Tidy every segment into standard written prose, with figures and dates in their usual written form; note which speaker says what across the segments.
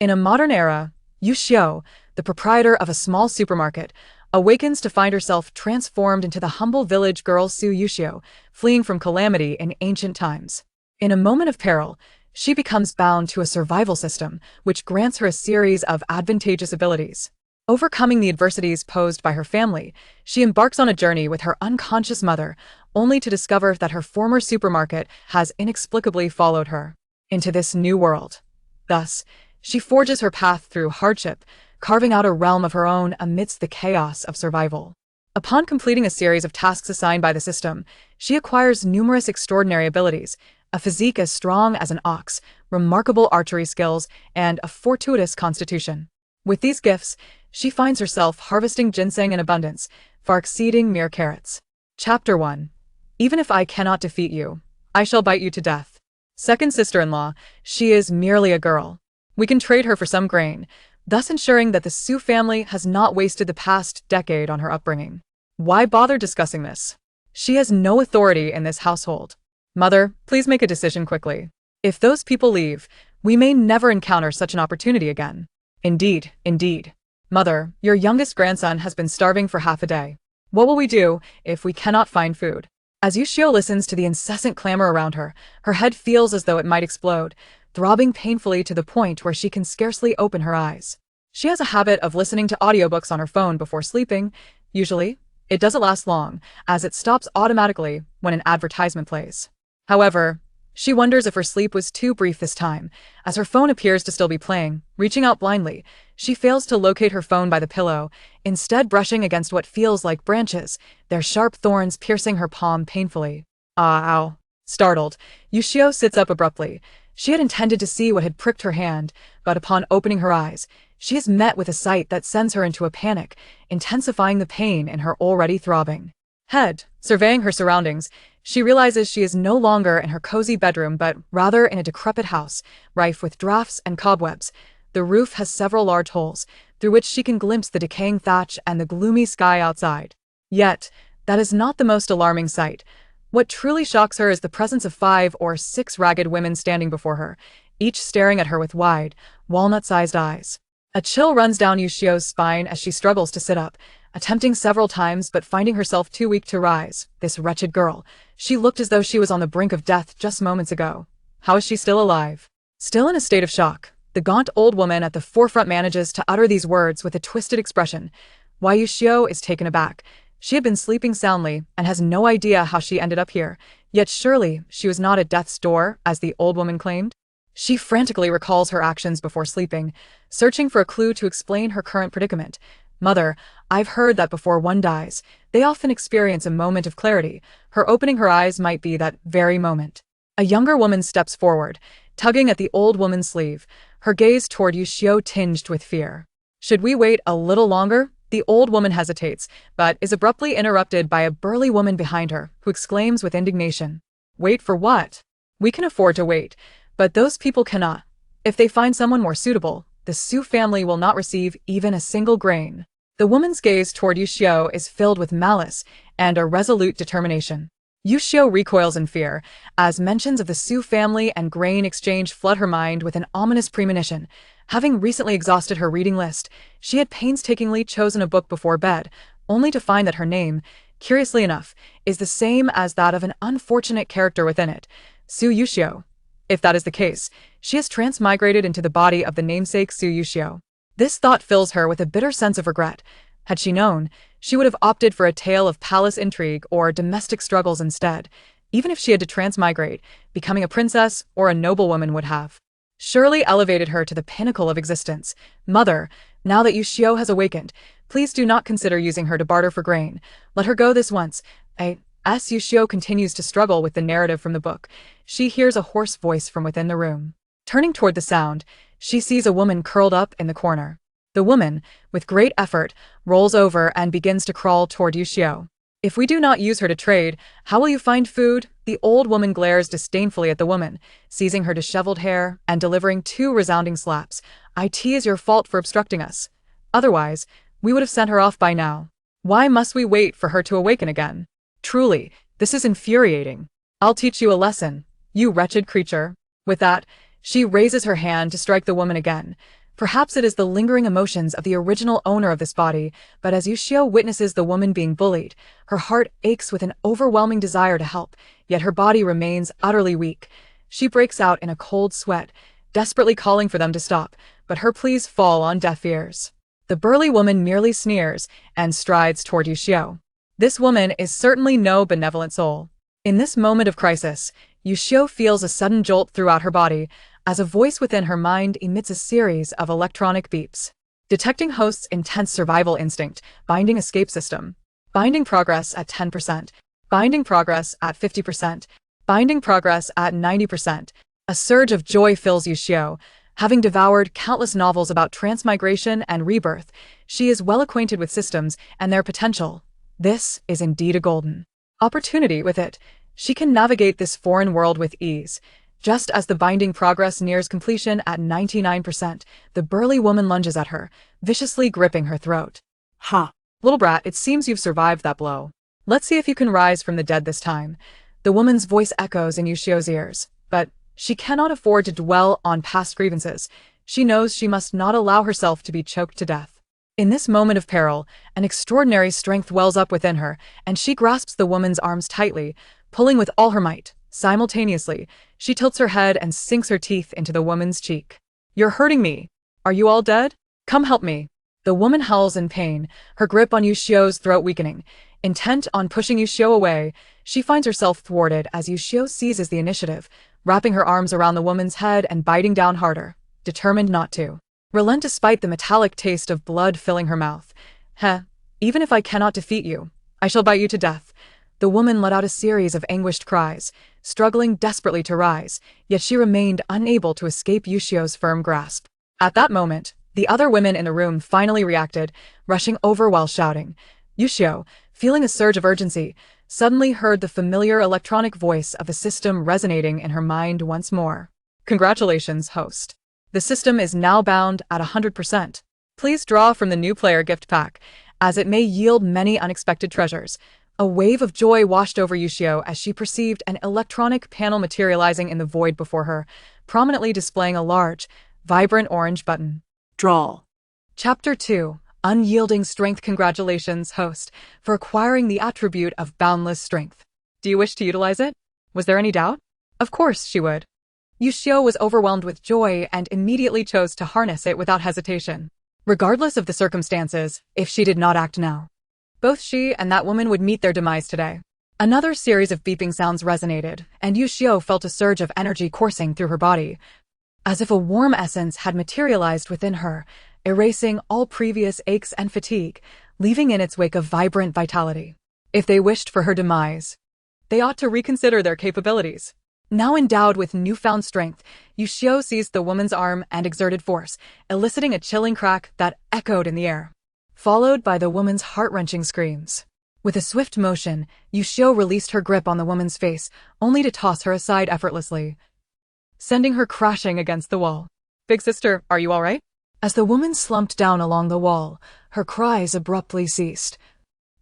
Speaker 1: In a modern era, Xu Yuxiu, the proprietor of a small supermarket, awakens to find herself transformed into the humble village girl Xu Yuxiu, fleeing from calamity in ancient times. In a moment of peril, she becomes bound to a survival system, which grants her a series of advantageous abilities. Overcoming the adversities posed by her family, she embarks on a journey with her unconscious mother, only to discover that her former supermarket has inexplicably followed her into this new world. Thus, she forges her path through hardship, carving out a realm of her own amidst the chaos of survival. Upon completing a series of tasks assigned by the system, she acquires numerous extraordinary abilities, a physique as strong as an ox, remarkable archery skills, and a fortuitous constitution. With these gifts, she finds herself harvesting ginseng in abundance, far exceeding mere carrots. Chapter 1. Even if I cannot defeat you, I shall bite you to death. Second sister-in-law, she is merely a girl. We can trade her for some grain, thus ensuring that the Xu family has not wasted the past decade on her upbringing. Why bother discussing this? She has no authority in this household. Mother, please make a decision quickly. If those people leave, we may never encounter such an opportunity again. Indeed, indeed. Mother, your youngest grandson has been starving for half a day. What will we do if we cannot find food? As Xu Yuxiu listens to the incessant clamor around her, her head feels as though it might explode, throbbing painfully to the point where she can scarcely open her eyes. She has a habit of listening to audiobooks on her phone before sleeping. Usually, it doesn't last long, as it stops automatically when an advertisement plays. However, she wonders if her sleep was too brief this time, as her phone appears to still be playing. Reaching out blindly, she fails to locate her phone by the pillow, instead brushing against what feels like branches, their sharp thorns piercing her palm painfully. Ah, ow. Startled, Xu Yuxiu sits up abruptly. She had intended to see what had pricked her hand, but upon opening her eyes, she is met with a sight that sends her into a panic, intensifying the pain in her already throbbing head. Surveying her surroundings, she realizes she is no longer in her cozy bedroom but rather in a decrepit house, rife with drafts and cobwebs. The roof has several large holes, through which she can glimpse the decaying thatch and the gloomy sky outside. Yet, that is not the most alarming sight. What truly shocks her is the presence of 5 or 6 ragged women standing before her, each staring at her with wide, walnut-sized eyes. A chill runs down Xu Yuxiu's spine as she struggles to sit up, attempting several times but finding herself too weak to rise. This wretched girl. She looked as though she was on the brink of death just moments ago. How is she still alive? Still in a state of shock, the gaunt old woman at the forefront manages to utter these words with a twisted expression. Why Xu Yuxiu is taken aback. She had been sleeping soundly and has no idea how she ended up here, yet surely she was not at death's door, as the old woman claimed. She frantically recalls her actions before sleeping, searching for a clue to explain her current predicament. Mother, I've heard that before one dies, they often experience a moment of clarity. Her opening her eyes might be that very moment. A younger woman steps forward, tugging at the old woman's sleeve, her gaze toward Xu Yuxiu tinged with fear. Should we wait a little longer? The old woman hesitates, but is abruptly interrupted by a burly woman behind her, who exclaims with indignation. Wait for what? We can afford to wait, but those people cannot. If they find someone more suitable, the Xu family will not receive even a single grain. The woman's gaze toward Xu Yuxiu is filled with malice and a resolute determination. Xu Yuxiu recoils in fear, as mentions of the Xu family and grain exchange flood her mind with an ominous premonition. Having recently exhausted her reading list, she had painstakingly chosen a book before bed, only to find that her name, curiously enough, is the same as that of an unfortunate character within it, Xu Yuxiu. If that is the case, she has transmigrated into the body of the namesake Xu Yuxiu. This thought fills her with a bitter sense of regret. Had she known, she would have opted for a tale of palace intrigue or domestic struggles instead. Even if she had to transmigrate, becoming a princess or a noblewoman would have surely elevated her to the pinnacle of existence. Mother, now that Xu Yuxiu has awakened, please do not consider using her to barter for grain. Let her go this once. As Xu Yuxiu continues to struggle with the narrative from the book, she hears a hoarse voice from within the room. Turning toward the sound, she sees a woman curled up in the corner. The woman, with great effort, rolls over and begins to crawl toward Xu Yuxiu. If we do not use her to trade, how will you find food? The old woman glares disdainfully at the woman, seizing her disheveled hair and delivering 2 resounding slaps. It is your fault for obstructing us. Otherwise, we would have sent her off by now. Why must we wait for her to awaken again? Truly, this is infuriating. I'll teach you a lesson, you wretched creature. With that, she raises her hand to strike the woman again. Perhaps it is the lingering emotions of the original owner of this body, but as Yuxiu witnesses the woman being bullied, her heart aches with an overwhelming desire to help, yet her body remains utterly weak. She breaks out in a cold sweat, desperately calling for them to stop, but her pleas fall on deaf ears. The burly woman merely sneers and strides toward Yuxiu. This woman is certainly no benevolent soul. In this moment of crisis, Yuxiu feels a sudden jolt throughout her body, as a voice within her mind emits a series of electronic beeps. Detecting host's intense survival instinct, binding escape system. Binding progress at 10%. Binding progress at 50%. Binding progress at 90%. A surge of joy fills Yuxiu. Having devoured countless novels about transmigration and rebirth, she is well acquainted with systems and their potential. This is indeed a golden opportunity. With it, she can navigate this foreign world with ease. Just as the binding progress nears completion at 99%, the burly woman lunges at her, viciously gripping her throat. Ha! Little brat, it seems you've survived that blow. Let's see if you can rise from the dead this time. The woman's voice echoes in Yuxiu's ears, but she cannot afford to dwell on past grievances. She knows she must not allow herself to be choked to death. In this moment of peril, an extraordinary strength wells up within her, and she grasps the woman's arms tightly, pulling with all her might. Simultaneously, she tilts her head and sinks her teeth into the woman's cheek. You're hurting me. Are you all dead? Come help me. The woman howls in pain, her grip on Yuxiu's throat weakening. Intent on pushing Yuxiu away, she finds herself thwarted as Yuxiu seizes the initiative, wrapping her arms around the woman's head and biting down harder, determined not to relent despite the metallic taste of blood filling her mouth. Heh, even if I cannot defeat you, I shall bite you to death. The woman let out a series of anguished cries, struggling desperately to rise, yet she remained unable to escape Yuxiu's firm grasp. At that moment, the other women in the room finally reacted, rushing over while shouting. Yuxiu, feeling a surge of urgency, suddenly heard the familiar electronic voice of the system resonating in her mind once more. Congratulations, host. The system is now bound at 100%. Please draw from the new player gift pack, as it may yield many unexpected treasures. A wave of joy washed over Yuxiu as she perceived an electronic panel materializing in the void before her, prominently displaying a large, vibrant orange button. Draw. Chapter 2. Unyielding Strength. Congratulations, host, for acquiring the attribute of boundless strength. Do you wish to utilize it? Was there any doubt? Of course she would. Yuxiu was overwhelmed with joy and immediately chose to harness it without hesitation. Regardless of the circumstances, if she did not act now, both she and that woman would meet their demise today. Another series of beeping sounds resonated, and Yuxiu felt a surge of energy coursing through her body, as if a warm essence had materialized within her, erasing all previous aches and fatigue, leaving in its wake a vibrant vitality. If they wished for her demise, they ought to reconsider their capabilities. Now endowed with newfound strength, Yuxiu seized the woman's arm and exerted force, eliciting a chilling crack that echoed in the air, followed by the woman's heart-wrenching screams. With a swift motion, Yuxiu released her grip on the woman's face, only to toss her aside effortlessly, sending her crashing against the wall. Big sister, are you all right? As the woman slumped down along the wall, her cries abruptly ceased,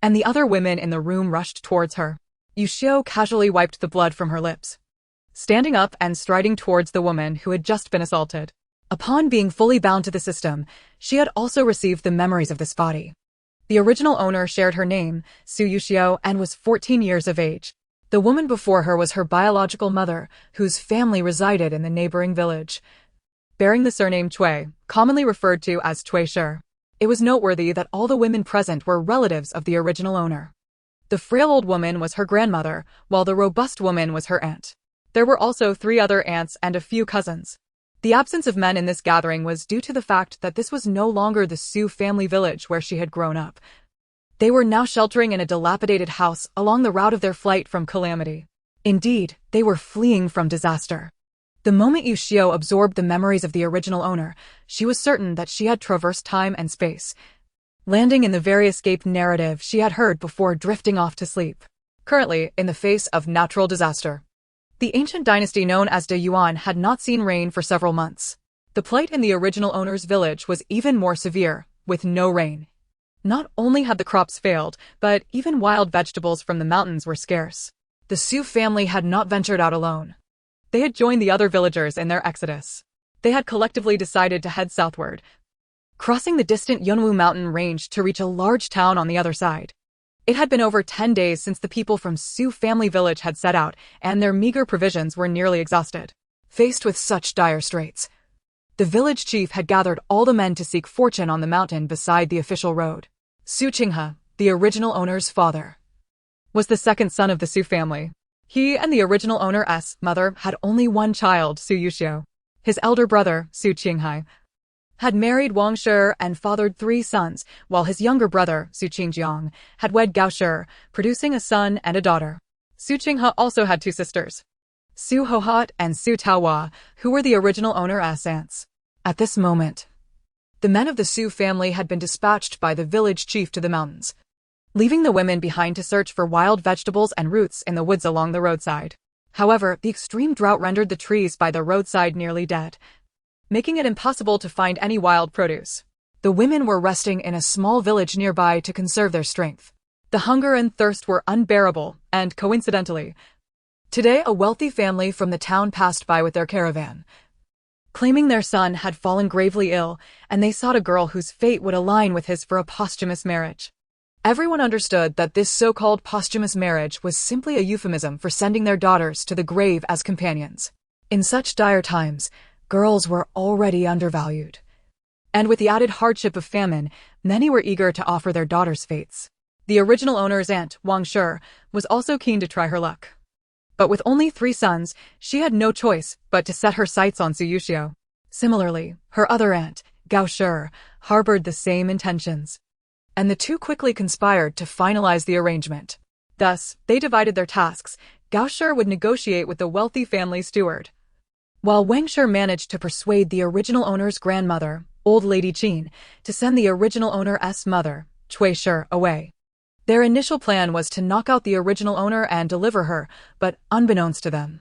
Speaker 1: and the other women in the room rushed towards her. Yuxiu casually wiped the blood from her lips, standing up and striding towards the woman who had just been assaulted. Upon being fully bound to the system, she had also received the memories of this body. The original owner shared her name, Xu Yuxiu, and was 14 years of age. The woman before her was her biological mother, whose family resided in the neighboring village, bearing the surname Cui, commonly referred to as Cui Shi. It was noteworthy that all the women present were relatives of the original owner. The frail old woman was her grandmother, while the robust woman was her aunt. There were also 3 other aunts and a few cousins. The absence of men in this gathering was due to the fact that this was no longer the Xu family village where she had grown up. They were now sheltering in a dilapidated house along the route of their flight from calamity. Indeed, they were fleeing from disaster. The moment Yuxiu absorbed the memories of the original owner, she was certain that she had traversed time and space, landing in the very escaped narrative she had heard before drifting off to sleep. Currently, in the face of natural disaster, the ancient dynasty known as De Yuan had not seen rain for several months. The plight in the original owner's village was even more severe, with no rain. Not only had the crops failed, but even wild vegetables from the mountains were scarce. The Xu family had not ventured out alone. They had joined the other villagers in their exodus. They had collectively decided to head southward, crossing the distant Yunwu mountain range to reach a large town on the other side. It had been over 10 days since the people from Xu family village had set out, and their meager provisions were nearly exhausted. Faced with such dire straits, the village chief had gathered all the men to seek fortune on the mountain beside the official road. Xu Qinghe, the original owner's father, was the second son of the Xu family. He and the original owner's mother had only one child, Xu Yuxiu. His elder brother, Xu Qinghe, had married Wang Shi and fathered 3 sons, while his younger brother, Xu Qingjiang, had wed Gao Shi, producing a son and a daughter. Xu Qinghe also had 2 sisters, Xu Hohat and Xu Taohua, who were the original owner's aunts. At this moment, the men of the Xu family had been dispatched by the village chief to the mountains, leaving the women behind to search for wild vegetables and roots in the woods along the roadside. However, the extreme drought rendered the trees by the roadside nearly dead, making it impossible to find any wild produce. The women were resting in a small village nearby to conserve their strength. The hunger and thirst were unbearable, and coincidentally, today a wealthy family from the town passed by with their caravan, claiming their son had fallen gravely ill, and they sought a girl whose fate would align with his for a posthumous marriage. Everyone understood that this so-called posthumous marriage was simply a euphemism for sending their daughters to the grave as companions. In such dire times, girls were already undervalued. And with the added hardship of famine, many were eager to offer their daughters' fates. The original owner's aunt, Wang Shi, was also keen to try her luck. But with only 3 sons, she had no choice but to set her sights on Xu Yuxiu. Similarly, her other aunt, Gao Shi, harbored the same intentions, and the two quickly conspired to finalize the arrangement. Thus, they divided their tasks. Gao Shi would negotiate with the wealthy family steward, while Wang Shi managed to persuade the original owner's grandmother, Old Lady Qin, to send the original owner's mother, Cui Shi, away. Their initial plan was to knock out the original owner and deliver her, but unbeknownst to them,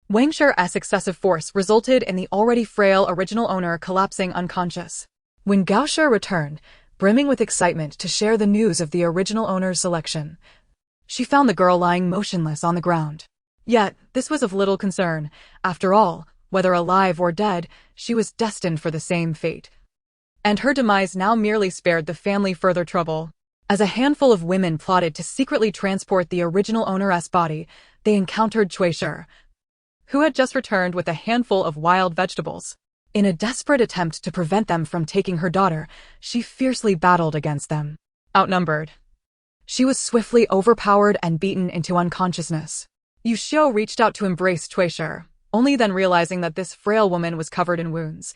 Speaker 1: Wang Shi's excessive force resulted in the already frail original owner collapsing unconscious. When Gao Shi returned, brimming with excitement to share the news of the original owner's selection, she found the girl lying motionless on the ground. Yet, this was of little concern. After all, whether alive or dead, she was destined for the same fate. And her demise now merely spared the family further trouble. As a handful of women plotted to secretly transport the original owner's body, they encountered Cui Shi, who had just returned with a handful of wild vegetables. In a desperate attempt to prevent them from taking her daughter, she fiercely battled against them. Outnumbered, she was swiftly overpowered and beaten into unconsciousness. Yuxiu reached out to embrace Cui Shi, only then realizing that this frail woman was covered in wounds,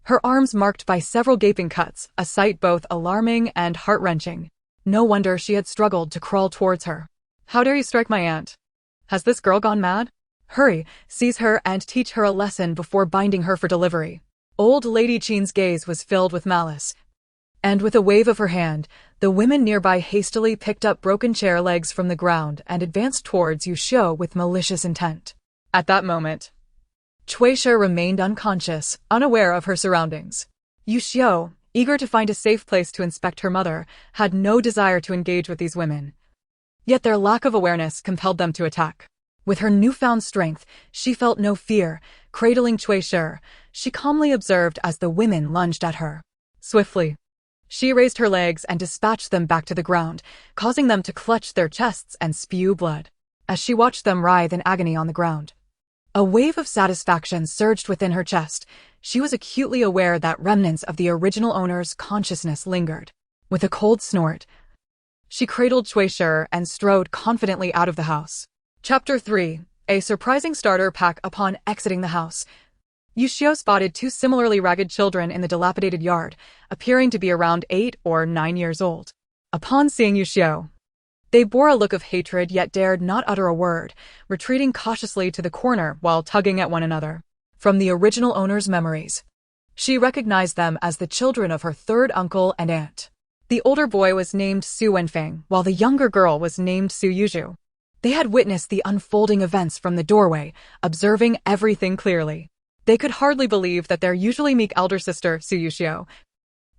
Speaker 1: her arms marked by several gaping cuts, a sight both alarming and heart-wrenching. No wonder she had struggled to crawl towards her. "How dare you strike my aunt? Has this girl gone mad? Hurry, seize her and teach her a lesson before binding her for delivery." Old Lady Qin's gaze was filled with malice, and with a wave of her hand, the women nearby hastily picked up broken chair legs from the ground and advanced towards Yuxiu with malicious intent. At that moment, Cui Shi remained unconscious, unaware of her surroundings. Yuxiu, eager to find a safe place to inspect her mother, had no desire to engage with these women. Yet their lack of awareness compelled them to attack. With her newfound strength, she felt no fear. Cradling Cui Shi, she calmly observed as the women lunged at her. Swiftly, she raised her legs and dispatched them back to the ground, causing them to clutch their chests and spew blood. As she watched them writhe in agony on the ground, a wave of satisfaction surged within her chest. She was acutely aware that remnants of the original owner's consciousness lingered. With a cold snort, she cradled Cui Shi and strode confidently out of the house. Chapter 3. A surprising starter pack. Upon exiting the house, Yuxiu spotted 2 similarly ragged children in the dilapidated yard, appearing to be around 8 or 9 years old. Upon seeing Yuxiu, they bore a look of hatred yet dared not utter a word, retreating cautiously to the corner while tugging at one another. From the original owner's memories, she recognized them as the children of her third uncle and aunt. The older boy was named Su Wenfeng, while the younger girl was named Xu Yuxiu. They had witnessed the unfolding events from the doorway, observing everything clearly. They could hardly believe that their usually meek elder sister, Xu Yuxiu,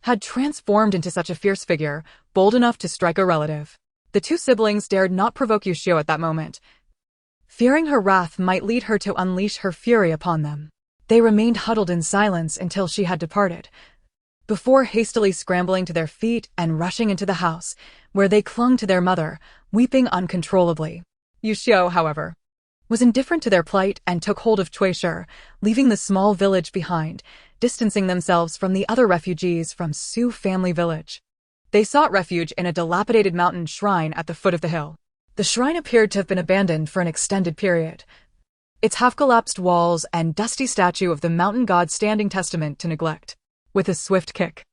Speaker 1: had transformed into such a fierce figure, bold enough to strike a relative. The 2 siblings dared not provoke Yuxiu at that moment, fearing her wrath might lead her to unleash her fury upon them. They remained huddled in silence until she had departed, before hastily scrambling to their feet and rushing into the house, where they clung to their mother, weeping uncontrollably. Yuxiu, however, was indifferent to their plight and took hold of Shi, leaving the small village behind, distancing themselves from the other refugees from Xu family village. They sought refuge in a dilapidated mountain shrine at the foot of the hill. The shrine appeared to have been abandoned for an extended period, its half-collapsed walls and dusty statue of the mountain god standing testament to neglect. With a swift kick,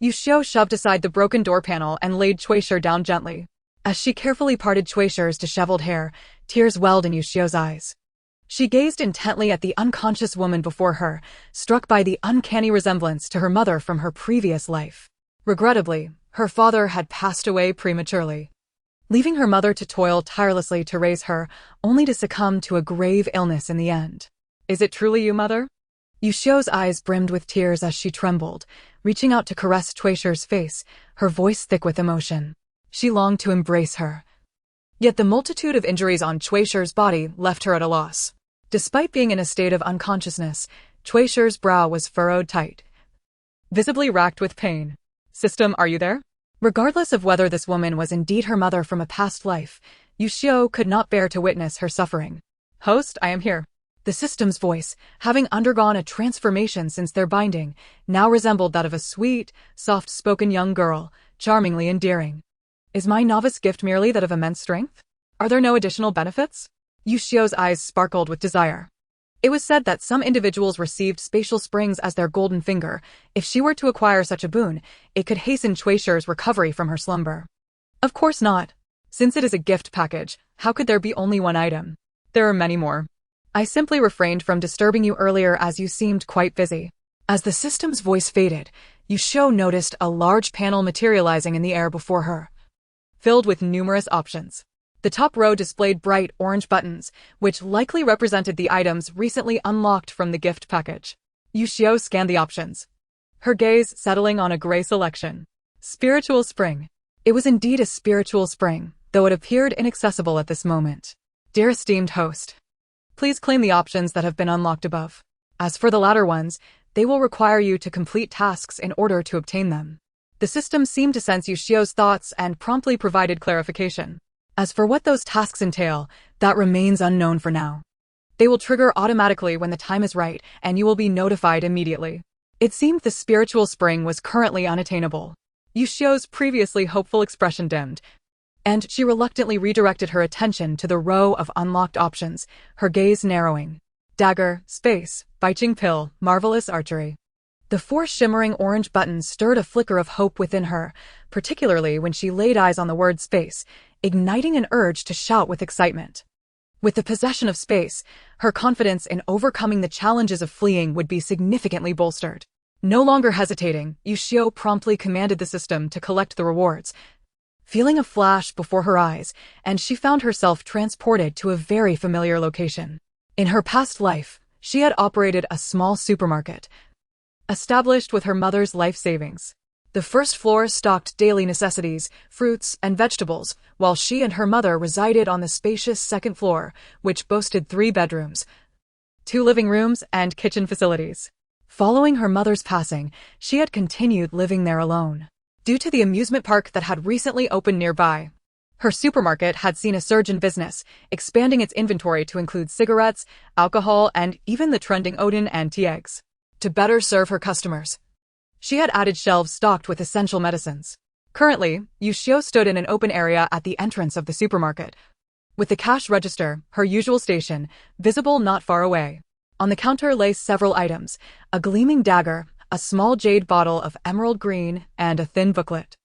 Speaker 1: Yuxiu shoved aside the broken door panel and laid Shi down gently. As she carefully parted Shi's disheveled hair, tears welled in Yuxiu's eyes. She gazed intently at the unconscious woman before her, struck by the uncanny resemblance to her mother from her previous life. Regrettably, her father had passed away prematurely, leaving her mother to toil tirelessly to raise her, only to succumb to a grave illness in the end. "Is it truly you, mother?" Yuxiu's eyes brimmed with tears as she trembled, reaching out to caress Shi's face, her voice thick with emotion. She longed to embrace her. Yet the multitude of injuries on Shi's body left her at a loss. Despite being in a state of unconsciousness, Shi's brow was furrowed tight, visibly racked with pain. "System, are you there?" Regardless of whether this woman was indeed her mother from a past life, Yuxiu could not bear to witness her suffering. "Host, I am here." The system's voice, having undergone a transformation since their binding, now resembled that of a sweet, soft-spoken young girl, charmingly endearing. "Is my novice gift merely that of immense strength? Are there no additional benefits?" Yuxiu's eyes sparkled with desire. It was said that some individuals received spatial springs as their golden finger. If she were to acquire such a boon, it could hasten Shi's recovery from her slumber. Of course not. Since it is a gift package, how could there be only one item? There are many more. I simply refrained from disturbing you earlier as you seemed quite busy. As the system's voice faded, Yuxiu noticed a large panel materializing in the air before her, filled with numerous options. The top row displayed bright orange buttons, which likely represented the items recently unlocked from the gift package. Yuxiu scanned the options, her gaze settling on a gray selection. Spiritual spring. It was indeed a spiritual spring, though it appeared inaccessible at this moment. "Dear esteemed host, please claim the options that have been unlocked above. As for the latter ones, they will require you to complete tasks in order to obtain them." The system seemed to sense Yuxiu's thoughts and promptly provided clarification. "As for what those tasks entail, that remains unknown for now. They will trigger automatically when the time is right, and you will be notified immediately." It seemed the spiritual spring was currently unattainable. Yuxiu's previously hopeful expression dimmed, and she reluctantly redirected her attention to the row of unlocked options, her gaze narrowing. Dagger, space, Baiching pill, marvelous archery. The 4 shimmering orange buttons stirred a flicker of hope within her, particularly when she laid eyes on the word space, igniting an urge to shout with excitement. With the possession of space, her confidence in overcoming the challenges of fleeing would be significantly bolstered. No longer hesitating, Yuxiu promptly commanded the system to collect the rewards, feeling a flash before her eyes, and she found herself transported to a very familiar location. In her past life, she had operated a small supermarket, established with her mother's life savings. The first floor stocked daily necessities, fruits, and vegetables, while she and her mother resided on the spacious second floor, which boasted 3 bedrooms, 2 living rooms, and kitchen facilities. Following her mother's passing, she had continued living there alone. Due to the amusement park that had recently opened nearby, her supermarket had seen a surge in business, expanding its inventory to include cigarettes, alcohol, and even the trending Odin and tea eggs. To better serve her customers, she had added shelves stocked with essential medicines. Currently, Yuxiu stood in an open area at the entrance of the supermarket, with the cash register, her usual station, visible not far away. On the counter lay several items, a gleaming dagger, a small jade bottle of emerald green, and a thin booklet.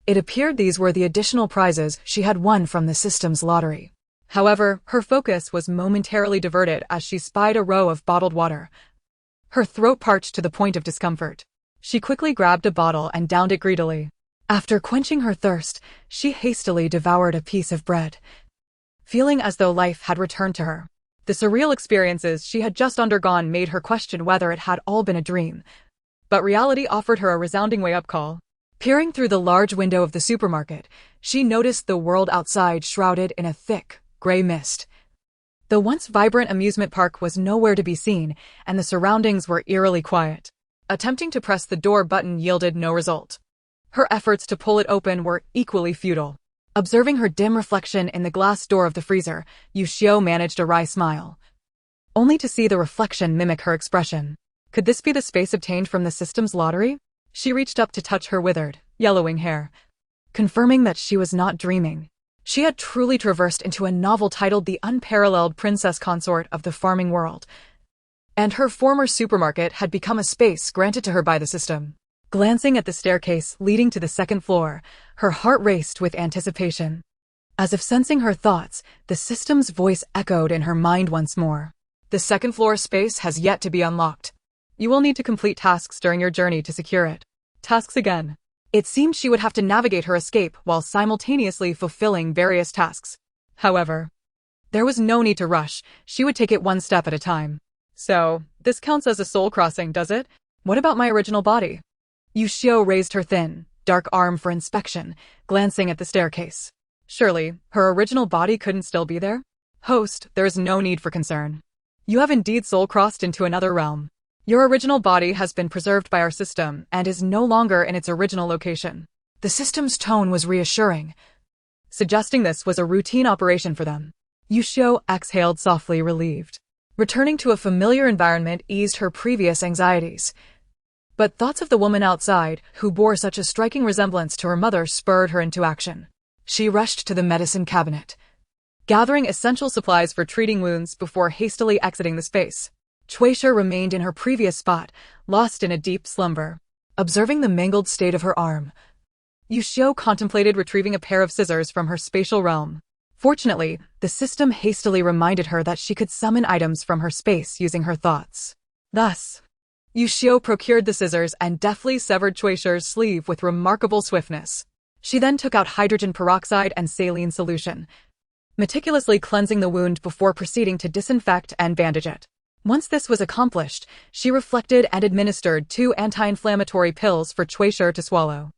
Speaker 1: It appeared these were the additional prizes she had won from the system's lottery. However, her focus was momentarily diverted as she spied a row of bottled water. Her throat parched to the point of discomfort. She quickly grabbed a bottle and downed it greedily. After quenching her thirst, she hastily devoured a piece of bread, feeling as though life had returned to her. The surreal experiences she had just undergone made her question whether it had all been a dream, but reality offered her a resounding wake-up call. Peering through the large window of the supermarket, she noticed the world outside shrouded in a thick, gray mist. The once vibrant amusement park was nowhere to be seen, and the surroundings were eerily quiet. Attempting to press the door button yielded no result. Her efforts to pull it open were equally futile. Observing her dim reflection in the glass door of the freezer, Xu Yuxiu managed a wry smile, only to see the reflection mimic her expression. Could this be the space obtained from the system's lottery? She reached up to touch her withered, yellowing hair, confirming that she was not dreaming. She had truly traversed into a novel titled The Unparalleled Princess Consort of the Farming World, and her former supermarket had become a space granted to her by the system. Glancing at the staircase leading to the second floor, her heart raced with anticipation. As if sensing her thoughts, the system's voice echoed in her mind once more. The second floor space has yet to be unlocked. You will need to complete tasks during your journey to secure it. Tasks again. It seemed she would have to navigate her escape while simultaneously fulfilling various tasks. However, there was no need to rush. She would take it one step at a time. So, this counts as a soul crossing, does it? What about my original body? Xu Yuxiu raised her thin, dark arm for inspection, glancing at the staircase. Surely, her original body couldn't still be there? Host, there is no need for concern. You have indeed soul-crossed into another realm. Your original body has been preserved by our system and is no longer in its original location. The system's tone was reassuring, suggesting this was a routine operation for them. Xu Yuxiu exhaled softly, relieved. Returning to a familiar environment eased her previous anxieties. But thoughts of the woman outside, who bore such a striking resemblance to her mother, spurred her into action. She rushed to the medicine cabinet, gathering essential supplies for treating wounds before hastily exiting the space. Xu remained in her previous spot, lost in a deep slumber. Observing the mangled state of her arm, Xu Yuxiu contemplated retrieving a pair of scissors from her spatial realm. Fortunately, the system hastily reminded her that she could summon items from her space using her thoughts. Thus, Xu Yuxiu procured the scissors and deftly severed Xue's sleeve with remarkable swiftness. She then took out hydrogen peroxide and saline solution, meticulously cleansing the wound before proceeding to disinfect and bandage it. Once this was accomplished, she reflected and administered 2 anti-inflammatory pills for Xu to swallow.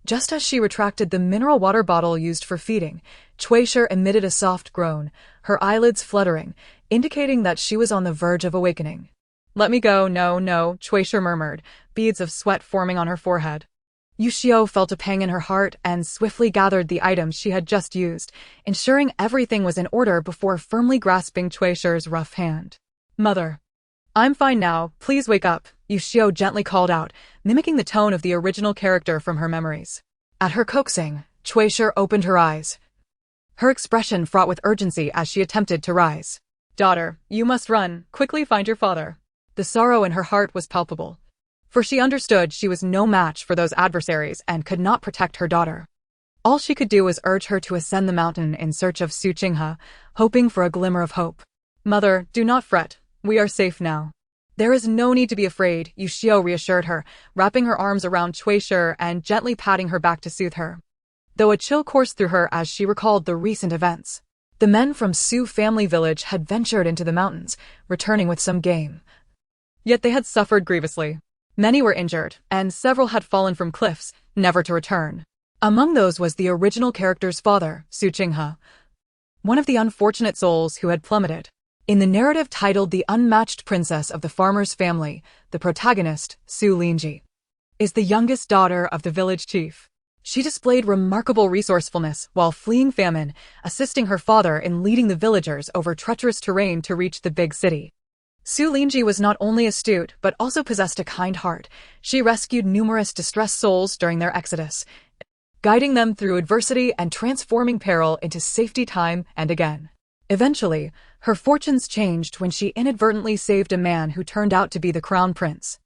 Speaker 1: Just as she retracted the mineral water bottle used for feeding, Xu emitted a soft groan, her eyelids fluttering, indicating that she was on the verge of awakening. "Let me go, no, Xu murmured, beads of sweat forming on her forehead. Xu Yuxiu felt a pang in her heart and swiftly gathered the items she had just used, ensuring everything was in order before firmly grasping Xue's rough hand. "Mother, I'm fine now, please wake up," Xu Yuxiu gently called out, mimicking the tone of the original character from her memories. At her coaxing, Xu opened her eyes, her expression fraught with urgency as she attempted to rise. "Daughter, you must run, quickly find your father." The sorrow in her heart was palpable, for she understood she was no match for those adversaries and could not protect her daughter. All she could do was urge her to ascend the mountain in search of Xu Qinghe, hoping for a glimmer of hope. "Mother, do not fret. We are safe now." "There is no need to be afraid," Xu Yuxiu reassured her, wrapping her arms around Xu and gently patting her back to soothe her. Though a chill coursed through her as she recalled the recent events. The men from Xu family village had ventured into the mountains, returning with some game. Yet they had suffered grievously. Many were injured, and several had fallen from cliffs, never to return. Among those was the original character's father, Xu Qinghe, one of the unfortunate souls who had plummeted. In the narrative titled The Unmatched Princess of the Farmer's Family, the protagonist, Xu Lingji, is the youngest daughter of the village chief. She displayed remarkable resourcefulness while fleeing famine, assisting her father in leading the villagers over treacherous terrain to reach the big city. Xu Lingji was not only astute but also possessed a kind heart. She rescued numerous distressed souls during their exodus, guiding them through adversity and transforming peril into safety time and again. Eventually, her fortunes changed when she inadvertently saved a man who turned out to be the crown prince.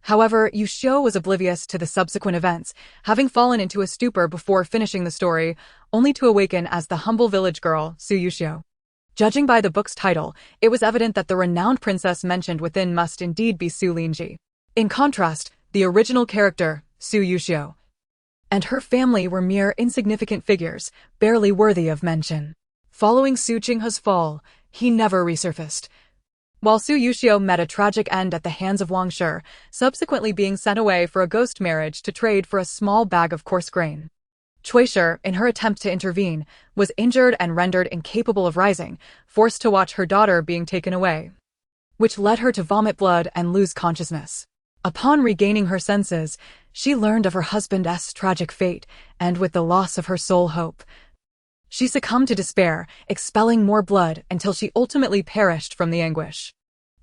Speaker 1: However, Xu Yuxiu was oblivious to the subsequent events, having fallen into a stupor before finishing the story, only to awaken as the humble village girl, Xu Yuxiu. Judging by the book's title, it was evident that the renowned princess mentioned within must indeed be Xu Lingji. In contrast, the original character, Xu Yuxiu, and her family were mere insignificant figures, barely worthy of mention. Following Xu Qinghe's fall, he never resurfaced. While Xu Yuxiu met a tragic end at the hands of Wang Shi, subsequently being sent away for a ghost marriage to trade for a small bag of coarse grain. Shi, in her attempt to intervene, was injured and rendered incapable of rising, forced to watch her daughter being taken away, which led her to vomit blood and lose consciousness. Upon regaining her senses, she learned of her husband's tragic fate, and with the loss of her sole hope, she succumbed to despair, expelling more blood until she ultimately perished from the anguish.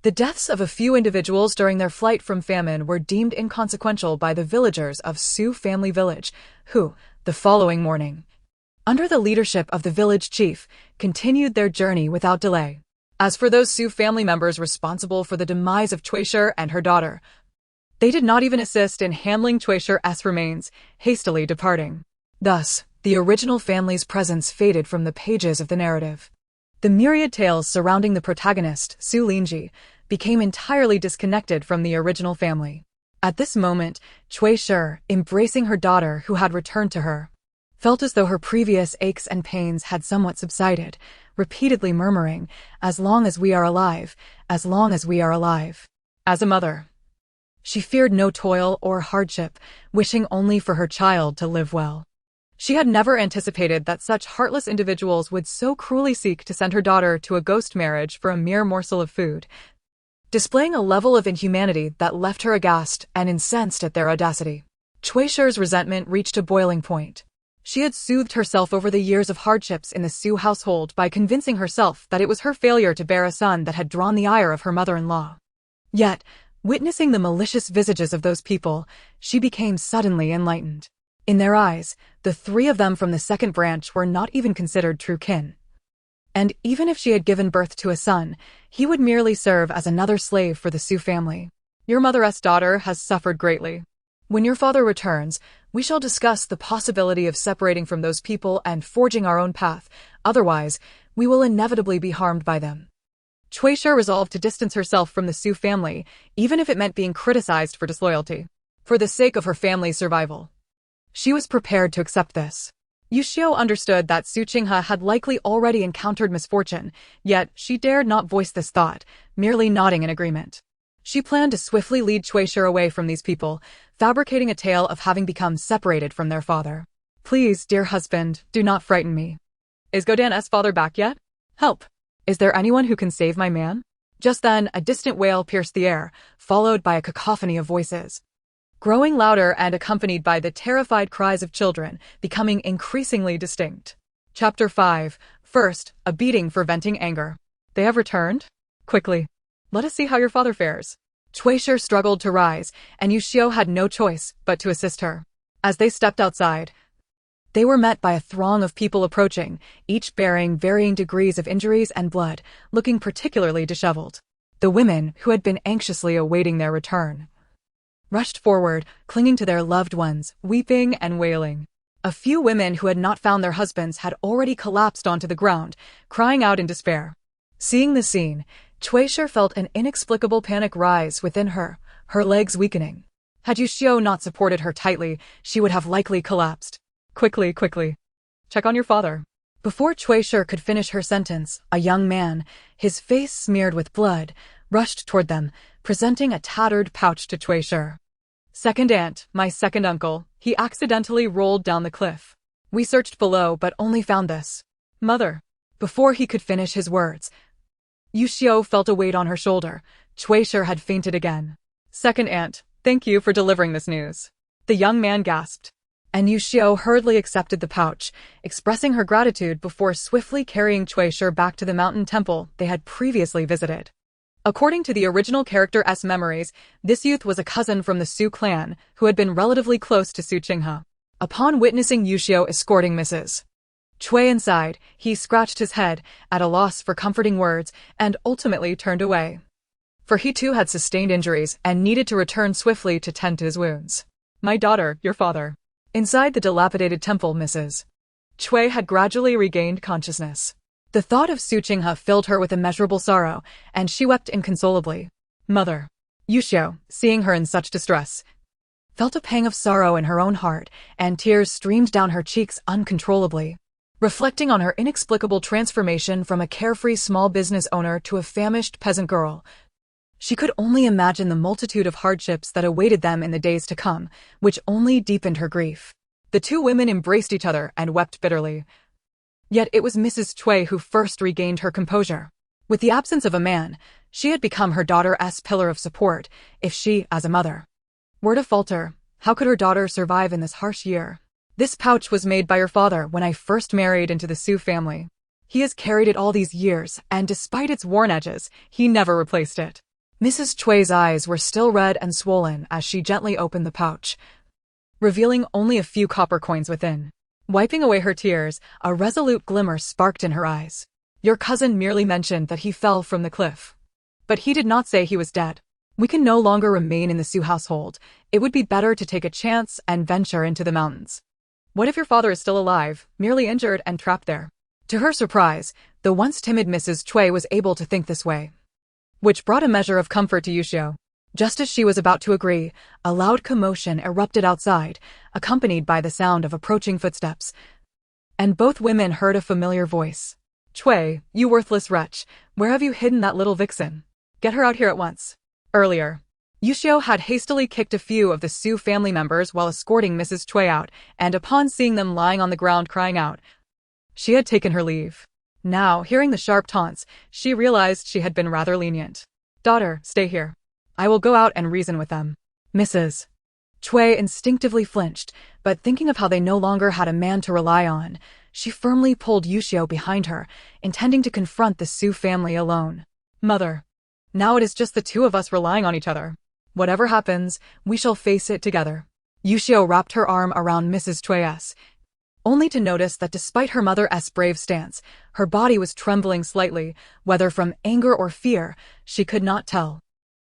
Speaker 1: The deaths of a few individuals during their flight from famine were deemed inconsequential by the villagers of Xu family village, who, the following morning, under the leadership of the village chief, continued their journey without delay. As for those Xu family members responsible for the demise of Shi and her daughter, they did not even assist in handling Shi's remains, hastily departing. Thus, the original family's presence faded from the pages of the narrative. The myriad tales surrounding the protagonist, Xu Lingji, became entirely disconnected from the original family. At this moment, Shi, embracing her daughter who had returned to her, felt as though her previous aches and pains had somewhat subsided, repeatedly murmuring, "As long as we are alive, as long as we are alive." As a mother, she feared no toil or hardship, wishing only for her child to live well. She had never anticipated that such heartless individuals would so cruelly seek to send her daughter to a ghost marriage for a mere morsel of food, displaying a level of inhumanity that left her aghast and incensed at their audacity. Shi's resentment reached a boiling point. She had soothed herself over the years of hardships in the Xu household by convincing herself that it was her failure to bear a son that had drawn the ire of her mother-in-law. Yet, witnessing the malicious visages of those people, she became suddenly enlightened. In their eyes, the three of them from the second branch were not even considered true kin. And even if she had given birth to a son, he would merely serve as another slave for the Xu family. Your mother's daughter has suffered greatly. When your father returns, we shall discuss the possibility of separating from those people and forging our own path, otherwise, we will inevitably be harmed by them. Shi resolved to distance herself from the Xu family, even if it meant being criticized for disloyalty. For the sake of her family's survival, she was prepared to accept this. Yuxiu understood that Xu Qinghe had likely already encountered misfortune, yet she dared not voice this thought, merely nodding in agreement. She planned to swiftly lead Shi away from these people, fabricating a tale of having become separated from their father. Please, dear husband, do not frighten me. Is Godan's father back yet? Help! Is there anyone who can save my man? Just then, a distant wail pierced the air, followed by a cacophony of voices, growing louder and accompanied by the terrified cries of children, becoming increasingly distinct. Chapter 5. First, a beating for venting anger. They have returned? Quickly. Let us see how your father fares. Shi struggled to rise, and Yuxiu had no choice but to assist her. As they stepped outside, they were met by a throng of people approaching, each bearing varying degrees of injuries and blood, looking particularly disheveled. The women, who had been anxiously awaiting their return, rushed forward, clinging to their loved ones, weeping and wailing. A few women who had not found their husbands had already collapsed onto the ground, crying out in despair. Seeing the scene, Shi felt an inexplicable panic rise within her, her legs weakening. Had Yuxiu not supported her tightly, she would have likely collapsed. Quickly, quickly. Check on your father. Before Shi could finish her sentence, a young man, his face smeared with blood, rushed toward them, presenting a tattered pouch to Shi. Second aunt, my second uncle, he accidentally rolled down the cliff. We searched below but only found this. Mother. Before he could finish his words, Yuxiu felt a weight on her shoulder. Shi had fainted again. Second aunt, thank you for delivering this news. The young man gasped. And Yuxiu hurriedly accepted the pouch, expressing her gratitude before swiftly carrying Shi back to the mountain temple they had previously visited. According to the original character's memories, this youth was a cousin from the Xu clan who had been relatively close to Xu Qinghe. Upon witnessing Yuxiu escorting Mrs. Cui inside, he scratched his head, at a loss for comforting words, and ultimately turned away. For he too had sustained injuries and needed to return swiftly to tend to his wounds. My daughter, your father. Inside the dilapidated temple, Mrs. Cui had gradually regained consciousness. The thought of Xu Qinghe filled her with immeasurable sorrow, and she wept inconsolably. Mother. Yuxiu, seeing her in such distress, felt a pang of sorrow in her own heart, and tears streamed down her cheeks uncontrollably. Reflecting on her inexplicable transformation from a carefree small business owner to a famished peasant girl, she could only imagine the multitude of hardships that awaited them in the days to come, which only deepened her grief. The two women embraced each other and wept bitterly. Yet it was Mrs. Cui who first regained her composure. With the absence of a man, she had become her daughter's pillar of support, if she, as a mother, were to falter. How could her daughter survive in this harsh year? This pouch was made by your father when I first married into the Xu family. He has carried it all these years, and despite its worn edges, he never replaced it. Mrs. Cui's eyes were still red and swollen as she gently opened the pouch, revealing only a few copper coins within. Wiping away her tears, a resolute glimmer sparked in her eyes. Your cousin merely mentioned that he fell from the cliff. But he did not say he was dead. We can no longer remain in the Xu household. It would be better to take a chance and venture into the mountains. What if your father is still alive, merely injured and trapped there? To her surprise, the once timid Mrs. Cui was able to think this way, which brought a measure of comfort to Yuxiu. Just as she was about to agree, a loud commotion erupted outside, accompanied by the sound of approaching footsteps. And both women heard a familiar voice. Cui, you worthless wretch, where have you hidden that little vixen? Get her out here at once. Earlier, Yuxiu had hastily kicked a few of the Xu family members while escorting Mrs. Cui out, and upon seeing them lying on the ground crying out, she had taken her leave. Now, hearing the sharp taunts, she realized she had been rather lenient. Daughter, stay here. I will go out and reason with them. Mrs. Cui instinctively flinched, but thinking of how they no longer had a man to rely on, she firmly pulled Yuxiu behind her, intending to confront the Xu family alone. Mother, now it is just the two of us relying on each other. Whatever happens, we shall face it together. Yuxiu wrapped her arm around Mrs. Cui's, only to notice that despite her mother's brave stance, her body was trembling slightly, whether from anger or fear, she could not tell.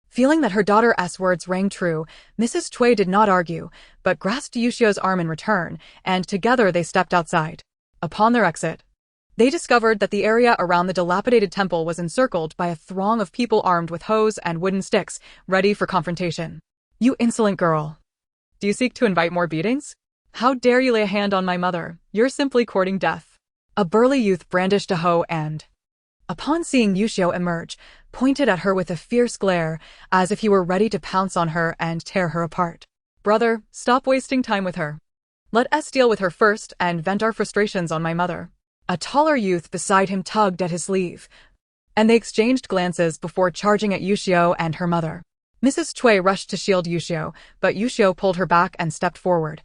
Speaker 1: Feeling that her daughter's words rang true, Mrs. Cui did not argue, but grasped Yuxiu's arm in return, and together they stepped outside. Upon their exit, they discovered that the area around the dilapidated temple was encircled by a throng of people armed with hoes and wooden sticks, ready for confrontation. You insolent girl! Do you seek to invite more beatings? How dare you lay a hand on my mother? You're simply courting death. A burly youth brandished a hoe and, upon seeing Yuxiu emerge, pointed at her with a fierce glare, as if he were ready to pounce on her and tear her apart. Brother, stop wasting time with her. Let us deal with her first and vent our frustrations on my mother. A taller youth beside him tugged at his sleeve, and they exchanged glances before charging at Yuxiu and her mother. Mrs. Cui rushed to shield Yuxiu, but Yuxiu pulled her back and stepped forward,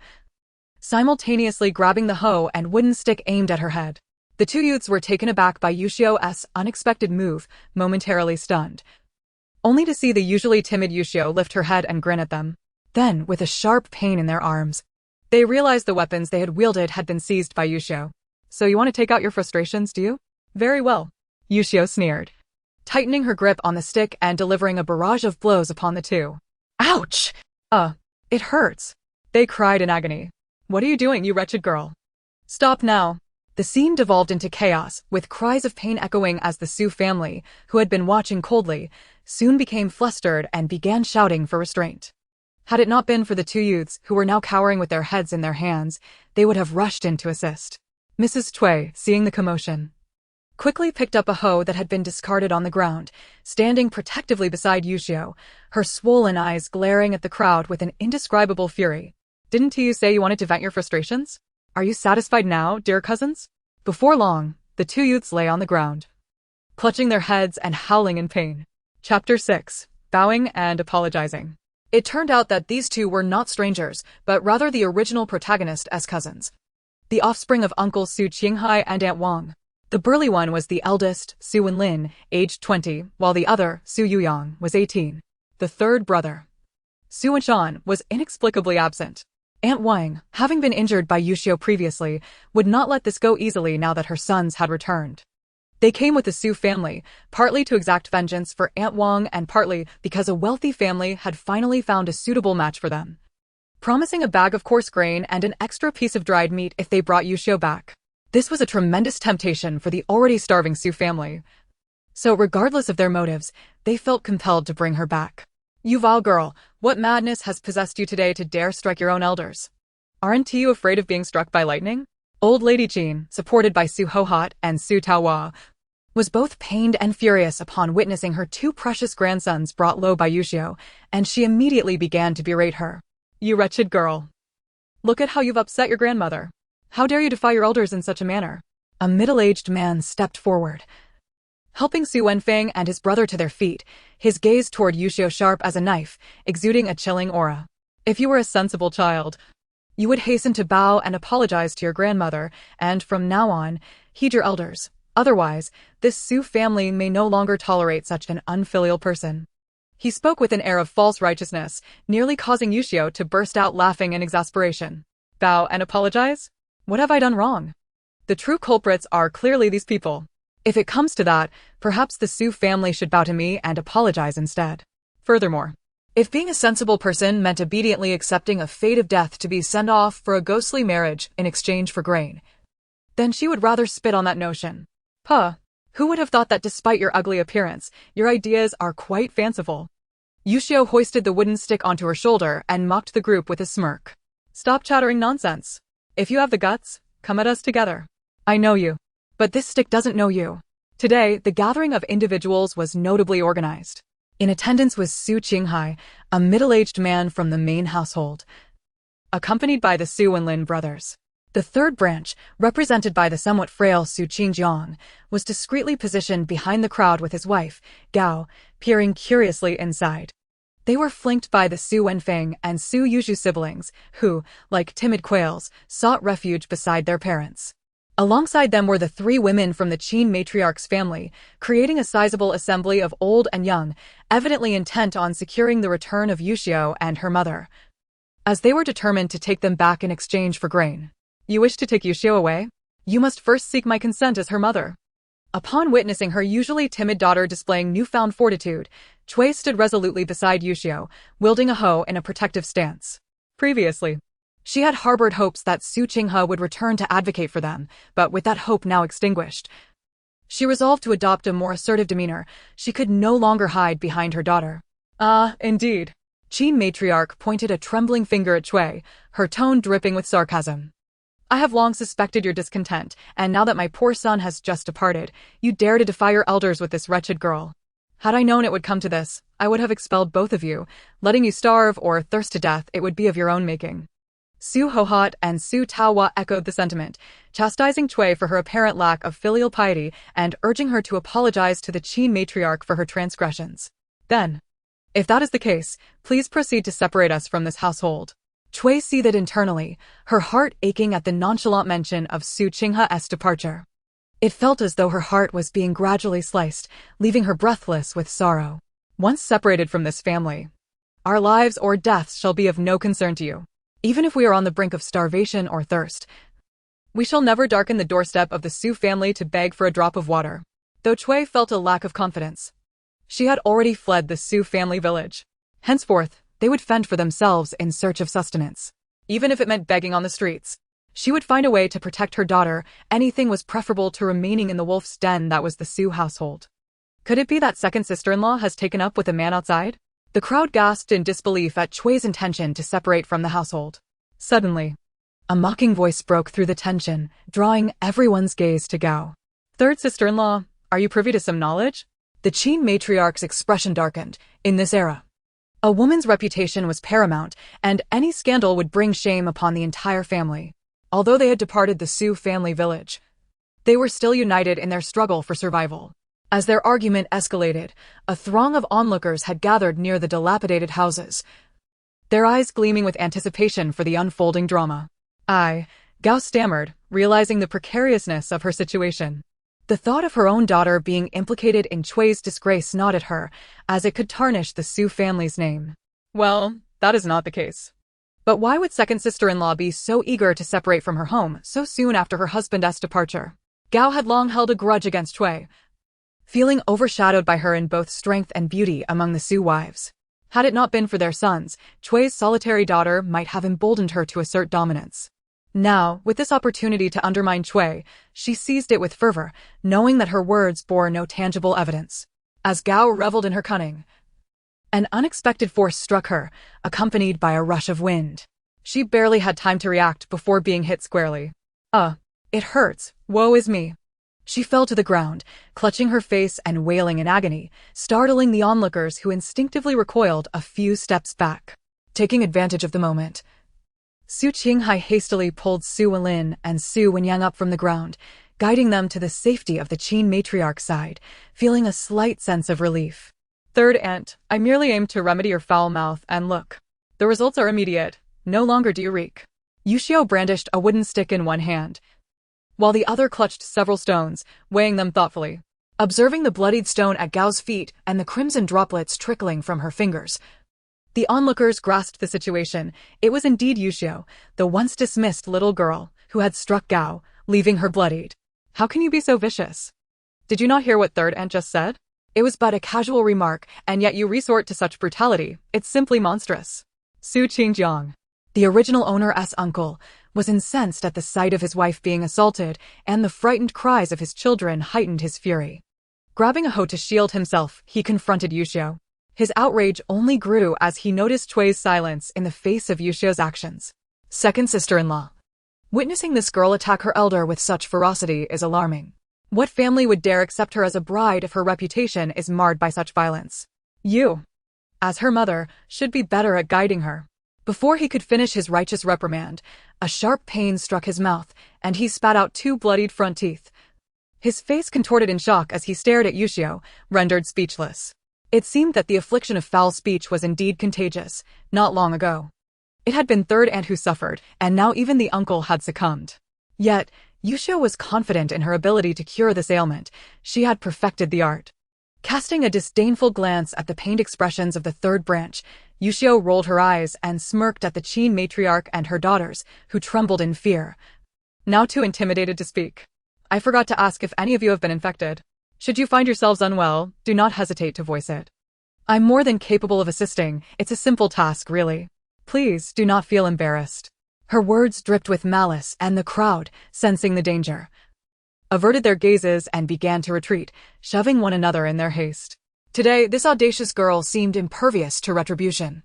Speaker 1: simultaneously grabbing the hoe and wooden stick aimed at her head. The two youths were taken aback by Yuxiu's unexpected move, momentarily stunned, only to see the usually timid Yuxiu lift her head and grin at them. Then, with a sharp pain in their arms, they realized the weapons they had wielded had been seized by Yuxiu. So you want to take out your frustrations, do you? Very well. Yuxiu sneered, tightening her grip on the stick and delivering a barrage of blows upon the two. Ouch! It hurts. They cried in agony. What are you doing, you wretched girl? Stop now. The scene devolved into chaos, with cries of pain echoing as the Xu family, who had been watching coldly, soon became flustered and began shouting for restraint. Had it not been for the two youths, who were now cowering with their heads in their hands, they would have rushed in to assist. Mrs. Cui, seeing the commotion, quickly picked up a hoe that had been discarded on the ground, standing protectively beside Yuxiu, her swollen eyes glaring at the crowd with an indescribable fury. Didn't you say you wanted to vent your frustrations? Are you satisfied now, dear cousins? Before long, the two youths lay on the ground, clutching their heads and howling in pain. Chapter 6. Bowing and Apologizing. It turned out that these two were not strangers, but rather the original protagonist as cousins, the offspring of Uncles Su Qinghai and Aunt Wang. The burly one was the eldest, Su Wenlin, aged 20, while the other, Su Yuyang, was 18. The third brother, Su Wenshan, was inexplicably absent. Aunt Wang, having been injured by Yuxiu previously, would not let this go easily now that her sons had returned. They came with the Xu family, partly to exact vengeance for Aunt Wang and partly because a wealthy family had finally found a suitable match for them, promising a bag of coarse grain and an extra piece of dried meat if they brought Yuxiu back. This was a tremendous temptation for the already starving Xu family, so regardless of their motives, they felt compelled to bring her back. You vile girl, what madness has possessed you today to dare strike your own elders? Aren't you afraid of being struck by lightning? Old Lady Jean, supported by Su Hohot and Su Taohua, was both pained and furious upon witnessing her two precious grandsons brought low by Yuxiu, and she immediately began to berate her. You wretched girl. Look at how you've upset your grandmother. How dare you defy your elders in such a manner? A middle-aged man stepped forward, helping Su Wenfeng and his brother to their feet, his gaze toward Yuxiu sharp as a knife, exuding a chilling aura. If you were a sensible child, you would hasten to bow and apologize to your grandmother, and from now on, heed your elders. Otherwise, this Su family may no longer tolerate such an unfilial person. He spoke with an air of false righteousness, nearly causing Yuxiu to burst out laughing in exasperation. Bow and apologize? What have I done wrong? The true culprits are clearly these people. If it comes to that, perhaps the Su family should bow to me and apologize instead. Furthermore, if being a sensible person meant obediently accepting a fate of death to be sent off for a ghostly marriage in exchange for grain, then she would rather spit on that notion. Puh, who would have thought that despite your ugly appearance, your ideas are quite fanciful? Yuxiu hoisted the wooden stick onto her shoulder and mocked the group with a smirk. Stop chattering nonsense. If you have the guts, come at us together. I know you. But this stick doesn't know you. Today, the gathering of individuals was notably organized. In attendance was Su Qinghai, a middle-aged man from the main household, accompanied by the Su and Lin brothers. The third branch, represented by the somewhat frail Su Qingjiang, was discreetly positioned behind the crowd with his wife, Gao, peering curiously inside. They were flanked by the Su Wenfeng and Xu Yuxiu siblings, who, like timid quails, sought refuge beside their parents. Alongside them were the three women from the Qin matriarch's family, creating a sizable assembly of old and young, evidently intent on securing the return of Yuxiu and her mother, as they were determined to take them back in exchange for grain. You wish to take Yuxiu away? You must first seek my consent as her mother. Upon witnessing her usually timid daughter displaying newfound fortitude, Cui stood resolutely beside Yuxiu, wielding a hoe in a protective stance. Previously, she had harbored hopes that Su Qinghe would return to advocate for them, but with that hope now extinguished, she resolved to adopt a more assertive demeanor. She could no longer hide behind her daughter. Ah, indeed. Qin matriarch pointed a trembling finger at Cui, her tone dripping with sarcasm. I have long suspected your discontent, and now that my poor son has just departed, you dare to defy your elders with this wretched girl. Had I known it would come to this, I would have expelled both of you. Letting you starve or thirst to death, it would be of your own making. Su Hohot and Su Taohua echoed the sentiment, chastising Cui for her apparent lack of filial piety and urging her to apologize to the Qin matriarch for her transgressions. Then, if that is the case, please proceed to separate us from this household. Cui seethed internally, her heart aching at the nonchalant mention of Su Qinghe's departure. It felt as though her heart was being gradually sliced, leaving her breathless with sorrow. Once separated from this family, our lives or deaths shall be of no concern to you. Even if we are on the brink of starvation or thirst, we shall never darken the doorstep of the Su family to beg for a drop of water. Though Cui felt a lack of confidence, she had already fled the Su family village. Henceforth, they would fend for themselves in search of sustenance. Even if it meant begging on the streets, she would find a way to protect her daughter. Anything was preferable to remaining in the wolf's den that was the Su household. Could it be that second sister-in-law has taken up with a man outside? The crowd gasped in disbelief at Cui's intention to separate from the household. Suddenly, a mocking voice broke through the tension, drawing everyone's gaze to Gao. Third sister-in-law, are you privy to some knowledge? The Qin matriarch's expression darkened. In this era, a woman's reputation was paramount, and any scandal would bring shame upon the entire family. Although they had departed the Su family village, they were still united in their struggle for survival. As their argument escalated, a throng of onlookers had gathered near the dilapidated houses, their eyes gleaming with anticipation for the unfolding drama. Gao stammered, realizing the precariousness of her situation. The thought of her own daughter being implicated in Cui's disgrace gnawed at her, as it could tarnish the Su family's name. Well, that is not the case. But why would second sister-in-law be so eager to separate from her home so soon after her husband's departure? Gao had long held a grudge against Cui, feeling overshadowed by her in both strength and beauty among the Su wives. Had it not been for their sons, Cui's solitary daughter might have emboldened her to assert dominance. Now, with this opportunity to undermine Cui, she seized it with fervor, knowing that her words bore no tangible evidence. As Gao reveled in her cunning, an unexpected force struck her, accompanied by a rush of wind. She barely had time to react before being hit squarely. It hurts, woe is me. She fell to the ground, clutching her face and wailing in agony, startling the onlookers who instinctively recoiled a few steps back. Taking advantage of the moment, Su Qinghai hastily pulled Su Wenlin and Su Wenyang up from the ground, guiding them to the safety of the Qin matriarch's side, feeling a slight sense of relief. Third aunt, I merely aim to remedy your foul mouth, and look. The results are immediate. No longer do you reek. Yuxiu brandished a wooden stick in one hand, while the other clutched several stones, weighing them thoughtfully. Observing the bloodied stone at Gao's feet and the crimson droplets trickling from her fingers, the onlookers grasped the situation. It was indeed Yuxiu, the once dismissed little girl, who had struck Gao, leaving her bloodied. How can you be so vicious? Did you not hear what third aunt just said? It was but a casual remark, and yet you resort to such brutality. It's simply monstrous. Su Qingjiang, the original owner's uncle, was incensed at the sight of his wife being assaulted, and the frightened cries of his children heightened his fury. Grabbing a hoe to shield himself, he confronted Yuxiu. His outrage only grew as he noticed Chui's silence in the face of Yuxiu's actions. Second sister-in-law. Witnessing this girl attack her elder with such ferocity is alarming. What family would dare accept her as a bride if her reputation is marred by such violence? You, as her mother, should be better at guiding her. Before he could finish his righteous reprimand, a sharp pain struck his mouth, and he spat out 2 bloodied front teeth. His face contorted in shock as he stared at Yuxiu, rendered speechless. It seemed that the affliction of foul speech was indeed contagious. Not long ago, it had been third aunt who suffered, and now even the uncle had succumbed. Yet, Yuxiu was confident in her ability to cure this ailment. She had perfected the art. Casting a disdainful glance at the pained expressions of the third branch, Yuxiu rolled her eyes and smirked at the Qin matriarch and her daughters, who trembled in fear. Now too intimidated to speak. I forgot to ask if any of you have been infected. Should you find yourselves unwell, do not hesitate to voice it. I'm more than capable of assisting. It's a simple task, really. Please do not feel embarrassed. Her words dripped with malice, and the crowd, sensing the danger, averted their gazes and began to retreat, shoving one another in their haste. Today, this audacious girl seemed impervious to retribution,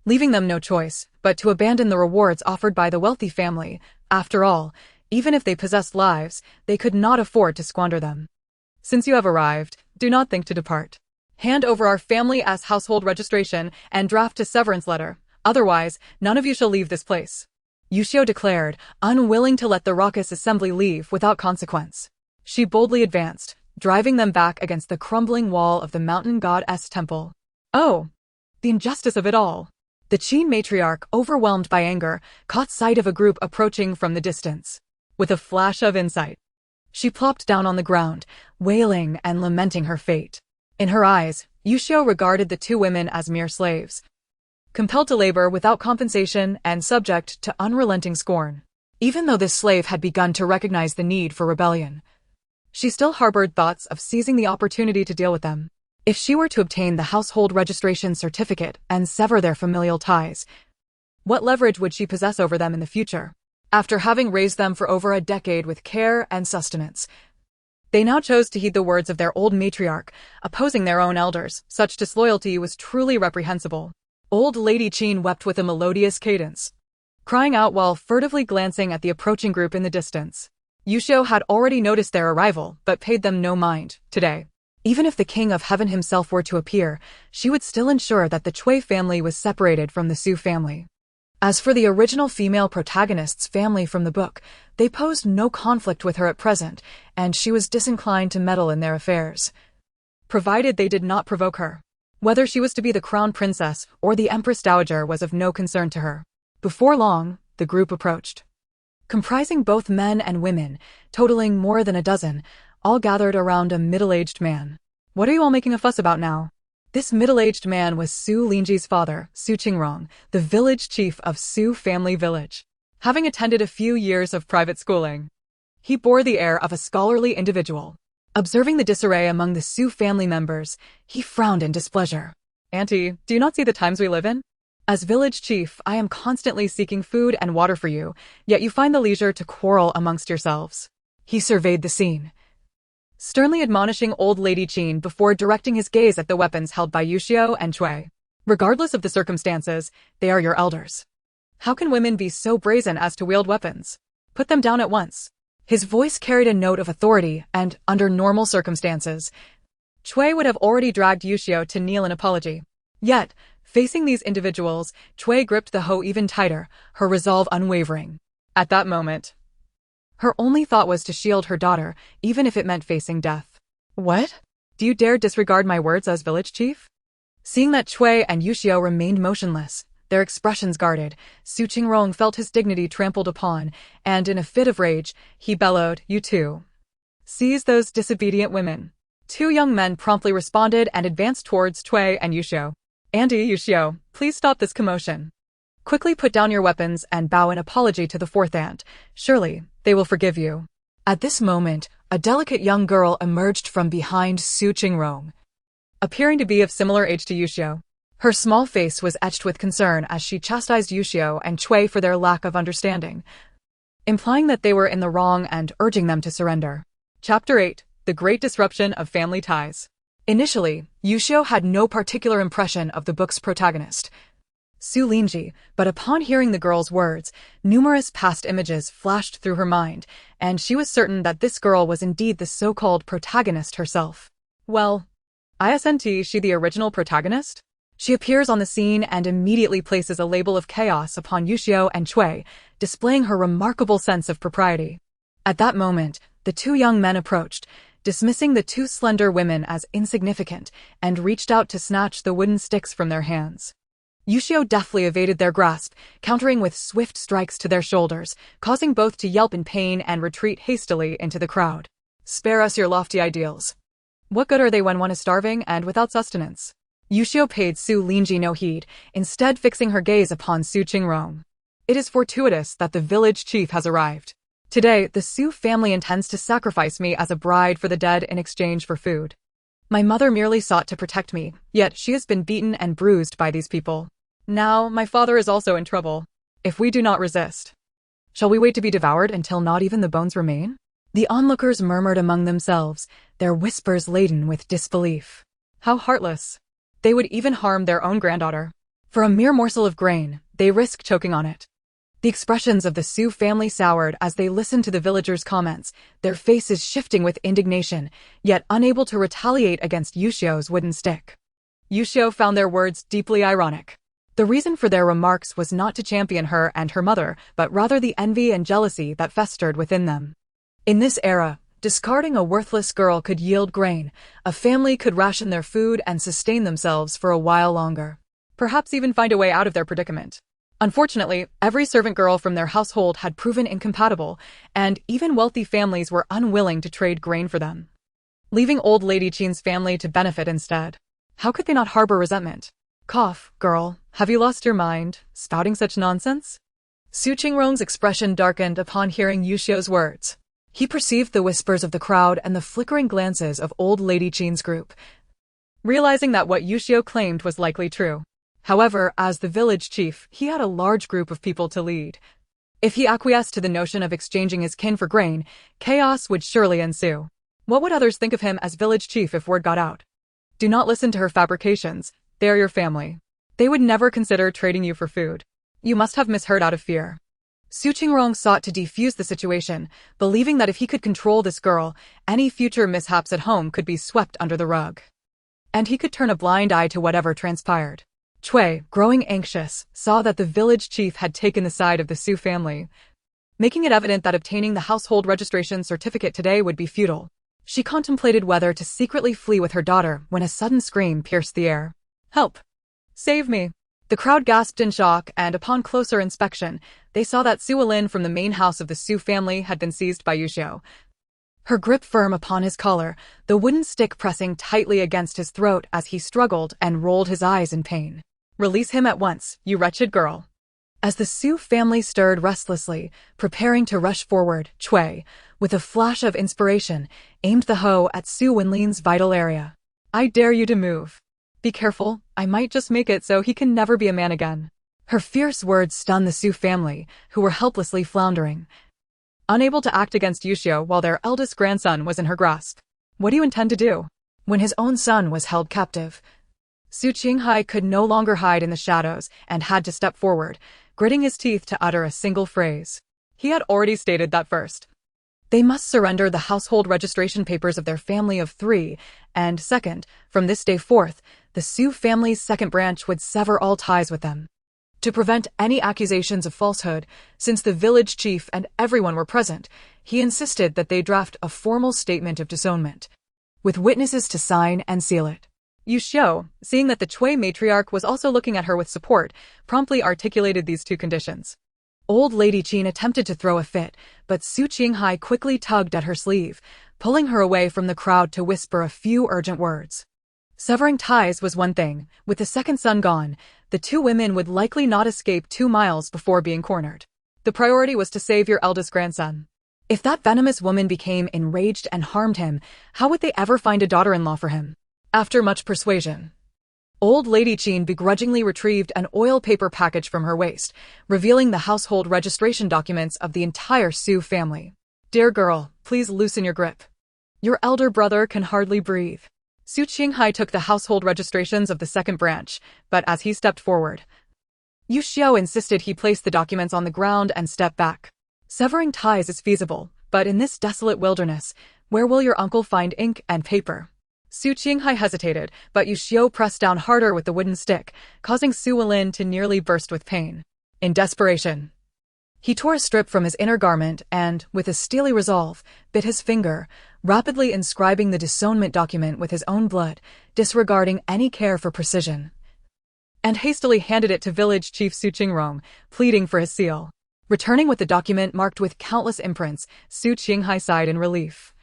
Speaker 1: leaving them no choice but to abandon the rewards offered by the wealthy family. After all, even if they possessed lives, they could not afford to squander them. Since you have arrived, do not think to depart. Hand over our family's household registration and draft a severance letter. Otherwise, none of you shall leave this place. Yuxiu declared, unwilling to let the raucous assembly leave without consequence. She boldly advanced, driving them back against the crumbling wall of the mountain god's temple. Oh, the injustice of it all. The Qin matriarch, overwhelmed by anger, caught sight of a group approaching from the distance. With a flash of insight, she plopped down on the ground, wailing and lamenting her fate. In her eyes, Yuxiu regarded the 2 women as mere slaves, compelled to labor without compensation and subject to unrelenting scorn. Even though this slave had begun to recognize the need for rebellion, she still harbored thoughts of seizing the opportunity to deal with them. If she were to obtain the household registration certificate and sever their familial ties, what leverage would she possess over them in the future? After having raised them for over a decade with care and sustenance, they now chose to heed the words of their old matriarch, opposing their own elders. Such disloyalty was truly reprehensible. Old Lady Qin wept with a melodious cadence, crying out while furtively glancing at the approaching group in the distance. Yuxiu had already noticed their arrival, but paid them no mind. Today, even if the King of Heaven himself were to appear, she would still ensure that the Cui family was separated from the Su family. As for the original female protagonist's family from the book, they posed no conflict with her at present, and she was disinclined to meddle in their affairs, provided they did not provoke her. Whether she was to be the crown princess or the empress dowager was of no concern to her. Before long, the group approached, comprising both men and women, totaling more than a dozen, all gathered around a middle-aged man. What are you all making a fuss about now? This middle-aged man was Su Lingji's father, Su Qingrong, the village chief of Su family village. Having attended a few years of private schooling, he bore the air of a scholarly individual. Observing the disarray among the Su family members, he frowned in displeasure. Auntie, do you not see the times we live in? As village chief, I am constantly seeking food and water for you, yet you find the leisure to quarrel amongst yourselves. He surveyed the scene, sternly admonishing old Lady Qin before directing his gaze at the weapons held by Yuxiu and Cui. Regardless of the circumstances, they are your elders. How can women be so brazen as to wield weapons? Put them down at once. His voice carried a note of authority, and, under normal circumstances, Cui would have already dragged Yuxiu to kneel in apology. Yet, Facing these individuals, Cui gripped the hoe even tighter, her resolve unwavering. At that moment, her only thought was to shield her daughter, even if it meant facing death. What? Do you dare disregard my words as village chief? Seeing that Cui and Yuxiu remained motionless, their expressions guarded, Xu Qingrong felt his dignity trampled upon, and in a fit of rage, he bellowed, "You two. Seize those disobedient women." Two young men promptly responded and advanced towards Cui and Yuxiu. "Andy, Yuxiu, please stop this commotion. Quickly put down your weapons and bow in apology to the fourth aunt. Surely, they will forgive you." At this moment, a delicate young girl emerged from behind Xu Qingrong, appearing to be of similar age to Yuxiu. Her small face was etched with concern as she chastised Yuxiu and Cui for their lack of understanding, implying that they were in the wrong and urging them to surrender. Chapter 8: The Great Disruption of Family Ties. Initially, Yuxiu had no particular impression of the book's protagonist, Su Lingji, but upon hearing the girl's words, numerous past images flashed through her mind, and she was certain that this girl was indeed the so-called protagonist herself. Well, isn't she the original protagonist? She appears on the scene and immediately places a label of chaos upon Yuxiu and Cui, displaying her remarkable sense of propriety. At that moment, the two young men approached, dismissing the two slender women as insignificant, and reached out to snatch the wooden sticks from their hands. Yuxiu deftly evaded their grasp, countering with swift strikes to their shoulders, causing both to yelp in pain and retreat hastily into the crowd. "Spare us your lofty ideals. What good are they when one is starving and without sustenance?" Yuxiu paid Su Lingji no heed, instead fixing her gaze upon Xu Qingrong. "It is fortuitous that the village chief has arrived. Today, the Xu family intends to sacrifice me as a bride for the dead in exchange for food. My mother merely sought to protect me, yet she has been beaten and bruised by these people. Now, my father is also in trouble. If we do not resist, shall we wait to be devoured until not even the bones remain?" The onlookers murmured among themselves, their whispers laden with disbelief. How heartless. They would even harm their own granddaughter. For a mere morsel of grain, they risk choking on it. The expressions of the Xu family soured as they listened to the villagers' comments, their faces shifting with indignation, yet unable to retaliate against Yuxiu's wooden stick. Yuxiu found their words deeply ironic. The reason for their remarks was not to champion her and her mother, but rather the envy and jealousy that festered within them. In this era, discarding a worthless girl could yield grain, a family could ration their food and sustain themselves for a while longer. Perhaps even find a way out of their predicament. Unfortunately, every servant girl from their household had proven incompatible, and even wealthy families were unwilling to trade grain for them, leaving old Lady Qin's family to benefit instead. How could they not harbor resentment? "Cough, girl, have you lost your mind, spouting such nonsense?" Xu Qingrong's expression darkened upon hearing Yuxiu's words. He perceived the whispers of the crowd and the flickering glances of old Lady Qin's group, realizing that what Yuxiu claimed was likely true. However, as the village chief, he had a large group of people to lead. If he acquiesced to the notion of exchanging his kin for grain, chaos would surely ensue. What would others think of him as village chief if word got out? Do not listen to her fabrications. They are your family. They would never consider trading you for food. You must have misheard out of fear. Xu Qingrong sought to defuse the situation, believing that if he could control this girl, any future mishaps at home could be swept under the rug, and he could turn a blind eye to whatever transpired. Cui, growing anxious, saw that the village chief had taken the side of the Xu family, making it evident that obtaining the household registration certificate today would be futile. She contemplated whether to secretly flee with her daughter when a sudden scream pierced the air. "Help! Save me!" The crowd gasped in shock, and upon closer inspection, they saw that Su Alin from the main house of the Xu family had been seized by Yuxiu, her grip firm upon his collar, the wooden stick pressing tightly against his throat as he struggled and rolled his eyes in pain. "Release him at once, you wretched girl." As the Xu family stirred restlessly, preparing to rush forward, Cui, with a flash of inspiration, aimed the hoe at Su Wenlin's vital area. "I dare you to move. Be careful, I might just make it so he can never be a man again." Her fierce words stunned the Xu family, who were helplessly floundering, unable to act against Yuxiu while their eldest grandson was in her grasp. What do you intend to do? When his own son was held captive, Su Qinghai could no longer hide in the shadows and had to step forward, gritting his teeth to utter a single phrase. He had already stated that first, they must surrender the household registration papers of their family of 3, and second, from this day forth, the Xu family's second branch would sever all ties with them. To prevent any accusations of falsehood, since the village chief and everyone were present, he insisted that they draft a formal statement of disownment, with witnesses to sign and seal it. Xu Yuxiu, seeing that the Chui matriarch was also looking at her with support, promptly articulated these two conditions. Old Lady Qin attempted to throw a fit, but Su Qinghai quickly tugged at her sleeve, pulling her away from the crowd to whisper a few urgent words. Severing ties was one thing. With the second son gone, the two women would likely not escape 2 miles before being cornered. The priority was to save your eldest grandson. If that venomous woman became enraged and harmed him, how would they ever find a daughter-in-law for him? After much persuasion, Old Lady Qin begrudgingly retrieved an oil paper package from her waist, revealing the household registration documents of the entire Xu family. Dear girl, please loosen your grip. Your elder brother can hardly breathe. Su Qinghai took the household registrations of the second branch, but as he stepped forward, Xu Yuxiu insisted he place the documents on the ground and step back. Severing ties is feasible, but in this desolate wilderness, where will your uncle find ink and paper? Su Qinghai hesitated, but Xu Yuxiu pressed down harder with the wooden stick, causing Su Yulin to nearly burst with pain. In desperation, he tore a strip from his inner garment and, with a steely resolve, bit his finger, rapidly inscribing the disownment document with his own blood, disregarding any care for precision, and hastily handed it to village chief Su Qingrong, pleading for his seal. Returning with the document marked with countless imprints, Su Qinghai sighed in relief,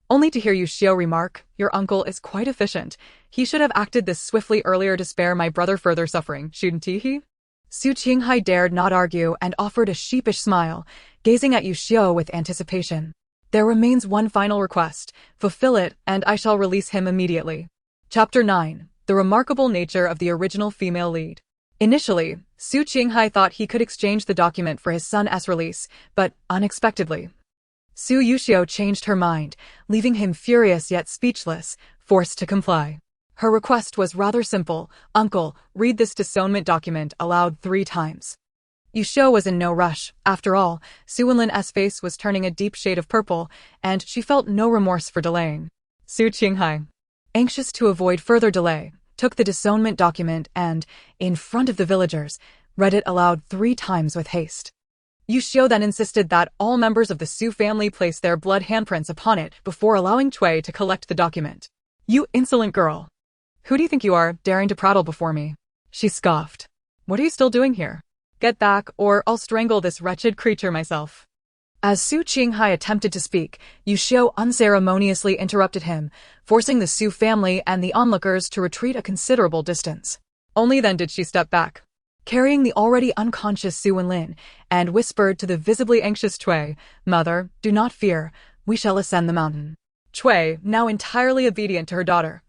Speaker 1: only to hear Xu Yuxiu remark, "Your uncle is quite efficient. He should have acted this swiftly earlier to spare my brother further suffering, shouldn't he?" Su Qinghai dared not argue and offered a sheepish smile, gazing at Xu Yuxiu with anticipation. There remains one final request. Fulfill it, and I shall release him immediately. Chapter 9. The remarkable nature of the original female lead. Initially, Su Qinghai thought he could exchange the document for his son's release, but unexpectedly, Xu Yuxiu changed her mind, leaving him furious yet speechless, forced to comply. Her request was rather simple. "Uncle, read this disownment document aloud 3 times. Xu Yuxiu was in no rush. After all, Su Yulin's face was turning a deep shade of purple, and she felt no remorse for delaying. Su Qinghai, anxious to avoid further delay, took the disownment document and, in front of the villagers, read it aloud 3 times with haste. Xu Yuxiu then insisted that all members of the Xu family place their blood handprints upon it before allowing Chui to collect the document. "You insolent girl! Who do you think you are, daring to prattle before me?" she scoffed. "What are you still doing here? Get back, or I'll strangle this wretched creature myself." As Su Qinghai attempted to speak, Xu Yuxiu unceremoniously interrupted him, forcing the Xu family and the onlookers to retreat a considerable distance. Only then did she step back, carrying the already unconscious Su Yulin, and whispered to the visibly anxious Chui, "Mother, do not fear, we shall ascend the mountain." Chui, now entirely obedient to her daughter,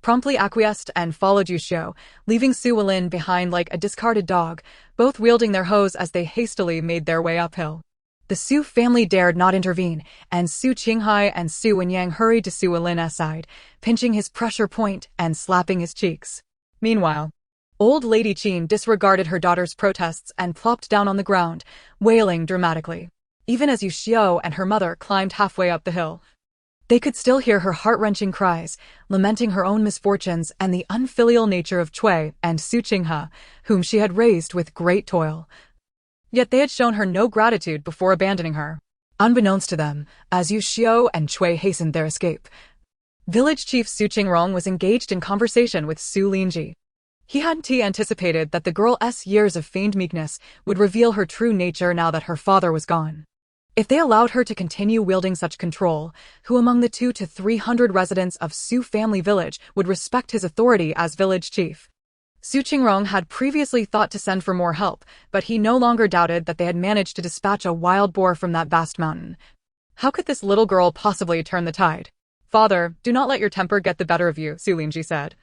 Speaker 1: promptly acquiesced and followed Xu Yuxiu, leaving Su Yulin behind like a discarded dog, both wielding their hoes as they hastily made their way uphill. The Xu family dared not intervene, and Su Qinghai and Su Wenyang hurried to Su Yulin's side, pinching his pressure point and slapping his cheeks. Meanwhile, Old Lady Qin disregarded her daughter's protests and plopped down on the ground, wailing dramatically. Even as Xu Yuxiu and her mother climbed halfway up the hill, they could still hear her heart-wrenching cries, lamenting her own misfortunes and the unfilial nature of Chui and Su Qinghai, whom she had raised with great toil. Yet they had shown her no gratitude before abandoning her. Unbeknownst to them, as Xu Yuxiu and Chui hastened their escape, village chief Su Qingrong was engaged in conversation with Su Linji. He hadn't anticipated that the girl's years of feigned meekness would reveal her true nature now that her father was gone. If they allowed her to continue wielding such control, who among the 200 to 300 residents of Su family village would respect his authority as village chief? Su Qingrong had previously thought to send for more help, but he no longer doubted that they had managed to dispatch a wild boar from that vast mountain. How could this little girl possibly turn the tide? "Father, do not let your temper get the better of you," Su Linji said,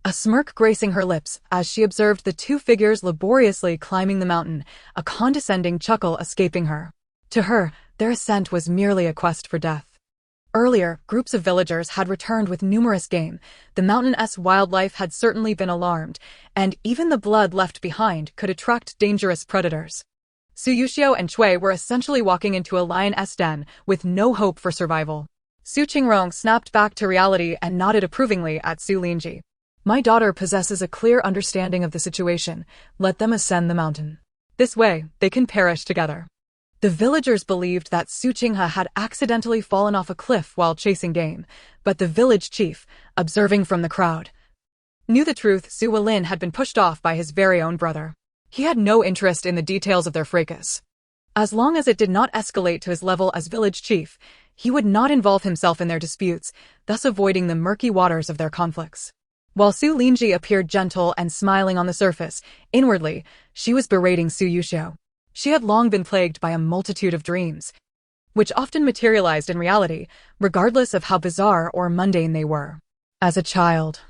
Speaker 1: a smirk gracing her lips as she observed the 2 figures laboriously climbing the mountain, a condescending chuckle escaping her. To her, their ascent was merely a quest for death. Earlier, groups of villagers had returned with numerous game. The mountain's wildlife had certainly been alarmed, and even the blood left behind could attract dangerous predators. Xu Yuxiu and Chui were essentially walking into a lion's den with no hope for survival. Su Qingrong snapped back to reality and nodded approvingly at Su Linji. My daughter possesses a clear understanding of the situation. Let them ascend the mountain. This way, they can perish together. The villagers believed that Su Qinghe had accidentally fallen off a cliff while chasing game, but the village chief, observing from the crowd, knew the truth. Su Walin had been pushed off by his very own brother. He had no interest in the details of their fracas. As long as it did not escalate to his level as village chief, he would not involve himself in their disputes, thus avoiding the murky waters of their conflicts. While Su Lingji appeared gentle and smiling on the surface, inwardly, she was berating Xu Yuxiu. She had long been plagued by a multitude of dreams, which often materialized in reality, regardless of how bizarre or mundane they were. As a child,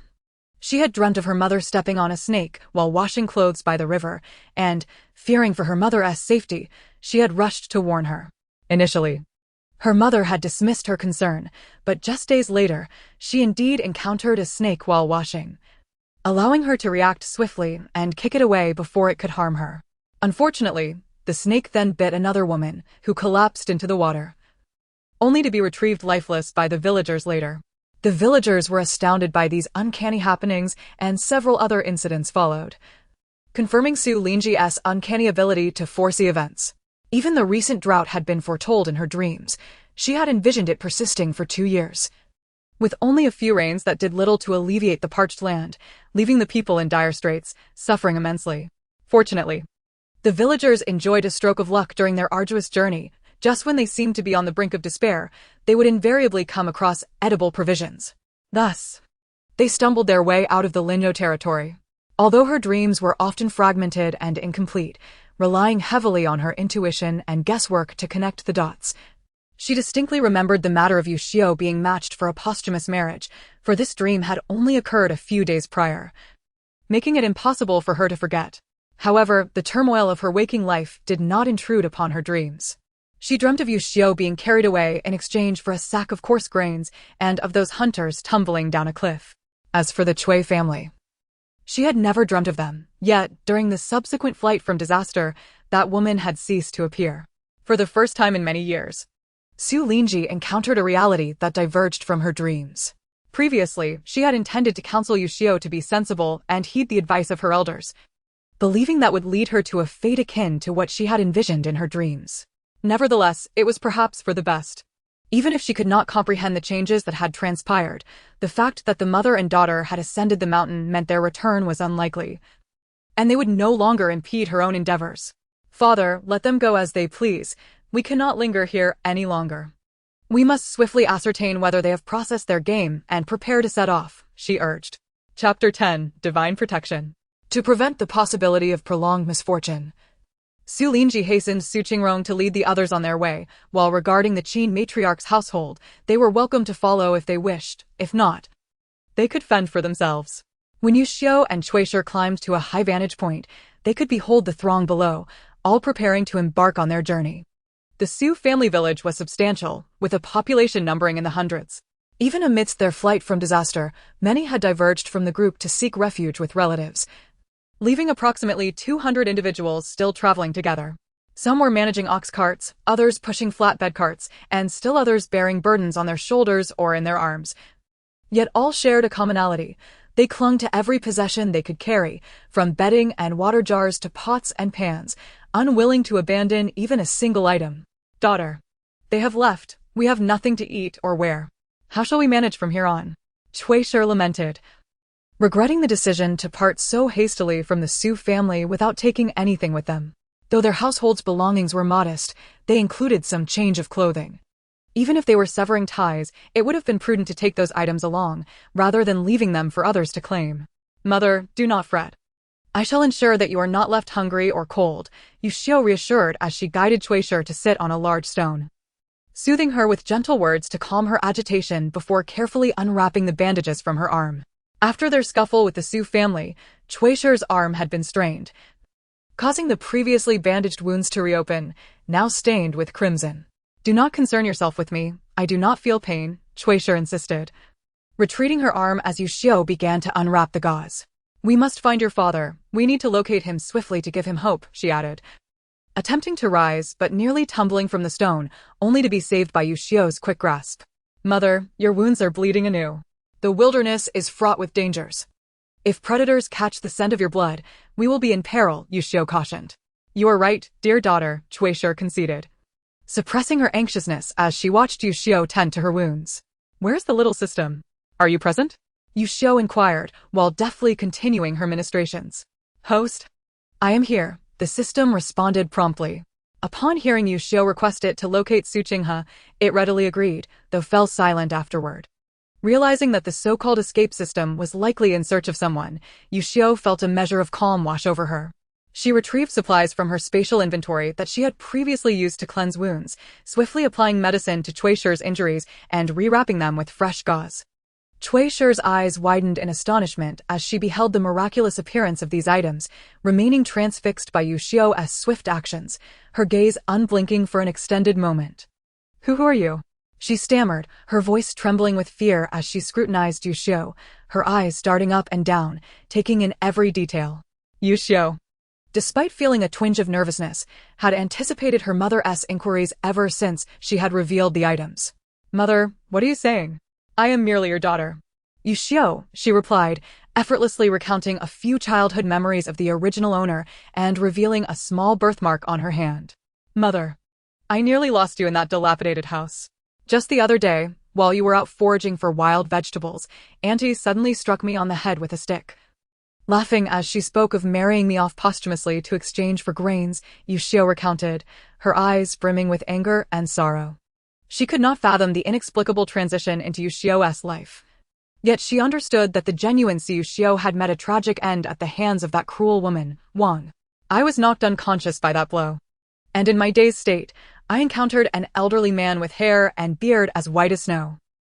Speaker 1: she had dreamt of her mother stepping on a snake while washing clothes by the river, and, fearing for her mother's safety, she had rushed to warn her. Initially, her mother had dismissed her concern, but just days later, she indeed encountered a snake while washing, allowing her to react swiftly and kick it away before it could harm her. Unfortunately, the snake then bit another woman, who collapsed into the water, only to be retrieved lifeless by the villagers later. The villagers were astounded by these uncanny happenings, and several other incidents followed, confirming Su Lingji's uncanny ability to foresee events. Even the recent drought had been foretold in her dreams. She had envisioned it persisting for 2 years, with only a few rains that did little to alleviate the parched land, leaving the people in dire straits, suffering immensely. Fortunately, the villagers enjoyed a stroke of luck during their arduous journey. Just when they seemed to be on the brink of despair, they would invariably come across edible provisions. Thus, they stumbled their way out of the Linjo territory. Although her dreams were often fragmented and incomplete, relying heavily on her intuition and guesswork to connect the dots, she distinctly remembered the matter of Yuxiu being matched for a posthumous marriage, for this dream had only occurred a few days prior, making it impossible for her to forget. However, the turmoil of her waking life did not intrude upon her dreams. She dreamt of Yuxiu being carried away in exchange for a sack of coarse grains and of those hunters tumbling down a cliff. As for the Cui family, she had never dreamt of them, yet, during the subsequent flight from disaster, that woman had ceased to appear. For the first time in many years, Su Lingji encountered a reality that diverged from her dreams. Previously, she had intended to counsel Yuxiu to be sensible and heed the advice of her elders, believing that would lead her to a fate akin to what she had envisioned in her dreams. Nevertheless, it was perhaps for the best. Even if she could not comprehend the changes that had transpired, the fact that the mother and daughter had ascended the mountain meant their return was unlikely, and they would no longer impede her own endeavors. Father, let them go as they please. We cannot linger here any longer. We must swiftly ascertain whether they have processed their game and prepare to set off, she urged. Chapter 10, Divine Protection. To prevent the possibility of prolonged misfortune, Su Lingji hastened Su Qingrong to lead the others on their way, while regarding the Qin matriarch's household, they were welcome to follow if they wished. If not, they could fend for themselves. When Yuxiu and Chuishi climbed to a high vantage point, they could behold the throng below, all preparing to embark on their journey. The Su family village was substantial, with a population numbering in the hundreds. Even amidst their flight from disaster, many had diverged from the group to seek refuge with relatives, leaving approximately 200 individuals still traveling together. Some were managing ox carts, others pushing flatbed carts, and still others bearing burdens on their shoulders or in their arms. Yet all shared a commonality. They clung to every possession they could carry, from bedding and water jars to pots and pans, unwilling to abandon even a single item. Daughter, they have left. We have nothing to eat or wear. How shall we manage from here on? Chuishi lamented, regretting the decision to part so hastily from the Su family without taking anything with them. Though their household's belongings were modest, they included some change of clothing. Even if they were severing ties, it would have been prudent to take those items along, rather than leaving them for others to claim. Mother, do not fret. I shall ensure that you are not left hungry or cold, Yuxiu reassured as she guided Chuishi to sit on a large stone, soothing her with gentle words to calm her agitation before carefully unwrapping the bandages from her arm. After their scuffle with the Su family, Chuishi's arm had been strained, causing the previously bandaged wounds to reopen, now stained with crimson. Do not concern yourself with me. I do not feel pain, Chuishi insisted, retreating her arm as Yuxiu began to unwrap the gauze. We must find your father. We need to locate him swiftly to give him hope, she added, attempting to rise but nearly tumbling from the stone, only to be saved by Yuxiu's quick grasp. Mother, your wounds are bleeding anew. The wilderness is fraught with dangers. If predators catch the scent of your blood, we will be in peril, Yuxiu cautioned. You are right, dear daughter, Chuishi conceded, suppressing her anxiousness as she watched Yuxiu tend to her wounds. Where's the little system? Are you present? Yuxiu inquired, while deftly continuing her ministrations. Host? I am here, the system responded promptly. Upon hearing Yuxiu request it to locate Xu Yuxiu, it readily agreed, though fell silent afterward. Realizing that the so-called escape system was likely in search of someone, Yuxiu felt a measure of calm wash over her. She retrieved supplies from her spatial inventory that she had previously used to cleanse wounds, swiftly applying medicine to Chuishi's injuries and rewrapping them with fresh gauze. Chuishi's eyes widened in astonishment as she beheld the miraculous appearance of these items, remaining transfixed by Yuxiu's swift actions, her gaze unblinking for an extended moment. Who are you? She stammered, her voice trembling with fear as she scrutinized Yuxiu, her eyes darting up and down, taking in every detail. Yuxiu, despite feeling a twinge of nervousness, had anticipated her mother's inquiries ever since she had revealed the items. Mother, what are you saying? I am merely your daughter. Yuxiu, she replied, effortlessly recounting a few childhood memories of the original owner and revealing a small birthmark on her hand. Mother, I nearly lost you in that dilapidated house. Just the other day, while you were out foraging for wild vegetables, Auntie suddenly struck me on the head with a stick. Laughing as she spoke of marrying me off posthumously to exchange for grains, Yuxiu recounted, her eyes brimming with anger and sorrow. She could not fathom the inexplicable transition into Yuxiu's life. Yet she understood that the genuine Xu Yuxiu had met a tragic end at the hands of that cruel woman, Wang. I was knocked unconscious by that blow. And in my dazed state, I encountered an elderly man with hair and beard as white as snow.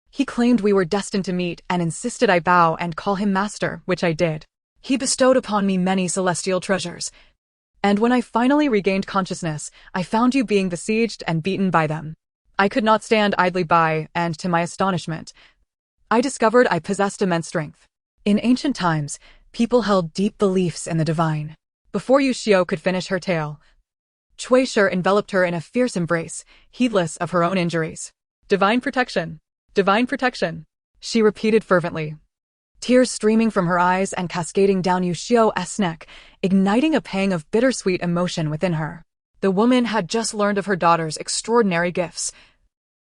Speaker 1: He claimed we were destined to meet and insisted I bow and call him master, which I did. He bestowed upon me many celestial treasures. And when I finally regained consciousness, I found you being besieged and beaten by them. I could not stand idly by, and to my astonishment, I discovered I possessed immense strength. In ancient times, people held deep beliefs in the divine. Before Yuxiu could finish her tale, Chuishi enveloped her in a fierce embrace, heedless of her own injuries. Divine protection! Divine protection! She repeated fervently, tears streaming from her eyes and cascading down Yuxiu's neck, igniting a pang of bittersweet emotion within her. The woman had just learned of her daughter's extraordinary gifts,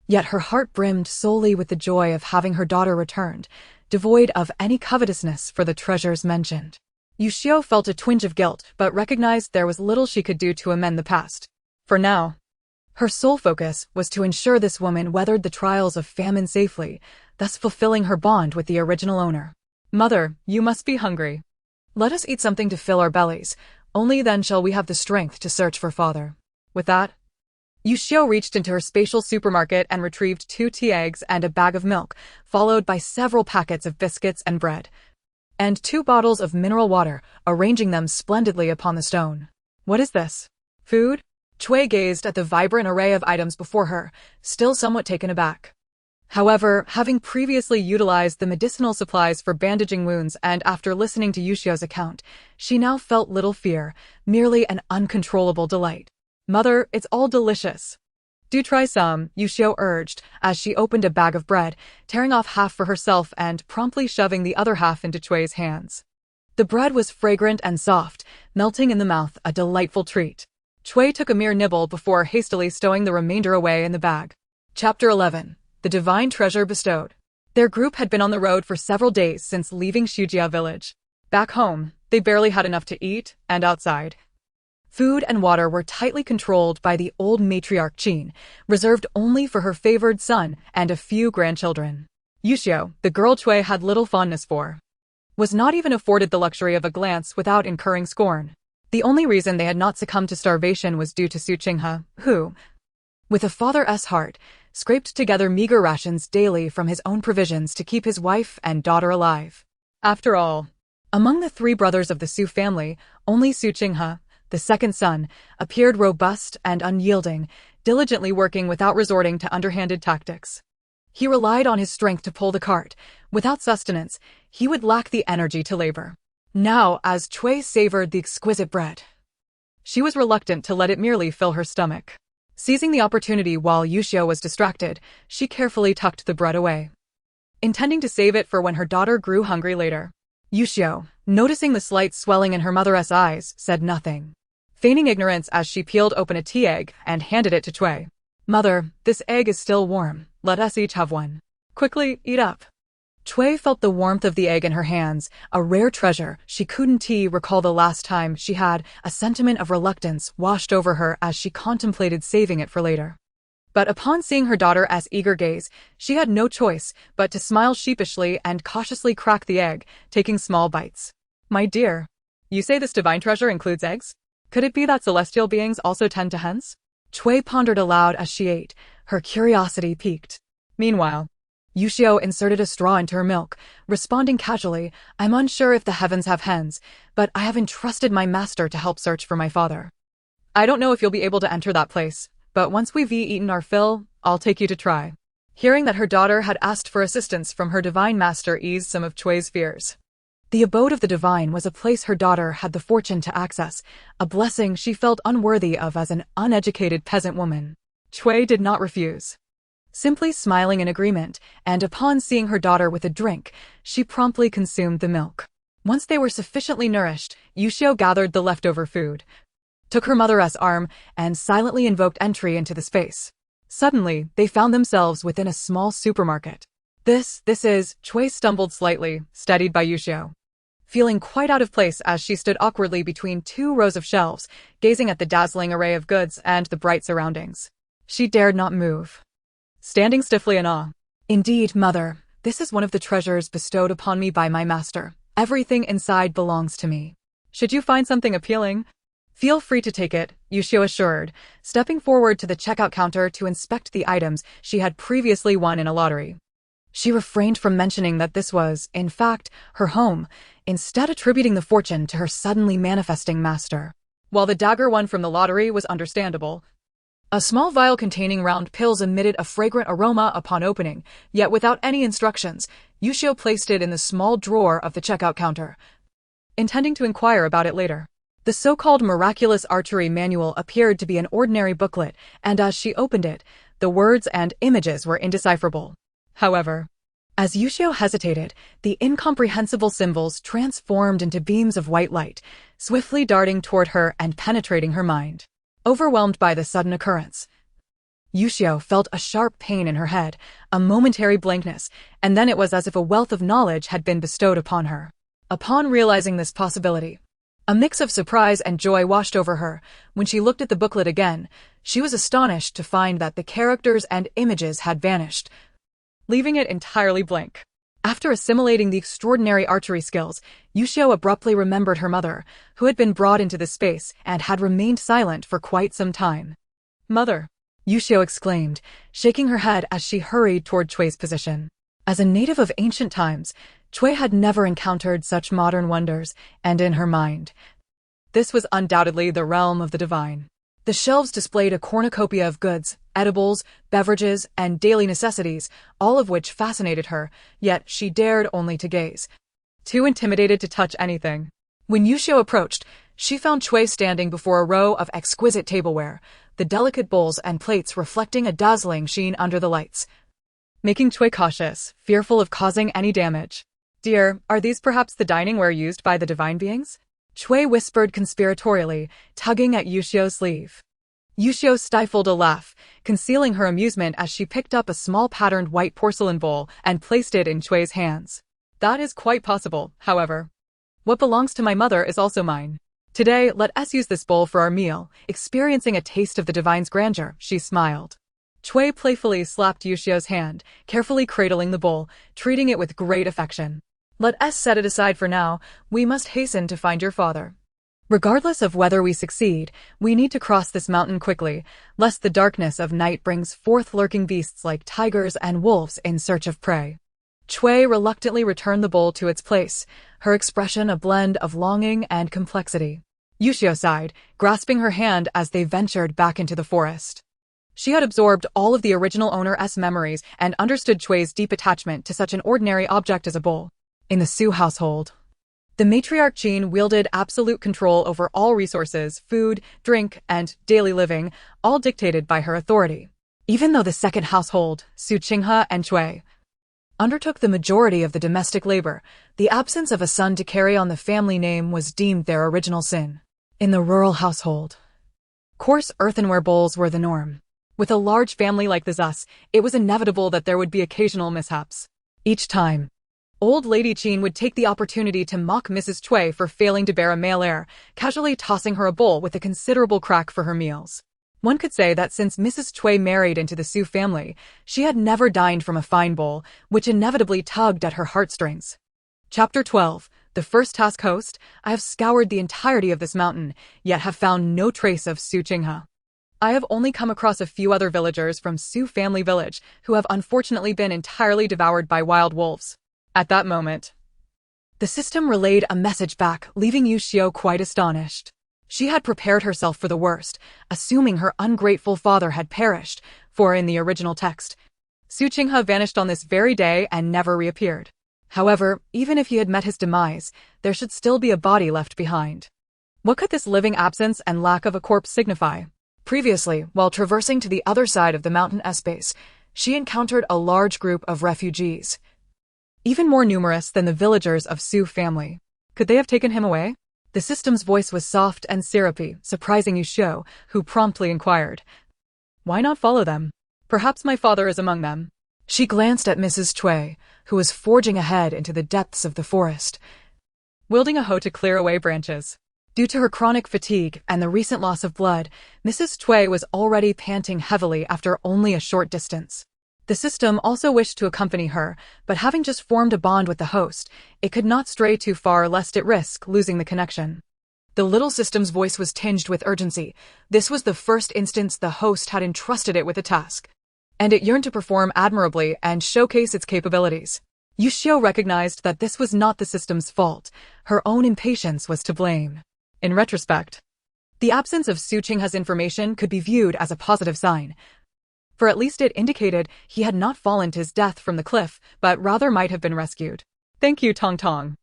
Speaker 1: yet her heart brimmed solely with the joy of having her daughter returned, devoid of any covetousness for the treasures mentioned. Yuxiu felt a twinge of guilt but recognized there was little she could do to amend the past. For now, her sole focus was to ensure this woman weathered the trials of famine safely, thus fulfilling her bond with the original owner. Mother, you must be hungry. Let us eat something to fill our bellies, only then shall we have the strength to search for father. With that, Yuxiu reached into her spatial supermarket and retrieved 2 tea eggs and a bag of milk, followed by several packets of biscuits and bread, and 2 bottles of mineral water, arranging them splendidly upon the stone. What is this? Food? Chui gazed at the vibrant array of items before her, still somewhat taken aback. However, having previously utilized the medicinal supplies for bandaging wounds and after listening to Yuxiu's account, she now felt little fear, merely an uncontrollable delight. Mother, it's all delicious. Do try some, Yuxiu urged, as she opened a bag of bread, tearing off half for herself and promptly shoving the other half into Chui's hands. The bread was fragrant and soft, melting in the mouth, a delightful treat. Chui took a mere nibble before hastily stowing the remainder away in the bag. Chapter 11. The Divine Treasure Bestowed. Their group had been on the road for several days since leaving Shujia village. Back home, they barely had enough to eat, and outside, food and water were tightly controlled by the old matriarch Qin, reserved only for her favored son and a few grandchildren. Yuxiu, the girl Chui had little fondness for, was not even afforded the luxury of a glance without incurring scorn. The only reason they had not succumbed to starvation was due to Xu Yuxiu, who, with a father's heart, scraped together meager rations daily from his own provisions to keep his wife and daughter alive. After all, among the 3 brothers of the Xu family, only Xu Yuxiu, the second son, appeared robust and unyielding, diligently working without resorting to underhanded tactics. He relied on his strength to pull the cart. Without sustenance, he would lack the energy to labor. Now, as Chui savored the exquisite bread, she was reluctant to let it merely fill her stomach. Seizing the opportunity while Yuxiu was distracted, she carefully tucked the bread away, intending to save it for when her daughter grew hungry later. Yuxiu, noticing the slight swelling in her mother's eyes, said nothing, feigning ignorance as she peeled open a tea egg and handed it to Cui. Mother, this egg is still warm. Let us each have one. Quickly, eat up. Cui felt the warmth of the egg in her hands, a rare treasure. She couldn't recall the last time she had. A sentiment of reluctance washed over her as she contemplated saving it for later. But upon seeing her daughter's eager gaze, she had no choice but to smile sheepishly and cautiously crack the egg, taking small bites. My dear, you say this divine treasure includes eggs? Could it be that celestial beings also tend to hens? Cui pondered aloud as she ate, her curiosity piqued. Meanwhile, Yuxiu inserted a straw into her milk, responding casually, I'm unsure if the heavens have hens, but I have entrusted my master to help search for my father. I don't know if you'll be able to enter that place, but once we've eaten our fill, I'll take you to try. Hearing that her daughter had asked for assistance from her divine master eased some of Cui's fears. The abode of the divine was a place her daughter had the fortune to access, a blessing she felt unworthy of as an uneducated peasant woman. Cui did not refuse. Simply smiling in agreement, and upon seeing her daughter with a drink, she promptly consumed the milk. Once they were sufficiently nourished, Yuxiu gathered the leftover food, took her mother's arm, and silently invoked entry into the space. Suddenly, they found themselves within a small supermarket. This is, Cui stumbled slightly, steadied by Yuxiu, feeling quite out of place as she stood awkwardly between two rows of shelves, gazing at the dazzling array of goods and the bright surroundings. She dared not move, standing stiffly in awe. Indeed, mother, this is one of the treasures bestowed upon me by my master. Everything inside belongs to me. Should you find something appealing, feel free to take it, Yuxiu assured, stepping forward to the checkout counter to inspect the items she had previously won in a lottery. She refrained from mentioning that this was, in fact, her home, instead attributing the fortune to her suddenly manifesting master. While the dagger won from the lottery was understandable, a small vial containing round pills emitted a fragrant aroma upon opening, yet without any instructions, Yuxiu placed it in the small drawer of the checkout counter, intending to inquire about it later. The so-called miraculous archery manual appeared to be an ordinary booklet, and as she opened it, the words and images were indecipherable. However, as Yuxiu hesitated, the incomprehensible symbols transformed into beams of white light, swiftly darting toward her and penetrating her mind. Overwhelmed by the sudden occurrence, Yuxiu felt a sharp pain in her head, a momentary blankness, and then it was as if a wealth of knowledge had been bestowed upon her. Upon realizing this possibility, a mix of surprise and joy washed over her. When she looked at the booklet again, she was astonished to find that the characters and images had vanished, leaving it entirely blank. After assimilating the extraordinary archery skills, Yuxiu abruptly remembered her mother, who had been brought into this space and had remained silent for quite some time. Mother! Yuxiu exclaimed, shaking her head as she hurried toward Cui's position. As a native of ancient times, Cui had never encountered such modern wonders, and in her mind, this was undoubtedly the realm of the divine. The shelves displayed a cornucopia of goods, edibles, beverages, and daily necessities, all of which fascinated her, yet she dared only to gaze, too intimidated to touch anything. When Yuxiu approached, she found Cui standing before a row of exquisite tableware, the delicate bowls and plates reflecting a dazzling sheen under the lights, making Cui cautious, fearful of causing any damage. Dear, are these perhaps the dining ware used by the divine beings? Cui whispered conspiratorially, tugging at Yuxiu's sleeve. Yuxiu stifled a laugh, concealing her amusement as she picked up a small patterned white porcelain bowl and placed it in Cui's hands. That is quite possible, however. What belongs to my mother is also mine. Today, let us use this bowl for our meal, experiencing a taste of the divine's grandeur, she smiled. Cui playfully slapped Yuxiu's hand, carefully cradling the bowl, treating it with great affection. Let us set it aside for now. We must hasten to find your father. Regardless of whether we succeed, we need to cross this mountain quickly, lest the darkness of night brings forth lurking beasts like tigers and wolves in search of prey. Cui reluctantly returned the bowl to its place, her expression a blend of longing and complexity. Yuxiu sighed, grasping her hand as they ventured back into the forest. She had absorbed all of the original owner's memories and understood Cui's deep attachment to such an ordinary object as a bowl. In the Xu household, the matriarch Qin wielded absolute control over all resources, food, drink, and daily living, all dictated by her authority. Even though the second household, Xu Qinghe and Cui, undertook the majority of the domestic labor. The absence of a son to carry on the family name was deemed their original sin. In the rural household, coarse earthenware bowls were the norm. With a large family like the Xus, it was inevitable that there would be occasional mishaps. Each time, old Lady Qin would take the opportunity to mock Mrs. Cui for failing to bear a male heir, casually tossing her a bowl with a considerable crack for her meals. One could say that since Mrs. Cui married into the Xu family, she had never dined from a fine bowl, which inevitably tugged at her heartstrings. Chapter 12. The first task host. I have scoured the entirety of this mountain, yet have found no trace of Xu Qinghe. I have only come across a few other villagers from Xu family village who have unfortunately been entirely devoured by wild wolves. At that moment, the system relayed a message back, leaving Yuxiu quite astonished. She had prepared herself for the worst, assuming her ungrateful father had perished, for in the original text, Xu Qinghe vanished on this very day and never reappeared. However, even if he had met his demise, there should still be a body left behind. What could this living absence and lack of a corpse signify? Previously, while traversing to the other side of the mountain S-base, she encountered a large group of refugees, even more numerous than the villagers of Xu family. Could they have taken him away? The system's voice was soft and syrupy, surprising Yuxiu, who promptly inquired, "Why not follow them? Perhaps my father is among them." She glanced at Mrs. Cui, who was forging ahead into the depths of the forest, wielding a hoe to clear away branches. Due to her chronic fatigue and the recent loss of blood, Mrs. Cui was already panting heavily after only a short distance. The system also wished to accompany her, but having just formed a bond with the host, it could not stray too far lest it risk losing the connection. The little system's voice was tinged with urgency. This was the first instance the host had entrusted it with a task, and it yearned to perform admirably and showcase its capabilities. Yuxiu recognized that this was not the system's fault. Her own impatience was to blame. In retrospect, the absence of Xu Qinghe's information could be viewed as a positive sign, for at least it indicated he had not fallen to his death from the cliff, but rather might have been rescued. "Thank you, Tong Tong.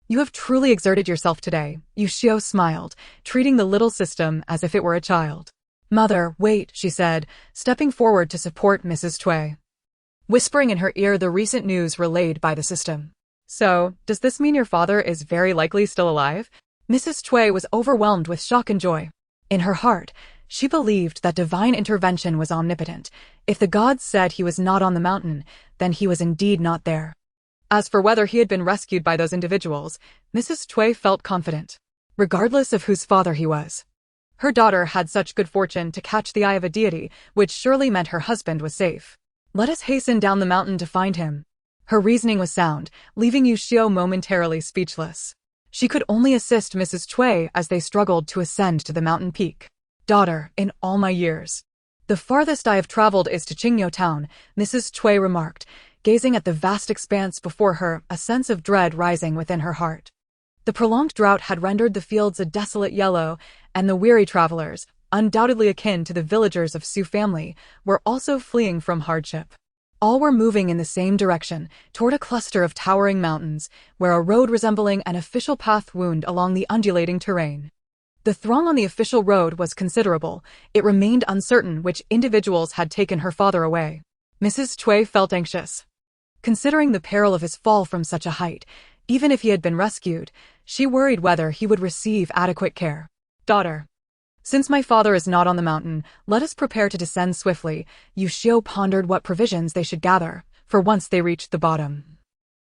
Speaker 1: You have truly exerted yourself today." Yuxiu smiled, treating the little system as if it were a child. "Mother, wait," she said, stepping forward to support Mrs. Cui, whispering in her ear the recent news relayed by the system. "So, does this mean your father is very likely still alive?" Mrs. Cui was overwhelmed with shock and joy. In her heart, she believed that divine intervention was omnipotent. If the gods said he was not on the mountain, then he was indeed not there. As for whether he had been rescued by those individuals, Mrs. Cui felt confident, regardless of whose father he was. Her daughter had such good fortune to catch the eye of a deity, which surely meant her husband was safe. "Let us hasten down the mountain to find him." Her reasoning was sound, leaving Yuxiu momentarily speechless. She could only assist Mrs. Cui as they struggled to ascend to the mountain peak. "Daughter, in all my years, the farthest I have traveled is to Qingyou town," Mrs. Cui remarked, gazing at the vast expanse before her, a sense of dread rising within her heart. The prolonged drought had rendered the fields a desolate yellow, and the weary travelers, undoubtedly akin to the villagers of Xu family, were also fleeing from hardship. All were moving in the same direction, toward a cluster of towering mountains, where a road resembling an official path wound along the undulating terrain. The throng on the official road was considerable. It remained uncertain which individuals had taken her father away. Mrs. Cui felt anxious. Considering the peril of his fall from such a height, even if he had been rescued, she worried whether he would receive adequate care. "Daughter, since my father is not on the mountain, let us prepare to descend swiftly." Yuxiu pondered what provisions they should gather, for once they reached the bottom.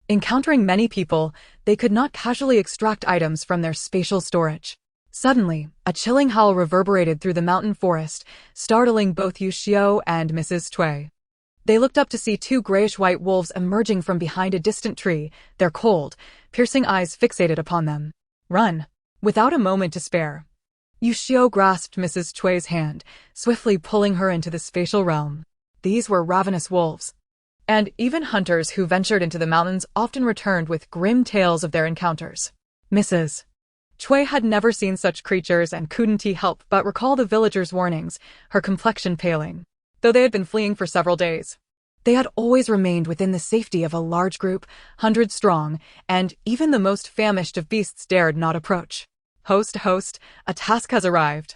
Speaker 1: Encountering many people, they could not casually extract items from their spatial storage. Suddenly, a chilling howl reverberated through the mountain forest, startling both Yuxiu and Mrs. Cui. They looked up to see two grayish-white wolves emerging from behind a distant tree, their cold, piercing eyes fixated upon them. "Run!" Without a moment to spare, Yuxiu grasped Mrs. Cui's hand, swiftly pulling her into the spatial realm. These were ravenous wolves, and even hunters who ventured into the mountains often returned with grim tales of their encounters. Mrs. Cui had never seen such creatures and couldn't help but recall the villagers' warnings, her complexion paling. Though they had been fleeing for several days, they had always remained within the safety of a large group, hundreds strong, and even the most famished of beasts dared not approach. Host, a task has arrived."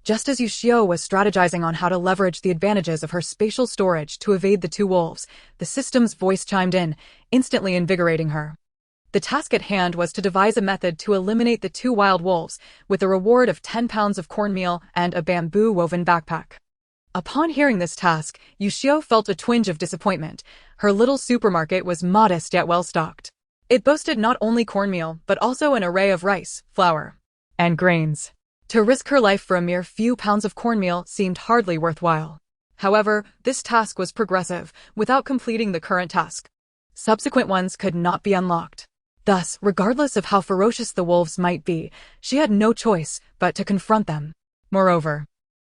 Speaker 1: Just as Yuxiu was strategizing on how to leverage the advantages of her spatial storage to evade the two wolves, the system's voice chimed in, instantly invigorating her. The task at hand was to devise a method to eliminate the two wild wolves, with a reward of 10 pounds of cornmeal and a bamboo-woven backpack. Upon hearing this task, Yuxiu felt a twinge of disappointment. Her little supermarket was modest yet well-stocked. It boasted not only cornmeal, but also an array of rice, flour, and grains. To risk her life for a mere few pounds of cornmeal seemed hardly worthwhile. However, this task was progressive, without completing the current task. Subsequent ones could not be unlocked. Thus, regardless of how ferocious the wolves might be, she had no choice but to confront them. Moreover,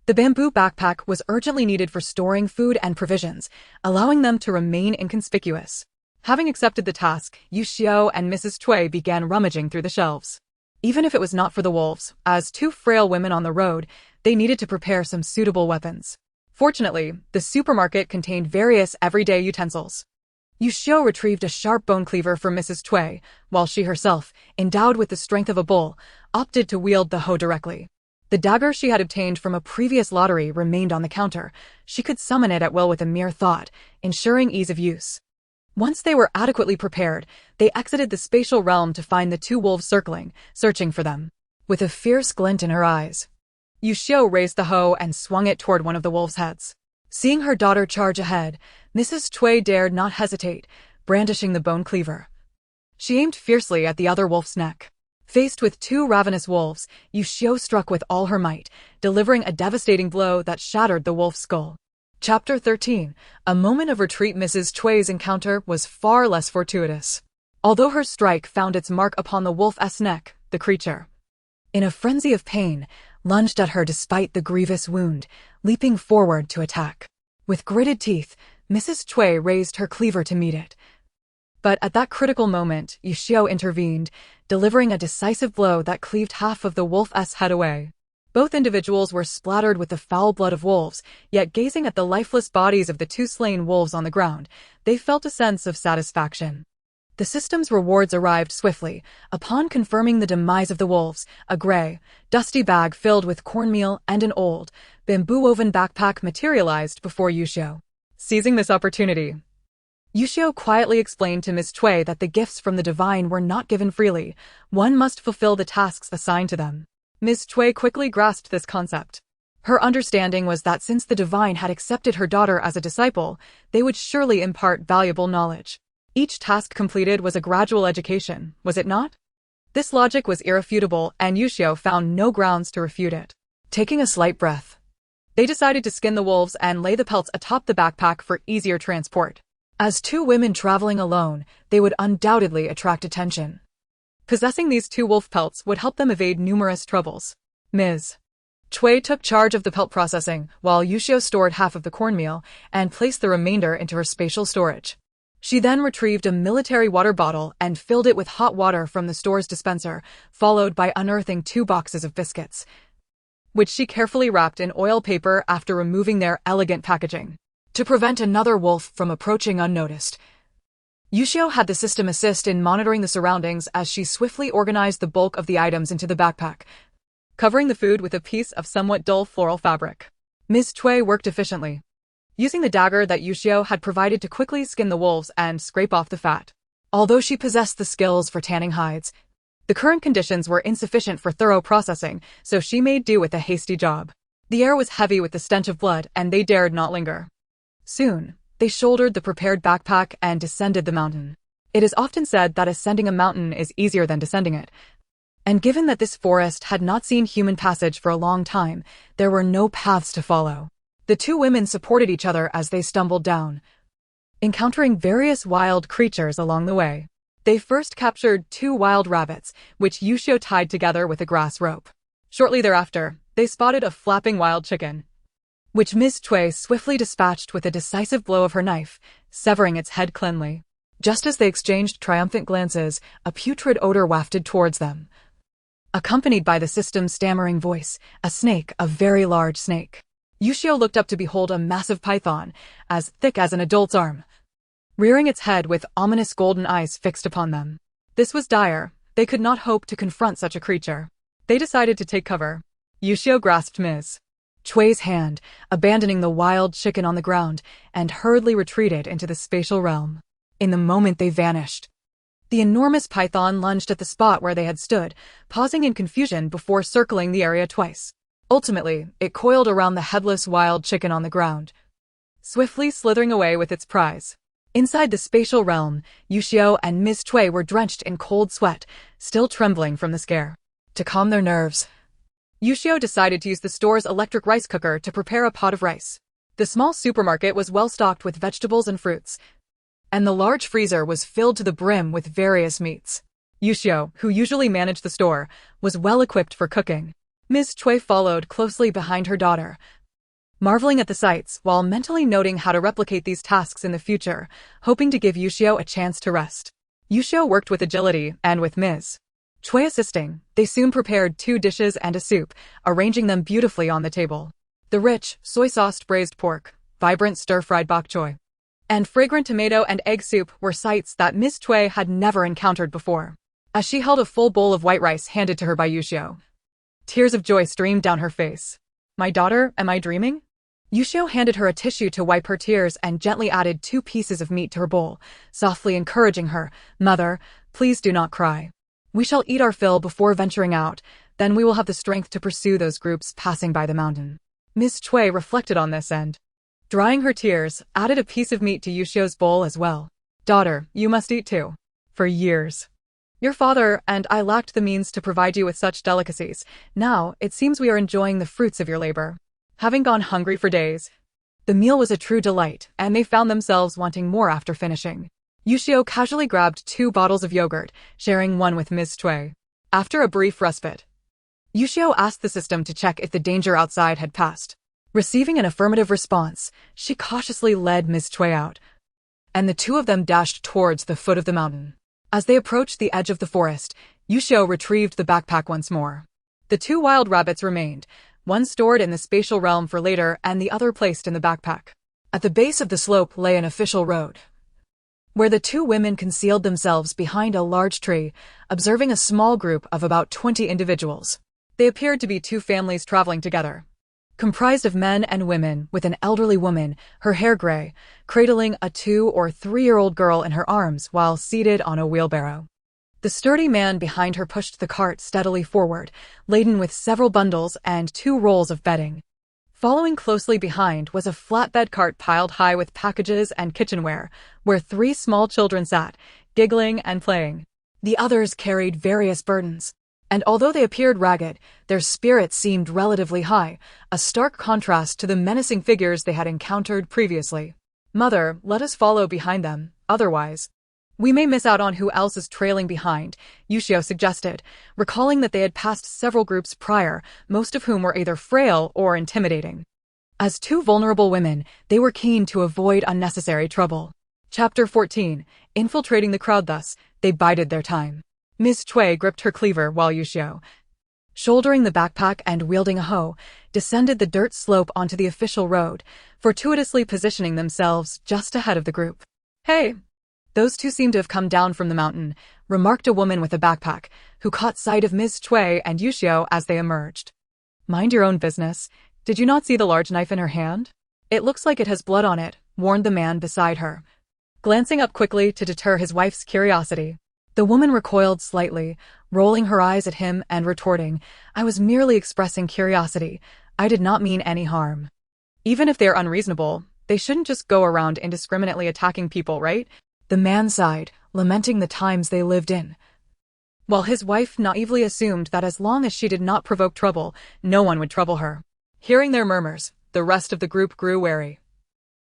Speaker 1: the bamboo backpack was urgently needed for storing food and provisions, allowing them to remain inconspicuous. Having accepted the task, Yuxiu and Mrs. Cui began rummaging through the shelves. Even if it was not for the wolves, as two frail women on the road, they needed to prepare some suitable weapons. Fortunately, the supermarket contained various everyday utensils. Yuxiu retrieved a sharp bone cleaver for Mrs. Cui, while she herself, endowed with the strength of a bull, opted to wield the hoe directly. The dagger she had obtained from a previous lottery remained on the counter. She could summon it at will with a mere thought, ensuring ease of use. Once they were adequately prepared, they exited the spatial realm to find the two wolves circling, searching for them. With a fierce glint in her eyes, Yuxiu raised the hoe and swung it toward one of the wolves' heads. Seeing her daughter charge ahead, Mrs. Cui dared not hesitate, brandishing the bone cleaver. She aimed fiercely at the other wolf's neck. Faced with two ravenous wolves, Yuxiu struck with all her might, delivering a devastating blow that shattered the wolf's skull. Chapter 13. A moment of retreat. Mrs. Cui's encounter was far less fortuitous. Although her strike found its mark upon the wolf's neck, the creature, in a frenzy of pain, lunged at her despite the grievous wound, leaping forward to attack. With gritted teeth, Mrs. Cui raised her cleaver to meet it. But at that critical moment, Yuxiu intervened, delivering a decisive blow that cleaved half of the wolf's head away. Both individuals were splattered with the foul blood of wolves, yet gazing at the lifeless bodies of the two slain wolves on the ground, they felt a sense of satisfaction. The system's rewards arrived swiftly. Upon confirming the demise of the wolves, a gray, dusty bag filled with cornmeal and an old, bamboo-woven backpack materialized before Yuxiu. Seizing this opportunity, Yuxiu quietly explained to Ms. Cui that the gifts from the divine were not given freely. One must fulfill the tasks assigned to them. Ms. Cui quickly grasped this concept. Her understanding was that since the divine had accepted her daughter as a disciple, they would surely impart valuable knowledge. Each task completed was a gradual education, was it not? This logic was irrefutable, and Yuxiu found no grounds to refute it. Taking a slight breath, they decided to skin the wolves and lay the pelts atop the backpack for easier transport. As two women traveling alone, they would undoubtedly attract attention. Possessing these two wolf pelts would help them evade numerous troubles. Ms. Cui took charge of the pelt processing, while Yuxiu stored half of the cornmeal and placed the remainder into her spatial storage. She then retrieved a military water bottle and filled it with hot water from the store's dispenser, followed by unearthing 2 boxes of biscuits, which she carefully wrapped in oil paper after removing their elegant packaging. To prevent another wolf from approaching unnoticed, Yuxiu had the system assist in monitoring the surroundings as she swiftly organized the bulk of the items into the backpack, covering the food with a piece of somewhat dull floral fabric. Ms. Cui worked efficiently, using the dagger that Yuxiu had provided to quickly skin the wolves and scrape off the fat. Although she possessed the skills for tanning hides, the current conditions were insufficient for thorough processing, so she made do with a hasty job. The air was heavy with the stench of blood, and they dared not linger. Soon, they shouldered the prepared backpack and descended the mountain. It is often said that ascending a mountain is easier than descending it. And given that this forest had not seen human passage for a long time, there were no paths to follow. The two women supported each other as they stumbled down, encountering various wild creatures along the way. They first captured 2 wild rabbits, which Yuxiu tied together with a grass rope. Shortly thereafter, they spotted a flapping wild chicken, which Ms. Cui swiftly dispatched with a decisive blow of her knife, severing its head cleanly. Just as they exchanged triumphant glances, a putrid odor wafted towards them, accompanied by the system's stammering voice, a snake, a very large snake. Yuxiu looked up to behold a massive python, as thick as an adult's arm, rearing its head with ominous golden eyes fixed upon them. This was dire. They could not hope to confront such a creature. They decided to take cover. Yuxiu grasped Ms. Chui's hand, abandoning the wild chicken on the ground, and hurriedly retreated into the spatial realm. In the moment they vanished, the enormous python lunged at the spot where they had stood, pausing in confusion before circling the area twice. Ultimately, it coiled around the headless wild chicken on the ground, swiftly slithering away with its prize. Inside the spatial realm, Yuxiu and Ms. Chui were drenched in cold sweat, still trembling from the scare. To calm their nerves, Yuxiu decided to use the store's electric rice cooker to prepare a pot of rice. The small supermarket was well stocked with vegetables and fruits, and the large freezer was filled to the brim with various meats. Yuxiu, who usually managed the store, was well equipped for cooking. Ms. Chui followed closely behind her daughter, marveling at the sights while mentally noting how to replicate these tasks in the future, hoping to give Yuxiu a chance to rest. Yuxiu worked with agility, and with Ms. Chui assisting, they soon prepared 2 dishes and a soup, arranging them beautifully on the table. The rich, soy-sauced braised pork, vibrant stir-fried bok choy, and fragrant tomato and egg soup were sights that Ms. Chui had never encountered before. As she held a full bowl of white rice handed to her by Yuxiu, tears of joy streamed down her face. "My daughter, am I dreaming?" Yuxiu handed her a tissue to wipe her tears and gently added 2 pieces of meat to her bowl, softly encouraging her, "Mother, please do not cry. We shall eat our fill before venturing out, then we will have the strength to pursue those groups passing by the mountain." Ms. Chui reflected on this and, drying her tears, added a piece of meat to Yuxiu's bowl as well. "Daughter, you must eat too. For years, your father and I lacked the means to provide you with such delicacies. Now, it seems we are enjoying the fruits of your labor." Having gone hungry for days, the meal was a true delight, and they found themselves wanting more after finishing. Yuxiu casually grabbed 2 bottles of yogurt, sharing one with Ms. Chui. After a brief respite, Yuxiu asked the system to check if the danger outside had passed. Receiving an affirmative response, she cautiously led Ms. Chui out, and the 2 of them dashed towards the foot of the mountain. As they approached the edge of the forest, Yuxiu retrieved the backpack once more. The 2 wild rabbits remained, one stored in the spatial realm for later and the other placed in the backpack. At the base of the slope lay an official road, where the 2 women concealed themselves behind a large tree, observing a small group of about 20 individuals. They appeared to be 2 families traveling together, comprised of men and women, with an elderly woman, her hair gray, cradling a 2- or 3-year-old girl in her arms while seated on a wheelbarrow. The sturdy man behind her pushed the cart steadily forward, laden with several bundles and 2 rolls of bedding. Following closely behind was a flatbed cart piled high with packages and kitchenware, where 3 small children sat, giggling and playing. The others carried various burdens, and although they appeared ragged, their spirits seemed relatively high, a stark contrast to the menacing figures they had encountered previously. "Mother, let us follow behind them, otherwise we may miss out on who else is trailing behind," Yuxiu suggested, recalling that they had passed several groups prior, most of whom were either frail or intimidating. As 2 vulnerable women, they were keen to avoid unnecessary trouble. Chapter 14. Infiltrating the crowd. Thus, they bided their time. Ms. Chui gripped her cleaver while Yuxiu, shouldering the backpack and wielding a hoe, descended the dirt slope onto the official road, fortuitously positioning themselves just ahead of the group. "Hey! Those 2 seem to have come down from the mountain," remarked a woman with a backpack, who caught sight of Ms. Chui and Yuxiu as they emerged. "Mind your own business. Did you not see the large knife in her hand? It looks like it has blood on it," warned the man beside her, glancing up quickly to deter his wife's curiosity. The woman recoiled slightly, rolling her eyes at him and retorting, "I was merely expressing curiosity. I did not mean any harm." Even if they're unreasonable, they shouldn't just go around indiscriminately attacking people, right? The man sighed, lamenting the times they lived in, while his wife naively assumed that as long as she did not provoke trouble, no one would trouble her. Hearing their murmurs, the rest of the group grew wary,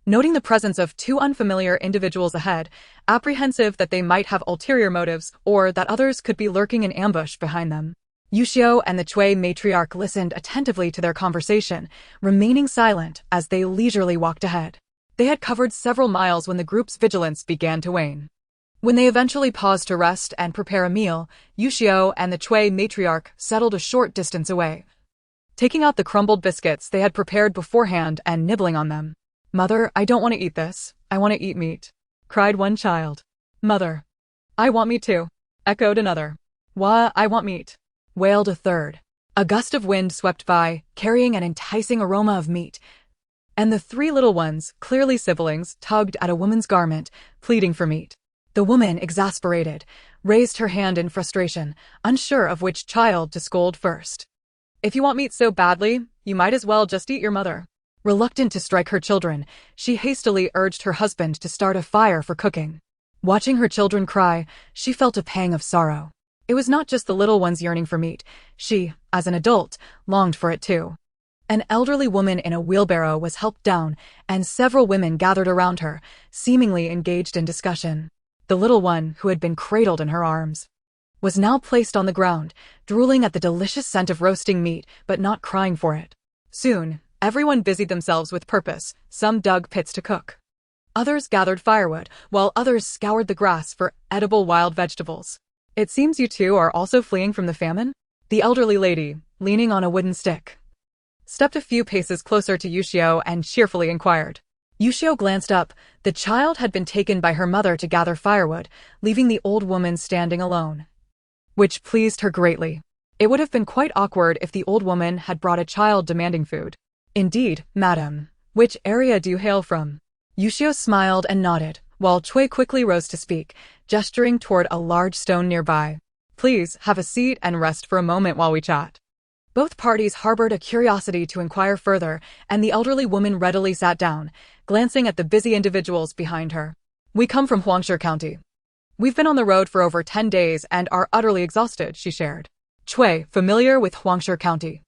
Speaker 1: noting the presence of 2 unfamiliar individuals ahead, apprehensive that they might have ulterior motives or that others could be lurking in ambush behind them. Yuxiu and the Chui matriarch listened attentively to their conversation, remaining silent as they leisurely walked ahead. They had covered several miles when the group's vigilance began to wane. When they eventually paused to rest and prepare a meal, Yuxiu and the Chui matriarch settled a short distance away, taking out the crumbled biscuits they had prepared beforehand and nibbling on them. "Mother, I don't want to eat this. I want to eat meat," cried one child. "Mother, I want meat too," echoed another. "Wah, I want meat," wailed a third. A gust of wind swept by, carrying an enticing aroma of meat, and the three little ones, clearly siblings, tugged at a woman's garment, pleading for meat. The woman, exasperated, raised her hand in frustration, unsure of which child to scold first. "If you want meat so badly, you might as well just eat your mother." Reluctant to strike her children, she hastily urged her husband to start a fire for cooking. Watching her children cry, she felt a pang of sorrow. It was not just the little ones yearning for meat. She, as an adult, longed for it too. An elderly woman in a wheelbarrow was helped down, and several women gathered around her, seemingly engaged in discussion. The little one, who had been cradled in her arms, was now placed on the ground, drooling at the delicious scent of roasting meat, but not crying for it. Soon, everyone busied themselves with purpose. Some dug pits to cook. Others gathered firewood, while others scoured the grass for edible wild vegetables. "It seems you two are also fleeing from the famine?" The elderly lady, leaning on a wooden stick, stepped a few paces closer to Yuxiu and cheerfully inquired. Yuxiu glanced up. The child had been taken by her mother to gather firewood, leaving the old woman standing alone, which pleased her greatly. It would have been quite awkward if the old woman had brought a child demanding food. "Indeed, madam. Which area do you hail from?" Yuxiu smiled and nodded, while Cui quickly rose to speak, gesturing toward a large stone nearby. "Please, have a seat and rest for a moment while we chat." Both parties harbored a curiosity to inquire further, and the elderly woman readily sat down, glancing at the busy individuals behind her. "We come from Huangshe County. We've been on the road for over 10 days and are utterly exhausted," she shared. Cui, familiar with Huangshe County,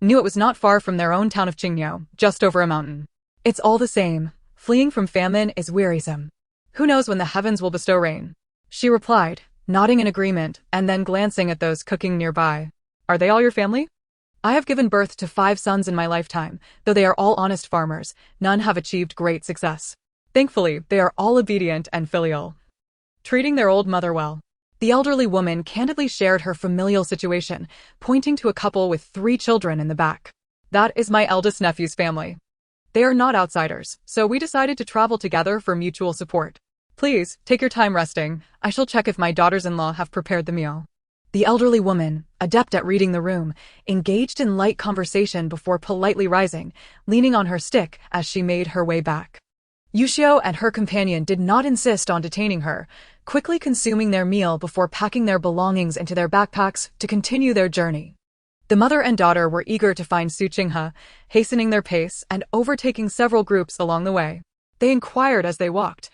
Speaker 1: knew it was not far from their own town of Qingyou, just over a mountain. "It's all the same. Fleeing from famine is wearisome. Who knows when the heavens will bestow rain?" she replied, nodding in agreement and then glancing at those cooking nearby. "Are they all your family?" "I have given birth to 5 sons in my lifetime. Though they are all honest farmers, none have achieved great success. Thankfully, they are all obedient and filial, treating their old mother well." The elderly woman candidly shared her familial situation, pointing to a couple with 3 children in the back. "That is my eldest nephew's family. They are not outsiders, so we decided to travel together for mutual support. Please, take your time resting. I shall check if my daughters-in-law have prepared the meal." The elderly woman, adept at reading the room, engaged in light conversation before politely rising, leaning on her stick as she made her way back. Yuxiu and her companion did not insist on detaining her, quickly consuming their meal before packing their belongings into their backpacks to continue their journey. The mother and daughter were eager to find Xu Yuxiu, hastening their pace and overtaking several groups along the way. They inquired as they walked,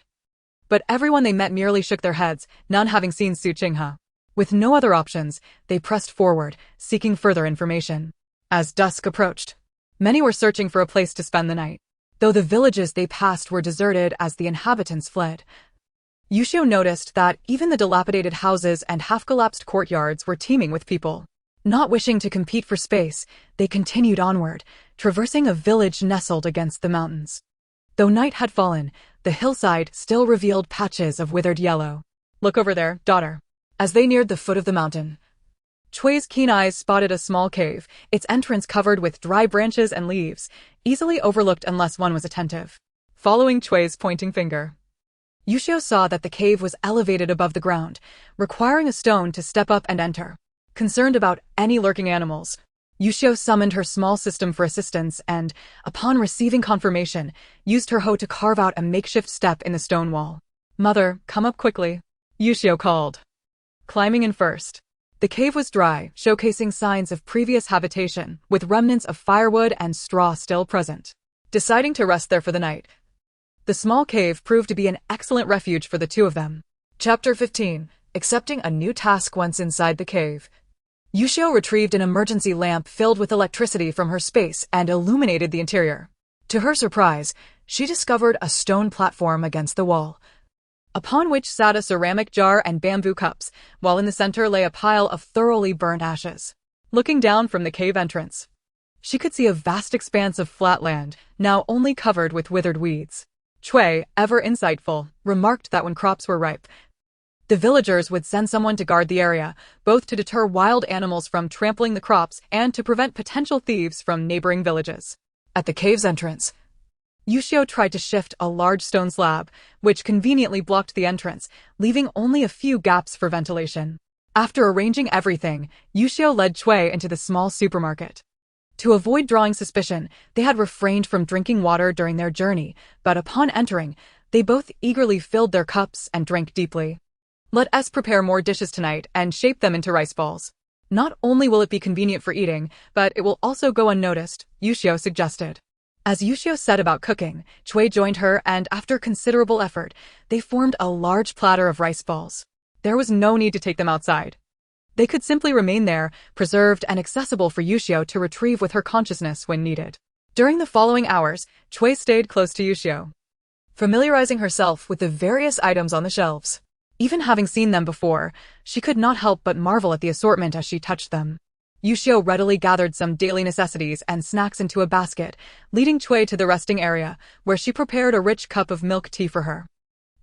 Speaker 1: but everyone they met merely shook their heads, none having seen Xu Yuxiu. With no other options, they pressed forward, seeking further information. As dusk approached, many were searching for a place to spend the night. Though the villages they passed were deserted as the inhabitants fled, Yuxiu noticed that even the dilapidated houses and half-collapsed courtyards were teeming with people. Not wishing to compete for space, they continued onward, traversing a village nestled against the mountains. Though night had fallen, the hillside still revealed patches of withered yellow. "Look over there, daughter." As they neared the foot of the mountain, Cui's keen eyes spotted a small cave, its entrance covered with dry branches and leaves, easily overlooked unless one was attentive. Following Cui's pointing finger, Yuxiu saw that the cave was elevated above the ground, requiring a stone to step up and enter. Concerned about any lurking animals, Yuxiu summoned her small system for assistance and, upon receiving confirmation, used her hoe to carve out a makeshift step in the stone wall. "Mother, come up quickly," Yuxiu called, climbing in first. The cave was dry, showcasing signs of previous habitation, with remnants of firewood and straw still present. Deciding to rest there for the night, the small cave proved to be an excellent refuge for the two of them. Chapter 15. Accepting a new task once inside the cave. Yuxiu retrieved an emergency lamp filled with electricity from her space and illuminated the interior. To her surprise, she discovered a stone platform against the wall, upon which sat a ceramic jar and bamboo cups, while in the center lay a pile of thoroughly burnt ashes. Looking down from the cave entrance, she could see a vast expanse of flat land, now only covered with withered weeds. Cui, ever insightful, remarked that when crops were ripe, the villagers would send someone to guard the area, both to deter wild animals from trampling the crops and to prevent potential thieves from neighboring villages. At the cave's entrance, Yuxiu tried to shift a large stone slab, which conveniently blocked the entrance, leaving only a few gaps for ventilation. After arranging everything, Yuxiu led Cui into the small supermarket. To avoid drawing suspicion, they had refrained from drinking water during their journey, but upon entering, they both eagerly filled their cups and drank deeply. Let us prepare more dishes tonight and shape them into rice balls. Not only will it be convenient for eating, but it will also go unnoticed, Yuxiu suggested. As Yuxiu set about cooking, Cui joined her and after considerable effort, they formed a large platter of rice balls. There was no need to take them outside. They could simply remain there, preserved and accessible for Yuxiu to retrieve with her consciousness when needed. During the following hours, Cui stayed close to Yuxiu, familiarizing herself with the various items on the shelves. Even having seen them before, she could not help but marvel at the assortment as she touched them. Yuxiu readily gathered some daily necessities and snacks into a basket, leading Cui to the resting area, where she prepared a rich cup of milk tea for her.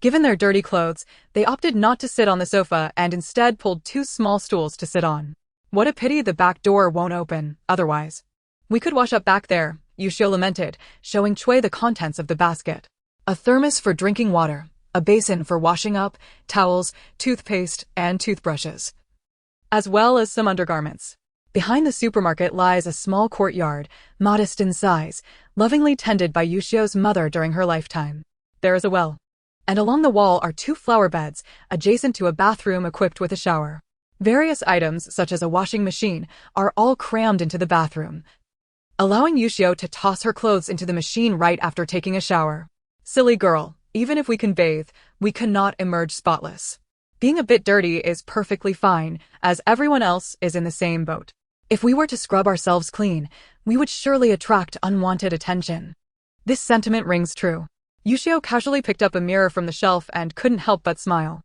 Speaker 1: Given their dirty clothes, they opted not to sit on the sofa and instead pulled two small stools to sit on. What a pity the back door won't open, otherwise. We could wash up back there, Yuxiu lamented, showing Cui the contents of the basket. A thermos for drinking water, a basin for washing up, towels, toothpaste, and toothbrushes, as well as some undergarments. Behind the supermarket lies a small courtyard, modest in size, lovingly tended by Yuxiu's mother during her lifetime. There is a well, and along the wall are two flower beds, adjacent to a bathroom equipped with a shower. Various items, such as a washing machine, are all crammed into the bathroom, allowing Yuxiu to toss her clothes into the machine right after taking a shower. Silly girl, even if we can bathe, we cannot emerge spotless. Being a bit dirty is perfectly fine, as everyone else is in the same boat. If we were to scrub ourselves clean, we would surely attract unwanted attention. This sentiment rings true. Yuxiu casually picked up a mirror from the shelf and couldn't help but smile.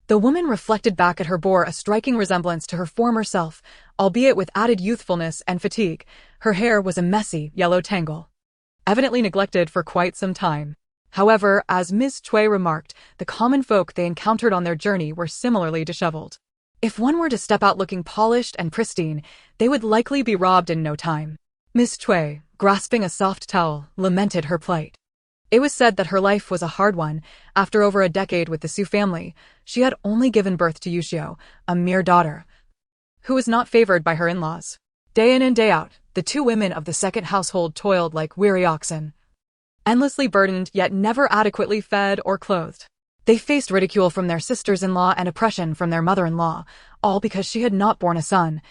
Speaker 1: The woman reflected back at her bore a striking resemblance to her former self, albeit with added youthfulness and fatigue. Her hair was a messy, yellow tangle, evidently neglected for quite some time. However, as Ms. Cui remarked, the common folk they encountered on their journey were similarly disheveled. If one were to step out looking polished and pristine, they would likely be robbed in no time. Ms. Cui, grasping a soft towel, lamented her plight. It was said that her life was a hard one. After over a decade with the Xu family, she had only given birth to Yuxiu, a mere daughter, who was not favored by her in-laws. Day in and day out, the two women of the second household toiled like weary oxen, endlessly burdened yet never adequately fed or clothed. They faced ridicule from their sisters-in-law and oppression from their mother-in-law, all because she had not borne a son,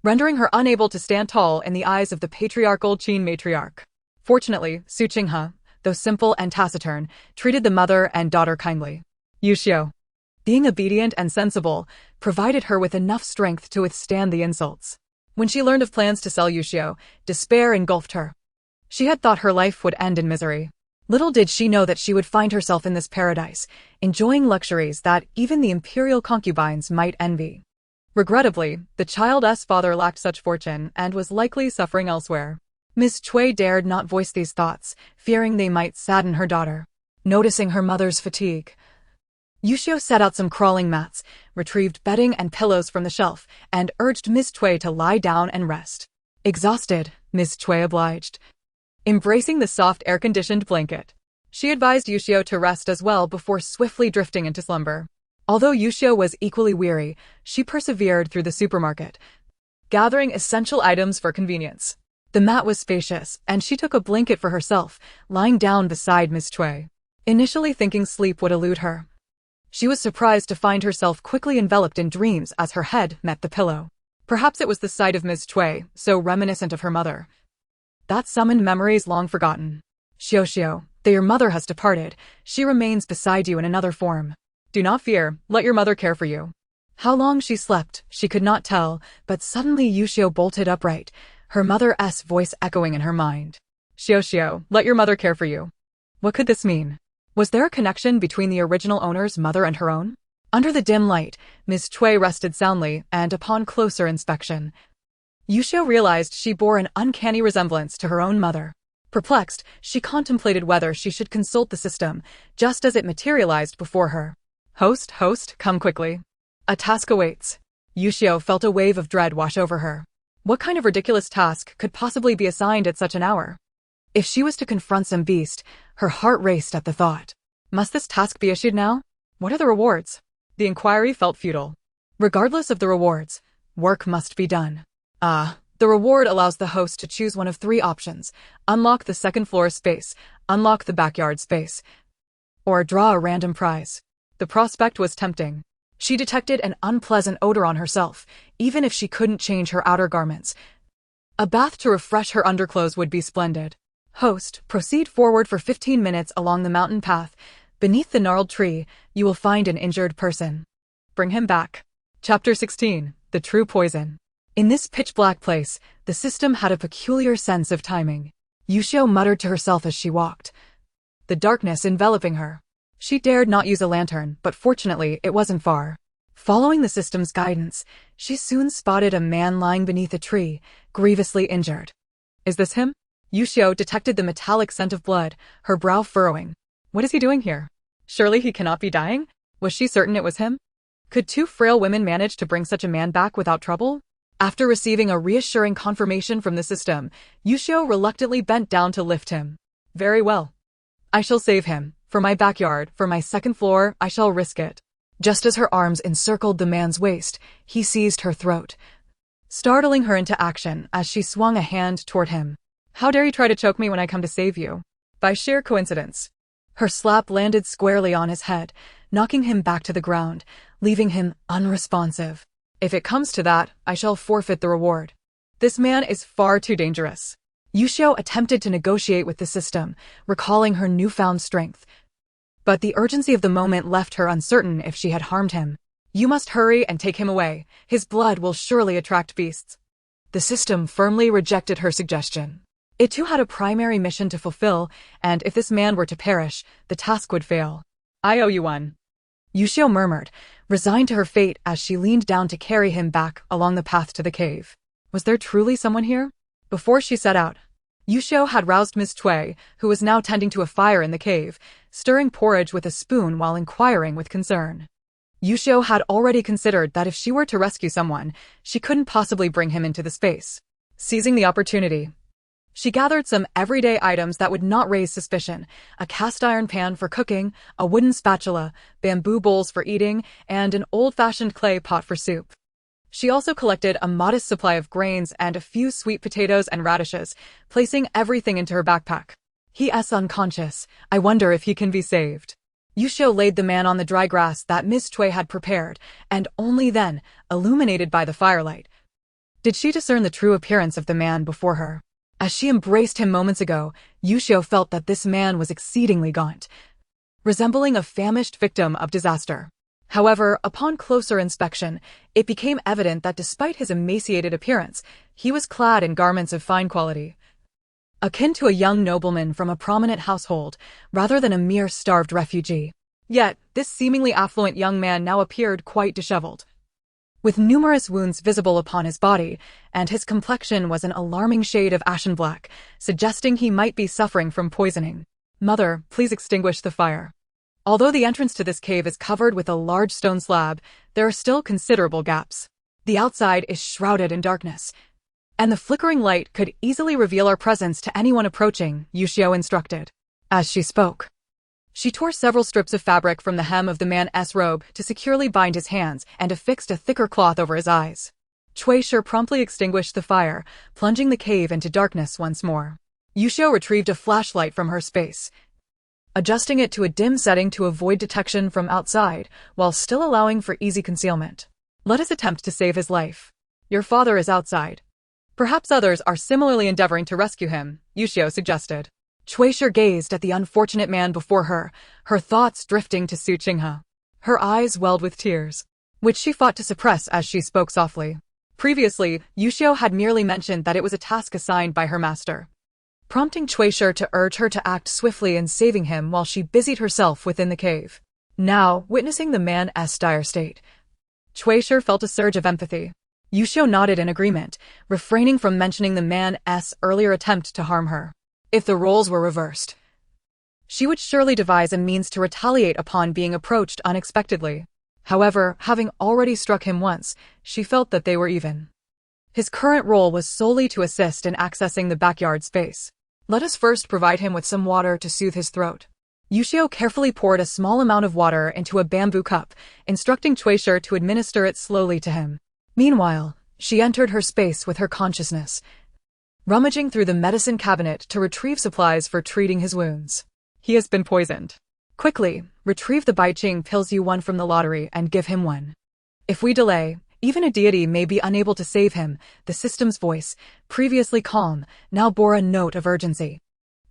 Speaker 1: rendering her unable to stand tall in the eyes of the patriarchal Qin matriarch. Fortunately, Su Qinghe, though simple and taciturn, treated the mother and daughter kindly. Yuxiu, being obedient and sensible, provided her with enough strength to withstand the insults. When she learned of plans to sell Yuxiu, despair engulfed her. She had thought her life would end in misery. Little did she know that she would find herself in this paradise, enjoying luxuries that even the imperial concubines might envy. Regrettably, the child's father lacked such fortune and was likely suffering elsewhere. Miss Cui dared not voice these thoughts, fearing they might sadden her daughter. Noticing her mother's fatigue, Yuxiu set out some crawling mats, retrieved bedding and pillows from the shelf, and urged Miss Cui to lie down and rest. Exhausted, Miss Cui obliged, embracing the soft air-conditioned blanket. She advised Yuxiu to rest as well before swiftly drifting into slumber. Although Yuxiu was equally weary, she persevered through the supermarket, gathering essential items for convenience. The mat was spacious, and she took a blanket for herself, lying down beside Miss Cui. Initially thinking sleep would elude her, she was surprised to find herself quickly enveloped in dreams as her head met the pillow. Perhaps it was the sight of Miss Cui, so reminiscent of her mother, that summoned memories long forgotten. Xiu, though your mother has departed, she remains beside you in another form. Do not fear, let your mother care for you. How long she slept, she could not tell, but suddenly Yuxiu bolted upright, her mother's voice echoing in her mind. Xiu, let your mother care for you. What could this mean? Was there a connection between the original owner's mother and her own? Under the dim light, Miss Cui rested soundly, and upon closer inspection, Yuxiu realized she bore an uncanny resemblance to her own mother. Perplexed, she contemplated whether she should consult the system, just as it materialized before her. Host, come quickly. A task awaits. Yuxiu felt a wave of dread wash over her. What kind of ridiculous task could possibly be assigned at such an hour? If she was to confront some beast, her heart raced at the thought. Must this task be issued now? What are the rewards? The inquiry felt futile. Regardless of the rewards, work must be done. The reward allows the host to choose one of three options: unlock the second floor space, unlock the backyard space, or draw a random prize. The prospect was tempting. She detected an unpleasant odor on herself, even if she couldn't change her outer garments. A bath to refresh her underclothes would be splendid. Host, proceed forward for 15 minutes along the mountain path. Beneath the gnarled tree, you will find an injured person. Bring him back. Chapter 16. The True Poison. In this pitch-black place, the system had a peculiar sense of timing. Yuxiu muttered to herself as she walked, the darkness enveloping her. She dared not use a lantern, but fortunately it wasn't far. Following the system's guidance, she soon spotted a man lying beneath a tree, grievously injured. Is this him? Yuxiu detected the metallic scent of blood, her brow furrowing. What is he doing here? Surely he cannot be dying? Was she certain it was him? Could two frail women manage to bring such a man back without trouble? After receiving a reassuring confirmation from the system, Yuxiu reluctantly bent down to lift him. Very well. I shall save him. For my backyard, for my second floor, I shall risk it. Just as her arms encircled the man's waist, he seized her throat, startling her into action as she swung a hand toward him. How dare you try to choke me when I come to save you? By sheer coincidence. Her slap landed squarely on his head, knocking him back to the ground, leaving him unresponsive. If it comes to that, I shall forfeit the reward. This man is far too dangerous. Yuxiu attempted to negotiate with the system, recalling her newfound strength. But the urgency of the moment left her uncertain if she had harmed him. You must hurry and take him away. His blood will surely attract beasts. The system firmly rejected her suggestion. It too had a primary mission to fulfill, and if this man were to perish, the task would fail. I owe you one. Yuxiu murmured, resigned to her fate as she leaned down to carry him back along the path to the cave. Was there truly someone here? Before she set out, Yuxiu had roused Miss Cui, who was now tending to a fire in the cave, stirring porridge with a spoon while inquiring with concern. Yuxiu had already considered that if she were to rescue someone, she couldn't possibly bring him into the space. Seizing the opportunity, she gathered some everyday items that would not raise suspicion: a cast-iron pan for cooking, a wooden spatula, bamboo bowls for eating, and an old-fashioned clay pot for soup. She also collected a modest supply of grains and a few sweet potatoes and radishes, placing everything into her backpack. He is unconscious. I wonder if he can be saved. Yuxiu laid the man on the dry grass that Miss Cui had prepared, and only then, illuminated by the firelight, did she discern the true appearance of the man before her. As she embraced him moments ago, Yuxiu felt that this man was exceedingly gaunt, resembling a famished victim of disaster. However, upon closer inspection, it became evident that despite his emaciated appearance, he was clad in garments of fine quality, akin to a young nobleman from a prominent household, rather than a mere starved refugee. Yet, this seemingly affluent young man now appeared quite disheveled, with numerous wounds visible upon his body, and his complexion was an alarming shade of ashen black, suggesting he might be suffering from poisoning. Mother, please extinguish the fire. Although the entrance to this cave is covered with a large stone slab, there are still considerable gaps. The outside is shrouded in darkness, and the flickering light could easily reveal our presence to anyone approaching, Yuxiu instructed. As she spoke, she tore several strips of fabric from the hem of the man's robe to securely bind his hands and affixed a thicker cloth over his eyes. Cui Shi promptly extinguished the fire, plunging the cave into darkness once more. Yuxiu retrieved a flashlight from her space, adjusting it to a dim setting to avoid detection from outside, while still allowing for easy concealment. Let us attempt to save his life. Your father is outside. Perhaps others are similarly endeavoring to rescue him, Yuxiu suggested. Cui Shi gazed at the unfortunate man before her, her thoughts drifting to Su Qinghe. Her eyes welled with tears, which she fought to suppress as she spoke softly. Previously, Yuxiu had merely mentioned that it was a task assigned by her master, prompting Cui Shi to urge her to act swiftly in saving him while she busied herself within the cave. Now, witnessing the man's dire state, Cui Shi felt a surge of empathy. Yuxiu nodded in agreement, refraining from mentioning the man's earlier attempt to harm her. If the roles were reversed, she would surely devise a means to retaliate upon being approached unexpectedly. However, having already struck him once, she felt that they were even. His current role was solely to assist in accessing the backyard space. Let us first provide him with some water to soothe his throat. Yuxiu carefully poured a small amount of water into a bamboo cup, instructing Xu to administer it slowly to him. Meanwhile, she entered her space with her consciousness, rummaging through the medicine cabinet to retrieve supplies for treating his wounds. He has been poisoned. Quickly, retrieve the Baiqing pills you won from the lottery and give him one. If we delay, even a deity may be unable to save him. The system's voice, previously calm, now bore a note of urgency.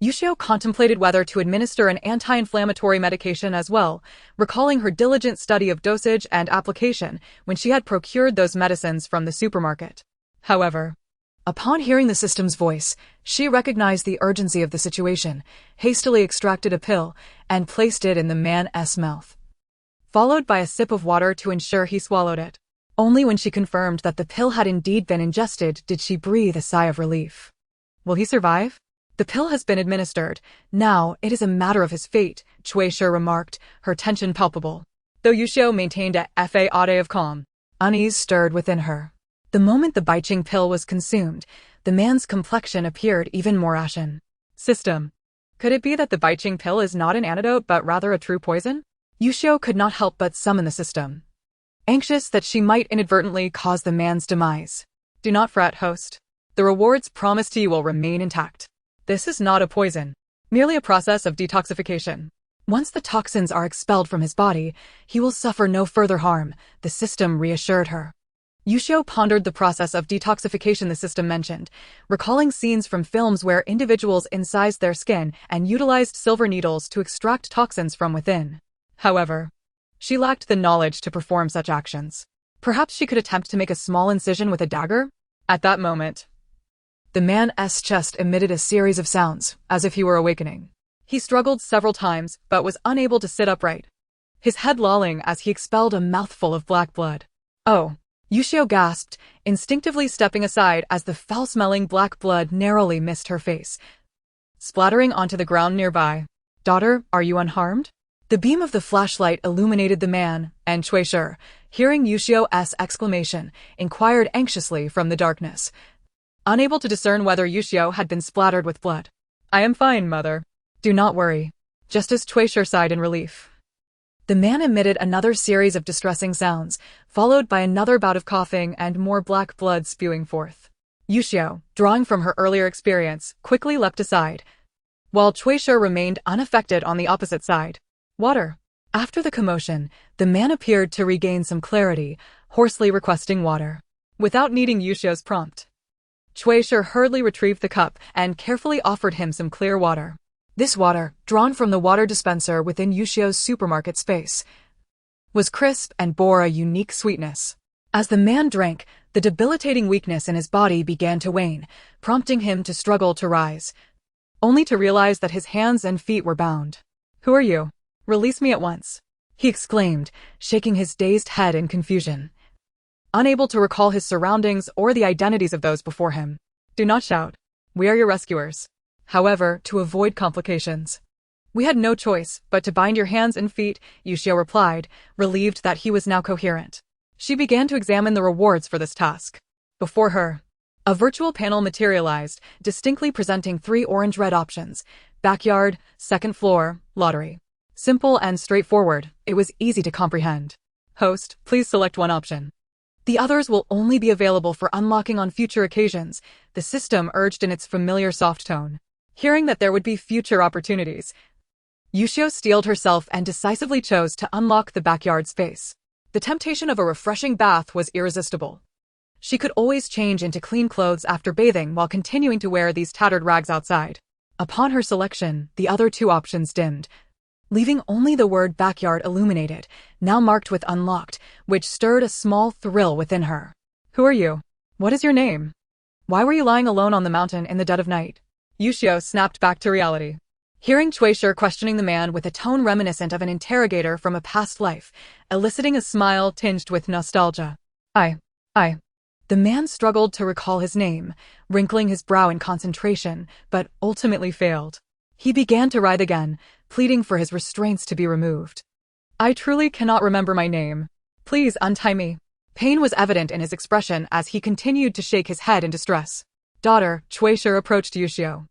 Speaker 1: Yuxiu contemplated whether to administer an anti-inflammatory medication as well, recalling her diligent study of dosage and application when she had procured those medicines from the supermarket. However, upon hearing the system's voice, she recognized the urgency of the situation, hastily extracted a pill, and placed it in the man's mouth, followed by a sip of water to ensure he swallowed it. Only when she confirmed that the pill had indeed been ingested did she breathe a sigh of relief. Will he survive? The pill has been administered. Now it is a matter of his fate, Xu remarked, her tension palpable. Though Yuxiu maintained a facade of calm, unease stirred within her. The moment the Baiqing pill was consumed, the man's complexion appeared even more ashen. System. Could it be that the Baiqing pill is not an antidote but rather a true poison? Yuxiu could not help but summon the system, anxious that she might inadvertently cause the man's demise. Do not fret, host. The rewards promised to you will remain intact. This is not a poison, merely a process of detoxification. Once the toxins are expelled from his body, he will suffer no further harm, the system reassured her. Yuxiu pondered the process of detoxification the system mentioned, recalling scenes from films where individuals incised their skin and utilized silver needles to extract toxins from within. However, she lacked the knowledge to perform such actions. Perhaps she could attempt to make a small incision with a dagger? At that moment, the man's chest emitted a series of sounds, as if he were awakening. He struggled several times, but was unable to sit upright, his head lolling as he expelled a mouthful of black blood. Oh! Yuxiu gasped, instinctively stepping aside as the foul-smelling black blood narrowly missed her face, splattering onto the ground nearby. Daughter, are you unharmed? The beam of the flashlight illuminated the man, and Xu, hearing Yuxiu's exclamation, inquired anxiously from the darkness, unable to discern whether Yuxiu had been splattered with blood. I am fine, mother. Do not worry. Just as Xu sighed in relief, the man emitted another series of distressing sounds, followed by another bout of coughing and more black blood spewing forth. Yuxiu, drawing from her earlier experience, quickly leapt aside, while Xu remained unaffected on the opposite side. Water. After the commotion, the man appeared to regain some clarity, hoarsely requesting water. Without needing Yuxiu's prompt, Xu hurriedly retrieved the cup and carefully offered him some clear water. This water, drawn from the water dispenser within Yuxiu's supermarket space, was crisp and bore a unique sweetness. As the man drank, the debilitating weakness in his body began to wane, prompting him to struggle to rise, only to realize that his hands and feet were bound. Who are you? Release me at once, he exclaimed, shaking his dazed head in confusion, unable to recall his surroundings or the identities of those before him. Do not shout. We are your rescuers. However, to avoid complications, we had no choice but to bind your hands and feet, Yuxiu replied, relieved that he was now coherent. She began to examine the rewards for this task. Before her, a virtual panel materialized, distinctly presenting 3 orange-red options: backyard, second floor, lottery. Simple and straightforward, it was easy to comprehend. Host, please select one option. The others will only be available for unlocking on future occasions, the system urged in its familiar soft tone. Hearing that there would be future opportunities, Yuxiu steeled herself and decisively chose to unlock the backyard space. The temptation of a refreshing bath was irresistible. She could always change into clean clothes after bathing while continuing to wear these tattered rags outside. Upon her selection, the other 2 options dimmed, leaving only the word backyard illuminated, now marked with unlocked, which stirred a small thrill within her. Who are you? What is your name? Why were you lying alone on the mountain in the dead of night? Yuxiu snapped back to reality, hearing Xu questioning the man with a tone reminiscent of an interrogator from a past life, eliciting a smile tinged with nostalgia. I. The man struggled to recall his name, wrinkling his brow in concentration, but ultimately failed. He began to writhe again, pleading for his restraints to be removed. I truly cannot remember my name. Please untie me. Pain was evident in his expression as he continued to shake his head in distress. Daughter, Xu approached Yuxiu,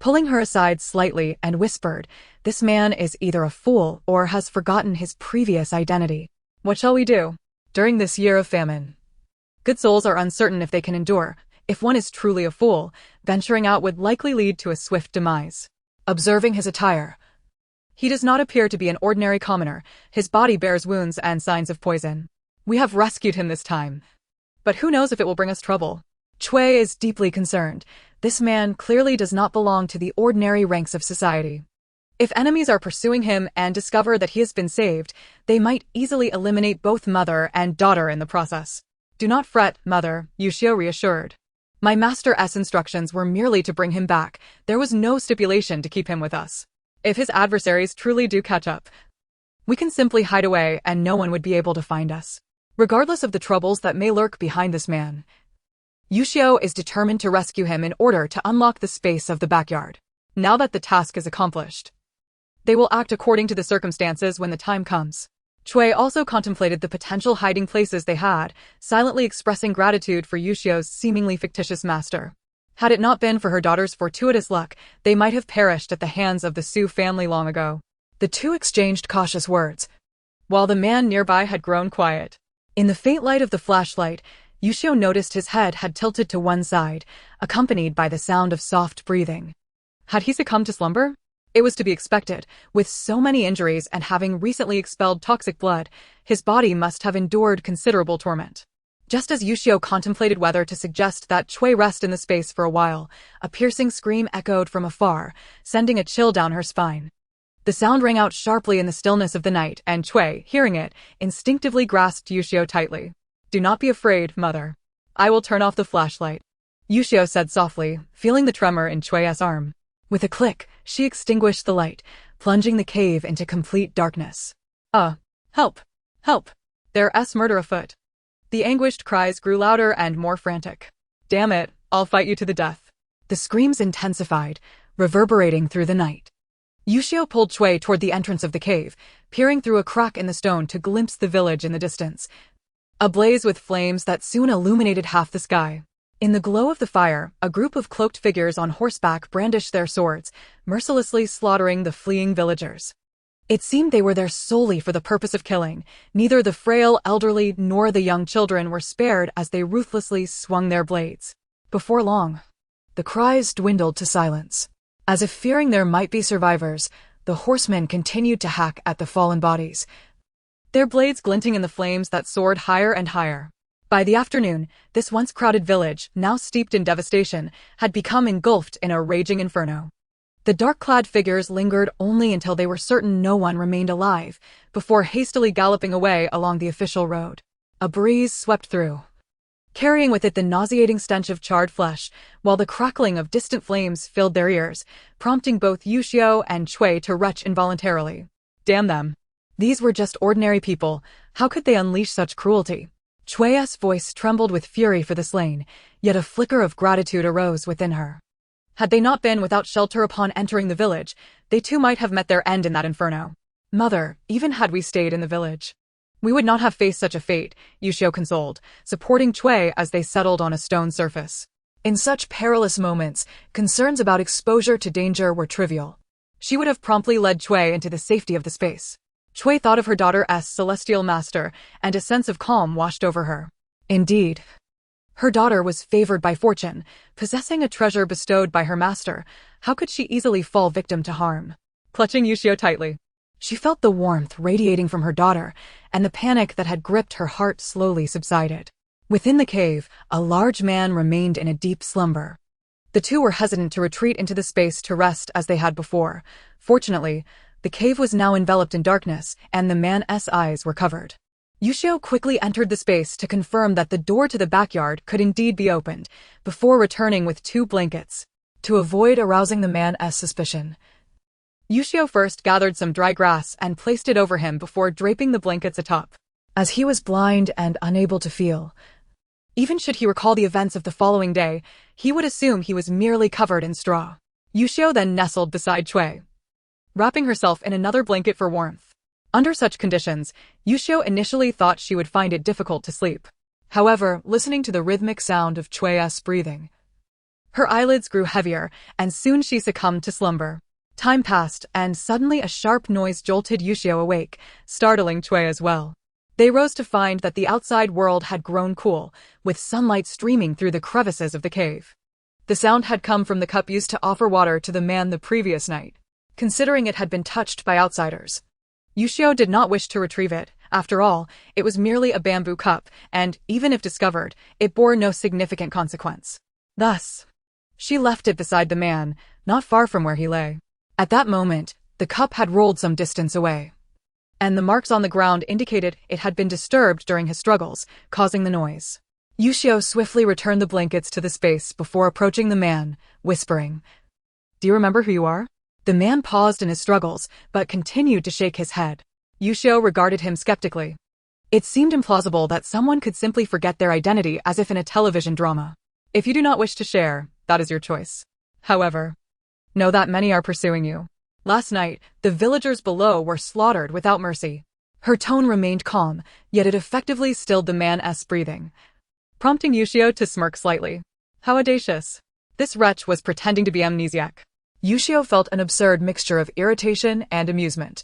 Speaker 1: pulling her aside slightly and whispered, "This man is either a fool or has forgotten his previous identity. What shall we do during this year of famine? Good souls are uncertain if they can endure. If one is truly a fool, venturing out would likely lead to a swift demise." Observing his attire, he does not appear to be an ordinary commoner. His body bears wounds and signs of poison. We have rescued him this time, but who knows if it will bring us trouble. Chui is deeply concerned. This man clearly does not belong to the ordinary ranks of society. If enemies are pursuing him and discover that he has been saved, they might easily eliminate both mother and daughter in the process. "Do not fret, mother," Yuxiu reassured. "My master's instructions were merely to bring him back. There was no stipulation to keep him with us. If his adversaries truly do catch up, we can simply hide away and no one would be able to find us." Regardless of the troubles that may lurk behind this man, Yuxiu is determined to rescue him in order to unlock the space of the backyard. Now that the task is accomplished, they will act according to the circumstances when the time comes. Chui also contemplated the potential hiding places they had, silently expressing gratitude for Yuxiu's seemingly fictitious master. Had it not been for her daughter's fortuitous luck, they might have perished at the hands of the Xu family long ago. The two exchanged cautious words, while the man nearby had grown quiet. In the faint light of the flashlight, Yuxiu noticed his head had tilted to one side, accompanied by the sound of soft breathing. Had he succumbed to slumber? It was to be expected. With so many injuries and having recently expelled toxic blood, his body must have endured considerable torment. Just as Yuxiu contemplated whether to suggest that Chui rest in the space for a while, a piercing scream echoed from afar, sending a chill down her spine. The sound rang out sharply in the stillness of the night, and Chui, hearing it, instinctively grasped Yuxiu tightly. "Do not be afraid, mother. I will turn off the flashlight," Yuxiu said softly, feeling the tremor in Chui's arm. With a click, she extinguished the light, plunging the cave into complete darkness. Help! Help! There's murder afoot." The anguished cries grew louder and more frantic. "Damn it, I'll fight you to the death." The screams intensified, reverberating through the night. Yuxiu pulled Chui toward the entrance of the cave, peering through a crack in the stone to glimpse the village in the distance, ablaze with flames that soon illuminated half the sky. In the glow of the fire, a group of cloaked figures on horseback brandished their swords, mercilessly slaughtering the fleeing villagers. It seemed they were there solely for the purpose of killing. Neither the frail elderly nor the young children were spared as they ruthlessly swung their blades. Before long, the cries dwindled to silence. As if fearing there might be survivors, the horsemen continued to hack at the fallen bodies, their blades glinting in the flames that soared higher and higher. By the afternoon, this once crowded village, now steeped in devastation, had become engulfed in a raging inferno. The dark-clad figures lingered only until they were certain no one remained alive, before hastily galloping away along the official road. A breeze swept through, carrying with it the nauseating stench of charred flesh, while the crackling of distant flames filled their ears, prompting both Yuxiu and Chui to retch involuntarily. Damn them. These were just ordinary people. How could they unleash such cruelty? Chui's voice trembled with fury for the slain, yet a flicker of gratitude arose within her. Had they not been without shelter upon entering the village, they too might have met their end in that inferno. "Mother, even had we stayed in the village, we would not have faced such a fate," Yuxiu consoled, supporting Chui as they settled on a stone surface. In such perilous moments, concerns about exposure to danger were trivial. She would have promptly led Chui into the safety of the space. Chui thought of her daughter's celestial master, and a sense of calm washed over her. Indeed, her daughter was favored by fortune, possessing a treasure bestowed by her master. How could she easily fall victim to harm? Clutching Yuxiu tightly, she felt the warmth radiating from her daughter, and the panic that had gripped her heart slowly subsided. Within the cave, a large man remained in a deep slumber. The two were hesitant to retreat into the space to rest as they had before. Fortunately, the cave was now enveloped in darkness, and the man's eyes were covered. Yuxiu quickly entered the space to confirm that the door to the backyard could indeed be opened, before returning with 2 blankets. To avoid arousing the man's suspicion, Yuxiu first gathered some dry grass and placed it over him before draping the blankets atop. As he was blind and unable to feel, even should he recall the events of the following day, he would assume he was merely covered in straw. Yuxiu then nestled beside Chui, wrapping herself in another blanket for warmth. Under such conditions, Yuxiu initially thought she would find it difficult to sleep. However, listening to the rhythmic sound of Chui's breathing, Her eyelids grew heavier, and soon she succumbed to slumber. Time passed, and suddenly a sharp noise jolted Yuxiu awake, startling Cui as well. They rose to find that the outside world had grown cool, with sunlight streaming through the crevices of the cave. The sound had come from the cup used to offer water to the man the previous night. Considering it had been touched by outsiders, Yuxiu did not wish to retrieve it. After all, it was merely a bamboo cup, and, even if discovered, it bore no significant consequence. Thus, she left it beside the man, not far from where he lay. At that moment, the cup had rolled some distance away, and the marks on the ground indicated it had been disturbed during his struggles, causing the noise. Yuxiu swiftly returned the blankets to the space before approaching the man, whispering, "Do you remember who you are?" The man paused in his struggles, but continued to shake his head. Yuxiu regarded him skeptically. It seemed implausible that someone could simply forget their identity as if in a television drama. "If you do not wish to share, that is your choice. However, know that many are pursuing you. Last night, the villagers below were slaughtered without mercy." Her tone remained calm, yet it effectively stilled the man's breathing, prompting Yuxiu to smirk slightly. How audacious. This wretch was pretending to be amnesiac. Yuxiu felt an absurd mixture of irritation and amusement.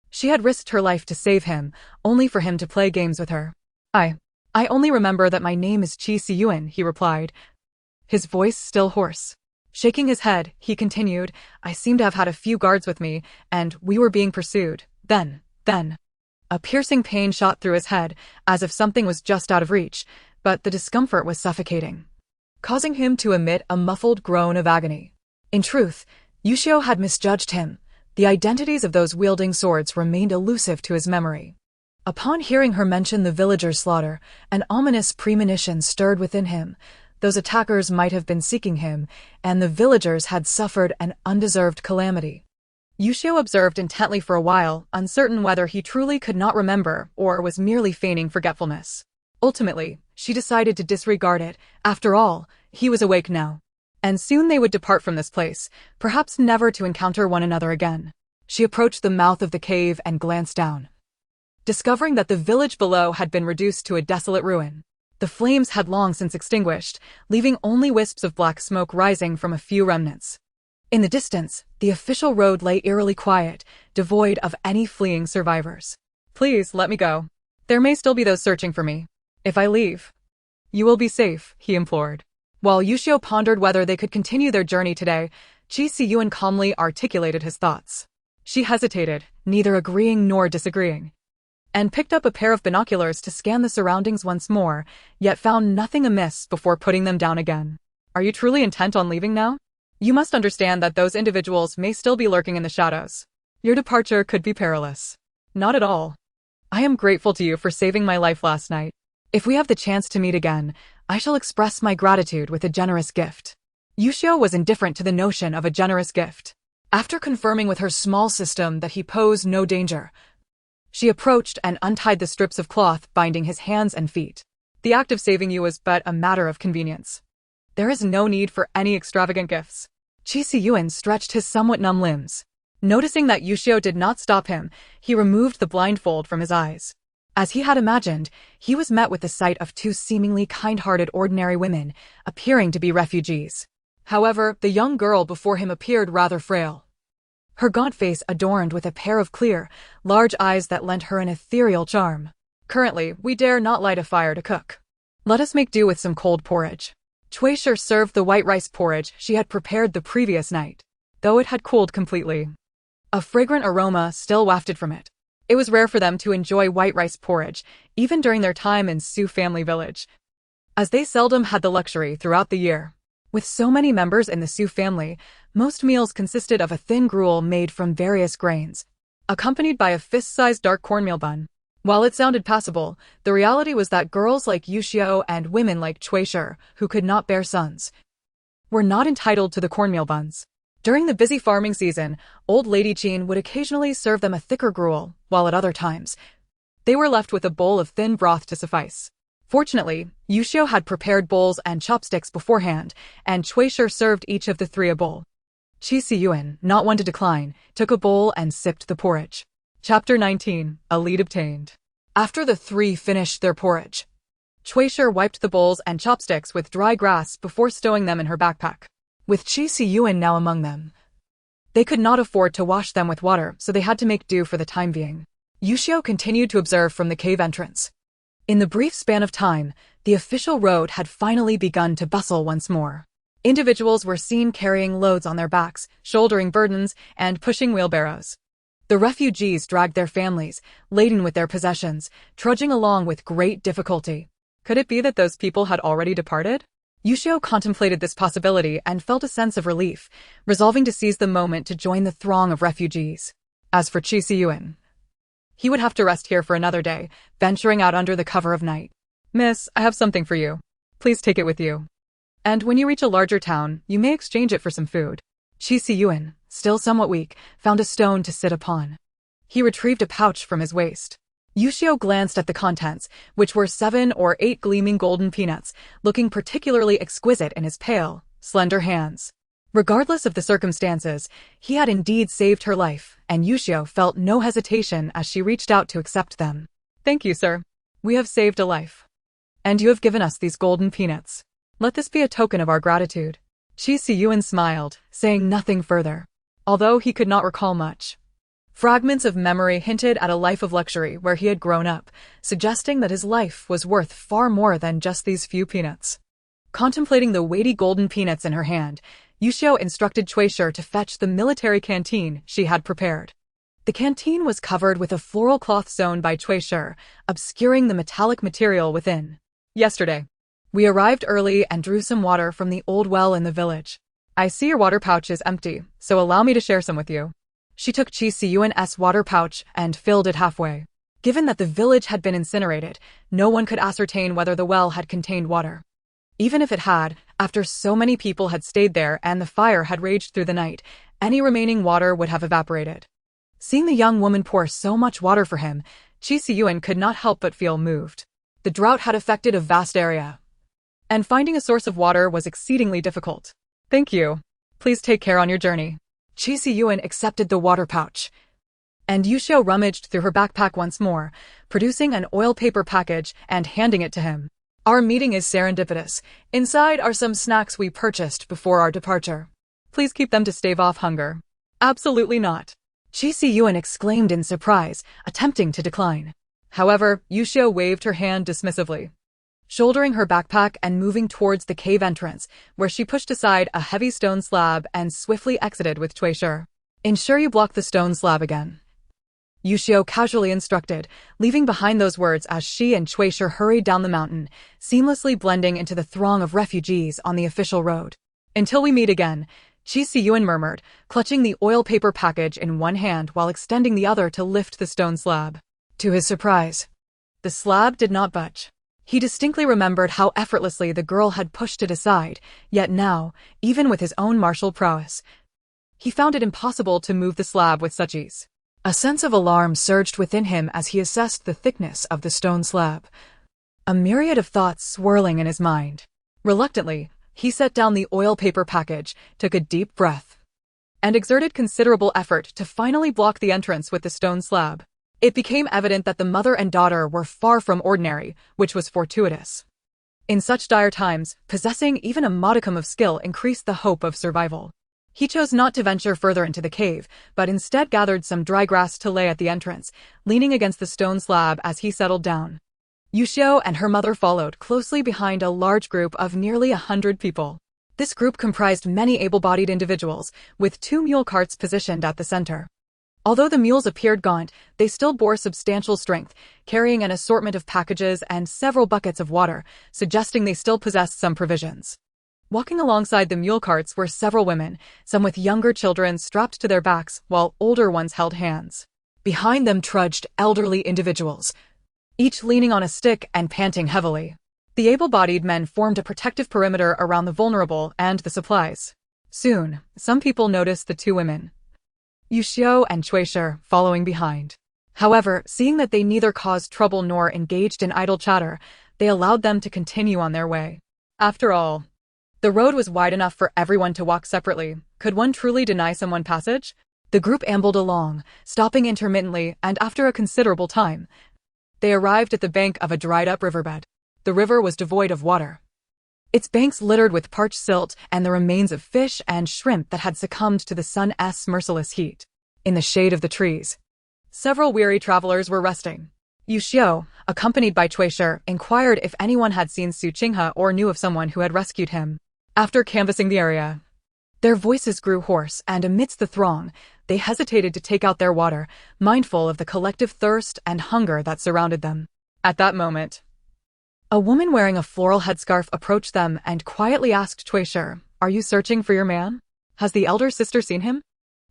Speaker 1: She had risked her life to save him, only for him to play games with her. I only remember that my name is Xu Yuxiu," he replied, his voice still hoarse. Shaking his head, he continued, "I seem to have had a few guards with me, and we were being pursued. Then. A piercing pain shot through his head, as if something was just out of reach, but the discomfort was suffocating, causing him to emit a muffled groan of agony. In truth, Yuxiu had misjudged him. The identities of those wielding swords remained elusive to his memory. Upon hearing her mention the villagers' slaughter, an ominous premonition stirred within him. Those attackers might have been seeking him, and the villagers had suffered an undeserved calamity. Yuxiu observed intently for a while, uncertain whether he truly could not remember or was merely feigning forgetfulness. Ultimately, she decided to disregard it. After all, he was awake now, and soon they would depart from this place, perhaps never to encounter one another again. She approached the mouth of the cave and glanced down, discovering that the village below had been reduced to a desolate ruin. The flames had long since extinguished, leaving only wisps of black smoke rising from a few remnants. In the distance, the official road lay eerily quiet, devoid of any fleeing survivors. "Please let me go. There may still be those searching for me. If I leave, you will be safe," he implored. While Yuxiu pondered whether they could continue their journey today, Xu Yuxiu calmly articulated his thoughts. She hesitated, neither agreeing nor disagreeing, and picked up a pair of binoculars to scan the surroundings once more, yet found nothing amiss before putting them down again. "Are you truly intent on leaving now? You must understand that those individuals may still be lurking in the shadows. Your departure could be perilous." "Not at all. I am grateful to you for saving my life last night. If we have the chance to meet again, I shall express my gratitude with a generous gift." Yuxiu was indifferent to the notion of a generous gift. After confirming with her small system that he posed no danger, she approached and untied the strips of cloth binding his hands and feet. "The act of saving you was but a matter of convenience. There is no need for any extravagant gifts." Xu Yuxiu stretched his somewhat numb limbs. Noticing that Yuxiu did not stop him, he removed the blindfold from his eyes. As he had imagined, he was met with the sight of two seemingly kind-hearted ordinary women, appearing to be refugees. However, the young girl before him appeared rather frail, her gaunt face adorned with a pair of clear, large eyes that lent her an ethereal charm. "Currently, we dare not light a fire to cook. Let us make do with some cold porridge." Cui served the white rice porridge she had prepared the previous night, though it had cooled completely. A fragrant aroma still wafted from it. It was rare for them to enjoy white rice porridge, even during their time in Xu family village, as they seldom had the luxury throughout the year. With so many members in the Xu family, most meals consisted of a thin gruel made from various grains, accompanied by a fist-sized dark cornmeal bun. While it sounded passable, the reality was that girls like Yuxiu and women like Cui, who could not bear sons, were not entitled to the cornmeal buns. During the busy farming season, old Lady Qin would occasionally serve them a thicker gruel, while at other times, they were left with a bowl of thin broth to suffice. Fortunately, Yuxiu had prepared bowls and chopsticks beforehand, and Cui served each of the three a bowl. Xu Yuxiu, not one to decline, took a bowl and sipped the porridge. Chapter 19. A lead obtained. After the three finished their porridge, Shi wiped the bowls and chopsticks with dry grass before stowing them in her backpack. With Xu now among them, they could not afford to wash them with water, so they had to make do for the time being. Yuxiu continued to observe from the cave entrance. In the brief span of time, the official road had finally begun to bustle once more. Individuals were seen carrying loads on their backs, shouldering burdens, and pushing wheelbarrows. The refugees dragged their families, laden with their possessions, trudging along with great difficulty. Could it be that those people had already departed? Yuxiu contemplated this possibility and felt a sense of relief, resolving to seize the moment to join the throng of refugees. As for Xu, he would have to rest here for another day, venturing out under the cover of night. "Miss, I have something for you. Please take it with you. And when you reach a larger town, you may exchange it for some food." Xu, still somewhat weak, found a stone to sit upon. He retrieved a pouch from his waist. Yuxiu glanced at the contents, which were 7 or 8 gleaming golden peanuts, looking particularly exquisite in his pale, slender hands. Regardless of the circumstances, he had indeed saved her life, and Yuxiu felt no hesitation as she reached out to accept them. "Thank you, sir. We have saved a life. And you have given us these golden peanuts. Let this be a token of our gratitude." Xu smiled, saying nothing further. Although he could not recall much, fragments of memory hinted at a life of luxury where he had grown up, suggesting that his life was worth far more than just these few peanuts. Contemplating the weighty golden peanuts in her hand, Yuxiu instructed Shi to fetch the military canteen she had prepared. The canteen was covered with a floral cloth sewn by Shi, obscuring the metallic material within. "Yesterday, we arrived early and drew some water from the old well in the village. I see your water pouch is empty, so allow me to share some with you." She took Xu water pouch and filled it halfway. Given that the village had been incinerated, no one could ascertain whether the well had contained water. Even if it had, after so many people had stayed there and the fire had raged through the night, any remaining water would have evaporated. Seeing the young woman pour so much water for him, Xu could not help but feel moved. The drought had affected a vast area, and finding a source of water was exceedingly difficult. "Thank you. Please take care on your journey." Xu accepted the water pouch, and Yuxiu rummaged through her backpack once more, producing an oil paper package and handing it to him. "Our meeting is serendipitous. Inside are some snacks we purchased before our departure. Please keep them to stave off hunger." "Absolutely not," Xu exclaimed in surprise, attempting to decline. However, Yuxiu waved her hand dismissively. Shouldering her backpack and moving towards the cave entrance, where she pushed aside a heavy stone slab and swiftly exited with Shi. "Ensure you block the stone slab again," Yuxiu casually instructed, leaving behind those words as she and Shi hurried down the mountain, seamlessly blending into the throng of refugees on the official road. "Until we meet again," Xu murmured, clutching the oil paper package in one hand while extending the other to lift the stone slab. To his surprise, the slab did not budge. He distinctly remembered how effortlessly the girl had pushed it aside, yet now, even with his own martial prowess, he found it impossible to move the slab with such ease. A sense of alarm surged within him as he assessed the thickness of the stone slab, a myriad of thoughts swirling in his mind. Reluctantly, he set down the oil paper package, took a deep breath, and exerted considerable effort to finally block the entrance with the stone slab. It became evident that the mother and daughter were far from ordinary, which was fortuitous. In such dire times, possessing even a modicum of skill increased the hope of survival. He chose not to venture further into the cave, but instead gathered some dry grass to lay at the entrance, leaning against the stone slab as he settled down. Yuxiu and her mother followed closely behind a large group of nearly 100 people. This group comprised many able-bodied individuals, with 2 mule carts positioned at the center. Although the mules appeared gaunt, they still bore substantial strength, carrying an assortment of packages and several buckets of water, suggesting they still possessed some provisions. Walking alongside the mule carts were several women, some with younger children strapped to their backs, while older ones held hands. Behind them trudged elderly individuals, each leaning on a stick and panting heavily. The able-bodied men formed a protective perimeter around the vulnerable and the supplies. Soon, some people noticed the 2 women, Yuxiu and Shi, following behind. However, seeing that they neither caused trouble nor engaged in idle chatter, they allowed them to continue on their way. After all, the road was wide enough for everyone to walk separately. Could one truly deny someone passage? The group ambled along, stopping intermittently, and after a considerable time, they arrived at the bank of a dried-up riverbed. The river was devoid of water, its banks littered with parched silt and the remains of fish and shrimp that had succumbed to the sun's merciless heat. In the shade of the trees, several weary travelers were resting. Yuxiu, accompanied by Xu, inquired if anyone had seen Xu Yuxiu or knew of someone who had rescued him. After canvassing the area, their voices grew hoarse, and amidst the throng, they hesitated to take out their water, mindful of the collective thirst and hunger that surrounded them. At that moment, a woman wearing a floral headscarf approached them and quietly asked Xu, "Are you searching for your man? Has the elder sister seen him?"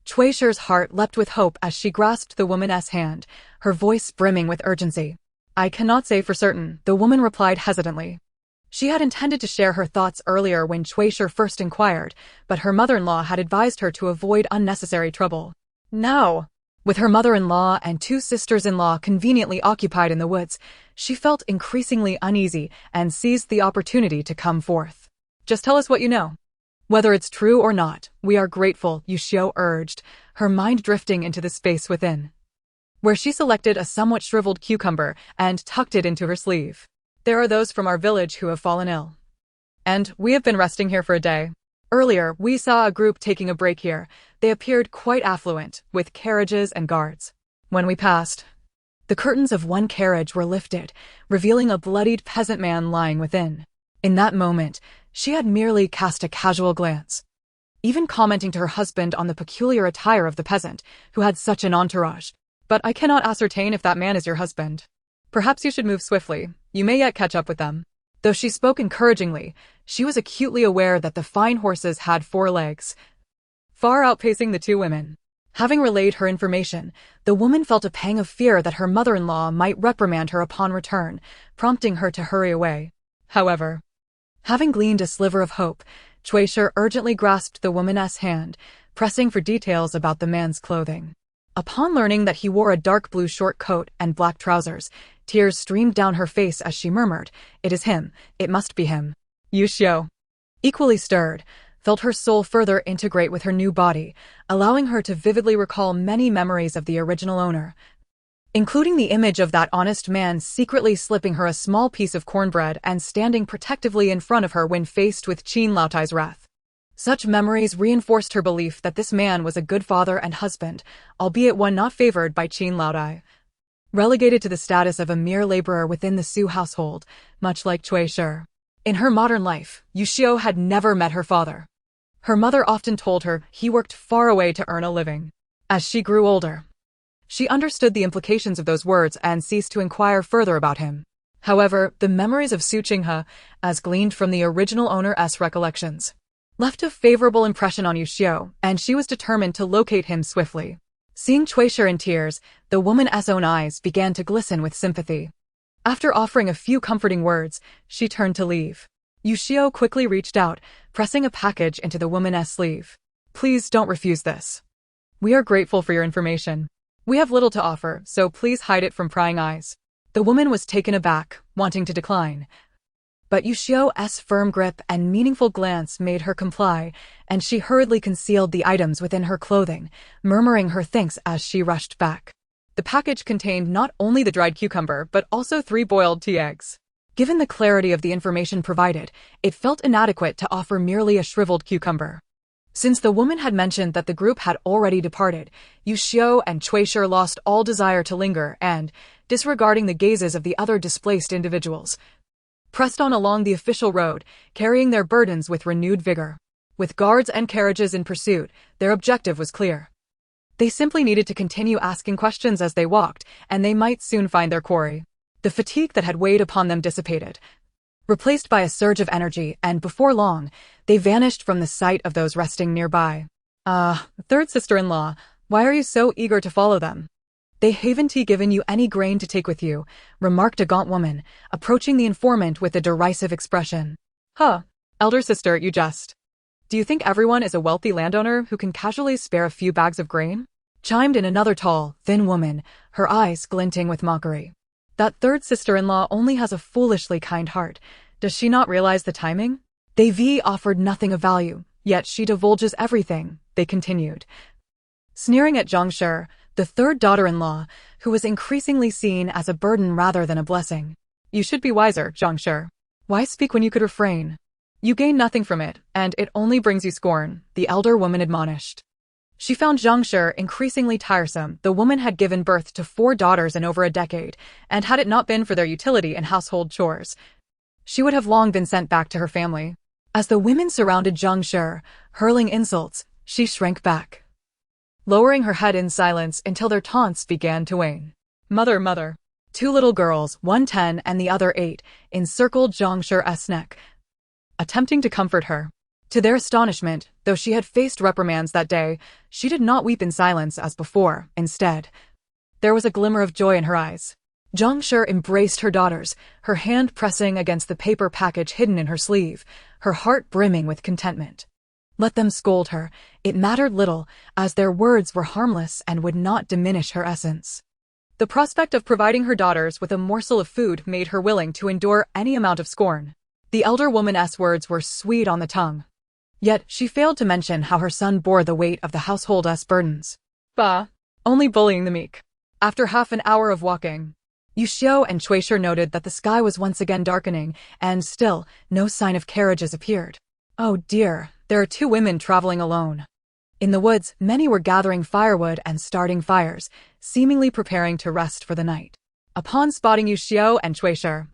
Speaker 1: Xu's heart leapt with hope as she grasped the woman's hand, her voice brimming with urgency. "I cannot say for certain," the woman replied hesitantly. She had intended to share her thoughts earlier when Xu first inquired, but her mother-in-law had advised her to avoid unnecessary trouble. Now, with her mother-in-law and two sisters-in-law conveniently occupied in the woods, she felt increasingly uneasy and seized the opportunity to come forth. "Just tell us what you know. Whether it's true or not, we are grateful," Yuxiu urged, her mind drifting into the space within, where she selected a somewhat shriveled cucumber and tucked it into her sleeve. "There are those from our village who have fallen ill, and we have been resting here for a day. Earlier, we saw a group taking a break here. They appeared quite affluent, with carriages and guards. When we passed, the curtains of one carriage were lifted, revealing a bloodied peasant man lying within. In that moment, she had merely cast a casual glance, even commenting to her husband on the peculiar attire of the peasant, who had such an entourage. But I cannot ascertain if that man is your husband. Perhaps you should move swiftly. You may yet catch up with them." Though she spoke encouragingly, she was acutely aware that the fine horses had 4 legs, far outpacing the two women. Having relayed her information, the woman felt a pang of fear that her mother-in-law might reprimand her upon return, prompting her to hurry away. However, having gleaned a sliver of hope, Xu urgently grasped the woman's hand, pressing for details about the man's clothing. Upon learning that he wore a dark blue short coat and black trousers, tears streamed down her face as she murmured, "It is him. It must be him." Yuxiu, equally stirred, felt her soul further integrate with her new body, allowing her to vividly recall many memories of the original owner, including the image of that honest man secretly slipping her a small piece of cornbread and standing protectively in front of her when faced with Qin Laotai's wrath. Such memories reinforced her belief that this man was a good father and husband, albeit one not favored by Qin Laotai. Relegated to the status of a mere laborer within the Xu household, much like Xu. In her modern life, Yuxiu had never met her father. Her mother often told her he worked far away to earn a living. As she grew older, she understood the implications of those words and ceased to inquire further about him. However, the memories of Xu Yuxiu, as gleaned from the original owner's recollections, left a favorable impression on Yuxiu, and she was determined to locate him swiftly. Seeing Xu in tears, the woman's own eyes began to glisten with sympathy. After offering a few comforting words, she turned to leave. Yuxiu quickly reached out, pressing a package into the woman's sleeve. "Please don't refuse this. We are grateful for your information. We have little to offer, so please hide it from prying eyes." The woman was taken aback, wanting to decline, but Yuxiu's firm grip and meaningful glance made her comply, and she hurriedly concealed the items within her clothing, murmuring her thanks as she rushed back. The package contained not only the dried cucumber but also 3 boiled tea eggs. Given the clarity of the information provided, it felt inadequate to offer merely a shriveled cucumber. Since the woman had mentioned that the group had already departed, Yuxiu and Xu lost all desire to linger and, disregarding the gazes of the other displaced individuals, pressed on along the official road, carrying their burdens with renewed vigor. With guards and carriages in pursuit, their objective was clear. They simply needed to continue asking questions as they walked, and they might soon find their quarry. The fatigue that had weighed upon them dissipated, replaced by a surge of energy, and before long, they vanished from the sight of those resting nearby. Third sister-in-law, why are you so eager to follow them? They haven't given you any grain to take with you, remarked a gaunt woman, approaching the informant with a derisive expression. Huh, elder sister, you jest. Do you think everyone is a wealthy landowner who can casually spare a few bags of grain? Chimed in another tall, thin woman, her eyes glinting with mockery. That third sister-in-law only has a foolishly kind heart. Does she not realize the timing? They offered nothing of value, yet she divulges everything, they continued, sneering at Zhangshi, the third daughter-in-law, who was increasingly seen as a burden rather than a blessing. You should be wiser, Zhangshi. Why speak when you could refrain? You gain nothing from it, and it only brings you scorn, the elder woman admonished. She found Zhangshi increasingly tiresome. The woman had given birth to 4 daughters in over a decade, and had it not been for their utility in household chores, she would have long been sent back to her family. As the women surrounded Zhangshi, hurling insults, she shrank back, lowering her head in silence until their taunts began to wane. Mother, mother. 2 little girls, one 10 and the other 8, encircled Zhangshi's neck, attempting to comfort her. To their astonishment, though she had faced reprimands that day, she did not weep in silence as before. Instead, there was a glimmer of joy in her eyes. Zhangshi embraced her daughters, her hand pressing against the paper package hidden in her sleeve, her heart brimming with contentment. Let them scold her, it mattered little, as their words were harmless and would not diminish her essence. The prospect of providing her daughters with a morsel of food made her willing to endure any amount of scorn. The elder woman's words were sweet on the tongue. Yet she failed to mention how her son bore the weight of the household's burdens. Bah, only bullying the meek. After half an hour of walking, Xu Yuxiu and Chuishi noted that the sky was once again darkening, and still, no sign of carriages appeared. Oh dear, there are 2 women traveling alone. In the woods, many were gathering firewood and starting fires, seemingly preparing to rest for the night. Upon spotting Xu Yuxiu and Chuishi,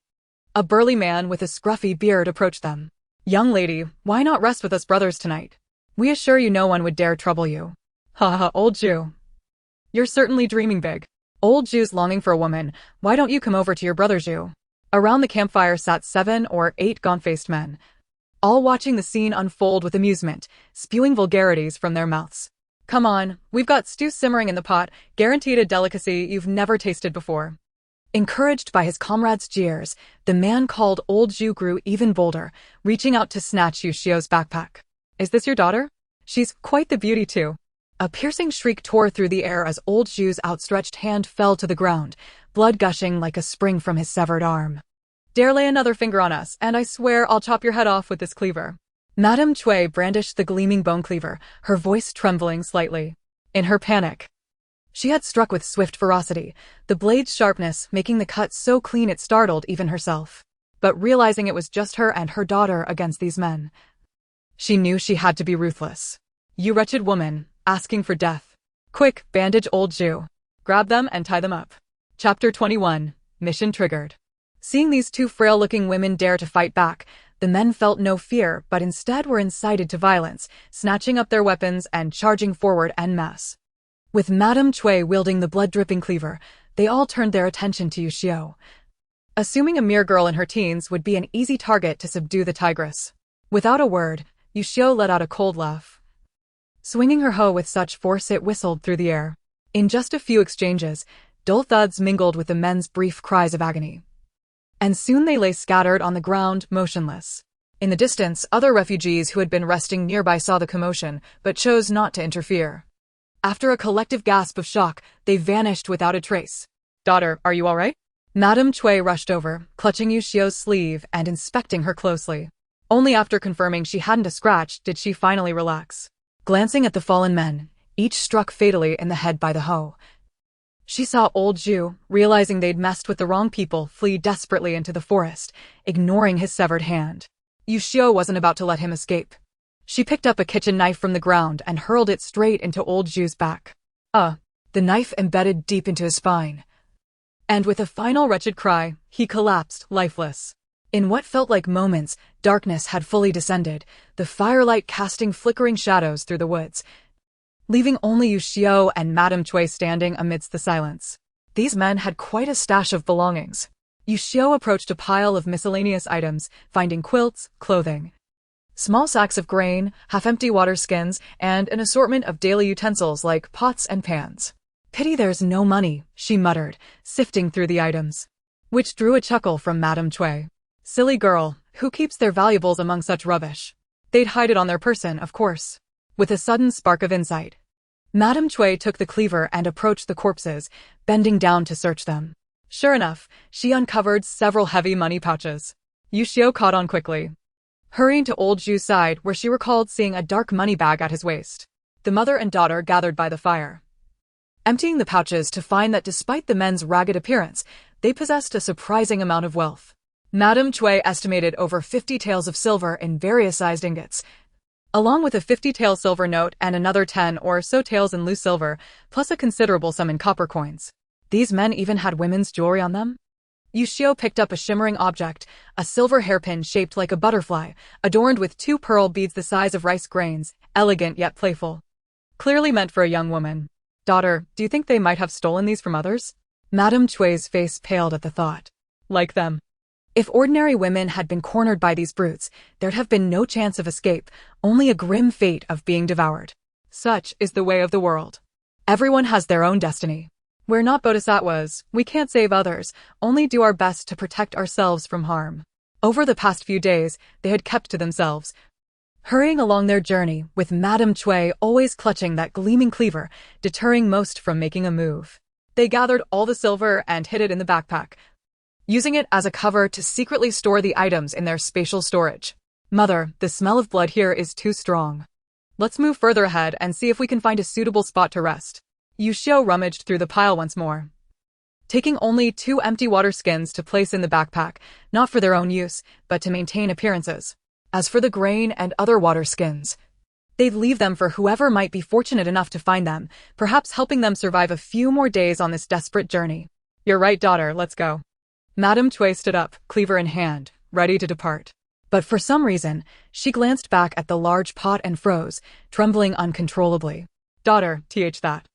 Speaker 1: a burly man with a scruffy beard approached them. Young lady, why not rest with us brothers tonight? We assure you no one would dare trouble you. Ha ha, old Jew. You're certainly dreaming big. Old Jew's longing for a woman, why don't you come over to your brother Jew? Around the campfire sat 7 or 8 gaunt-faced men, all watching the scene unfold with amusement, spewing vulgarities from their mouths. Come on, we've got stew simmering in the pot, guaranteed a delicacy you've never tasted before. Encouraged by his comrades' jeers, the man called Old Jew grew even bolder, reaching out to snatch Xu Yuxiu's backpack. Is this your daughter? She's quite the beauty too. A piercing shriek tore through the air as Old Jew's outstretched hand fell to the ground, blood gushing like a spring from his severed arm. Dare lay another finger on us, and I swear I'll chop your head off with this cleaver. Madame Cui brandished the gleaming bone cleaver, her voice trembling slightly. In her panic, she had struck with swift ferocity, the blade's sharpness making the cut so clean it startled even herself. But realizing it was just her and her daughter against these men, she knew she had to be ruthless. You wretched woman, asking for death. Quick, bandage Old Jew. Grab them and tie them up. Chapter 21. Mission triggered. Seeing these 2 frail-looking women dare to fight back, the men felt no fear but instead were incited to violence, snatching up their weapons and charging forward en masse. With Madame Cui wielding the blood-dripping cleaver, they all turned their attention to Xu Yuxiu, assuming a mere girl in her teens would be an easy target to subdue the tigress. Without a word, Xu Yuxiu let out a cold laugh, swinging her hoe with such force it whistled through the air. In just a few exchanges, dull thuds mingled with the men's brief cries of agony, and soon they lay scattered on the ground, motionless. In the distance, other refugees who had been resting nearby saw the commotion, but chose not to interfere. After a collective gasp of shock, they vanished without a trace. Daughter, are you all right? Madame Cui rushed over, clutching Xu Yuxiu's sleeve and inspecting her closely. Only after confirming she hadn't a scratch did she finally relax. Glancing at the fallen men, each struck fatally in the head by the hoe, she saw Old Jew, realizing they'd messed with the wrong people, flee desperately into the forest, ignoring his severed hand. Xu Yuxiu wasn't about to let him escape. She picked up a kitchen knife from the ground and hurled it straight into Old Jew's back. The knife embedded deep into his spine, and with a final wretched cry, he collapsed, lifeless. In what felt like moments, darkness had fully descended, the firelight casting flickering shadows through the woods, leaving only Xu Yuxiu and Madame Cui standing amidst the silence. These men had quite a stash of belongings. Xu Yuxiu approached a pile of miscellaneous items, finding quilts, clothing, small sacks of grain, half-empty water skins, and an assortment of daily utensils like pots and pans. Pity there's no money, she muttered, sifting through the items, which drew a chuckle from Madame Cui. Silly girl, who keeps their valuables among such rubbish? They'd hide it on their person, of course. With a sudden spark of insight, Madame Cui took the cleaver and approached the corpses, bending down to search them. Sure enough, she uncovered several heavy money pouches. Xu Yuxiu caught on quickly, hurrying to Old Jew's side where she recalled seeing a dark money bag at his waist. The mother and daughter gathered by the fire, emptying the pouches to find that despite the men's ragged appearance, they possessed a surprising amount of wealth. Madame Cui estimated over 50 taels of silver in various sized ingots, along with a 50-tael silver note and another 10 or so taels in loose silver, plus a considerable sum in copper coins. These men even had women's jewelry on them? Yuxiu picked up a shimmering object, a silver hairpin shaped like a butterfly, adorned with 2 pearl beads the size of rice grains, elegant yet playful. Clearly meant for a young woman. Daughter, do you think they might have stolen these from others? Madame Cui's face paled at the thought. Like them. If ordinary women had been cornered by these brutes, there'd have been no chance of escape, only a grim fate of being devoured. Such is the way of the world. Everyone has their own destiny. We're not bodhisattvas, we can't save others, only do our best to protect ourselves from harm. Over the past few days, they had kept to themselves, hurrying along their journey, with Madame Cui always clutching that gleaming cleaver, deterring most from making a move. They gathered all the silver and hid it in the backpack, using it as a cover to secretly store the items in their spatial storage. Mother, the smell of blood here is too strong. Let's move further ahead and see if we can find a suitable spot to rest. Yuxiu rummaged through the pile once more, taking only 2 empty water skins to place in the backpack, not for their own use, but to maintain appearances. As for the grain and other water skins, they'd leave them for whoever might be fortunate enough to find them, perhaps helping them survive a few more days on this desperate journey. You're right, daughter, let's go. Madame Cui stood up, cleaver in hand, ready to depart. But for some reason, she glanced back at the large pot and froze, trembling uncontrollably. Daughter, that.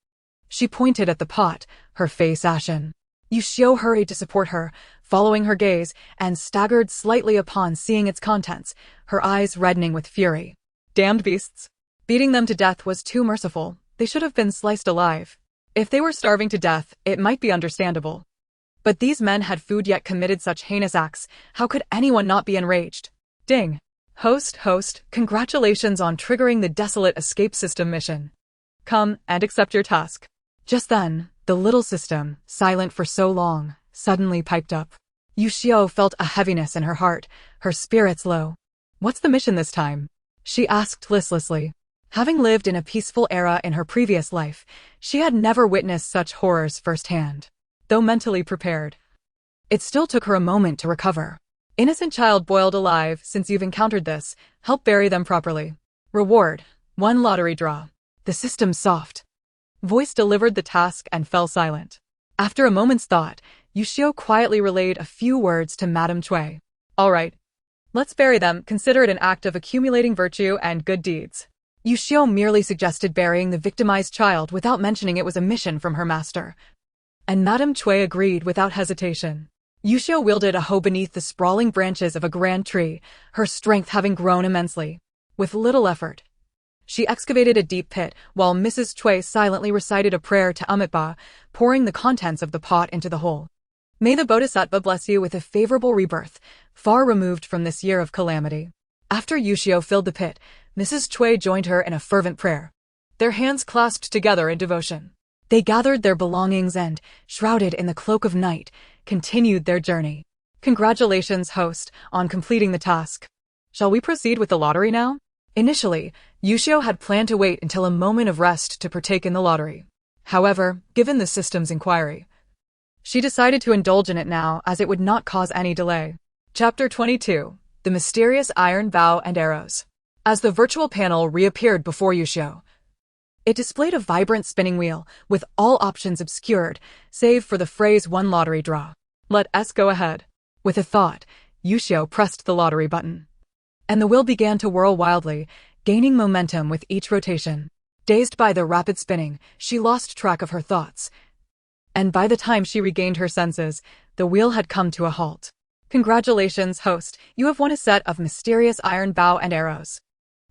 Speaker 1: She pointed at the pot, her face ashen. Yuxiu hurried to support her, following her gaze, and staggered slightly upon seeing its contents, her eyes reddening with fury. Damned beasts. Beating them to death was too merciful. They should have been sliced alive. If they were starving to death, it might be understandable. But these men had food yet committed such heinous acts. How could anyone not be enraged? Ding. Host, congratulations on triggering the desolate escape system mission. Come and accept your task. Just then, the little system, silent for so long, suddenly piped up. Yuxiu felt a heaviness in her heart, her spirits low. What's the mission this time? She asked listlessly. Having lived in a peaceful era in her previous life, she had never witnessed such horrors firsthand. Though mentally prepared, it still took her a moment to recover. Innocent child boiled alive, since you've encountered this, help bury them properly. Reward, 1 lottery draw. The system's soft voice delivered the task and fell silent. After a moment's thought, Yuxiu quietly relayed a few words to Madame Cui. All right. Let's bury them, consider it an act of accumulating virtue and good deeds. Yuxiu merely suggested burying the victimized child without mentioning it was a mission from her master. And Madame Cui agreed without hesitation. Yuxiu wielded a hoe beneath the sprawling branches of a grand tree, her strength having grown immensely. With little effort, she excavated a deep pit, while Mrs. Cui silently recited a prayer to Amitabha, pouring the contents of the pot into the hole. May the Bodhisattva bless you with a favorable rebirth, far removed from this year of calamity. After Yuxiu filled the pit, Mrs. Cui joined her in a fervent prayer, their hands clasped together in devotion. They gathered their belongings and, shrouded in the cloak of night, continued their journey. Congratulations, host, on completing the task. Shall we proceed with the lottery now? Initially, Yuxiu had planned to wait until a moment of rest to partake in the lottery. However, given the system's inquiry, she decided to indulge in it now as it would not cause any delay. Chapter 22. The Mysterious Iron Bow and Arrows. As the virtual panel reappeared before Yuxiu, it displayed a vibrant spinning wheel, with all options obscured, save for the phrase 1 lottery draw. Let us go ahead. With a thought, Yuxiu pressed the lottery button, and the wheel began to whirl wildly, gaining momentum with each rotation. Dazed by the rapid spinning, she lost track of her thoughts, and by the time she regained her senses, the wheel had come to a halt. Congratulations, host, you have won a set of mysterious iron bow and arrows.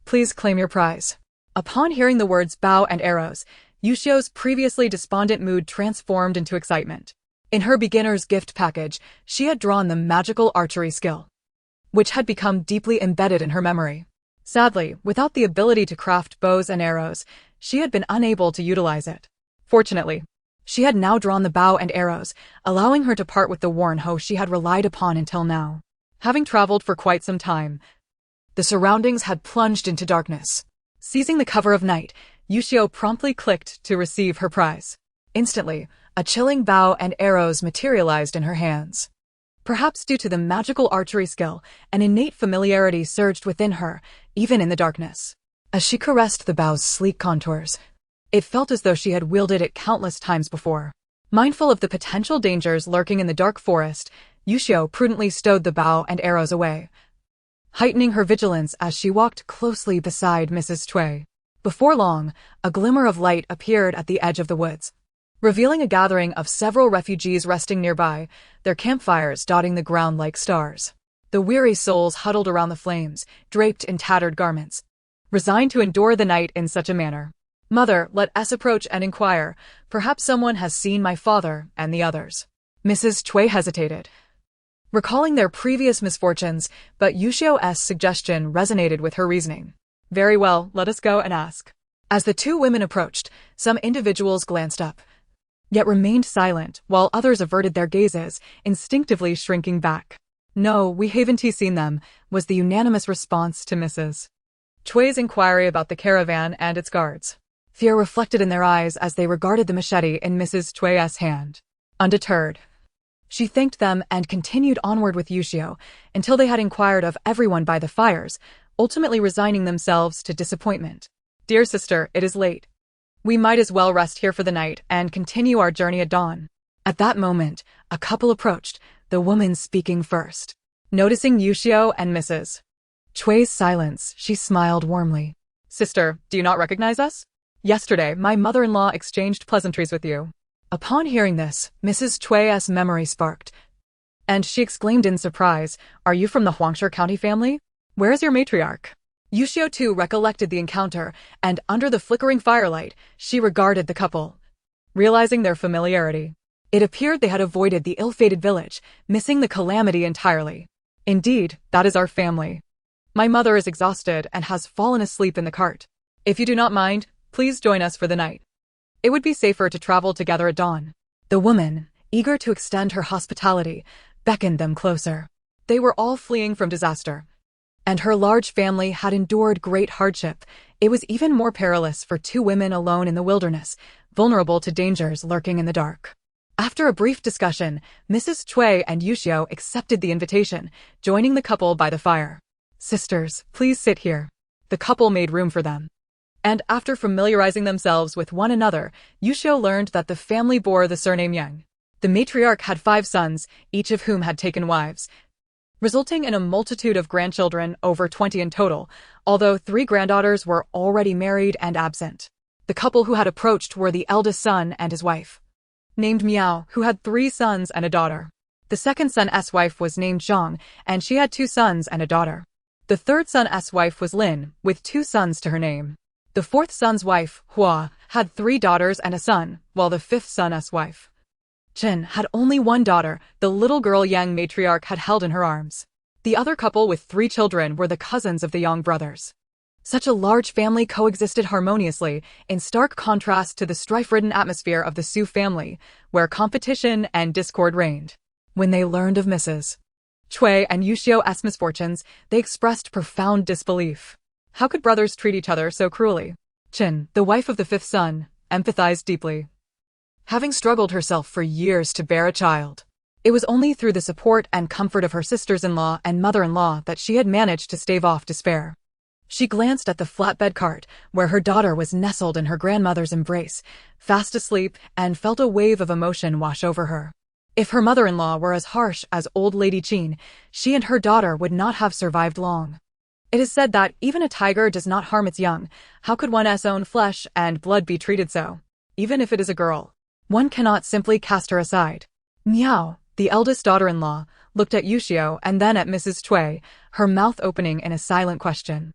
Speaker 1: Please claim your prize. Upon hearing the words bow and arrows, Yuxiu's previously despondent mood transformed into excitement. In her beginner's gift package, she had drawn the magical archery skill, which had become deeply embedded in her memory. Sadly, without the ability to craft bows and arrows, she had been unable to utilize it. Fortunately, she had now drawn the bow and arrows, allowing her to part with the worn hoe she had relied upon until now. Having traveled for quite some time, the surroundings had plunged into darkness. Seizing the cover of night, Yuxiu promptly clicked to receive her prize. Instantly, A chilling bow and arrows materialized in her hands. Perhaps due to the magical archery skill, an innate familiarity surged within her, even in the darkness. As she caressed the bow's sleek contours, it felt as though she had wielded it countless times before. Mindful of the potential dangers lurking in the dark forest, Yuxiu prudently stowed the bow and arrows away, heightening her vigilance as she walked closely beside Mrs. Cui. Before long, a glimmer of light appeared at the edge of the woods, revealing a gathering of several refugees resting nearby, their campfires dotting the ground like stars. The weary souls huddled around the flames, draped in tattered garments, resigned to endure the night in such a manner. "Mother, let us approach and inquire. Perhaps someone has seen my father and the others." Mrs. Cui hesitated, recalling their previous misfortunes, but Yuxiu's suggestion resonated with her reasoning. "Very well, let us go and ask." As the two women approached, some individuals glanced up, yet remained silent, while others averted their gazes, instinctively shrinking back. "No, we haven't seen them," was the unanimous response to Mrs. Cui's inquiry about the caravan and its guards. Fear reflected in their eyes as they regarded the machete in Mrs. Cui's hand. Undeterred, she thanked them and continued onward with Yuxiu until they had inquired of everyone by the fires, ultimately resigning themselves to disappointment. "Dear sister, it is late. We might as well rest here for the night and continue our journey at dawn." At that moment, a couple approached, the woman speaking first. Noticing Yuxiu and Mrs. Cui's silence, she smiled warmly. "Sister, do you not recognize us? Yesterday, my mother-in-law exchanged pleasantries with you." Upon hearing this, Mrs. Cui's memory sparked, and she exclaimed in surprise, "Are you from the Huangshe County family? Where is your matriarch?" Yuxiu too recollected the encounter, and under the flickering firelight, she regarded the couple, realizing their familiarity. It appeared they had avoided the ill-fated village, missing the calamity entirely. "Indeed, that is our family. My mother is exhausted and has fallen asleep in the cart. If you do not mind, please join us for the night. It would be safer to travel together at dawn." The woman, eager to extend her hospitality, beckoned them closer. They were all fleeing from disaster, and her large family had endured great hardship. It was even more perilous for two women alone in the wilderness, vulnerable to dangers lurking in the dark. After a brief discussion, Mrs. Cui and Yuxiu accepted the invitation, joining the couple by the fire. "Sisters, please sit here." The couple made room for them, and after familiarizing themselves with one another, Yuxiu learned that the family bore the surname Yang. The matriarch had 5 sons, each of whom had taken wives, resulting in a multitude of grandchildren, over 20 in total, although 3 granddaughters were already married and absent. The couple who had approached were the eldest son and his wife, named Miao, who had 3 sons and a daughter. The second son's wife was named Zhang, and she had 2 sons and a daughter. The third son's wife was Lin, with 2 sons to her name. The fourth son's wife, Hua, had 3 daughters and a son, while the fifth son's wife, Chen, had only 1 daughter, the little girl Yang matriarch had held in her arms. The other couple with 3 children were the cousins of the Yang brothers. Such a large family coexisted harmoniously, in stark contrast to the strife-ridden atmosphere of the Xu family, where competition and discord reigned. When they learned of Mrs. Cui and Yuxiu's misfortunes, they expressed profound disbelief. How could brothers treat each other so cruelly? Chen, the wife of the 5th son, empathized deeply, having struggled herself for years to bear a child. It was only through the support and comfort of her sisters-in-law and mother-in-law that she had managed to stave off despair. She glanced at the flatbed cart, where her daughter was nestled in her grandmother's embrace, fast asleep, and felt a wave of emotion wash over her. If her mother-in-law were as harsh as old Lady Qin, she and her daughter would not have survived long. It is said that even a tiger does not harm its young. How could one's own flesh and blood be treated so? Even if it is a girl, one cannot simply cast her aside. Miao, the eldest daughter-in-law, looked at Yuxiu and then at Mrs. Cui, her mouth opening in a silent question.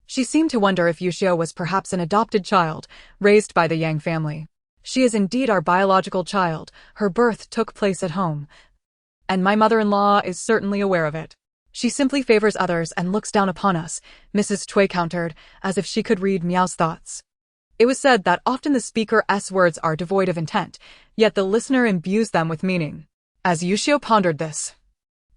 Speaker 1: She seemed to wonder if Yuxiu was perhaps an adopted child, raised by the Yang family. "She is indeed our biological child. Her birth took place at home, and my mother-in-law is certainly aware of it. She simply favors others and looks down upon us," Mrs. Cui countered, as if she could read Miao's thoughts. It was said that often the speaker's words are devoid of intent, yet the listener imbues them with meaning. As Yuxiu pondered this,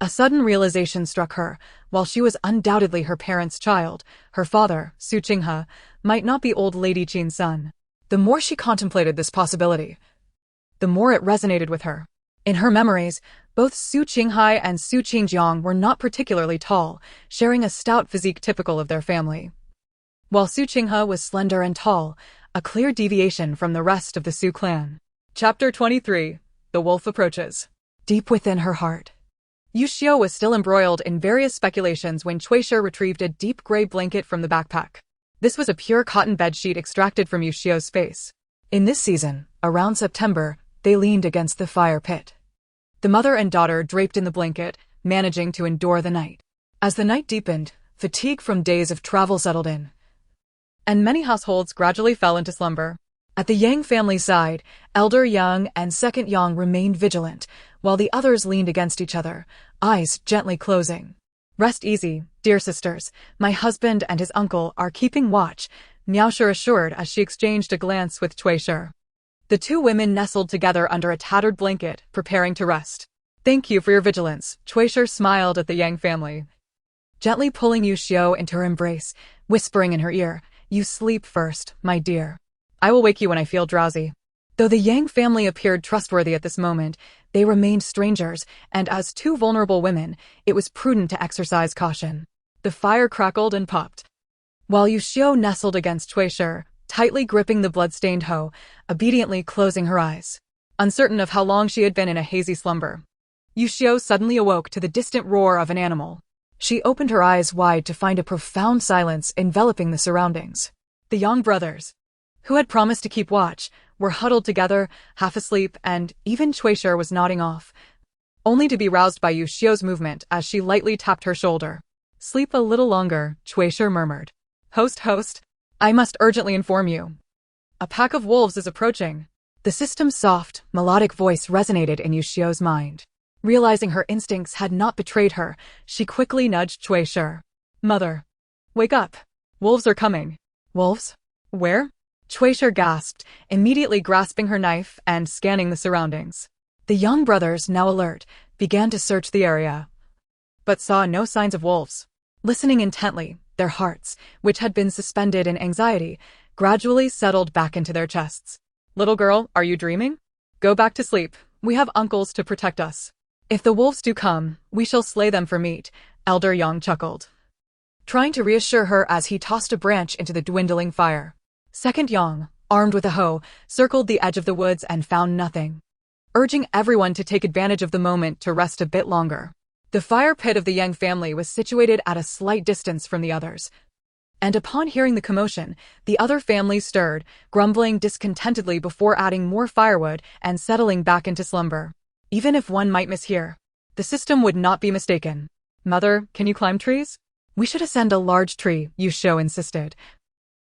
Speaker 1: a sudden realization struck her. While she was undoubtedly her parents' child, her father, Su Qinghe, might not be old Lady Qin's son. The more she contemplated this possibility, the more it resonated with her. In her memories, both Su Qinghai and Su Qingjiang were not particularly tall, sharing a stout physique typical of their family. While Su Qinghe was slender and tall, a clear deviation from the rest of the Su clan. Chapter 23. The Wolf Approaches. Deep within her heart, Yuxiu was still embroiled in various speculations when Chuishi retrieved a deep gray blanket from the backpack. This was a pure cotton bedsheet extracted from Yuxiu's space. In this season, around September, they leaned against the fire pit. The mother and daughter draped in the blanket, managing to endure the night. As the night deepened, fatigue from days of travel settled in, and many households gradually fell into slumber. At the Yang family side, elder Yang and second Yang remained vigilant, while the others leaned against each other, eyes gently closing. "Rest easy, dear sisters. My husband and his uncle are keeping watch," Miaoshi assured as she exchanged a glance with Chuishi. The two women nestled together under a tattered blanket, preparing to rest. "Thank you for your vigilance," Chuishi smiled at the Yang family, gently pulling Yuxiu into her embrace, whispering in her ear, "You sleep first, my dear. I will wake you when I feel drowsy." Though the Yang family appeared trustworthy at this moment, they remained strangers, and as two vulnerable women, it was prudent to exercise caution. The fire crackled and popped, while Yuxiu nestled against Chuishi, tightly gripping the blood-stained hoe, obediently closing her eyes. Uncertain of how long she had been in a hazy slumber, Yuxiu suddenly awoke to the distant roar of an animal. She opened her eyes wide to find a profound silence enveloping the surroundings. The Yang brothers, who had promised to keep watch, were huddled together, half asleep, and even Chuishi was nodding off, only to be roused by Yuxiu's movement as she lightly tapped her shoulder. "Sleep a little longer," Chuishi murmured. Host, I must urgently inform you. A pack of wolves is approaching." The system's soft, melodic voice resonated in Yuxiu's mind. Realizing her instincts had not betrayed her, she quickly nudged Chuishi. "Mother, wake up. Wolves are coming." "Wolves? Where?" Chuishi gasped, immediately grasping her knife and scanning the surroundings. The Yang brothers, now alert, began to search the area, but saw no signs of wolves. Listening intently, their hearts, which had been suspended in anxiety, gradually settled back into their chests. "Little girl, are you dreaming? Go back to sleep. We have uncles to protect us. If the wolves do come, we shall slay them for meat," Elder Yang chuckled, trying to reassure her as he tossed a branch into the dwindling fire. Second Yang, armed with a hoe, circled the edge of the woods and found nothing, urging everyone to take advantage of the moment to rest a bit longer. The fire pit of the Yang family was situated at a slight distance from the others, and upon hearing the commotion, the other families stirred, grumbling discontentedly before adding more firewood and settling back into slumber. Even if one might mishear, the system would not be mistaken. "Mother, can you climb trees?" "We should ascend a large tree," Yuxiu insisted,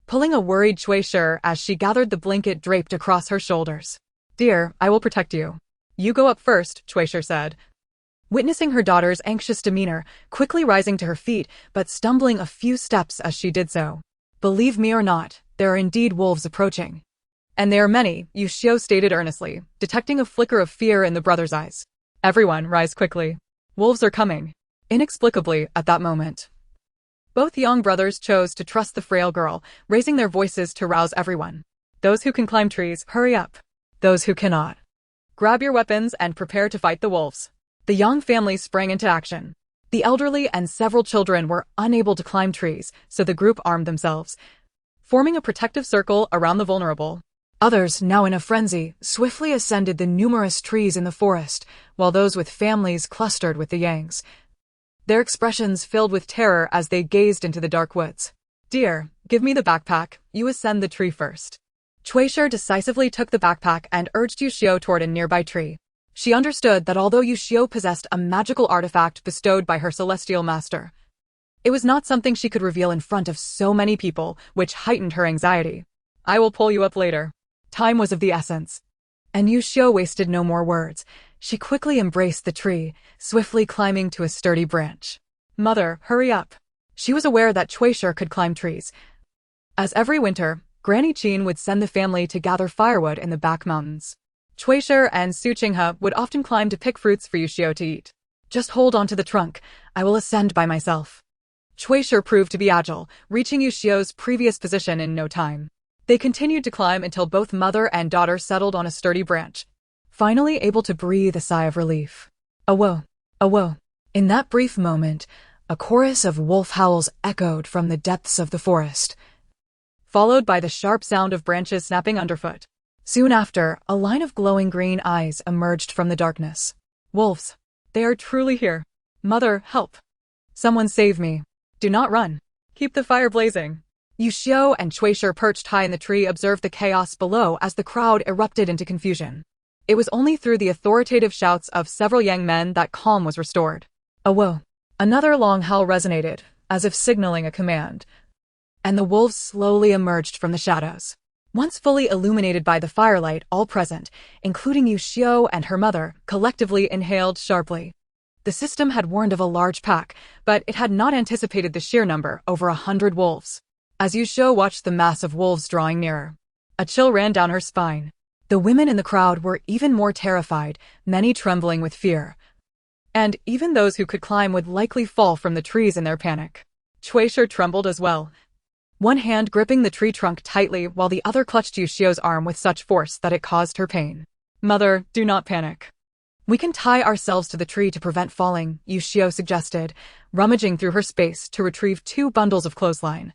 Speaker 1: pulling a worried Chuishi as she gathered the blanket draped across her shoulders. "Dear, I will protect you." "You go up first," Chuishi said, witnessing her daughter's anxious demeanor, quickly rising to her feet but stumbling a few steps as she did so. "Believe me or not, there are indeed wolves approaching. And there are many," Yuxiu stated earnestly, detecting a flicker of fear in the brothers' eyes. "Everyone, rise quickly. Wolves are coming." Inexplicably, at that moment, both Yang brothers chose to trust the frail girl, raising their voices to rouse everyone. "Those who can climb trees, hurry up. Those who cannot, grab your weapons and prepare to fight the wolves." The Yang family sprang into action. The elderly and several children were unable to climb trees, so the group armed themselves, forming a protective circle around the vulnerable. Others, now in a frenzy, swiftly ascended the numerous trees in the forest, while those with families clustered with the Yangs, their expressions filled with terror as they gazed into the dark woods. "Dear, give me the backpack. You ascend the tree first." Chuishi decisively took the backpack and urged Yuxiu toward a nearby tree. She understood that although Yuxiu possessed a magical artifact bestowed by her celestial master, it was not something she could reveal in front of so many people, which heightened her anxiety. "I will pull you up later." Time was of the essence, and Yuxiu wasted no more words. She quickly embraced the tree, swiftly climbing to a sturdy branch. "Mother, hurry up." She was aware that Chuishi could climb trees, as every winter, Granny Qin would send the family to gather firewood in the back mountains. Chuishi and Su Qinghe would often climb to pick fruits for Yuxiu to eat. "Just hold onto the trunk. I will ascend by myself." Chuishi proved to be agile, reaching Yuxiu's previous position in no time. They continued to climb until both mother and daughter settled on a sturdy branch, finally able to breathe a sigh of relief. Awo, awo. In that brief moment, a chorus of wolf howls echoed from the depths of the forest, followed by the sharp sound of branches snapping underfoot. Soon after, a line of glowing green eyes emerged from the darkness. Wolves. They are truly here. Mother, help. Someone save me. Do not run. Keep the fire blazing. Yuxiu and Chuishi, perched high in the tree, observed the chaos below as the crowd erupted into confusion. It was only through the authoritative shouts of several young men that calm was restored. Awo. Another long howl resonated, as if signaling a command, and the wolves slowly emerged from the shadows. Once fully illuminated by the firelight, all present, including Yuxiu and her mother, collectively inhaled sharply. The system had warned of a large pack, but it had not anticipated the sheer number, over 100 wolves. As Yuxiu watched the mass of wolves drawing nearer, a chill ran down her spine. The women in the crowd were even more terrified, many trembling with fear. And even those who could climb would likely fall from the trees in their panic. Chuishi trembled as well, one hand gripping the tree trunk tightly while the other clutched Yuxiu's arm with such force that it caused her pain. Mother, do not panic. We can tie ourselves to the tree to prevent falling, Yuxiu suggested, rummaging through her space to retrieve 2 bundles of clothesline,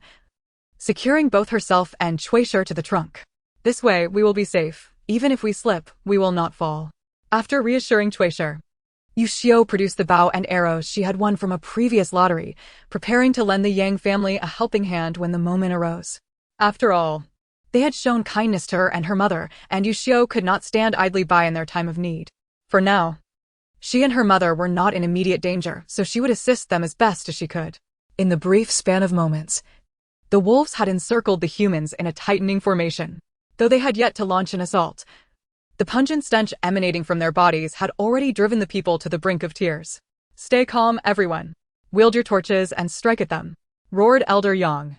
Speaker 1: securing both herself and Chuishi to the trunk. This way, we will be safe. Even if we slip, we will not fall. After reassuring Chuishi, Yuxiu produced the bow and arrows she had won from a previous lottery, preparing to lend the Yang family a helping hand when the moment arose. After all, they had shown kindness to her and her mother, and Yuxiu could not stand idly by in their time of need. For now, she and her mother were not in immediate danger, so she would assist them as best as she could. In the brief span of moments, the wolves had encircled the humans in a tightening formation. Though they had yet to launch an assault, the pungent stench emanating from their bodies had already driven the people to the brink of tears. Stay calm, everyone. Wield your torches and strike at them, roared Elder Yang,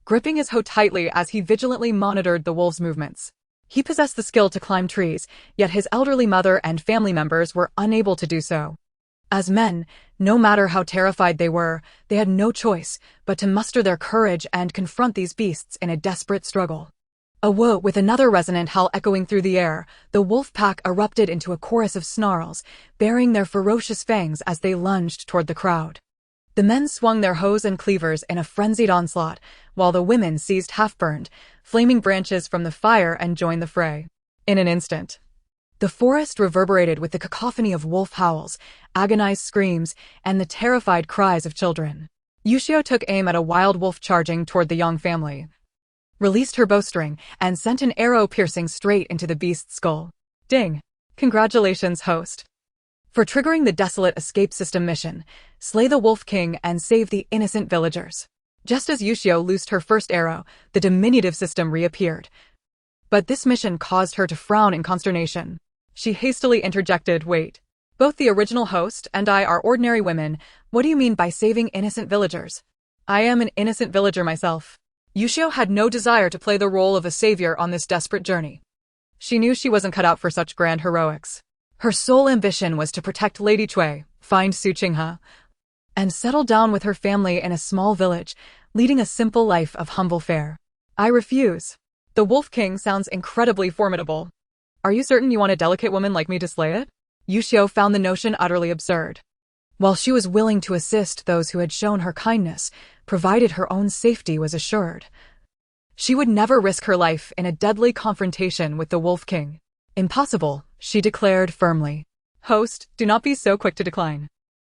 Speaker 1: gripping his hoe tightly as he vigilantly monitored the wolves' movements. He possessed the skill to climb trees, yet his elderly mother and family members were unable to do so. As men, no matter how terrified they were, they had no choice but to muster their courage and confront these beasts in a desperate struggle. Awo, with another resonant howl echoing through the air, the wolf pack erupted into a chorus of snarls, baring their ferocious fangs as they lunged toward the crowd. The men swung their hoes and cleavers in a frenzied onslaught, while the women seized half-burned, flaming branches from the fire and joined the fray. In an instant, the forest reverberated with the cacophony of wolf howls, agonized screams, and the terrified cries of children. Yuxiu took aim at a wild wolf charging toward the Yang family, released her bowstring, and sent an arrow piercing straight into the beast's skull. Ding! Congratulations, host, for triggering the desolate escape system mission. Slay the Wolf King and save the innocent villagers. Just as Yuxiu loosed her first arrow, the diminutive system reappeared. But this mission caused her to frown in consternation. She hastily interjected, wait. Both the original host and I are ordinary women. What do you mean by saving innocent villagers? I am an innocent villager myself. Yuxiu had no desire to play the role of a savior on this desperate journey. She knew she wasn't cut out for such grand heroics. Her sole ambition was to protect Lady Cui, find Su Qinghe, and settle down with her family in a small village, leading a simple life of humble fare. I refuse. The Wolf King sounds incredibly formidable. Are you certain you want a delicate woman like me to slay it? Yuxiu found the notion utterly absurd. While she was willing to assist those who had shown her kindness, provided her own safety was assured, she would never risk her life in a deadly confrontation with the Wolf King. Impossible, she declared firmly. Host, do not be so quick to decline.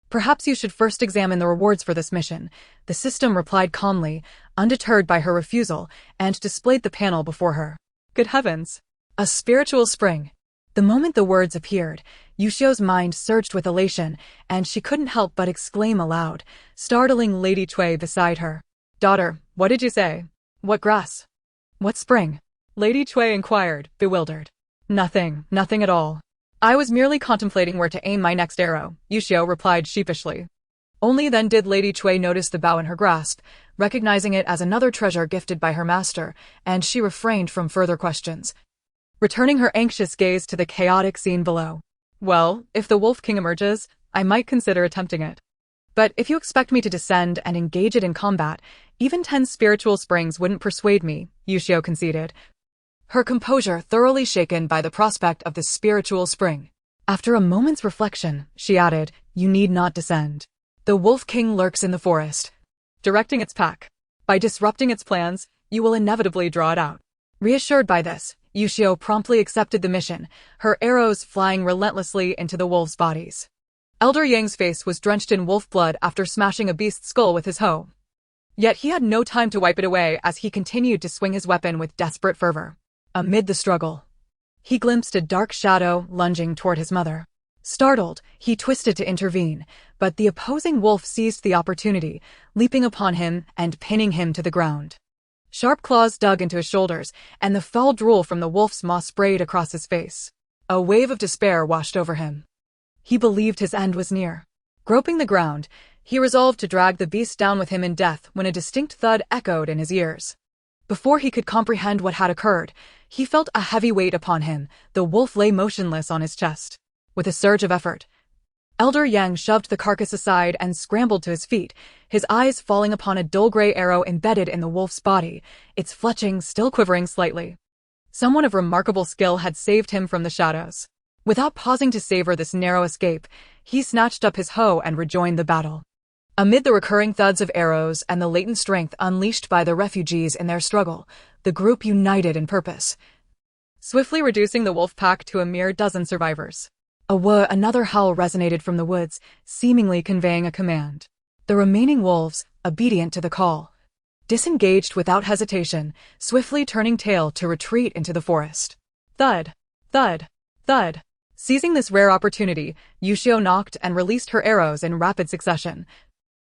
Speaker 1: Perhaps you should first examine the rewards for this mission, the system replied calmly, undeterred by her refusal, and displayed the panel before her. Good heavens! A spiritual spring. The moment the words appeared, Yuxiu's mind surged with elation, and she couldn't help but exclaim aloud, startling Lady Cui beside her. Daughter, what did you say? What grass? What spring? Lady Cui inquired, bewildered. Nothing at all. I was merely contemplating where to aim my next arrow, Yuxiu replied sheepishly. Only then did Lady Cui notice the bow in her grasp, recognizing it as another treasure gifted by her master, and she refrained from further questions, returning her anxious gaze to the chaotic scene below. Well, if the Wolf King emerges, I might consider attempting it. But if you expect me to descend and engage it in combat, even 10 spiritual springs wouldn't persuade me, Yuxiu conceded. her composure thoroughly shaken by the prospect of this spiritual spring. After a moment's reflection, she added, "You need not descend. The Wolf King lurks in the forest, directing its pack. By disrupting its plans, you will inevitably draw it out." Reassured by this, Yuxiu promptly accepted the mission, her arrows flying relentlessly into the wolves' bodies. Elder Yang's face was drenched in wolf blood after smashing a beast's skull with his hoe. Yet he had no time to wipe it away as he continued to swing his weapon with desperate fervor. Amid the struggle, he glimpsed a dark shadow lunging toward his mother. Startled, he twisted to intervene, but the opposing wolf seized the opportunity, leaping upon him and pinning him to the ground. Sharp claws dug into his shoulders, and the foul drool from the wolf's maw sprayed across his face. A wave of despair washed over him. He believed his end was near. Groping the ground, he resolved to drag the beast down with him in death when a distinct thud echoed in his ears. Before he could comprehend what had occurred, he felt a heavy weight upon him. The wolf lay motionless on his chest. With a surge of effort, Elder Yang shoved the carcass aside and scrambled to his feet, his eyes falling upon a dull gray arrow embedded in the wolf's body, its fletching still quivering slightly. Someone of remarkable skill had saved him from the shadows. Without pausing to savor this narrow escape, he snatched up his hoe and rejoined the battle. Amid the recurring thuds of arrows and the latent strength unleashed by the refugees in their struggle, the group united in purpose, swiftly reducing the wolf pack to a mere dozen survivors. Another howl resonated from the woods, seemingly conveying a command. The remaining wolves, obedient to the call, disengaged without hesitation, swiftly turning tail to retreat into the forest. Thud, thud, thud. Seizing this rare opportunity, Yuxiu knocked and released her arrows in rapid succession,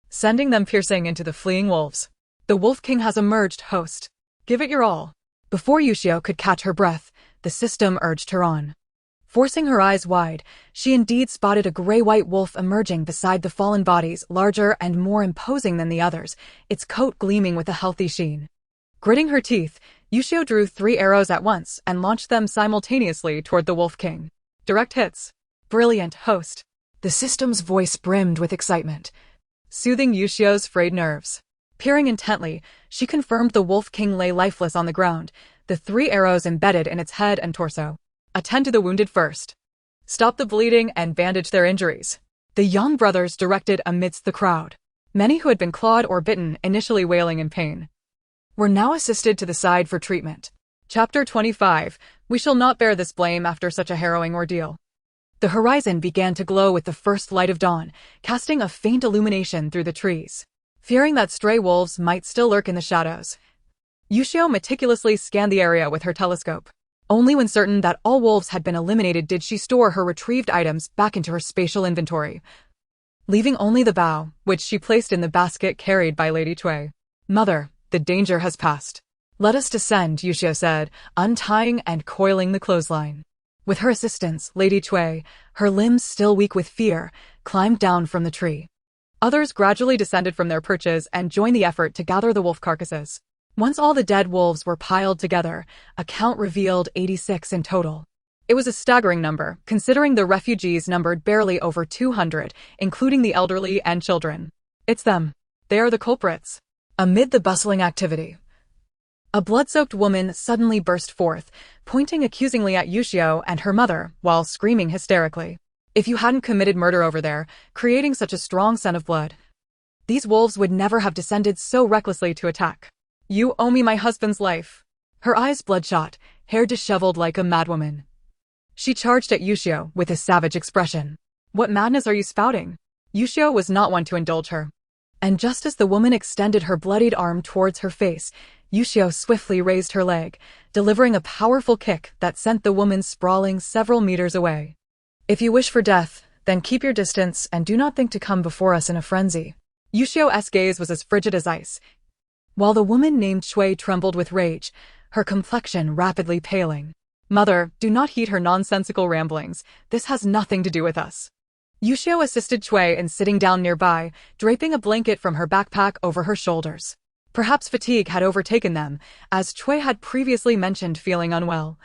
Speaker 1: sending them piercing into the fleeing wolves. The Wolf King has emerged, host. Give it your all. Before Yuxiu could catch her breath, the system urged her on. Forcing her eyes wide, she indeed spotted a gray-white wolf emerging beside the fallen bodies, larger and more imposing than the others, its coat gleaming with a healthy sheen. Gritting her teeth, Yuxiu drew 3 arrows at once and launched them simultaneously toward the Wolf King. Direct hits. Brilliant, host. The system's voice brimmed with excitement, soothing Yuxiu's frayed nerves. Peering intently, she confirmed the Wolf King lay lifeless on the ground, the 3 arrows embedded in its head and torso. Attend to the wounded first. Stop the bleeding and bandage their injuries, the young brothers directed amidst the crowd. Many who had been clawed or bitten, initially wailing in pain, were now assisted to the side for treatment. Chapter 25. We shall not bear this blame after such a harrowing ordeal. The horizon began to glow with the first light of dawn, casting a faint illumination through the trees. Fearing that stray wolves might still lurk in the shadows, Yuxiu meticulously scanned the area with her telescope. Only when certain that all wolves had been eliminated did she store her retrieved items back into her spatial inventory, leaving only the bow, which she placed in the basket carried by Lady Cui. "Mother, the danger has passed. Let us descend," Yuxiu said, untying and coiling the clothesline. With her assistance, Lady Cui, her limbs still weak with fear, climbed down from the tree. Others gradually descended from their perches and joined the effort to gather the wolf carcasses. Once all the dead wolves were piled together, a count revealed 86 in total. It was a staggering number, considering the refugees numbered barely over 200, including the elderly and children. It's them. They are the culprits. Amid the bustling activity, a blood-soaked woman suddenly burst forth, pointing accusingly at Yuxiu and her mother, while screaming hysterically. If you hadn't committed murder over there, creating such a strong scent of blood, these wolves would never have descended so recklessly to attack. You owe me my husband's life. Her eyes bloodshot, hair disheveled like a madwoman, she charged at Yuxiu with a savage expression. What madness are you spouting? Yuxiu was not one to indulge her. And just as the woman extended her bloodied arm towards her face, Yuxiu swiftly raised her leg, delivering a powerful kick that sent the woman sprawling several meters away. If you wish for death, then keep your distance and do not think to come before us in a frenzy. Yuxiu's gaze was as frigid as ice, while the woman named Shui trembled with rage, her complexion rapidly paling. Mother, do not heed her nonsensical ramblings. This has nothing to do with us. Yuxiu assisted Shui in sitting down nearby, draping a blanket from her backpack over her shoulders. Perhaps fatigue had overtaken them, as Shui had previously mentioned feeling unwell,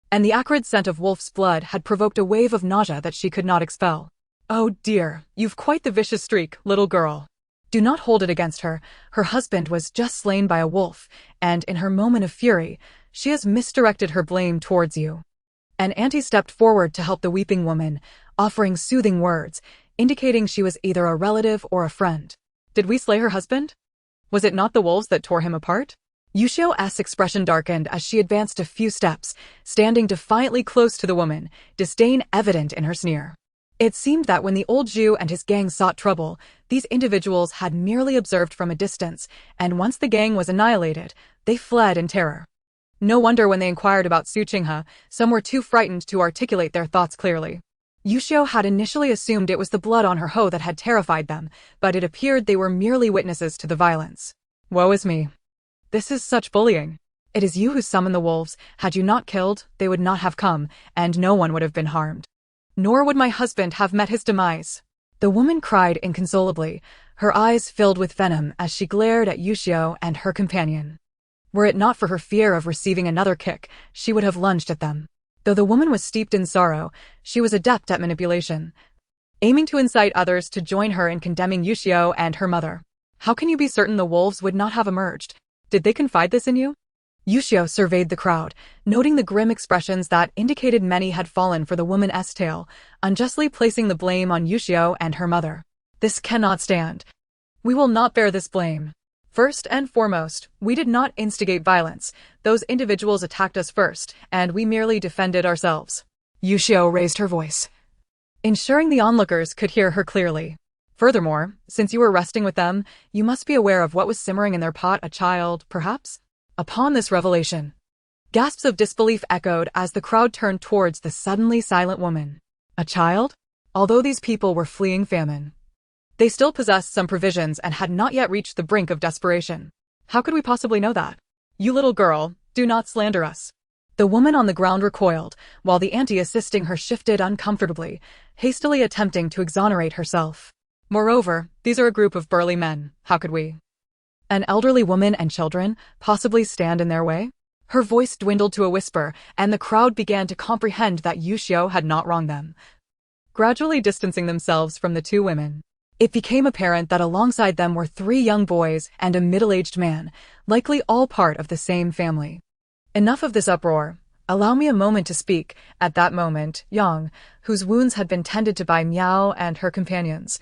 Speaker 1: and the acrid scent of wolf's blood had provoked a wave of nausea that she could not expel. Oh dear, you've quite the vicious streak, little girl. Do not hold it against her. Her husband was just slain by a wolf, and in her moment of fury, She has misdirected her blame towards you. An auntie stepped forward to help the weeping woman, offering soothing words, indicating she was either a relative or a friend. Did we slay her husband? Was it not the wolves that tore him apart? Yuxiu's expression darkened as she advanced a few steps, standing defiantly close to the woman, disdain evident in her sneer. It seemed that when the old Xu and his gang sought trouble, these individuals had merely observed from a distance, and once the gang was annihilated, they fled in terror. No wonder when they inquired about Xu Qinghe, some were too frightened to articulate their thoughts clearly. Yuxiu had initially assumed it was the blood on her hoe that had terrified them, but it appeared they were merely witnesses to the violence. Woe is me. This is such bullying. It is you who summoned the wolves. Had you not killed, they would not have come, and no one would have been harmed. Nor would my husband have met his demise. The woman cried inconsolably, her eyes filled with venom as she glared at Yuxiu and her companion. Were it not for her fear of receiving another kick, she would have lunged at them. Though the woman was steeped in sorrow, she was adept at manipulation, aiming to incite others to join her in condemning Yuxiu and her mother. How can you be certain the wolves would not have emerged? Did they confide this in you? Yuxiu surveyed the crowd, noting the grim expressions that indicated many had fallen for the woman's tale, unjustly placing the blame on Yuxiu and her mother. This cannot stand. We will not bear this blame. First and foremost, we did not instigate violence. Those individuals attacked us first, and we merely defended ourselves. Yuxiu raised her voice, ensuring the onlookers could hear her clearly. Furthermore, since you were resting with them, you must be aware of what was simmering in their pot, a child, perhaps? Upon this revelation, gasps of disbelief echoed as the crowd turned towards the suddenly silent woman. A child? Although these people were fleeing famine, they still possessed some provisions and had not yet reached the brink of desperation. How could we possibly know that? You little girl, do not slander us. The woman on the ground recoiled, while the auntie assisting her shifted uncomfortably, hastily attempting to exonerate herself. Moreover, these are a group of burly men. How could we? An elderly woman and children possibly stand in their way? Her voice dwindled to a whisper, and the crowd began to comprehend that Yuxiu had not wronged them. Gradually distancing themselves from the two women, it became apparent that alongside them were 3 young boys and a middle-aged man, likely all part of the same family. Enough of this uproar. Allow me a moment to speak. At that moment, Yang, whose wounds had been tended to by Miao and her companions,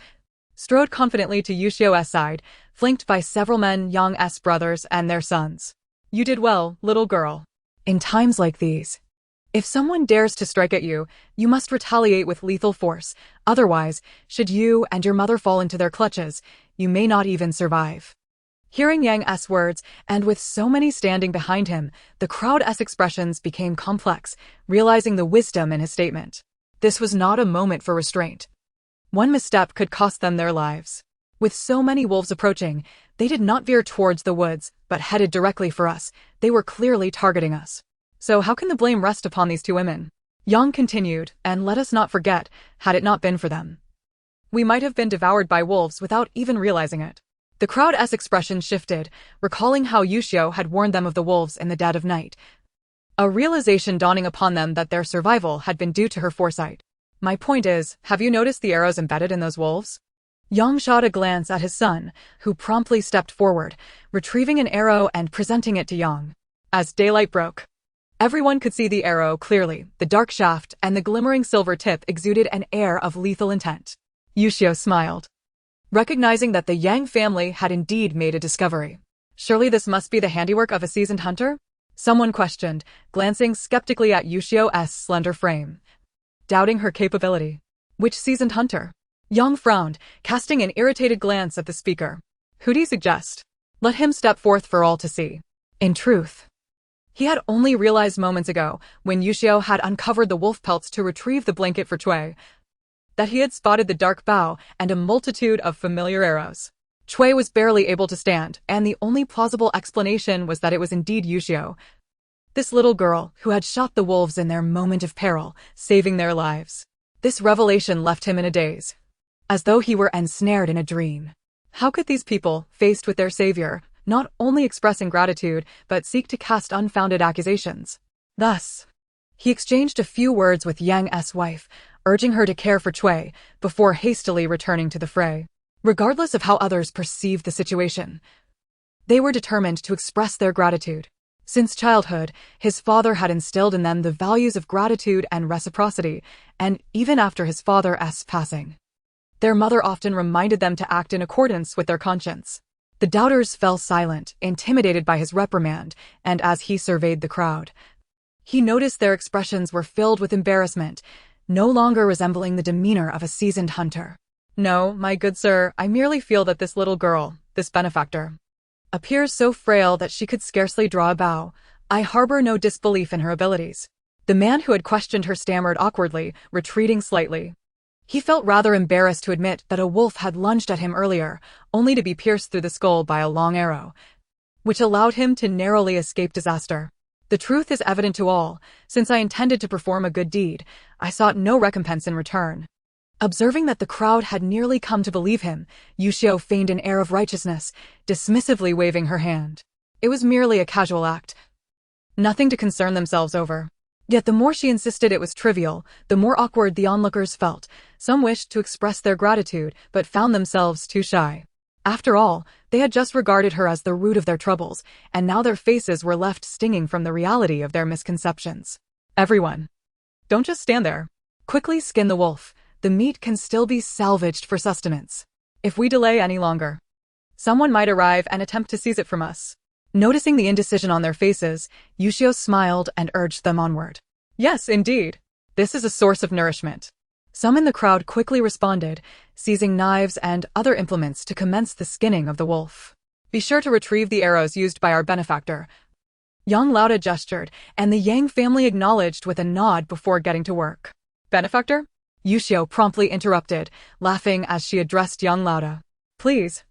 Speaker 1: strode confidently to Yuxiu's side, flanked by several men, Yang's brothers and their sons. You did well, little girl. In times like these, if someone dares to strike at you, you must retaliate with lethal force. Otherwise, should you and your mother fall into their clutches, you may not even survive. Hearing Yang's words, and with so many standing behind him, the crowd's expressions became complex, realizing the wisdom in his statement. This was not a moment for restraint. One misstep could cost them their lives. With so many wolves approaching, they did not veer towards the woods, but headed directly for us. They were clearly targeting us. So how can the blame rest upon these 2 women? Yang continued, and let us not forget, had it not been for them, we might have been devoured by wolves without even realizing it. The crowd's expression shifted, recalling how Yuxiu had warned them of the wolves in the dead of night, a realization dawning upon them that their survival had been due to her foresight. My point is, have you noticed the arrows embedded in those wolves? Yang shot a glance at his son, who promptly stepped forward, retrieving an arrow and presenting it to Yang. As daylight broke, everyone could see the arrow clearly. The dark shaft and the glimmering silver tip exuded an air of lethal intent. Yuxiu smiled, recognizing that the Yang family had indeed made a discovery. Surely this must be the handiwork of a seasoned hunter? Someone questioned, glancing skeptically at Yuxiu's slender frame, doubting her capability. Which seasoned hunter? Yang frowned, casting an irritated glance at the speaker. Who do you suggest? Let him step forth for all to see. In truth, he had only realized moments ago, when Yuxiu had uncovered the wolf pelts to retrieve the blanket for Cui, that he had spotted the dark bow and a multitude of familiar arrows. Cui was barely able to stand, and the only plausible explanation was that it was indeed Yuxiu, this little girl who had shot the wolves in their moment of peril, saving their lives. This revelation left him in a daze, as though he were ensnared in a dream. How could these people, faced with their savior, not only express ingratitude, but seek to cast unfounded accusations? Thus, he exchanged a few words with Yang's wife, urging her to care for Cui, before hastily returning to the fray. Regardless of how others perceived the situation, they were determined to express their gratitude. Since childhood, his father had instilled in them the values of gratitude and reciprocity, and even after his father's passing, their mother often reminded them to act in accordance with their conscience. The doubters fell silent, intimidated by his reprimand, and as he surveyed the crowd, he noticed their expressions were filled with embarrassment, no longer resembling the demeanor of a seasoned hunter. "No, my good sir, I merely feel that this little girl, this benefactor, appears so frail that she could scarcely draw a bow. I harbor no disbelief in her abilities." The man who had questioned her stammered awkwardly, retreating slightly. He felt rather embarrassed to admit that a wolf had lunged at him earlier, only to be pierced through the skull by a long arrow, which allowed him to narrowly escape disaster. "The truth is evident to all. Since I intended to perform a good deed, I sought no recompense in return." Observing that the crowd had nearly come to believe him, Yuxiu feigned an air of righteousness, dismissively waving her hand. It was merely a casual act, nothing to concern themselves over. Yet the more she insisted it was trivial, the more awkward the onlookers felt. Some wished to express their gratitude, but found themselves too shy. After all, they had just regarded her as the root of their troubles, and now their faces were left stinging from the reality of their misconceptions. "Everyone, don't just stand there. Quickly skin the wolf. The meat can still be salvaged for sustenance. If we delay any longer, someone might arrive and attempt to seize it from us." Noticing the indecision on their faces, Yuxiu smiled and urged them onward. "Yes, indeed. This is a source of nourishment." Some in the crowd quickly responded, seizing knives and other implements to commence the skinning of the wolf. "Be sure to retrieve the arrows used by our benefactor." Yang Lauda gestured, and the Yang family acknowledged with a nod before getting to work. "Benefactor?" Yuxiu promptly interrupted, laughing as she addressed Yang Lauda. "Please,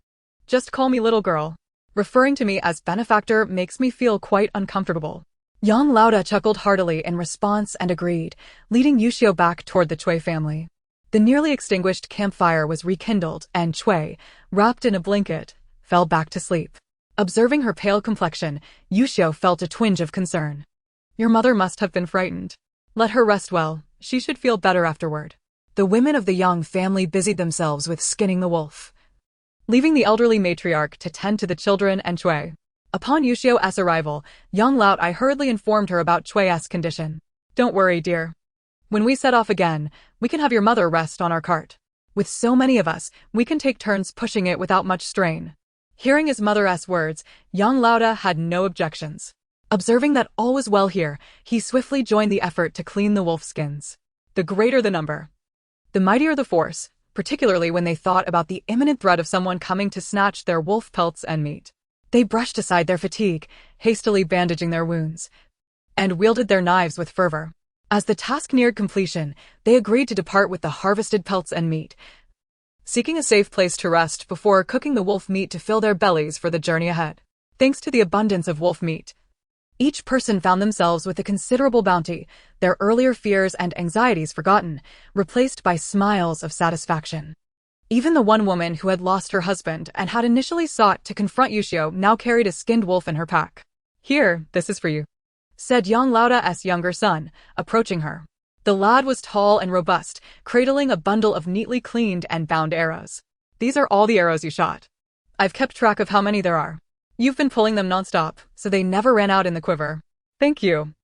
Speaker 1: just call me little girl. Referring to me as benefactor makes me feel quite uncomfortable." Yang Lauda chuckled heartily in response and agreed, leading Yuxiu back toward the Cui family. The nearly extinguished campfire was rekindled, and Cui, wrapped in a blanket, fell back to sleep. Observing her pale complexion, Yuxiu felt a twinge of concern. "Your mother must have been frightened. Let her rest well, she should feel better afterward." The women of the Yang family busied themselves with skinning the wolf, leaving the elderly matriarch to tend to the children and Cui. Upon Yuxiu's arrival, Yang Lao hurriedly informed her about Cui's condition. "Don't worry, dear. When we set off again, we can have your mother rest on our cart. With so many of us, we can take turns pushing it without much strain." Hearing his mother's words, Yang Lao had no objections. Observing that all was well here, he swiftly joined the effort to clean the wolf skins. The greater the number, the mightier the force, particularly when they thought about the imminent threat of someone coming to snatch their wolf pelts and meat. They brushed aside their fatigue, hastily bandaging their wounds, and wielded their knives with fervor. As the task neared completion, they agreed to depart with the harvested pelts and meat, seeking a safe place to rest before cooking the wolf meat to fill their bellies for the journey ahead. Thanks to the abundance of wolf meat, each person found themselves with a considerable bounty, their earlier fears and anxieties forgotten, replaced by smiles of satisfaction. Even the one woman who had lost her husband and had initially sought to confront Yuxiu now carried a skinned wolf in her pack. "Here, this is for you," said Yang Lauda's younger son, approaching her. The lad was tall and robust, cradling a bundle of neatly cleaned and bound arrows. "These are all the arrows you shot. I've kept track of how many there are. You've been pulling them nonstop, so they never ran out in the quiver. Thank you."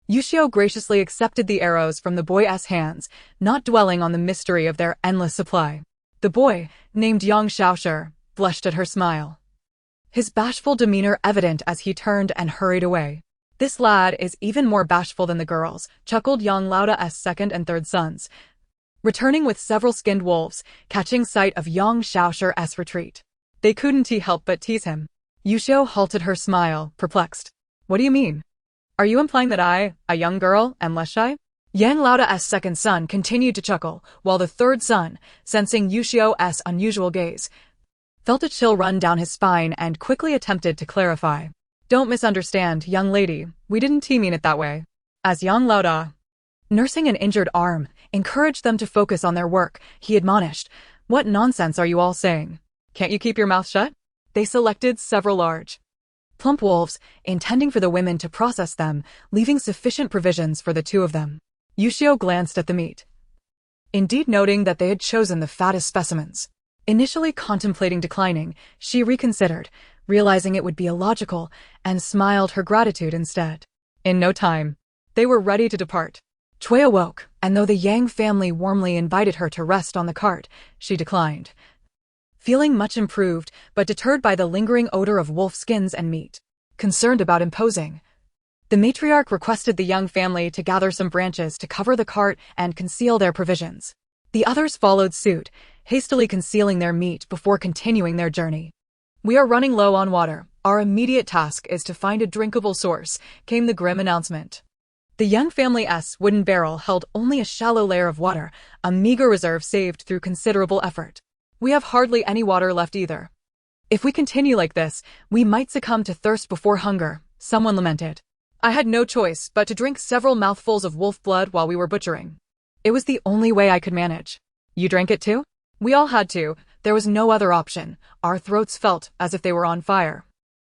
Speaker 1: Yuxiu graciously accepted the arrows from the boy's hands, not dwelling on the mystery of their endless supply. The boy, named Yang Xiaoshi, blushed at her smile, his bashful demeanor evident as he turned and hurried away. "This lad is even more bashful than the girls," chuckled Yang Lauda's second and third sons, returning with several skinned wolves, catching sight of Yang Xiaoshi's retreat. They couldn't help but tease him. Yuxiu halted her smile, perplexed. "What do you mean? Are you implying that I, a young girl, am less shy?" Yang Lauda's second son continued to chuckle, while the third son, sensing Yuxiu's unusual gaze, felt a chill run down his spine and quickly attempted to clarify. "Don't misunderstand, young lady, we didn't mean it that way." As Yang Lauda, nursing an injured arm, encouraged them to focus on their work, he admonished, "What nonsense are you all saying? Can't you keep your mouth shut?" They selected several large, plump wolves, intending for the women to process them, leaving sufficient provisions for the two of them. Yuxiu glanced at the meat, indeed noting that they had chosen the fattest specimens. Initially contemplating declining, she reconsidered, realizing it would be illogical, and smiled her gratitude instead. In no time, they were ready to depart. Chui awoke, and though the Yang family warmly invited her to rest on the cart, she declined, feeling much improved but deterred by the lingering odor of wolf skins and meat. Concerned about imposing, the matriarch requested the young family to gather some branches to cover the cart and conceal their provisions. The others followed suit, hastily concealing their meat before continuing their journey. "We are running low on water. Our immediate task is to find a drinkable source," came the grim announcement. The young family's wooden barrel held only a shallow layer of water, a meager reserve saved through considerable effort. "We have hardly any water left either. If we continue like this, we might succumb to thirst before hunger," someone lamented. "I had no choice but to drink several mouthfuls of wolf blood while we were butchering. It was the only way I could manage." "You drank it too?" "We all had to. There was no other option. Our throats felt as if they were on fire."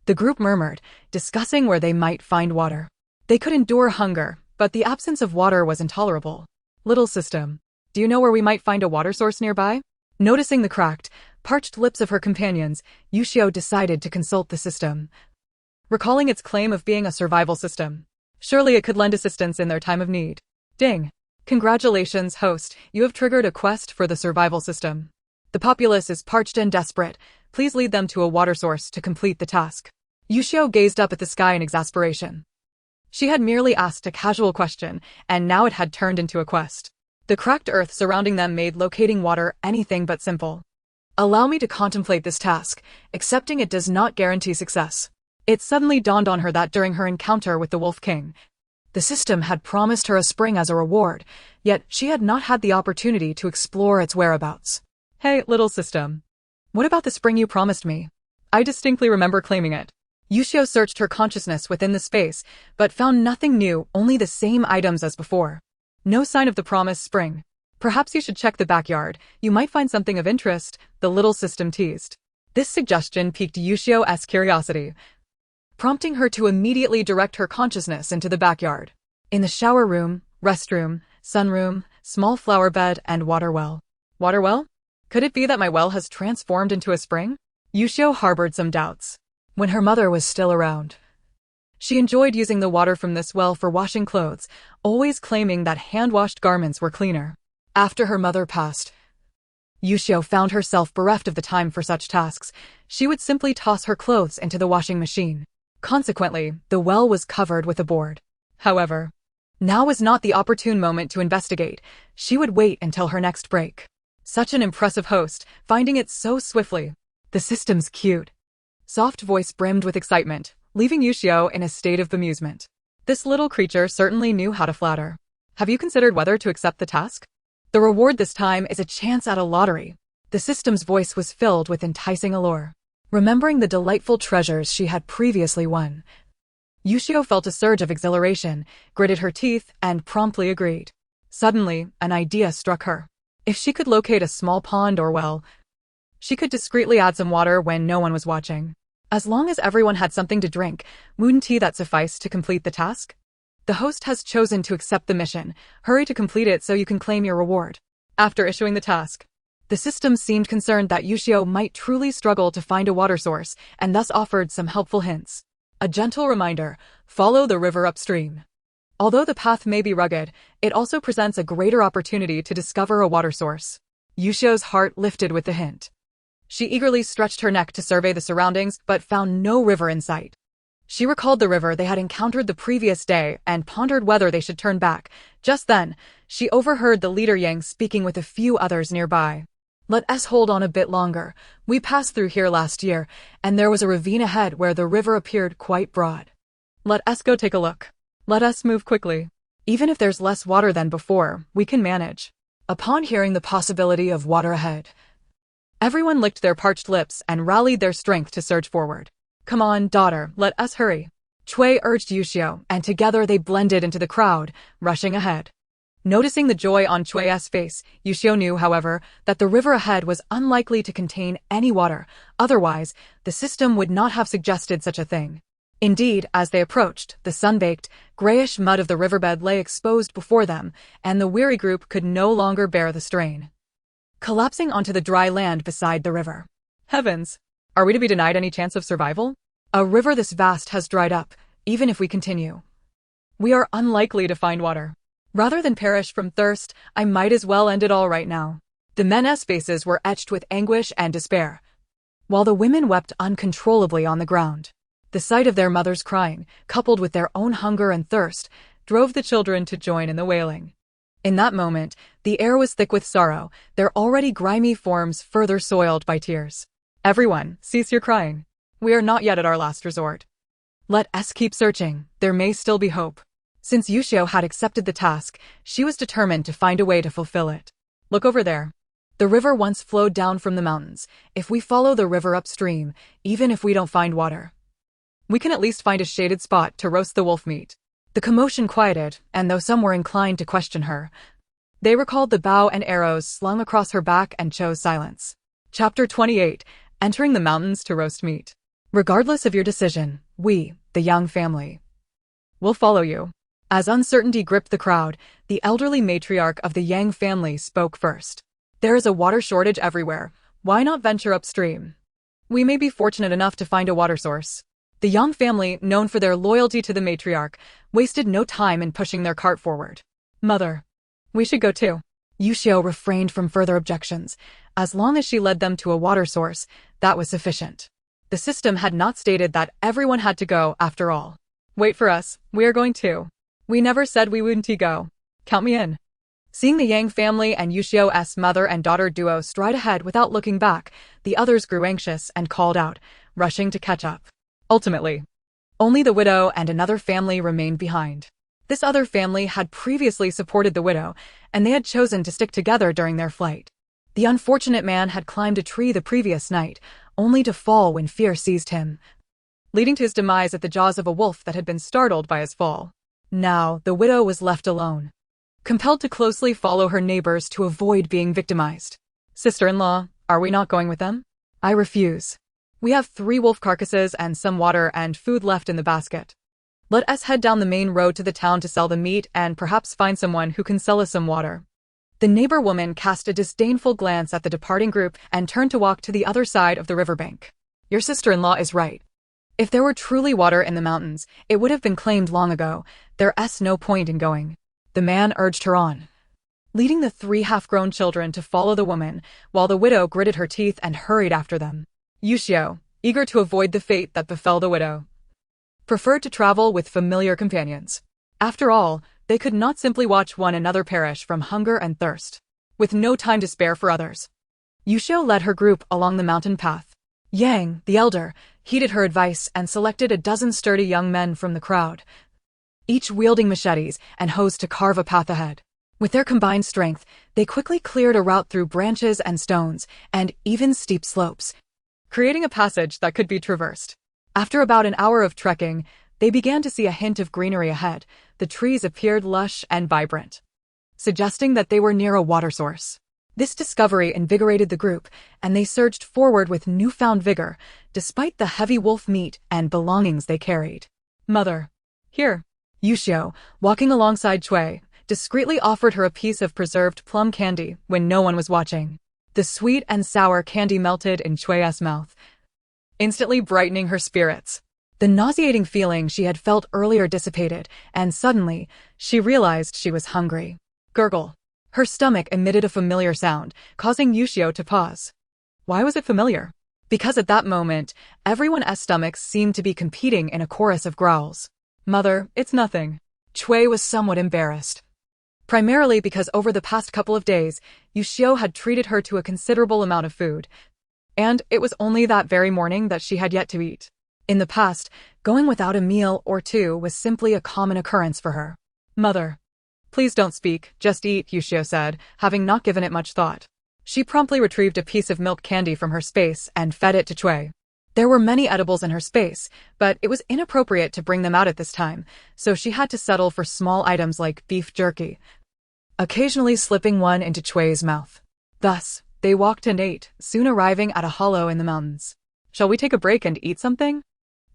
Speaker 1: The group murmured, discussing where they might find water. They could endure hunger, but the absence of water was intolerable. "Little system, do you know where we might find a water source nearby?" Noticing the cracked, parched lips of her companions, Yuxiu decided to consult the system, recalling its claim of being a survival system. Surely it could lend assistance in their time of need. Ding! "Congratulations, host, you have triggered a quest for the survival system. The populace is parched and desperate. Please lead them to a water source to complete the task." Yuxiu gazed up at the sky in exasperation. She had merely asked a casual question, and now it had turned into a quest. The cracked earth surrounding them made locating water anything but simple. "Allow me to contemplate this task. Accepting it does not guarantee success." It suddenly dawned on her that during her encounter with the Wolf King, the system had promised her a spring as a reward, yet she had not had the opportunity to explore its whereabouts. "Hey, little system. What about the spring you promised me? I distinctly remember claiming it." Yuxiu searched her consciousness within the space, but found nothing new, only the same items as before. No sign of the promised spring. "Perhaps you should check the backyard. You might find something of interest," the little system teased. This suggestion piqued Yuxiu's curiosity, prompting her to immediately direct her consciousness into the backyard. In the shower room, restroom, sunroom, small flower bed, and water well. Water well? Could it be that my well has transformed into a spring? Yuxiu harbored some doubts. When her mother was still around, she enjoyed using the water from this well for washing clothes, always claiming that hand-washed garments were cleaner. After her mother passed, Yuxiu found herself bereft of the time for such tasks. She would simply toss her clothes into the washing machine. Consequently, the well was covered with a board. However, now was not the opportune moment to investigate. She would wait until her next break. Such an impressive host, finding it so swiftly. "The system's cute." Soft voice brimmed with excitement, leaving Yuxiu in a state of bemusement. This little creature certainly knew how to flatter. "Have you considered whether to accept the task? The reward this time is a chance at a lottery." The system's voice was filled with enticing allure. Remembering the delightful treasures she had previously won, Yuxiu felt a surge of exhilaration, gritted her teeth, and promptly agreed. Suddenly, an idea struck her. If she could locate a small pond or well, she could discreetly add some water when no one was watching. As long as everyone had something to drink, wouldn't that suffice to complete the task? "The host has chosen to accept the mission. Hurry to complete it so you can claim your reward." After issuing the task, the system seemed concerned that Yuxiu might truly struggle to find a water source, and thus offered some helpful hints. A gentle reminder: follow the river upstream. Although the path may be rugged, it also presents a greater opportunity to discover a water source. Yuxiu's heart lifted with the hint. She eagerly stretched her neck to survey the surroundings, but found no river in sight. She recalled the river they had encountered the previous day and pondered whether they should turn back. Just then, she overheard the leader Yang speaking with a few others nearby. "Let us hold on a bit longer. We passed through here last year, and there was a ravine ahead where the river appeared quite broad. Let us go take a look. Let us move quickly. Even if there's less water than before, we can manage." Upon hearing the possibility of water ahead, everyone licked their parched lips and rallied their strength to surge forward. "Come on, daughter, let us hurry," Chui urged Yuxiu, and together they blended into the crowd, rushing ahead. Noticing the joy on Chui's face, Yuxiu knew, however, that the river ahead was unlikely to contain any water. Otherwise, the system would not have suggested such a thing. Indeed, as they approached, the sun-baked, grayish mud of the riverbed lay exposed before them, and the weary group could no longer bear the strain, collapsing onto the dry land beside the river. "Heavens! Are we to be denied any chance of survival? A river this vast has dried up, even if we continue. We are unlikely to find water. Rather than perish from thirst, I might as well end it all right now. The men's faces were etched with anguish and despair, while the women wept uncontrollably on the ground. The sight of their mothers crying, coupled with their own hunger and thirst, drove the children to join in the wailing. In that moment, the air was thick with sorrow, their already grimy forms further soiled by tears. Everyone, cease your crying. We are not yet at our last resort. Let us keep searching, there may still be hope. Since Xu Yuxiu had accepted the task, she was determined to find a way to fulfill it. Look over there. The river once flowed down from the mountains. If we follow the river upstream, even if we don't find water, we can at least find a shaded spot to roast the wolf meat. The commotion quieted, and though some were inclined to question her, they recalled the bow and arrows slung across her back and chose silence. Chapter 28. Entering the mountains to roast meat. Regardless of your decision, we, the Yang family, will follow you. As uncertainty gripped the crowd, the elderly matriarch of the Yang family spoke first. There is a water shortage everywhere. Why not venture upstream? We may be fortunate enough to find a water source. The Yang family, known for their loyalty to the matriarch, wasted no time in pushing their cart forward. Mother, we should go too. Xu Yuxiu refrained from further objections. As long as she led them to a water source, that was sufficient. The system had not stated that everyone had to go after all. Wait for us, we are going too. We never said we wouldn't go. Count me in. Seeing the Yang family and Xu Yuxiu's mother and daughter duo stride ahead without looking back, the others grew anxious and called out, rushing to catch up. Ultimately, only the widow and another family remained behind. This other family had previously supported the widow, and they had chosen to stick together during their flight. The unfortunate man had climbed a tree the previous night, only to fall when fear seized him, leading to his demise at the jaws of a wolf that had been startled by his fall. Now, the widow was left alone, compelled to closely follow her neighbors to avoid being victimized. Sister-in-law, are we not going with them? I refuse. We have 3 wolf carcasses and some water and food left in the basket. Let us head down the main road to the town to sell the meat and perhaps find someone who can sell us some water. The neighbor woman cast a disdainful glance at the departing group and turned to walk to the other side of the riverbank. Your sister-in-law is right. If there were truly water in the mountains, it would have been claimed long ago. There's no point in going. The man urged her on, leading the 3 half-grown children to follow the woman, while the widow gritted her teeth and hurried after them. Xu Yuxiu, eager to avoid the fate that befell the widow, preferred to travel with familiar companions. After all, they could not simply watch one another perish from hunger and thirst. With no time to spare for others, Xu Yuxiu led her group along the mountain path. Yang, the elder, heeded her advice and selected a dozen sturdy young men from the crowd, each wielding machetes and hoes to carve a path ahead. With their combined strength, they quickly cleared a route through branches and stones, and even steep slopes, creating a passage that could be traversed. After about an hour of trekking, they began to see a hint of greenery ahead. The trees appeared lush and vibrant, suggesting that they were near a water source. This discovery invigorated the group, and they surged forward with newfound vigor, despite the heavy wolf meat and belongings they carried. Mother, here. Xu Yuxiu, walking alongside Cui, discreetly offered her a piece of preserved plum candy when no one was watching. The sweet and sour candy melted in Cui's mouth, instantly brightening her spirits. The nauseating feeling she had felt earlier dissipated, and suddenly, she realized she was hungry. Gurgle. Her stomach emitted a familiar sound, causing Xu Yuxiu to pause. Why was it familiar? Because at that moment, everyone's stomachs seemed to be competing in a chorus of growls. Mother, it's nothing. Cui was somewhat embarrassed, primarily because over the past couple of days, Xu Yuxiu had treated her to a considerable amount of food, and it was only that very morning that she had yet to eat. In the past, going without a meal or two was simply a common occurrence for her. Mother, please don't speak, just eat, Xu Yuxiu said, having not given it much thought. She promptly retrieved a piece of milk candy from her space and fed it to Cui. There were many edibles in her space, but it was inappropriate to bring them out at this time, so she had to settle for small items like beef jerky, occasionally slipping one into Cui's mouth. Thus, they walked and ate, soon arriving at a hollow in the mountains. Shall we take a break and eat something?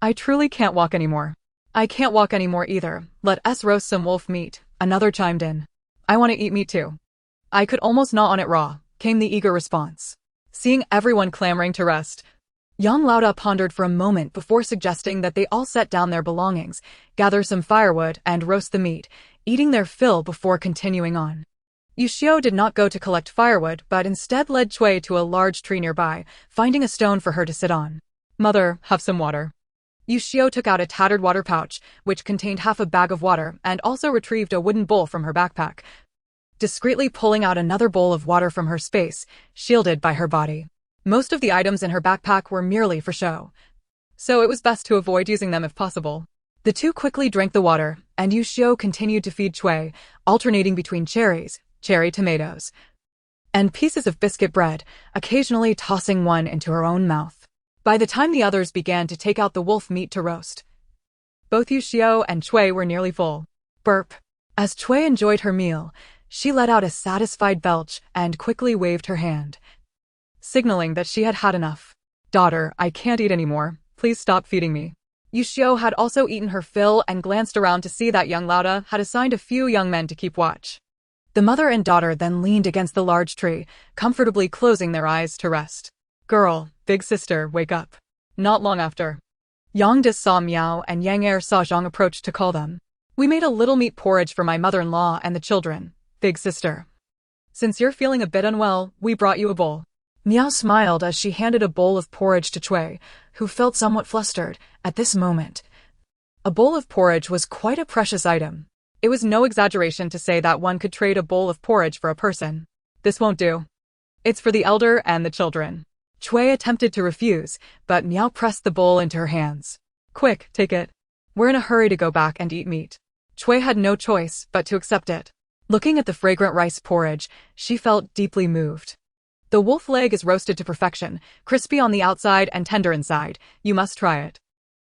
Speaker 1: I truly can't walk anymore. I can't walk anymore either. Let us roast some wolf meat, another chimed in. I want to eat meat too. I could almost gnaw on it raw, came the eager response. Seeing everyone clamoring to rest, Yang Laoda pondered for a moment before suggesting that they all set down their belongings, gather some firewood, and roast the meat, eating their fill before continuing on. Yuxiu did not go to collect firewood, but instead led Cui to a large tree nearby, finding a stone for her to sit on. "Mother, have some water." Yuxiu took out a tattered water pouch, which contained half a bag of water, and also retrieved a wooden bowl from her backpack, discreetly pulling out another bowl of water from her space, shielded by her body. Most of the items in her backpack were merely for show, so it was best to avoid using them if possible. The two quickly drank the water, and Yuxiu continued to feed Cui, alternating between cherries, cherry tomatoes, and pieces of biscuit bread, occasionally tossing one into her own mouth. By the time the others began to take out the wolf meat to roast, both Yuxiu and Cui were nearly full. Burp. As Cui enjoyed her meal, she let out a satisfied belch and quickly waved her hand, signaling that she had had enough. "Daughter, I can't eat anymore. Please stop feeding me." Yuxiu had also eaten her fill and glanced around to see that young Laoda had assigned a few young men to keep watch. The mother and daughter then leaned against the large tree, comfortably closing their eyes to rest. "Girl, big sister, wake up." Not long after, Yang Dis saw Miao and Yang Er saw Zhang approach to call them. "We made a little meat porridge for my mother-in-law and the children, big sister. Since you're feeling a bit unwell, we brought you a bowl." Miao smiled as she handed a bowl of porridge to Cui, who felt somewhat flustered at this moment. A bowl of porridge was quite a precious item. It was no exaggeration to say that one could trade a bowl of porridge for a person. "This won't do. It's for the elder and the children." Cui attempted to refuse, but Miao pressed the bowl into her hands. "Quick, take it. We're in a hurry to go back and eat meat." Cui had no choice but to accept it. Looking at the fragrant rice porridge, she felt deeply moved. "The wolf leg is roasted to perfection, crispy on the outside and tender inside. You must try it."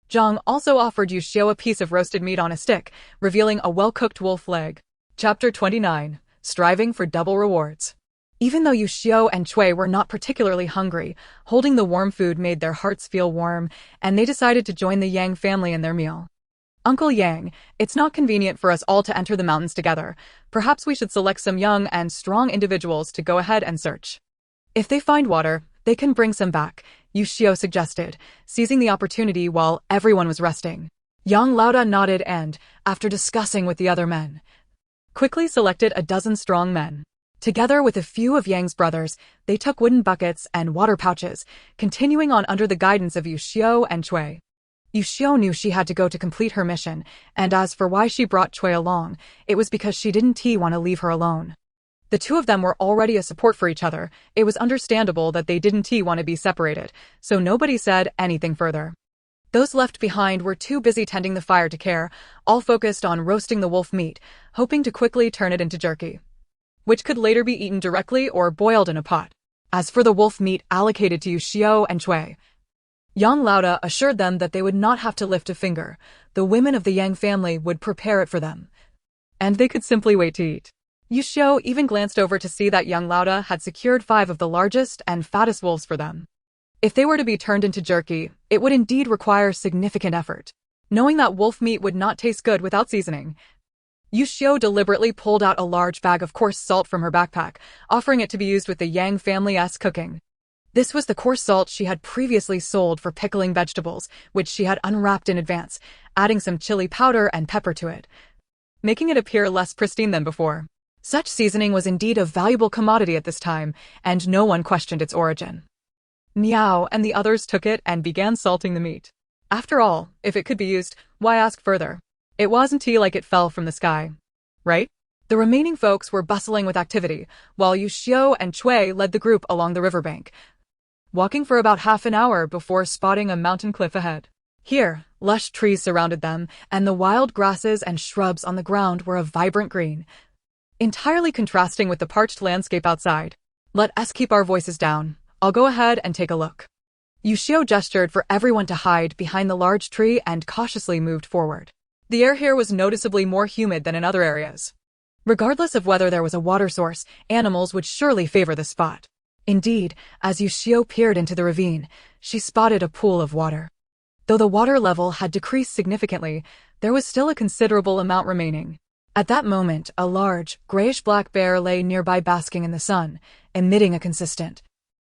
Speaker 1: Zhang also offered Yuxiu a piece of roasted meat on a stick, revealing a well-cooked wolf leg. Chapter 29. Striving for Double Rewards. Even though Yuxiu and Cui were not particularly hungry, holding the warm food made their hearts feel warm, and they decided to join the Yang family in their meal. "Uncle Yang, it's not convenient for us all to enter the mountains together. Perhaps we should select some young and strong individuals to go ahead and search. If they find water, they can bring some back," Yuxiu suggested, seizing the opportunity while everyone was resting. Yang Laoda nodded and, after discussing with the other men, quickly selected a dozen strong men. Together with a few of Yang's brothers, they took wooden buckets and water pouches, continuing on under the guidance of Yuxiu and Cui. Yuxiu knew she had to go to complete her mission, and as for why she brought Cui along, it was because she didn't want to leave her alone. The two of them were already a support for each other. It was understandable that they didn't want to be separated, so nobody said anything further. Those left behind were too busy tending the fire to care, all focused on roasting the wolf meat, hoping to quickly turn it into jerky, which could later be eaten directly or boiled in a pot. As for the wolf meat allocated to Yuxiu and Cui, Yang Laoda assured them that they would not have to lift a finger. The women of the Yang family would prepare it for them, and they could simply wait to eat. Yuxiu even glanced over to see that Yang Laoda had secured 5 of the largest and fattest wolves for them. If they were to be turned into jerky, it would indeed require significant effort. Knowing that wolf meat would not taste good without seasoning, Yuxiu deliberately pulled out a large bag of coarse salt from her backpack, offering it to be used with the Yang family's cooking. This was the coarse salt she had previously sold for pickling vegetables, which she had unwrapped in advance, adding some chili powder and pepper to it, making it appear less pristine than before. Such seasoning was indeed a valuable commodity at this time, and no one questioned its origin. Miao and the others took it and began salting the meat. After all, if it could be used, why ask further? It wasn't like it fell from the sky, right? The remaining folks were bustling with activity, while Yuxiu and Cui led the group along the riverbank, walking for about half an hour before spotting a mountain cliff ahead. Here, lush trees surrounded them, and the wild grasses and shrubs on the ground were a vibrant green, entirely contrasting with the parched landscape outside. "Let us keep our voices down. I'll go ahead and take a look." Yuxiu gestured for everyone to hide behind the large tree and cautiously moved forward. The air here was noticeably more humid than in other areas. Regardless of whether there was a water source, animals would surely favor the spot. Indeed, as Yuxiu peered into the ravine, she spotted a pool of water. Though the water level had decreased significantly, there was still a considerable amount remaining. At that moment, a large, grayish-black bear lay nearby basking in the sun, emitting a consistent,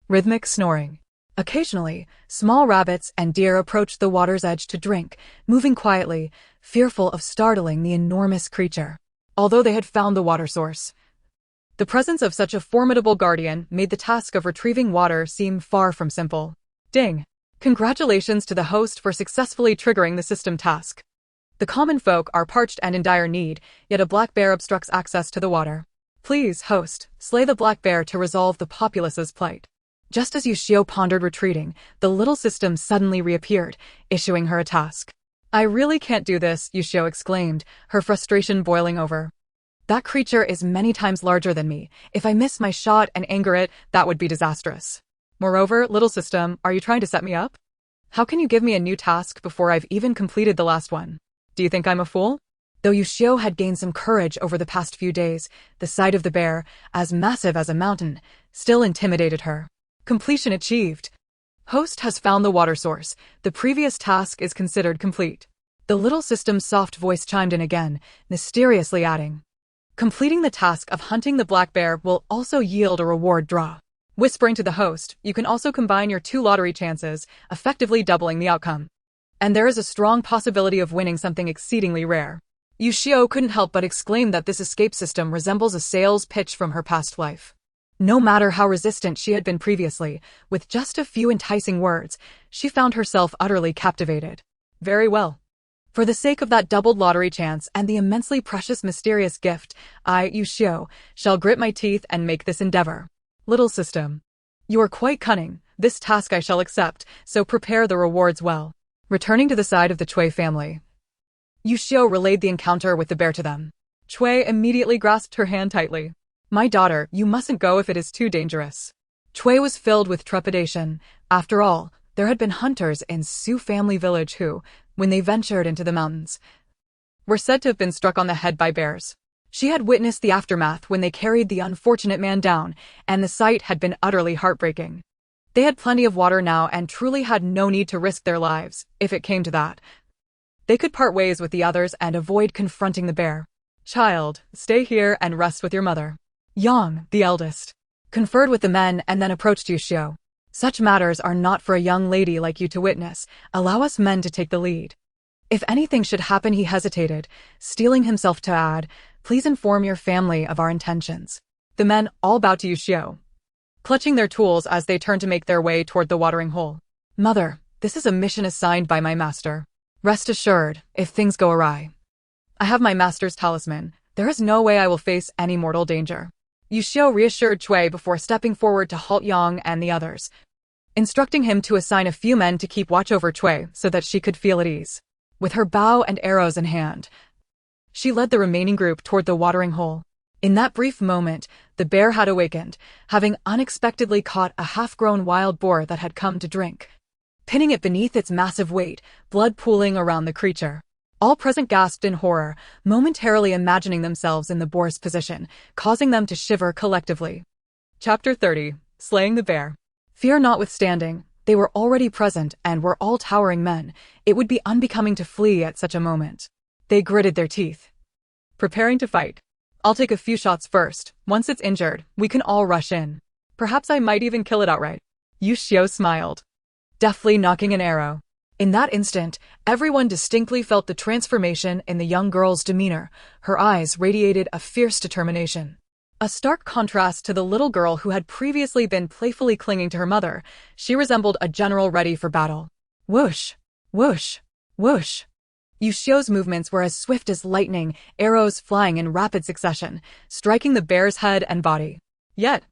Speaker 1: rhythmic snoring. Occasionally, small rabbits and deer approached the water's edge to drink, moving quietly, fearful of startling the enormous creature. Although they had found the water source, the presence of such a formidable guardian made the task of retrieving water seem far from simple. Ding! Congratulations to the host for successfully triggering the system task. The common folk are parched and in dire need, yet a black bear obstructs access to the water. Please, host, slay the black bear to resolve the populace's plight. Just as Xu Yuxiu pondered retreating, the little system suddenly reappeared, issuing her a task. I really can't do this, Xu Yuxiu exclaimed, her frustration boiling over. That creature is many times larger than me. If I miss my shot and anger it, that would be disastrous. Moreover, little system, are you trying to set me up? How can you give me a new task before I've even completed the last one? Do you think I'm a fool? Though Xu Yuxiu had gained some courage over the past few days, the sight of the bear, as massive as a mountain, still intimidated her. Completion achieved. Host has found the water source. The previous task is considered complete. The little system's soft voice chimed in again, mysteriously adding, completing the task of hunting the black bear will also yield a reward draw. Whispering to the host, you can also combine your 2 lottery chances, effectively doubling the outcome. And there is a strong possibility of winning something exceedingly rare. Xu Yuxiu couldn't help but exclaim that this escape system resembles a sales pitch from her past life. No matter how resistant she had been previously, with just a few enticing words, she found herself utterly captivated. Very well. For the sake of that doubled lottery chance and the immensely precious mysterious gift, I, Xu Yuxiu, shall grit my teeth and make this endeavor. Little system. You are quite cunning. This task I shall accept, so prepare the rewards well. Returning to the side of the Cui family, Xu Yuxiu relayed the encounter with the bear to them. Cui immediately grasped her hand tightly. My daughter, you mustn't go if it is too dangerous. Cui was filled with trepidation. After all, there had been hunters in Xu family village who, when they ventured into the mountains, were said to have been struck on the head by bears. She had witnessed the aftermath when they carried the unfortunate man down, and the sight had been utterly heartbreaking. They had plenty of water now and truly had no need to risk their lives, if it came to that. They could part ways with the others and avoid confronting the bear. Child, stay here and rest with your mother. Yang, the eldest, conferred with the men and then approached Xu Yuxiu. Such matters are not for a young lady like you to witness. Allow us men to take the lead. If anything should happen, he hesitated, steeling himself to add, please inform your family of our intentions. The men all bowed to Xu Yuxiu, clutching their tools as they turned to make their way toward the watering hole. Mother, this is a mission assigned by my master. Rest assured, if things go awry, I have my master's talisman. There is no way I will face any mortal danger. Xu Yuxiu reassured Cui before stepping forward to halt Yang and the others, instructing him to assign a few men to keep watch over Cui so that she could feel at ease. With her bow and arrows in hand, she led the remaining group toward the watering hole. In that brief moment, the bear had awakened, having unexpectedly caught a half-grown wild boar that had come to drink, pinning it beneath its massive weight, blood pooling around the creature. All present gasped in horror, momentarily imagining themselves in the boar's position, causing them to shiver collectively. Chapter 30. Slaying the Bear. Fear notwithstanding, they were already present and were all towering men. It would be unbecoming to flee at such a moment. They gritted their teeth, preparing to fight. I'll take a few shots first. Once it's injured, we can all rush in. Perhaps I might even kill it outright. Xu Yuxiu smiled, deftly knocking an arrow. In that instant, everyone distinctly felt the transformation in the young girl's demeanor. Her eyes radiated a fierce determination. A stark contrast to the little girl who had previously been playfully clinging to her mother. She resembled a general ready for battle. Whoosh! Whoosh! Whoosh! Xu Yuxiu's movements were as swift as lightning, arrows flying in rapid succession, striking the bear's head and body. Yet,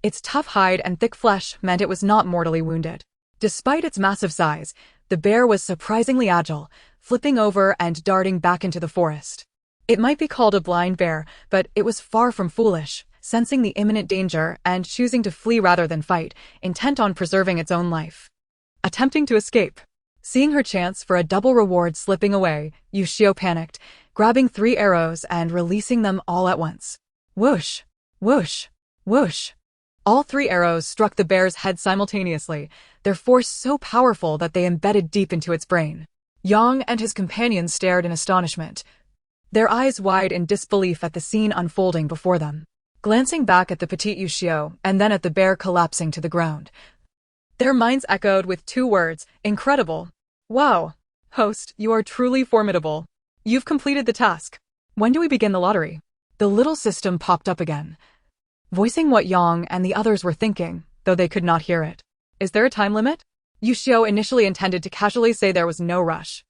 Speaker 1: its tough hide and thick flesh meant it was not mortally wounded. Despite its massive size, the bear was surprisingly agile, flipping over and darting back into the forest. It might be called a blind bear, but it was far from foolish, sensing the imminent danger and choosing to flee rather than fight, intent on preserving its own life. Attempting to escape. Seeing her chance for a double reward slipping away, Xu Yuxiu panicked, grabbing 3 arrows and releasing them all at once. Whoosh! Whoosh! Whoosh! All 3 arrows struck the bear's head simultaneously, their force so powerful that they embedded deep into its brain. Yang and his companions stared in astonishment, their eyes wide in disbelief at the scene unfolding before them. Glancing back at the petite Xu Yuxiu and then at the bear collapsing to the ground, Their minds echoed with two words, incredible. Wow. Host, you are truly formidable. You've completed the task. When do we begin the lottery? The little system popped up again, voicing what Yang and the others were thinking, though they could not hear it. Is there a time limit? Yuxiu initially intended to casually say there was no rush,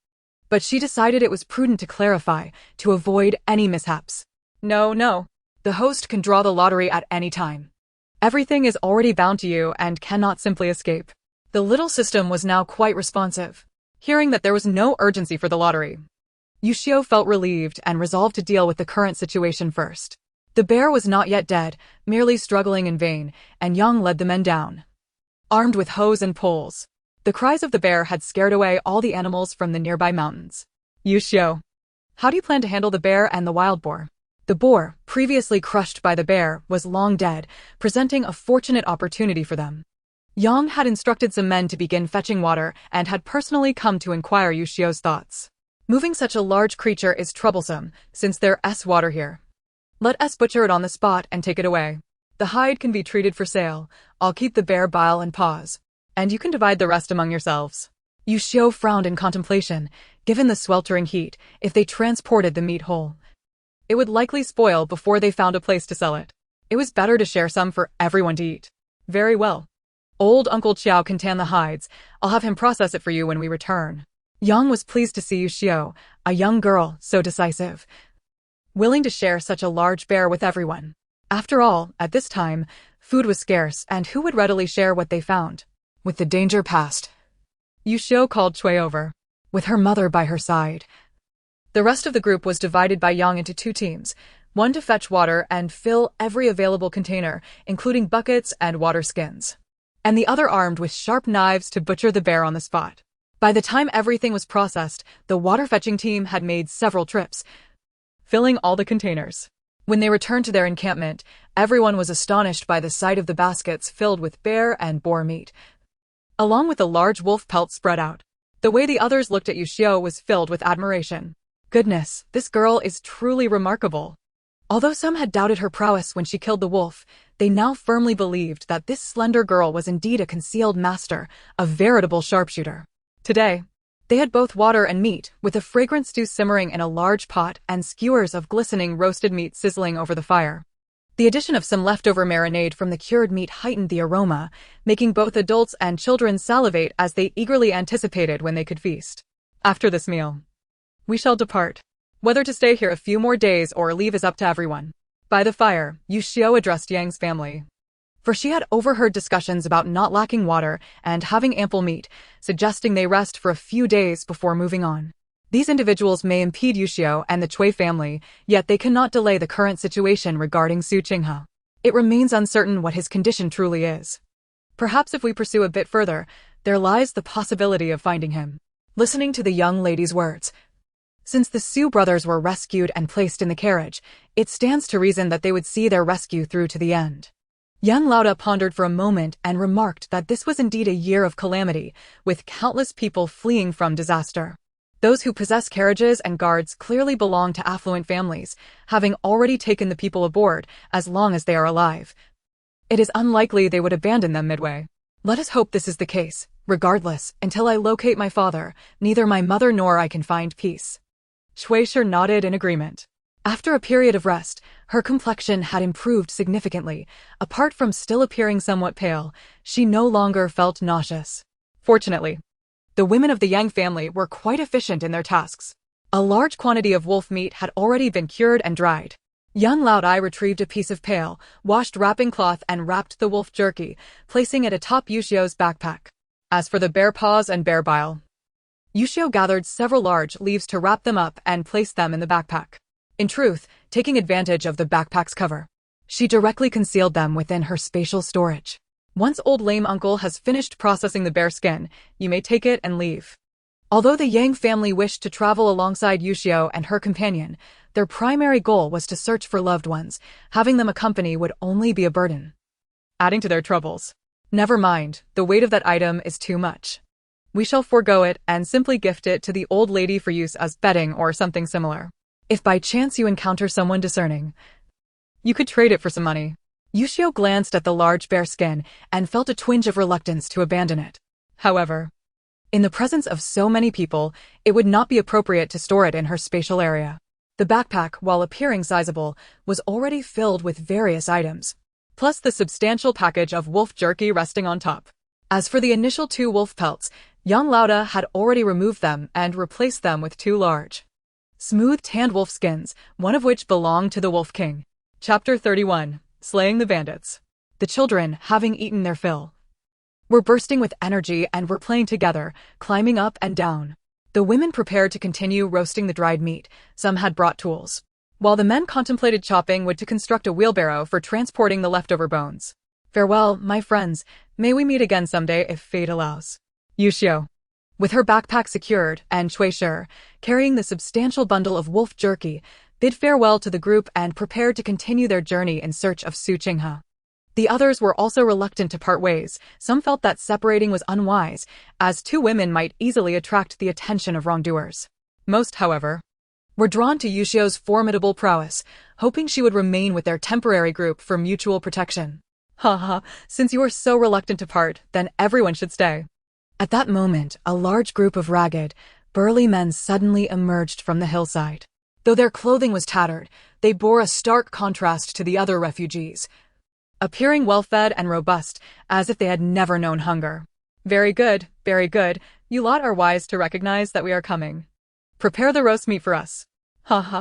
Speaker 1: but she decided it was prudent to clarify, to avoid any mishaps. No. The host can draw the lottery at any time. Everything is already bound to you and cannot simply escape. The little system was now quite responsive, hearing that there was no urgency for the lottery. Yuxiu felt relieved and resolved to deal with the current situation first. The bear was not yet dead, merely struggling in vain, and Yang led the men down, armed with hoes and poles. The cries of the bear had scared away all the animals from the nearby mountains. Yuxiu, how do you plan to handle the bear and the wild boar? The boar, previously crushed by the bear, was long dead, presenting a fortunate opportunity for them. Yang had instructed some men to begin fetching water and had personally come to inquire Yuxiu's thoughts. Moving such a large creature is troublesome, since there's water here. Let us butcher it on the spot and take it away. The hide can be treated for sale. I'll keep the bear bile and paws, and you can divide the rest among yourselves. Yuxiu frowned in contemplation. Given the sweltering heat, if they transported the meat whole, it would likely spoil before they found a place to sell it. It was better to share some for everyone to eat. Very well. Old Uncle Qiao can tan the hides. I'll have him process it for you when we return. Yang was pleased to see Yuxiu, a young girl, so decisive, willing to share such a large bear with everyone. After all, at this time, food was scarce, and who would readily share what they found? With the danger past, Yuxiu called Cui over, with her mother by her side. The rest of the group was divided by Yang into two teams, one to fetch water and fill every available container, including buckets and water skins, and the other armed with sharp knives to butcher the bear on the spot. By the time everything was processed, the water-fetching team had made several trips, filling all the containers. When they returned to their encampment, everyone was astonished by the sight of the baskets filled with bear and boar meat, along with a large wolf pelt spread out. The way the others looked at Yuxiu was filled with admiration. Goodness, this girl is truly remarkable. Although some had doubted her prowess when she killed the wolf, they now firmly believed that this slender girl was indeed a concealed master, a veritable sharpshooter. Today, they had both water and meat, with a fragrant stew simmering in a large pot and skewers of glistening roasted meat sizzling over the fire. The addition of some leftover marinade from the cured meat heightened the aroma, making both adults and children salivate as they eagerly anticipated when they could feast. After this meal, we shall depart. Whether to stay here a few more days or leave is up to everyone. By the fire, Yuxiu addressed Yang's family, for she had overheard discussions about not lacking water and having ample meat, suggesting they rest for a few days before moving on. These individuals may impede Yuxiu and the Cui family, yet they cannot delay the current situation regarding Su Qinghe. It remains uncertain what his condition truly is. Perhaps if we pursue a bit further, there lies the possibility of finding him. Listening to the young lady's words, since the Su brothers were rescued and placed in the carriage, it stands to reason that they would see their rescue through to the end. Young Lauda pondered for a moment and remarked that this was indeed a year of calamity, with countless people fleeing from disaster. Those who possess carriages and guards clearly belong to affluent families, having already taken the people aboard as long as they are alive. It is unlikely they would abandon them midway. Let us hope this is the case. Regardless, until I locate my father, neither my mother nor I can find peace. Shueisha nodded in agreement. After a period of rest, her complexion had improved significantly. Apart from still appearing somewhat pale, she no longer felt nauseous. Fortunately, the women of the Yang family were quite efficient in their tasks. A large quantity of wolf meat had already been cured and dried. Young Laodai retrieved a piece of pail, washed wrapping cloth and wrapped the wolf jerky, placing it atop Yuxiu's backpack. As for the bear paws and bear bile, Yuxiu gathered several large leaves to wrap them up and place them in the backpack. In truth, taking advantage of the backpack's cover, she directly concealed them within her spatial storage. Once old lame uncle has finished processing the bear skin, you may take it and leave. Although the Yang family wished to travel alongside Yuxiu and her companion, their primary goal was to search for loved ones. Having them accompany would only be a burden, adding to their troubles. Never mind, the weight of that item is too much. We shall forego it and simply gift it to the old lady for use as bedding or something similar. If by chance you encounter someone discerning, you could trade it for some money. Yuxiu glanced at the large bare skin and felt a twinge of reluctance to abandon it. However, in the presence of so many people, it would not be appropriate to store it in her spatial area. The backpack, while appearing sizable, was already filled with various items, plus the substantial package of wolf jerky resting on top. As for the initial 2 wolf pelts, young Lauda had already removed them and replaced them with 2 large, smooth tanned wolf skins, one of which belonged to the Wolf King. Chapter 31. Slaying the Bandits. The children, having eaten their fill, were bursting with energy and were playing together, climbing up and down. The women prepared to continue roasting the dried meat. Some had brought tools, while the men contemplated chopping wood to construct a wheelbarrow for transporting the leftover bones. Farewell, my friends. May we meet again someday if fate allows. Yuxiu, with her backpack secured, and Chuishi, carrying the substantial bundle of wolf jerky, bid farewell to the group and prepared to continue their journey in search of Su Qinghe. The others were also reluctant to part ways. Some felt that separating was unwise, as 2 women might easily attract the attention of wrongdoers. Most, however, were drawn to Yuxiu's formidable prowess, hoping she would remain with their temporary group for mutual protection. Since you are so reluctant to part, then everyone should stay. At that moment, a large group of ragged, burly men suddenly emerged from the hillside. Though their clothing was tattered, they bore a stark contrast to the other refugees, appearing well-fed and robust, as if they had never known hunger. Very good, very good. You lot are wise to recognize that we are coming. Prepare the roast meat for us.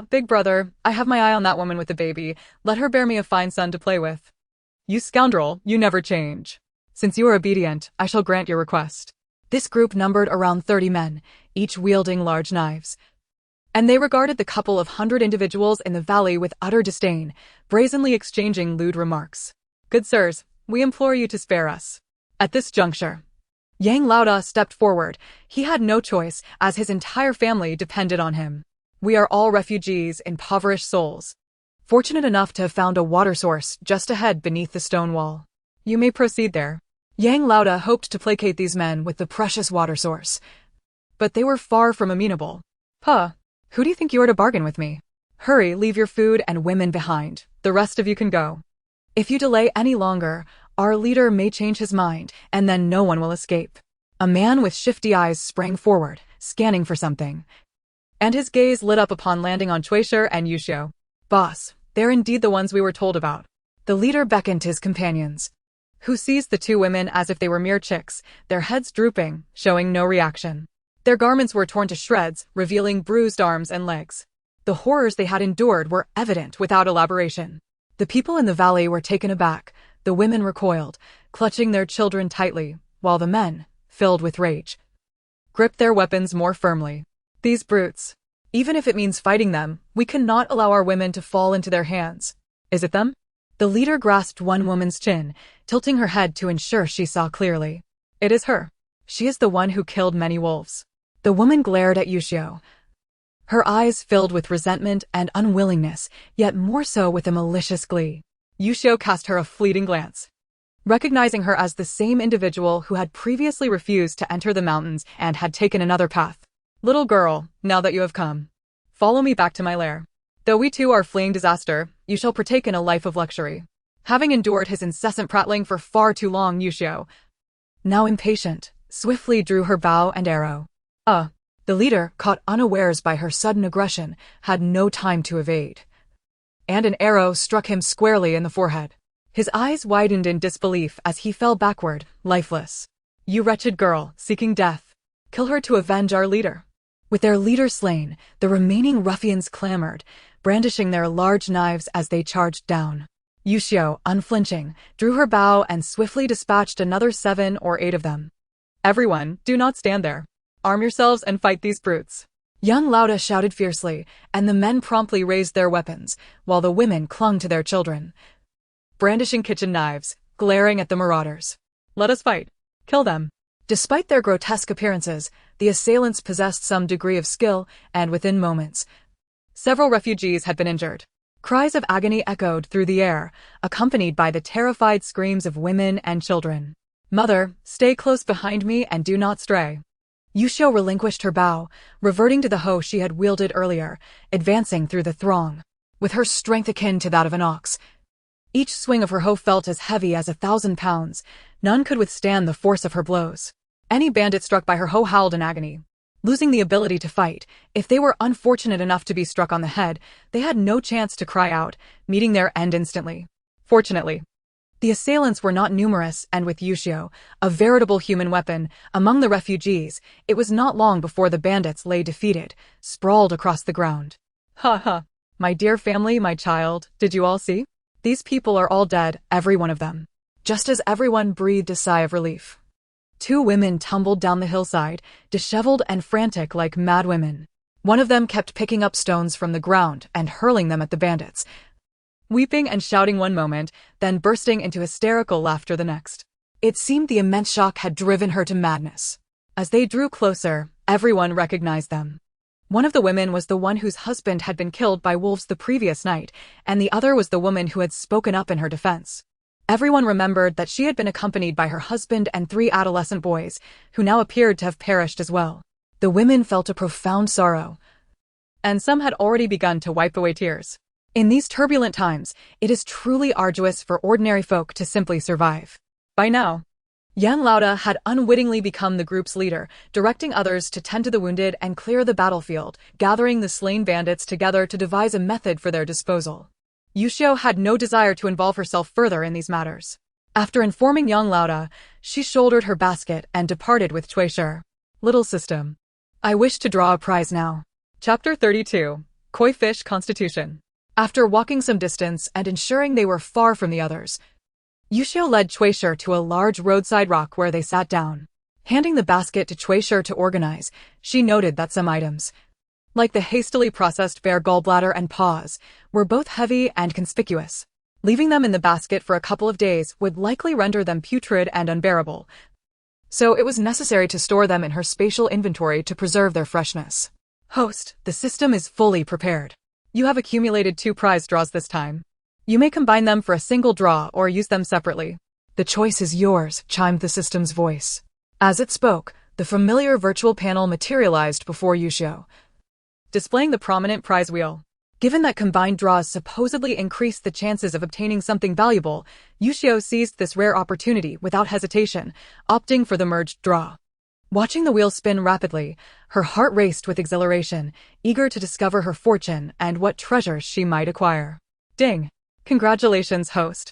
Speaker 1: Big brother, I have my eye on that woman with the baby. Let her bear me a fine son to play with. You scoundrel, you never change. Since you are obedient, I shall grant your request. This group numbered around 30 men, each wielding large knives, and they regarded the couple of 100 individuals in the valley with utter disdain, brazenly exchanging lewd remarks. Good sirs, we implore you to spare us. At this juncture, Yang Lauda stepped forward. He had no choice, as his entire family depended on him. We are all refugees, impoverished souls, fortunate enough to have found a water source just ahead beneath the stone wall. You may proceed there. Yang Lauda hoped to placate these men with the precious water source, but they were far from amenable. Who do you think you are to bargain with me? Hurry, leave your food and women behind. The rest of you can go. If you delay any longer, our leader may change his mind, and then no one will escape. A man with shifty eyes sprang forward, scanning for something, and his gaze lit up upon landing on Chuishi and Yuxiu. Boss, they're indeed the ones we were told about. The leader beckoned his companions, who seized the 2 women as if they were mere chicks, their heads drooping, showing no reaction. Their garments were torn to shreds, revealing bruised arms and legs. The horrors they had endured were evident without elaboration. The people in the valley were taken aback. The women recoiled, clutching their children tightly, while the men, filled with rage, gripped their weapons more firmly. These brutes. Even if it means fighting them, we cannot allow our women to fall into their hands. Is it them? The leader grasped one woman's chin, tilting her head to ensure she saw clearly. It is her. She is the one who killed many wolves. The woman glared at Yuxiu, her eyes filled with resentment and unwillingness, yet more so with a malicious glee. Yuxiu cast her a fleeting glance, recognizing her as the same individual who had previously refused to enter the mountains and had taken another path. Little girl, now that you have come, follow me back to my lair. Though we too are fleeing disaster, you shall partake in a life of luxury. Having endured his incessant prattling for far too long, Yuxiu, now impatient, swiftly drew her bow and arrow. The leader, caught unawares by her sudden aggression, had no time to evade, and an arrow struck him squarely in the forehead. His eyes widened in disbelief as he fell backward, lifeless. You wretched girl, seeking death. Kill her to avenge our leader. With their leader slain, the remaining ruffians clamored, brandishing their large knives as they charged down. Yuxiu, unflinching, drew her bow and swiftly dispatched another 7 or 8 of them. Everyone, do not stand there. Arm yourselves and fight these brutes. Young Lauda shouted fiercely, and the men promptly raised their weapons, while the women clung to their children, brandishing kitchen knives, glaring at the marauders. Let us fight. Kill them. Despite their grotesque appearances, the assailants possessed some degree of skill, and within moments, several refugees had been injured. Cries of agony echoed through the air, accompanied by the terrified screams of women and children. Mother, stay close behind me and do not stray. Yuxiu relinquished her bow, reverting to the hoe she had wielded earlier, advancing through the throng. With her strength akin to that of an ox, Each swing of her hoe felt as heavy as 1,000 pounds. None could withstand the force of her blows. Any bandit struck by her hoe howled in agony. Losing the ability to fight, if they were unfortunate enough to be struck on the head, they had no chance to cry out, meeting their end instantly. Fortunately, the assailants were not numerous, and with Yuxiu, a veritable human weapon, among the refugees, it was not long before the bandits lay defeated, sprawled across the ground. Ha ha! My dear family, my child, did you all see? These people are all dead, every one of them. Just as everyone breathed a sigh of relief. 2 women tumbled down the hillside, disheveled and frantic like mad women. One of them kept picking up stones from the ground and hurling them at the bandits, weeping and shouting one moment, then bursting into hysterical laughter the next. It seemed the immense shock had driven her to madness. As they drew closer, everyone recognized them. One of the women was the one whose husband had been killed by wolves the previous night, and the other was the woman who had spoken up in her defense. Everyone remembered that she had been accompanied by her husband and 3 adolescent boys, who now appeared to have perished as well. The women felt a profound sorrow, and some had already begun to wipe away tears. In these turbulent times, it is truly arduous for ordinary folk to simply survive. By now, Yan Lauda had unwittingly become the group's leader, directing others to tend to the wounded and clear the battlefield, gathering the slain bandits together to devise a method for their disposal. Yuxiu had no desire to involve herself further in these matters. After informing Yang Lauda, she shouldered her basket and departed with Cui Shi. Little system. I wish to draw a prize now. Chapter 32. Koi Fish Constitution. After walking some distance and ensuring they were far from the others, Yuxiu led Cui Shi to a large roadside rock where they sat down. Handing the basket to Cui Shi to organize, she noted that some items, like the hastily processed bear gallbladder and paws, were both heavy and conspicuous. Leaving them in the basket for a couple of days would likely render them putrid and unbearable, so it was necessary to store them in her spatial inventory to preserve their freshness. Host, the system is fully prepared. You have accumulated 2 prize draws this time. You may combine them for a single draw or use them separately. The choice is yours, chimed the system's voice. As it spoke, the familiar virtual panel materialized before Yuxiu, displaying the prominent prize wheel. Given that combined draws supposedly increased the chances of obtaining something valuable, Yuxiu seized this rare opportunity without hesitation, opting for the merged draw. Watching the wheel spin rapidly, her heart raced with exhilaration, eager to discover her fortune and what treasures she might acquire. Ding! Congratulations, host,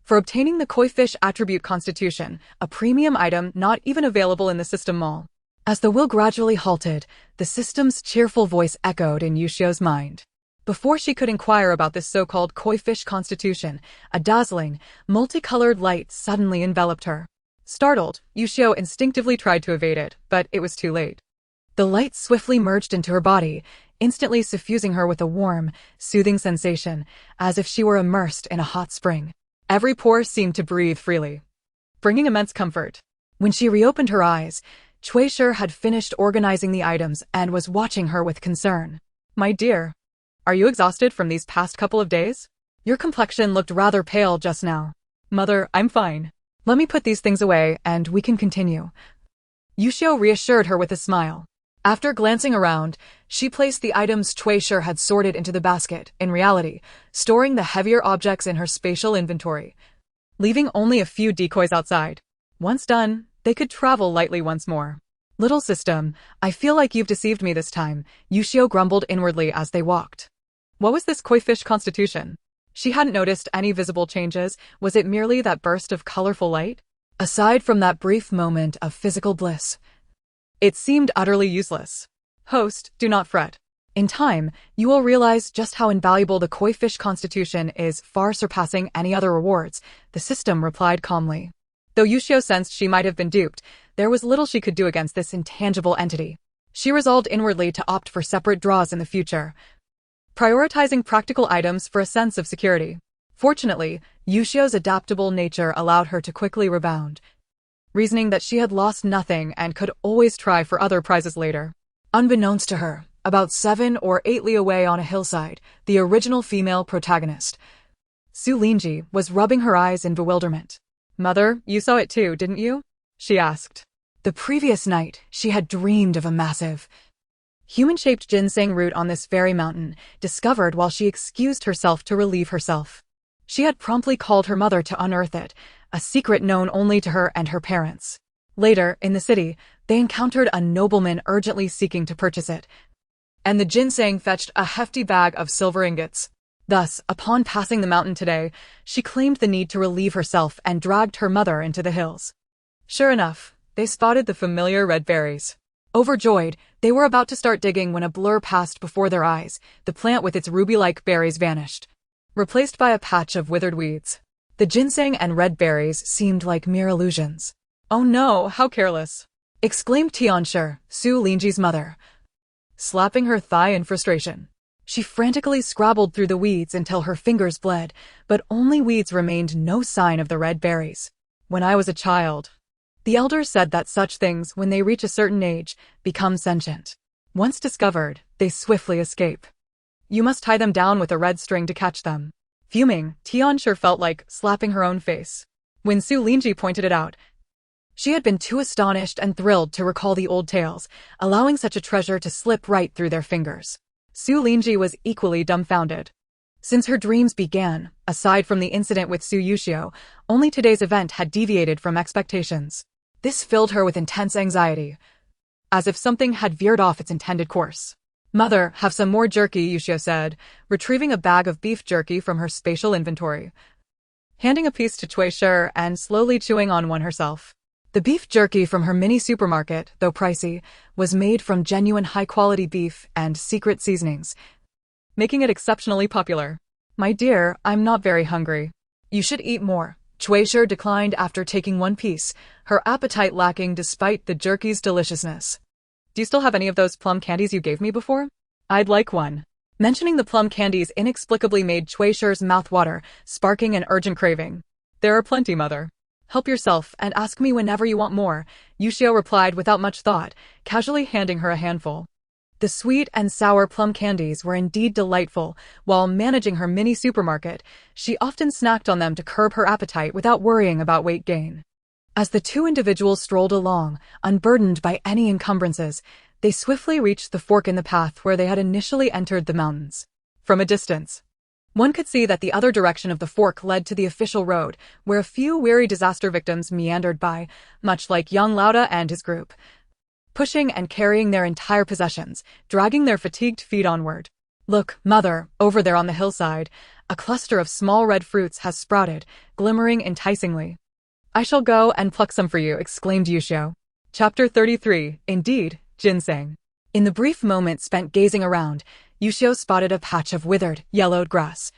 Speaker 1: for obtaining the Koi Fish Attribute Constitution, a premium item not even available in the system mall. As the wheel gradually halted, the system's cheerful voice echoed in Yuxiu's mind. Before she could inquire about this so-called Koi Fish Constitution, a dazzling, multicolored light suddenly enveloped her. Startled, Yuxiu instinctively tried to evade it, but it was too late. The light swiftly merged into her body, instantly suffusing her with a warm, soothing sensation, as if she were immersed in a hot spring. Every pore seemed to breathe freely, bringing immense comfort. When she reopened her eyes, Cui Shi had finished organizing the items and was watching her with concern. My dear, are you exhausted from these past couple of days? Your complexion looked rather pale just now. Mother, I'm fine. Let me put these things away and we can continue. Yuxiu reassured her with a smile. After glancing around, she placed the items Cui Shi had sorted into the basket, in reality, storing the heavier objects in her spatial inventory, leaving only a few decoys outside. Once done, they could travel lightly once more. Little system, I feel like you've deceived me this time, Yuxiu grumbled inwardly as they walked. What was this Koi Fish Constitution? She hadn't noticed any visible changes. Was it merely that burst of colorful light? Aside from that brief moment of physical bliss, it seemed utterly useless. Host, do not fret. In time, you will realize just how invaluable the Koi Fish Constitution is, far surpassing any other rewards, the system replied calmly. Though Yuxiu sensed she might have been duped, there was little she could do against this intangible entity. She resolved inwardly to opt for separate draws in the future, prioritizing practical items for a sense of security. Fortunately, Yuxiu's adaptable nature allowed her to quickly rebound, reasoning that she had lost nothing and could always try for other prizes later. Unbeknownst to her, about 7 or 8 li away on a hillside, the original female protagonist, Su Lingji, was rubbing her eyes in bewilderment. Mother, you saw it too, didn't you? She asked. The previous night, she had dreamed of a massive, human-shaped ginseng root on this very mountain, discovered while she excused herself to relieve herself. She had promptly called her mother to unearth it, a secret known only to her and her parents. Later, in the city, they encountered a nobleman urgently seeking to purchase it, and the ginseng fetched a hefty bag of silver ingots. Thus, upon passing the mountain today, she claimed the need to relieve herself and dragged her mother into the hills. Sure enough, they spotted the familiar red berries. Overjoyed, they were about to start digging when a blur passed before their eyes. The plant with its ruby-like berries vanished, replaced by a patch of withered weeds. The ginseng and red berries seemed like mere illusions. "Oh no, how careless!" exclaimed Tianshi, Xu Lingji's mother, slapping her thigh in frustration. She frantically scrabbled through the weeds until her fingers bled, but only weeds remained, no sign of the red berries. "When I was a child," the elders said that such things, when they reach a certain age, become sentient. Once discovered, they swiftly escape. You must tie them down with a red string to catch them. Fuming, Tianshi felt like slapping her own face. When Xu Lingji pointed it out, she had been too astonished and thrilled to recall the old tales, allowing such a treasure to slip right through their fingers. Xu Lingji was equally dumbfounded. Since her dreams began, aside from the incident with Xu Yuxiu, only today's event had deviated from expectations. This filled her with intense anxiety, as if something had veered off its intended course. "Mother, have some more jerky," Yuxiu said, retrieving a bag of beef jerky from her spatial inventory, handing a piece to Shi and slowly chewing on one herself. The beef jerky from her mini supermarket, though pricey, was made from genuine high-quality beef and secret seasonings, making it exceptionally popular. "My dear, I'm not very hungry. You should eat more." Shi declined after taking one piece, her appetite lacking despite the jerky's deliciousness. "Do you still have any of those plum candies you gave me before? I'd like one." Mentioning the plum candies inexplicably made Shi's mouth water, sparking an urgent craving. "There are plenty, mother. Help yourself and ask me whenever you want more," Yuxiu replied without much thought, casually handing her a handful. The sweet and sour plum candies were indeed delightful. While managing her mini supermarket, she often snacked on them to curb her appetite without worrying about weight gain. As the two individuals strolled along, unburdened by any encumbrances, they swiftly reached the fork in the path where they had initially entered the mountains. From a distance, one could see that the other direction of the fork led to the official road, where a few weary disaster victims meandered by, much like young Lauda and his group, pushing and carrying their entire possessions, dragging their fatigued feet onward. "Look, mother, over there on the hillside, a cluster of small red fruits has sprouted, glimmering enticingly." "I shall go and pluck some for you," exclaimed Yuxiu. Chapter 33, Indeed, Ginseng. In the brief moment spent gazing around, Yuxiu spotted a patch of withered, yellowed grass,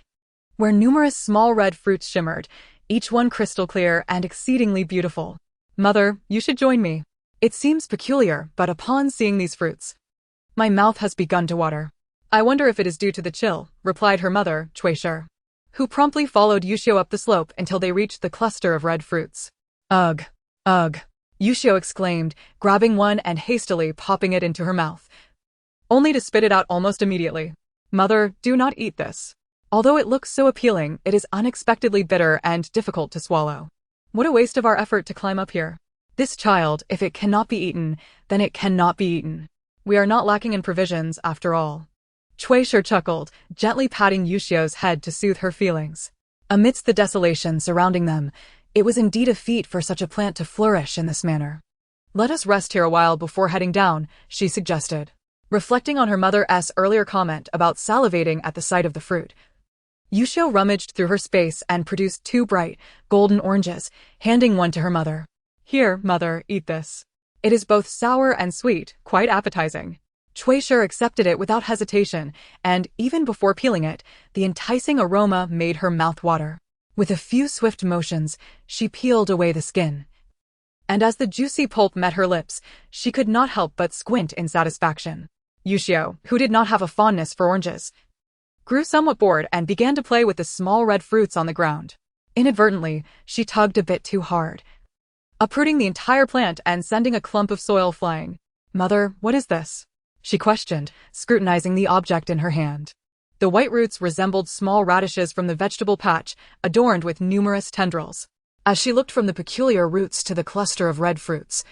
Speaker 1: where numerous small red fruits shimmered, each one crystal clear and exceedingly beautiful. "Mother, you should join me. It seems peculiar, but upon seeing these fruits, my mouth has begun to water." "I wonder if it is due to the chill," replied her mother, Shi, who promptly followed Yuxiu up the slope until they reached the cluster of red fruits. "Ugh, ugh," Yuxiu exclaimed, grabbing one and hastily popping it into her mouth, only to spit it out almost immediately. "Mother, do not eat this. Although it looks so appealing, it is unexpectedly bitter and difficult to swallow. What a waste of our effort to climb up here. This child, if it cannot be eaten, then it cannot be eaten. We are not lacking in provisions, after all." Shi chuckled, gently patting Yuxiu's head to soothe her feelings. Amidst the desolation surrounding them, it was indeed a feat for such a plant to flourish in this manner. "Let us rest here a while before heading down," she suggested, reflecting on her mother's earlier comment about salivating at the sight of the fruit. Yuxiu rummaged through her space and produced two bright, golden oranges, handing one to her mother. "Here, mother, eat this. It is both sour and sweet, quite appetizing." Shi accepted it without hesitation, and, even before peeling it, the enticing aroma made her mouth water. With a few swift motions, she peeled away the skin, and as the juicy pulp met her lips, she could not help but squint in satisfaction. Yuxiu, who did not have a fondness for oranges, grew somewhat bored and began to play with the small red fruits on the ground. Inadvertently, she tugged a bit too hard, uprooting the entire plant and sending a clump of soil flying. "Mother, what is this?" she questioned, scrutinizing the object in her hand. The white roots resembled small radishes from the vegetable patch, adorned with numerous tendrils. As she looked from the peculiar roots to the cluster of red fruits,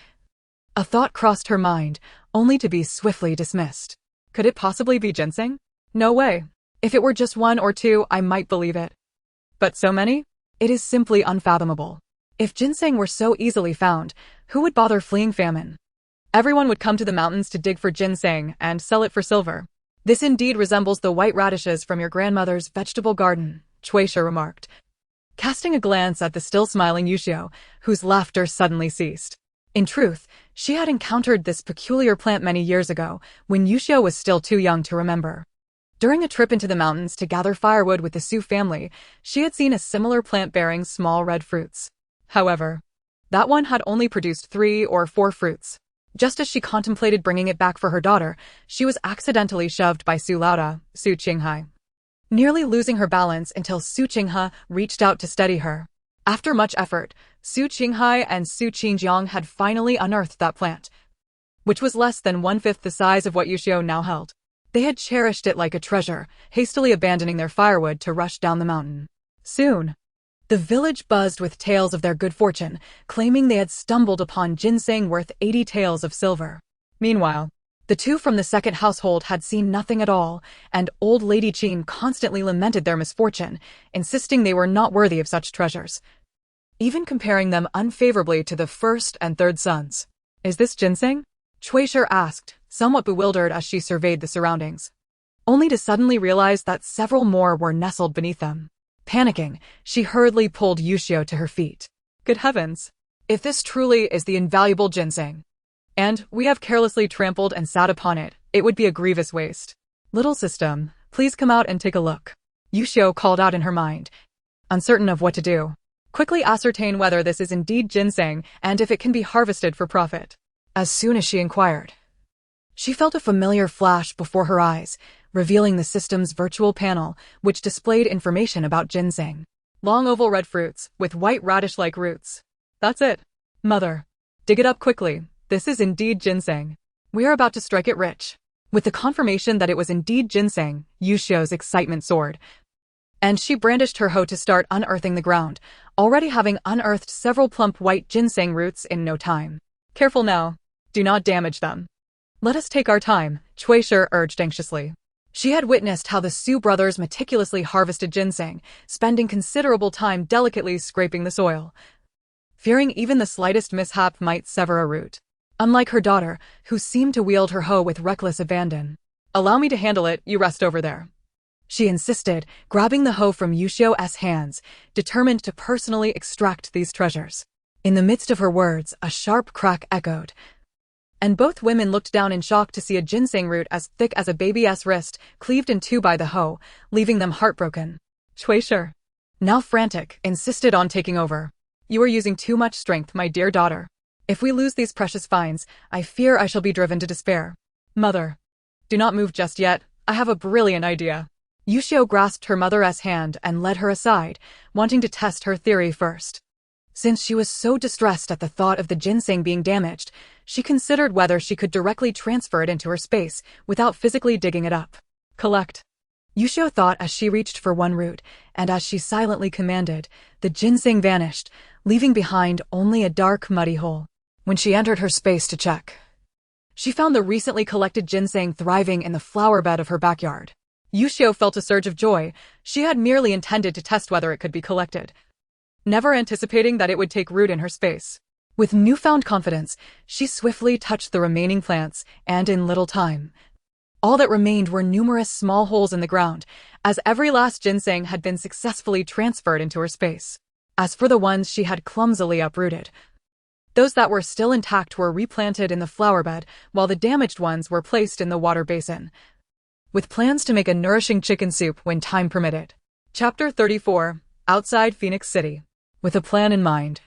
Speaker 1: a thought crossed her mind, only to be swiftly dismissed. Could it possibly be ginseng? No way. If it were just one or two, I might believe it. But so many? It is simply unfathomable. If ginseng were so easily found, who would bother fleeing famine? Everyone would come to the mountains to dig for ginseng and sell it for silver. This indeed resembles the white radishes from your grandmother's vegetable garden, Xu Yuxiu remarked, casting a glance at the still smiling Yuxiu, whose laughter suddenly ceased. In truth, she had encountered this peculiar plant many years ago, when Yuxiu was still too young to remember. During a trip into the mountains to gather firewood with the Xu family, she had seen a similar plant bearing small red fruits. However, that one had only produced 3 or 4 fruits. Just as she contemplated bringing it back for her daughter, she was accidentally shoved by Xu Qinghai, nearly losing her balance until Xu Qinghai reached out to steady her. After much effort, Xu Qinghai and Xu Qingjiang had finally unearthed that plant, which was less than 1/5 the size of what Yuxiu now held. They had cherished it like a treasure, hastily abandoning their firewood to rush down the mountain. Soon, the village buzzed with tales of their good fortune, claiming they had stumbled upon ginseng worth 80 taels of silver. Meanwhile, the two from the second household had seen nothing at all, and old Lady Qin constantly lamented their misfortune, insisting they were not worthy of such treasures, even comparing them unfavorably to the first and third sons. "Is this ginseng?" Xu Yuxiu asked, somewhat bewildered as she surveyed the surroundings, only to suddenly realize that several more were nestled beneath them. Panicking, she hurriedly pulled Yuxiu to her feet. "Good heavens! If this truly is the invaluable ginseng, and we have carelessly trampled and sat upon it, it would be a grievous waste. Little system, please come out and take a look," Yuxiu called out in her mind, uncertain of what to do. "Quickly ascertain whether this is indeed ginseng and if it can be harvested for profit." As soon as she inquired, she felt a familiar flash before her eyes, revealing the system's virtual panel, which displayed information about ginseng. Long oval red fruits, with white radish-like roots. "That's it. Mother, dig it up quickly. This is indeed ginseng. We are about to strike it rich." With the confirmation that it was indeed ginseng, Yuxiu's excitement soared, and she brandished her hoe to start unearthing the ground, already having unearthed several plump white ginseng roots in no time. "Careful now. Do not damage them. Let us take our time," Xu Yuxiu urged anxiously. She had witnessed how the Xu brothers meticulously harvested ginseng, spending considerable time delicately scraping the soil, fearing even the slightest mishap might sever a root. Unlike her daughter, who seemed to wield her hoe with reckless abandon. "Allow me to handle it, you rest over there," she insisted, grabbing the hoe from Yuxiu's hands, determined to personally extract these treasures. In the midst of her words, a sharp crack echoed, and both women looked down in shock to see a ginseng root as thick as a baby's wrist cleaved in two by the hoe, leaving them heartbroken. Xu Yuxiu, now frantic, insisted on taking over. "You are using too much strength, my dear daughter. If we lose these precious finds, I fear I shall be driven to despair." "Mother, do not move just yet. I have a brilliant idea." Yuxiu grasped her mother's hand and led her aside, wanting to test her theory first. Since she was so distressed at the thought of the ginseng being damaged, she considered whether she could directly transfer it into her space without physically digging it up. "Collect," Yuxiu thought as she reached for one root, and as she silently commanded, the ginseng vanished, leaving behind only a dark, muddy hole. When she entered her space to check, she found the recently collected ginseng thriving in the flower bed of her backyard. Yuxiu felt a surge of joy. She had merely intended to test whether it could be collected, never anticipating that it would take root in her space. With newfound confidence, she swiftly touched the remaining plants, and in little time, all that remained were numerous small holes in the ground, as every last ginseng had been successfully transferred into her space. As for the ones she had clumsily uprooted, those that were still intact were replanted in the flower bed, while the damaged ones were placed in the water basin, with plans to make a nourishing chicken soup when time permitted. Chapter 34. Outside Phoenix City. With a plan in mind,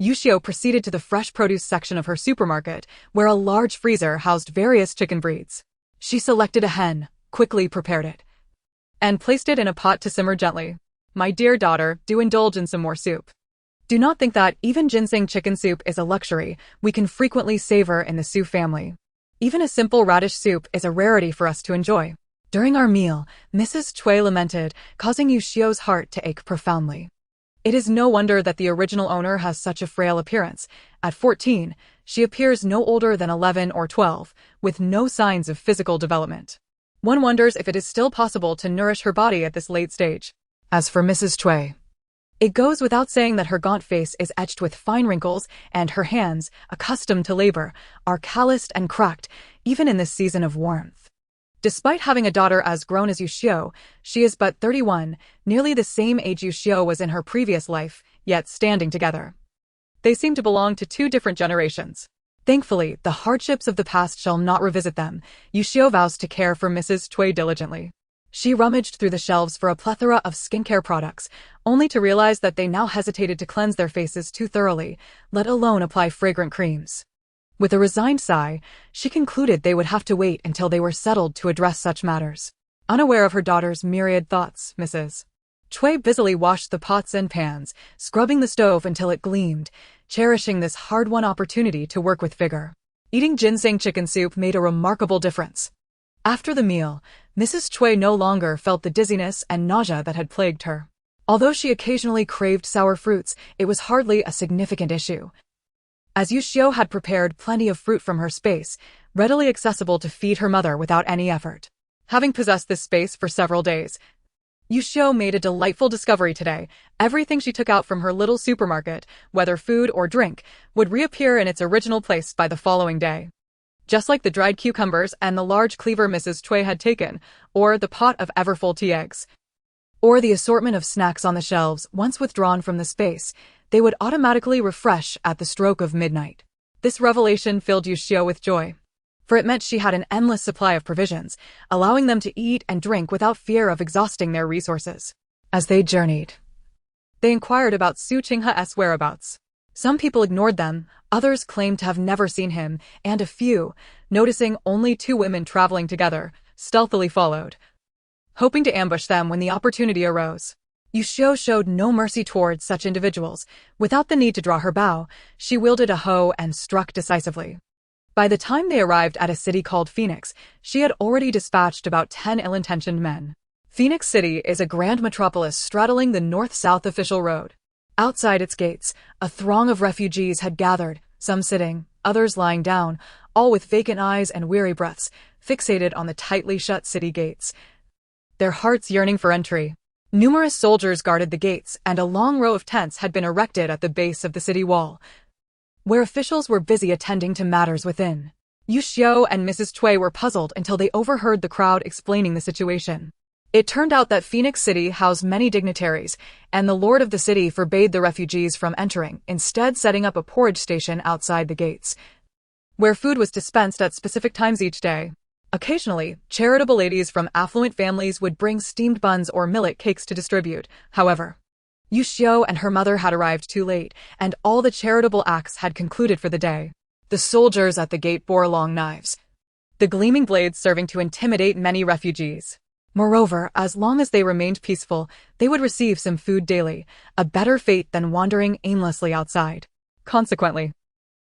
Speaker 1: Yuxiu proceeded to the fresh produce section of her supermarket, where a large freezer housed various chicken breeds. She selected a hen, quickly prepared it, and placed it in a pot to simmer gently. "My dear daughter, do indulge in some more soup. Do not think that even ginseng chicken soup is a luxury we can frequently savor in the Xu family. Even a simple radish soup is a rarity for us to enjoy." During our meal, Mrs. Cui lamented, causing Yuxiu's heart to ache profoundly. It is no wonder that the original owner has such a frail appearance. At 14, she appears no older than 11 or 12, with no signs of physical development. One wonders if it is still possible to nourish her body at this late stage. As for Mrs. Cui, it goes without saying that her gaunt face is etched with fine wrinkles, and her hands, accustomed to labor, are calloused and cracked, even in this season of warmth. Despite having a daughter as grown as Yuxiu, she is but 31, nearly the same age Yuxiu was in her previous life, yet standing together. They seem to belong to two different generations. Thankfully, the hardships of the past shall not revisit them. Yuxiu vows to care for Mrs. Cui diligently. She rummaged through the shelves for a plethora of skincare products, only to realize that they now hesitated to cleanse their faces too thoroughly, let alone apply fragrant creams. With a resigned sigh, she concluded they would have to wait until they were settled to address such matters. Unaware of her daughter's myriad thoughts, Mrs. Cui busily washed the pots and pans, scrubbing the stove until it gleamed, cherishing this hard-won opportunity to work with vigor. Eating ginseng chicken soup made a remarkable difference. After the meal, Mrs. Cui no longer felt the dizziness and nausea that had plagued her. Although she occasionally craved sour fruits, it was hardly a significant issue, as Yuxiu had prepared plenty of fruit from her space, readily accessible to feed her mother without any effort. Having possessed this space for several days, Yuxiu made a delightful discovery today. Everything she took out from her little supermarket, whether food or drink, would reappear in its original place by the following day. Just like the dried cucumbers and the large cleaver Mrs. Cui had taken, or the pot of ever-full tea eggs, or the assortment of snacks on the shelves once withdrawn from the space, they would automatically refresh at the stroke of midnight. This revelation filled Yuxiu with joy, for it meant she had an endless supply of provisions, allowing them to eat and drink without fear of exhausting their resources. As they journeyed, they inquired about Xu Yuxiu's whereabouts. Some people ignored them, others claimed to have never seen him, and a few, noticing only two women traveling together, stealthily followed, hoping to ambush them when the opportunity arose. Yuxiu showed no mercy towards such individuals. Without the need to draw her bow, she wielded a hoe and struck decisively. By the time they arrived at a city called Phoenix, she had already dispatched about 10 ill-intentioned men. Phoenix City is a grand metropolis straddling the north-south official road. Outside its gates, a throng of refugees had gathered, some sitting, others lying down, all with vacant eyes and weary breaths, fixated on the tightly shut city gates, their hearts yearning for entry. Numerous soldiers guarded the gates, and a long row of tents had been erected at the base of the city wall, where officials were busy attending to matters within. Yuxiu and Mrs. Cui were puzzled until they overheard the crowd explaining the situation. It turned out that Phoenix City housed many dignitaries, and the lord of the city forbade the refugees from entering, instead setting up a porridge station outside the gates, where food was dispensed at specific times each day. Occasionally, charitable ladies from affluent families would bring steamed buns or millet cakes to distribute. However, Yuxiu and her mother had arrived too late, and all the charitable acts had concluded for the day. The soldiers at the gate bore long knives, the gleaming blades serving to intimidate many refugees. Moreover, as long as they remained peaceful, they would receive some food daily, a better fate than wandering aimlessly outside. Consequently,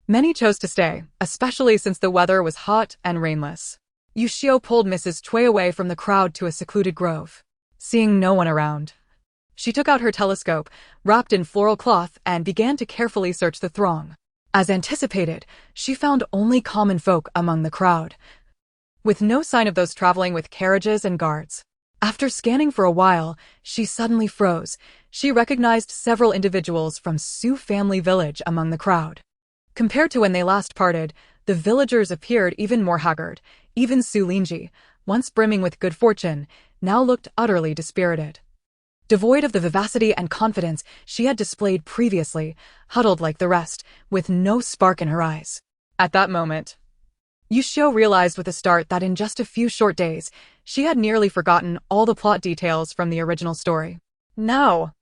Speaker 1: many chose to stay, especially since the weather was hot and rainless. Yuxiu pulled Mrs. Cui away from the crowd to a secluded grove. Seeing no one around, she took out her telescope, wrapped in floral cloth, and began to carefully search the throng. As anticipated, she found only common folk among the crowd, with no sign of those traveling with carriages and guards. After scanning for a while, she suddenly froze. She recognized several individuals from Xu family village among the crowd. Compared to when they last parted, the villagers appeared even more haggard. Even Xu Lingji, once brimming with good fortune, now looked utterly dispirited. Devoid of the vivacity and confidence she had displayed previously, huddled like the rest, with no spark in her eyes. At that moment, Yuxiu realized with a start that in just a few short days, she had nearly forgotten all the plot details from the original story. Now,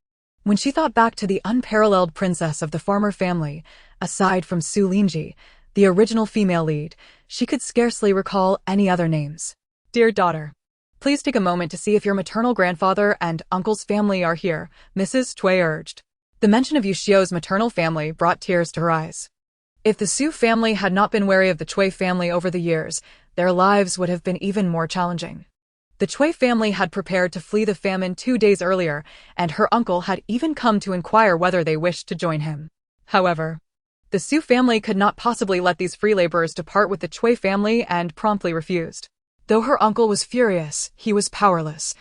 Speaker 1: when she thought back to the unparalleled princess of the farmer family, aside from Xu Lingji, the original female lead, she could scarcely recall any other names. Dear daughter, please take a moment to see if your maternal grandfather and uncle's family are here, Mrs. Cui urged. The mention of Yuxiu's maternal family brought tears to her eyes. If the Xu family had not been wary of the Cui family over the years, their lives would have been even more challenging. The Cui family had prepared to flee the famine 2 days earlier, and her uncle had even come to inquire whether they wished to join him. However, the Xu family could not possibly let these free laborers depart with the Cui family and promptly refused. Though her uncle was furious, he was powerless.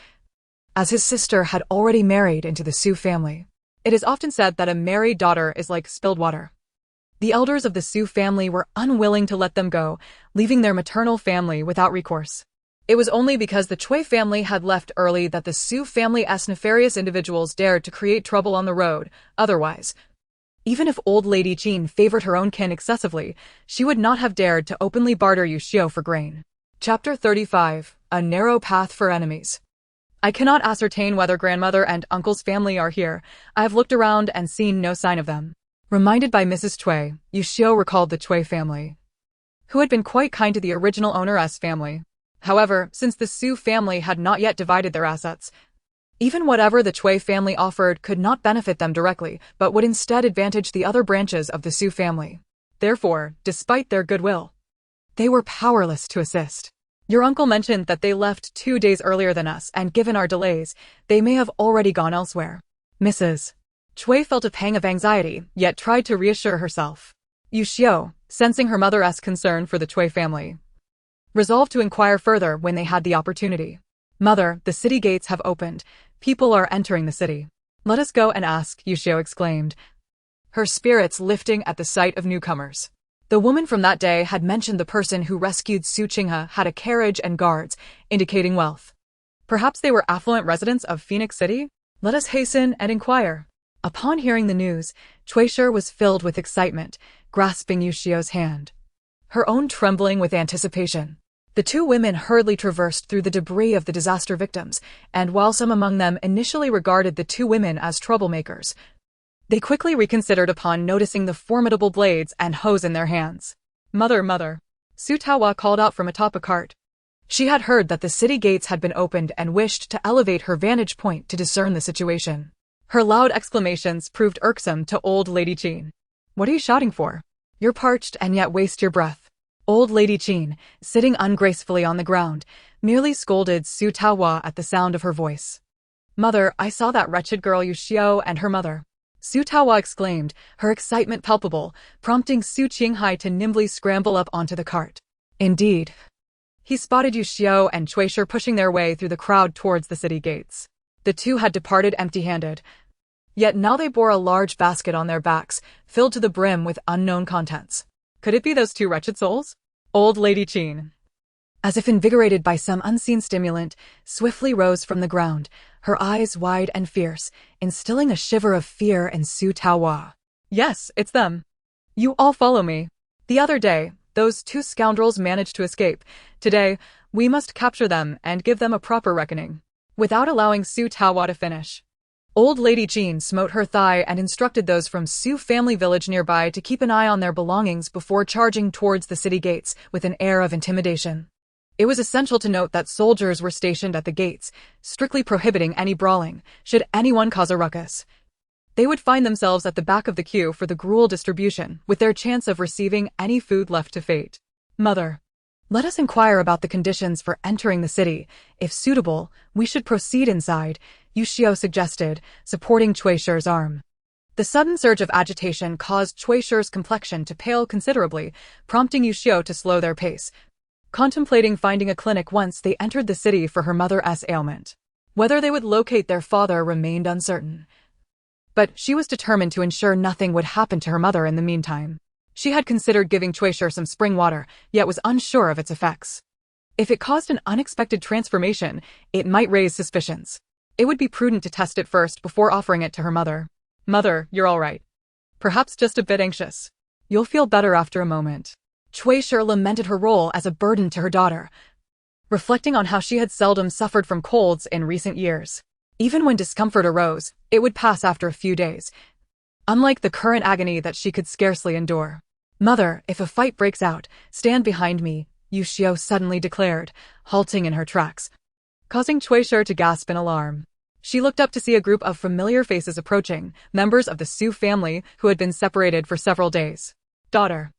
Speaker 1: as his sister had already married into the Xu family. It is often said that a married daughter is like spilled water. The elders of the Xu family were unwilling to let them go, leaving their maternal family without recourse. It was only because the Cui family had left early that the Xu family's nefarious individuals dared to create trouble on the road. Otherwise, even if old Lady Qin favored her own kin excessively, she would not have dared to openly barter Yuxiu for grain. Chapter 35. A Narrow Path for Enemies. I cannot ascertain whether grandmother and uncle's family are here. I have looked around and seen no sign of them. Reminded by Mrs. Cui, Yuxiu recalled the Cui family, who had been quite kind to the original owner's family. However, since the Xu family had not yet divided their assets, even whatever the Cui family offered could not benefit them directly, but would instead advantage the other branches of the Xu family. Therefore, despite their goodwill, they were powerless to assist. Your uncle mentioned that they left 2 days earlier than us, and given our delays, they may have already gone elsewhere. Mrs. Cui felt a pang of anxiety, yet tried to reassure herself. Yuxiu, sensing her mother's concern for the Cui family, resolved to inquire further when they had the opportunity. Mother, the city gates have opened. People are entering the city. Let us go and ask, Yuxiu exclaimed, her spirits lifting at the sight of newcomers. The woman from that day had mentioned the person who rescued Su Qinghe had a carriage and guards, indicating wealth. Perhaps they were affluent residents of Phoenix City? Let us hasten and inquire. Upon hearing the news, Chuishi was filled with excitement, grasping Yuxiu's hand, her own trembling with anticipation. The two women hurriedly traversed through the debris of the disaster victims, and while some among them initially regarded the two women as troublemakers, they quickly reconsidered upon noticing the formidable blades and hoes in their hands. Mother, Su Taohua called out from atop a cart. She had heard that the city gates had been opened and wished to elevate her vantage point to discern the situation. Her loud exclamations proved irksome to old Lady Qin. What are you shouting for? You're parched and yet waste your breath. Old Lady Qin, sitting ungracefully on the ground, merely scolded Su Taohua at the sound of her voice. Mother, I saw that wretched girl Yuxiu and her mother. Su Taohua exclaimed, her excitement palpable, prompting Su Qinghai to nimbly scramble up onto the cart. Indeed, he spotted Yuxiu and Chuishi pushing their way through the crowd towards the city gates. The two had departed empty-handed, yet now they bore a large basket on their backs, filled to the brim with unknown contents. Could it be those two wretched souls? Old Lady Qin, as if invigorated by some unseen stimulant, swiftly rose from the ground, her eyes wide and fierce, instilling a shiver of fear in Su Taohua. Yes, it's them. You all follow me. The other day, those two scoundrels managed to escape. Today, we must capture them and give them a proper reckoning. Without allowing Su Taohua to finish, old Lady Qin smote her thigh and instructed those from Xu family village nearby to keep an eye on their belongings before charging towards the city gates with an air of intimidation. It was essential to note that soldiers were stationed at the gates, strictly prohibiting any brawling. Should anyone cause a ruckus, they would find themselves at the back of the queue for the gruel distribution, with their chance of receiving any food left to fate. Mother, let us inquire about the conditions for entering the city. If suitable, we should proceed inside, Yuxiu suggested, supporting Chuishi's arm. The sudden surge of agitation caused Chuishi's complexion to pale considerably, prompting Yuxiu to slow their pace, contemplating finding a clinic once they entered the city for her mother's ailment. Whether they would locate their father remained uncertain, but she was determined to ensure nothing would happen to her mother in the meantime. She had considered giving Chuishi some spring water, yet was unsure of its effects. If it caused an unexpected transformation, it might raise suspicions. It would be prudent to test it first before offering it to her mother. Mother, you're all right. Perhaps just a bit anxious. You'll feel better after a moment. Chuishi lamented her role as a burden to her daughter, reflecting on how she had seldom suffered from colds in recent years. Even when discomfort arose, it would pass after a few days, unlike the current agony that she could scarcely endure. Mother, if a fight breaks out, stand behind me, Yuxiu suddenly declared, halting in her tracks, causing Chuishi to gasp in alarm. She looked up to see a group of familiar faces approaching, members of the Xu family who had been separated for several days. Daughter,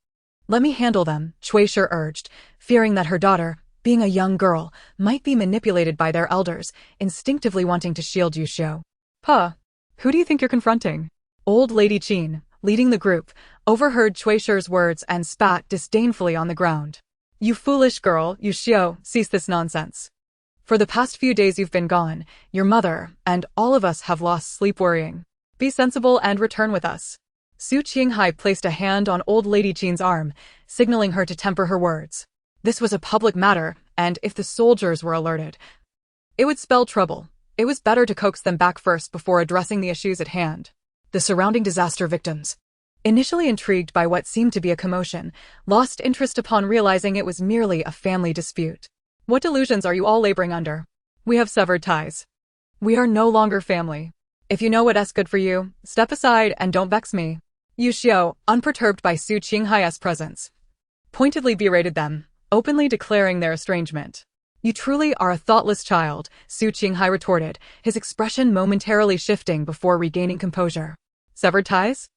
Speaker 1: let me handle them, Chuishi urged, fearing that her daughter, being a young girl, might be manipulated by their elders, instinctively wanting to shield Yuxiu. Puh, who do you think you're confronting? Old Lady Qin, leading the group, overheard Chuishi's words and spat disdainfully on the ground. You foolish girl, Yuxiu, cease this nonsense. For the past few days you've been gone, your mother, and all of us have lost sleep worrying. Be sensible and return with us. Xu Qinghai placed a hand on old lady Qin's arm, signaling her to temper her words. This was a public matter, and if the soldiers were alerted, it would spell trouble. It was better to coax them back first before addressing the issues at hand. The surrounding disaster victims, initially intrigued by what seemed to be a commotion, lost interest upon realizing it was merely a family dispute. What delusions are you all laboring under? We have severed ties. We are no longer family. If you know what's good for you, step aside and don't vex me. Yuxiu, unperturbed by Xu Qinghai's presence, pointedly berated them, openly declaring their estrangement. You truly are a thoughtless child, Xu Qinghai retorted, his expression momentarily shifting before regaining composure. Severed ties?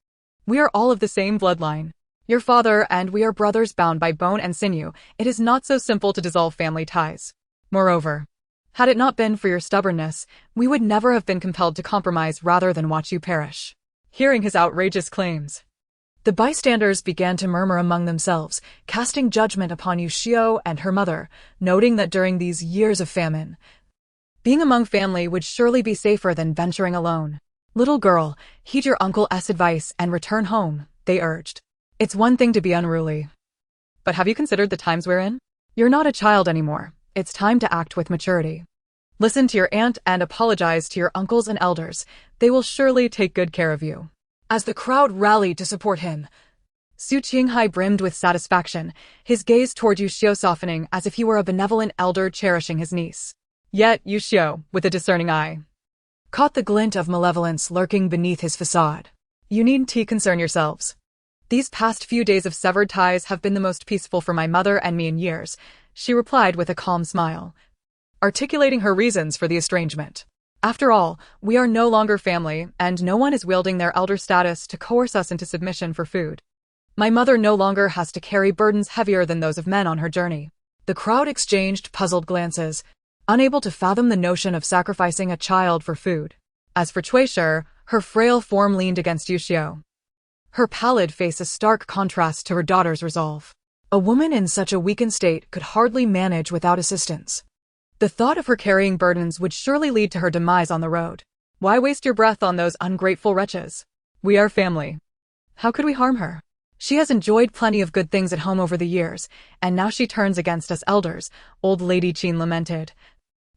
Speaker 1: We are all of the same bloodline. Your father and we are brothers bound by bone and sinew. It is not so simple to dissolve family ties. Moreover, had it not been for your stubbornness, we would never have been compelled to compromise rather than watch you perish. Hearing his outrageous claims, the bystanders began to murmur among themselves, casting judgment upon Yuxiu and her mother, noting that during these years of famine, being among family would surely be safer than venturing alone. Little girl, heed your uncle's advice and return home, they urged. It's one thing to be unruly, but have you considered the times we're in? You're not a child anymore. It's time to act with maturity. Listen to your aunt and apologize to your uncles and elders. They will surely take good care of you. As the crowd rallied to support him, Xu Qinghai brimmed with satisfaction, his gaze toward Yuxiu softening as if he were a benevolent elder cherishing his niece. Yet Yuxiu, with a discerning eye, caught the glint of malevolence lurking beneath his facade. You needn't concern yourselves. These past few days of severed ties have been the most peaceful for my mother and me in years, she replied with a calm smile, articulating her reasons for the estrangement. After all, we are no longer family, and no one is wielding their elder status to coerce us into submission for food. My mother no longer has to carry burdens heavier than those of men on her journey. The crowd exchanged puzzled glances, unable to fathom the notion of sacrificing a child for food. As for Chuishi, her frail form leaned against Yuxiu, her pallid face a stark contrast to her daughter's resolve. A woman in such a weakened state could hardly manage without assistance. The thought of her carrying burdens would surely lead to her demise on the road. Why waste your breath on those ungrateful wretches? We are family. How could we harm her? She has enjoyed plenty of good things at home over the years, and now she turns against us elders, old Lady Qin lamented,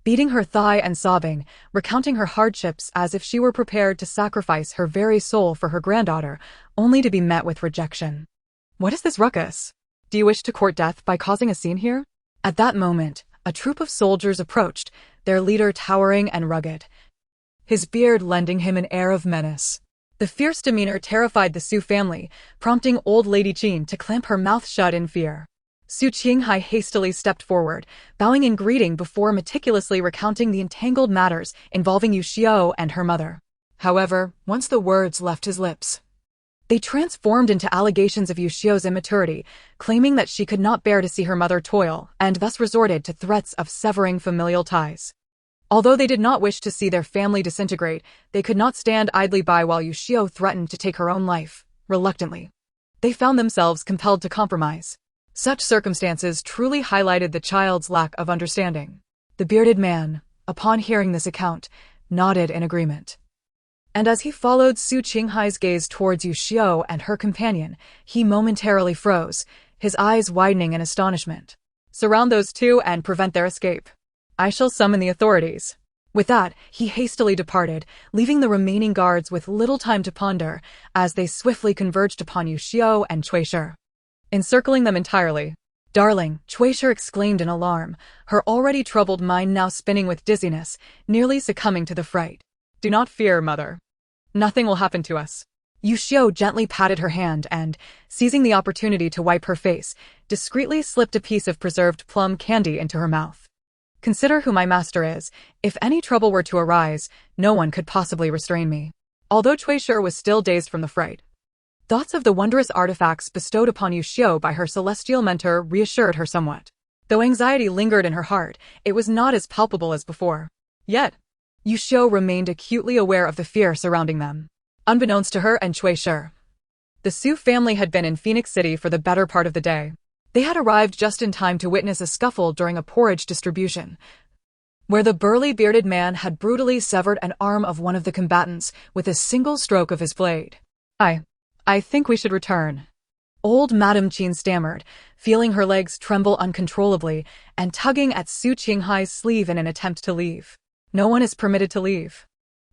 Speaker 1: beating her thigh and sobbing, recounting her hardships as if she were prepared to sacrifice her very soul for her granddaughter, only to be met with rejection. What is this ruckus? Do you wish to court death by causing a scene here? At that moment, a troop of soldiers approached, their leader towering and rugged, his beard lending him an air of menace. The fierce demeanor terrified the Xu family, prompting old Lady Qin to clamp her mouth shut in fear. Xu Qinghai hastily stepped forward, bowing in greeting before meticulously recounting the entangled matters involving Yuxiu and her mother. However, once the words left his lips, they transformed into allegations of Yuxiu's immaturity, claiming that she could not bear to see her mother toil, and thus resorted to threats of severing familial ties. Although they did not wish to see their family disintegrate, they could not stand idly by while Yuxiu threatened to take her own life. Reluctantly, they found themselves compelled to compromise. Such circumstances truly highlighted the child's lack of understanding. The bearded man, upon hearing this account, nodded in agreement. And as he followed Xu Qinghai's gaze towards Yuxiu and her companion, he momentarily froze, his eyes widening in astonishment. Surround those two and prevent their escape. I shall summon the authorities. With that, he hastily departed, leaving the remaining guards with little time to ponder, as they swiftly converged upon Yuxiu and Chuishi, encircling them entirely. Darling, Chuishi exclaimed in alarm, her already troubled mind now spinning with dizziness, nearly succumbing to the fright. Do not fear, mother. Nothing will happen to us. Yuxiu gently patted her hand and, seizing the opportunity to wipe her face, discreetly slipped a piece of preserved plum candy into her mouth. Consider who my master is. If any trouble were to arise, no one could possibly restrain me. Although Chuishi was still dazed from the fright, thoughts of the wondrous artifacts bestowed upon Yuxiu by her celestial mentor reassured her somewhat. Though anxiety lingered in her heart, it was not as palpable as before. Yet, Yuxiu remained acutely aware of the fear surrounding them. Unbeknownst to her and Chuishi, the Xu family had been in Phoenix City for the better part of the day. They had arrived just in time to witness a scuffle during a porridge distribution. where the burly bearded man had brutally severed an arm of one of the combatants with a single stroke of his blade. I think we should return. Old Madame Qin stammered, feeling her legs tremble uncontrollably and tugging at Xu Qinghai's sleeve in an attempt to leave. No one is permitted to leave.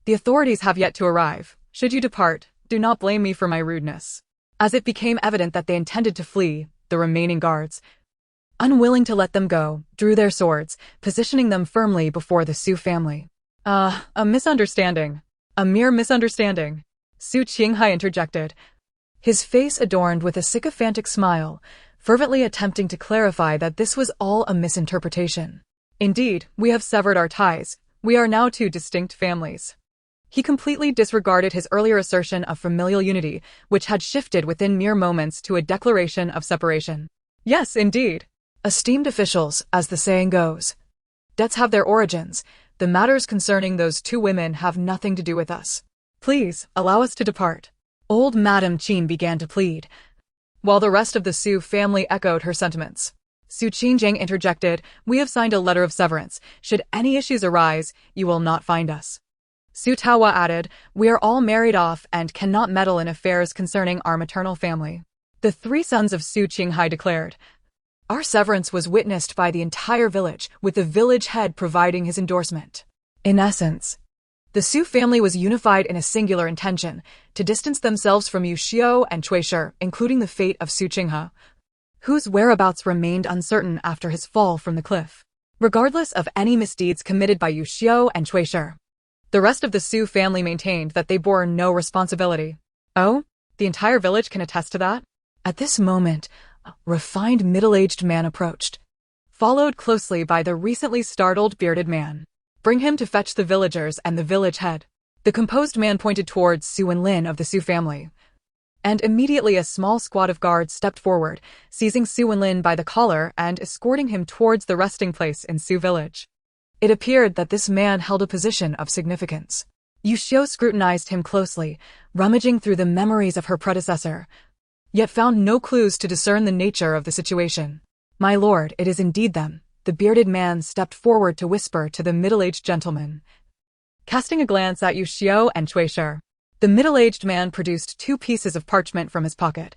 Speaker 1: The authorities have yet to arrive. Should you depart, do not blame me for my rudeness. As it became evident that they intended to flee, the remaining guards, unwilling to let them go, drew their swords, positioning them firmly before the Xu family. A misunderstanding. A mere misunderstanding. Xu Qinghai interjected, his face adorned with a sycophantic smile, fervently attempting to clarify that this was all a misinterpretation. Indeed, we have severed our ties. We are now two distinct families. He completely disregarded his earlier assertion of familial unity, which had shifted within mere moments to a declaration of separation. Yes, indeed. Esteemed officials, as the saying goes, debts have their origins. The matters concerning those two women have nothing to do with us. Please, allow us to depart. Old Madame Qin began to plead, while the rest of the Xu family echoed her sentiments. Xu Qingjing interjected, we have signed a letter of severance. Should any issues arise, you will not find us. Xu Taohua added, we are all married off and cannot meddle in affairs concerning our maternal family. The three sons of Xu Qinghai declared, our severance was witnessed by the entire village, with the village head providing his endorsement. In essence, the Xu family was unified in a singular intention, to distance themselves from Yuxiu and Chuishi, including the fate of Xu Qinghe, whose whereabouts remained uncertain after his fall from the cliff. Regardless of any misdeeds committed by Yuxiu and Chuishi, the rest of the Xu family maintained that they bore no responsibility. Oh, the entire village can attest to that? At this moment, a refined middle-aged man approached, followed closely by the recently startled bearded man. Bring him to fetch the villagers and the village head. The composed man pointed towards Xu Wenlin of the Xu family, and immediately a small squad of guards stepped forward, seizing Xu Wenlin by the collar and escorting him towards the resting place in Xu village. It appeared that this man held a position of significance. Yuxiu scrutinized him closely, rummaging through the memories of her predecessor, yet found no clues to discern the nature of the situation. My lord, it is indeed them. The bearded man stepped forward to whisper to the middle-aged gentleman. Casting a glance at Yuxiu and Chuishi, the middle-aged man produced 2 pieces of parchment from his pocket,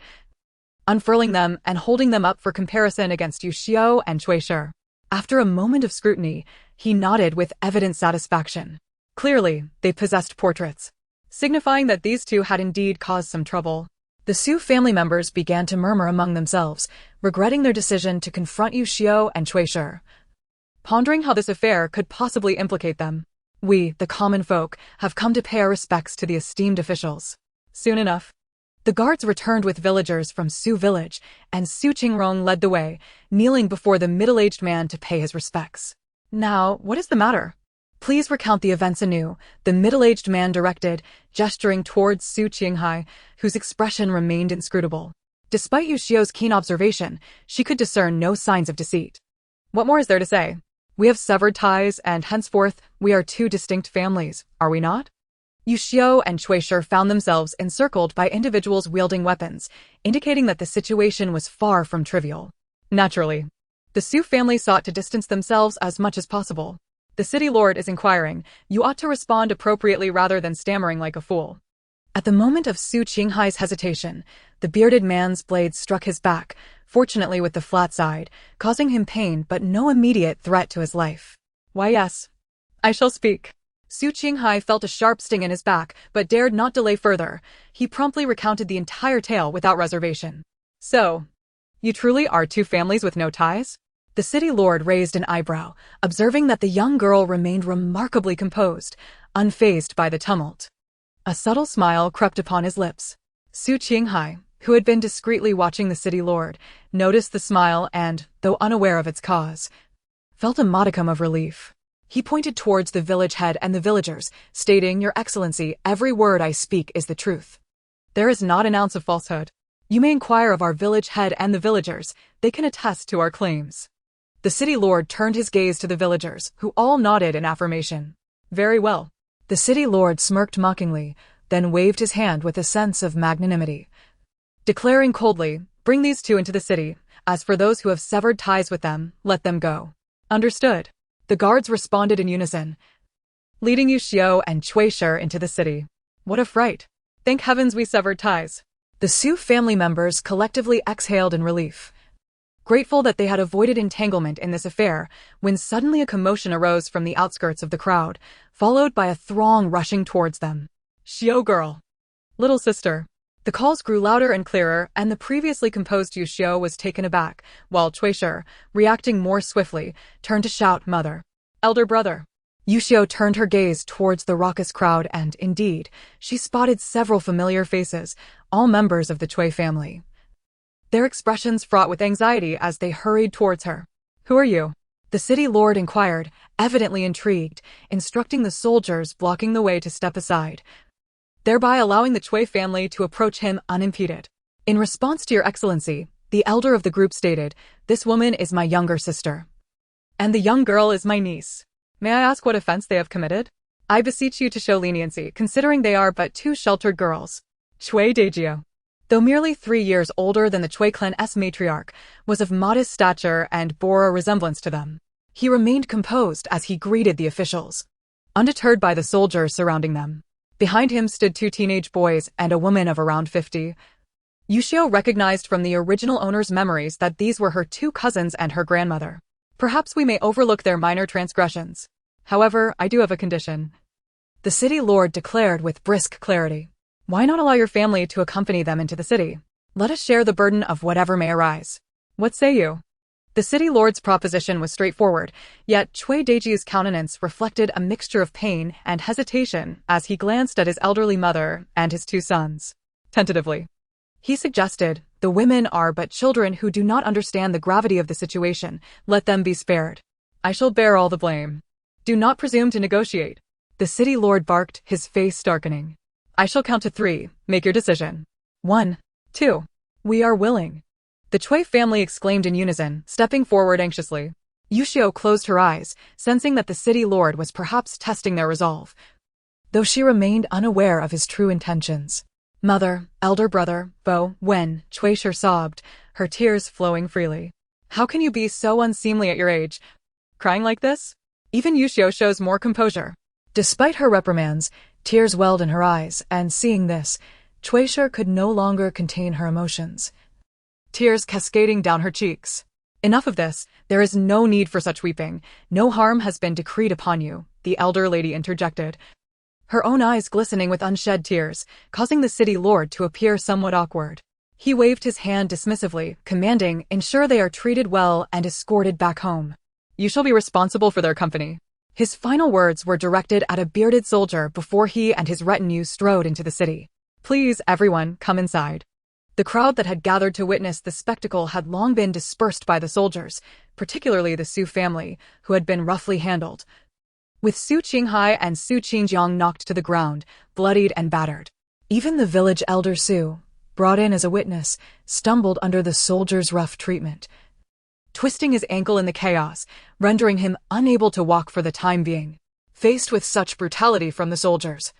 Speaker 1: unfurling them and holding them up for comparison against Yuxiu and Chuishi. After a moment of scrutiny, he nodded with evident satisfaction. Clearly, they possessed portraits, signifying that these two had indeed caused some trouble. The Xu family members began to murmur among themselves, regretting their decision to confront Yuxiu and Chuishi, pondering how this affair could possibly implicate them. We, the common folk, have come to pay our respects to the esteemed officials. Soon enough, the guards returned with villagers from Xu village, and Xu Qingrong led the way, kneeling before the middle-aged man to pay his respects. Now, what is the matter? Please recount the events anew, the middle-aged man directed, gesturing towards Xu Qinghai, whose expression remained inscrutable. Despite Yuxiu's keen observation, she could discern no signs of deceit. What more is there to say? We have severed ties, and henceforth, we are 2 distinct families, are we not? Yuxiu and Chuishi found themselves encircled by individuals wielding weapons, indicating that the situation was far from trivial. Naturally, the Xu family sought to distance themselves as much as possible. The city lord is inquiring. You ought to respond appropriately rather than stammering like a fool. At the moment of Xu Qinghai's hesitation, the bearded man's blade struck his back, fortunately with the flat side, causing him pain but no immediate threat to his life. Why yes, I shall speak. Xu Qinghai felt a sharp sting in his back, but dared not delay further. He promptly recounted the entire tale without reservation. So, you truly are 2 families with no ties? The city lord raised an eyebrow, observing that the young girl remained remarkably composed, unfazed by the tumult. A subtle smile crept upon his lips. Xu Qinghai, who had been discreetly watching the city lord, noticed the smile and, though unaware of its cause, felt a modicum of relief. He pointed towards the village head and the villagers, stating, Your Excellency, every word I speak is the truth. There is not an ounce of falsehood. You may inquire of our village head and the villagers. They can attest to our claims. The city lord turned his gaze to the villagers, who all nodded in affirmation. Very well. The city lord smirked mockingly, then waved his hand with a sense of magnanimity, declaring coldly, Bring these 2 into the city. As for those who have severed ties with them, let them go. Understood. The guards responded in unison, leading Yuxiu and Chuishi into the city. What a fright! Thank heavens we severed ties. The Xu family members collectively exhaled in relief, grateful that they had avoided entanglement in this affair, when suddenly a commotion arose from the outskirts of the crowd, followed by a throng rushing towards them. Xiu girl! Little sister! The calls grew louder and clearer, and the previously composed Yuxiu was taken aback, while Chuishi, reacting more swiftly, turned to shout, Mother! Elder brother! Yuxiu turned her gaze towards the raucous crowd and, indeed, she spotted several familiar faces, all members of the Chui family. Their expressions fraught with anxiety as they hurried towards her. Who are you? The city lord inquired, evidently intrigued, instructing the soldiers blocking the way to step aside, thereby allowing the Chui family to approach him unimpeded. In response to your excellency, the elder of the group stated, this woman is my younger sister, and the young girl is my niece. May I ask what offense they have committed? I beseech you to show leniency, considering they are but two sheltered girls. Chui Dejio, though merely 3 years older than the Chui clan's matriarch, was of modest stature and bore a resemblance to them. He remained composed as he greeted the officials, undeterred by the soldiers surrounding them. Behind him stood 2 teenage boys and a woman of around 50. Yuxiu recognized from the original owner's memories that these were her 2 cousins and her grandmother. Perhaps we may overlook their minor transgressions. However, I do have a condition. The city lord declared with brisk clarity. Why not allow your family to accompany them into the city? Let us share the burden of whatever may arise. What say you? The city lord's proposition was straightforward, yet Chui Deiji's countenance reflected a mixture of pain and hesitation as he glanced at his elderly mother and his 2 sons. Tentatively, he suggested, the women are but children who do not understand the gravity of the situation. Let them be spared. I shall bear all the blame. Do not presume to negotiate. The city lord barked, his face darkening. I shall count to 3. Make your decision. 1, 2. We are willing. The Chui family exclaimed in unison, stepping forward anxiously. Yuxiu closed her eyes, sensing that the city lord was perhaps testing their resolve, though she remained unaware of his true intentions. Mother, elder brother, Bo, Wen, Chuishi sobbed, her tears flowing freely. How can you be so unseemly at your age? Crying like this? Even Yuxiu shows more composure. Despite her reprimands, tears welled in her eyes, and seeing this, Chuishi could no longer contain her emotions, tears cascading down her cheeks. Enough of this, there is no need for such weeping. No harm has been decreed upon you, the elder lady interjected, her own eyes glistening with unshed tears, causing the city lord to appear somewhat awkward. He waved his hand dismissively, commanding, ensure they are treated well and escorted back home. You shall be responsible for their company. His final words were directed at a bearded soldier before he and his retinue strode into the city. Please, everyone, come inside. The crowd that had gathered to witness the spectacle had long been dispersed by the soldiers, particularly the Xu family, who had been roughly handled, with Su Qinghai and Su Qingjiang knocked to the ground, bloodied and battered. Even the village elder Su, brought in as a witness, stumbled under the soldiers' rough treatment, twisting his ankle in the chaos, rendering him unable to walk for the time being. Faced with such brutality from the soldiers,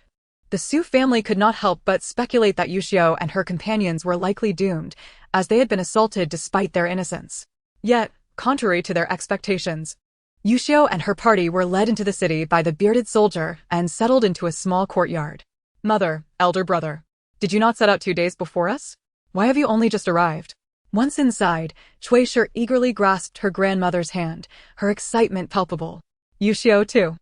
Speaker 1: the Xu family could not help but speculate that Yuxiu and her companions were likely doomed, as they had been assaulted despite their innocence. Yet, contrary to their expectations, Yuxiu and her party were led into the city by the bearded soldier and settled into a small courtyard. Mother, elder brother, did you not set out 2 days before us? Why have you only just arrived? Once inside, Chuishi eagerly grasped her grandmother's hand, her excitement palpable. Yuxiu, too,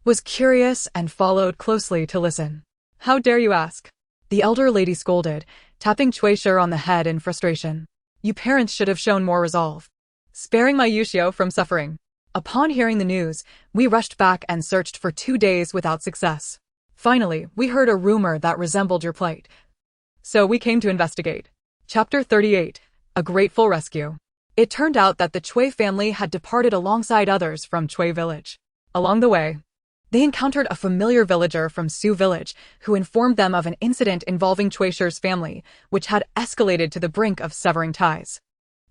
Speaker 1: was curious and followed closely to listen. How dare you ask? The elder lady scolded, tapping Chuishi on the head in frustration. You parents should have shown more resolve, sparing my Yuxiu from suffering. Upon hearing the news, we rushed back and searched for 2 days without success. Finally, we heard a rumor that resembled your plight, so we came to investigate. Chapter 38. A Grateful Rescue. It turned out that the Chui family had departed alongside others from Chui village. Along the way, they encountered a familiar villager from Xu village who informed them of an incident involving Chuishi's family, which had escalated to the brink of severing ties.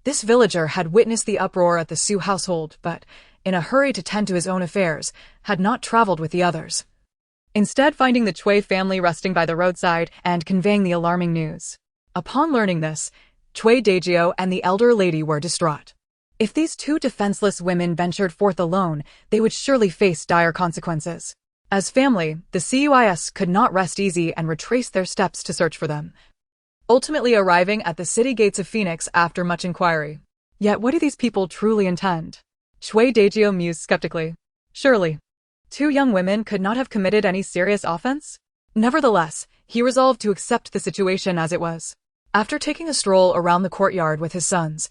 Speaker 1: This villager had witnessed the uproar at the Xu household, but, in a hurry to tend to his own affairs, had not traveled with the others, instead finding the Chui family resting by the roadside and conveying the alarming news. Upon learning this, Chui Dejio and the elder lady were distraught. If these two defenseless women ventured forth alone, they would surely face dire consequences. As family, the CUIS could not rest easy and retraced their steps to search for them, ultimately arriving at the city gates of Phoenix after much inquiry. Yet what do these people truly intend? Xu Yuxiu mused skeptically. Surely, two young women could not have committed any serious offense? Nevertheless, he resolved to accept the situation as it was. After taking a stroll around the courtyard with his sons,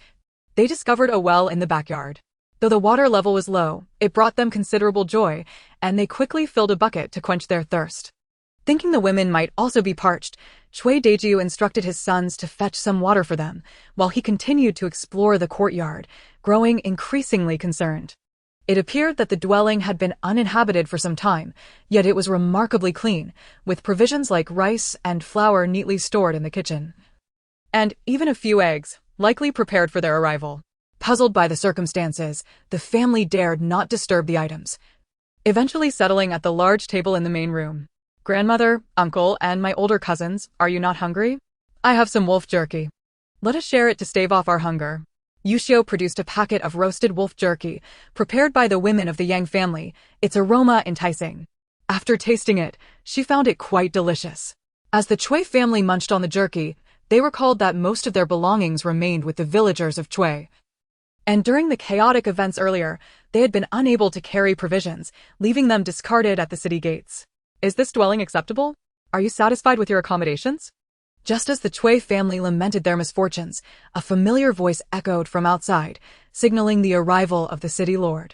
Speaker 1: they discovered a well in the backyard. Though the water level was low, it brought them considerable joy, and they quickly filled a bucket to quench their thirst. Thinking the women might also be parched, Xu Yuxiu instructed his sons to fetch some water for them, while he continued to explore the courtyard, growing increasingly concerned. It appeared that the dwelling had been uninhabited for some time, yet it was remarkably clean, with provisions like rice and flour neatly stored in the kitchen. And even a few eggs, likely prepared for their arrival. Puzzled by the circumstances, the family dared not disturb the items, eventually settling at the large table in the main room. Grandmother, uncle, and my older cousins, are you not hungry? I have some wolf jerky. Let us share it to stave off our hunger. Yuxiu produced a packet of roasted wolf jerky, prepared by the women of the Yang family, its aroma enticing. After tasting it, she found it quite delicious. As the Chui family munched on the jerky, they recalled that most of their belongings remained with the villagers of Chui. And during the chaotic events earlier, they had been unable to carry provisions, leaving them discarded at the city gates. Is this dwelling acceptable? Are you satisfied with your accommodations? Just as the Chui family lamented their misfortunes, a familiar voice echoed from outside, signaling the arrival of the city lord.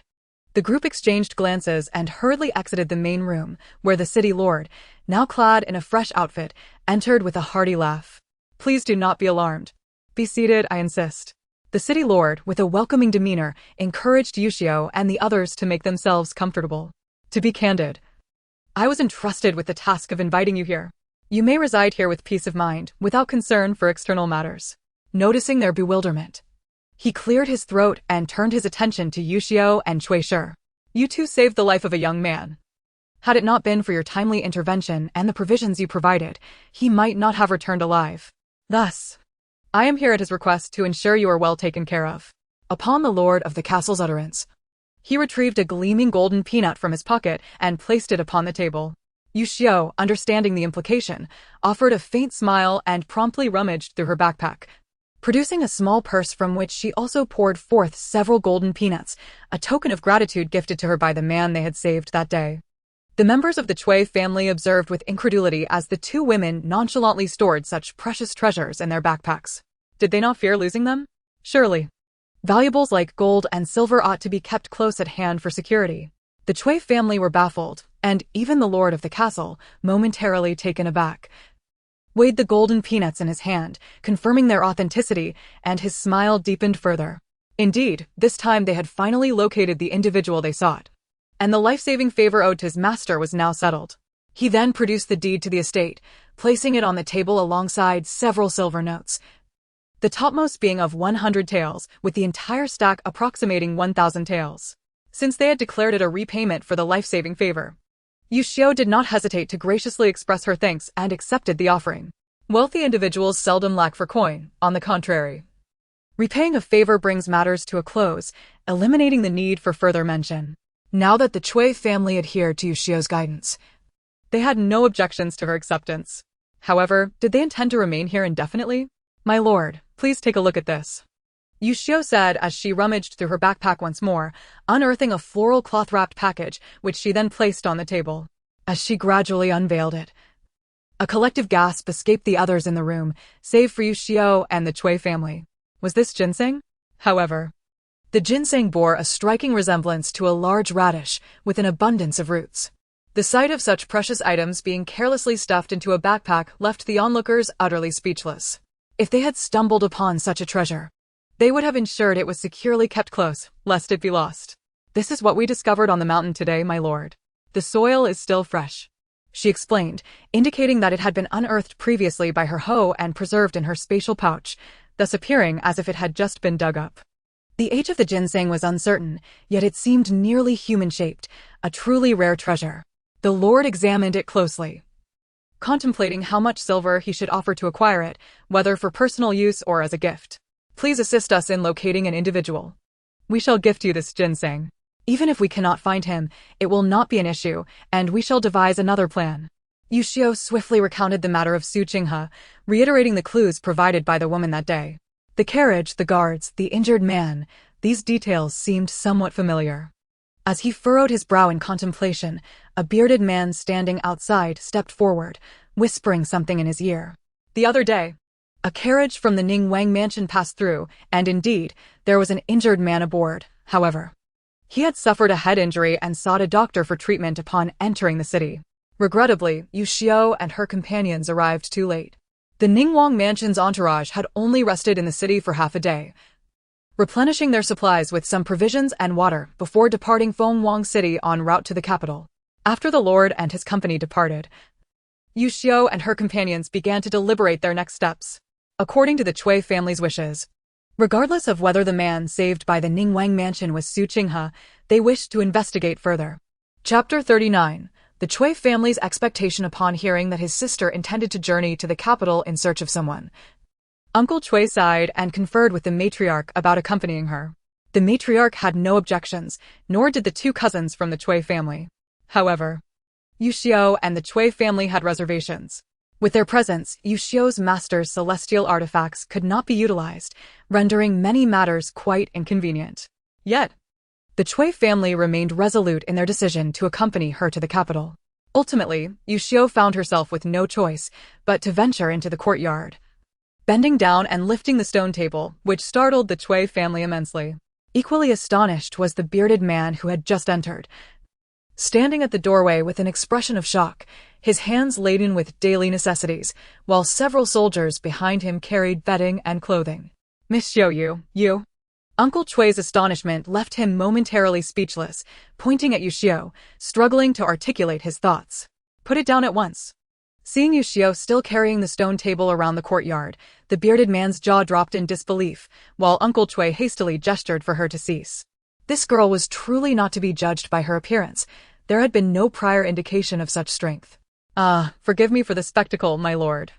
Speaker 1: The group exchanged glances and hurriedly exited the main room, where the city lord, now clad in a fresh outfit, entered with a hearty laugh. Please do not be alarmed. Be seated, I insist. The city lord, with a welcoming demeanor, encouraged Yuxiu and the others to make themselves comfortable. To be candid, I was entrusted with the task of inviting you here. You may reside here with peace of mind, without concern for external matters. Noticing their bewilderment, he cleared his throat and turned his attention to Yuxiu and Cui Shi. You two saved the life of a young man. Had it not been for your timely intervention and the provisions you provided, he might not have returned alive. Thus, I am here at his request to ensure you are well taken care of. Upon the lord of the castle's utterance, he retrieved a gleaming golden peanut from his pocket and placed it upon the table. Yuxiu, understanding the implication, offered a faint smile and promptly rummaged through her backpack, producing a small purse from which she also poured forth several golden peanuts, a token of gratitude gifted to her by the man they had saved that day. The members of the Chui family observed with incredulity as the two women nonchalantly stored such precious treasures in their backpacks. Did they not fear losing them? Surely. Valuables like gold and silver ought to be kept close at hand for security. The Chui family were baffled, and even the lord of the castle, momentarily taken aback, weighed the golden peanuts in his hand, confirming their authenticity, and his smile deepened further. Indeed, this time they had finally located the individual they sought, and the life-saving favor owed to his master was now settled. He then produced the deed to the estate, placing it on the table alongside several silver notes, the topmost being of 100 taels, with the entire stack approximating 1,000 taels. Since they had declared it a repayment for the life-saving favor, Yuxiu did not hesitate to graciously express her thanks and accepted the offering. Wealthy individuals seldom lack for coin, on the contrary. Repaying a favor brings matters to a close, eliminating the need for further mention. Now that the Chui family adhered to Yuxiu's guidance, they had no objections to her acceptance. However, did they intend to remain here indefinitely? My lord, please take a look at this. Yuxiu said as she rummaged through her backpack once more, unearthing a floral cloth-wrapped package, which she then placed on the table. As she gradually unveiled it, a collective gasp escaped the others in the room, save for Yuxiu and the Chui family. Was this ginseng? However, the ginseng bore a striking resemblance to a large radish with an abundance of roots. The sight of such precious items being carelessly stuffed into a backpack left the onlookers utterly speechless. If they had stumbled upon such a treasure, they would have ensured it was securely kept close, lest it be lost. This is what we discovered on the mountain today, my lord. The soil is still fresh, she explained, indicating that it had been unearthed previously by her hoe and preserved in her spatial pouch, thus appearing as if it had just been dug up. The age of the ginseng was uncertain, yet it seemed nearly human-shaped, a truly rare treasure. The lord examined it closely, contemplating how much silver he should offer to acquire it, whether for personal use or as a gift. Please assist us in locating an individual. We shall gift you this ginseng. Even if we cannot find him, it will not be an issue, and we shall devise another plan. Yuxiu swiftly recounted the matter of Su Qinghe, reiterating the clues provided by the woman that day. The carriage, the guards, the injured man, these details seemed somewhat familiar. As he furrowed his brow in contemplation, a bearded man standing outside stepped forward, whispering something in his ear. The other day, a carriage from the Ningwang mansion passed through, and indeed, there was an injured man aboard. However, he had suffered a head injury and sought a doctor for treatment upon entering the city. Regrettably, Yuxiu and her companions arrived too late. The Ningwang mansion's entourage had only rested in the city for half a day, replenishing their supplies with some provisions and water before departing Fengwang City en route to the capital. After the lord and his company departed, Yuxiu and her companions began to deliberate their next steps, according to the Cui family's wishes. Regardless of whether the man saved by the Ningwang mansion was Su Qinghe, they wished to investigate further. Chapter 39. The Cui family's expectation upon hearing that his sister intended to journey to the capital in search of someone. Uncle Cui sighed and conferred with the matriarch about accompanying her. The matriarch had no objections, nor did the two cousins from the Cui family. However, Yuxiu and the Cui family had reservations. With their presence, Yuxiu's master's celestial artifacts could not be utilized, rendering many matters quite inconvenient. Yet, the Cui family remained resolute in their decision to accompany her to the capital. Ultimately, Yuxiu found herself with no choice but to venture into the courtyard, bending down and lifting the stone table, which startled the Cui family immensely. Equally astonished was the bearded man who had just entered, standing at the doorway with an expression of shock, his hands laden with daily necessities, while several soldiers behind him carried bedding and clothing. Miss Xu Yu. Uncle Cui's astonishment left him momentarily speechless, pointing at Yuxiu, struggling to articulate his thoughts. Put it down at once. Seeing Yuxiu still carrying the stone table around the courtyard, the bearded man's jaw dropped in disbelief, while Uncle Cui hastily gestured for her to cease. This girl was truly not to be judged by her appearance. There had been no prior indication of such strength. Forgive me for the spectacle, my lord.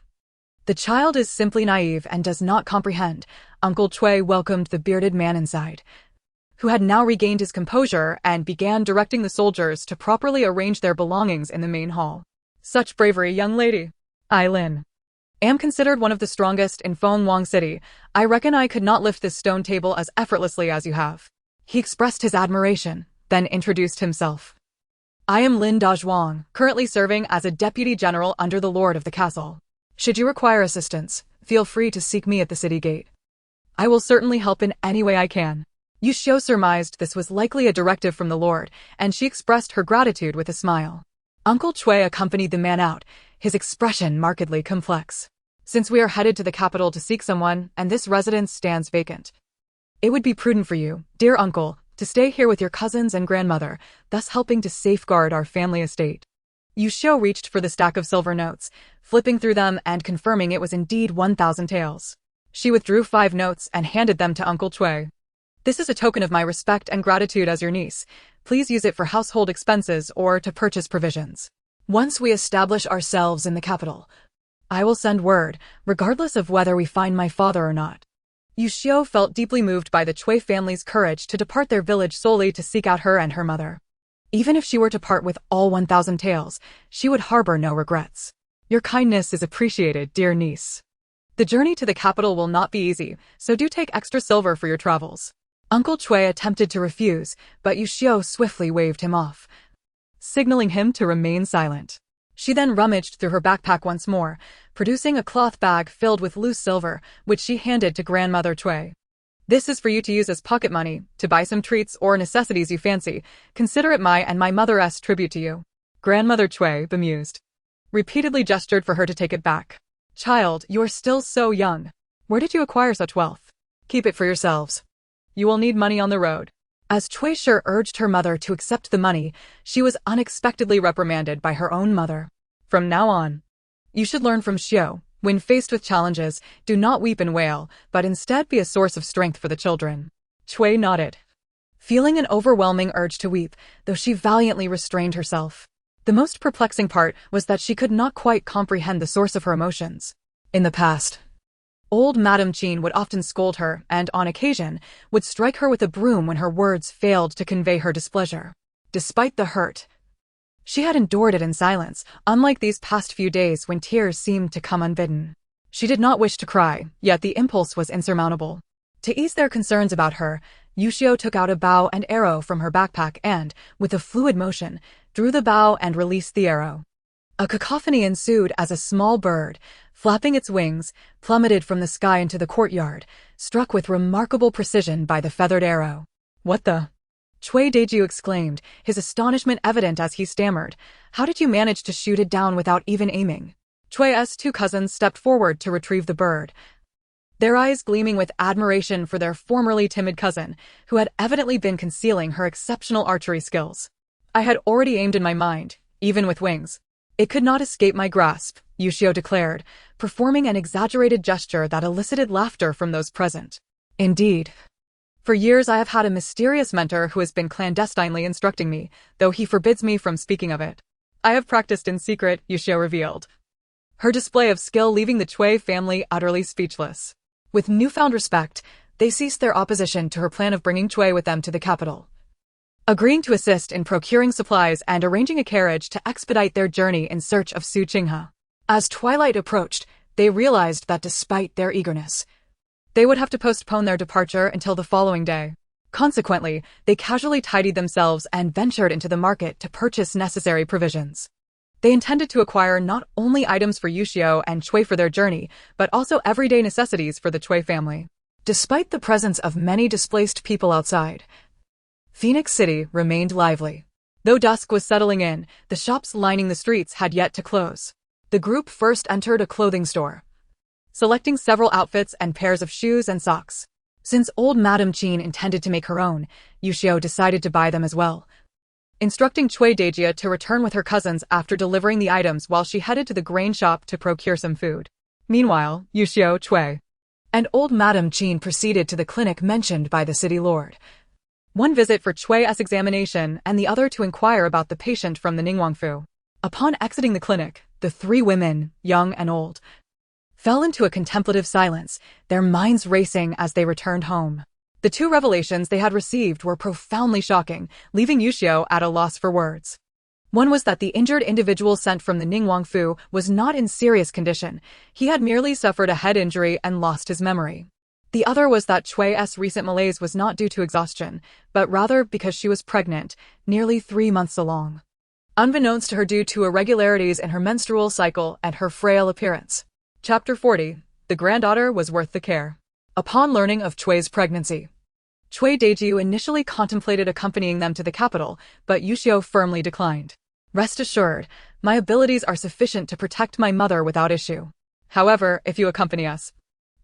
Speaker 1: The child is simply naive and does not comprehend. Uncle Cui welcomed the bearded man inside, who had now regained his composure and began directing the soldiers to properly arrange their belongings in the main hall. Such bravery, young lady. I, Lin, am considered one of the strongest in Fengwang City. I reckon I could not lift this stone table as effortlessly as you have. He expressed his admiration, then introduced himself. I am Lin Dazhuang, currently serving as a deputy general under the lord of the castle. Should you require assistance, feel free to seek me at the city gate. I will certainly help in any way I can. Yuxiu surmised this was likely a directive from the lord, and she expressed her gratitude with a smile. Uncle Cui accompanied the man out, his expression markedly complex. Since we are headed to the capital to seek someone, and this residence stands vacant, it would be prudent for you, dear uncle, to stay here with your cousins and grandmother, thus helping to safeguard our family estate. Yuxiu reached for the stack of silver notes, flipping through them and confirming it was indeed 1,000 taels. She withdrew 5 notes and handed them to Uncle Cui. This is a token of my respect and gratitude as your niece. Please use it for household expenses or to purchase provisions. Once we establish ourselves in the capital, I will send word, regardless of whether we find my father or not. Yuxiu felt deeply moved by the Cui family's courage to depart their village solely to seek out her and her mother. Even if she were to part with all 1,000 taels, she would harbor no regrets. Your kindness is appreciated, dear niece. The journey to the capital will not be easy, so do take extra silver for your travels. Uncle Cui attempted to refuse, but Yuxiu swiftly waved him off, signaling him to remain silent. She then rummaged through her backpack once more, producing a cloth bag filled with loose silver, which she handed to Grandmother Cui. This is for you to use as pocket money, to buy some treats or necessities you fancy. Consider it my and my mother's tribute to you. Grandmother Cui, bemused, repeatedly gestured for her to take it back. Child, you are still so young. Where did you acquire such wealth? Keep it for yourselves. You will need money on the road. As Cui Shi urged her mother to accept the money, she was unexpectedly reprimanded by her own mother. From now on, you should learn from Xiu. When faced with challenges, do not weep and wail, but instead be a source of strength for the children. Cui nodded, feeling an overwhelming urge to weep, though she valiantly restrained herself. The most perplexing part was that she could not quite comprehend the source of her emotions. In the past, Old Madame Jean would often scold her and, on occasion, would strike her with a broom when her words failed to convey her displeasure. Despite the hurt, she had endured it in silence, unlike these past few days when tears seemed to come unbidden. She did not wish to cry, yet the impulse was insurmountable. To ease their concerns about her, Yuxiu took out a bow and arrow from her backpack and, with a fluid motion, drew the bow and released the arrow. A cacophony ensued as a small bird, flapping its wings, plummeted from the sky into the courtyard, struck with remarkable precision by the feathered arrow. "What the?" Cui Dejiu exclaimed, his astonishment evident as he stammered. "How did you manage to shoot it down without even aiming?" Cui's two cousins stepped forward to retrieve the bird, their eyes gleaming with admiration for their formerly timid cousin, who had evidently been concealing her exceptional archery skills. "I had already aimed in my mind, even with wings. It could not escape my grasp," Yuxiu declared, performing an exaggerated gesture that elicited laughter from those present. "Indeed. For years I have had a mysterious mentor who has been clandestinely instructing me, though he forbids me from speaking of it. I have practiced in secret," Yuxiu revealed, her display of skill leaving the Cui family utterly speechless. With newfound respect, they ceased their opposition to her plan of bringing Cui with them to the capital, agreeing to assist in procuring supplies and arranging a carriage to expedite their journey in search of Su Qinghe. As twilight approached, they realized that despite their eagerness, they would have to postpone their departure until the following day. Consequently, they casually tidied themselves and ventured into the market to purchase necessary provisions. They intended to acquire not only items for Yuxiu and Cui for their journey, but also everyday necessities for the Cui family. Despite the presence of many displaced people outside, Phoenix City remained lively. Though dusk was settling in, the shops lining the streets had yet to close. The group first entered a clothing store, selecting several outfits and pairs of shoes and socks. Since old Madame Jean intended to make her own, Yuxiu decided to buy them as well, instructing Cui Dejiu to return with her cousins after delivering the items while she headed to the grain shop to procure some food. Meanwhile, Yuxiu, Cui, and old Madame Jean proceeded to the clinic mentioned by the city lord. One visit for Cui's examination and the other to inquire about the patient from the Ningguangfu. Upon exiting the clinic, the three women, young and old, fell into a contemplative silence, their minds racing as they returned home. The two revelations they had received were profoundly shocking, leaving Yuxiu at a loss for words. One was that the injured individual sent from the Ningguangfu was not in serious condition. He had merely suffered a head injury and lost his memory. The other was that Cui's recent malaise was not due to exhaustion, but rather because she was pregnant, nearly 3 months along, unbeknownst to her due to irregularities in her menstrual cycle and her frail appearance. Chapter 40. The granddaughter was worth the care. Upon learning of Cui's pregnancy, Cui Dejiu initially contemplated accompanying them to the capital, but Yuxiu firmly declined. "Rest assured, my abilities are sufficient to protect my mother without issue. However, if you accompany us,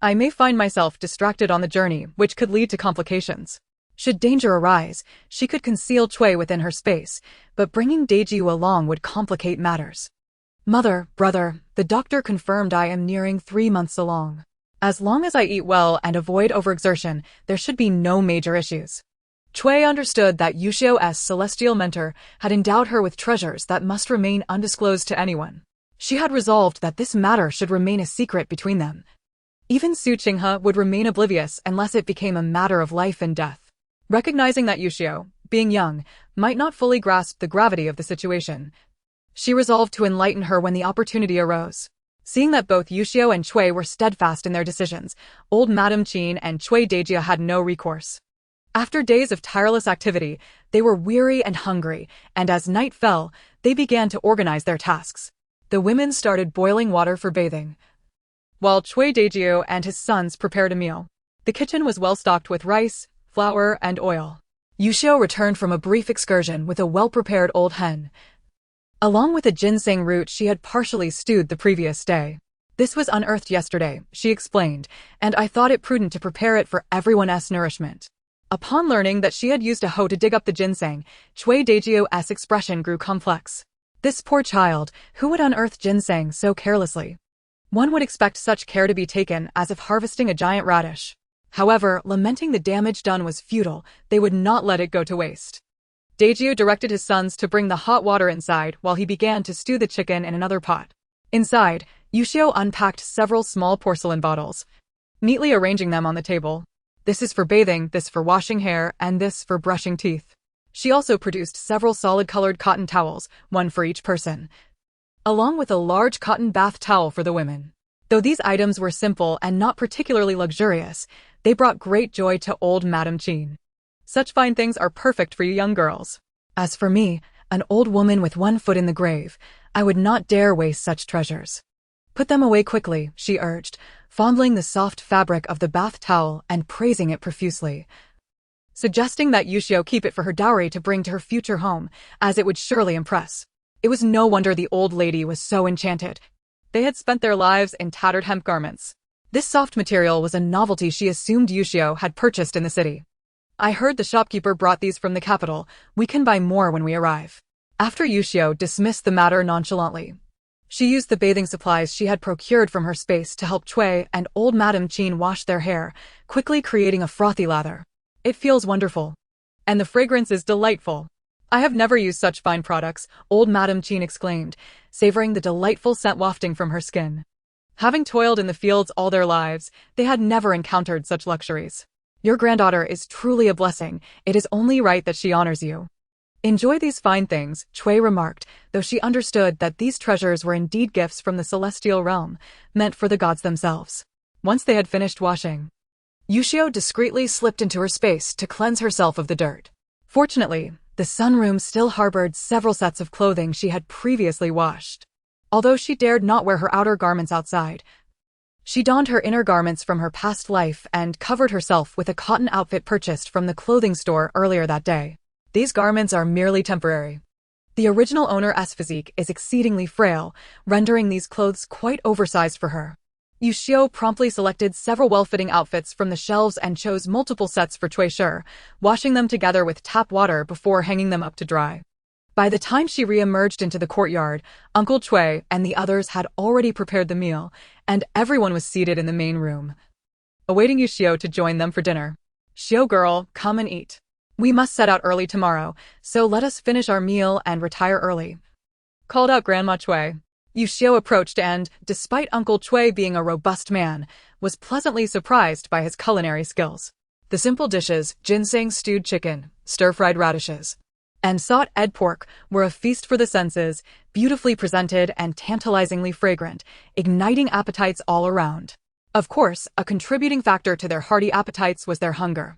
Speaker 1: I may find myself distracted on the journey, which could lead to complications. Should danger arise, she could conceal Cui within her space, but bringing Dejiu along would complicate matters. Mother, brother, the doctor confirmed I am nearing 3 months along. As long as I eat well and avoid overexertion, there should be no major issues." Cui understood that Yuxiu's celestial mentor had endowed her with treasures that must remain undisclosed to anyone. She had resolved that this matter should remain a secret between them. Even Su Qinghe would remain oblivious unless it became a matter of life and death. Recognizing that Yuxiu, being young, might not fully grasp the gravity of the situation, she resolved to enlighten her when the opportunity arose. Seeing that both Yuxiu and Cui were steadfast in their decisions, old Madame Jean and Cui Dejiu had no recourse. After days of tireless activity, they were weary and hungry, and as night fell, they began to organize their tasks. The women started boiling water for bathing, while Cui Dejiu and his sons prepared a meal. The kitchen was well stocked with rice, flour, and oil. Yuxiu returned from a brief excursion with a well-prepared old hen, along with a ginseng root she had partially stewed the previous day. "This was unearthed yesterday," she explained, "and I thought it prudent to prepare it for everyone's nourishment." Upon learning that she had used a hoe to dig up the ginseng, Cui Dejiu's expression grew complex. This poor child, who would unearth ginseng so carelessly? One would expect such care to be taken as if harvesting a giant radish. However, lamenting the damage done was futile, they would not let it go to waste. Dejiu directed his sons to bring the hot water inside while he began to stew the chicken in another pot. Inside, Yuxiu unpacked several small porcelain bottles, neatly arranging them on the table. This is for bathing, this for washing hair, and this for brushing teeth. She also produced several solid-colored cotton towels, one for each person, along with a large cotton bath towel for the women. Though these items were simple and not particularly luxurious, they brought great joy to old Madame Qin. Such fine things are perfect for you young girls. As for me, an old woman with one foot in the grave, I would not dare waste such treasures. Put them away quickly, she urged, fondling the soft fabric of the bath towel and praising it profusely, suggesting that Yuxiu keep it for her dowry to bring to her future home, as it would surely impress. It was no wonder the old lady was so enchanted. They had spent their lives in tattered hemp garments. This soft material was a novelty she assumed Yuxiu had purchased in the city. I heard the shopkeeper brought these from the capital. We can buy more when we arrive. After Yuxiu dismissed the matter nonchalantly, she used the bathing supplies she had procured from her space to help Cui and old Madame Qin wash their hair, quickly creating a frothy lather. It feels wonderful. And the fragrance is delightful. I have never used such fine products, old Madame Qin exclaimed, savoring the delightful scent wafting from her skin. Having toiled in the fields all their lives, they had never encountered such luxuries. Your granddaughter is truly a blessing. It is only right that she honors you. Enjoy these fine things, Cui remarked, though she understood that these treasures were indeed gifts from the celestial realm, meant for the gods themselves. Once they had finished washing, Yuxiu discreetly slipped into her space to cleanse herself of the dirt. Fortunately, the sunroom still harbored several sets of clothing she had previously washed. Although she dared not wear her outer garments outside, she donned her inner garments from her past life and covered herself with a cotton outfit purchased from the clothing store earlier that day. These garments are merely temporary. The original owner's physique is exceedingly frail, rendering these clothes quite oversized for her. Yuxiu promptly selected several well-fitting outfits from the shelves and chose multiple sets for Cui Shi, washing them together with tap water before hanging them up to dry. By the time she re-emerged into the courtyard, Uncle Cui and the others had already prepared the meal, and everyone was seated in the main room, awaiting Yuxiu to join them for dinner. Xiu girl, come and eat. We must set out early tomorrow, so let us finish our meal and retire early, called out Grandma Cui. Yuxiu approached and, despite Uncle Cui being a robust man, was pleasantly surprised by his culinary skills. The simple dishes, ginseng stewed chicken, stir-fried radishes, and sauteed pork, were a feast for the senses, beautifully presented and tantalizingly fragrant, igniting appetites all around. Of course, a contributing factor to their hearty appetites was their hunger,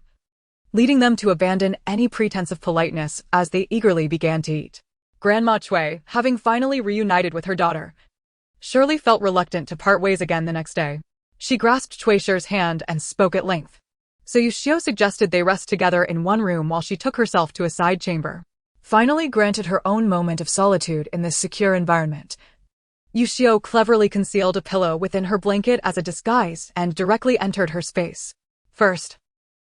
Speaker 1: leading them to abandon any pretense of politeness as they eagerly began to eat. Grandma Cui, having finally reunited with her daughter, surely felt reluctant to part ways again the next day. She grasped Cui Shi's hand and spoke at length. So Yuxiu suggested they rest together in one room while she took herself to a side chamber, finally granted her own moment of solitude in this secure environment. Yuxiu cleverly concealed a pillow within her blanket as a disguise and directly entered her space. First,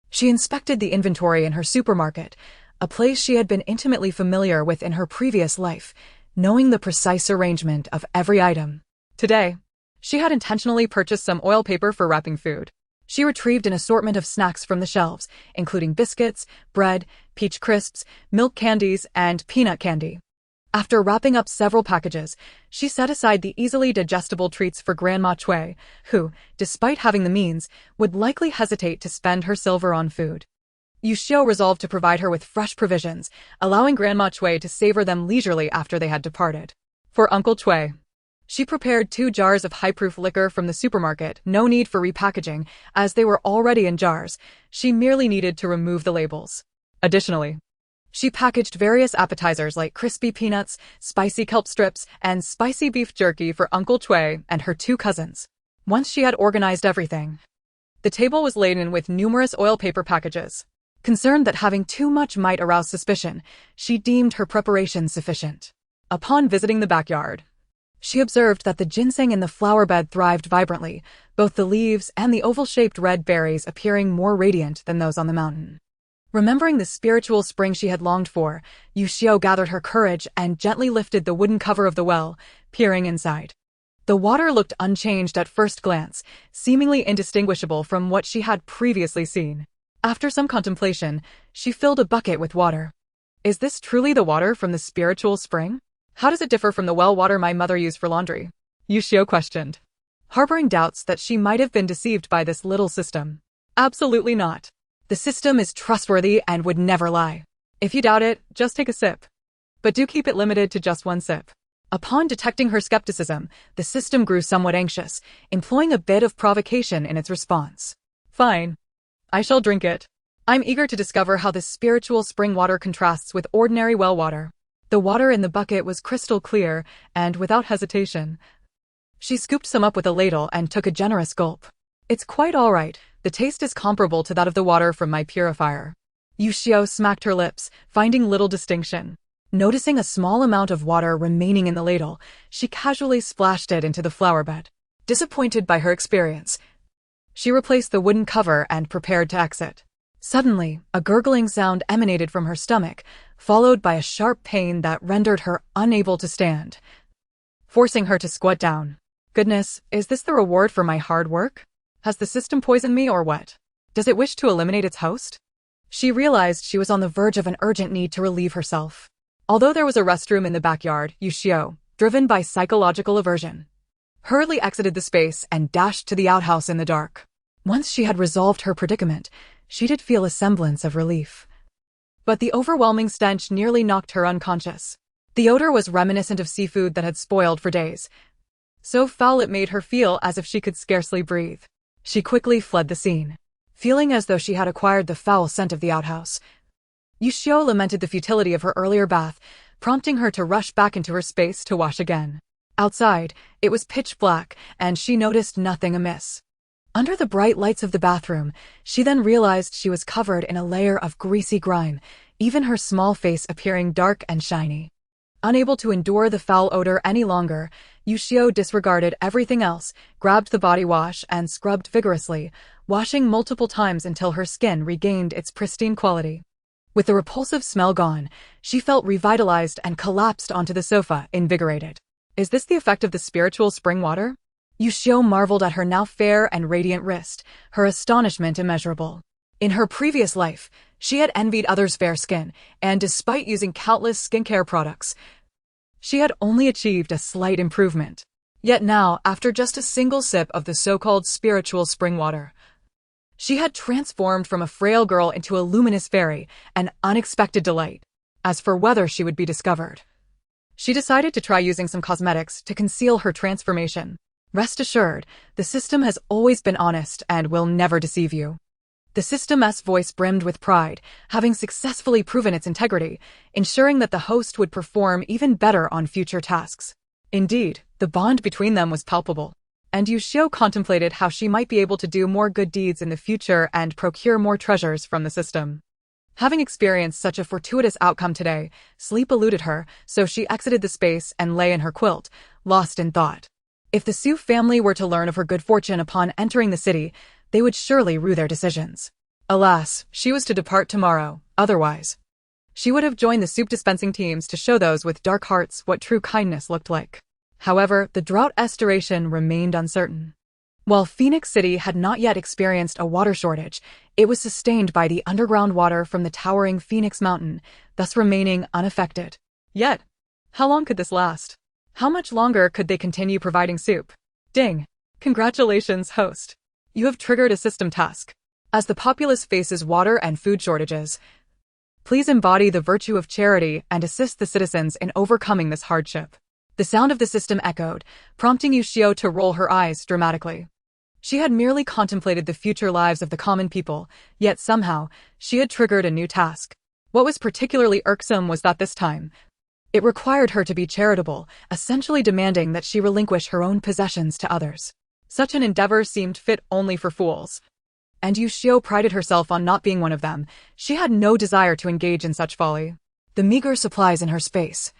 Speaker 1: she inspected the inventory in her supermarket, a place she had been intimately familiar with in her previous life, knowing the precise arrangement of every item. Today, she had intentionally purchased some oil paper for wrapping food. She retrieved an assortment of snacks from the shelves, including biscuits, bread, peach crisps, milk candies, and peanut candy. After wrapping up several packages, she set aside the easily digestible treats for Grandma Cui, who, despite having the means, would likely hesitate to spend her silver on food. Yuxiu resolved to provide her with fresh provisions, allowing Grandma Cui to savor them leisurely after they had departed. For Uncle Cui, she prepared 2 jars of high-proof liquor from the supermarket, no need for repackaging, as they were already in jars. She merely needed to remove the labels. Additionally, she packaged various appetizers like crispy peanuts, spicy kelp strips, and spicy beef jerky for Uncle Cui and her 2 cousins. Once she had organized everything, the table was laden with numerous oil paper packages. Concerned that having too much might arouse suspicion, she deemed her preparation sufficient. Upon visiting the backyard, she observed that the ginseng in the flower bed thrived vibrantly, both the leaves and the oval-shaped red berries appearing more radiant than those on the mountain. Remembering the spiritual spring she had longed for, Yuxiu gathered her courage and gently lifted the wooden cover of the well, peering inside. The water looked unchanged at first glance, seemingly indistinguishable from what she had previously seen. After some contemplation, she filled a bucket with water. Is this truly the water from the spiritual spring? How does it differ from the well water my mother used for laundry? Yuxiu questioned. harboring doubts that she might have been deceived by this little system. Absolutely not. The system is trustworthy and would never lie. If you doubt it, just take a sip. But do keep it limited to just one sip. Upon detecting her skepticism, the system grew somewhat anxious, employing a bit of provocation in its response. Fine. I shall drink it. I'm eager to discover how this spiritual spring water contrasts with ordinary well water. The water in the bucket was crystal clear, and without hesitation, she scooped some up with a ladle and took a generous gulp. It's quite all right. The taste is comparable to that of the water from my purifier. Yuxiu smacked her lips, finding little distinction. Noticing a small amount of water remaining in the ladle, she casually splashed it into the flower bed. Disappointed by her experience, she replaced the wooden cover and prepared to exit. Suddenly, a gurgling sound emanated from her stomach, followed by a sharp pain that rendered her unable to stand, forcing her to squat down. Goodness, is this the reward for my hard work? Has the system poisoned me or what? Does it wish to eliminate its host? She realized she was on the verge of an urgent need to relieve herself. Although there was a restroom in the backyard, Yuxiu, driven by psychological aversion, hurriedly exited the space and dashed to the outhouse in the dark. Once she had resolved her predicament, she did feel a semblance of relief. But the overwhelming stench nearly knocked her unconscious. The odor was reminiscent of seafood that had spoiled for days, so foul it made her feel as if she could scarcely breathe. She quickly fled the scene, feeling as though she had acquired the foul scent of the outhouse. Yuxiu lamented the futility of her earlier bath, prompting her to rush back into her space to wash again. Outside, it was pitch black, and she noticed nothing amiss. Under the bright lights of the bathroom, she then realized she was covered in a layer of greasy grime, even her small face appearing dark and shiny. Unable to endure the foul odor any longer, Yuxiu disregarded everything else, grabbed the body wash and scrubbed vigorously, washing multiple times until her skin regained its pristine quality. With the repulsive smell gone, she felt revitalized and collapsed onto the sofa, invigorated. Is this the effect of the spiritual spring water? Yuxiu marveled at her now fair and radiant wrist, her astonishment immeasurable. In her previous life, she had envied others' fair skin, and despite using countless skincare products, she had only achieved a slight improvement. Yet now, after just a single sip of the so-called spiritual spring water, she had transformed from a frail girl into a luminous fairy, an unexpected delight. As for whether she would be discovered, she decided to try using some cosmetics to conceal her transformation. Rest assured, the system has always been honest and will never deceive you. The system's voice brimmed with pride, having successfully proven its integrity, ensuring that the host would perform even better on future tasks. Indeed, the bond between them was palpable, and Yuxiu contemplated how she might be able to do more good deeds in the future and procure more treasures from the system. Having experienced such a fortuitous outcome today, sleep eluded her, so she exited the space and lay in her quilt, lost in thought. If the Xu family were to learn of her good fortune upon entering the city, they would surely rue their decisions. Alas, she was to depart tomorrow, otherwise she would have joined the soup dispensing teams to show those with dark hearts what true kindness looked like. However, the drought's duration remained uncertain. While Phoenix City had not yet experienced a water shortage, it was sustained by the underground water from the towering Phoenix Mountain, thus remaining unaffected. Yet, how long could this last? How much longer could they continue providing soup? Ding! Congratulations, host. You have triggered a system task. As the populace faces water and food shortages, please embody the virtue of charity and assist the citizens in overcoming this hardship. The sound of the system echoed, prompting Yuxiu to roll her eyes dramatically. She had merely contemplated the future lives of the common people, yet somehow, she had triggered a new task. What was particularly irksome was that this time, it required her to be charitable, essentially demanding that she relinquish her own possessions to others. Such an endeavor seemed fit only for fools. And Yuxiu prided herself on not being one of them. She had no desire to engage in such folly. The meager supplies in her space,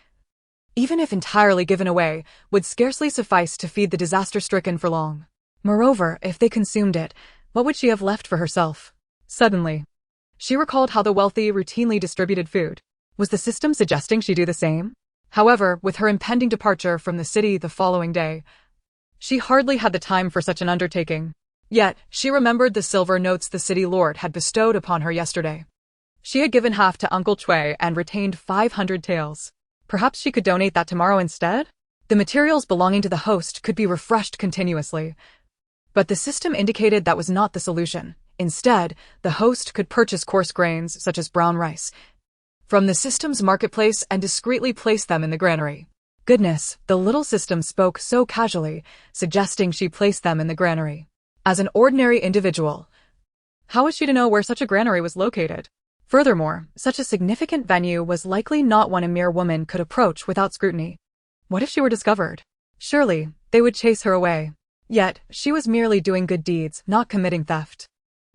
Speaker 1: even if entirely given away, would scarcely suffice to feed the disaster-stricken for long. Moreover, if they consumed it, what would she have left for herself? Suddenly, she recalled how the wealthy routinely distributed food. Was the system suggesting she do the same? However, with her impending departure from the city the following day, she hardly had the time for such an undertaking. Yet, she remembered the silver notes the city lord had bestowed upon her yesterday. She had given half to Uncle Chui and retained 500 taels. Perhaps she could donate that tomorrow instead? The materials belonging to the host could be refreshed continuously. But the system indicated that was not the solution. Instead, the host could purchase coarse grains, such as brown rice, from the system's marketplace and discreetly place them in the granary. Goodness, the little system spoke so casually, suggesting she place them in the granary. As an ordinary individual, how was she to know where such a granary was located? Furthermore, such a significant venue was likely not one a mere woman could approach without scrutiny. What if she were discovered? Surely, they would chase her away. Yet, she was merely doing good deeds, not committing theft.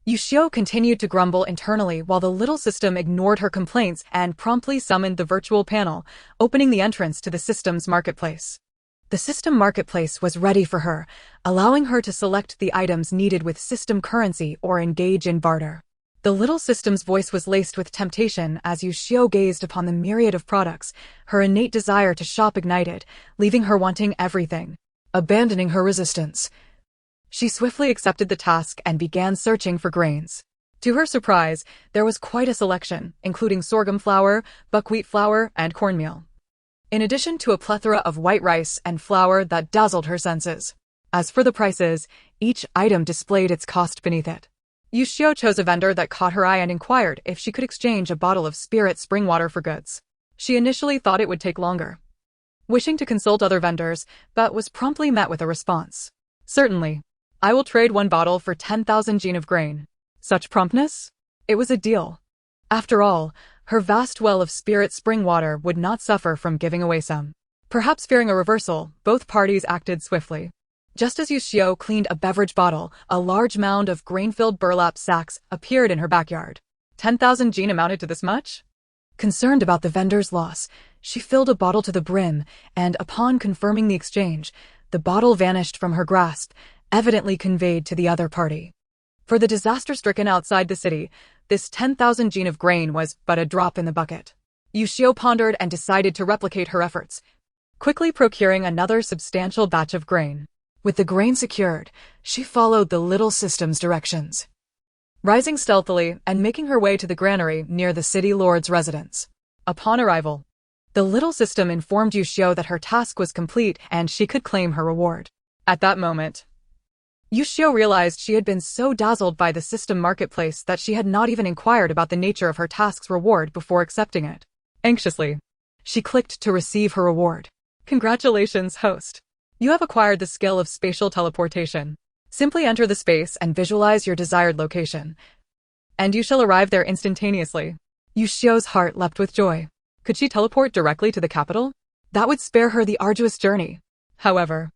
Speaker 1: Yuxiu continued to grumble internally while the little system ignored her complaints and promptly summoned the virtual panel, opening the entrance to the system's marketplace. The system marketplace was ready for her, allowing her to select the items needed with system currency or engage in barter. The little system's voice was laced with temptation as Yuxiu gazed upon the myriad of products. Her innate desire to shop ignited, leaving her wanting everything. Abandoning her resistance, she swiftly accepted the task and began searching for grains. To her surprise, there was quite a selection, including sorghum flour, buckwheat flour, and cornmeal, in addition to a plethora of white rice and flour that dazzled her senses. As for the prices, each item displayed its cost beneath it. Yuxiu chose a vendor that caught her eye and inquired if she could exchange a bottle of spirit spring water for goods. She initially thought it would take longer, wishing to consult other vendors, but was promptly met with a response. Certainly. I will trade 1 bottle for 10,000 jin of grain. Such promptness? It was a deal. After all, her vast well of spirit spring water would not suffer from giving away some. Perhaps fearing a reversal, both parties acted swiftly. Just as Yuxiu cleaned a beverage bottle, a large mound of grain-filled burlap sacks appeared in her backyard. 10,000 jin amounted to this much? Concerned about the vendor's loss, she filled a bottle to the brim, and upon confirming the exchange, the bottle vanished from her grasp, evidently conveyed to the other party. For the disaster-stricken outside the city, this 10,000 jin of grain was but a drop in the bucket. Yuxiu pondered and decided to replicate her efforts, quickly procuring another substantial batch of grain. With the grain secured, she followed the little system's directions, rising stealthily and making her way to the granary near the city lord's residence. Upon arrival, the little system informed Yuxiu that her task was complete and she could claim her reward. At that moment, Yuxiu realized she had been so dazzled by the system marketplace that she had not even inquired about the nature of her task's reward before accepting it. Anxiously, she clicked to receive her reward. Congratulations, host. You have acquired the skill of spatial teleportation. Simply enter the space and visualize your desired location, and you shall arrive there instantaneously. Yuxiu's heart leapt with joy. Could she teleport directly to the capital? That would spare her the arduous journey. However,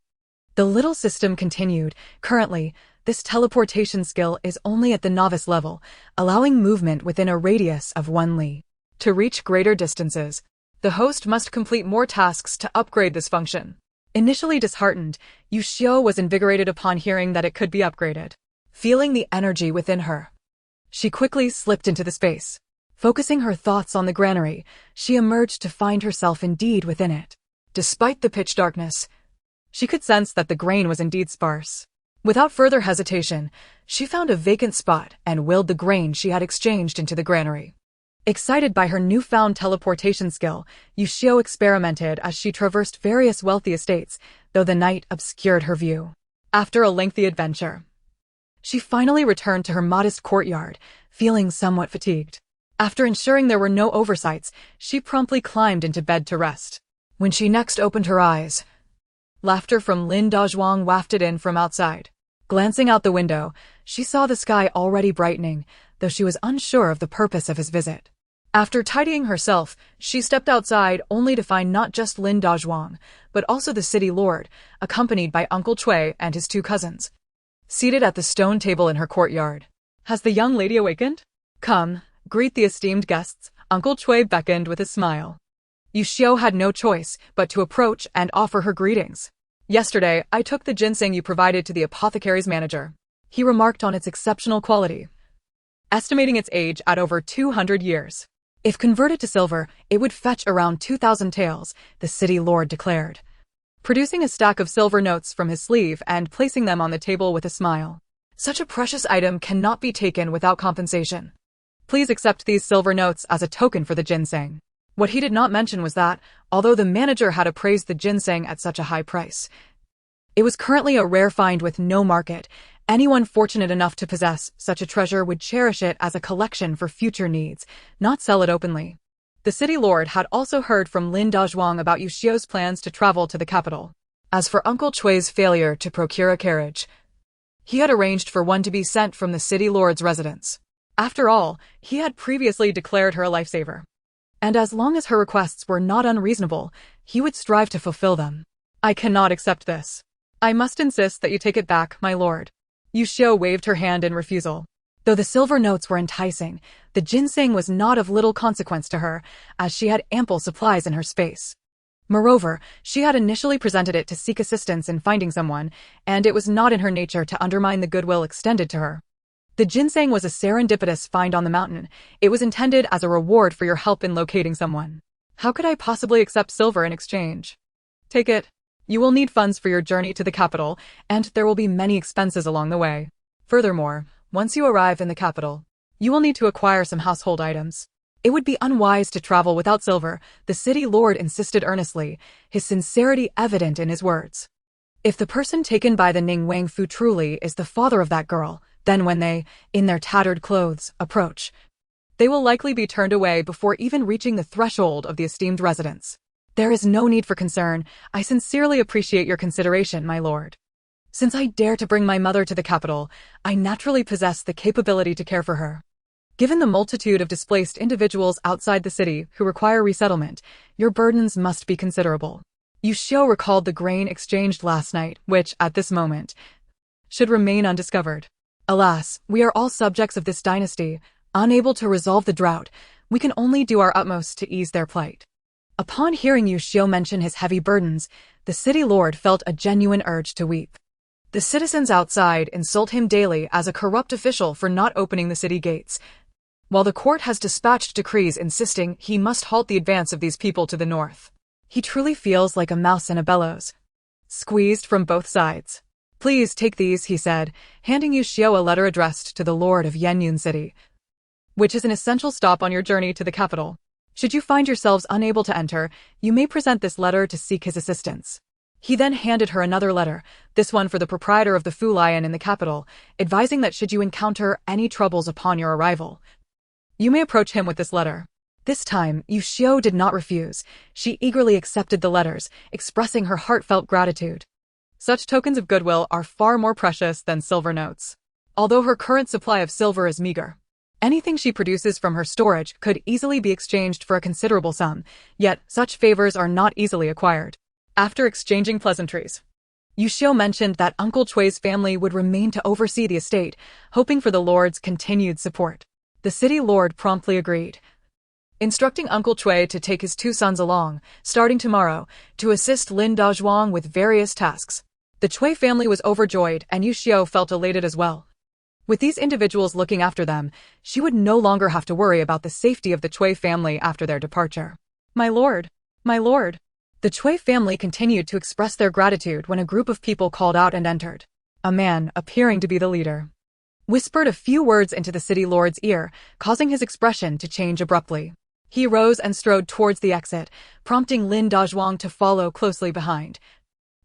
Speaker 1: the little system continued. Currently, this teleportation skill is only at the novice level, allowing movement within a radius of 1 li. To reach greater distances, the host must complete more tasks to upgrade this function. Initially disheartened, Yuxiu was invigorated upon hearing that it could be upgraded. Feeling the energy within her, she quickly slipped into the space. Focusing her thoughts on the granary, she emerged to find herself indeed within it. Despite the pitch darkness, she could sense that the grain was indeed sparse. Without further hesitation, she found a vacant spot and willed the grain she had exchanged into the granary. Excited by her newfound teleportation skill, Yuxiu experimented as she traversed various wealthy estates, though the night obscured her view. After a lengthy adventure, she finally returned to her modest courtyard, feeling somewhat fatigued. After ensuring there were no oversights, she promptly climbed into bed to rest. When she next opened her eyes, laughter from Lin Dazhuang wafted in from outside. Glancing out the window, she saw the sky already brightening, though she was unsure of the purpose of his visit. After tidying herself, she stepped outside only to find not just Lin Dazhuang, but also the city lord, accompanied by Uncle Cui and his 2 cousins, seated at the stone table in her courtyard. Has the young lady awakened? Come, greet the esteemed guests, Uncle Cui beckoned with a smile. Yuxiu had no choice but to approach and offer her greetings. Yesterday, I took the ginseng you provided to the apothecary's manager. He remarked on its exceptional quality, estimating its age at over 200 years. If converted to silver, it would fetch around 2,000 taels, the city lord declared, producing a stack of silver notes from his sleeve and placing them on the table with a smile. Such a precious item cannot be taken without compensation. Please accept these silver notes as a token for the ginseng. What he did not mention was that, although the manager had appraised the ginseng at such a high price, it was currently a rare find with no market. Anyone fortunate enough to possess such a treasure would cherish it as a collection for future needs, not sell it openly. The city lord had also heard from Lin Dazhuang about Yuxiu's plans to travel to the capital. As for Uncle Chui's failure to procure a carriage, he had arranged for one to be sent from the city lord's residence. After all, he had previously declared her a lifesaver. And as long as her requests were not unreasonable, he would strive to fulfill them. I cannot accept this. I must insist that you take it back, my lord. Yuxiu waved her hand in refusal. Though the silver notes were enticing, the ginseng was not of little consequence to her, as she had ample supplies in her space. Moreover, she had initially presented it to seek assistance in finding someone, and it was not in her nature to undermine the goodwill extended to her. The ginseng was a serendipitous find on the mountain. It was intended as a reward for your help in locating someone. How could I possibly accept silver in exchange? Take it. You will need funds for your journey to the capital, and there will be many expenses along the way. Furthermore, once you arrive in the capital, you will need to acquire some household items. It would be unwise to travel without silver, the city lord insisted earnestly, his sincerity evident in his words. If the person taken by the Ning Wangfu truly is the father of that girl, then when they, in their tattered clothes, approach, they will likely be turned away before even reaching the threshold of the esteemed residence. There is no need for concern. I sincerely appreciate your consideration, my lord. Since I dare to bring my mother to the capital, I naturally possess the capability to care for her. Given the multitude of displaced individuals outside the city who require resettlement, your burdens must be considerable. Yuxiu recalled the grain exchanged last night, which, at this moment, should remain undiscovered. Alas, we are all subjects of this dynasty, unable to resolve the drought. We can only do our utmost to ease their plight. Upon hearing Yuxiu mention his heavy burdens, the city lord felt a genuine urge to weep. The citizens outside insult him daily as a corrupt official for not opening the city gates, while the court has dispatched decrees insisting he must halt the advance of these people to the north. He truly feels like a mouse in a bellows, squeezed from both sides. Please take these, he said, handing Yuxiu a letter addressed to the lord of Yenyun City, which is an essential stop on your journey to the capital. Should you find yourselves unable to enter, you may present this letter to seek his assistance. He then handed her another letter, this one for the proprietor of the Fu Lion in the capital, advising that should you encounter any troubles upon your arrival, you may approach him with this letter. This time, Yuxiu did not refuse. She eagerly accepted the letters, expressing her heartfelt gratitude. Such tokens of goodwill are far more precious than silver notes. Although her current supply of silver is meager, anything she produces from her storage could easily be exchanged for a considerable sum, yet such favors are not easily acquired. After exchanging pleasantries, Yuxiu mentioned that Uncle Chui's family would remain to oversee the estate, hoping for the lord's continued support. The city lord promptly agreed, instructing Uncle Chui to take his two sons along, starting tomorrow, to assist Lin Dazhuang with various tasks. The Chui family was overjoyed, and Yuxiu felt elated as well. With these individuals looking after them, she would no longer have to worry about the safety of the Chui family after their departure. My lord, my lord. The Chui family continued to express their gratitude when a group of people called out and entered. A man, appearing to be the leader, whispered a few words into the city lord's ear, causing his expression to change abruptly. He rose and strode towards the exit, prompting Lin Dazhuang to follow closely behind,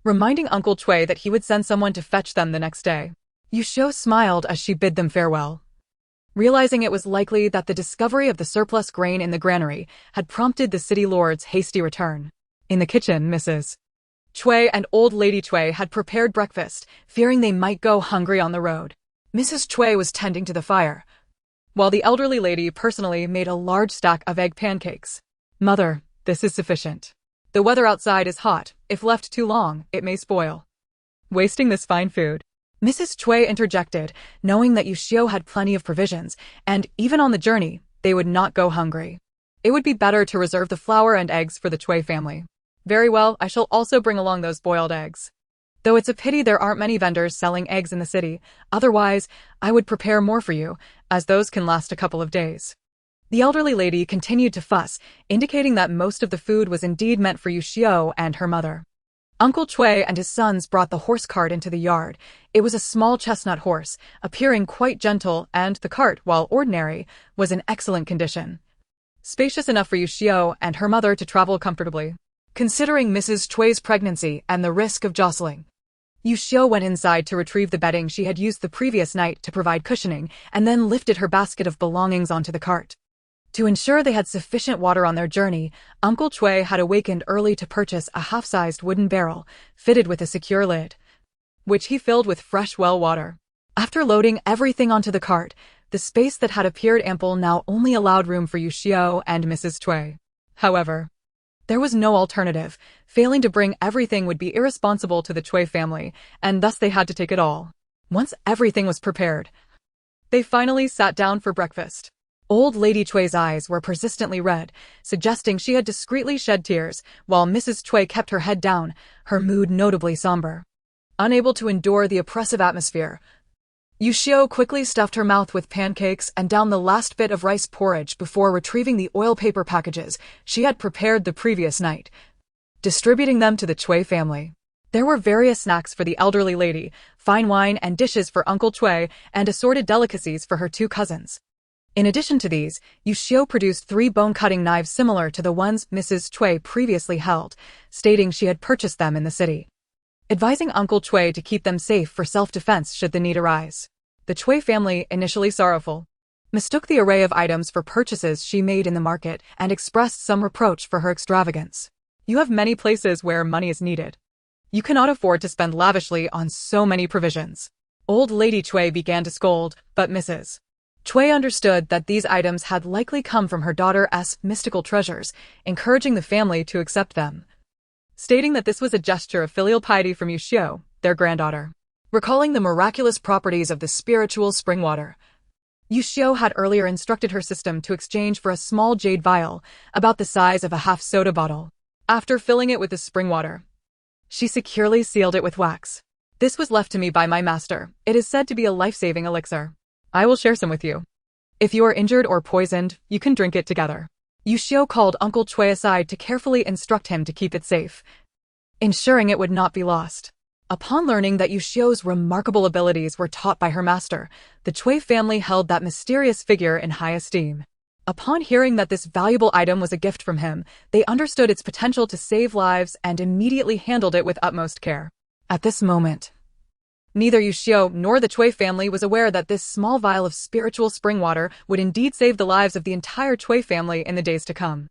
Speaker 1: reminding Uncle Chui that he would send someone to fetch them the next day. Yuxiu smiled as she bid them farewell, realizing it was likely that the discovery of the surplus grain in the granary had prompted the city lord's hasty return. In the kitchen, Mrs. Chui and old lady Chui had prepared breakfast, fearing they might go hungry on the road. Mrs. Chui was tending to the fire, while the elderly lady personally made a large stack of egg pancakes. Mother, this is sufficient. The weather outside is hot. If left too long, it may spoil. Wasting this fine food. Mrs. Chui interjected, knowing that Yuxiu had plenty of provisions, and even on the journey, they would not go hungry. It would be better to reserve the flour and eggs for the Chui family. Very well, I shall also bring along those boiled eggs. Though it's a pity there aren't many vendors selling eggs in the city, otherwise, I would prepare more for you, as those can last a couple of days. The elderly lady continued to fuss, indicating that most of the food was indeed meant for Yuxiu and her mother. Uncle Chui and his sons brought the horse cart into the yard. It was a small chestnut horse, appearing quite gentle, and the cart, while ordinary, was in excellent condition. spacious enough for Yuxiu and her mother to travel comfortably. Considering Mrs. Chui's pregnancy and the risk of jostling, Yuxiu went inside to retrieve the bedding she had used the previous night to provide cushioning and then lifted her basket of belongings onto the cart. To ensure they had sufficient water on their journey, Uncle Chui had awakened early to purchase a half-sized wooden barrel fitted with a secure lid, which he filled with fresh well water. After loading everything onto the cart, the space that had appeared ample now only allowed room for Yuxiu and Mrs. Chui. However, there was no alternative. Failing to bring everything would be irresponsible to the Chui family, and thus they had to take it all. Once everything was prepared, they finally sat down for breakfast. Old Lady Chui's eyes were persistently red, suggesting she had discreetly shed tears, while Mrs. Chui kept her head down, her mood notably somber. Unable to endure the oppressive atmosphere, Yuxiu quickly stuffed her mouth with pancakes and downed the last bit of rice porridge before retrieving the oil paper packages she had prepared the previous night, distributing them to the Chui family. There were various snacks for the elderly lady, fine wine and dishes for Uncle Chui, and assorted delicacies for her two cousins. In addition to these, Yuxiu produced 3 bone-cutting knives similar to the ones Mrs. Chui previously held, stating she had purchased them in the city, advising Uncle Chui to keep them safe for self-defense should the need arise. The Chui family, initially sorrowful, mistook the array of items for purchases she made in the market and expressed some reproach for her extravagance. You have many places where money is needed. You cannot afford to spend lavishly on so many provisions. Old Lady Chui began to scold, but Mrs. Chui understood that these items had likely come from her daughter's mystical treasures, encouraging the family to accept them, stating that this was a gesture of filial piety from Yuxiu, their granddaughter. Recalling the miraculous properties of the spiritual spring water, Yuxiu had earlier instructed her system to exchange for a small jade vial, about the size of a half-soda bottle. After filling it with the spring water, she securely sealed it with wax. This was left to me by my master. It is said to be a life-saving elixir. I will share some with you. If you are injured or poisoned, you can drink it together. Yuxiu called Uncle Chui aside to carefully instruct him to keep it safe, ensuring it would not be lost. Upon learning that Yuxiu's remarkable abilities were taught by her master, the Chui family held that mysterious figure in high esteem. Upon hearing that this valuable item was a gift from him, they understood its potential to save lives and immediately handled it with utmost care. At this moment, neither Yuxiu nor the Chui family was aware that this small vial of spiritual spring water would indeed save the lives of the entire Chui family in the days to come.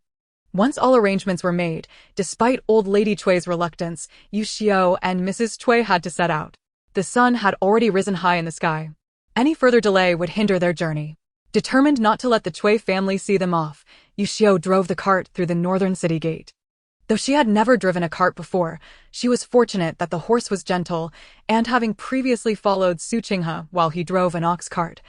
Speaker 1: Once all arrangements were made, despite Old Lady Chui's reluctance, Yuxiu and Mrs. Chui had to set out. The sun had already risen high in the sky. Any further delay would hinder their journey. Determined not to let the Chui family see them off, Yuxiu drove the cart through the northern city gate. Though she had never driven a cart before, she was fortunate that the horse was gentle, and having previously followed Su Qinghe while he drove an ox cart,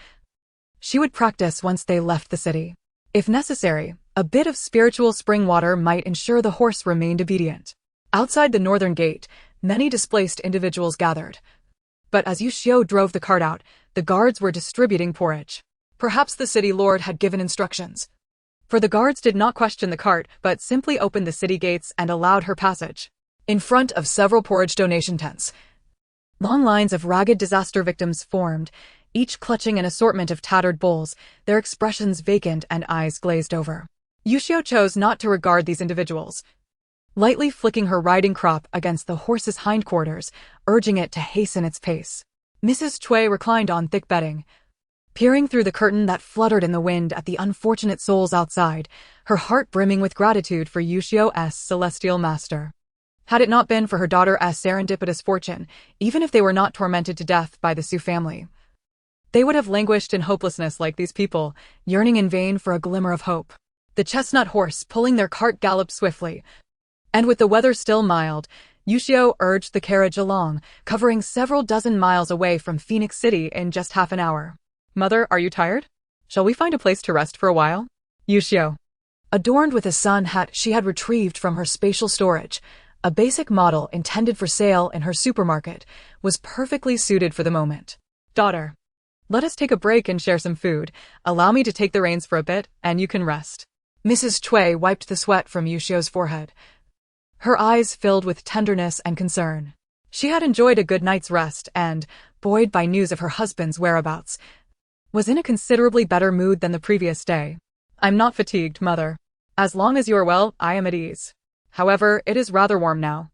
Speaker 1: she would practice once they left the city. If necessary, a bit of spiritual spring water might ensure the horse remained obedient. Outside the northern gate, many displaced individuals gathered. But as Yuxiu drove the cart out, the guards were distributing porridge. Perhaps the city lord had given instructions, for the guards did not question the cart but simply opened the city gates and allowed her passage. In front of several porridge donation tents, long lines of ragged disaster victims formed, each clutching an assortment of tattered bowls, their expressions vacant and eyes glazed over. Yuxiu chose not to regard these individuals, lightly flicking her riding crop against the horse's hindquarters, urging it to hasten its pace. Mrs. Chui reclined on thick bedding, peering through the curtain that fluttered in the wind at the unfortunate souls outside, her heart brimming with gratitude for Yuxiu's celestial master. Had it not been for her daughter's serendipitous fortune, even if they were not tormented to death by the Su family, they would have languished in hopelessness like these people, yearning in vain for a glimmer of hope. The chestnut horse pulling their cart galloped swiftly, and with the weather still mild, Yuxiu urged the carriage along, covering several dozen miles away from Phoenix City in just half an hour. Mother, are you tired? Shall we find a place to rest for a while? Yuxiu, adorned with a sun hat she had retrieved from her spatial storage, a basic model intended for sale in her supermarket, was perfectly suited for the moment. Daughter, let us take a break and share some food. Allow me to take the reins for a bit, and you can rest. Mrs. Chui wiped the sweat from Yuxiu's forehead, her eyes filled with tenderness and concern. She had enjoyed a good night's rest and, buoyed by news of her husband's whereabouts, was in a considerably better mood than the previous day. I'm not fatigued, mother. As long as you are well, I am at ease. However, it is rather warm now.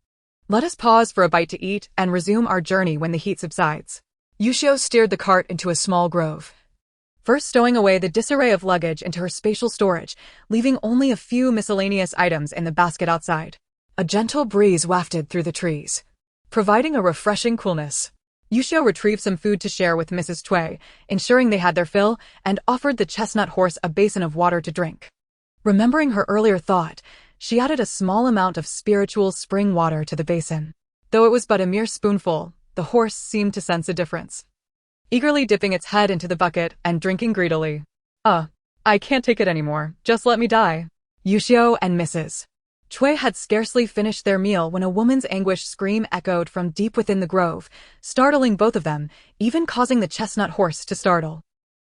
Speaker 1: Let us pause for a bite to eat and resume our journey when the heat subsides. Yuxiu steered the cart into a small grove, first stowing away the disarray of luggage into her spatial storage, leaving only a few miscellaneous items in the basket outside. A gentle breeze wafted through the trees, providing a refreshing coolness. Yuxiu retrieved some food to share with Mrs. Cui, ensuring they had their fill, and offered the chestnut horse a basin of water to drink. Remembering her earlier thought, she added a small amount of spiritual spring water to the basin. Though it was but a mere spoonful, the horse seemed to sense a difference, eagerly dipping its head into the bucket and drinking greedily. I can't take it anymore, just let me die. Yuxiu and Mrs. Cui had scarcely finished their meal when a woman's anguished scream echoed from deep within the grove, startling both of them, even causing the chestnut horse to startle.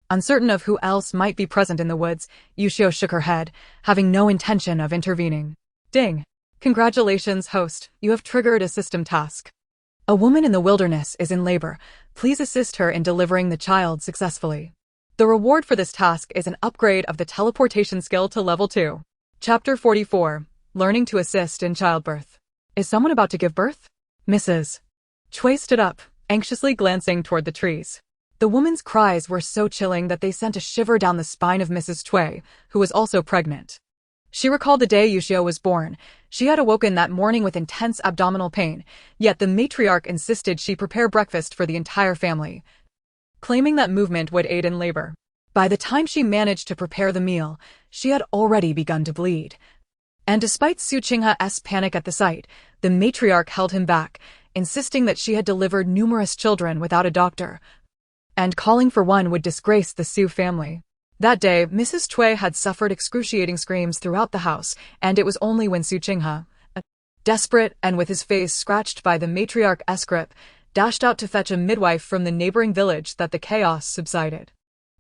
Speaker 1: Uncertain of who else might be present in the woods, Yuxiu shook her head, having no intention of intervening. Ding! Congratulations, host, you have triggered a system task. A woman in the wilderness is in labor. Please assist her in delivering the child successfully. The reward for this task is an upgrade of the teleportation skill to level 2. Chapter 44. Learning to assist in childbirth. Is someone about to give birth? Mrs. Cui stood up, anxiously glancing toward the trees. The woman's cries were so chilling that they sent a shiver down the spine of Mrs. Cui, who was also pregnant. She recalled the day Yuxiu was born. She had awoken that morning with intense abdominal pain, yet the matriarch insisted she prepare breakfast for the entire family, claiming that movement would aid in labor. By the time she managed to prepare the meal, she had already begun to bleed. And despite Xu Yuxiu's panic at the sight, the matriarch held him back, insisting that she had delivered numerous children without a doctor, and calling for one would disgrace the Xu family. That day, Mrs. Cui had suffered excruciating screams throughout the house, and it was only when Xu Yuxiu, desperate and with his face scratched by the matriarch's grip, dashed out to fetch a midwife from the neighboring village that the chaos subsided.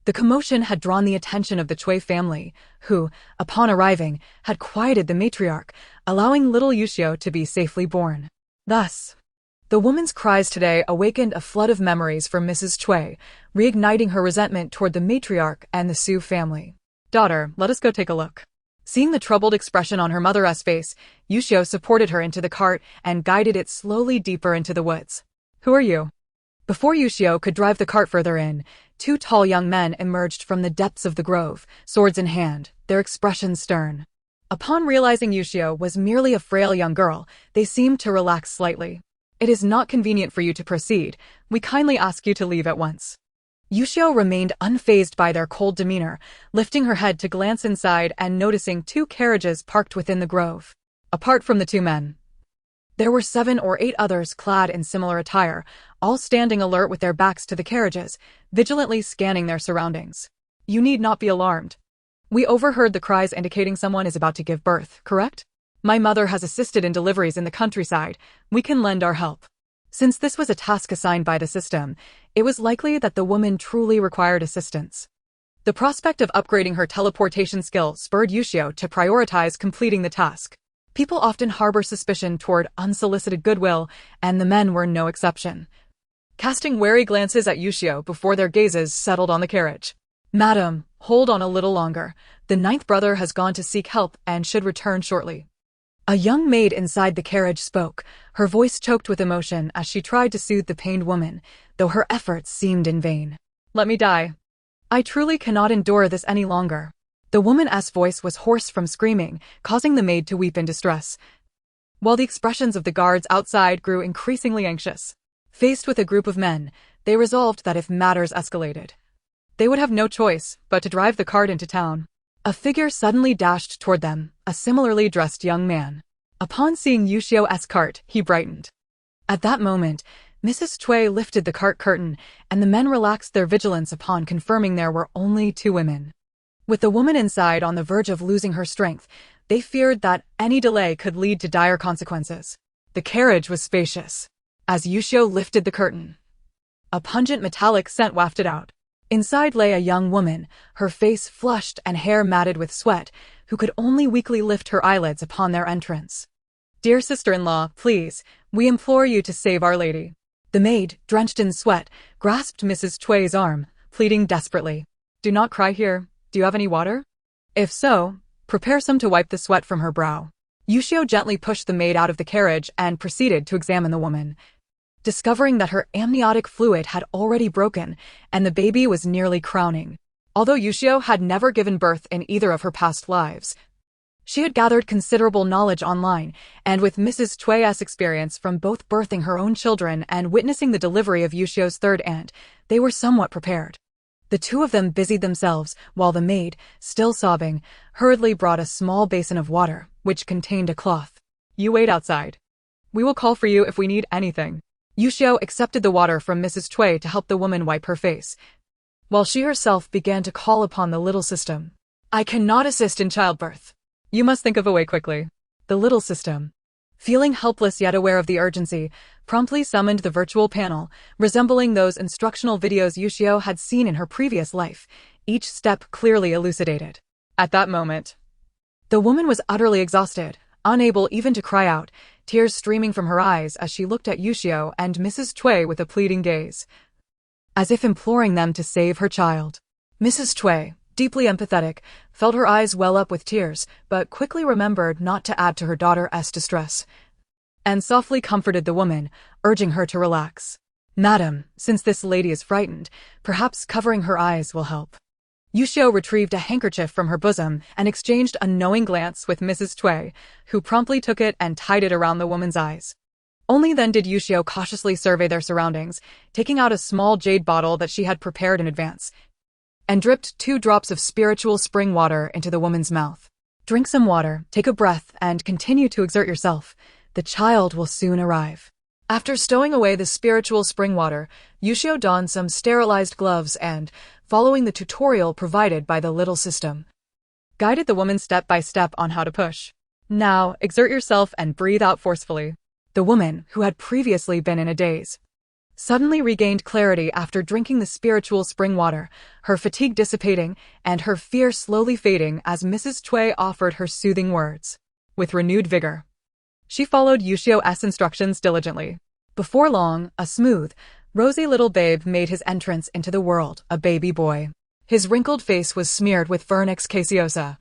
Speaker 1: The commotion had drawn the attention of the Cui family, who, upon arriving, had quieted the matriarch, allowing little Yuxiu to be safely born. Thus, the woman's cries today awakened a flood of memories for Mrs. Cui, reigniting her resentment toward the matriarch and the Xu family. Daughter, let us go take a look. Seeing the troubled expression on her mother's face, Yuxiu supported her into the cart and guided it slowly deeper into the woods. Who are you? Before Yuxiu could drive the cart further in, two tall young men emerged from the depths of the grove, swords in hand, their expressions stern. Upon realizing Yuxiu was merely a frail young girl, they seemed to relax slightly. It is not convenient for you to proceed. We kindly ask you to leave at once. Yuxiu remained unfazed by their cold demeanor, lifting her head to glance inside and noticing two carriages parked within the grove. Apart from the two men, there were 7 or 8 others clad in similar attire, all standing alert with their backs to the carriages, vigilantly scanning their surroundings. You need not be alarmed. We overheard the cries indicating someone is about to give birth, correct? My mother has assisted in deliveries in the countryside. We can lend our help. Since this was a task assigned by the system, it was likely that the woman truly required assistance. The prospect of upgrading her teleportation skill spurred Yuxiu to prioritize completing the task. People often harbor suspicion toward unsolicited goodwill, and the men were no exception, casting wary glances at Yuxiu before their gazes settled on the carriage. Madam, hold on a little longer. The 9th brother has gone to seek help and should return shortly. A young maid inside the carriage spoke, her voice choked with emotion as she tried to soothe the pained woman, though her efforts seemed in vain. Let me die. I truly cannot endure this any longer. The woman's voice was hoarse from screaming, causing the maid to weep in distress, while the expressions of the guards outside grew increasingly anxious. Faced with a group of men, they resolved that if matters escalated, they would have no choice but to drive the cart into town. A figure suddenly dashed toward them, a similarly dressed young man. Upon seeing Yuxiu's cart, he brightened. At that moment, Mrs. Cui lifted the cart curtain, and the men relaxed their vigilance upon confirming there were only 2 women. With the woman inside on the verge of losing her strength, they feared that any delay could lead to dire consequences. The carriage was spacious. As Yuxiu lifted the curtain, a pungent metallic scent wafted out. Inside lay a young woman, her face flushed and hair matted with sweat, who could only weakly lift her eyelids upon their entrance. Dear sister-in-law, please, we implore you to save Our Lady. The maid, drenched in sweat, grasped Mrs. Cui's arm, pleading desperately. Do not cry here. Do you have any water? If so, prepare some to wipe the sweat from her brow. Yuxiu gently pushed the maid out of the carriage and proceeded to examine the woman, discovering that her amniotic fluid had already broken and the baby was nearly crowning. Although Yuxiu had never given birth in either of her past lives, she had gathered considerable knowledge online, and with Mrs. Chui's experience from both birthing her own children and witnessing the delivery of Yuxiu's third aunt, they were somewhat prepared. The two of them busied themselves, while the maid, still sobbing, hurriedly brought a small basin of water, which contained a cloth. You wait outside. We will call for you if we need anything. Yuxiu accepted the water from Mrs. Chui to help the woman wipe her face, while she herself began to call upon the little system. I cannot assist in childbirth. You must think of a way quickly. The little system, feeling helpless yet aware of the urgency, promptly summoned the virtual panel, resembling those instructional videos Yuxiu had seen in her previous life, each step clearly elucidated. At that moment, the woman was utterly exhausted, unable even to cry out, tears streaming from her eyes as she looked at Yuxiu and Mrs. Chui with a pleading gaze, as if imploring them to save her child. Mrs. Chui, deeply empathetic, felt her eyes well up with tears, but quickly remembered not to add to her daughter's distress, and softly comforted the woman, urging her to relax. Madam, since this lady is frightened, perhaps covering her eyes will help. Yuxiu retrieved a handkerchief from her bosom and exchanged a knowing glance with Mrs. Chui, who promptly took it and tied it around the woman's eyes. Only then did Yuxiu cautiously survey their surroundings, taking out a small jade bottle that she had prepared in advance, and dripped 2 drops of spiritual spring water into the woman's mouth. Drink some water, take a breath, and continue to exert yourself. The child will soon arrive. After stowing away the spiritual spring water, Yuxiu donned some sterilized gloves and, following the tutorial provided by the little system, guided the woman step by step on how to push. Now, exert yourself and breathe out forcefully. The woman, who had previously been in a daze, suddenly regained clarity after drinking the spiritual spring water, her fatigue dissipating and her fear slowly fading as Mrs. Chui offered her soothing words. With renewed vigor, she followed Yuxiu's instructions diligently. Before long, a smooth, rosy little babe made his entrance into the world, a baby boy. His wrinkled face was smeared with vernix caseosa,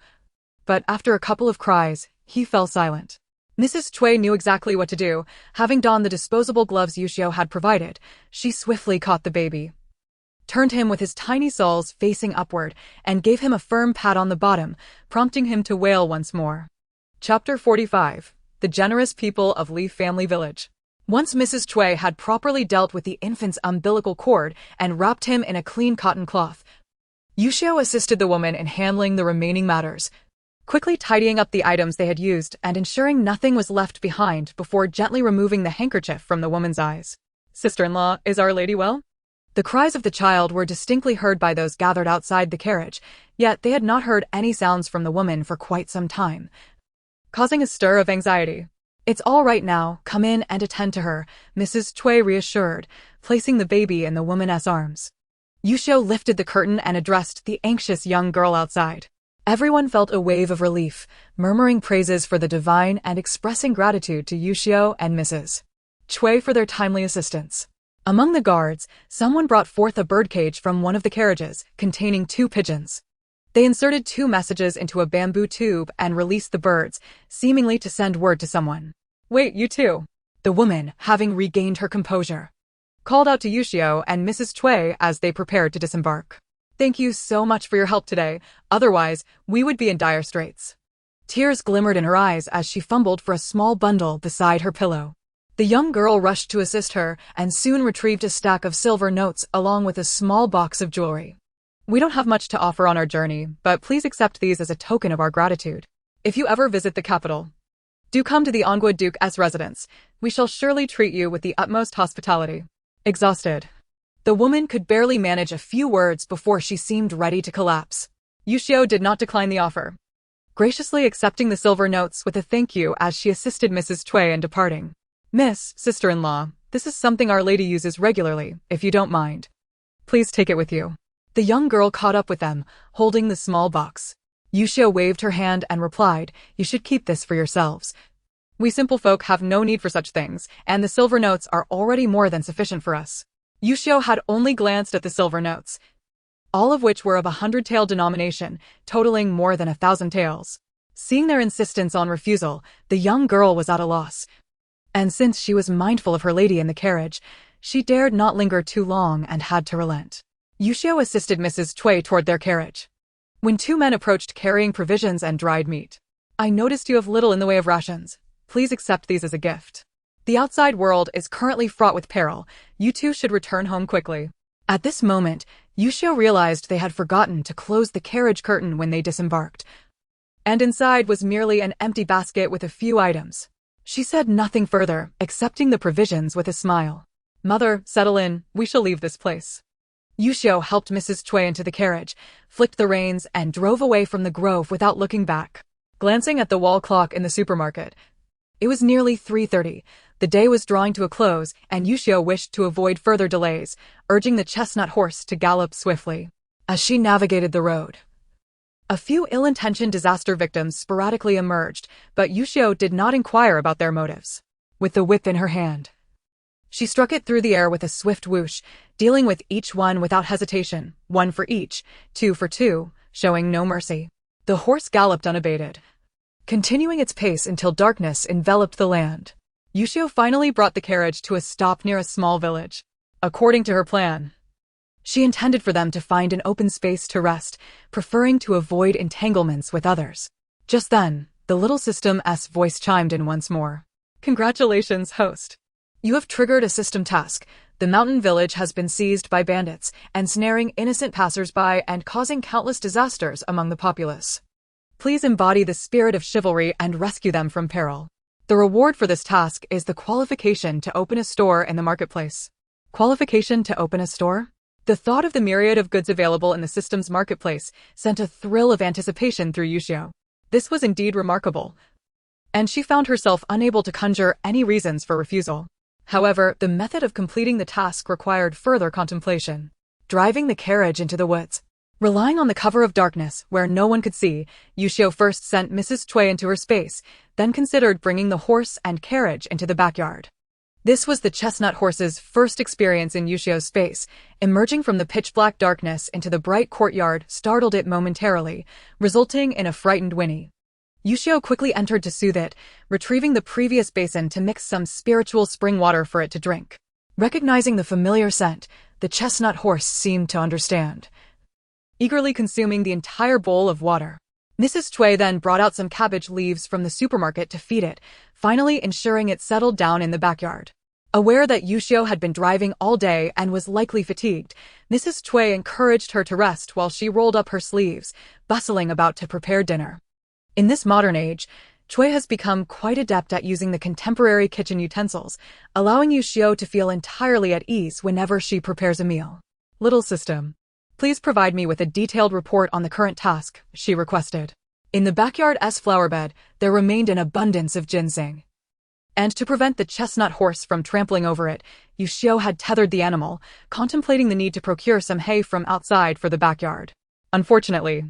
Speaker 1: but after a couple of cries, he fell silent. Mrs. Chui knew exactly what to do. Having donned the disposable gloves Yuxiu had provided, she swiftly caught the baby, turned him with his tiny soles facing upward, and gave him a firm pat on the bottom, prompting him to wail once more. Chapter 45. The Generous People of Li Family Village. Once Mrs. Chui had properly dealt with the infant's umbilical cord and wrapped him in a clean cotton cloth, Yuxiu assisted the woman in handling the remaining matters, quickly tidying up the items they had used and ensuring nothing was left behind before gently removing the handkerchief from the woman's eyes. Sister-in-law, is Our Lady well? The cries of the child were distinctly heard by those gathered outside the carriage, yet they had not heard any sounds from the woman for quite some time, causing a stir of anxiety. It's all right now, come in and attend to her, Mrs. Chui reassured, placing the baby in the woman's arms. Yuxiu lifted the curtain and addressed the anxious young girl outside. Everyone felt a wave of relief, murmuring praises for the divine and expressing gratitude to Yuxiu and Mrs. Chui for their timely assistance. Among the guards, someone brought forth a birdcage from one of the carriages, containing 2 pigeons. They inserted 2 messages into a bamboo tube and released the birds, seemingly to send word to someone. Wait, you two. The woman, having regained her composure, called out to Yuxiu and Mrs. Chui as they prepared to disembark. Thank you so much for your help today, otherwise, we would be in dire straits. Tears glimmered in her eyes as she fumbled for a small bundle beside her pillow. The young girl rushed to assist her and soon retrieved a stack of silver notes along with a small box of jewelry. We don't have much to offer on our journey, but please accept these as a token of our gratitude. If you ever visit the capital, do come to the Donghua Duke's residence. We shall surely treat you with the utmost hospitality. Exhausted, the woman could barely manage a few words before she seemed ready to collapse. Yuxiu did not decline the offer, graciously accepting the silver notes with a thank you as she assisted Mrs. Chui in departing. Miss, sister-in-law, this is something Our Lady uses regularly, if you don't mind. Please take it with you. The young girl caught up with them, holding the small box. Yuxiu waved her hand and replied, You should keep this for yourselves. We simple folk have no need for such things, and the silver notes are already more than sufficient for us. Yuxiu had only glanced at the silver notes, all of which were of 100-tael denomination, totaling more than 1,000 taels. Seeing their insistence on refusal, the young girl was at a loss. And since she was mindful of her lady in the carriage, she dared not linger too long and had to relent. Yuxiu assisted Mrs. Cui toward their carriage. When two men approached carrying provisions and dried meat. "I noticed you have little in the way of rations. Please accept these as a gift. The outside world is currently fraught with peril. You two should return home quickly." At this moment, Yuxiu realized they had forgotten to close the carriage curtain when they disembarked. And inside was merely an empty basket with a few items. She said nothing further, accepting the provisions with a smile. "Mother, settle in, we shall leave this place." Yuxiu helped Mrs. Cui into the carriage, flicked the reins, and drove away from the grove without looking back. Glancing at the wall clock in the supermarket, it was nearly 3:30. The day was drawing to a close, and Yuxiu wished to avoid further delays, urging the chestnut horse to gallop swiftly. As she navigated the road, a few ill-intentioned disaster victims sporadically emerged, but Yuxiu did not inquire about their motives. With the whip in her hand, she struck it through the air with a swift whoosh, dealing with each one without hesitation, 1 for each, 2 for 2, showing no mercy. The horse galloped unabated, continuing its pace until darkness enveloped the land. Yuxiu finally brought the carriage to a stop near a small village. According to her plan, she intended for them to find an open space to rest, preferring to avoid entanglements with others. Just then, the little system's voice chimed in once more. "Congratulations, host. You have triggered a system task. The mountain village has been seized by bandits, ensnaring innocent passers-by and causing countless disasters among the populace. Please embody the spirit of chivalry and rescue them from peril. The reward for this task is the qualification to open a store in the marketplace." Qualification to open a store? The thought of the myriad of goods available in the system's marketplace sent a thrill of anticipation through Yuxiu. This was indeed remarkable, and she found herself unable to conjure any reasons for refusal. However, the method of completing the task required further contemplation. Driving the carriage into the woods. Relying on the cover of darkness, where no one could see, Yuxiu first sent Mrs. Cui into her space, then considered bringing the horse and carriage into the backyard. This was the chestnut horse's first experience in Yuxiu's space. Emerging from the pitch-black darkness into the bright courtyard startled it momentarily, resulting in a frightened whinny. Yuxiu quickly entered to soothe it, retrieving the previous basin to mix some spiritual spring water for it to drink. Recognizing the familiar scent, the chestnut horse seemed to understand, eagerly consuming the entire bowl of water. Mrs. Cui then brought out some cabbage leaves from the supermarket to feed it, finally ensuring it settled down in the backyard. Aware that Yuxiu had been driving all day and was likely fatigued, Mrs. Cui encouraged her to rest while she rolled up her sleeves, bustling about to prepare dinner. In this modern age, Cui has become quite adept at using the contemporary kitchen utensils, allowing Yuxiu to feel entirely at ease whenever she prepares a meal. "Little system, please provide me with a detailed report on the current task," she requested. In the backyard's flower bed, there remained an abundance of ginseng. And to prevent the chestnut horse from trampling over it, Yuxiu had tethered the animal, contemplating the need to procure some hay from outside for the backyard. Unfortunately,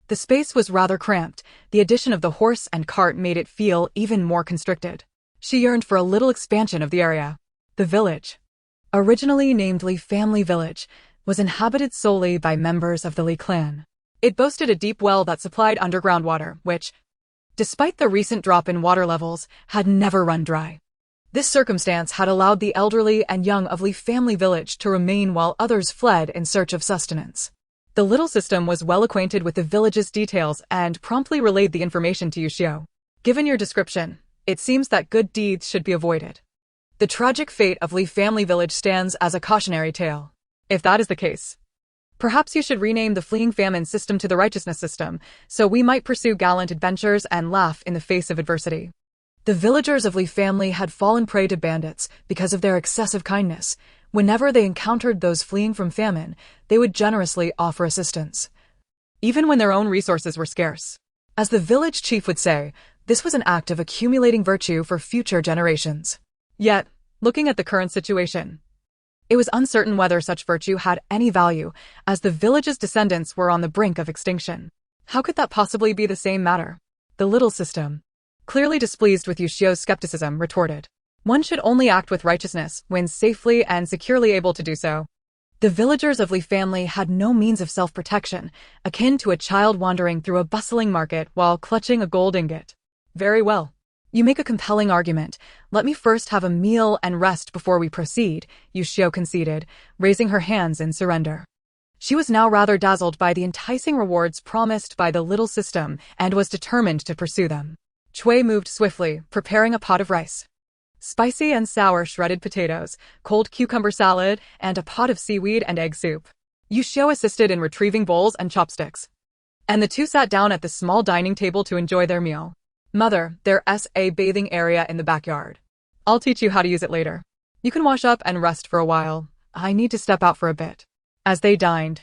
Speaker 1: the space was rather cramped. The addition of the horse and cart made it feel even more constricted. She yearned for a little expansion of the area. The village, originally named Li Family Village, was inhabited solely by members of the Li clan. It boasted a deep well that supplied underground water, which, despite the recent drop in water levels, had never run dry. This circumstance had allowed the elderly and young of Li Family Village to remain while others fled in search of sustenance. The little system was well acquainted with the village's details and promptly relayed the information to Yuxiu. "Given your description, it seems that good deeds should be avoided. The tragic fate of Li Family Village stands as a cautionary tale. If that is the case, perhaps you should rename the fleeing famine system to the righteousness system, so we might pursue gallant adventures and laugh in the face of adversity." The villagers of Li Family had fallen prey to bandits because of their excessive kindness. Whenever they encountered those fleeing from famine, they would generously offer assistance, even when their own resources were scarce. As the village chief would say, this was an act of accumulating virtue for future generations. Yet, looking at the current situation, it was uncertain whether such virtue had any value, as the village's descendants were on the brink of extinction. How could that possibly be the same matter? The little system, clearly displeased with Yuxiu's skepticism, retorted, "One should only act with righteousness when safely and securely able to do so. The villagers of Li family had no means of self-protection, akin to a child wandering through a bustling market while clutching a gold ingot. Very well. You make a compelling argument. Let me first have a meal and rest before we proceed, Yuxiu conceded, raising her hands in surrender. She was now rather dazzled by the enticing rewards promised by the little system and was determined to pursue them. Chui moved swiftly, preparing a pot of rice. Spicy and sour shredded potatoes, cold cucumber salad, and a pot of seaweed and egg soup. Yuxiu assisted in retrieving bowls and chopsticks. And the two sat down at the small dining table to enjoy their meal. Mother, there's a bathing area in the backyard. I'll teach you how to use it later. You can wash up and rest for a while. I need to step out for a bit. As they dined,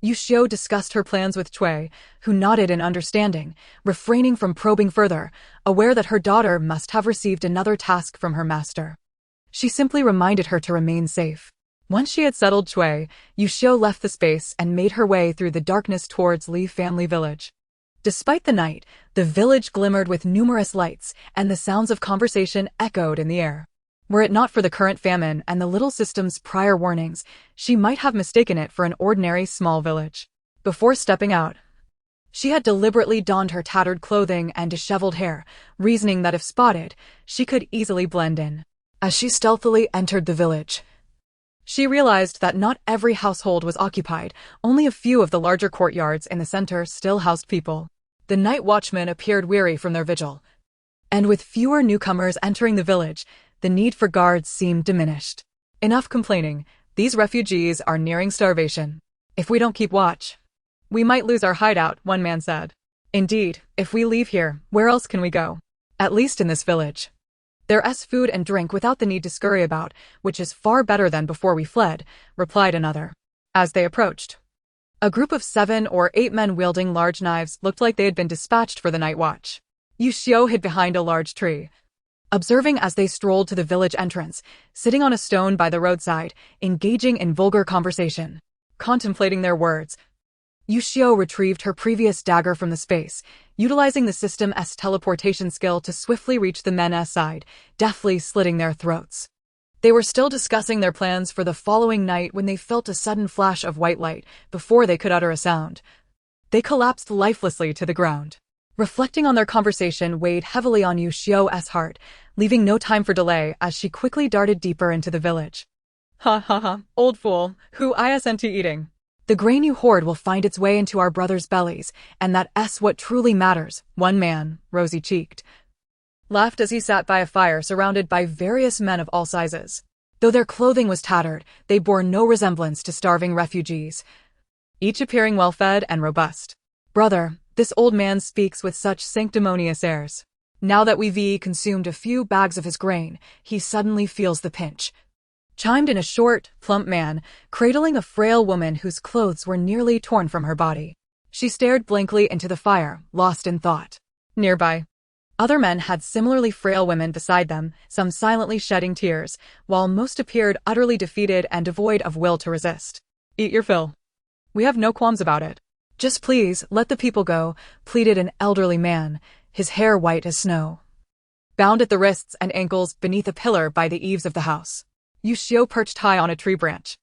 Speaker 1: Yuxiu discussed her plans with Chui, who nodded in understanding, refraining from probing further, aware that her daughter must have received another task from her master. She simply reminded her to remain safe. Once she had settled Chui, Yuxiu left the space and made her way through the darkness towards Li family village. Despite the night, the village glimmered with numerous lights, and the sounds of conversation echoed in the air. Were it not for the current famine and the little system's prior warnings, she might have mistaken it for an ordinary small village. Before stepping out, she had deliberately donned her tattered clothing and disheveled hair, reasoning that if spotted, she could easily blend in. As she stealthily entered the village, she realized that not every household was occupied, only a few of the larger courtyards in the center still housed people. The night watchmen appeared weary from their vigil, and with fewer newcomers entering the village, the need for guards seemed diminished. Enough complaining, these refugees are nearing starvation. If we don't keep watch, we might lose our hideout, one man said. Indeed, if we leave here, where else can we go? At least in this village. There's food and drink without the need to scurry about, which is far better than before we fled, replied another. As they approached, a group of 7 or 8 men wielding large knives looked like they had been dispatched for the night watch. Yuxiu hid behind a large tree, observing as they strolled to the village entrance, sitting on a stone by the roadside, engaging in vulgar conversation. Contemplating their words, Yuxiu retrieved her previous dagger from the space, utilizing the system's teleportation skill to swiftly reach the men's side, deftly slitting their throats. They were still discussing their plans for the following night when they felt a sudden flash of white light before they could utter a sound. They collapsed lifelessly to the ground. Reflecting on their conversation weighed heavily on Yuxiu's heart, leaving no time for delay as she quickly darted deeper into the village. Ha ha ha, old fool, who isn't eating? The grain you hoard will find its way into our brothers' bellies, and that's what truly matters, one man, rosy-cheeked, laughed as he sat by a fire surrounded by various men of all sizes. Though their clothing was tattered, they bore no resemblance to starving refugees, each appearing well-fed and robust. Brother, this old man speaks with such sanctimonious airs. Now that we've consumed a few bags of his grain, he suddenly feels the pinch. Chimed in a short, plump man, cradling a frail woman whose clothes were nearly torn from her body. She stared blankly into the fire, lost in thought. Nearby, other men had similarly frail women beside them, some silently shedding tears, while most appeared utterly defeated and devoid of will to resist. Eat your fill. We have no qualms about it. Just please, let the people go, pleaded an elderly man, his hair white as snow, bound at the wrists and ankles beneath a pillar by the eaves of the house. Yuxiu perched high on a tree branch,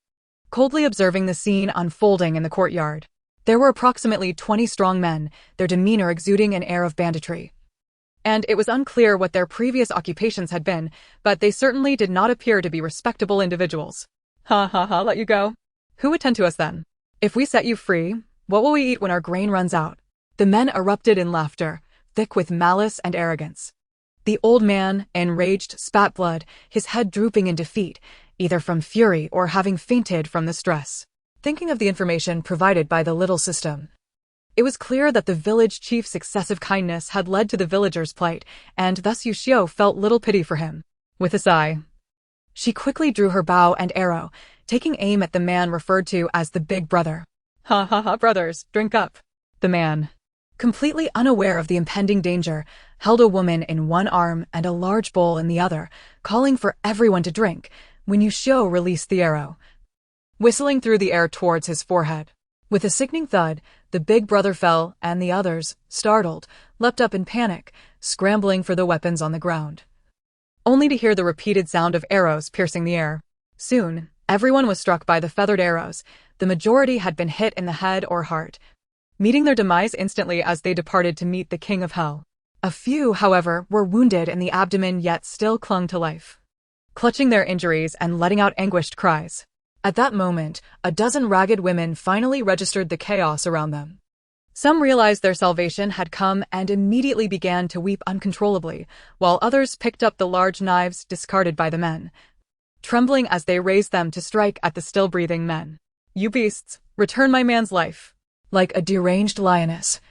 Speaker 1: coldly observing the scene unfolding in the courtyard. There were approximately 20 strong men, their demeanor exuding an air of banditry. And it was unclear what their previous occupations had been, but they certainly did not appear to be respectable individuals. Ha ha ha, let you go? Who would tend to us then? If we set you free, what will we eat when our grain runs out? The men erupted in laughter, thick with malice and arrogance. The old man, enraged, spat blood, his head drooping in defeat, either from fury or having fainted from the stress. Thinking of the information provided by the little system, it was clear that the village chief's excessive kindness had led to the villagers' plight, and thus Yuxiu felt little pity for him. With a sigh, she quickly drew her bow and arrow, taking aim at the man referred to as the big brother. Ha ha ha, brothers, drink up. The man, completely unaware of the impending danger, held a woman in one arm and a large bowl in the other, calling for everyone to drink, when Yuxiu released the arrow, whistling through the air towards his forehead. With a sickening thud, the big brother fell, and the others, startled, leapt up in panic, scrambling for the weapons on the ground, only to hear the repeated sound of arrows piercing the air. Soon, Everyone was struck by the feathered arrows. The majority had been hit in the head or heart, meeting their demise instantly as they departed to meet the king of hell. A few, however, were wounded in the abdomen yet still clung to life, clutching their injuries and letting out anguished cries. At that moment, a dozen ragged women finally registered the chaos around them. Some realized their salvation had come and immediately began to weep uncontrollably, while others picked up the large knives discarded by the men, trembling as they raised them to strike at the still-breathing men. "You beasts, return my man's life!" Like a deranged lioness,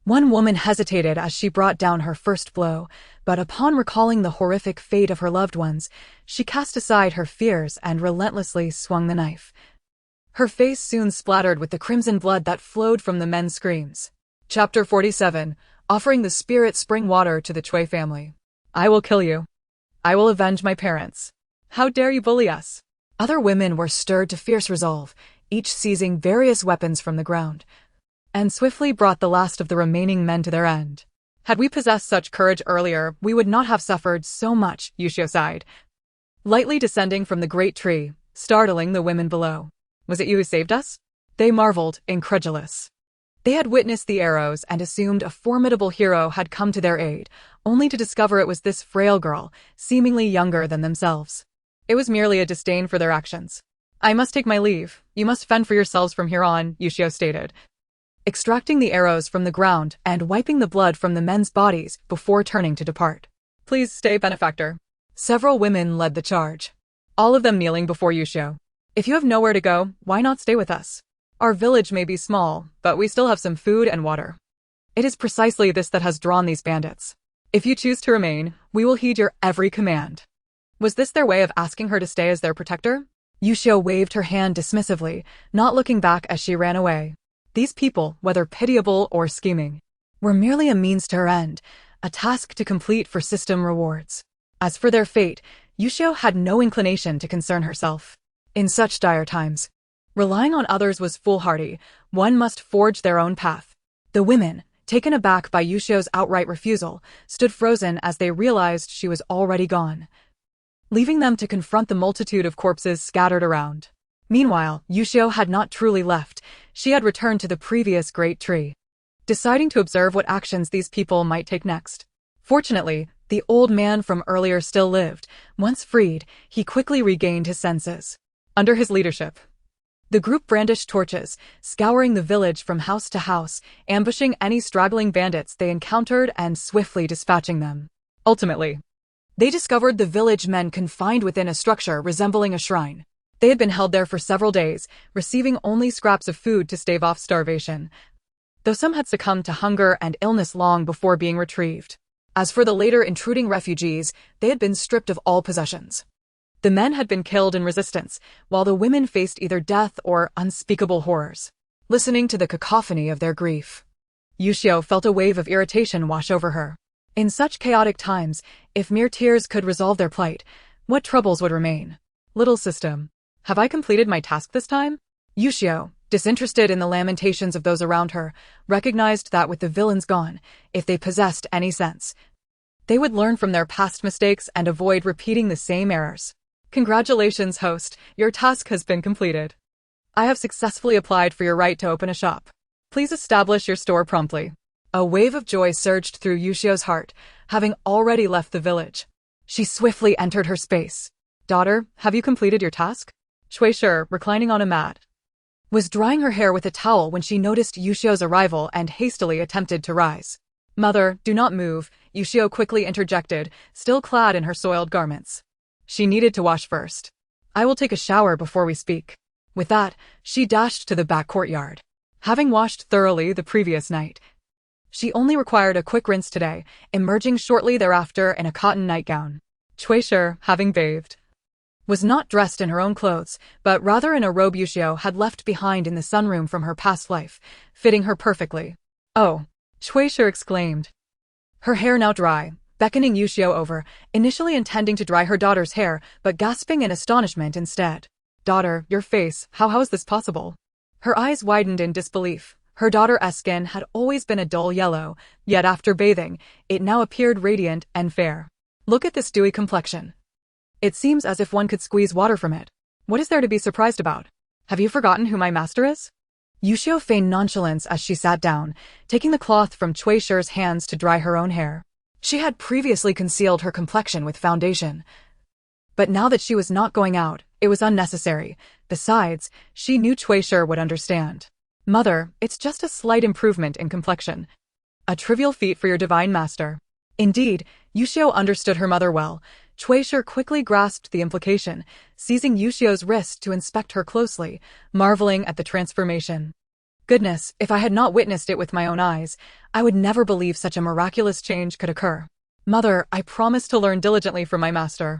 Speaker 1: one woman hesitated as she brought down her first blow, but upon recalling the horrific fate of her loved ones, she cast aside her fears and relentlessly swung the knife. Her face soon splattered with the crimson blood that flowed from the men's screams. Chapter 47, Offering the Spirit Spring Water to the Chui family. "I will kill you. I will avenge my parents. How dare you bully us?" Other women were stirred to fierce resolve, each seizing various weapons from the ground, and swiftly brought the last of the remaining men to their end. "Had we possessed such courage earlier, we would not have suffered so much," Yuxiu sighed, lightly descending from the great tree, startling the women below. "Was it you who saved us?" They marveled, incredulous. They had witnessed the arrows and assumed a formidable hero had come to their aid, only to discover it was this frail girl, seemingly younger than themselves. It was merely a disdain for their actions. "I must take my leave. You must fend for yourselves from here on," Yuxiu stated, extracting the arrows from the ground and wiping the blood from the men's bodies before turning to depart. "Please stay, benefactor." Several women led the charge, all of them kneeling before Yuxiu. "If you have nowhere to go, why not stay with us? Our village may be small, but we still have some food and water. It is precisely this that has drawn these bandits. If you choose to remain, we will heed your every command." Was this their way of asking her to stay as their protector? Yuxiu waved her hand dismissively, not looking back as she ran away. These people, whether pitiable or scheming, were merely a means to her end, a task to complete for system rewards. As for their fate, Yuxiu had no inclination to concern herself. In such dire times, relying on others was foolhardy. One must forge their own path. The women, taken aback by Yuxiu's outright refusal, stood frozen as they realized she was already gone, leaving them to confront the multitude of corpses scattered around. Meanwhile, Yuxiu had not truly left. She had returned to the previous great tree, deciding to observe what actions these people might take next. Fortunately, the old man from earlier still lived. Once freed, he quickly regained his senses. Under his leadership, the group brandished torches, scouring the village from house to house, ambushing any straggling bandits they encountered and swiftly dispatching them. Ultimately, they discovered the village men confined within a structure resembling a shrine. They had been held there for several days, receiving only scraps of food to stave off starvation, though some had succumbed to hunger and illness long before being retrieved. As for the later intruding refugees, they had been stripped of all possessions. The men had been killed in resistance, while the women faced either death or unspeakable horrors. Listening to the cacophony of their grief, Yuxiu felt a wave of irritation wash over her. In such chaotic times, if mere tears could resolve their plight, what troubles would remain? Little system, have I completed my task this time? Yuxiu, disinterested in the lamentations of those around her, recognized that with the villains gone, if they possessed any sense, they would learn from their past mistakes and avoid repeating the same errors. "Congratulations, host, your task has been completed. I have successfully applied for your right to open a shop. Please establish your store promptly." A wave of joy surged through Yuxiu's heart, having already left the village. She swiftly entered her space. "Daughter, have you completed your task?" Shui Shi, reclining on a mat, was drying her hair with a towel when she noticed Yuxiu's arrival and hastily attempted to rise. "Mother, do not move," Yuxiu quickly interjected, still clad in her soiled garments. She needed to wash first. "I will take a shower before we speak." With that, she dashed to the back courtyard. Having washed thoroughly the previous night, she only required a quick rinse today, emerging shortly thereafter in a cotton nightgown. Shui Shi, having bathed, was not dressed in her own clothes, but rather in a robe Yuxiu had left behind in the sunroom from her past life, fitting her perfectly. "Oh!" Shui Shi exclaimed, her hair now dry, beckoning Yuxiu over, initially intending to dry her daughter's hair, but gasping in astonishment instead. "Daughter, your face, how is this possible?" Her eyes widened in disbelief. Her daughter's skin had always been a dull yellow, yet after bathing, it now appeared radiant and fair. "Look at this dewy complexion. It seems as if one could squeeze water from it." What is there to be surprised about? Have you forgotten who my master is? Yuxiu feigned nonchalance as she sat down, taking the cloth from Cui Shi's hands to dry her own hair. She had previously concealed her complexion with foundation, but now that she was not going out, it was unnecessary. Besides, she knew Cui Shi would understand. Mother, it's just a slight improvement in complexion. A trivial feat for your divine master. Indeed, Yuxiu understood her mother well. Cui Shi quickly grasped the implication, seizing Yuxiu's wrist to inspect her closely, marveling at the transformation. Goodness, if I had not witnessed it with my own eyes, I would never believe such a miraculous change could occur. Mother, I promise to learn diligently from my master.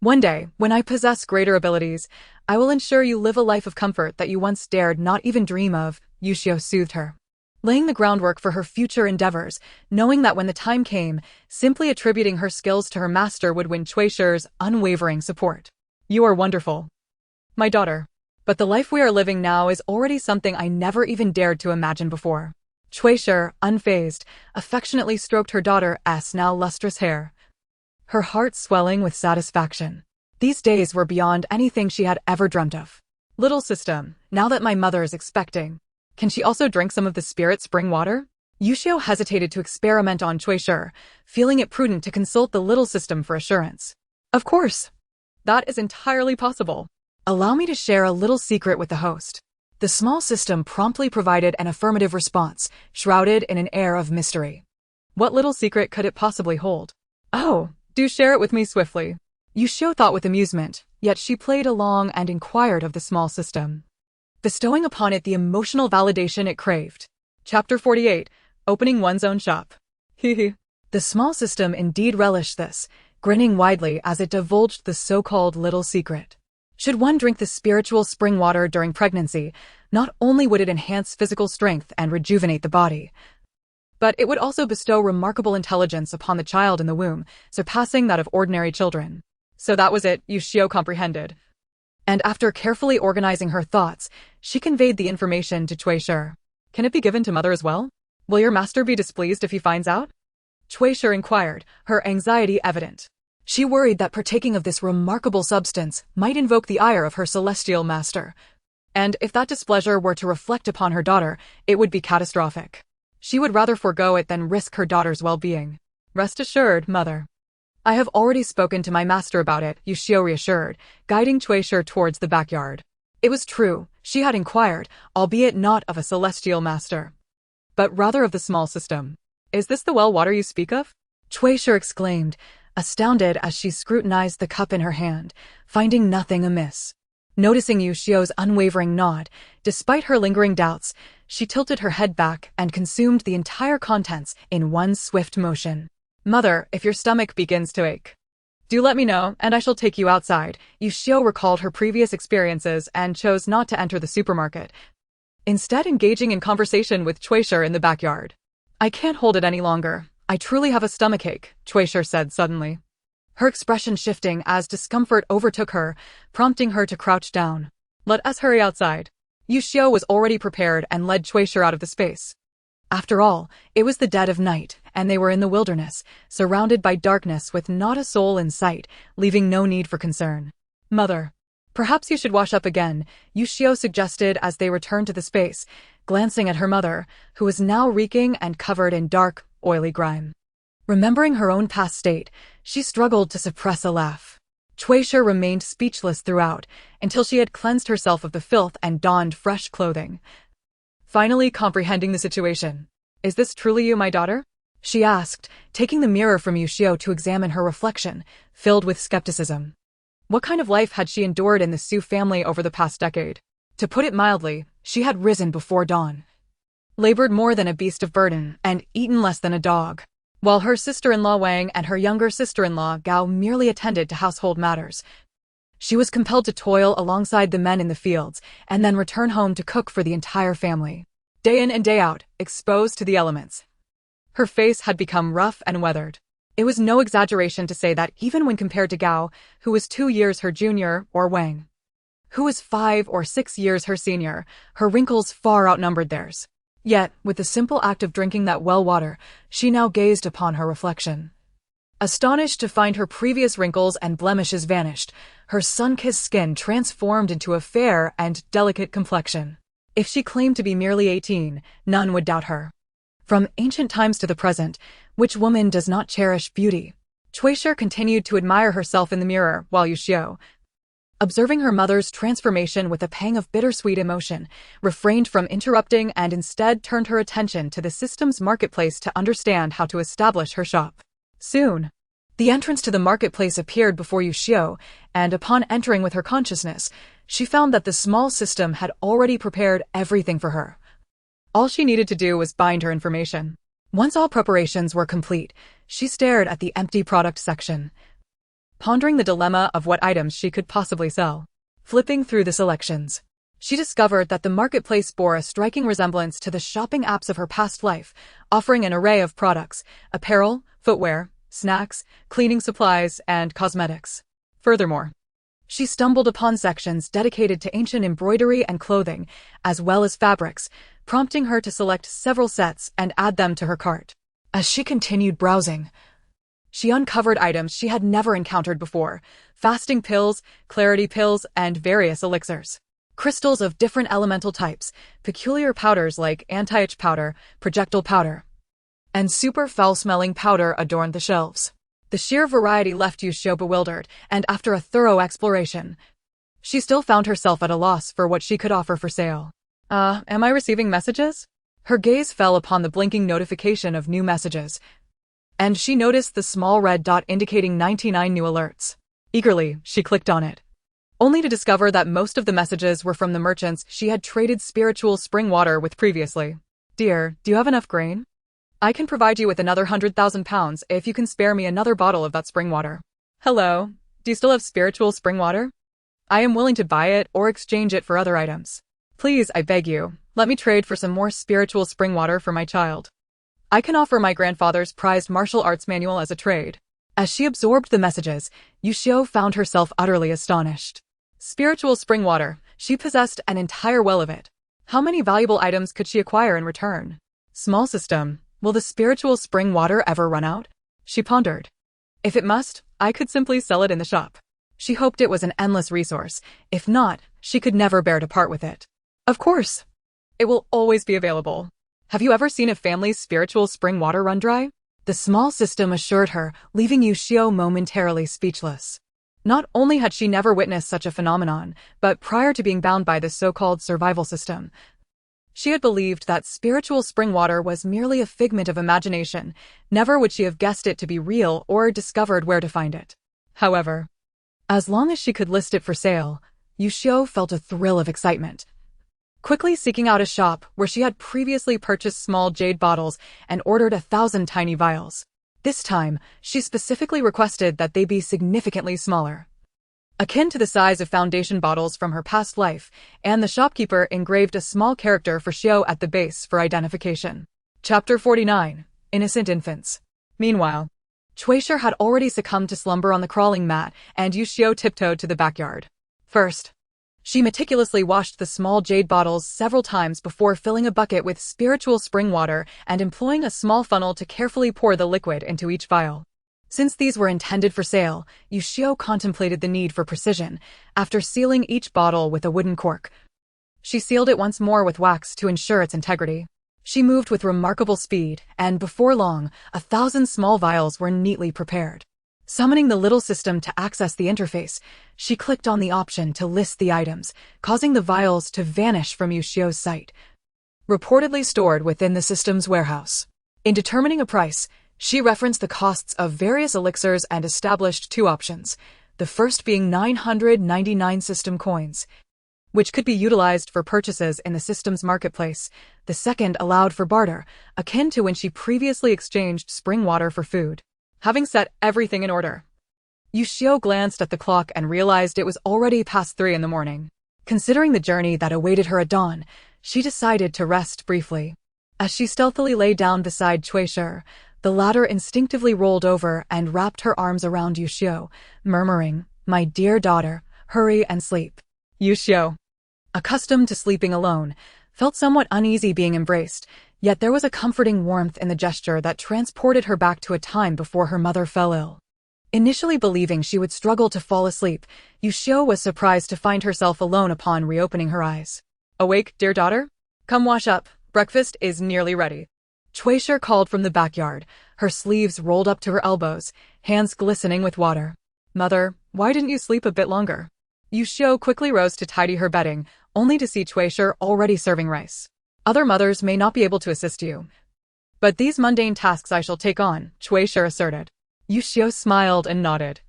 Speaker 1: One day, when I possess greater abilities, I will ensure you live a life of comfort that you once dared not even dream of, Yuxiu soothed her, laying the groundwork for her future endeavors, knowing that when the time came, simply attributing her skills to her master would win Cui Shi's unwavering support. You are wonderful, my daughter. But the life we are living now is already something I never even dared to imagine before. Cui Shi, unfazed, affectionately stroked her daughter's now lustrous hair, her heart swelling with satisfaction. These days were beyond anything she had ever dreamt of. Little system, now that my mother is expecting, can she also drink some of the spirit spring water? Yuxiu hesitated to experiment on Cui Shi, feeling it prudent to consult the little system for assurance. Of course. That is entirely possible. Allow me to share a little secret with the host. The small system promptly provided an affirmative response, shrouded in an air of mystery. What little secret could it possibly hold? Oh, do share it with me swiftly. Yuxiu thought with amusement, yet she played along and inquired of the small system, bestowing upon it the emotional validation it craved. Chapter 48, Opening One's Own Shop. Hehe. The small system indeed relished this, grinning widely as it divulged the so-called little secret. Should one drink the spiritual spring water during pregnancy, not only would it enhance physical strength and rejuvenate the body, but it would also bestow remarkable intelligence upon the child in the womb, surpassing that of ordinary children. So that was it, Yuxiu comprehended. And after carefully organizing her thoughts, she conveyed the information to Cui Shi. Can it be given to mother as well? Will your master be displeased if he finds out? Cui Shi inquired, her anxiety evident. She worried that partaking of this remarkable substance might invoke the ire of her celestial master. And if that displeasure were to reflect upon her daughter, it would be catastrophic. She would rather forego it than risk her daughter's well-being. Rest assured, mother. I have already spoken to my master about it, Yuxiu reassured, guiding Cui Shi towards the backyard. It was true, she had inquired, albeit not of a celestial master, but rather of the small system. Is this the well water you speak of? Cui Shi exclaimed, astounded as she scrutinized the cup in her hand, finding nothing amiss. Noticing Yuxiu's unwavering nod, despite her lingering doubts, she tilted her head back and consumed the entire contents in one swift motion. Mother, if your stomach begins to ache, do let me know, and I shall take you outside. Yuxiu recalled her previous experiences and chose not to enter the supermarket, instead engaging in conversation with Cui Shi in the backyard. I can't hold it any longer. I truly have a stomachache, Cui Shi said suddenly, her expression shifting as discomfort overtook her, prompting her to crouch down. Let us hurry outside. Yuxiu was already prepared and led Cui Shi out of the space. After all, it was the dead of night, and they were in the wilderness, surrounded by darkness with not a soul in sight, leaving no need for concern. Mother, perhaps you should wash up again, Yuxiu suggested as they returned to the space, glancing at her mother, who was now reeking and covered in dark, oily grime. Remembering her own past state, she struggled to suppress a laugh. Cui Shi remained speechless throughout, until she had cleansed herself of the filth and donned fresh clothing. Finally comprehending the situation. Is this truly you, my daughter? She asked, taking the mirror from Yuxiu to examine her reflection, filled with skepticism. What kind of life had she endured in the Xu family over the past decade? To put it mildly, she had risen before dawn, labored more than a beast of burden, and eaten less than a dog, while her sister-in-law Wang and her younger sister-in-law Gao merely attended to household matters. She was compelled to toil alongside the men in the fields, and then return home to cook for the entire family. Day in and day out, exposed to the elements. Her face had become rough and weathered. It was no exaggeration to say that even when compared to Gao, who was 2 years her junior, or Wang, who was 5 or 6 years her senior, her wrinkles far outnumbered theirs. Yet, with the simple act of drinking that well water, she now gazed upon her reflection. Astonished to find her previous wrinkles and blemishes vanished, her sun-kissed skin transformed into a fair and delicate complexion. If she claimed to be merely 18, none would doubt her. From ancient times to the present, which woman does not cherish beauty? Xueshi continued to admire herself in the mirror, while Yuxiu, observing her mother's transformation with a pang of bittersweet emotion, refrained from interrupting and instead turned her attention to the system's marketplace to understand how to establish her shop. Soon, the entrance to the marketplace appeared before Yuxiu, and upon entering with her consciousness, she found that the small system had already prepared everything for her. All she needed to do was bind her information. Once all preparations were complete, she stared at the empty product section, pondering the dilemma of what items she could possibly sell. Flipping through the selections, she discovered that the marketplace bore a striking resemblance to the shopping apps of her past life, offering an array of products: apparel, footwear, snacks, cleaning supplies, and cosmetics. Furthermore, she stumbled upon sections dedicated to ancient embroidery and clothing, as well as fabrics, prompting her to select several sets and add them to her cart. As she continued browsing, she uncovered items she had never encountered before: fasting pills, clarity pills, and various elixirs. Crystals of different elemental types, peculiar powders like anti-itch powder, projectile powder, and super foul-smelling powder adorned the shelves. The sheer variety left Yuxiu bewildered, and after a thorough exploration, she still found herself at a loss for what she could offer for sale. Am I receiving messages? Her gaze fell upon the blinking notification of new messages, and she noticed the small red dot indicating 99 new alerts. Eagerly, she clicked on it, only to discover that most of the messages were from the merchants she had traded spiritual spring water with previously. Dear, do you have enough grain? I can provide you with another 100,000 pounds if you can spare me another bottle of that spring water. Hello, do you still have spiritual spring water? I am willing to buy it or exchange it for other items. Please, I beg you, let me trade for some more spiritual spring water for my child. I can offer my grandfather's prized martial arts manual as a trade. As she absorbed the messages, Yuxiu found herself utterly astonished. Spiritual spring water, she possessed an entire well of it. How many valuable items could she acquire in return? Small system, will the spiritual spring water ever run out? She pondered. If it must, I could simply sell it in the shop. She hoped it was an endless resource. If not, she could never bear to part with it. Of course, it will always be available. Have you ever seen a family's spiritual spring water run dry? The small system assured her, leaving Yuxiu momentarily speechless. Not only had she never witnessed such a phenomenon, but prior to being bound by the so-called survival system, she had believed that spiritual spring water was merely a figment of imagination. Never would she have guessed it to be real or discovered where to find it. However, as long as she could list it for sale, Yuxiu felt a thrill of excitement. Quickly seeking out a shop where she had previously purchased small jade bottles and ordered 1,000 tiny vials. This time, she specifically requested that they be significantly smaller, akin to the size of foundation bottles from her past life, and the shopkeeper engraved a small character for Xiao at the base for identification. Chapter 49. Innocent Infants. Meanwhile, Xueshi had already succumbed to slumber on the crawling mat, and Yuxiu tiptoed to the backyard. First, she meticulously washed the small jade bottles several times before filling a bucket with spiritual spring water and employing a small funnel to carefully pour the liquid into each vial. Since these were intended for sale, Yuxiu contemplated the need for precision. After sealing each bottle with a wooden cork, she sealed it once more with wax to ensure its integrity. She moved with remarkable speed, and before long, 1,000 small vials were neatly prepared. Summoning the little system to access the interface, she clicked on the option to list the items, causing the vials to vanish from Yuxiu's sight, reportedly stored within the system's warehouse. In determining a price, she referenced the costs of various elixirs and established two options, the first being 999 system coins, which could be utilized for purchases in the system's marketplace. The second allowed for barter, akin to when she previously exchanged spring water for food. Having set everything in order, Yuxiu glanced at the clock and realized it was already past 3 in the morning. Considering the journey that awaited her at dawn, she decided to rest briefly. As she stealthily lay down beside Xueshi, the latter instinctively rolled over and wrapped her arms around Yuxiu, murmuring, "My dear daughter, hurry and sleep." Yuxiu, accustomed to sleeping alone, felt somewhat uneasy being embraced, yet there was a comforting warmth in the gesture that transported her back to a time before her mother fell ill. Initially believing she would struggle to fall asleep, Yuxiu was surprised to find herself alone upon reopening her eyes. "Awake, dear daughter? Come wash up, breakfast is nearly ready." Chuishi called from the backyard, her sleeves rolled up to her elbows, hands glistening with water. "Mother, why didn't you sleep a bit longer?" Yuxiu quickly rose to tidy her bedding, only to see Chuishi already serving rice. "Other mothers may not be able to assist you, but these mundane tasks I shall take on," Chuishi asserted. Yuxiu smiled and nodded,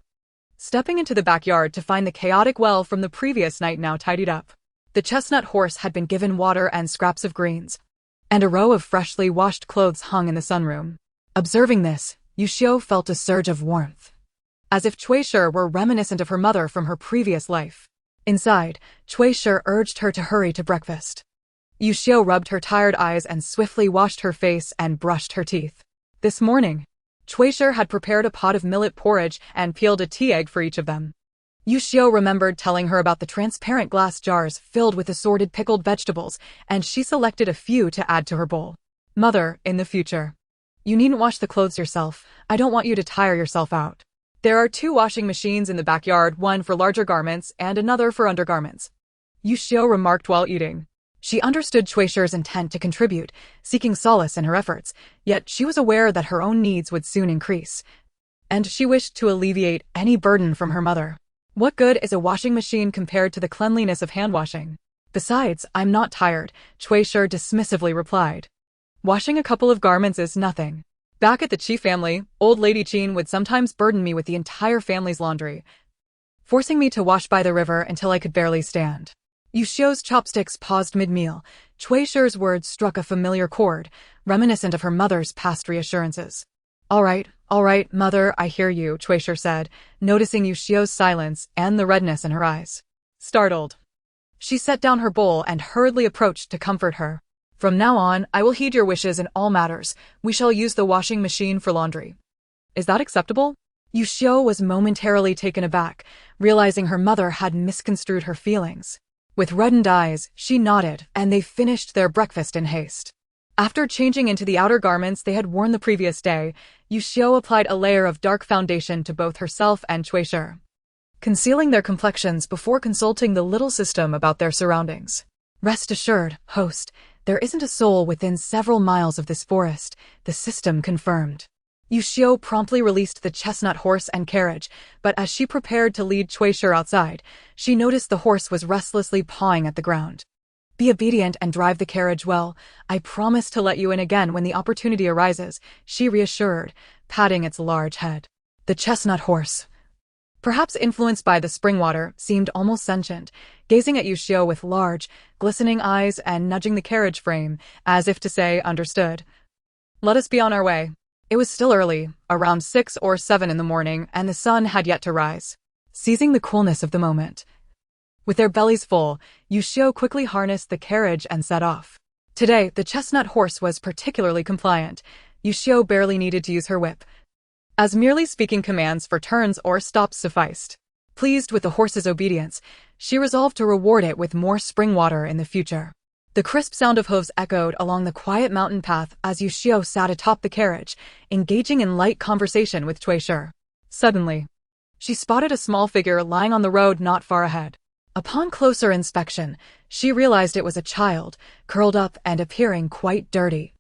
Speaker 1: stepping into the backyard to find the chaotic well from the previous night now tidied up. The chestnut horse had been given water and scraps of greens, and a row of freshly washed clothes hung in the sunroom. Observing this, Yuxiu felt a surge of warmth, as if Chuishi were reminiscent of her mother from her previous life. Inside, Chuishi urged her to hurry to breakfast. Yuxiu rubbed her tired eyes and swiftly washed her face and brushed her teeth. This morning, Chuishi had prepared a pot of millet porridge and peeled a tea egg for each of them. Yuxiu remembered telling her about the transparent glass jars filled with assorted pickled vegetables, and she selected a few to add to her bowl. "Mother, in the future, you needn't wash the clothes yourself. I don't want you to tire yourself out. There are 2 washing machines in the backyard, one for larger garments and another for undergarments," Yuxiu remarked while eating. She understood Chuishi's intent to contribute, seeking solace in her efforts, yet she was aware that her own needs would soon increase, and she wished to alleviate any burden from her mother. "What good is a washing machine compared to the cleanliness of hand-washing? Besides, I'm not tired," Chuishi dismissively replied. "Washing a couple of garments is nothing. Back at the Qi family, old Lady Qin would sometimes burden me with the entire family's laundry, forcing me to wash by the river until I could barely stand." Yuxiu's chopsticks paused mid-meal. Chuishi's words struck a familiar chord, reminiscent of her mother's past reassurances. All right, mother, I hear you," Chuishi said, noticing Yuxiu's silence and the redness in her eyes. Startled, she set down her bowl and hurriedly approached to comfort her. "From now on, I will heed your wishes in all matters. We shall use the washing machine for laundry. Is that acceptable?" Yuxiu was momentarily taken aback, realizing her mother had misconstrued her feelings. With reddened eyes, she nodded, and they finished their breakfast in haste. After changing into the outer garments they had worn the previous day, Yuxiu applied a layer of dark foundation to both herself and Chuishi, concealing their complexions before consulting the little system about their surroundings. "Rest assured, host, there isn't a soul within several miles of this forest," the system confirmed. Yuxiu promptly released the chestnut horse and carriage, but as she prepared to lead Chuishi outside, she noticed the horse was restlessly pawing at the ground. "Be obedient and drive the carriage well. I promise to let you in again when the opportunity arises," she reassured, patting its large head. The chestnut horse, perhaps influenced by the spring water, seemed almost sentient, gazing at Yuxiu with large, glistening eyes and nudging the carriage frame, as if to say, "Understood. Let us be on our way." It was still early, around 6 or 7 in the morning, and the sun had yet to rise. Seizing the coolness of the moment, with their bellies full, Yuxiu quickly harnessed the carriage and set off. Today, the chestnut horse was particularly compliant. Yuxiu barely needed to use her whip, as merely speaking commands for turns or stops sufficed. Pleased with the horse's obedience, she resolved to reward it with more spring water in the future. The crisp sound of hooves echoed along the quiet mountain path as Yuxiu sat atop the carriage, engaging in light conversation with Chuishi. Suddenly, she spotted a small figure lying on the road not far ahead. Upon closer inspection, she realized it was a child, curled up and appearing quite dirty,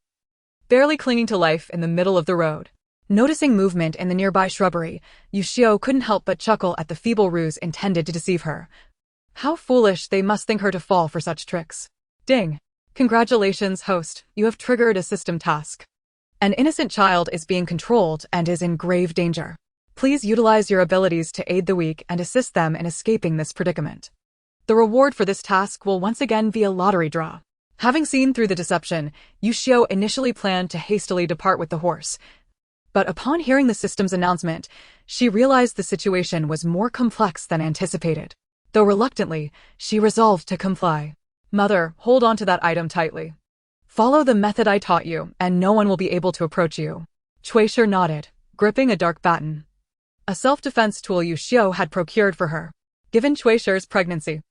Speaker 1: barely clinging to life in the middle of the road. Noticing movement in the nearby shrubbery, Yuxiu couldn't help but chuckle at the feeble ruse intended to deceive her. How foolish they must think her to fall for such tricks. Ding! Congratulations, host, you have triggered a system task. An innocent child is being controlled and is in grave danger. Please utilize your abilities to aid the weak and assist them in escaping this predicament. The reward for this task will once again be a lottery draw. Having seen through the deception, Yuxiu initially planned to hastily depart with the horse. But upon hearing the system's announcement, she realized the situation was more complex than anticipated. Though reluctantly, she resolved to comply. "Mother, hold on to that item tightly. Follow the method I taught you, and no one will be able to approach you." Chuishi nodded, gripping a dark baton, a self-defense tool Yuxiu had procured for her. Given Chuishi's pregnancy,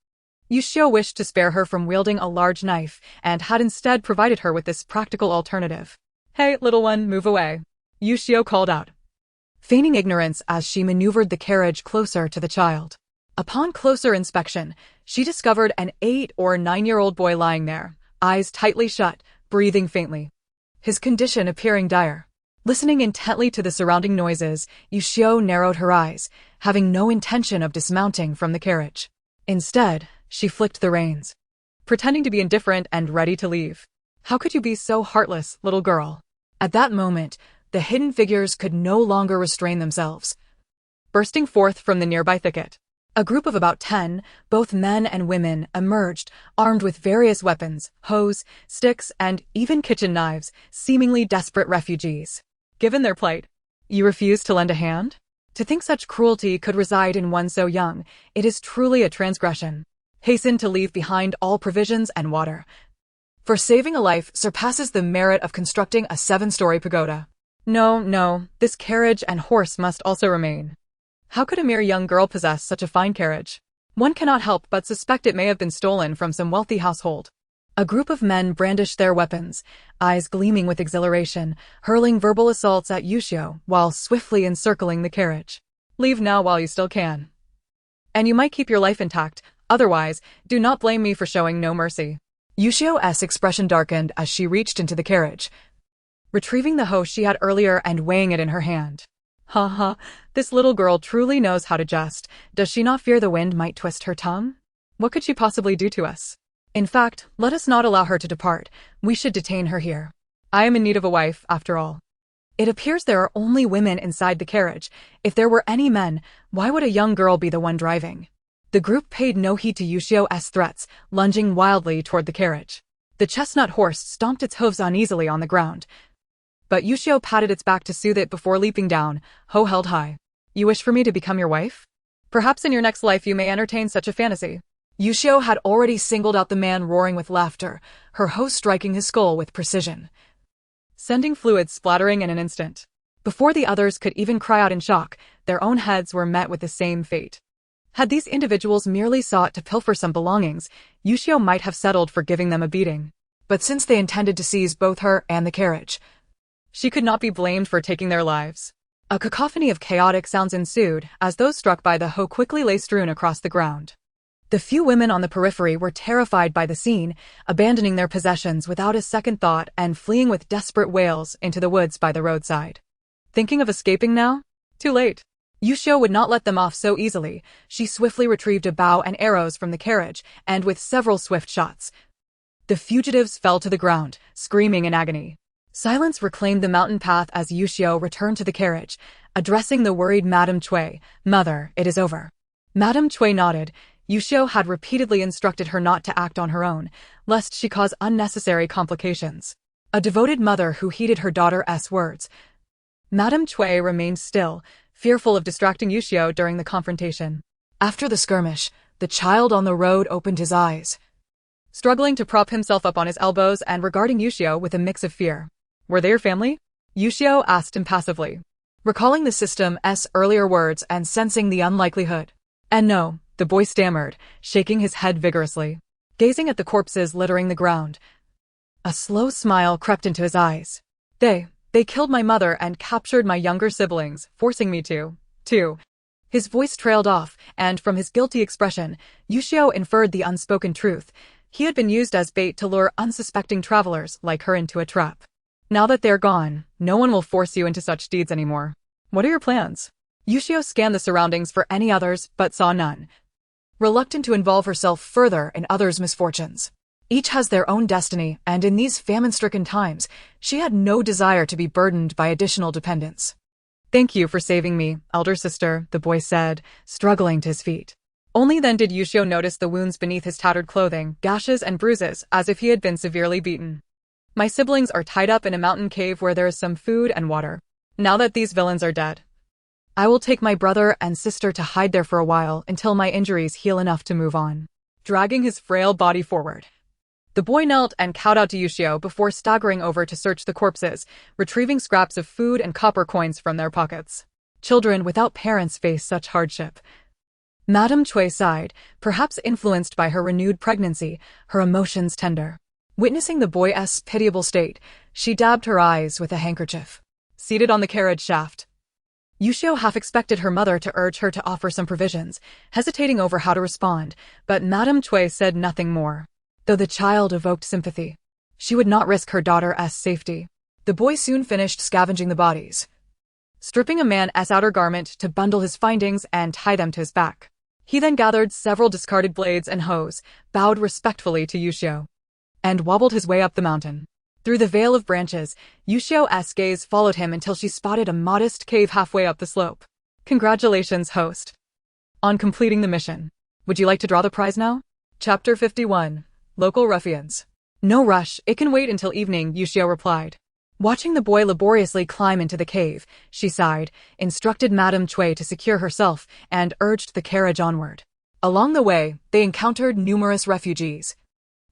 Speaker 1: Yuxiu wished to spare her from wielding a large knife and had instead provided her with this practical alternative. "Hey, little one, move away," Yuxiu called out, feigning ignorance as she maneuvered the carriage closer to the child. Upon closer inspection, she discovered an 8 or 9-year-old boy lying there, eyes tightly shut, breathing faintly. His condition appearing dire. Listening intently to the surrounding noises, Yuxiu narrowed her eyes, having no intention of dismounting from the carriage. Instead, she flicked the reins, pretending to be indifferent and ready to leave. How could you be so heartless, little girl? At that moment, the hidden figures could no longer restrain themselves, bursting forth from the nearby thicket. A group of about 10, both men and women, emerged, armed with various weapons, hoes, sticks, and even kitchen knives, seemingly desperate refugees. Given their plight, you refuse to lend a hand? To think such cruelty could reside in one so young, it is truly a transgression. Hasten to leave behind all provisions and water, for saving a life surpasses the merit of constructing a 7-story pagoda. No, this carriage and horse must also remain. How could a mere young girl possess such a fine carriage? One cannot help but suspect it may have been stolen from some wealthy household. A group of men brandished their weapons, eyes gleaming with exhilaration, hurling verbal assaults at Yuxiu while swiftly encircling the carriage. Leave now while you still can, and you might keep your life intact. Otherwise, do not blame me for showing no mercy. Yuxiu's expression darkened as she reached into the carriage, retrieving the hoe she had earlier and weighing it in her hand. Ha, this little girl truly knows how to jest. Does she not fear the wind might twist her tongue? What could she possibly do to us? In fact, let us not allow her to depart. We should detain her here. I am in need of a wife, after all. It appears there are only women inside the carriage. If there were any men, why would a young girl be the one driving? The group paid no heed to Yuxiu's threats, lunging wildly toward the carriage. The chestnut horse stomped its hooves uneasily on the ground, but Yuxiu patted its back to soothe it before leaping down, hoe held high. You wish for me to become your wife? Perhaps in your next life you may entertain such a fantasy. Yuxiu had already singled out the man roaring with laughter, her hoe striking his skull with precision, sending fluids splattering in an instant. Before the others could even cry out in shock, their own heads were met with the same fate. Had these individuals merely sought to pilfer some belongings, Yuxiu might have settled for giving them a beating. But since they intended to seize both her and the carriage, she could not be blamed for taking their lives. A cacophony of chaotic sounds ensued as those struck by the hoe quickly lay strewn across the ground. The few women on the periphery were terrified by the scene, abandoning their possessions without a second thought and fleeing with desperate wails into the woods by the roadside. Thinking of escaping now? Too late. Yuxiu would not let them off so easily. She swiftly retrieved a bow and arrows from the carriage, and with several swift shots, the fugitives fell to the ground, screaming in agony. Silence reclaimed the mountain path as Yuxiu returned to the carriage, addressing the worried Madame Cui. Mother, it is over. Madame Cui nodded. Yuxiu had repeatedly instructed her not to act on her own, lest she cause unnecessary complications. A devoted mother who heeded her daughter's words. Madame Cui remained still, fearful of distracting Yuxiu during the confrontation. After the skirmish, the child on the road opened his eyes, struggling to prop himself up on his elbows and regarding Yuxiu with a mix of fear. Were they your family? Yuxiu asked impassively, recalling the system's earlier words and sensing the unlikelihood. And no, the boy stammered, shaking his head vigorously. Gazing at the corpses littering the ground, a slow smile crept into his eyes. They killed my mother and captured my younger siblings, forcing me to. His voice trailed off, and from his guilty expression, Yuxiu inferred the unspoken truth. He had been used as bait to lure unsuspecting travelers like her into a trap. Now that they're gone, no one will force you into such deeds anymore. What are your plans? Yuxiu scanned the surroundings for any others, but saw none, reluctant to involve herself further in others' misfortunes. Each has their own destiny, and in these famine-stricken times, she had no desire to be burdened by additional dependence. Thank you for saving me, elder sister, the boy said, struggling to his feet. Only then did Yuxiu notice the wounds beneath his tattered clothing, gashes and bruises, as if he had been severely beaten. My siblings are tied up in a mountain cave where there is some food and water. Now that these villains are dead, I will take my brother and sister to hide there for a while until my injuries heal enough to move on. Dragging his frail body forward, the boy knelt and kowed out to Yuxiu before staggering over to search the corpses, retrieving scraps of food and copper coins from their pockets. Children without parents face such hardship. Madame Cui sighed, perhaps influenced by her renewed pregnancy, her emotions tender. Witnessing the boy's pitiable state, she dabbed her eyes with a handkerchief. Seated on the carriage shaft, Yuxiu half expected her mother to urge her to offer some provisions, hesitating over how to respond, but Madame Cui said nothing more. Though the child evoked sympathy, she would not risk her daughter's safety. The boy soon finished scavenging the bodies, stripping a man's outer garment to bundle his findings and tie them to his back. He then gathered several discarded blades and hoes, bowed respectfully to Yuxiu, and wobbled his way up the mountain. Through the veil of branches, Yuxiu's gaze followed him until she spotted a modest cave halfway up the slope. Congratulations, host, on completing the mission. Would you like to draw the prize now? Chapter 51. Local Ruffians. No rush, it can wait until evening, Yuxiu replied. Watching the boy laboriously climb into the cave, she sighed, instructed Madame Cui to secure herself, and urged the carriage onward. Along the way, they encountered numerous refugees,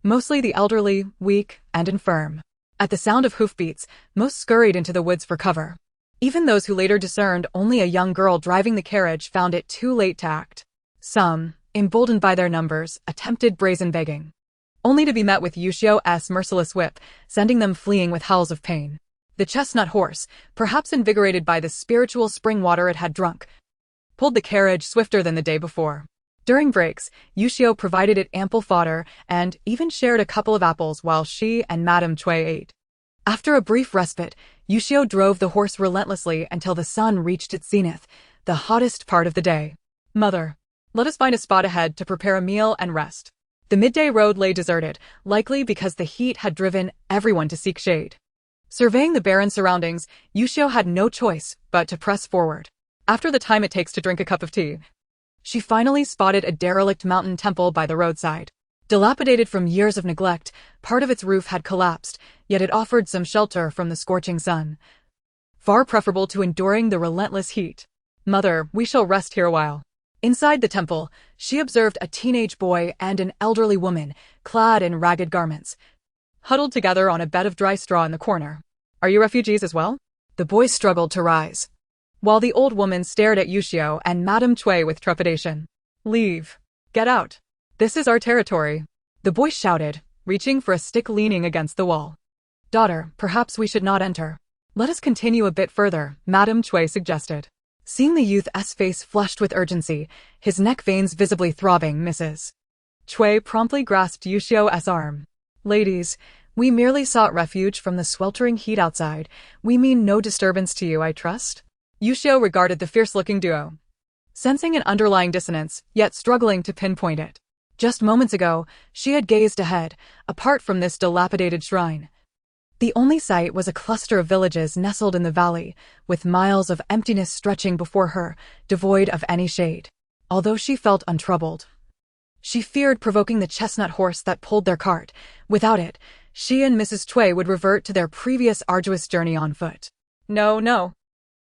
Speaker 1: mostly the elderly, weak, and infirm. At the sound of hoofbeats, most scurried into the woods for cover. Even those who later discerned only a young girl driving the carriage found it too late to act. Some, emboldened by their numbers, attempted brazen begging, only to be met with Yuxiu's merciless whip, sending them fleeing with howls of pain. The chestnut horse, perhaps invigorated by the spiritual spring water it had drunk, pulled the carriage swifter than the day before. During breaks, Yuxiu provided it ample fodder and even shared a couple of apples while she and Madame Cui ate. After a brief respite, Yuxiu drove the horse relentlessly until the sun reached its zenith, the hottest part of the day. Mother, let us find a spot ahead to prepare a meal and rest. The midday road lay deserted, likely because the heat had driven everyone to seek shade. Surveying the barren surroundings, Yuxiu had no choice but to press forward. After the time it takes to drink a cup of tea, she finally spotted a derelict mountain temple by the roadside. Dilapidated from years of neglect, part of its roof had collapsed, yet it offered some shelter from the scorching sun, far preferable to enduring the relentless heat. Mother, we shall rest here a while. Inside the temple, she observed a teenage boy and an elderly woman, clad in ragged garments, huddled together on a bed of dry straw in the corner. Are you refugees as well? The boy struggled to rise, while the old woman stared at Yuxiu and Madame Cui with trepidation. Leave. Get out. This is our territory, the boy shouted, reaching for a stick leaning against the wall. Daughter, perhaps we should not enter. Let us continue a bit further, Madame Cui suggested. Seeing the youth's face flushed with urgency, his neck veins visibly throbbing, Mrs. Cui promptly grasped Yuxiu's arm. Ladies, we merely sought refuge from the sweltering heat outside. We mean no disturbance to you, I trust? Yuxiu regarded the fierce-looking duo, sensing an underlying dissonance, yet struggling to pinpoint it. Just moments ago, she had gazed ahead, apart from this dilapidated shrine. The only sight was a cluster of villages nestled in the valley, with miles of emptiness stretching before her, devoid of any shade. Although she felt untroubled, she feared provoking the chestnut horse that pulled their cart. Without it, she and Mrs. Cui would revert to their previous arduous journey on foot. No, no.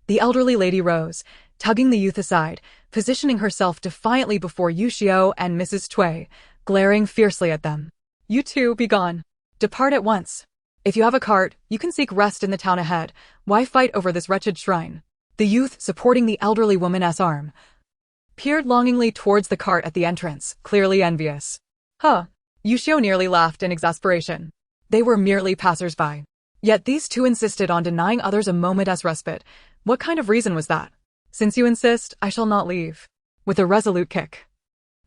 Speaker 1: The elderly lady rose, tugging the youth aside, positioning herself defiantly before Yuxiu and Mrs. Cui, glaring fiercely at them. You two, be gone. Depart at once. If you have a cart, you can seek rest in the town ahead. Why fight over this wretched shrine? The youth, supporting the elderly woman's arm, peered longingly towards the cart at the entrance, clearly envious. Huh. Yuxiu nearly laughed in exasperation. They were merely passers-by. Yet these two insisted on denying others a moment's respite. What kind of reason was that? Since you insist, I shall not leave. With a resolute kick,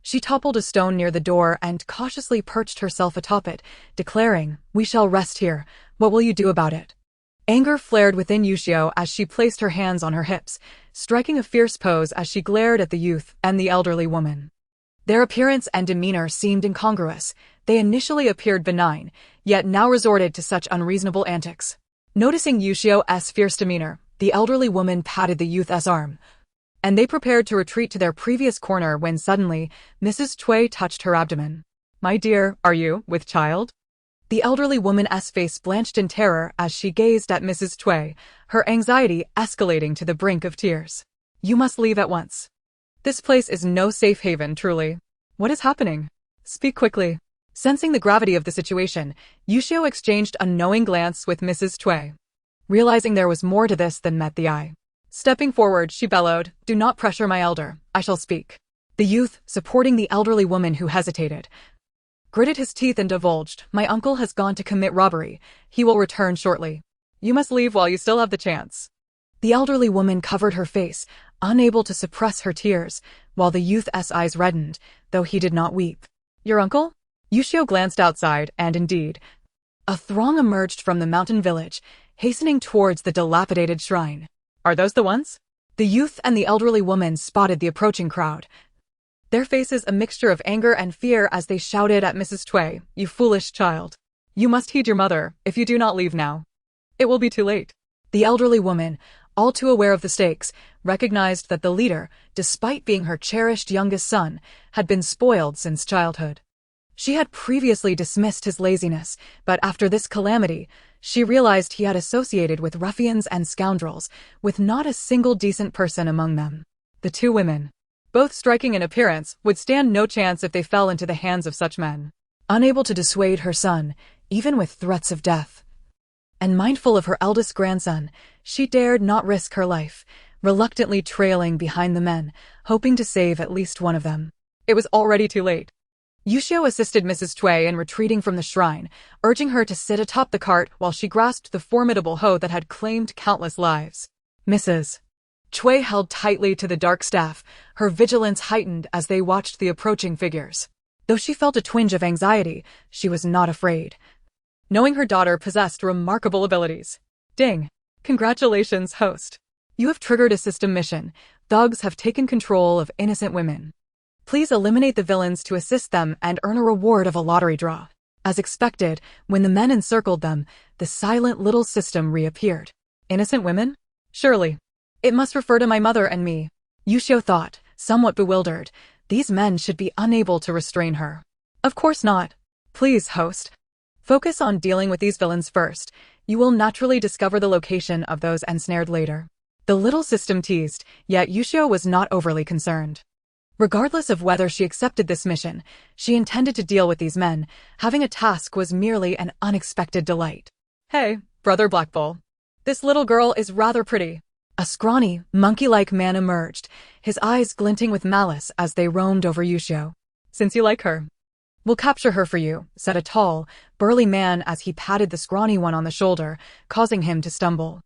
Speaker 1: she toppled a stone near the door and cautiously perched herself atop it, declaring, We shall rest here. What will you do about it? Anger flared within Yuxiu as she placed her hands on her hips, striking a fierce pose as she glared at the youth and the elderly woman. Their appearance and demeanor seemed incongruous. They initially appeared benign, yet now resorted to such unreasonable antics. Noticing Yuxiu's fierce demeanor, the elderly woman patted the youth's arm, and they prepared to retreat to their previous corner when suddenly, Mrs. Cui touched her abdomen. My dear, are you with child? The elderly woman's face blanched in terror as she gazed at Mrs. Cui, her anxiety escalating to the brink of tears. You must leave at once. This place is no safe haven, truly. What is happening? Speak quickly. Sensing the gravity of the situation, Yuxiu exchanged a knowing glance with Mrs. Cui, realizing there was more to this than met the eye. Stepping forward, she bellowed, Do not pressure my elder, I shall speak. The youth, supporting the elderly woman who hesitated, gritted his teeth and divulged, My uncle has gone to commit robbery. He will return shortly. You must leave while you still have the chance. The elderly woman covered her face, unable to suppress her tears, while the youth's eyes reddened, though he did not weep. Your uncle? Yuxiu glanced outside, and indeed, a throng emerged from the mountain village, hastening towards the dilapidated shrine. Are those the ones? The youth and the elderly woman spotted the approaching crowd, their faces a mixture of anger and fear as they shouted at Mrs. Cui, "You foolish child. You must heed your mother. If you do not leave now, it will be too late." The elderly woman, all too aware of the stakes, recognized that the leader, despite being her cherished youngest son, had been spoiled since childhood. She had previously dismissed his laziness, but after this calamity, she realized he had associated with ruffians and scoundrels, with not a single decent person among them. The two women, both striking in appearance, would stand no chance if they fell into the hands of such men. Unable to dissuade her son, even with threats of death, and mindful of her eldest grandson, she dared not risk her life, reluctantly trailing behind the men, hoping to save at least one of them. It was already too late. Yuxiu assisted Mrs. Cui in retreating from the shrine, urging her to sit atop the cart while she grasped the formidable hoe that had claimed countless lives. Mrs. Cui held tightly to the dark staff, her vigilance heightened as they watched the approaching figures. Though she felt a twinge of anxiety, she was not afraid, knowing her daughter possessed remarkable abilities. Ding! Congratulations, host. You have triggered a system mission. Thugs have taken control of innocent women. Please eliminate the villains to assist them and earn a reward of a lottery draw. As expected, when the men encircled them, the silent little system reappeared. Innocent women? Surely. It must refer to my mother and me. Yuxiu thought, somewhat bewildered. These men should be unable to restrain her. Of course not. Please, host. Focus on dealing with these villains first. You will naturally discover the location of those ensnared later. The little system teased, yet Yuxiu was not overly concerned. Regardless of whether she accepted this mission, she intended to deal with these men. Having a task was merely an unexpected delight. Hey, Brother Black Bull. This little girl is rather pretty. A scrawny, monkey-like man emerged, his eyes glinting with malice as they roamed over Yuxiu. Since you like her, we'll capture her for you, said a tall, burly man as he patted the scrawny one on the shoulder, causing him to stumble.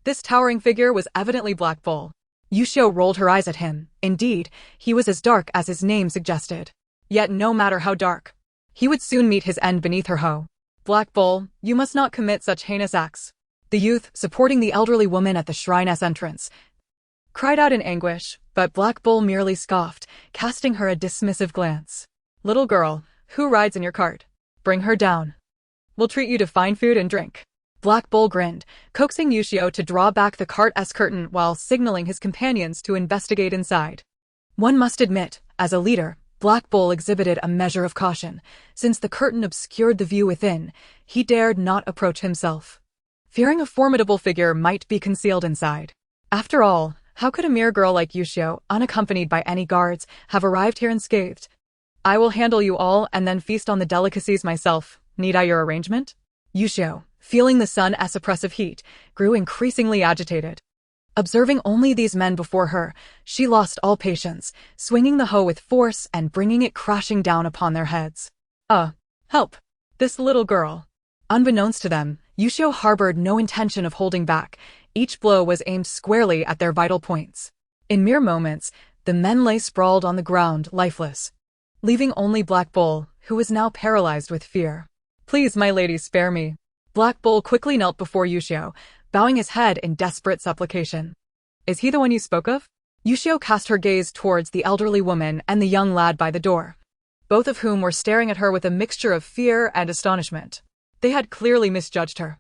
Speaker 1: This towering figure was evidently Black Bull. Yuxiu rolled her eyes at him. Indeed, he was as dark as his name suggested. Yet no matter how dark, he would soon meet his end beneath her hoe. Black Bull, you must not commit such heinous acts. The youth, supporting the elderly woman at the shrine's entrance, cried out in anguish, but Black Bull merely scoffed, casting her a dismissive glance. Little girl, who rides in your cart? Bring her down. We'll treat you to fine food and drink. Black Bull grinned, coaxing Yuxiu to draw back the cart's curtain while signaling his companions to investigate inside. One must admit, as a leader, Black Bull exhibited a measure of caution. Since the curtain obscured the view within, he dared not approach himself, fearing a formidable figure might be concealed inside. After all, how could a mere girl like Yuxiu, unaccompanied by any guards, have arrived here unscathed? I will handle you all and then feast on the delicacies myself. Need I your arrangement? Yuxiu, feeling the sun's oppressive heat, grew increasingly agitated. Observing only these men before her, she lost all patience, swinging the hoe with force and bringing it crashing down upon their heads. Help! This little girl. Unbeknownst to them, Yuxiu harbored no intention of holding back. Each blow was aimed squarely at their vital points. In mere moments, the men lay sprawled on the ground, lifeless, leaving only Black Bull, who was now paralyzed with fear. Please, my lady, spare me. Black Bull quickly knelt before Yuxiu, bowing his head in desperate supplication. Is he the one you spoke of? Yuxiu cast her gaze towards the elderly woman and the young lad by the door, both of whom were staring at her with a mixture of fear and astonishment. They had clearly misjudged her.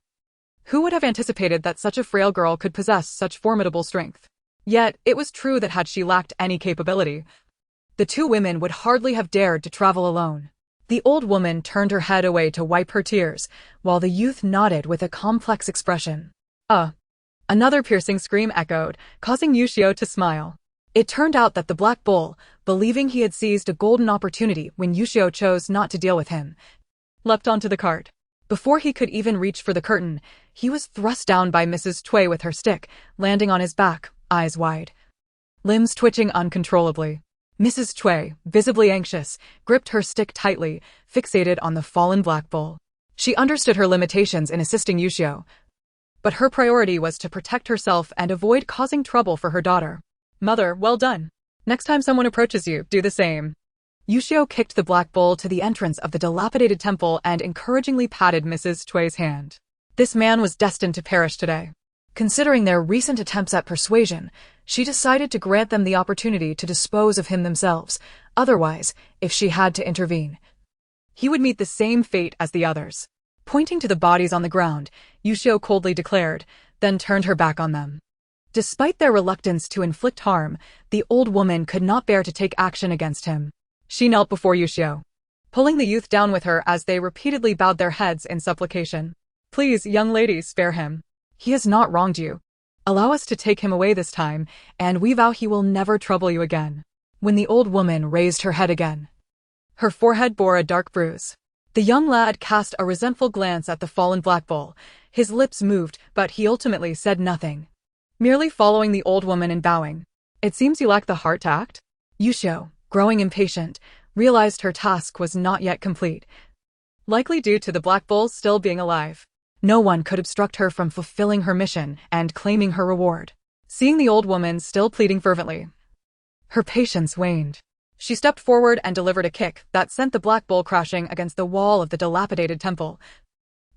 Speaker 1: Who would have anticipated that such a frail girl could possess such formidable strength? Yet, it was true that had she lacked any capability, the two women would hardly have dared to travel alone. The old woman turned her head away to wipe her tears, while the youth nodded with a complex expression. Another piercing scream echoed, causing Yuxiu to smile. It turned out that the Black Bull, believing he had seized a golden opportunity when Yuxiu chose not to deal with him, leapt onto the cart. Before he could even reach for the curtain, he was thrust down by Mrs. Cui with her stick, landing on his back, eyes wide, limbs twitching uncontrollably. Mrs. Cui, visibly anxious, gripped her stick tightly, fixated on the fallen Black Bull. She understood her limitations in assisting Yuxiu, But her priority was to protect herself and avoid causing trouble for her daughter. Mother, well done. Next time someone approaches you, do the same. Yuxiu kicked the black bull to the entrance of the dilapidated temple and encouragingly patted Mrs. Cui's hand. This man was destined to perish today. Considering their recent attempts at persuasion, she decided to grant them the opportunity to dispose of him themselves. Otherwise, if she had to intervene, he would meet the same fate as the others. Pointing to the bodies on the ground, Yuxiu coldly declared, then turned her back on them. Despite their reluctance to inflict harm, the old woman could not bear to take action against him. She knelt before Yuxiu, pulling the youth down with her as they repeatedly bowed their heads in supplication. Please, young lady, spare him. He has not wronged you. Allow us to take him away this time, and we vow he will never trouble you again. When the old woman raised her head again, her forehead bore a dark bruise. The young lad cast a resentful glance at the fallen black bull. His lips moved, but he ultimately said nothing, merely following the old woman and bowing. It seems you lack the heart to act. Yuxiu, growing impatient, realized her task was not yet complete, likely due to the black bull still being alive. No one could obstruct her from fulfilling her mission and claiming her reward. Seeing the old woman still pleading fervently, her patience waned. She stepped forward and delivered a kick that sent the black bull crashing against the wall of the dilapidated temple,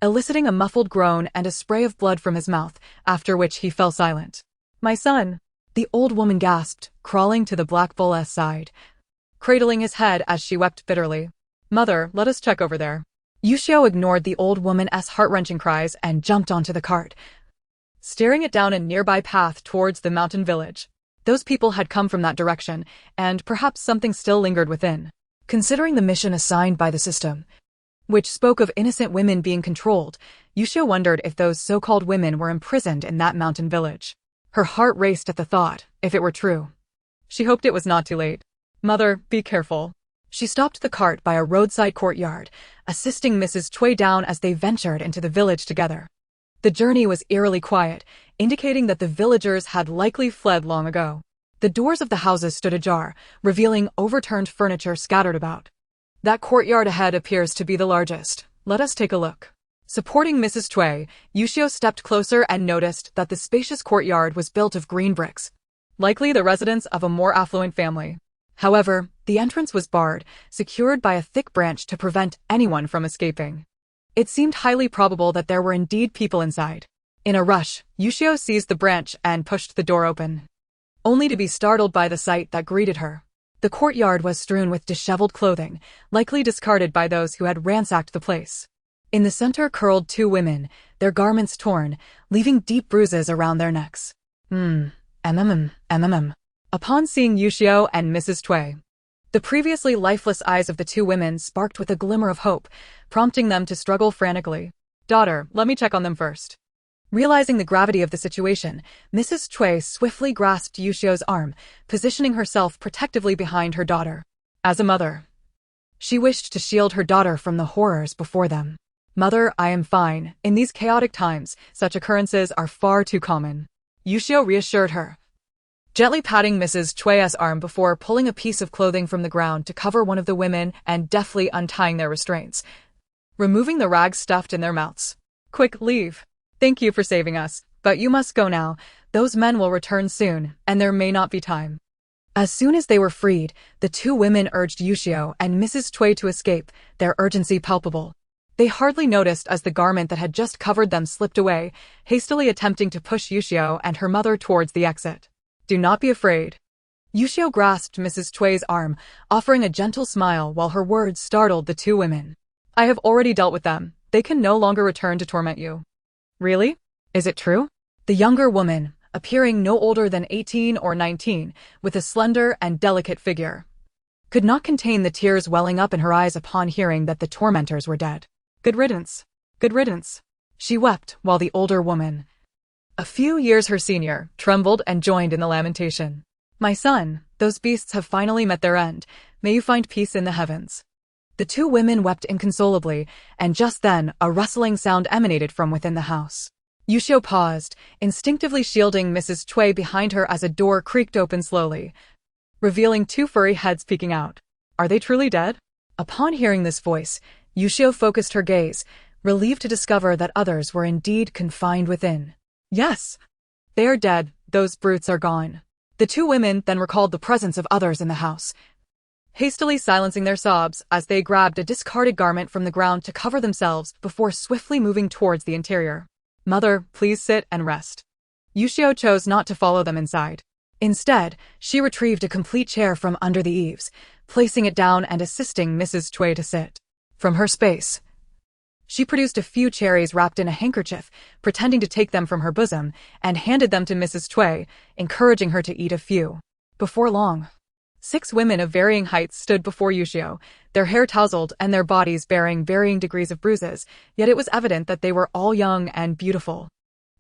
Speaker 1: eliciting a muffled groan and a spray of blood from his mouth, after which he fell silent. My son, the old woman gasped, crawling to the black bull's side, cradling his head as she wept bitterly. Mother, let us check over there. Yuxiu ignored the old woman's heart-wrenching cries and jumped onto the cart, steering it down a nearby path towards the mountain village. Those people had come from that direction, and perhaps something still lingered within. Considering the mission assigned by the system, which spoke of innocent women being controlled, Yuxiu wondered if those so-called women were imprisoned in that mountain village. Her heart raced at the thought, if it were true. She hoped it was not too late. Mother, be careful. She stopped the cart by a roadside courtyard, assisting Mrs. Cui down as they ventured into the village together. The journey was eerily quiet, indicating that the villagers had likely fled long ago. The doors of the houses stood ajar, revealing overturned furniture scattered about. That courtyard ahead appears to be the largest. Let us take a look. Supporting Mrs. Cui, Yuxiu stepped closer and noticed that the spacious courtyard was built of green bricks, likely the residence of a more affluent family. However, the entrance was barred, secured by a thick branch to prevent anyone from escaping. It seemed highly probable that there were indeed people inside. In a rush, Yuxiu seized the branch and pushed the door open, only to be startled by the sight that greeted her. The courtyard was strewn with disheveled clothing, likely discarded by those who had ransacked the place. In the center curled two women, their garments torn, leaving deep bruises around their necks. Upon seeing Yuxiu and Mrs. Cui, the previously lifeless eyes of the two women sparked with a glimmer of hope, prompting them to struggle frantically. Daughter, let me check on them first. Realizing the gravity of the situation, Mrs. Cui swiftly grasped Yuxiu's arm, positioning herself protectively behind her daughter. As a mother, she wished to shield her daughter from the horrors before them. Mother, I am fine. In these chaotic times, such occurrences are far too common. Yuxiu reassured her, gently patting Mrs. Cui's arm before pulling a piece of clothing from the ground to cover one of the women and deftly untying their restraints, removing the rags stuffed in their mouths. Quick, leave. Thank you for saving us, but you must go now. Those men will return soon, and there may not be time. As soon as they were freed, the two women urged Yuxiu and Mrs. Cui to escape, their urgency palpable. They hardly noticed as the garment that had just covered them slipped away, hastily attempting to push Yuxiu and her mother towards the exit. Do not be afraid. Yuxiu grasped Mrs. Cui's arm, offering a gentle smile while her words startled the two women. I have already dealt with them. They can no longer return to torment you. Really? Is it true? The younger woman, appearing no older than 18 or 19, with a slender and delicate figure, could not contain the tears welling up in her eyes upon hearing that the tormentors were dead. Good riddance. Good riddance. She wept while the older woman, a few years her senior, trembled and joined in the lamentation. My son, those beasts have finally met their end. May you find peace in the heavens. The two women wept inconsolably, and just then a rustling sound emanated from within the house. Yuxiu paused, instinctively shielding Mrs. Cui behind her as a door creaked open slowly, revealing two furry heads peeking out. Are they truly dead? Upon hearing this voice, Yuxiu focused her gaze, relieved to discover that others were indeed confined within. Yes, they are dead, those brutes are gone. The two women then recalled the presence of others in the house, hastily silencing their sobs as they grabbed a discarded garment from the ground to cover themselves before swiftly moving towards the interior. Mother, please sit and rest. Yuxiu chose not to follow them inside. Instead, she retrieved a complete chair from under the eaves, placing it down and assisting Mrs. Cui to sit. From her space, she produced a few cherries wrapped in a handkerchief, pretending to take them from her bosom, and handed them to Mrs. Cui, encouraging her to eat a few. Before long, 6 women of varying heights stood before Yuxiu, their hair tousled and their bodies bearing varying degrees of bruises, yet it was evident that they were all young and beautiful.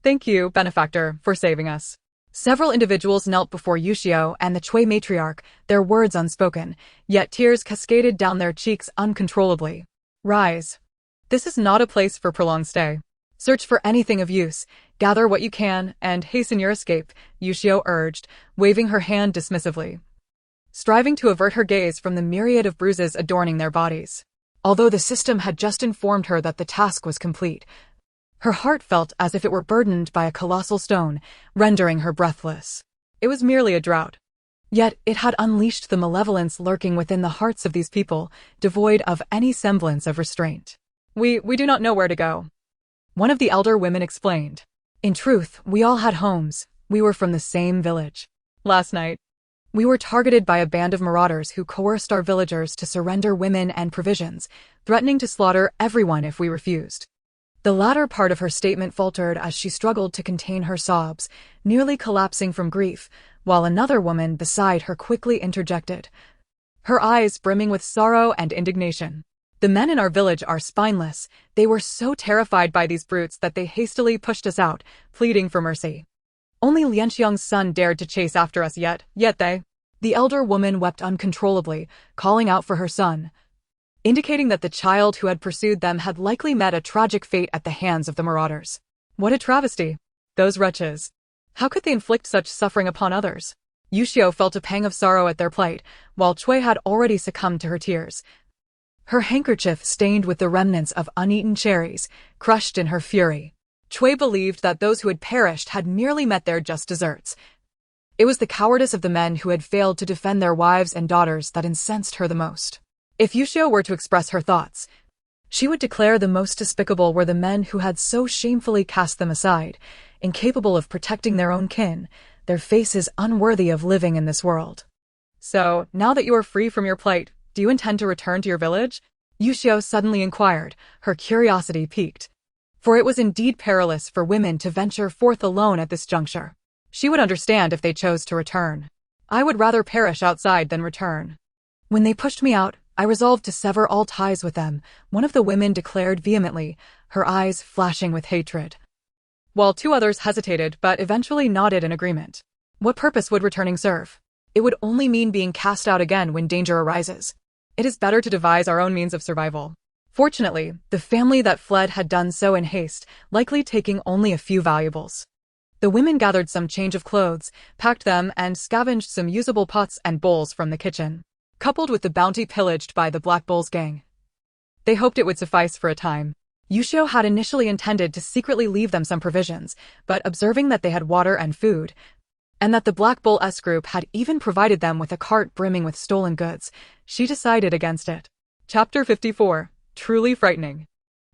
Speaker 1: Thank you, benefactor, for saving us. Several individuals knelt before Yuxiu and the Cui matriarch, their words unspoken, yet tears cascaded down their cheeks uncontrollably. Rise. This is not a place for prolonged stay. Search for anything of use, gather what you can, and hasten your escape, Yuxiu urged, waving her hand dismissively, striving to avert her gaze from the myriad of bruises adorning their bodies. Although the system had just informed her that the task was complete, her heart felt as if it were burdened by a colossal stone, rendering her breathless. It was merely a drought. Yet it had unleashed the malevolence lurking within the hearts of these people, devoid of any semblance of restraint. We do not know where to go, one of the elder women explained. In truth, we all had homes. We were from the same village. Last night, we were targeted by a band of marauders who coerced our villagers to surrender women and provisions, threatening to slaughter everyone if we refused. The latter part of her statement faltered as she struggled to contain her sobs, nearly collapsing from grief, while another woman beside her quickly interjected, her eyes brimming with sorrow and indignation. The men in our village are spineless. They were so terrified by these brutes that they hastily pushed us out, pleading for mercy. Only Lianxiang's son dared to chase after us yet they. The elder woman wept uncontrollably, calling out for her son, indicating that the child who had pursued them had likely met a tragic fate at the hands of the marauders. What a travesty! Those wretches! How could they inflict such suffering upon others? Yuxiu felt a pang of sorrow at their plight, while Cui had already succumbed to her tears, her handkerchief stained with the remnants of uneaten cherries, crushed in her fury. Cui believed that those who had perished had merely met their just deserts. It was the cowardice of the men who had failed to defend their wives and daughters that incensed her the most. If Yuxiu were to express her thoughts, she would declare the most despicable were the men who had so shamefully cast them aside, incapable of protecting their own kin, their faces unworthy of living in this world. So, now that you are free from your plight, do you intend to return to your village? Yuxiu suddenly inquired, her curiosity piqued. For it was indeed perilous for women to venture forth alone at this juncture. She would understand if they chose to return. I would rather perish outside than return. When they pushed me out, I resolved to sever all ties with them, one of the women declared vehemently, her eyes flashing with hatred, while 2 others hesitated but eventually nodded in agreement. What purpose would returning serve? It would only mean being cast out again when danger arises. It is better to devise our own means of survival. Fortunately, the family that fled had done so in haste, likely taking only a few valuables. The women gathered some change of clothes, packed them, and scavenged some usable pots and bowls from the kitchen, coupled with the bounty pillaged by the Black Bull's gang. They hoped it would suffice for a time. Yuxiu had initially intended to secretly leave them some provisions, but observing that they had water and food, and that the Black Bull S group had even provided them with a cart brimming with stolen goods, she decided against it. Chapter 54. Truly frightening.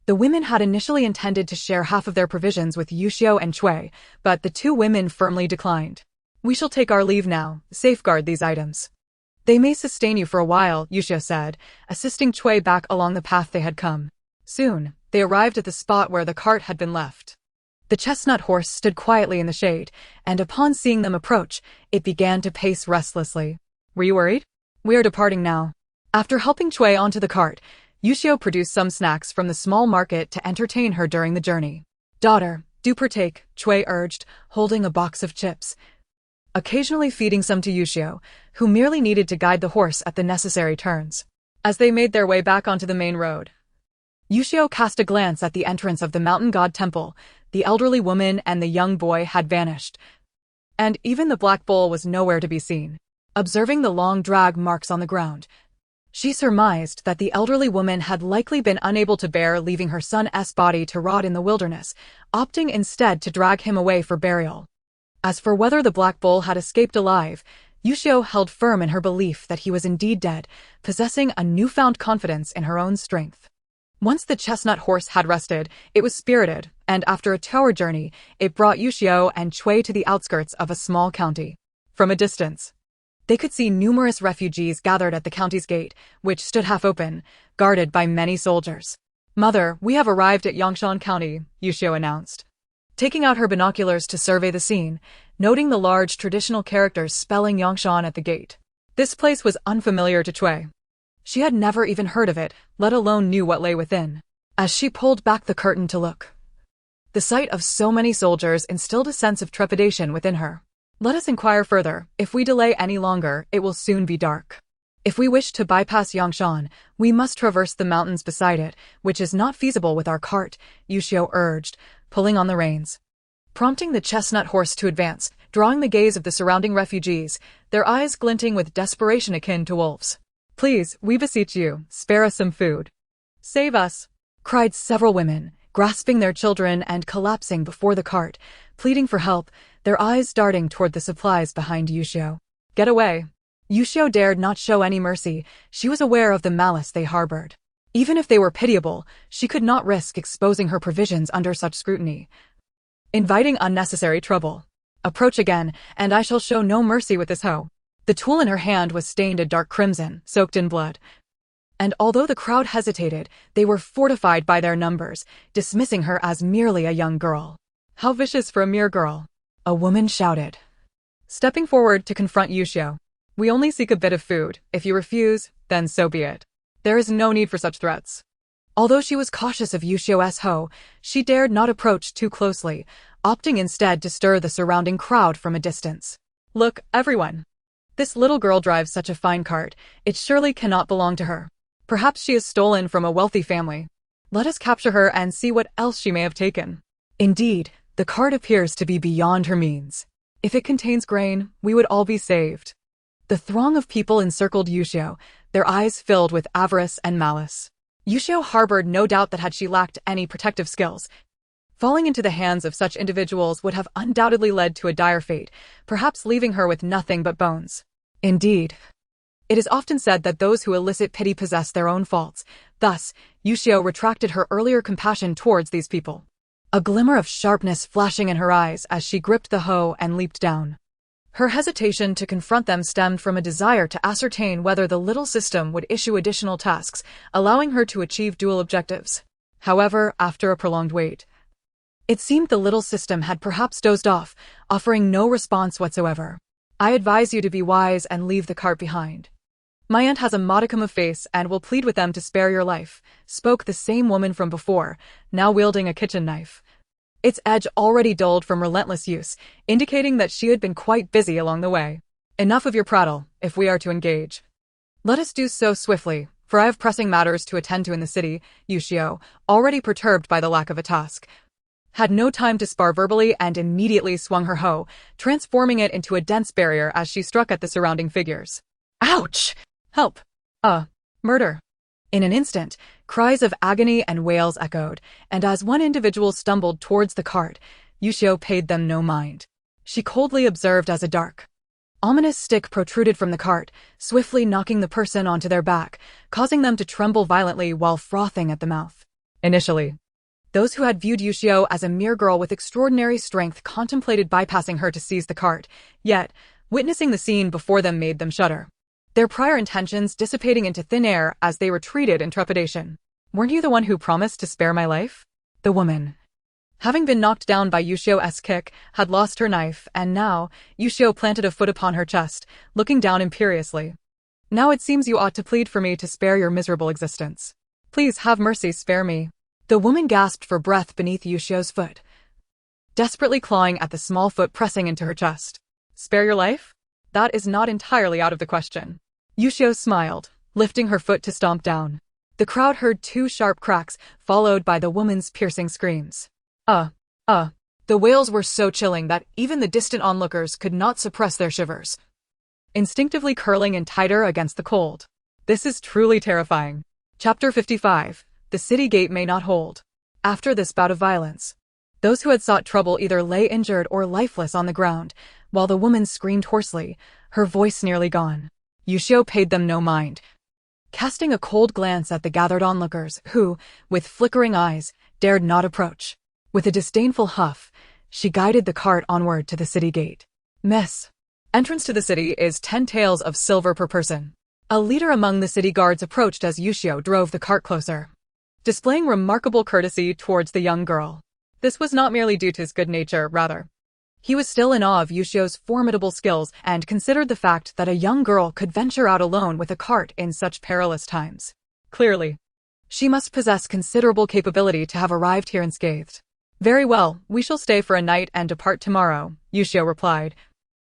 Speaker 1: The women had initially intended to share half of their provisions with Yuxiu and Cui, but the 2 women firmly declined. We shall take our leave now. Safeguard these items. They may sustain you for a while, Yuxiu said, assisting Cui back along the path they had come. Soon, they arrived at the spot where the cart had been left. The chestnut horse stood quietly in the shade, and upon seeing them approach, it began to pace restlessly. Were you worried? We are departing now. After helping Cui onto the cart, Yuxiu produced some snacks from the small market to entertain her during the journey. Daughter, do partake, Cui urged, holding a box of chips, occasionally feeding some to Yuxiu, who merely needed to guide the horse at the necessary turns. As they made their way back onto the main road, Yuxiu cast a glance at the entrance of the mountain god temple. The elderly woman and the young boy had vanished, and even the Black Bull was nowhere to be seen. Observing the long drag marks on the ground, She surmised that the elderly woman had likely been unable to bear leaving her son's body to rot in the wilderness, opting instead to drag him away for burial. As for whether the black bull had escaped alive, Yuxiu held firm in her belief that he was indeed dead, possessing a newfound confidence in her own strength. Once the chestnut horse had rested, it was spirited, and after a 2-hour journey, it brought Yuxiu and Cui to the outskirts of a small county. From a distance, they could see numerous refugees gathered at the county's gate, which stood half open, guarded by many soldiers. "Mother, we have arrived at Yangshan County," Yuxiu announced, taking out her binoculars to survey the scene, noting the large traditional characters spelling Yangshan at the gate. This place was unfamiliar to Cui. She had never even heard of it, let alone knew what lay within. As she pulled back the curtain to look, the sight of so many soldiers instilled a sense of trepidation within her. "Let us inquire further. If we delay any longer, it will soon be dark. If we wish to bypass Yangshan, we must traverse the mountains beside it, which is not feasible with our cart," Yuxiu urged, pulling on the reins, prompting the chestnut horse to advance, drawing the gaze of the surrounding refugees, their eyes glinting with desperation akin to wolves. "Please, we beseech you, spare us some food. Save us," cried several women, grasping their children and collapsing before the cart, pleading for help, their eyes darting toward the supplies behind Yuxiu. "Get away." Yuxiu dared not show any mercy. She was aware of the malice they harbored. Even if they were pitiable, she could not risk exposing her provisions under such scrutiny, inviting unnecessary trouble. "Approach again, and I shall show no mercy with this hoe." The tool in her hand was stained a dark crimson, soaked in blood. And although the crowd hesitated, they were fortified by their numbers, dismissing her as merely a young girl. "How vicious for a mere girl," a woman shouted, stepping forward to confront Yuxiu. "We only seek a bit of food. If you refuse, then so be it. There is no need for such threats." Although she was cautious of Yuxiu's hoe, she dared not approach too closely, opting instead to stir the surrounding crowd from a distance. "Look, everyone. This little girl drives such a fine cart, it surely cannot belong to her. Perhaps she is stolen from a wealthy family. Let us capture her and see what else she may have taken. Indeed, the cart appears to be beyond her means. If it contains grain, we would all be saved." The throng of people encircled Yuxiu, their eyes filled with avarice and malice. Yuxiu harbored no doubt that had she lacked any protective skills, falling into the hands of such individuals would have undoubtedly led to a dire fate, perhaps leaving her with nothing but bones. Indeed, it is often said that those who elicit pity possess their own faults. Thus, Yuxiu retracted her earlier compassion towards these people, a glimmer of sharpness flashing in her eyes as she gripped the hoe and leaped down. Her hesitation to confront them stemmed from a desire to ascertain whether the little system would issue additional tasks, allowing her to achieve dual objectives. However, after a prolonged wait, it seemed the little system had perhaps dozed off, offering no response whatsoever. "I advise you to be wise and leave the cart behind. My aunt has a modicum of face and will plead with them to spare your life," spoke the same woman from before, now wielding a kitchen knife, its edge already dulled from relentless use, indicating that she had been quite busy along the way. "Enough of your prattle, if we are to engage. Let us do so swiftly, for I have pressing matters to attend to in the city." Yuxiu, already perturbed by the lack of a task, had no time to spar verbally and immediately swung her hoe, transforming it into a dense barrier as she struck at the surrounding figures. "Ouch! Help! Murder!" In an instant, cries of agony and wails echoed, and as one individual stumbled towards the cart, Yuxiu paid them no mind. She coldly observed as a dark, ominous stick protruded from the cart, swiftly knocking the person onto their back, causing them to tremble violently while frothing at the mouth. Initially, those who had viewed Yuxiu as a mere girl with extraordinary strength contemplated bypassing her to seize the cart, yet, witnessing the scene before them made them shudder, their prior intentions dissipating into thin air as they retreated in trepidation. "Weren't you the one who promised to spare my life?" The woman, having been knocked down by Yuxiu's kick, had lost her knife, and now, Yuxiu planted a foot upon her chest, looking down imperiously. "Now it seems you ought to plead for me to spare your miserable existence. Please have mercy, spare me." The woman gasped for breath beneath Yuxiu's foot, desperately clawing at the small foot pressing into her chest. "Spare your life? That is not entirely out of the question." Yuxiu smiled, lifting her foot to stomp down. The crowd heard 2 sharp cracks, followed by the woman's piercing screams. The wails were so chilling that even the distant onlookers could not suppress their shivers, instinctively curling in tighter against the cold. This is truly terrifying. Chapter 55. The city gate may not hold. After this bout of violence, those who had sought trouble either lay injured or lifeless on the ground, while the woman screamed hoarsely, her voice nearly gone. Yuxiu paid them no mind, casting a cold glance at the gathered onlookers who, with flickering eyes, dared not approach. With a disdainful huff, she guided the cart onward to the city gate. Miss. Entrance to the city is 10 taels of silver per person. A leader among the city guards approached as Yuxiu drove the cart closer, displaying remarkable courtesy towards the young girl. This was not merely due to his good nature, rather. He was still in awe of Yuxiu's formidable skills and considered the fact that a young girl could venture out alone with a cart in such perilous times. Clearly, she must possess considerable capability to have arrived here unscathed. Very well, we shall stay for a night and depart tomorrow, Yuxiu replied,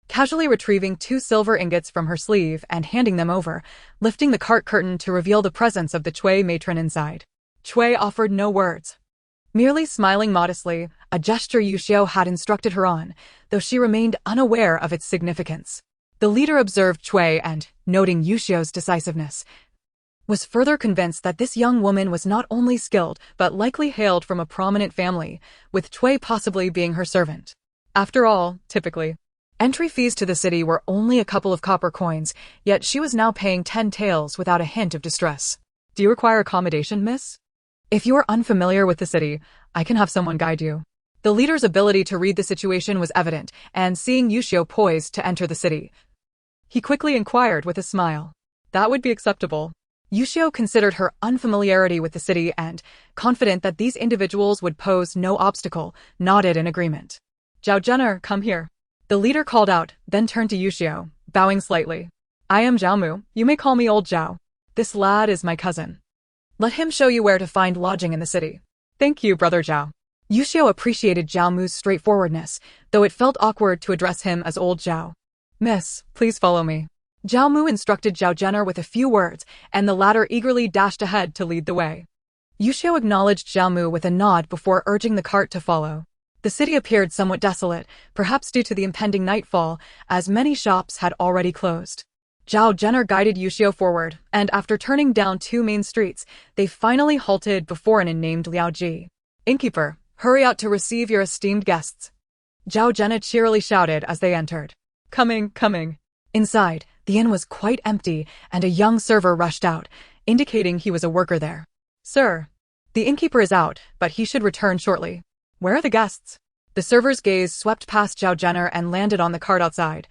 Speaker 1: casually retrieving 2 silver ingots from her sleeve and handing them over, lifting the cart curtain to reveal the presence of the Chui matron inside. Chui offered no words, merely smiling modestly, a gesture Yuxiu had instructed her on, though she remained unaware of its significance. The leader observed Chui and, noting Yuxiu's decisiveness, was further convinced that this young woman was not only skilled but likely hailed from a prominent family, with Chui possibly being her servant. After all, typically, entry fees to the city were only a couple of copper coins, yet she was now paying 10 taels without a hint of distress. Do you require accommodation, miss? If you are unfamiliar with the city, I can have someone guide you. The leader's ability to read the situation was evident, and seeing Yuxiu poised to enter the city, he quickly inquired with a smile. That would be acceptable. Yuxiu considered her unfamiliarity with the city and, confident that these individuals would pose no obstacle, nodded in agreement. Zhao Zhen'er, come here. The leader called out, then turned to Yuxiu, bowing slightly. I am Zhao Mu, you may call me Old Zhao. This lad is my cousin. Let him show you where to find lodging in the city. Thank you, brother Zhao. Yuxiu appreciated Zhao Mu's straightforwardness, though it felt awkward to address him as Old Zhao. Miss, please follow me. Zhao Mu instructed Zhao Zhen'er with a few words, and the latter eagerly dashed ahead to lead the way. Yuxiu acknowledged Zhao Mu with a nod before urging the cart to follow. The city appeared somewhat desolate, perhaps due to the impending nightfall, as many shops had already closed. Zhao Zhen'er guided Yuxiu forward, and after turning down 2 main streets, they finally halted before an inn named Liao Ji. Innkeeper, hurry out to receive your esteemed guests. Zhao Zhen'er cheerily shouted as they entered. Coming, coming. Inside, the inn was quite empty, and a young server rushed out, indicating he was a worker there. Sir, the innkeeper is out, but he should return shortly. Where are the guests? The server's gaze swept past Zhao Zhen'er and landed on the cart outside,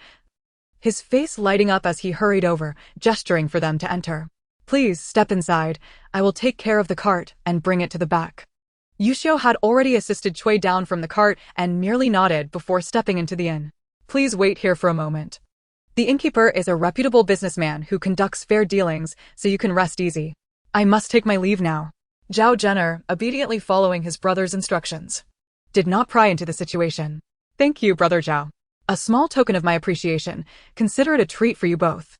Speaker 1: his face lighting up as he hurried over, gesturing for them to enter. Please step inside. I will take care of the cart and bring it to the back. Yuxiu had already assisted Chui down from the cart and merely nodded before stepping into the inn. Please wait here for a moment. The innkeeper is a reputable businessman who conducts fair dealings, so you can rest easy. I must take my leave now. Zhao Zhen'er, obediently following his brother's instructions, did not pry into the situation. Thank you, brother Zhao. A small token of my appreciation. Consider it a treat for you both.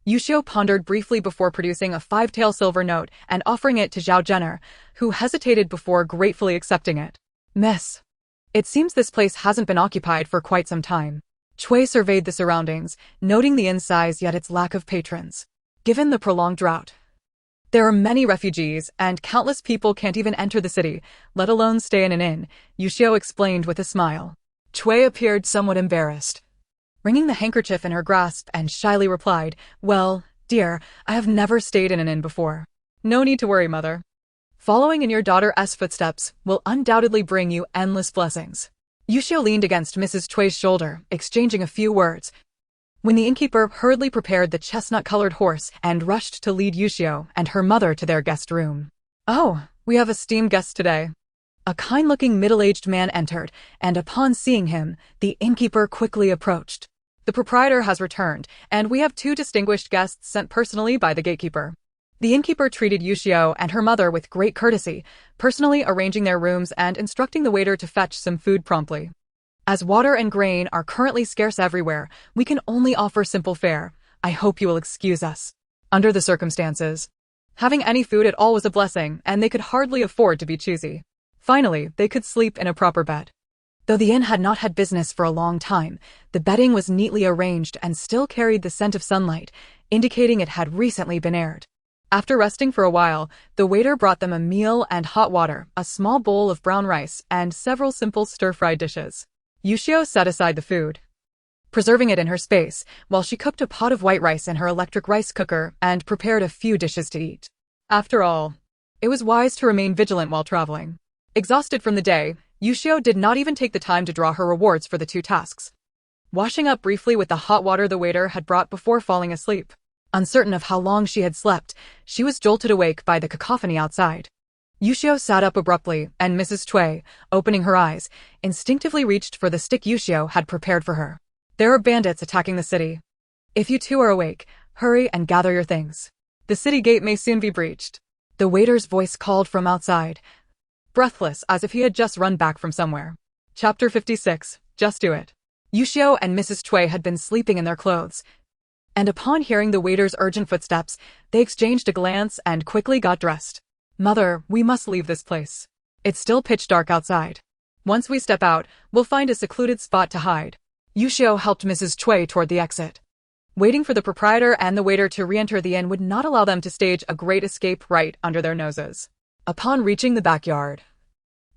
Speaker 1: Yuxiu pondered briefly before producing a 5-tael silver note and offering it to Zhao Zhen'er, who hesitated before gratefully accepting it. Miss, it seems this place hasn't been occupied for quite some time. Chui surveyed the surroundings, noting the inn's size yet its lack of patrons. Given the prolonged drought, there are many refugees, and countless people can't even enter the city, let alone stay in an inn, Yuxiu explained with a smile. Chui appeared somewhat embarrassed, wringing the handkerchief in her grasp, and shyly replied, Well, dear, I have never stayed in an inn before. No need to worry, mother. Following in your daughter's footsteps will undoubtedly bring you endless blessings. Yuxiu leaned against Mrs. Chui's shoulder, exchanging a few words, when the innkeeper hurriedly prepared the chestnut-colored horse and rushed to lead Yuxiu and her mother to their guest room. Oh, we have esteemed guests today. A kind-looking middle-aged man entered, and upon seeing him, the innkeeper quickly approached. The proprietor has returned, and we have 2 distinguished guests sent personally by the gatekeeper. The innkeeper treated Yuxiu and her mother with great courtesy, personally arranging their rooms and instructing the waiter to fetch some food promptly. As water and grain are currently scarce everywhere, we can only offer simple fare. I hope you will excuse us. Under the circumstances, having any food at all was a blessing, and they could hardly afford to be choosy. Finally, they could sleep in a proper bed. Though the inn had not had business for a long time, the bedding was neatly arranged and still carried the scent of sunlight, indicating it had recently been aired. After resting for a while, the waiter brought them a meal and hot water, a small bowl of brown rice, and several simple stir-fried dishes. Yuxiu set aside the food, preserving it in her space, while she cooked a pot of white rice in her electric rice cooker and prepared a few dishes to eat. After all, it was wise to remain vigilant while traveling. Exhausted from the day, Yuxiu did not even take the time to draw her rewards for the 2 tasks. Washing up briefly with the hot water the waiter had brought before falling asleep. Uncertain of how long she had slept, she was jolted awake by the cacophony outside. Yuxiu sat up abruptly, and Mrs. Cui, opening her eyes, instinctively reached for the stick Yuxiu had prepared for her. There are bandits attacking the city. If you too are awake, hurry and gather your things. The city gate may soon be breached. The waiter's voice called from outside, breathless as if he had just run back from somewhere. Chapter 56, Just Do It. Yuxiu and Mrs. Cui had been sleeping in their clothes, and upon hearing the waiter's urgent footsteps, they exchanged a glance and quickly got dressed. Mother, we must leave this place. It's still pitch dark outside. Once we step out, we'll find a secluded spot to hide. Yuxiu helped Mrs. Cui toward the exit. Waiting for the proprietor and the waiter to re-enter the inn would not allow them to stage a great escape right under their noses. Upon reaching the backyard,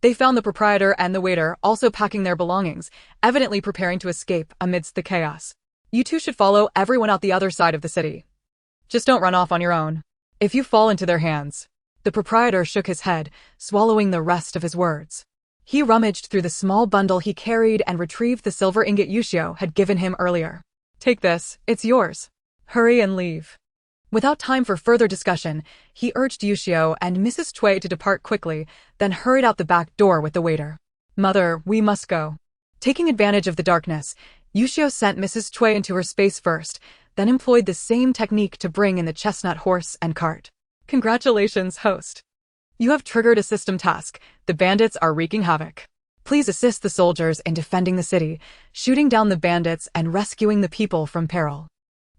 Speaker 1: they found the proprietor and the waiter also packing their belongings, evidently preparing to escape amidst the chaos. You two should follow everyone out the other side of the city. Just don't run off on your own. If you fall into their hands. The proprietor shook his head, swallowing the rest of his words. He rummaged through the small bundle he carried and retrieved the silver ingot Yuxiu had given him earlier. Take this, it's yours. Hurry and leave. Without time for further discussion, he urged Yuxiu and Mrs. Cui to depart quickly, then hurried out the back door with the waiter. Mother, we must go. Taking advantage of the darkness, Yuxiu sent Mrs. Cui into her space first, then employed the same technique to bring in the chestnut horse and cart. Congratulations, host. You have triggered a system task. The bandits are wreaking havoc. Please assist the soldiers in defending the city, shooting down the bandits and rescuing the people from peril.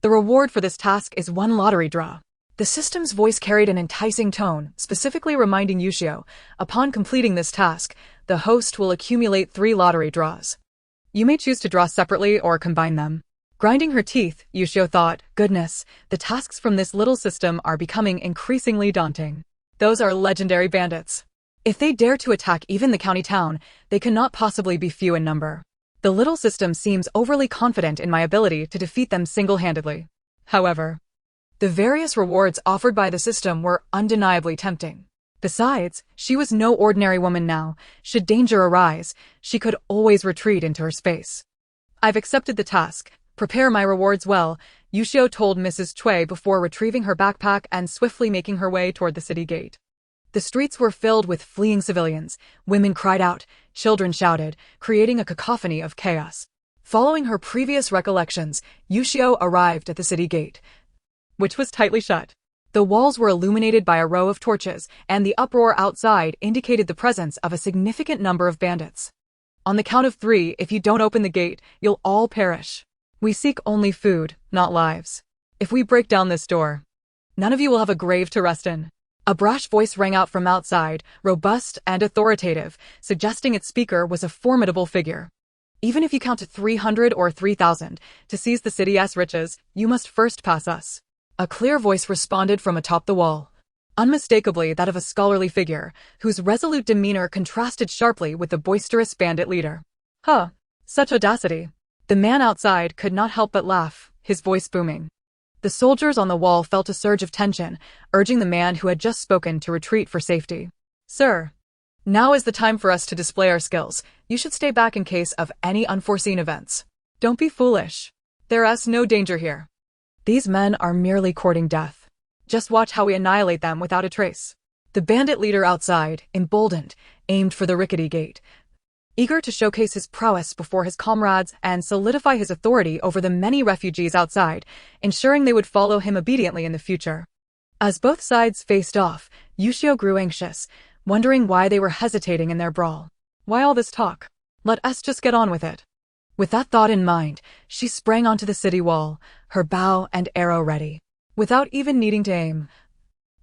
Speaker 1: The reward for this task is 1 lottery draw. The system's voice carried an enticing tone, specifically reminding Yuxiu, upon completing this task, the host will accumulate 3 lottery draws. You may choose to draw separately or combine them. Grinding her teeth, Yuxiu thought, goodness, the tasks from this little system are becoming increasingly daunting. Those are legendary bandits. If they dare to attack even the county town, they cannot possibly be few in number. The little system seems overly confident in my ability to defeat them single-handedly. However, the various rewards offered by the system were undeniably tempting. Besides, she was no ordinary woman now. Should danger arise, she could always retreat into her space. I've accepted the task. Prepare my rewards well, Yuxiu told Mrs. Cui before retrieving her backpack and swiftly making her way toward the city gate. The streets were filled with fleeing civilians. Women cried out, children shouted, creating a cacophony of chaos. Following her previous recollections, Yuxiu arrived at the city gate, which was tightly shut. The walls were illuminated by a row of torches, and the uproar outside indicated the presence of a significant number of bandits. On the count of 3, if you don't open the gate, you'll all perish. We seek only food, not lives. If we break down this door, none of you will have a grave to rest in. A brash voice rang out from outside, robust and authoritative, suggesting its speaker was a formidable figure. Even if you count to 300 or 3,000 to seize the city's riches, you must first pass us. A clear voice responded from atop the wall, unmistakably that of a scholarly figure, whose resolute demeanor contrasted sharply with the boisterous bandit leader. Huh, such audacity. The man outside could not help but laugh, his voice booming. The soldiers on the wall felt a surge of tension, urging the man who had just spoken to retreat for safety. Sir, now is the time for us to display our skills. You should stay back in case of any unforeseen events. Don't be foolish. There is no danger here. These men are merely courting death. Just watch how we annihilate them without a trace. The bandit leader outside, emboldened, aimed for the rickety gate, eager to showcase his prowess before his comrades and solidify his authority over the many refugees outside, ensuring they would follow him obediently in the future. As both sides faced off, Yuxiu grew anxious, wondering why they were hesitating in their brawl. Why all this talk? Let us just get on with it. With that thought in mind, she sprang onto the city wall, her bow and arrow ready. Without even needing to aim,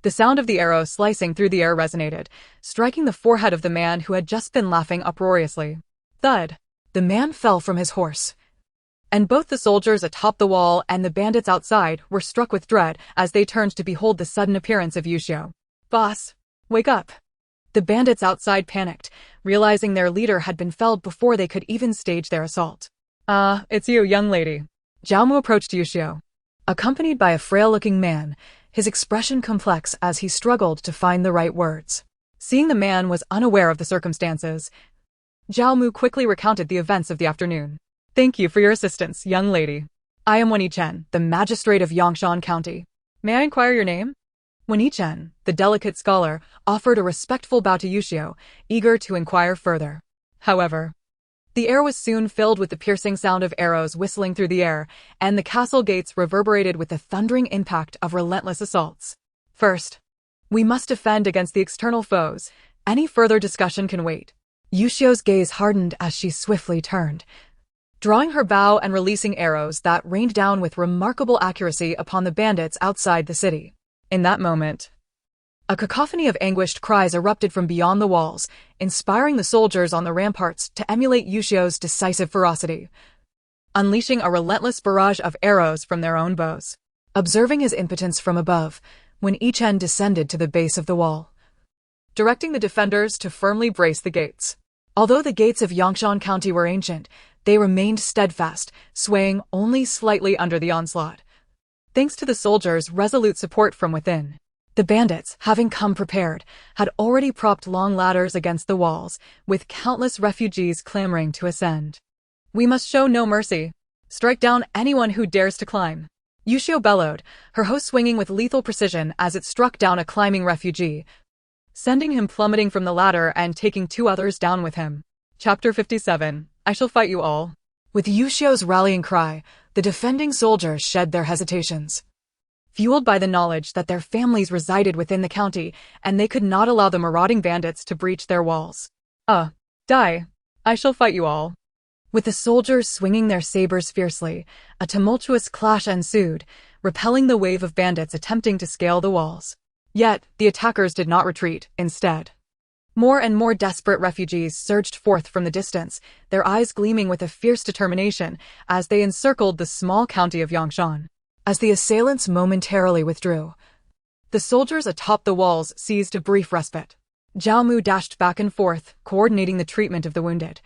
Speaker 1: the sound of the arrow slicing through the air resonated, striking the forehead of the man who had just been laughing uproariously. Thud! The man fell from his horse, And both the soldiers atop the wall and the bandits outside were struck with dread as they turned to behold the sudden appearance of Yuxiu. "Boss, wake up." The bandits outside panicked, realizing their leader had been felled before they could even stage their assault. It's you, young lady." Jiaomu approached Yuxiu, accompanied by a frail-looking man, his expression complex as he struggled to find the right words. Seeing the man was unaware of the circumstances, Jiaomu quickly recounted the events of the afternoon. "Thank you for your assistance, young lady. I am Wen Chen, the magistrate of Yangshan County. May I inquire your name?" Wen Chen, the delicate scholar, offered a respectful bow to Yuxiu, eager to inquire further. However, the air was soon filled with the piercing sound of arrows whistling through the air, and the castle gates reverberated with the thundering impact of relentless assaults. "First, we must defend against the external foes. Any further discussion can wait." Yuxiu's gaze hardened as she swiftly turned, drawing her bow and releasing arrows that rained down with remarkable accuracy upon the bandits outside the city. In that moment, a cacophony of anguished cries erupted from beyond the walls, inspiring the soldiers on the ramparts to emulate Yuxiu's decisive ferocity, unleashing a relentless barrage of arrows from their own bows. Observing his impotence from above, Wen Chen descended to the base of the wall, directing the defenders to firmly brace the gates. Although the gates of Yangshan County were ancient, they remained steadfast, swaying only slightly under the onslaught, thanks to the soldiers' resolute support from within. The bandits, having come prepared, had already propped long ladders against the walls, with countless refugees clamoring to ascend. "We must show no mercy. Strike down anyone who dares to climb." Yuxiu bellowed, her host swinging with lethal precision as it struck down a climbing refugee, sending him plummeting from the ladder and taking 2 others down with him. Chapter 57. I shall fight you all. With Yuxiu's rallying cry, the defending soldiers shed their hesitations, fueled by the knowledge that their families resided within the county and they could not allow the marauding bandits to breach their walls. Die. I shall fight you all." With the soldiers swinging their sabers fiercely, a tumultuous clash ensued, repelling the wave of bandits attempting to scale the walls. Yet, the attackers did not retreat, instead. More and more desperate refugees surged forth from the distance, their eyes gleaming with a fierce determination as they encircled the small county of Yangshan. As the assailants momentarily withdrew, the soldiers atop the walls seized a brief respite. Jiaomu dashed back and forth, coordinating the treatment of the wounded,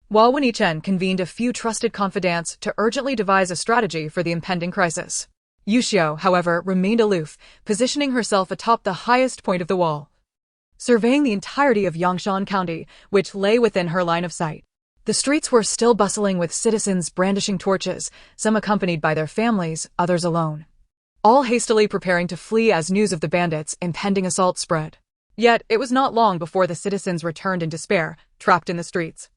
Speaker 1: while Wen Chen convened a few trusted confidants to urgently devise a strategy for the impending crisis. Yuxiu, however, remained aloof, positioning herself atop the highest point of the wall, surveying the entirety of Yangshan County, which lay within her line of sight. The streets were still bustling with citizens brandishing torches, some accompanied by their families, others alone, all hastily preparing to flee as news of the bandits' impending assault spread. Yet it was not long before the citizens returned in despair, trapped in the streets,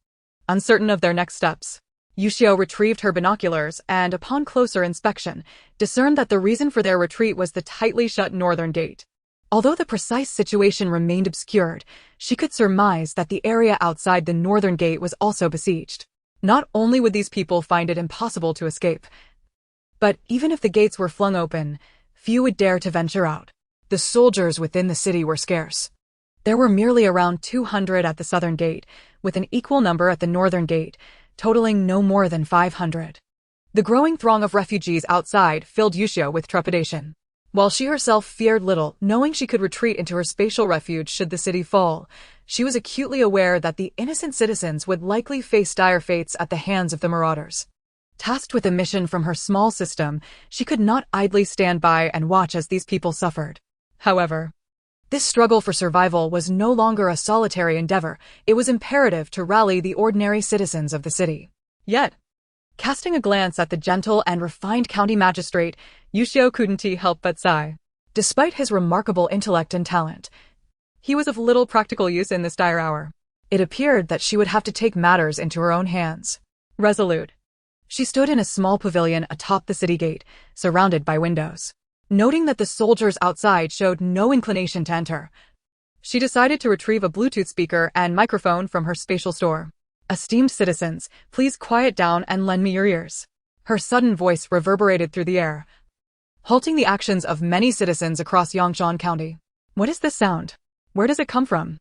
Speaker 1: uncertain of their next steps. Yuxiu retrieved her binoculars and, upon closer inspection, discerned that the reason for their retreat was the tightly shut northern gate. Although the precise situation remained obscured, she could surmise that the area outside the northern gate was also besieged. Not only would these people find it impossible to escape, but even if the gates were flung open, few would dare to venture out. The soldiers within the city were scarce. There were merely around 200 at the southern gate, with an equal number at the northern gate, totaling no more than 500. The growing throng of refugees outside filled Yuxiu with trepidation. While she herself feared little, knowing she could retreat into her spatial refuge should the city fall, she was acutely aware that the innocent citizens would likely face dire fates at the hands of the marauders. Tasked with a mission from her small system, she could not idly stand by and watch as these people suffered. However, this struggle for survival was no longer a solitary endeavor. It was imperative to rally the ordinary citizens of the city. Yet, casting a glance at the gentle and refined county magistrate, Yuxiu couldn't help but sigh. Despite his remarkable intellect and talent, he was of little practical use in this dire hour. It appeared that she would have to take matters into her own hands. Resolute, she stood in a small pavilion atop the city gate, surrounded by windows. Noting that the soldiers outside showed no inclination to enter, she decided to retrieve a Bluetooth speaker and microphone from her spatial store. "Esteemed citizens, please quiet down and lend me your ears." Her sudden voice reverberated through the air, halting the actions of many citizens across Yangshan County. "What is this sound? Where does it come from?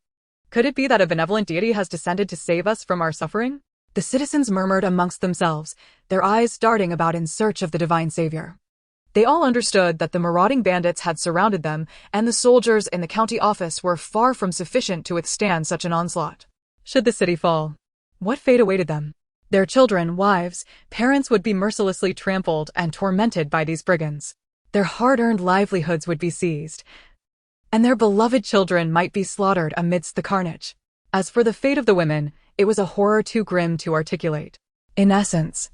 Speaker 1: Could it be that a benevolent deity has descended to save us from our suffering?" The citizens murmured amongst themselves, their eyes darting about in search of the divine savior. They all understood that the marauding bandits had surrounded them, and the soldiers in the county office were far from sufficient to withstand such an onslaught. Should the city fall, what fate awaited them? Their children, wives, parents would be mercilessly trampled and tormented by these brigands. Their hard-earned livelihoods would be seized, and their beloved children might be slaughtered amidst the carnage. As for the fate of the women, it was a horror too grim to articulate. In essence,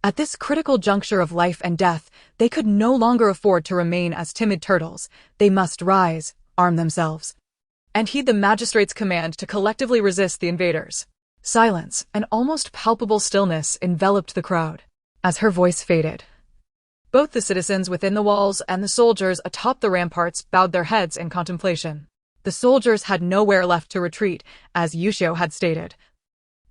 Speaker 1: at this critical juncture of life and death, they could no longer afford to remain as timid turtles. They must rise, arm themselves, and heed the magistrate's command to collectively resist the invaders. Silence, an almost palpable stillness, enveloped the crowd. As her voice faded, both the citizens within the walls and the soldiers atop the ramparts bowed their heads in contemplation. The soldiers had nowhere left to retreat, as Yuxiu had stated.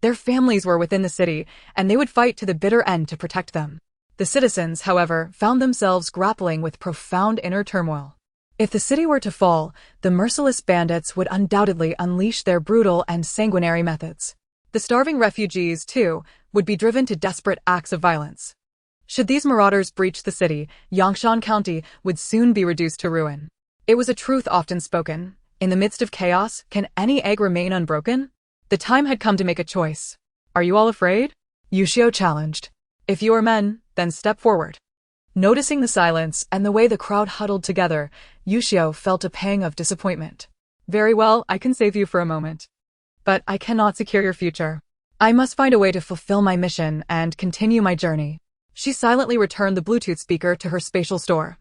Speaker 1: Their families were within the city, and they would fight to the bitter end to protect them. The citizens, however, found themselves grappling with profound inner turmoil. If the city were to fall, the merciless bandits would undoubtedly unleash their brutal and sanguinary methods. The starving refugees, too, would be driven to desperate acts of violence. Should these marauders breach the city, Yangshan County would soon be reduced to ruin. It was a truth often spoken. In the midst of chaos, can any egg remain unbroken? The time had come to make a choice. Are you all afraid? Yuxiu challenged. If you are men, then step forward. Noticing the silence and the way the crowd huddled together, Yuxiu felt a pang of disappointment. Very well, I can save you for a moment. But I cannot secure your future. I must find a way to fulfill my mission and continue my journey. She silently returned the Bluetooth speaker to her spatial store,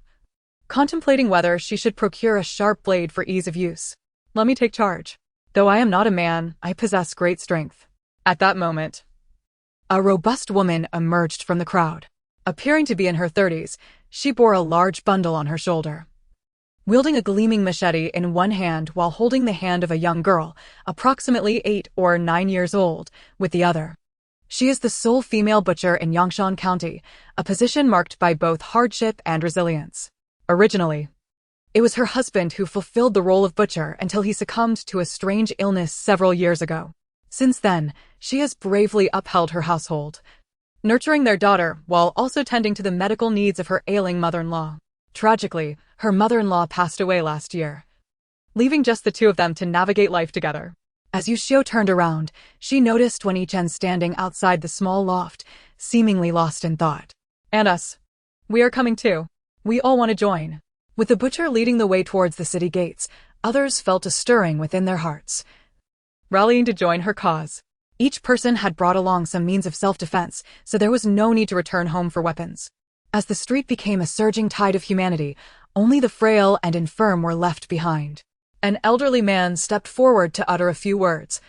Speaker 1: contemplating whether she should procure a sharp blade for ease of use. Let me take charge. Though I am not a man, I possess great strength. At that moment, a robust woman emerged from the crowd. Appearing to be in her 30s, she bore a large bundle on her shoulder, wielding a gleaming machete in one hand while holding the hand of a young girl, approximately 8 or 9 years old, with the other. She is the sole female butcher in Yangshan County, a position marked by both hardship and resilience. Originally, it was her husband who fulfilled the role of butcher until he succumbed to a strange illness several years ago. Since then, she has bravely upheld her household, nurturing their daughter while also tending to the medical needs of her ailing mother-in-law. Tragically, her mother-in-law passed away last year, leaving just the two of them to navigate life together. As Yuxiu turned around, she noticed Wen Yichen standing outside the small loft, seemingly lost in thought. And us. We are coming too. We all want to join. With the butcher leading the way towards the city gates, others felt a stirring within their hearts, rallying to join her cause. Each person had brought along some means of self-defense, so there was no need to return home for weapons. As the street became a surging tide of humanity, only the frail and infirm were left behind. An elderly man stepped forward to utter a few words,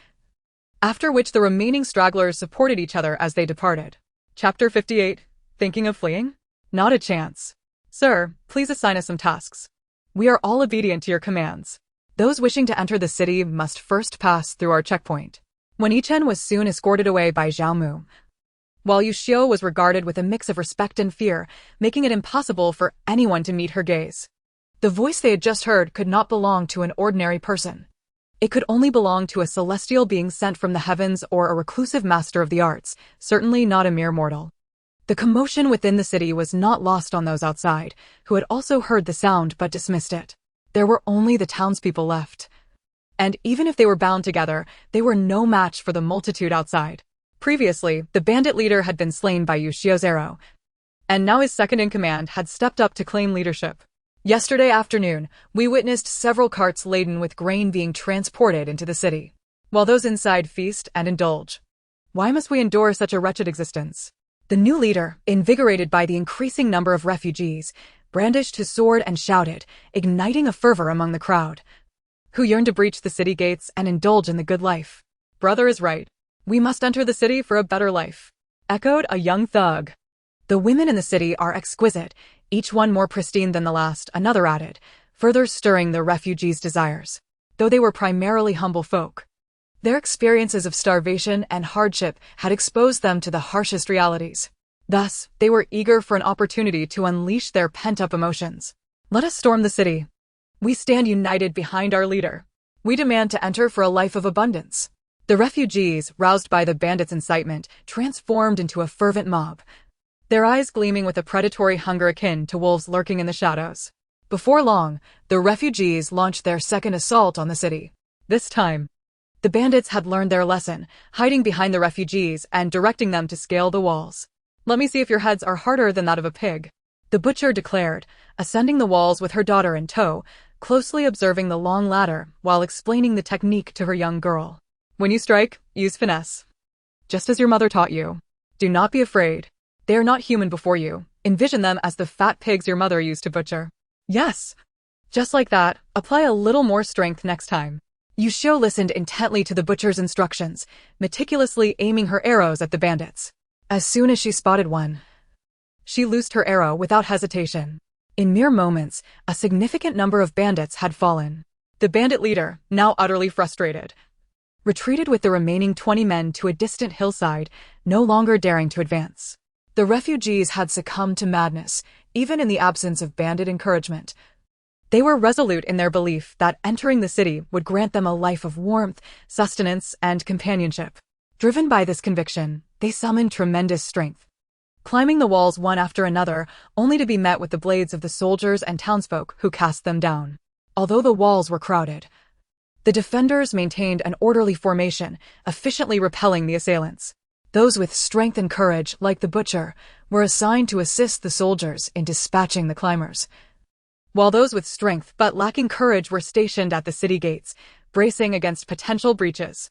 Speaker 1: after which the remaining stragglers supported each other as they departed. Chapter 58. Thinking of fleeing? Not a chance. Sir, please assign us some tasks. We are all obedient to your commands. Those wishing to enter the city must first pass through our checkpoint. Wen Yichen was soon escorted away by Zhao Mu, while Yuxiu was regarded with a mix of respect and fear, making it impossible for anyone to meet her gaze. The voice they had just heard could not belong to an ordinary person. It could only belong to a celestial being sent from the heavens or a reclusive master of the arts, certainly not a mere mortal. The commotion within the city was not lost on those outside, who had also heard the sound but dismissed it. There were only the townspeople left. And even if they were bound together, they were no match for the multitude outside. Previously, the bandit leader had been slain by Yuxiu's arrow, and now his second-in-command had stepped up to claim leadership. Yesterday afternoon, we witnessed several carts laden with grain being transported into the city, while those inside feast and indulge. Why must we endure such a wretched existence? The new leader, invigorated by the increasing number of refugees, brandished his sword and shouted, igniting a fervor among the crowd, who yearned to breach the city gates and indulge in the good life. Brother is right. We must enter the city for a better life, echoed a young thug. The women in the city are exquisite, each one more pristine than the last, another added, further stirring the refugees' desires. Though they were primarily humble folk, their experiences of starvation and hardship had exposed them to the harshest realities. Thus, they were eager for an opportunity to unleash their pent-up emotions. Let us storm the city. We stand united behind our leader. We demand to enter for a life of abundance. The refugees, roused by the bandits' incitement, transformed into a fervent mob, their eyes gleaming with a predatory hunger akin to wolves lurking in the shadows. Before long, the refugees launched their second assault on the city. This time, the bandits had learned their lesson, hiding behind the refugees and directing them to scale the walls. "Let me see if your heads are harder than that of a pig," the butcher declared, ascending the walls with her daughter in tow, closely observing the long ladder while explaining the technique to her young girl. "When you strike, use finesse. Just as your mother taught you. Do not be afraid. They are not human before you. Envision them as the fat pigs your mother used to butcher." "Yes. Just like that. Apply a little more strength next time." Xu Yuxiu listened intently to the butcher's instructions, meticulously aiming her arrows at the bandits. As soon as she spotted one, she loosed her arrow without hesitation. In mere moments, a significant number of bandits had fallen. The bandit leader, now utterly frustrated, retreated with the remaining 20 men to a distant hillside, no longer daring to advance. The refugees had succumbed to madness, even in the absence of bandit encouragement. They were resolute in their belief that entering the city would grant them a life of warmth, sustenance, and companionship. Driven by this conviction, they summoned tremendous strength, climbing the walls one after another, only to be met with the blades of the soldiers and townsfolk who cast them down. Although the walls were crowded, the defenders maintained an orderly formation, efficiently repelling the assailants. Those with strength and courage, like the butcher, were assigned to assist the soldiers in dispatching the climbers, while those with strength but lacking courage were stationed at the city gates, bracing against potential breaches.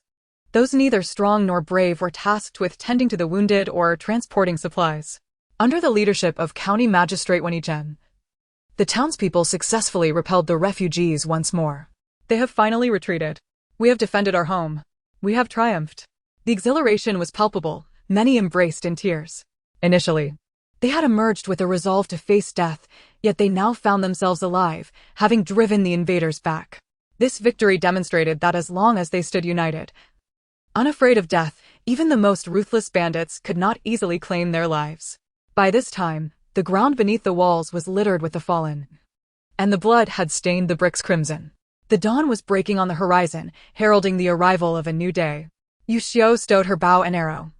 Speaker 1: Those neither strong nor brave were tasked with tending to the wounded or transporting supplies. Under the leadership of County Magistrate Chen, the townspeople successfully repelled the refugees once more. "They have finally retreated. We have defended our home. We have triumphed." The exhilaration was palpable, many embraced in tears. Initially, they had emerged with a resolve to face death, yet they now found themselves alive, having driven the invaders back. This victory demonstrated that as long as they stood united, unafraid of death, even the most ruthless bandits could not easily claim their lives. By this time, the ground beneath the walls was littered with the fallen, and the blood had stained the bricks crimson. The dawn was breaking on the horizon, heralding the arrival of a new day. Xu Yuxiu stowed her bow and arrow,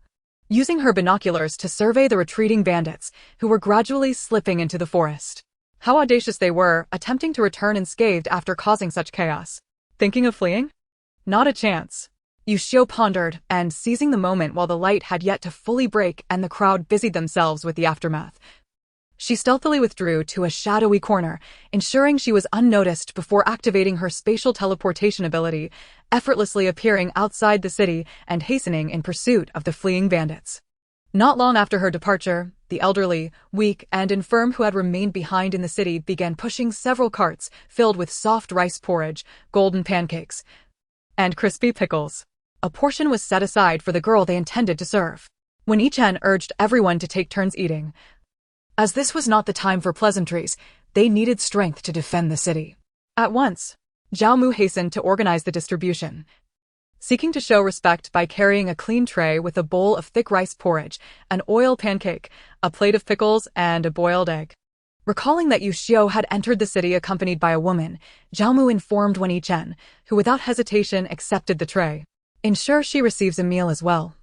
Speaker 1: using her binoculars to survey the retreating bandits, who were gradually slipping into the forest. How audacious they were, attempting to return unscathed after causing such chaos. Thinking of fleeing? Not a chance. Xu Yuxiu pondered, and seizing the moment while the light had yet to fully break and the crowd busied themselves with the aftermath, she stealthily withdrew to a shadowy corner, ensuring she was unnoticed before activating her spatial teleportation ability, effortlessly appearing outside the city and hastening in pursuit of the fleeing bandits. Not long after her departure, the elderly, weak, and infirm who had remained behind in the city began pushing several carts filled with soft rice porridge, golden pancakes, and crispy pickles. A portion was set aside for the girl they intended to serve. When Chen urged everyone to take turns eating, as this was not the time for pleasantries, they needed strength to defend the city. At once, Zhao Mu hastened to organize the distribution, seeking to show respect by carrying a clean tray with a bowl of thick rice porridge, an oil pancake, a plate of pickles, and a boiled egg. Recalling that Xu Yuxiu had entered the city accompanied by a woman, Zhao Mu informed Wen Chen, who without hesitation accepted the tray. "Ensure she receives a meal as well,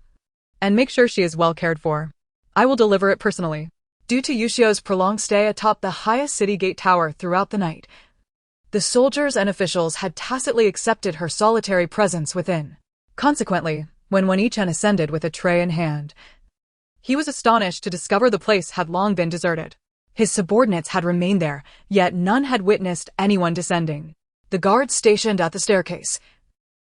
Speaker 1: and make sure she is well cared for. I will deliver it personally." Due to Xu Yuxiu's prolonged stay atop the highest city gate tower throughout the night, the soldiers and officials had tacitly accepted her solitary presence within. Consequently, when Wen Chen ascended with a tray in hand, he was astonished to discover the place had long been deserted. His subordinates had remained there, yet none had witnessed anyone descending. The guards stationed at the staircase,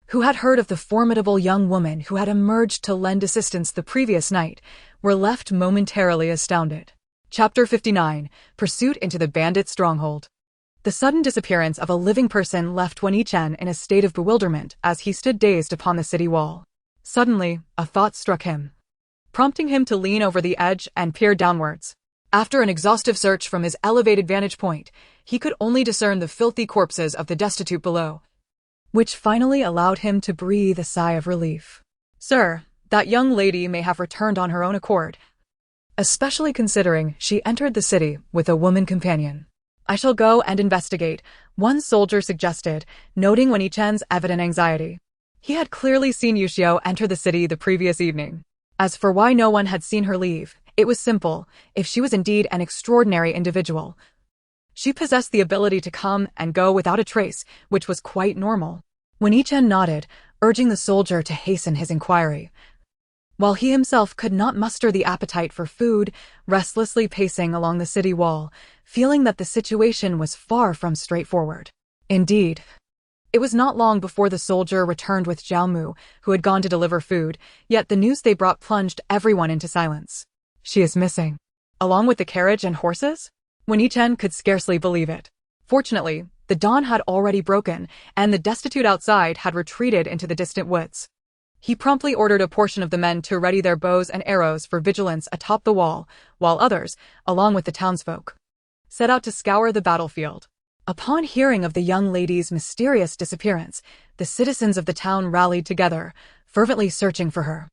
Speaker 1: who had heard of the formidable young woman who had emerged to lend assistance the previous night, were left momentarily astounded. Chapter 59, Pursuit into the Bandit Stronghold. The sudden disappearance of a living person left Wen Chen in a state of bewilderment as he stood dazed upon the city wall. Suddenly, a thought struck him, prompting him to lean over the edge and peer downwards. After an exhaustive search from his elevated vantage point, he could only discern the filthy corpses of the destitute below, which finally allowed him to breathe a sigh of relief. "Sir, that young lady may have returned on her own accord, especially considering she entered the city with a woman companion. I shall go and investigate," one soldier suggested, noting Wen Chen's evident anxiety. He had clearly seen Yuxiu enter the city the previous evening. As for why no one had seen her leave, it was simple. If she was indeed an extraordinary individual, she possessed the ability to come and go without a trace, which was quite normal. When Yichen nodded, urging the soldier to hasten his inquiry, while he himself could not muster the appetite for food, restlessly pacing along the city wall, feeling that the situation was far from straightforward. Indeed, it was not long before the soldier returned with Zhao Mu, who had gone to deliver food, yet the news they brought plunged everyone into silence. She is missing. Along with the carriage and horses? When Yichen could scarcely believe it. Fortunately, the dawn had already broken, and the destitute outside had retreated into the distant woods. He promptly ordered a portion of the men to ready their bows and arrows for vigilance atop the wall, while others, along with the townsfolk, set out to scour the battlefield. Upon hearing of the young lady's mysterious disappearance, the citizens of the town rallied together, fervently searching for her.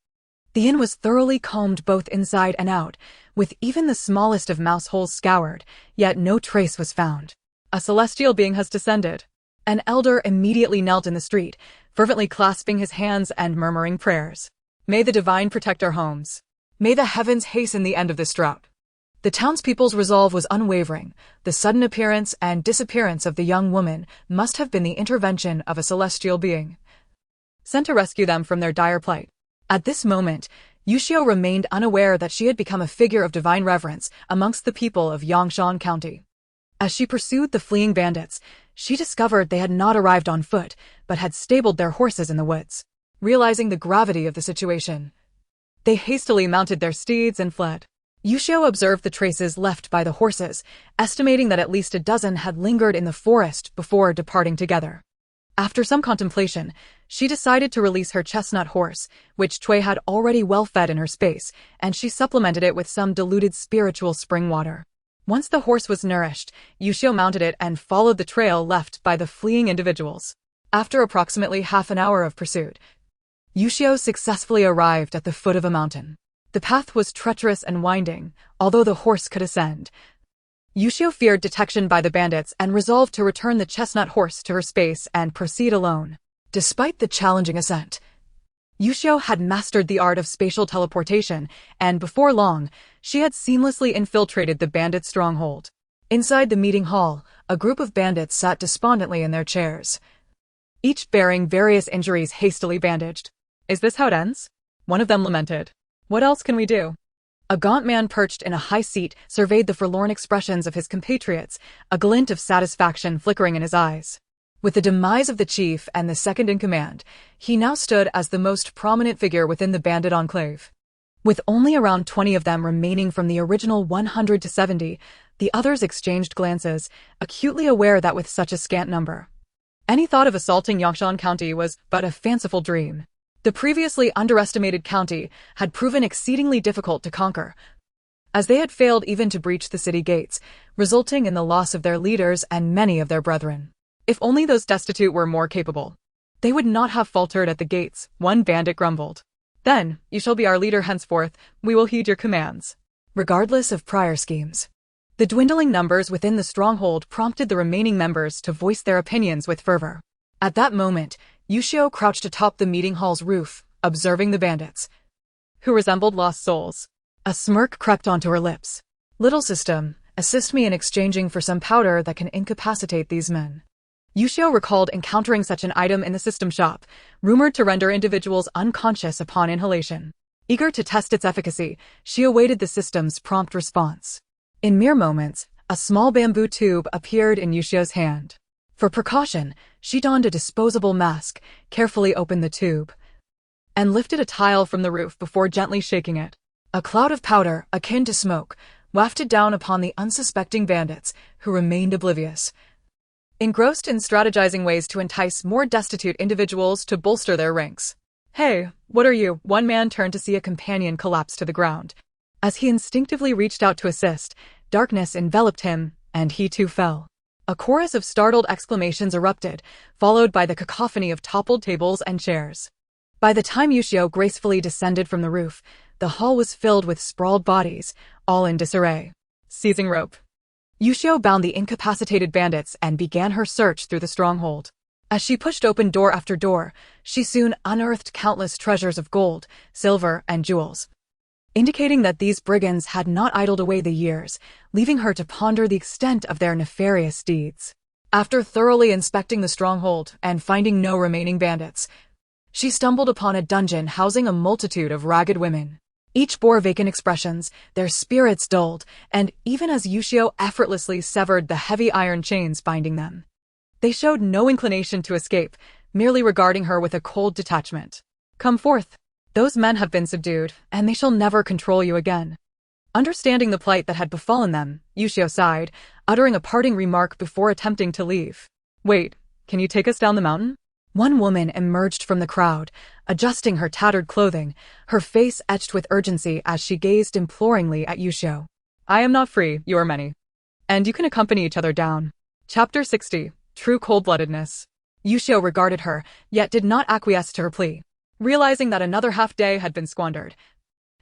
Speaker 1: The inn was thoroughly combed both inside and out, with even the smallest of mouse holes scoured, yet no trace was found. A celestial being has descended. An elder immediately knelt in the street, fervently clasping his hands and murmuring prayers. May the divine protect our homes. May the heavens hasten the end of this drought. The townspeople's resolve was unwavering. The sudden appearance and disappearance of the young woman must have been the intervention of a celestial being, sent to rescue them from their dire plight. At this moment, Yuxiu remained unaware that she had become a figure of divine reverence amongst the people of Yangshan County. As she pursued the fleeing bandits, she discovered they had not arrived on foot, but had stabled their horses in the woods. Realizing the gravity of the situation, they hastily mounted their steeds and fled. Yuxiu observed the traces left by the horses, estimating that at least a dozen had lingered in the forest before departing together. After some contemplation, she decided to release her chestnut horse, which Cui had already well fed in her space, and she supplemented it with some diluted spiritual spring water. Once the horse was nourished, Yuxiu mounted it and followed the trail left by the fleeing individuals. After approximately half an hour of pursuit, Yuxiu successfully arrived at the foot of a mountain. The path was treacherous and winding, although the horse could ascend. Yuxiu feared detection by the bandits and resolved to return the chestnut horse to her space and proceed alone. Despite the challenging ascent, Yuxiu had mastered the art of spatial teleportation, and before long, she had seamlessly infiltrated the bandit stronghold. Inside the meeting hall, a group of bandits sat despondently in their chairs, each bearing various injuries hastily bandaged. Is this how it ends? One of them lamented. What else can we do? A gaunt man perched in a high seat surveyed the forlorn expressions of his compatriots, a glint of satisfaction flickering in his eyes. With the demise of the chief and the second in command, he now stood as the most prominent figure within the bandit enclave. With only around 20 of them remaining from the original 100 to 70, the others exchanged glances, acutely aware that with such a scant number, any thought of assaulting Yangshan County was but a fanciful dream. The previously underestimated county had proven exceedingly difficult to conquer, as they had failed even to breach the city gates, resulting in the loss of their leaders and many of their brethren. If only those destitute were more capable, they would not have faltered at the gates, one bandit grumbled. Then, you shall be our leader henceforth, we will heed your commands. Regardless of prior schemes, the dwindling numbers within the stronghold prompted the remaining members to voice their opinions with fervor. At that moment, Yuxiu crouched atop the meeting hall's roof, observing the bandits, who resembled lost souls. A smirk crept onto her lips. Little system, assist me in exchanging for some powder that can incapacitate these men. Yuxiu recalled encountering such an item in the system shop, rumored to render individuals unconscious upon inhalation. Eager to test its efficacy, she awaited the system's prompt response. In mere moments, a small bamboo tube appeared in Yuxiu's hand. For precaution, she donned a disposable mask, carefully opened the tube, and lifted a tile from the roof before gently shaking it. A cloud of powder, akin to smoke, wafted down upon the unsuspecting bandits, who remained oblivious, engrossed in strategizing ways to entice more destitute individuals to bolster their ranks. Hey, what are you? One man turned to see a companion collapse to the ground. As he instinctively reached out to assist, darkness enveloped him, and he too fell. A chorus of startled exclamations erupted, followed by the cacophony of toppled tables and chairs. By the time Yuxiu gracefully descended from the roof, the hall was filled with sprawled bodies, all in disarray. Seizing rope, Yuxiu bound the incapacitated bandits and began her search through the stronghold. As she pushed open door after door, she soon unearthed countless treasures of gold, silver, and jewels, indicating that these brigands had not idled away the years, leaving her to ponder the extent of their nefarious deeds. After thoroughly inspecting the stronghold and finding no remaining bandits, she stumbled upon a dungeon housing a multitude of ragged women. Each bore vacant expressions, their spirits dulled, and even as Yuxiu effortlessly severed the heavy iron chains binding them, they showed no inclination to escape, merely regarding her with a cold detachment. "Come forth. Those men have been subdued, and they shall never control you again." Understanding the plight that had befallen them, Yuxiu sighed, uttering a parting remark before attempting to leave. "Wait, can you take us down the mountain?" One woman emerged from the crowd, adjusting her tattered clothing, her face etched with urgency as she gazed imploringly at Yuxiu. "I am not free, you are many. And you can accompany each other down." Chapter 60. True Cold-Bloodedness. Yuxiu regarded her, yet did not acquiesce to her plea. Realizing that another half-day had been squandered,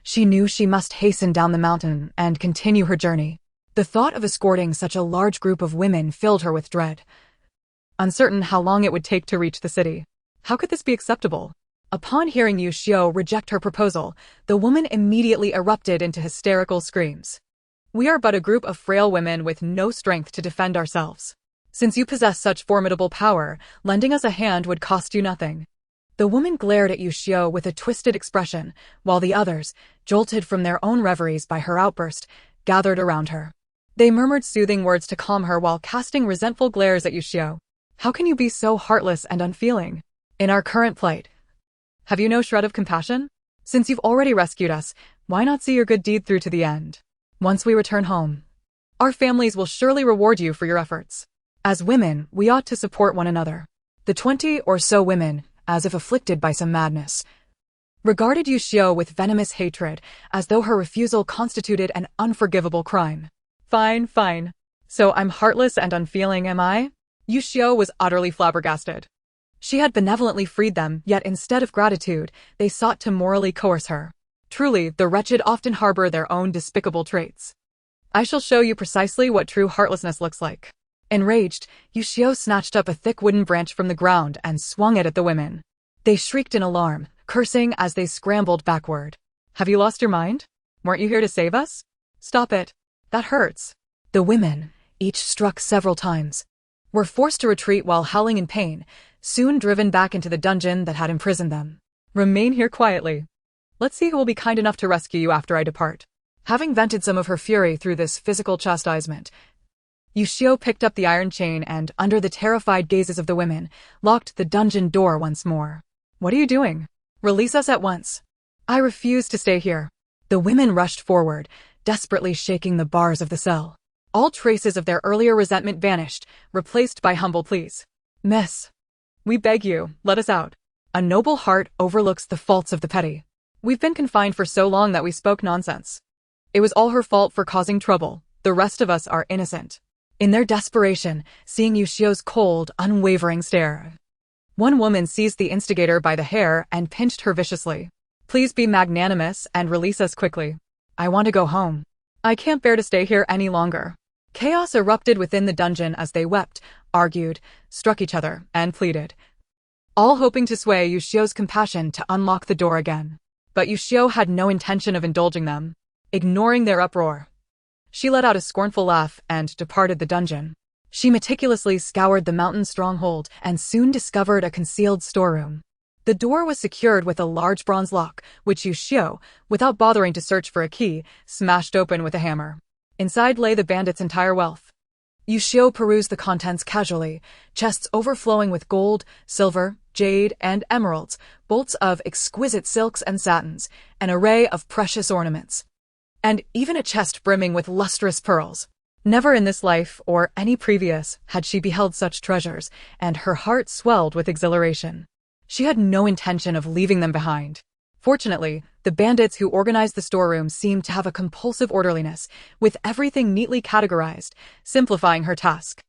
Speaker 1: she knew she must hasten down the mountain and continue her journey. The thought of escorting such a large group of women filled her with dread. Uncertain how long it would take to reach the city, how could this be acceptable? Upon hearing Yuxiu reject her proposal, the woman immediately erupted into hysterical screams. "We are but a group of frail women with no strength to defend ourselves. Since you possess such formidable power, lending us a hand would cost you nothing." The woman glared at Yuxiu with a twisted expression, while the others, jolted from their own reveries by her outburst, gathered around her. They murmured soothing words to calm her while casting resentful glares at Yuxiu. "How can you be so heartless and unfeeling? In our current plight, have you no shred of compassion? Since you've already rescued us, why not see your good deed through to the end? Once we return home, our families will surely reward you for your efforts. As women, we ought to support one another." The 20 or so women, as if afflicted by some madness, regarded Yuxiu with venomous hatred, as though her refusal constituted an unforgivable crime. Fine. So I'm heartless and unfeeling, am I?" Yuxiu was utterly flabbergasted. She had benevolently freed them, yet instead of gratitude, they sought to morally coerce her. Truly, the wretched often harbor their own despicable traits. "I shall show you precisely what true heartlessness looks like." Enraged, Yuxiu snatched up a thick wooden branch from the ground and swung it at the women. They shrieked in alarm, cursing as they scrambled backward. "Have you lost your mind? Weren't you here to save us? Stop it. That hurts." The women, each struck several times, were forced to retreat while howling in pain, soon driven back into the dungeon that had imprisoned them. "Remain here quietly. Let's see who will be kind enough to rescue you after I depart." Having vented some of her fury through this physical chastisement, Yuxiu picked up the iron chain and, under the terrified gazes of the women, locked the dungeon door once more. "What are you doing? Release us at once." "I refuse to stay here." The women rushed forward, desperately shaking the bars of the cell. All traces of their earlier resentment vanished, replaced by humble pleas. "Miss, we beg you, let us out. A noble heart overlooks the faults of the petty. We've been confined for so long that we spoke nonsense. It was all her fault for causing trouble. The rest of us are innocent." In their desperation, seeing Yuxiu's cold, unwavering stare, one woman seized the instigator by the hair and pinched her viciously. "Please be magnanimous and release us quickly. I want to go home. I can't bear to stay here any longer." Chaos erupted within the dungeon as they wept, argued, struck each other, and pleaded, all hoping to sway Yuxiu's compassion to unlock the door again. But Yuxiu had no intention of indulging them. Ignoring their uproar, she let out a scornful laugh and departed the dungeon. She meticulously scoured the mountain stronghold and soon discovered a concealed storeroom. The door was secured with a large bronze lock, which Yuxiu, without bothering to search for a key, smashed open with a hammer. Inside lay the bandits' entire wealth. Yuxiu perused the contents casually, chests overflowing with gold, silver, jade, and emeralds, bolts of exquisite silks and satins, an array of precious ornaments, and even a chest brimming with lustrous pearls. Never in this life, or any previous, had she beheld such treasures, and her heart swelled with exhilaration. She had no intention of leaving them behind. Fortunately, the bandits who organized the storeroom seemed to have a compulsive orderliness, with everything neatly categorized, simplifying her task.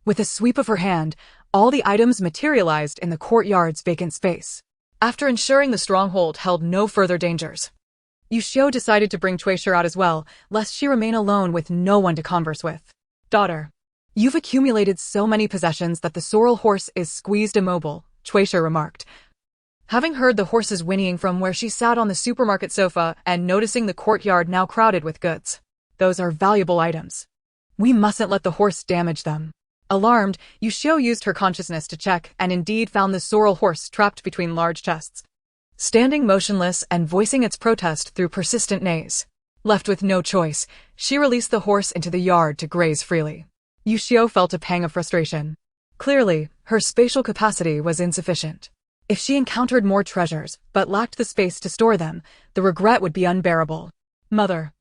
Speaker 1: With a sweep of her hand, all the items materialized in the courtyard's vacant space. After ensuring the stronghold held no further dangers, Yuxiu decided to bring Chuishi out as well, lest she remain alone with no one to converse with. "Daughter, You've accumulated so many possessions that the sorrel horse is squeezed immobile, Shueisha remarked. Having heard the horses whinnying from where she sat on the supermarket sofa and noticing the courtyard now crowded with goods. Those are valuable items. We mustn't let the horse damage them. Alarmed, Xu Yuxiu used her consciousness to check and indeed found the sorrel horse trapped between large chests. Standing motionless and voicing its protest through persistent neighs. Left with no choice, she released the horse into the yard to graze freely. Xu Yuxiu felt a pang of frustration. Clearly, her spatial capacity was insufficient. If she encountered more treasures, but lacked the space to store them, the regret would be unbearable. Mother.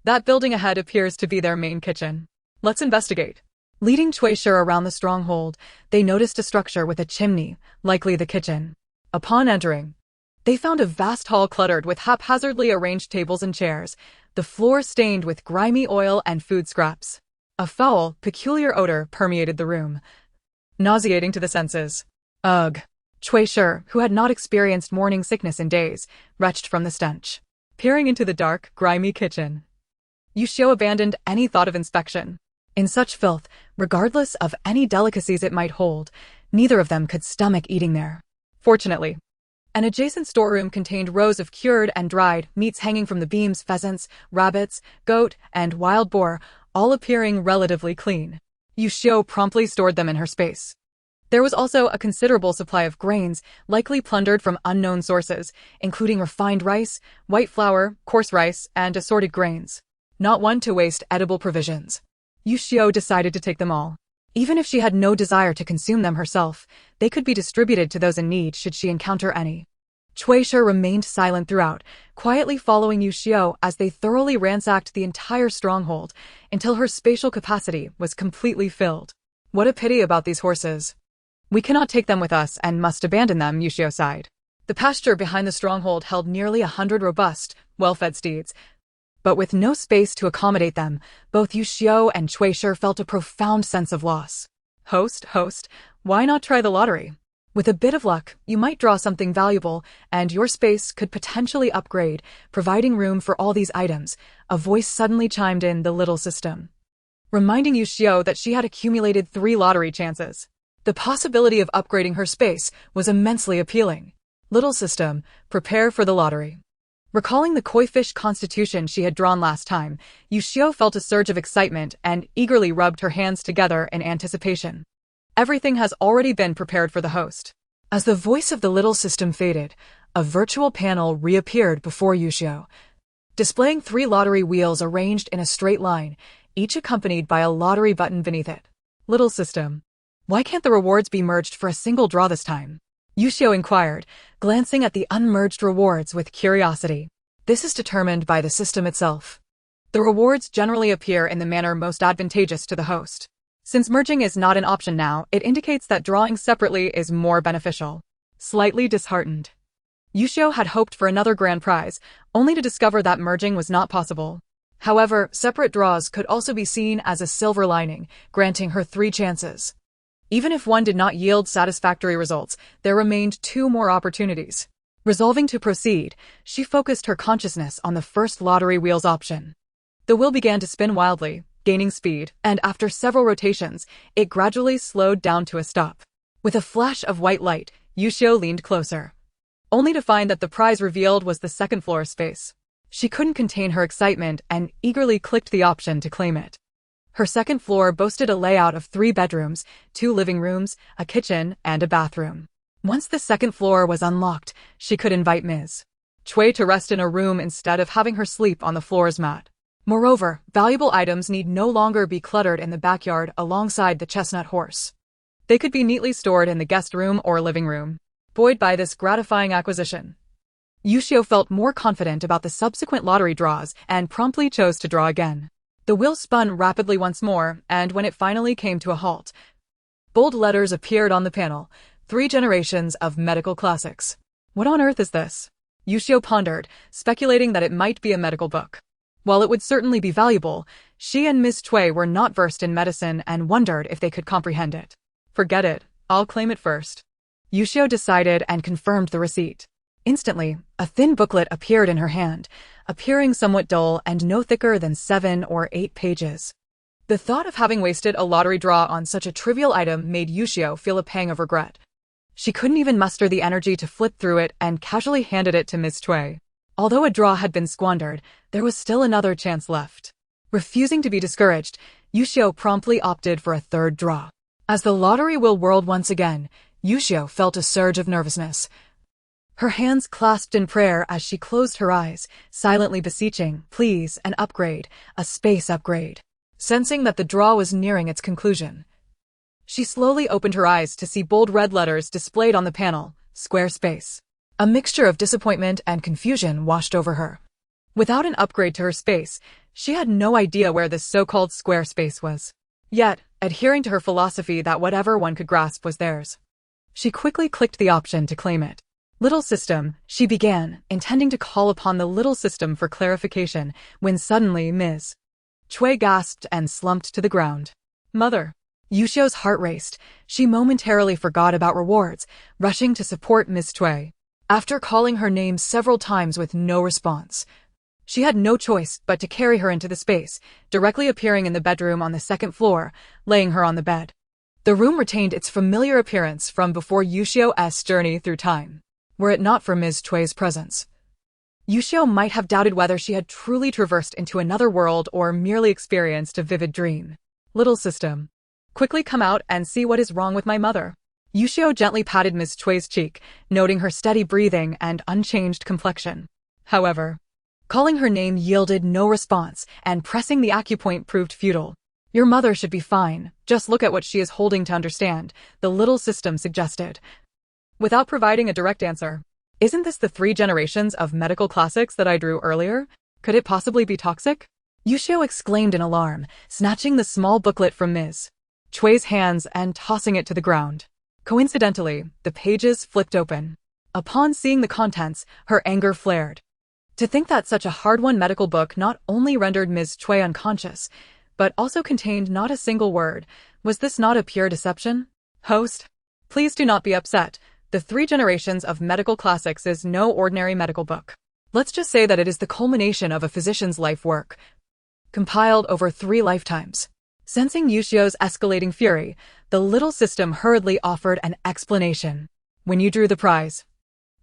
Speaker 1: That building ahead appears to be their main kitchen. Let's investigate. Leading Shueisha around the stronghold, they noticed a structure with a chimney, likely the kitchen. Upon entering, they found a vast hall cluttered with haphazardly arranged tables and chairs, the floor stained with grimy oil and food scraps. A foul, peculiar odor permeated the room, nauseating to the senses. Ugh. Shueisha, who had not experienced morning sickness in days, retched from the stench. Peering into the dark, grimy kitchen, Xu Yuxiu abandoned any thought of inspection. In such filth, regardless of any delicacies it might hold, neither of them could stomach eating there. Fortunately, an adjacent storeroom contained rows of cured and dried meats hanging from the beams: pheasants, rabbits, goat, and wild boar, all appearing relatively clean. Xu Yuxiu promptly stored them in her space. There was also a considerable supply of grains, likely plundered from unknown sources, including refined rice, white flour, coarse rice, and assorted grains. Not one to waste edible provisions. Xu Yuxiu decided to take them all. Even if she had no desire to consume them herself, they could be distributed to those in need should she encounter any. Shueisha remained silent throughout, quietly following Xu Yuxiu as they thoroughly ransacked the entire stronghold until her spatial capacity was completely filled. What a pity about these horses. We cannot take them with us and must abandon them, Xu Yuxiu sighed. The pasture behind the stronghold held nearly 100 robust, well-fed steeds. But with no space to accommodate them, both Xu Yuxiu and Shueisha felt a profound sense of loss. Host, why not try the lottery? With a bit of luck, you might draw something valuable, and your space could potentially upgrade, providing room for all these items. A voice suddenly chimed in the little system, reminding Xu Yuxiu that she had accumulated 3 lottery chances. The possibility of upgrading her space was immensely appealing. Little system, prepare for the lottery. Recalling the koi fish constitution she had drawn last time, Xu Yuxiu felt a surge of excitement and eagerly rubbed her hands together in anticipation. Everything has already been prepared for the host. As the voice of the little system faded, a virtual panel reappeared before Xu Yuxiu, displaying 3 lottery wheels arranged in a straight line, each accompanied by a lottery button beneath it. Little system. Why can't the rewards be merged for a single draw this time? Xu Yuxiu inquired, glancing at the unmerged rewards with curiosity. This is determined by the system itself. The rewards generally appear in the manner most advantageous to the host. Since merging is not an option now, it indicates that drawing separately is more beneficial. Slightly disheartened, Xu Yuxiu had hoped for another grand prize, only to discover that merging was not possible. However, separate draws could also be seen as a silver lining, granting her 3 chances. Even if one did not yield satisfactory results, there remained 2 more opportunities. Resolving to proceed, she focused her consciousness on the first lottery wheel's option. The wheel began to spin wildly, gaining speed, and after several rotations, it gradually slowed down to a stop. With a flash of white light, Xu Yuxiu leaned closer, only to find that the prize revealed was the second floor space. She couldn't contain her excitement and eagerly clicked the option to claim it. Her second floor boasted a layout of 3 bedrooms, 2 living rooms, a kitchen, and a bathroom. Once the second floor was unlocked, she could invite Ms. Chui to rest in a room instead of having her sleep on the floor's mat. Moreover, valuable items need no longer be cluttered in the backyard alongside the chestnut horse. They could be neatly stored in the guest room or living room. Buoyed by this gratifying acquisition, Xu Yuxiu felt more confident about the subsequent lottery draws and promptly chose to draw again. The wheel spun rapidly once more, and when it finally came to a halt, bold letters appeared on the panel: 3 generations of medical classics. What on earth is this? Xu Yuxiu pondered, speculating that it might be a medical book. While it would certainly be valuable, she and Miss Cui were not versed in medicine and wondered if they could comprehend it. Forget it, I'll claim it first. Xu Yuxiu decided and confirmed the receipt. Instantly, a thin booklet appeared in her hand, appearing somewhat dull and no thicker than 7 or 8 pages. The thought of having wasted a lottery draw on such a trivial item made Yuxiu feel a pang of regret. She couldn't even muster the energy to flip through it and casually handed it to Ms. Cui. Although a draw had been squandered, there was still another chance left. Refusing to be discouraged, Yuxiu promptly opted for a third draw. As the lottery wheel whirled once again, Yuxiu felt a surge of nervousness. Her hands clasped in prayer as she closed her eyes, silently beseeching, "Please, an upgrade, a space upgrade." Sensing that the draw was nearing its conclusion, she slowly opened her eyes to see bold red letters displayed on the panel, "Square Space." A mixture of disappointment and confusion washed over her. Without an upgrade to her space, she had no idea where this so-called square space was. Yet, adhering to her philosophy that whatever one could grasp was theirs, she quickly clicked the option to claim it. "Little system," she began, intending to call upon the little system for clarification, when suddenly Ms. Cui gasped and slumped to the ground. "Mother." Yuxiu's heart raced. She momentarily forgot about rewards, rushing to support Ms. Cui. After calling her name several times with no response, she had no choice but to carry her into the space, directly appearing in the bedroom on the second floor, laying her on the bed. The room retained its familiar appearance from before Yuxiu's journey through time. Were it not for Ms. Cui's presence, Yuxiu might have doubted whether she had truly traversed into another world or merely experienced a vivid dream. "Little system, quickly come out and see what is wrong with my mother." Yuxiu gently patted Ms. Cui's cheek, noting her steady breathing and unchanged complexion. However, calling her name yielded no response, and pressing the acupoint proved futile. "Your mother should be fine, just look at what she is holding to understand," the little system suggested, without providing a direct answer. "Isn't this the 3 generations of medical classics that I drew earlier? Could it possibly be toxic?" Yuxiu exclaimed in alarm, snatching the small booklet from Ms. Cui's hands and tossing it to the ground. Coincidentally, the pages flipped open. Upon seeing the contents, her anger flared. To think that such a hard-won medical book not only rendered Ms. Cui unconscious, but also contained not a single word. Was this not a pure deception? "Host, please do not be upset. The 3 generations of medical classics is no ordinary medical book. Let's just say that it is the culmination of a physician's life work, compiled over 3 lifetimes. Sensing Yuxiu's escalating fury, the little system hurriedly offered an explanation. "When you drew the prize,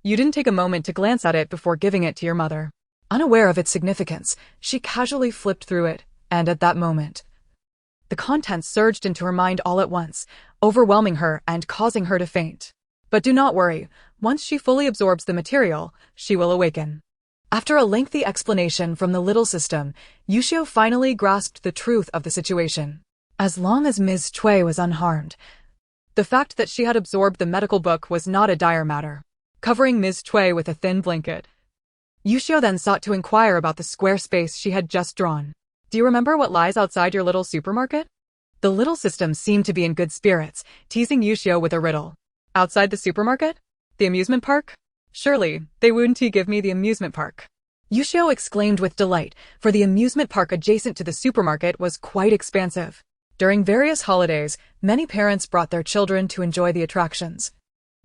Speaker 1: you didn't take a moment to glance at it before giving it to your mother." Unaware of its significance, she casually flipped through it, and at that moment, the contents surged into her mind all at once, overwhelming her and causing her to faint. But do not worry, once she fully absorbs the material, she will awaken. After a lengthy explanation from the little system, Yuxiu finally grasped the truth of the situation. As long as Ms. Cui was unharmed, the fact that she had absorbed the medical book was not a dire matter. Covering Ms. Cui with a thin blanket, Yuxiu then sought to inquire about the square space she had just drawn. "Do you remember what lies outside your little supermarket?" The little system seemed to be in good spirits, teasing Yuxiu with a riddle. "Outside the supermarket? The amusement park? Surely, they wouldn't give me the amusement park." Yuxiu exclaimed with delight, for the amusement park adjacent to the supermarket was quite expansive. During various holidays, many parents brought their children to enjoy the attractions,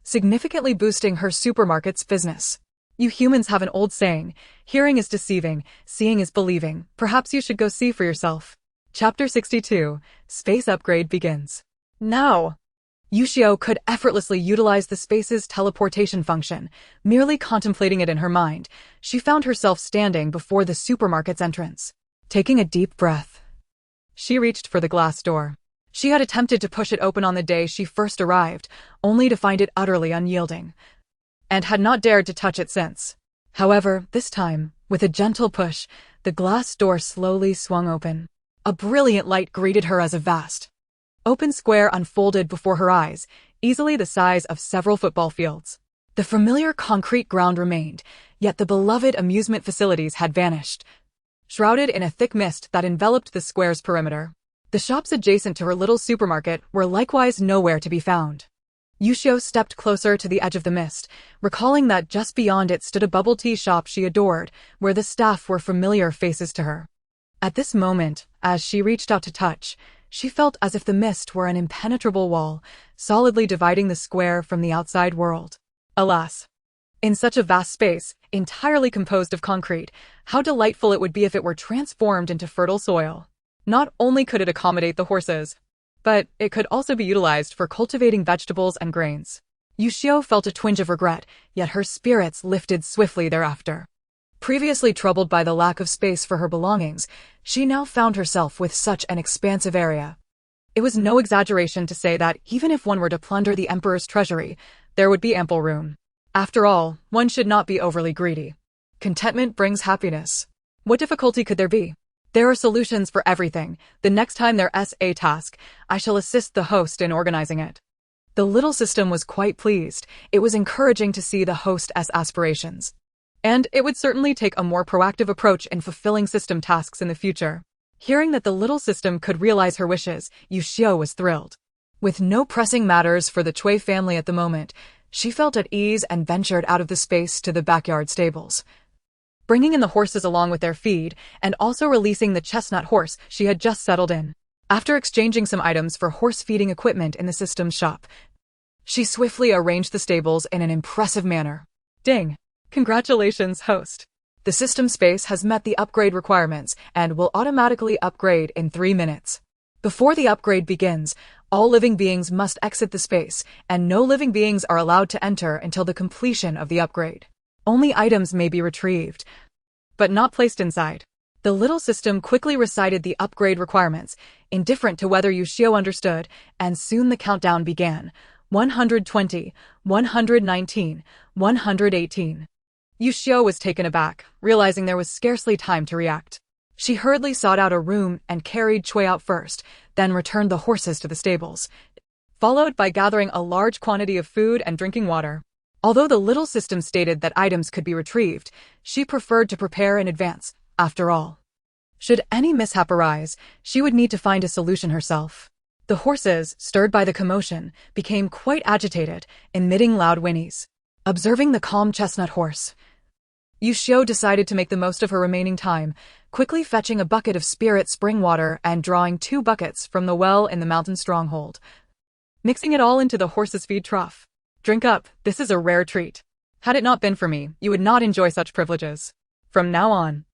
Speaker 1: significantly boosting her supermarket's business. "You humans have an old saying, hearing is deceiving, seeing is believing. Perhaps you should go see for yourself." Chapter 62, Space Upgrade begins. Now, Yuxiu could effortlessly utilize the space's teleportation function. Merely contemplating it in her mind, she found herself standing before the supermarket's entrance. Taking a deep breath, she reached for the glass door. She had attempted to push it open on the day she first arrived, only to find it utterly unyielding, and had not dared to touch it since. However, this time, with a gentle push, the glass door slowly swung open. A brilliant light greeted her as a vast, open square unfolded before her eyes, easily the size of several football fields. The familiar concrete ground remained, yet the beloved amusement facilities had vanished, shrouded in a thick mist that enveloped the square's perimeter. The shops adjacent to her little supermarket were likewise nowhere to be found. Yuxiu stepped closer to the edge of the mist, recalling that just beyond it stood a bubble tea shop she adored, where the staff were familiar faces to her. At this moment, as she reached out to touch, she felt as if the mist were an impenetrable wall, solidly dividing the square from the outside world. Alas! In such a vast space, entirely composed of concrete, how delightful it would be if it were transformed into fertile soil. Not only could it accommodate the horses, but it could also be utilized for cultivating vegetables and grains. Yuxiu felt a twinge of regret, yet her spirits lifted swiftly thereafter. Previously troubled by the lack of space for her belongings, she now found herself with such an expansive area. It was no exaggeration to say that even if one were to plunder the emperor's treasury, there would be ample room. After all, one should not be overly greedy. Contentment brings happiness. What difficulty could there be? There are solutions for everything. The next time there's a task, I shall assist the host in organizing it. The little system was quite pleased. It was encouraging to see the host's aspirations. And it would certainly take a more proactive approach in fulfilling system tasks in the future. Hearing that the little system could realize her wishes, Yuxiu was thrilled. With no pressing matters for the Cui family at the moment, she felt at ease and ventured out of the space to the backyard stables. Bringing in the horses along with their feed, and also releasing the chestnut horse she had just settled in. After exchanging some items for horse feeding equipment in the system's shop, she swiftly arranged the stables in an impressive manner. Ding! Congratulations, host! The system space has met the upgrade requirements and will automatically upgrade in 3 minutes. Before the upgrade begins, all living beings must exit the space, and no living beings are allowed to enter until the completion of the upgrade. Only items may be retrieved, but not placed inside. The little system quickly recited the upgrade requirements, indifferent to whether Yuxiu understood, and soon the countdown began. 120, 119, 118. Yuxiu was taken aback, realizing there was scarcely time to react. She hurriedly sought out a room and carried Cui out first, then returned the horses to the stables, followed by gathering a large quantity of food and drinking water. Although the little system stated that items could be retrieved, she preferred to prepare in advance. After all, should any mishap arise, she would need to find a solution herself. The horses, stirred by the commotion, became quite agitated, emitting loud whinnies. Observing the calm chestnut horse, Yuxiu decided to make the most of her remaining time, quickly fetching a bucket of spirit spring water and drawing 2 buckets from the well in the mountain stronghold, mixing it all into the horse's feed trough. Drink up, this is a rare treat. Had it not been for me, you would not enjoy such privileges. From now on,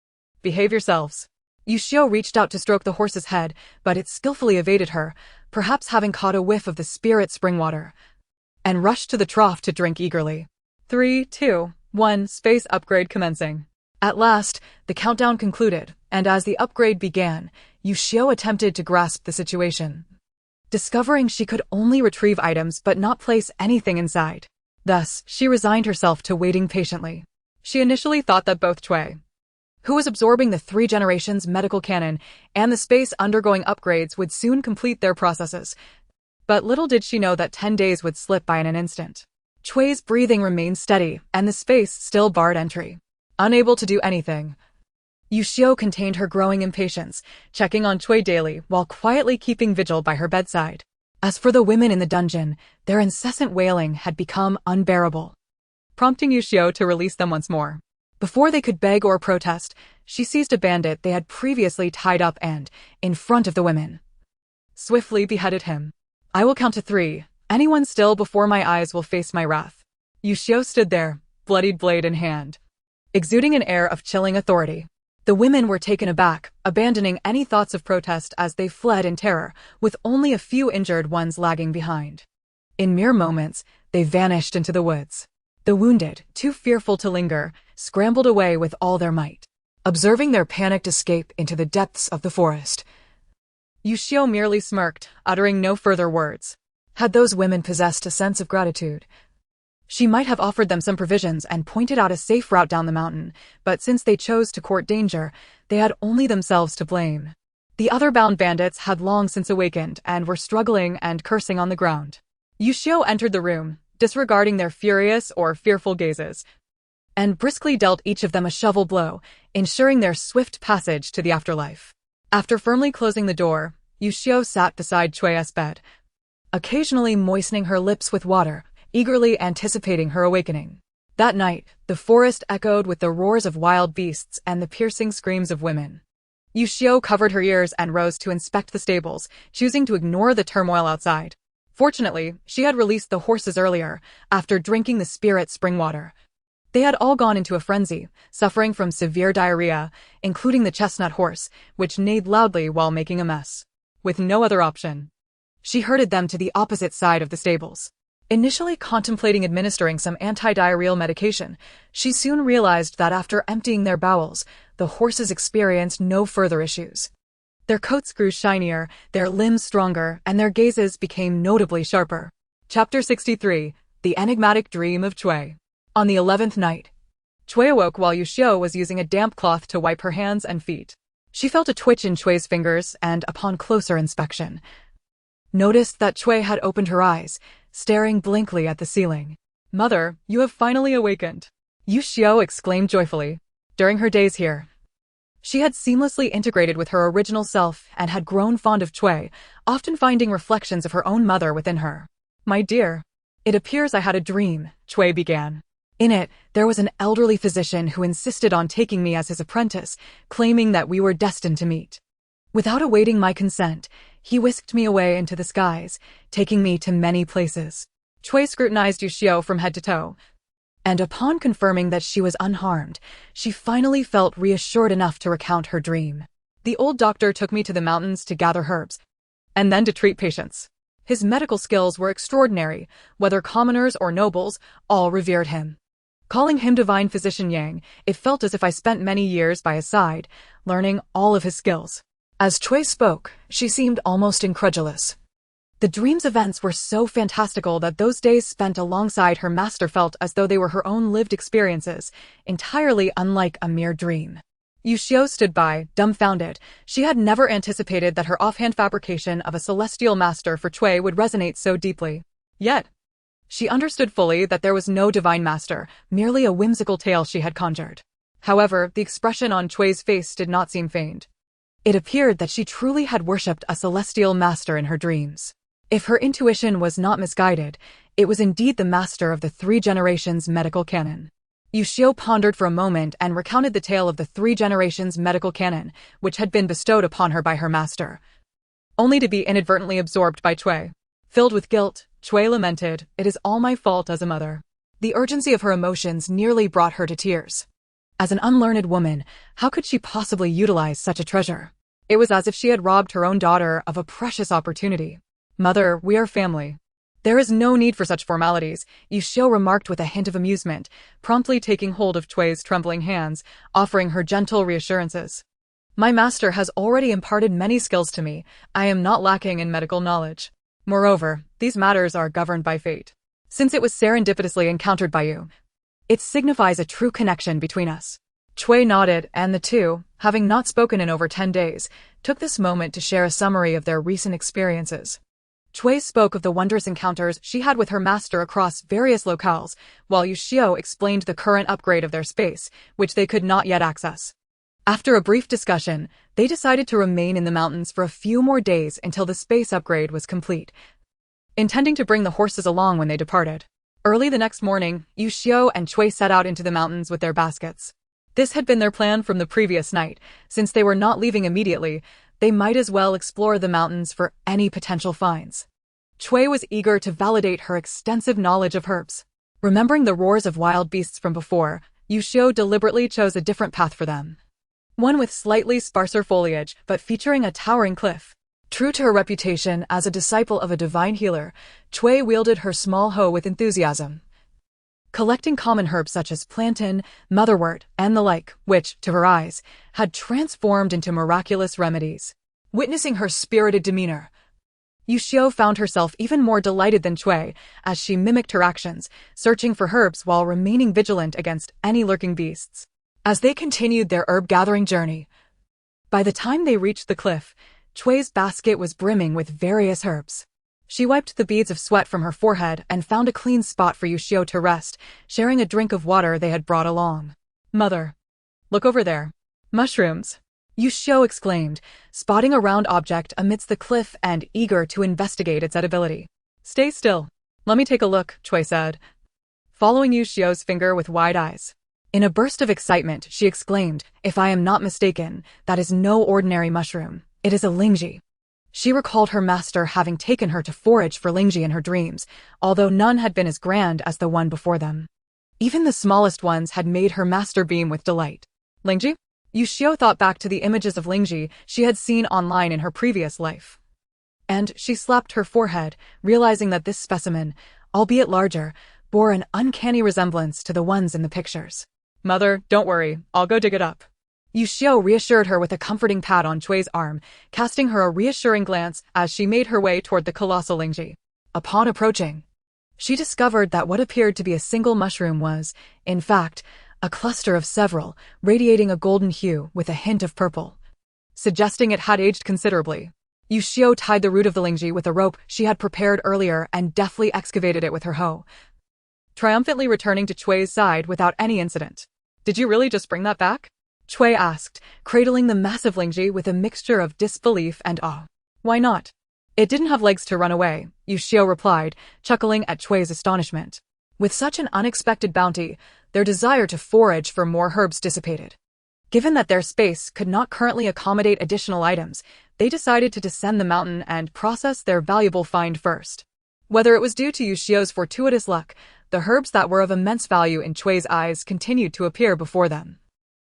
Speaker 1: behave yourselves. Yuxiu reached out to stroke the horse's head, but it skillfully evaded her, perhaps having caught a whiff of the spirit spring water, and rushed to the trough to drink eagerly. 3, 2, 1, space upgrade commencing. At last, the countdown concluded, and as the upgrade began, Yuxiu attempted to grasp the situation, discovering she could only retrieve items but not place anything inside. Thus, she resigned herself to waiting patiently. She initially thought that both Cui, who was absorbing the 3 generations medical canon, and the space undergoing upgrades would soon complete their processes. But little did she know that 10 days would slip by in an instant. Cui's breathing remained steady, and the space still barred entry. Unable to do anything, Yuxiu contained her growing impatience, checking on Cui daily while quietly keeping vigil by her bedside. As for the women in the dungeon, their incessant wailing had become unbearable, prompting Yuxiu to release them once more. Before they could beg or protest, she seized a bandit they had previously tied up and, in front of the women, swiftly beheaded him. I will count to 3. Anyone still before my eyes will face my wrath. Yuxiu stood there, bloodied blade in hand, exuding an air of chilling authority. The women were taken aback, abandoning any thoughts of protest as they fled in terror, with only a few injured ones lagging behind. In mere moments, they vanished into the woods. The wounded, too fearful to linger, scrambled away with all their might. Observing their panicked escape into the depths of the forest, Yuxiu merely smirked, uttering no further words. Had those women possessed a sense of gratitude, she might have offered them some provisions and pointed out a safe route down the mountain, but since they chose to court danger, they had only themselves to blame. The other bound bandits had long since awakened and were struggling and cursing on the ground. Yuxiu entered the room, disregarding their furious or fearful gazes, and briskly dealt each of them a shovel blow, ensuring their swift passage to the afterlife. After firmly closing the door, Yuxiu sat beside Cui's bed, occasionally moistening her lips with water, eagerly anticipating her awakening. That night, the forest echoed with the roars of wild beasts and the piercing screams of women. Yuxiu covered her ears and rose to inspect the stables, choosing to ignore the turmoil outside. Fortunately, she had released the horses earlier, after drinking the spirit spring water. They had all gone into a frenzy, suffering from severe diarrhea, including the chestnut horse, which neighed loudly while making a mess. With no other option, she herded them to the opposite side of the stables. Initially contemplating administering some anti-diarrheal medication, she soon realized that after emptying their bowels, the horses experienced no further issues. Their coats grew shinier, their limbs stronger, and their gazes became notably sharper. Chapter 63. The Enigmatic Dream of Chui. On the 11th night, Chui awoke while Yuxiu was using a damp cloth to wipe her hands and feet. She felt a twitch in Chui's fingers and, upon closer inspection, noticed that Chui had opened her eyes, staring blankly at the ceiling. "Mother, you have finally awakened," Yuxiu exclaimed joyfully. During her days here, she had seamlessly integrated with her original self and had grown fond of Chui, often finding reflections of her own mother within her. "My dear, it appears I had a dream," Chui began. "In it, there was an elderly physician who insisted on taking me as his apprentice, claiming that we were destined to meet. Without awaiting my consent, he whisked me away into the skies, taking me to many places." Chui scrutinized Yuxiu from head to toe, and upon confirming that she was unharmed, she finally felt reassured enough to recount her dream. "The old doctor took me to the mountains to gather herbs, and then to treat patients. His medical skills were extraordinary, whether commoners or nobles, all revered him. Calling him Divine Physician Yang, it felt as if I spent many years by his side, learning all of his skills." As Chui spoke, she seemed almost incredulous. The dream's events were so fantastical that those days spent alongside her master felt as though they were her own lived experiences, entirely unlike a mere dream. Yuxiu stood by, dumbfounded. She had never anticipated that her offhand fabrication of a celestial master for Chui would resonate so deeply. Yet, she understood fully that there was no divine master, merely a whimsical tale she had conjured. However, the expression on Chui's face did not seem feigned. It appeared that she truly had worshipped a celestial master in her dreams. If her intuition was not misguided, it was indeed the master of the 3 generations medical canon. Yuxiu pondered for a moment and recounted the tale of the 3 generations medical canon, which had been bestowed upon her by her master, only to be inadvertently absorbed by Chui. Filled with guilt, Chui lamented, "It is all my fault as a mother." The urgency of her emotions nearly brought her to tears. As an unlearned woman, how could she possibly utilize such a treasure? It was as if she had robbed her own daughter of a precious opportunity. "Mother, we are family. There is no need for such formalities," Yuxiu remarked with a hint of amusement, promptly taking hold of Chui's trembling hands, offering her gentle reassurances. "My master has already imparted many skills to me. I am not lacking in medical knowledge. Moreover, these matters are governed by fate. Since it was serendipitously encountered by you, it signifies a true connection between us." Chui nodded, and the two, having not spoken in over 10 days, took this moment to share a summary of their recent experiences. Chui spoke of the wondrous encounters she had with her master across various locales, while Yuxiu explained the current upgrade of their space, which they could not yet access. After a brief discussion, they decided to remain in the mountains for a few more days until the space upgrade was complete, intending to bring the horses along when they departed. Early the next morning, Yuxiu and Chui set out into the mountains with their baskets. This had been their plan from the previous night. Since they were not leaving immediately, they might as well explore the mountains for any potential finds. Chui was eager to validate her extensive knowledge of herbs. Remembering the roars of wild beasts from before, Yuxiu deliberately chose a different path for them. One with slightly sparser foliage, but featuring a towering cliff. True to her reputation as a disciple of a divine healer, Chui wielded her small hoe with enthusiasm, collecting common herbs such as plantain, motherwort, and the like, which, to her eyes, had transformed into miraculous remedies. Witnessing her spirited demeanor, Yuxiu found herself even more delighted than Chui as she mimicked her actions, searching for herbs while remaining vigilant against any lurking beasts. As they continued their herb-gathering journey, by the time they reached the cliff, Chui's basket was brimming with various herbs. She wiped the beads of sweat from her forehead and found a clean spot for Yuxiu to rest, sharing a drink of water they had brought along. "Mother, look over there. Mushrooms," Yuxiu exclaimed, spotting a round object amidst the cliff and eager to investigate its edibility. "Stay still. Let me take a look," Chui said, following Yuxiu's finger with wide eyes. In a burst of excitement, she exclaimed, "If I am not mistaken, that is no ordinary mushroom. It is a lingji." She recalled her master having taken her to forage for lingji in her dreams, although none had been as grand as the one before them. Even the smallest ones had made her master beam with delight. Lingji? Yuxiu thought back to the images of Lingji she had seen online in her previous life. And she slapped her forehead, realizing that this specimen, albeit larger, bore an uncanny resemblance to the ones in the pictures. Mother, don't worry, I'll go dig it up. Yuxiu reassured her with a comforting pat on Chui's arm, casting her a reassuring glance as she made her way toward the colossal Lingji. Upon approaching, she discovered that what appeared to be a single mushroom was, in fact, a cluster of several, radiating a golden hue with a hint of purple, suggesting it had aged considerably. Yuxiu tied the root of the Lingji with a rope she had prepared earlier and deftly excavated it with her hoe, triumphantly returning to Chui's side without any incident. Did you really just bring that back? Chui asked, cradling the massive Lingji with a mixture of disbelief and awe. Why not? It didn't have legs to run away, Yuxiu replied, chuckling at Chui's astonishment. With such an unexpected bounty, their desire to forage for more herbs dissipated. Given that their space could not currently accommodate additional items, they decided to descend the mountain and process their valuable find first. Whether it was due to Yuxiu's fortuitous luck, the herbs that were of immense value in Chui's eyes continued to appear before them,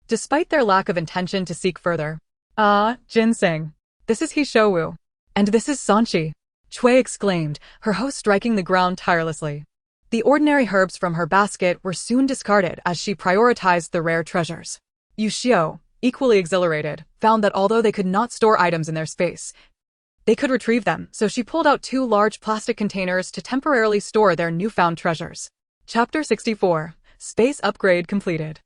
Speaker 1: despite their lack of intention to seek further. Ah, ginseng. This is Hishouwu. And this is Sanchi, Chui exclaimed, her host striking the ground tirelessly. The ordinary herbs from her basket were soon discarded as she prioritized the rare treasures. Yuxiu, equally exhilarated, found that although they could not store items in their space, they could retrieve them, so she pulled out 2 large plastic containers to temporarily store their newfound treasures. Chapter 64. Space Upgrade Completed.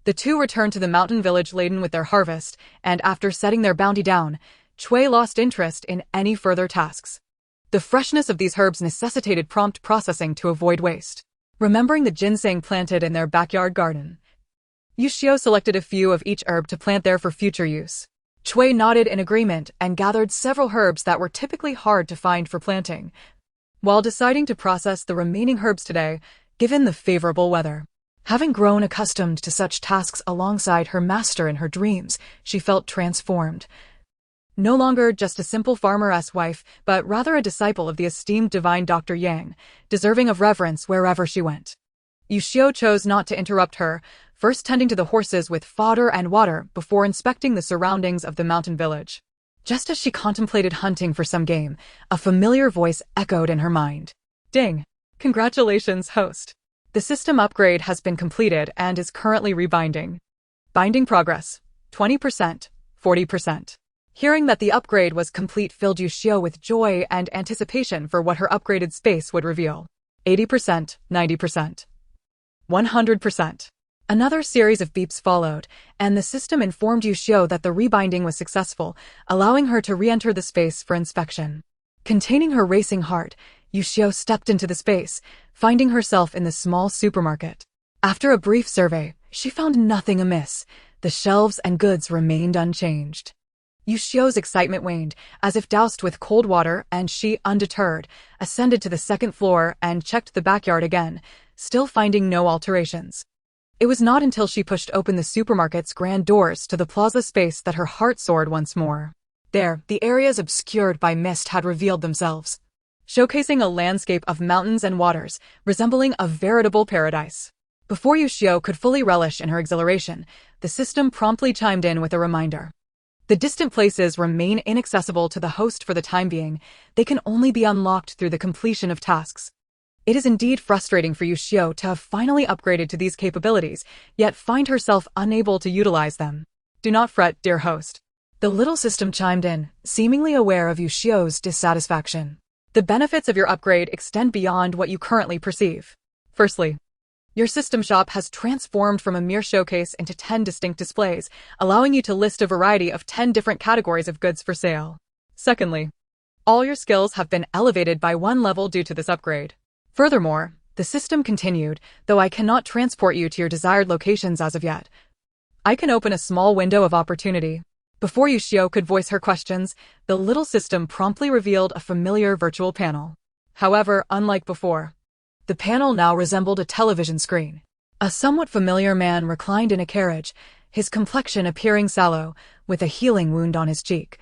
Speaker 1: The two returned to the mountain village laden with their harvest, and after setting their bounty down, Chui lost interest in any further tasks. The freshness of these herbs necessitated prompt processing to avoid waste. Remembering the ginseng planted in their backyard garden, Yuxiu selected a few of each herb to plant there for future use. Chui nodded in agreement and gathered several herbs that were typically hard to find for planting, while deciding to process the remaining herbs today, given the favorable weather. Having grown accustomed to such tasks alongside her master in her dreams, she felt transformed. No longer just a simple farmer's wife, but rather a disciple of the esteemed divine Dr. Yang, deserving of reverence wherever she went. Yuxiu chose not to interrupt her, first tending to the horses with fodder and water before inspecting the surroundings of the mountain village. Just as she contemplated hunting for some game, a familiar voice echoed in her mind. Ding! Congratulations, host. The system upgrade has been completed and is currently rebinding. Binding progress. 20%, 40%. Hearing that the upgrade was complete filled Yuxiu with joy and anticipation for what her upgraded space would reveal. 80%, 90%. 100%. Another series of beeps followed, and the system informed Yuxiu that the rebinding was successful, allowing her to re-enter the space for inspection. Containing her racing heart, Yuxiu stepped into the space, finding herself in the small supermarket. After a brief survey, she found nothing amiss. The shelves and goods remained unchanged. Yuxiu's excitement waned, as if doused with cold water, and she, undeterred, ascended to the second floor and checked the backyard again, still finding no alterations. It was not until she pushed open the supermarket's grand doors to the plaza space that her heart soared once more. There, the areas obscured by mist had revealed themselves, showcasing a landscape of mountains and waters, resembling a veritable paradise. Before Yuxiu could fully relish in her exhilaration, the system promptly chimed in with a reminder. The distant places remain inaccessible to the host for the time being. They can only be unlocked through the completion of tasks. It is indeed frustrating for Yuxiu to have finally upgraded to these capabilities, yet find herself unable to utilize them. Do not fret, dear host. The little system chimed in, seemingly aware of Yuxiu's dissatisfaction. The benefits of your upgrade extend beyond what you currently perceive. Firstly, your system shop has transformed from a mere showcase into 10 distinct displays, allowing you to list a variety of 10 different categories of goods for sale. Secondly, all your skills have been elevated by 1 level due to this upgrade. Furthermore, the system continued, though I cannot transport you to your desired locations as of yet, I can open a small window of opportunity. Before Yuxiu could voice her questions, the little system promptly revealed a familiar virtual panel. However, unlike before, the panel now resembled a television screen. A somewhat familiar man reclined in a carriage, his complexion appearing sallow, with a healing wound on his cheek,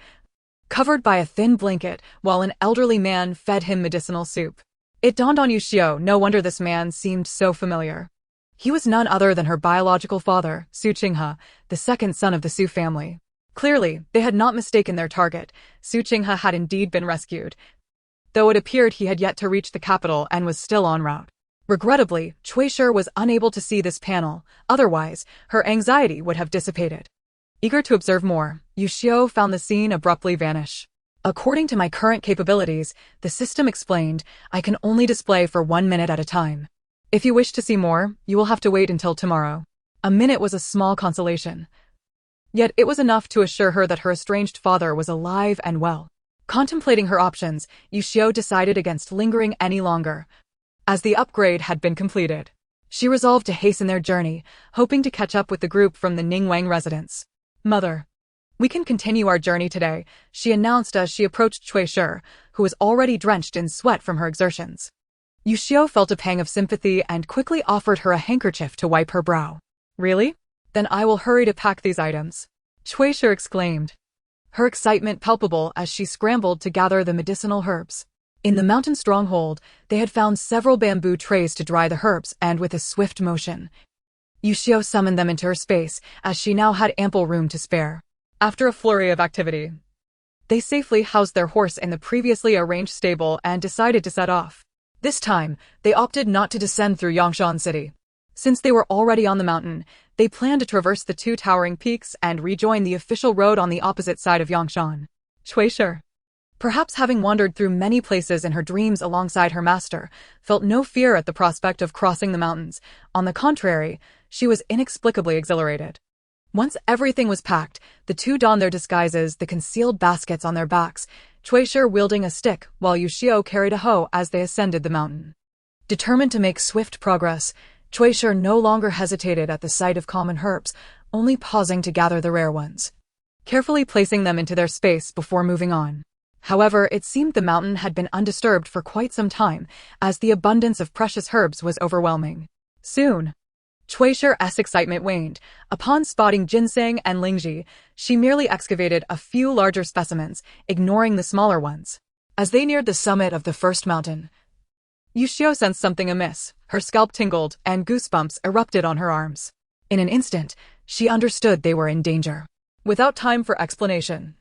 Speaker 1: covered by a thin blanket, while an elderly man fed him medicinal soup. It dawned on Yuxiu, no wonder this man seemed so familiar. He was none other than her biological father, Xu Qinghe, the second son of the Xu family. Clearly, they had not mistaken their target. Xu Qinghe had indeed been rescued, though it appeared he had yet to reach the capital and was still en route. Regrettably, Chuishi was unable to see this panel, otherwise, her anxiety would have dissipated. Eager to observe more, Yuxiu found the scene abruptly vanish. According to my current capabilities, the system explained, I can only display for 1 minute at a time. If you wish to see more, you will have to wait until tomorrow. A minute was a small consolation. Yet it was enough to assure her that her estranged father was alive and well. Contemplating her options, Yuxiu decided against lingering any longer. As the upgrade had been completed, she resolved to hasten their journey, hoping to catch up with the group from the Ningwang residence. Mother, we can continue our journey today, she announced as she approached Chuishi, who was already drenched in sweat from her exertions. Yuxiu felt a pang of sympathy and quickly offered her a handkerchief to wipe her brow. Really? Then I will hurry to pack these items, Chuishi exclaimed, her excitement palpable as she scrambled to gather the medicinal herbs. In the mountain stronghold, they had found several bamboo trays to dry the herbs, and with a swift motion, Yuxiu summoned them into her space, as she now had ample room to spare. After a flurry of activity, they safely housed their horse in the previously arranged stable and decided to set off. This time, they opted not to descend through Yangshan City. Since they were already on the mountain, they planned to traverse the 2 towering peaks and rejoin the official road on the opposite side of Yangshan. Chuishi, perhaps having wandered through many places in her dreams alongside her master, felt no fear at the prospect of crossing the mountains. On the contrary, she was inexplicably exhilarated. Once everything was packed, the two donned their disguises, the concealed baskets on their backs, Chuishi wielding a stick while Yuxiu carried a hoe as they ascended the mountain. Determined to make swift progress, Chuishi no longer hesitated at the sight of common herbs, only pausing to gather the rare ones, carefully placing them into their space before moving on. However, it seemed the mountain had been undisturbed for quite some time, as the abundance of precious herbs was overwhelming. Soon, Chuishi's excitement waned. Upon spotting ginseng and lingji, she merely excavated a few larger specimens, ignoring the smaller ones. As they neared the summit of the first mountain, Yuxiu sensed something amiss. Her scalp tingled, and goosebumps erupted on her arms. In an instant, she understood they were in danger. Without time for explanation,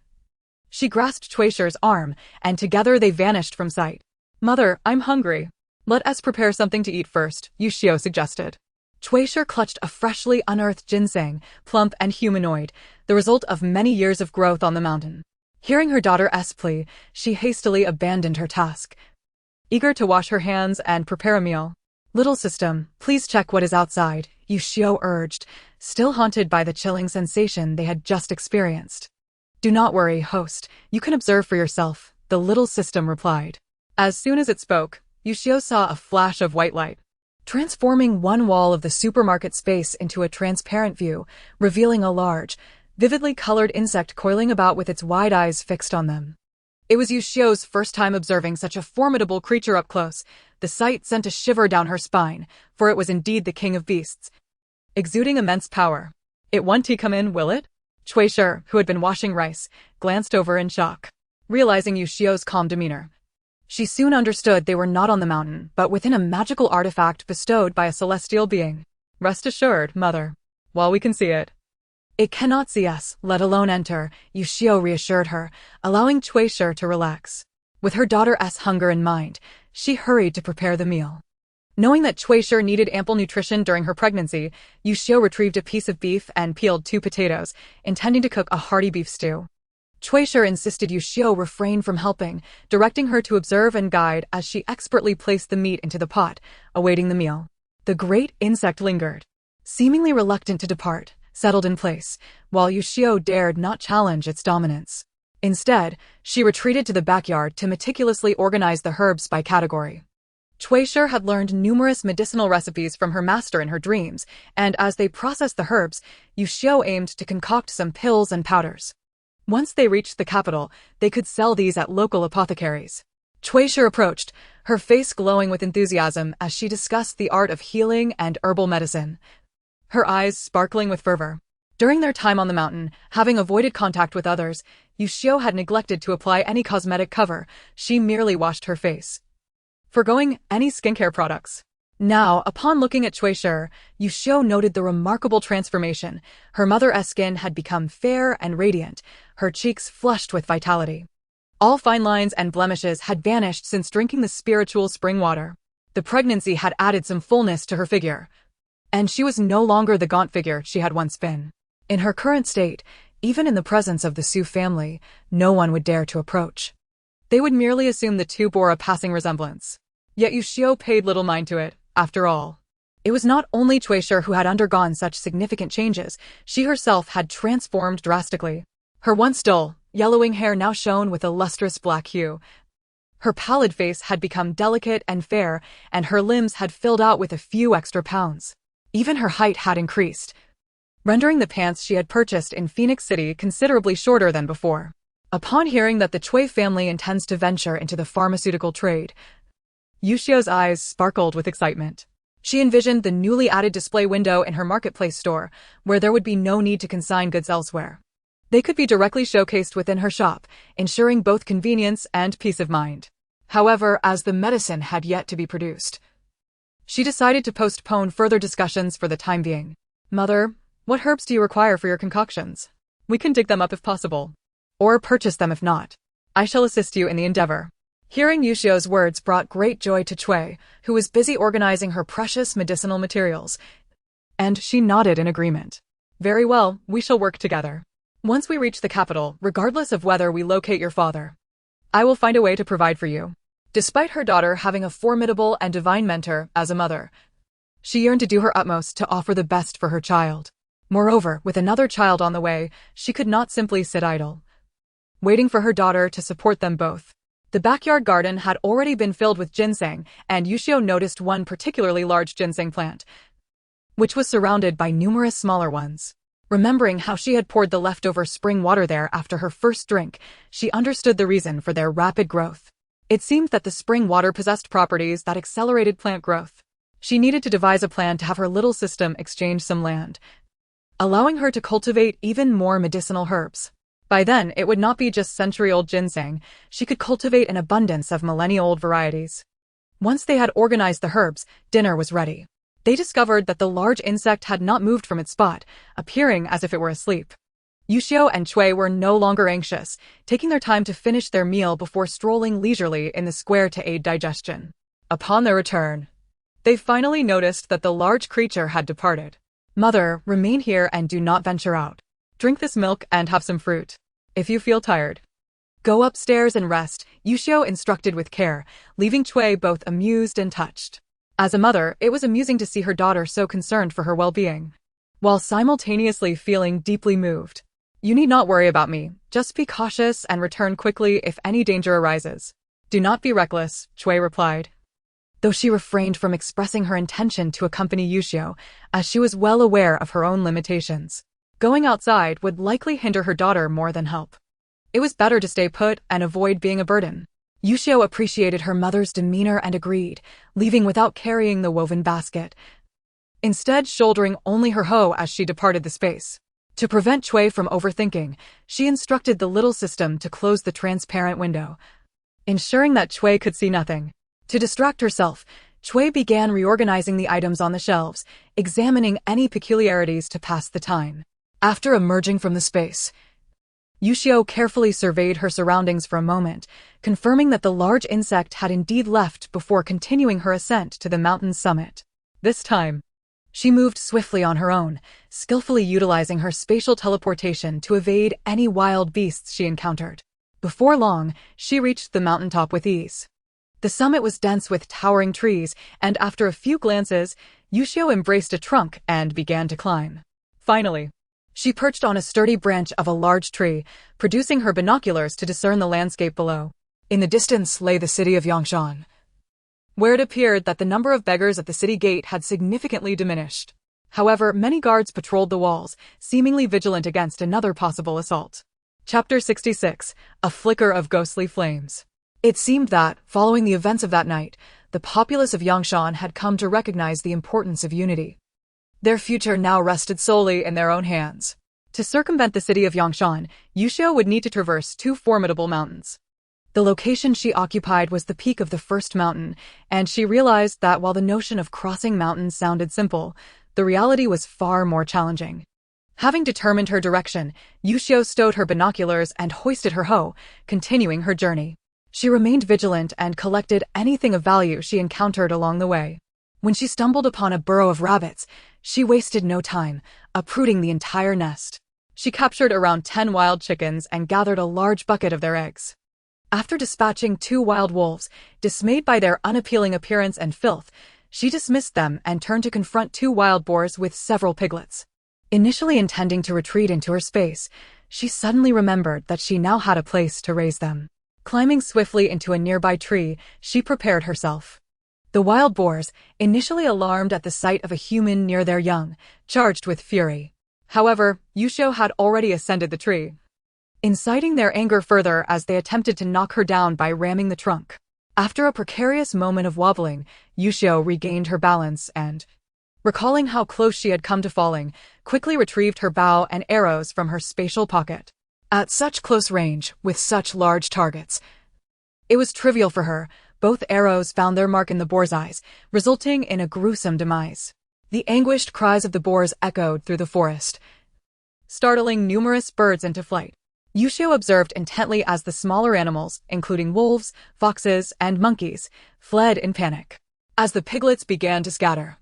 Speaker 1: she grasped Chuishi's arm, and together they vanished from sight. Mother, I'm hungry. Let us prepare something to eat first, Yuxiu suggested. Chuishi clutched a freshly unearthed ginseng, plump and humanoid, the result of many years of growth on the mountain. Hearing her daughter's plea, she hastily abandoned her task, eager to wash her hands and prepare a meal. Little system, please check what is outside, Yuxiu urged, still haunted by the chilling sensation they had just experienced. Do not worry, host, you can observe for yourself, the little system replied. As soon as it spoke, Yuxiu saw a flash of white light, transforming one wall of the supermarket space into a transparent view, revealing a large, vividly colored insect coiling about with its wide eyes fixed on them. It was Yuxiu's first time observing such a formidable creature up close. The sight sent a shiver down her spine, for it was indeed the king of beasts, exuding immense power. It won't come in, will it? Chuishi, who had been washing rice, glanced over in shock. Realizing Yuxiu's calm demeanor, she soon understood they were not on the mountain, but within a magical artifact bestowed by a celestial being. Rest assured, mother, while we can see it, it cannot see us, let alone enter, Yuxiu reassured her, allowing Chuishi to relax. With her daughter's hunger in mind, she hurried to prepare the meal. Knowing that Chuishi needed ample nutrition during her pregnancy, Yuxiu retrieved a piece of beef and peeled 2 potatoes, intending to cook a hearty beef stew. Chuishi insisted Yuxiu refrain from helping, directing her to observe and guide as she expertly placed the meat into the pot, awaiting the meal. The great insect lingered, seemingly reluctant to depart, settled in place, while Yuxiu dared not challenge its dominance. Instead, she retreated to the backyard to meticulously organize the herbs by category. Chuishi had learned numerous medicinal recipes from her master in her dreams, and as they processed the herbs, Yuxiu aimed to concoct some pills and powders. Once they reached the capital, they could sell these at local apothecaries. Chuishi approached, her face glowing with enthusiasm as she discussed the art of healing and herbal medicine, her eyes sparkling with fervor. During their time on the mountain, having avoided contact with others, Yuxiu had neglected to apply any cosmetic cover. She merely washed her face, forgoing any skincare products. Now, upon looking at Xu Yuxiu noted the remarkable transformation. Her mother's skin had become fair and radiant, her cheeks flushed with vitality. All fine lines and blemishes had vanished since drinking the spiritual spring water. The pregnancy had added some fullness to her figure, and she was no longer the gaunt figure she had once been. In her current state, even in the presence of the Xu family, no one would dare to approach. They would merely assume the two bore a passing resemblance. Yet Yuxiu paid little mind to it, after all. It was not only Xu who had undergone such significant changes, she herself had transformed drastically. Her once dull, yellowing hair now shone with a lustrous black hue. Her pallid face had become delicate and fair, and her limbs had filled out with a few extra pounds. Even her height had increased, rendering the pants she had purchased in Phoenix City considerably shorter than before. Upon hearing that the Xu family intends to venture into the pharmaceutical trade, Yuxiu's eyes sparkled with excitement. She envisioned the newly added display window in her marketplace store, where there would be no need to consign goods elsewhere. They could be directly showcased within her shop, ensuring both convenience and peace of mind. However, as the medicine had yet to be produced, she decided to postpone further discussions for the time being. "Mother, what herbs do you require for your concoctions? We can dig them up if possible, or purchase them if not. I shall assist you in the endeavor." Hearing Yuxiu's words brought great joy to Xu, who was busy organizing her precious medicinal materials, and she nodded in agreement. "Very well, we shall work together. Once we reach the capital, regardless of whether we locate your father, I will find a way to provide for you." Despite her daughter having a formidable and divine mentor as a mother, she yearned to do her utmost to offer the best for her child. Moreover, with another child on the way, she could not simply sit idle, waiting for her daughter to support them both. The backyard garden had already been filled with ginseng, and Yuxiu noticed one particularly large ginseng plant, which was surrounded by numerous smaller ones. Remembering how she had poured the leftover spring water there after her first drink, she understood the reason for their rapid growth. It seemed that the spring water possessed properties that accelerated plant growth. She needed to devise a plan to have her little system exchange some land, allowing her to cultivate even more medicinal herbs. By then, it would not be just century-old ginseng, she could cultivate an abundance of millennia-old varieties. Once they had organized the herbs, dinner was ready. They discovered that the large insect had not moved from its spot, appearing as if it were asleep. Yuxiu and Xu were no longer anxious, taking their time to finish their meal before strolling leisurely in the square to aid digestion. Upon their return, they finally noticed that the large creature had departed. "Mother, remain here and do not venture out. Drink this milk and have some fruit. If you feel tired, go upstairs and rest," Yuxiu instructed with care, leaving Xu both amused and touched. As a mother, it was amusing to see her daughter so concerned for her well-being, while simultaneously feeling deeply moved. "You need not worry about me, just be cautious and return quickly if any danger arises." "Do not be reckless," Xu replied, though she refrained from expressing her intention to accompany Yuxiu, as she was well aware of her own limitations. Going outside would likely hinder her daughter more than help. It was better to stay put and avoid being a burden. Yuxiu appreciated her mother's demeanor and agreed, leaving without carrying the woven basket, instead shouldering only her hoe as she departed the space. To prevent Xu from overthinking, she instructed the little system to close the transparent window, ensuring that Xu could see nothing. To distract herself, Xu began reorganizing the items on the shelves, examining any peculiarities to pass the time. After emerging from the space, Yuxiu carefully surveyed her surroundings for a moment, confirming that the large insect had indeed left before continuing her ascent to the mountain's summit. This time, she moved swiftly on her own, skillfully utilizing her spatial teleportation to evade any wild beasts she encountered. Before long, she reached the mountaintop with ease. The summit was dense with towering trees, and after a few glances, Yuxiu embraced a trunk and began to climb. Finally, she perched on a sturdy branch of a large tree, producing her binoculars to discern the landscape below. In the distance lay the city of Yangshan, where it appeared that the number of beggars at the city gate had significantly diminished. However, many guards patrolled the walls, seemingly vigilant against another possible assault. Chapter 66: A Flicker of Ghostly Flames. It seemed that, following the events of that night, the populace of Yangshan had come to recognize the importance of unity. Their future now rested solely in their own hands. To circumvent the city of Yangshan, Yuxiu would need to traverse two formidable mountains. The location she occupied was the peak of the first mountain, and she realized that while the notion of crossing mountains sounded simple, the reality was far more challenging. Having determined her direction, Yuxiu stowed her binoculars and hoisted her hoe, continuing her journey. She remained vigilant and collected anything of value she encountered along the way. When she stumbled upon a burrow of rabbits, she wasted no time, uprooting the entire nest. She captured around 10 wild chickens and gathered a large bucket of their eggs. After dispatching 2 wild wolves, dismayed by their unappealing appearance and filth, she dismissed them and turned to confront 2 wild boars with several piglets. Initially intending to retreat into her space, she suddenly remembered that she now had a place to raise them. Climbing swiftly into a nearby tree, she prepared herself. The wild boars, initially alarmed at the sight of a human near their young, charged with fury. However, Yuxiu had already ascended the tree, inciting their anger further as they attempted to knock her down by ramming the trunk. After a precarious moment of wobbling, Yuxiu regained her balance and, recalling how close she had come to falling, quickly retrieved her bow and arrows from her spatial pocket. At such close range, with such large targets, it was trivial for her. Both arrows found their mark in the boar's eyes, resulting in a gruesome demise. The anguished cries of the boars echoed through the forest, startling numerous birds into flight. Yuxiu observed intently as the smaller animals, including wolves, foxes, and monkeys, fled in panic. As the piglets began to scatter,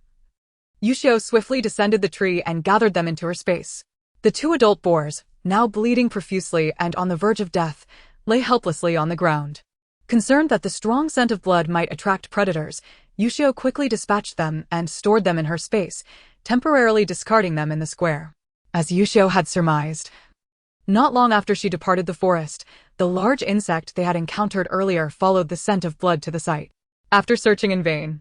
Speaker 1: Yuxiu swiftly descended the tree and gathered them into her space. The 2 adult boars, now bleeding profusely and on the verge of death, lay helplessly on the ground. Concerned that the strong scent of blood might attract predators, Yuxiu quickly dispatched them and stored them in her space, temporarily discarding them in the square. As Yuxiu had surmised, not long after she departed the forest, the large insect they had encountered earlier followed the scent of blood to the site. After searching in vain,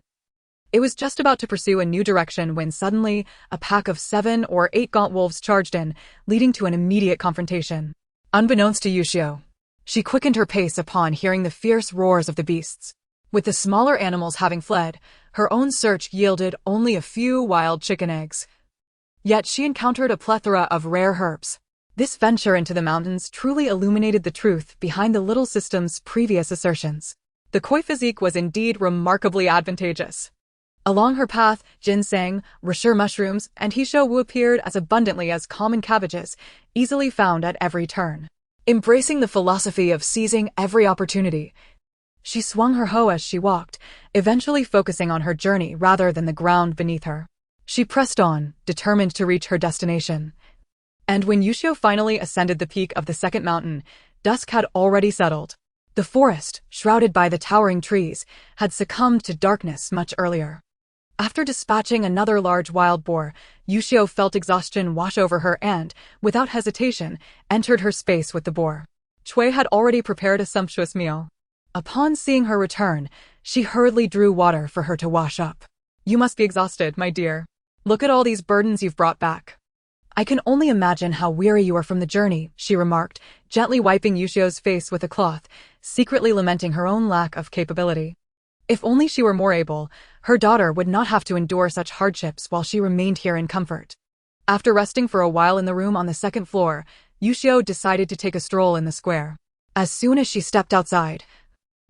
Speaker 1: it was just about to pursue a new direction when suddenly a pack of 7 or 8 gaunt wolves charged in, leading to an immediate confrontation. Unbeknownst to Yuxiu, she quickened her pace upon hearing the fierce roars of the beasts. With the smaller animals having fled, her own search yielded only a few wild chicken eggs. Yet she encountered a plethora of rare herbs. This venture into the mountains truly illuminated the truth behind the little system's previous assertions. The koi physique was indeed remarkably advantageous. Along her path, ginseng, rasher mushrooms, and hishou appeared as abundantly as common cabbages, easily found at every turn. Embracing the philosophy of seizing every opportunity, she swung her hoe as she walked, eventually focusing on her journey rather than the ground beneath her. She pressed on, determined to reach her destination. And when Yuxiu finally ascended the peak of the second mountain, dusk had already settled. The forest, shrouded by the towering trees, had succumbed to darkness much earlier. After dispatching another large wild boar, Yuxiu felt exhaustion wash over her and, without hesitation, entered her space with the boar. Cui had already prepared a sumptuous meal. Upon seeing her return, she hurriedly drew water for her to wash up. "You must be exhausted, my dear. Look at all these burdens you've brought back." "I can only imagine how weary you are from the journey," she remarked, gently wiping Yuxiu's face with a cloth, secretly lamenting her own lack of capability. If only she were more able, her daughter would not have to endure such hardships while she remained here in comfort. After resting for a while in the room on the second floor, Yuxiu decided to take a stroll in the square. As soon as she stepped outside,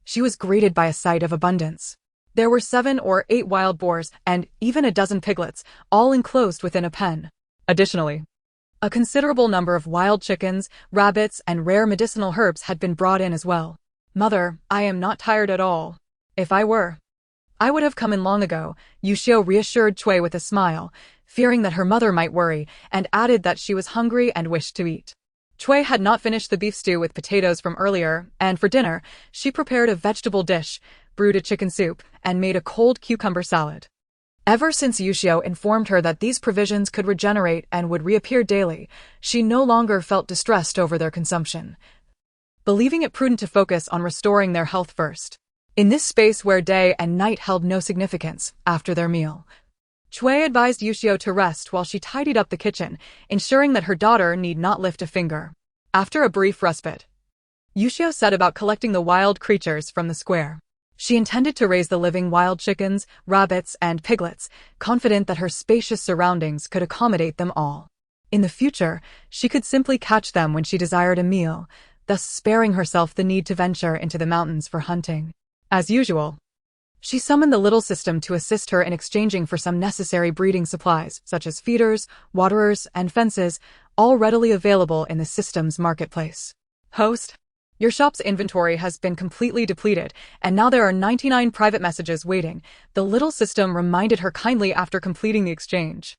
Speaker 1: she was greeted by a sight of abundance. There were 7 or 8 wild boars and even a dozen piglets, all enclosed within a pen. Additionally, a considerable number of wild chickens, rabbits, and rare medicinal herbs had been brought in as well. "Mother, I am not tired at all. If I were, I would have come in long ago," Yuxiu reassured Cui with a smile, fearing that her mother might worry, and added that she was hungry and wished to eat. Cui had not finished the beef stew with potatoes from earlier, and for dinner, she prepared a vegetable dish, brewed a chicken soup, and made a cold cucumber salad. Ever since Yuxiu informed her that these provisions could regenerate and would reappear daily, she no longer felt distressed over their consumption, believing it prudent to focus on restoring their health first. In this space where day and night held no significance, after their meal, Cui advised Yuxiu to rest while she tidied up the kitchen, ensuring that her daughter need not lift a finger. After a brief respite, Yuxiu set about collecting the wild creatures from the square. She intended to raise the living wild chickens, rabbits, and piglets, confident that her spacious surroundings could accommodate them all. In the future, she could simply catch them when she desired a meal, thus sparing herself the need to venture into the mountains for hunting. As usual, she summoned the little system to assist her in exchanging for some necessary breeding supplies, such as feeders, waterers, and fences, all readily available in the system's marketplace. Host, your shop's inventory has been completely depleted, and now there are 99 private messages waiting, the little system reminded her kindly after completing the exchange.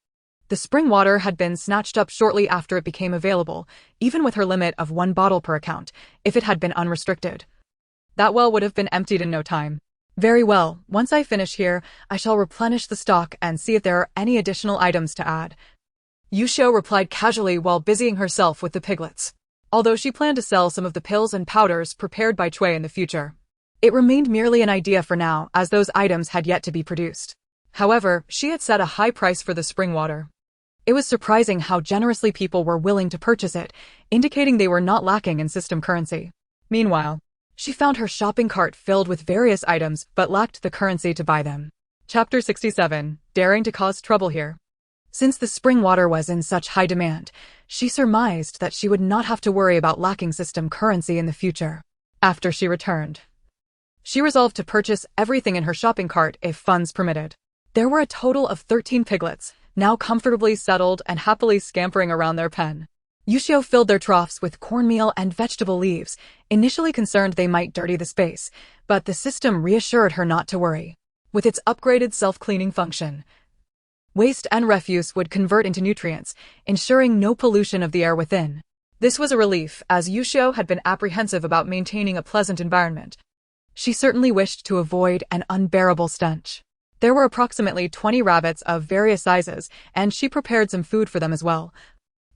Speaker 1: The spring water had been snatched up shortly after it became available, even with her limit of 1 bottle per account, if it had been unrestricted. That well would have been emptied in no time. Very well, once I finish here, I shall replenish the stock and see if there are any additional items to add. Yuxiu replied casually while busying herself with the piglets. Although she planned to sell some of the pills and powders prepared by Cui in the future, it remained merely an idea for now, as those items had yet to be produced. However, she had set a high price for the spring water. It was surprising how generously people were willing to purchase it, indicating they were not lacking in system currency. Meanwhile, she found her shopping cart filled with various items but lacked the currency to buy them. Chapter 67, Daring to Cause Trouble Here. Since the spring water was in such high demand, she surmised that she would not have to worry about lacking system currency in the future. After she returned, she resolved to purchase everything in her shopping cart if funds permitted. There were a total of 13 piglets, now comfortably settled and happily scampering around their pen. Yuxiu filled their troughs with cornmeal and vegetable leaves, initially concerned they might dirty the space, but the system reassured her not to worry. With its upgraded self-cleaning function, waste and refuse would convert into nutrients, ensuring no pollution of the air within. This was a relief, as Yuxiu had been apprehensive about maintaining a pleasant environment. She certainly wished to avoid an unbearable stench. There were approximately 20 rabbits of various sizes, and she prepared some food for them as well,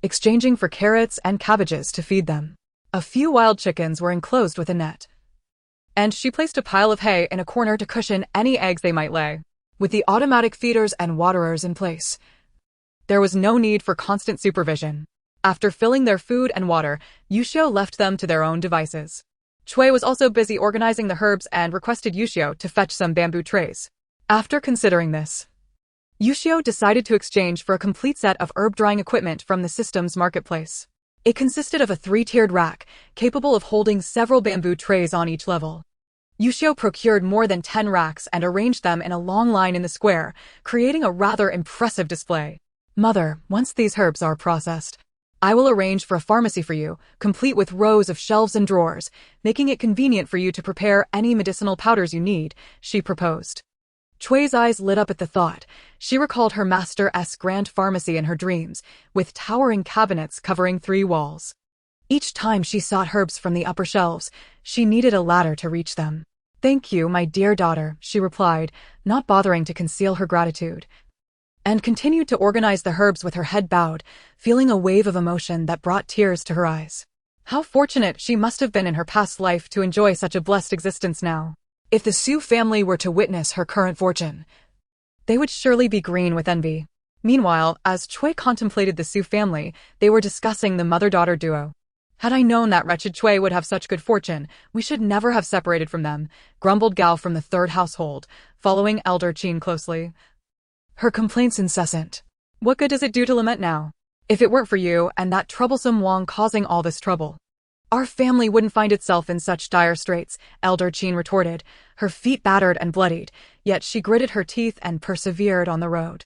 Speaker 1: exchanging for carrots and cabbages to feed them. A few wild chickens were enclosed with a net, and she placed a pile of hay in a corner to cushion any eggs they might lay. With the automatic feeders and waterers in place, there was no need for constant supervision. After filling their food and water, Yuxiu left them to their own devices. Cui was also busy organizing the herbs and requested Yuxiu to fetch some bamboo trays. After considering this, Yuxiu decided to exchange for a complete set of herb drying equipment from the system's marketplace. It consisted of a 3-tiered rack, capable of holding several bamboo trays on each level. Yuxiu procured more than 10 racks and arranged them in a long line in the square, creating a rather impressive display. Mother, once these herbs are processed, I will arrange for a pharmacy for you, complete with rows of shelves and drawers, making it convenient for you to prepare any medicinal powders you need, she proposed. Cui's eyes lit up at the thought. She recalled her master's grand pharmacy in her dreams, with towering cabinets covering 3 walls. Each time she sought herbs from the upper shelves, she needed a ladder to reach them. Thank you, my dear daughter, she replied, not bothering to conceal her gratitude, and continued to organize the herbs with her head bowed, feeling a wave of emotion that brought tears to her eyes. How fortunate she must have been in her past life to enjoy such a blessed existence now. If the Xu family were to witness her current fortune, they would surely be green with envy. Meanwhile, as Cui contemplated the Xu family, they were discussing the mother-daughter duo. Had I known that wretched Cui would have such good fortune, we should never have separated from them, grumbled Gao from the 3rd household, following Elder Qin closely. Her complaints incessant. What good does it do to lament now? If it weren't for you and that troublesome Wang causing all this trouble, our family wouldn't find itself in such dire straits, Elder Qin retorted, her feet battered and bloodied, yet she gritted her teeth and persevered on the road.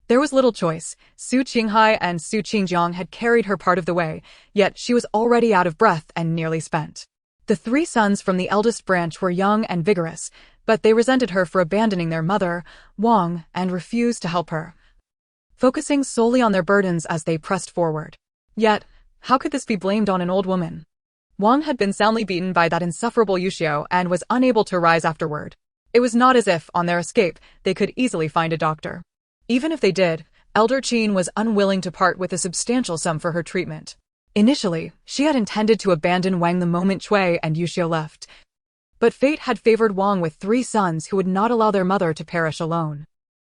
Speaker 1: There was little choice. Su Qinghai and Su Qingjiang had carried her part of the way, yet she was already out of breath and nearly spent. The 3 sons from the eldest branch were young and vigorous, but they resented her for abandoning their mother, Wang, and refused to help her, focusing solely on their burdens as they pressed forward. Yet, how could this be blamed on an old woman? Wang had been soundly beaten by that insufferable Yuxiu and was unable to rise afterward. It was not as if, on their escape, they could easily find a doctor. Even if they did, Elder Qin was unwilling to part with a substantial sum for her treatment. Initially, she had intended to abandon Wang the moment Cui and Yuxiu left, but fate had favored Wang with 3 sons who would not allow their mother to perish alone.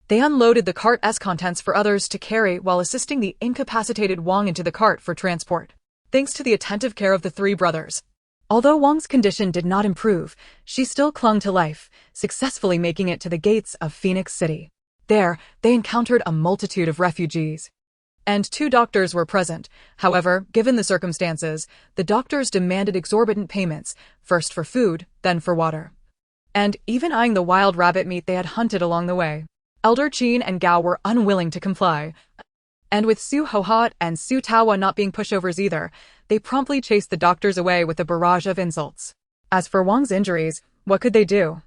Speaker 1: They unloaded the cart's contents for others to carry while assisting the incapacitated Wang into the cart for transport. Thanks to the attentive care of the 3 brothers, although Wang's condition did not improve, she still clung to life, successfully making it to the gates of Phoenix City. There, they encountered a multitude of refugees, and 2 doctors were present. However, given the circumstances, the doctors demanded exorbitant payments, first for food, then for water. And even eyeing the wild rabbit meat they had hunted along the way. Elder Qin and Gao were unwilling to comply. And with Su Hohat and Su Taohua not being pushovers either, they promptly chased the doctors away with a barrage of insults. As for Wang's injuries, what could they do?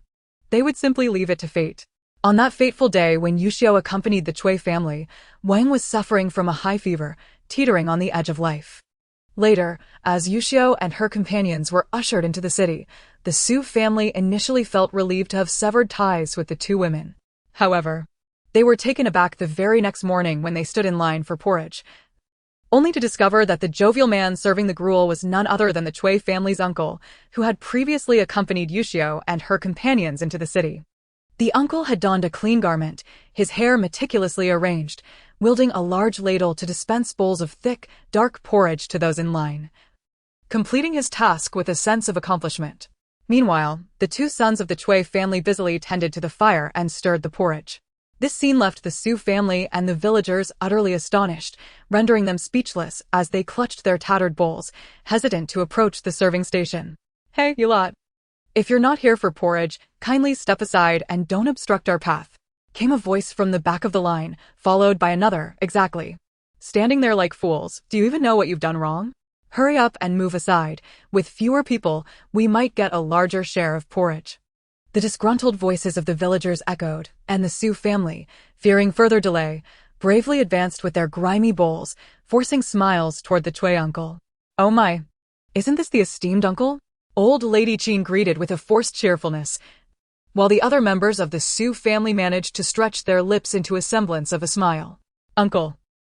Speaker 1: They would simply leave it to fate. On that fateful day when Yuxiu accompanied the Cui family, Wang was suffering from a high fever, teetering on the edge of life. Later, as Yuxiu and her companions were ushered into the city, the Su family initially felt relieved to have severed ties with the 2 women. However, they were taken aback the very next morning when they stood in line for porridge, only to discover that the jovial man serving the gruel was none other than the Cui family's uncle, who had previously accompanied Yuxiu and her companions into the city. The uncle had donned a clean garment, his hair meticulously arranged, wielding a large ladle to dispense bowls of thick, dark porridge to those in line, completing his task with a sense of accomplishment. Meanwhile, the 2 sons of the Cui family busily tended to the fire and stirred the porridge. This scene left the Su family and the villagers utterly astonished, rendering them speechless as they clutched their tattered bowls, hesitant to approach the serving station. "Hey, you lot. If you're not here for porridge, kindly step aside and don't obstruct our path," came a voice from the back of the line, followed by another, exactly. "Standing there like fools, do you even know what you've done wrong? Hurry up and move aside. With fewer people, we might get a larger share of porridge." The disgruntled voices of the villagers echoed, and the Su family, fearing further delay, bravely advanced with their grimy bowls, forcing smiles toward the Cui uncle. "Oh my! Isn't this the esteemed uncle?" Old Lady Qin greeted with a forced cheerfulness, while the other members of the Su family managed to stretch their lips into a semblance of a smile. "Uncle,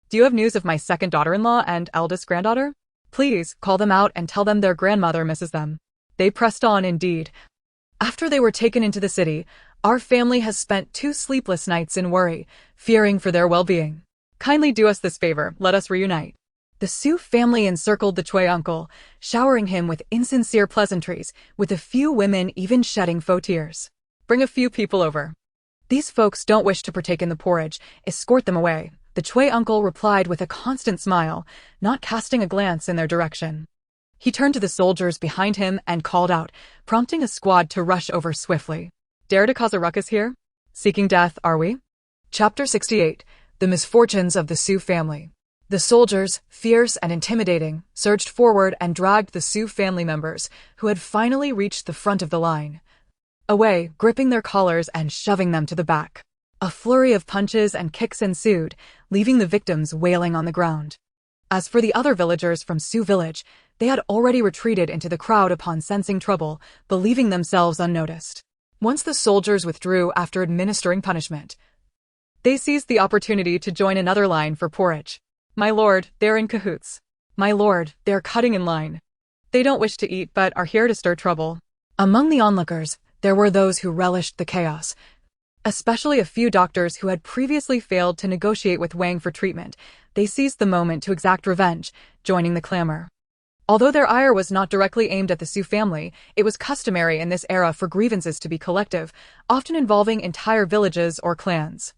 Speaker 1: do you have news of my second daughter-in-law and eldest granddaughter? Please call them out and tell them their grandmother misses them." They pressed on indeed. After they were taken into the city, "Our family has spent 2 sleepless nights in worry, fearing for their well-being. Kindly do us this favor, let us reunite." The Su family encircled the Cui uncle, showering him with insincere pleasantries, with a few women even shedding faux tears. "Bring a few people over. These folks don't wish to partake in the porridge, escort them away," the Cui uncle replied with a constant smile, not casting a glance in their direction. He turned to the soldiers behind him and called out, prompting a squad to rush over swiftly. "Dare to cause a ruckus here? Seeking death, are we?" Chapter 68. The Misfortunes of the Su Family. The soldiers, fierce and intimidating, surged forward and dragged the Su family members, who had finally reached the front of the line, away, gripping their collars and shoving them to the back. A flurry of punches and kicks ensued, leaving the victims wailing on the ground. As for the other villagers from Su village, they had already retreated into the crowd upon sensing trouble, believing themselves unnoticed. Once the soldiers withdrew after administering punishment, they seized the opportunity to join another line for porridge. "My lord, they're in cahoots. My lord, they're cutting in line. They don't wish to eat but are here to stir trouble." Among the onlookers, there were those who relished the chaos, especially a few doctors who had previously failed to negotiate with Wang for treatment. They seized the moment to exact revenge, joining the clamor. Although their ire was not directly aimed at the Su family, it was customary in this era for grievances to be collective, often involving entire villages or clans,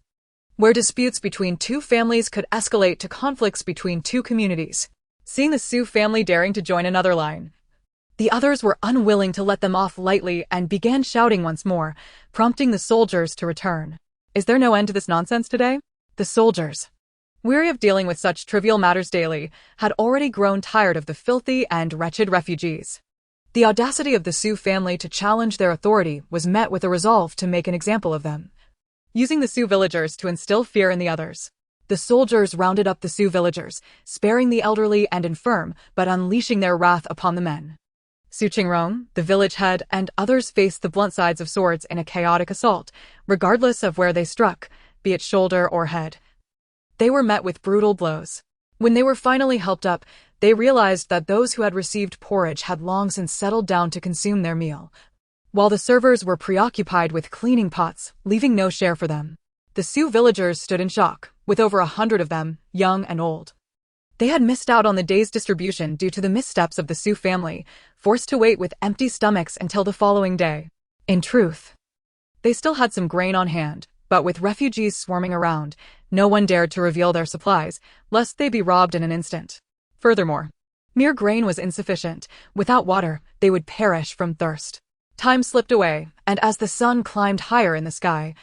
Speaker 1: where disputes between 2 families could escalate to conflicts between 2 communities. Seeing the Su family daring to join another line, the others were unwilling to let them off lightly and began shouting once more, prompting the soldiers to return. "Is there no end to this nonsense today?" The soldiers, weary of dealing with such trivial matters daily, had already grown tired of the filthy and wretched refugees. The audacity of the Su family to challenge their authority was met with a resolve to make an example of them, using the Su villagers to instill fear in the others. The soldiers rounded up the Su villagers, sparing the elderly and infirm, but unleashing their wrath upon the men. Su Qingrong, the village head, and others faced the blunt sides of swords in a chaotic assault, regardless of where they struck, be it shoulder or head. They were met with brutal blows. When they were finally helped up, they realized that those who had received porridge had long since settled down to consume their meal, while the servers were preoccupied with cleaning pots, leaving no share for them. The Su villagers stood in shock, with over 100 of them, young and old. They had missed out on the day's distribution due to the missteps of the Su family, forced to wait with empty stomachs until the following day. In truth, they still had some grain on hand, But with refugees swarming around, no one dared to reveal their supplies, lest they be robbed in an instant. Furthermore, mere grain was insufficient. Without water, they would perish from thirst. Time slipped away, and as the sun climbed higher in the sky,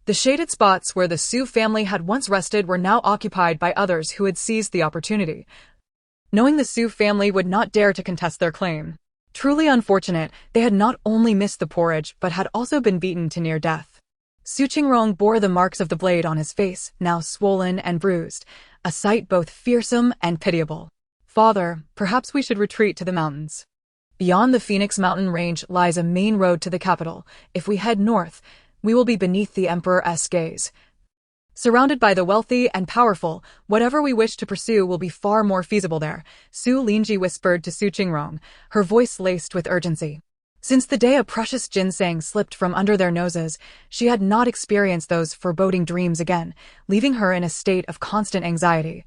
Speaker 1: the shaded spots where the Xu family had once rested were now occupied by others who had seized the opportunity, knowing the Xu family would not dare to contest their claim. Truly unfortunate, they had not only missed the porridge but had also been beaten to near death. Xu Qingrong bore the marks of the blade on his face, now swollen and bruised, a sight both fearsome and pitiable. Father, perhaps we should retreat to the mountains. Beyond the Phoenix Mountain range lies a main road to the capital. If we head north, we will be beneath the Emperor's gaze. Surrounded by the wealthy and powerful, whatever we wish to pursue will be far more feasible there, Su Lingji whispered to Xu Qingrong, her voice laced with urgency. Since the day a precious ginseng slipped from under their noses, she had not experienced those foreboding dreams again, leaving her in a state of constant anxiety.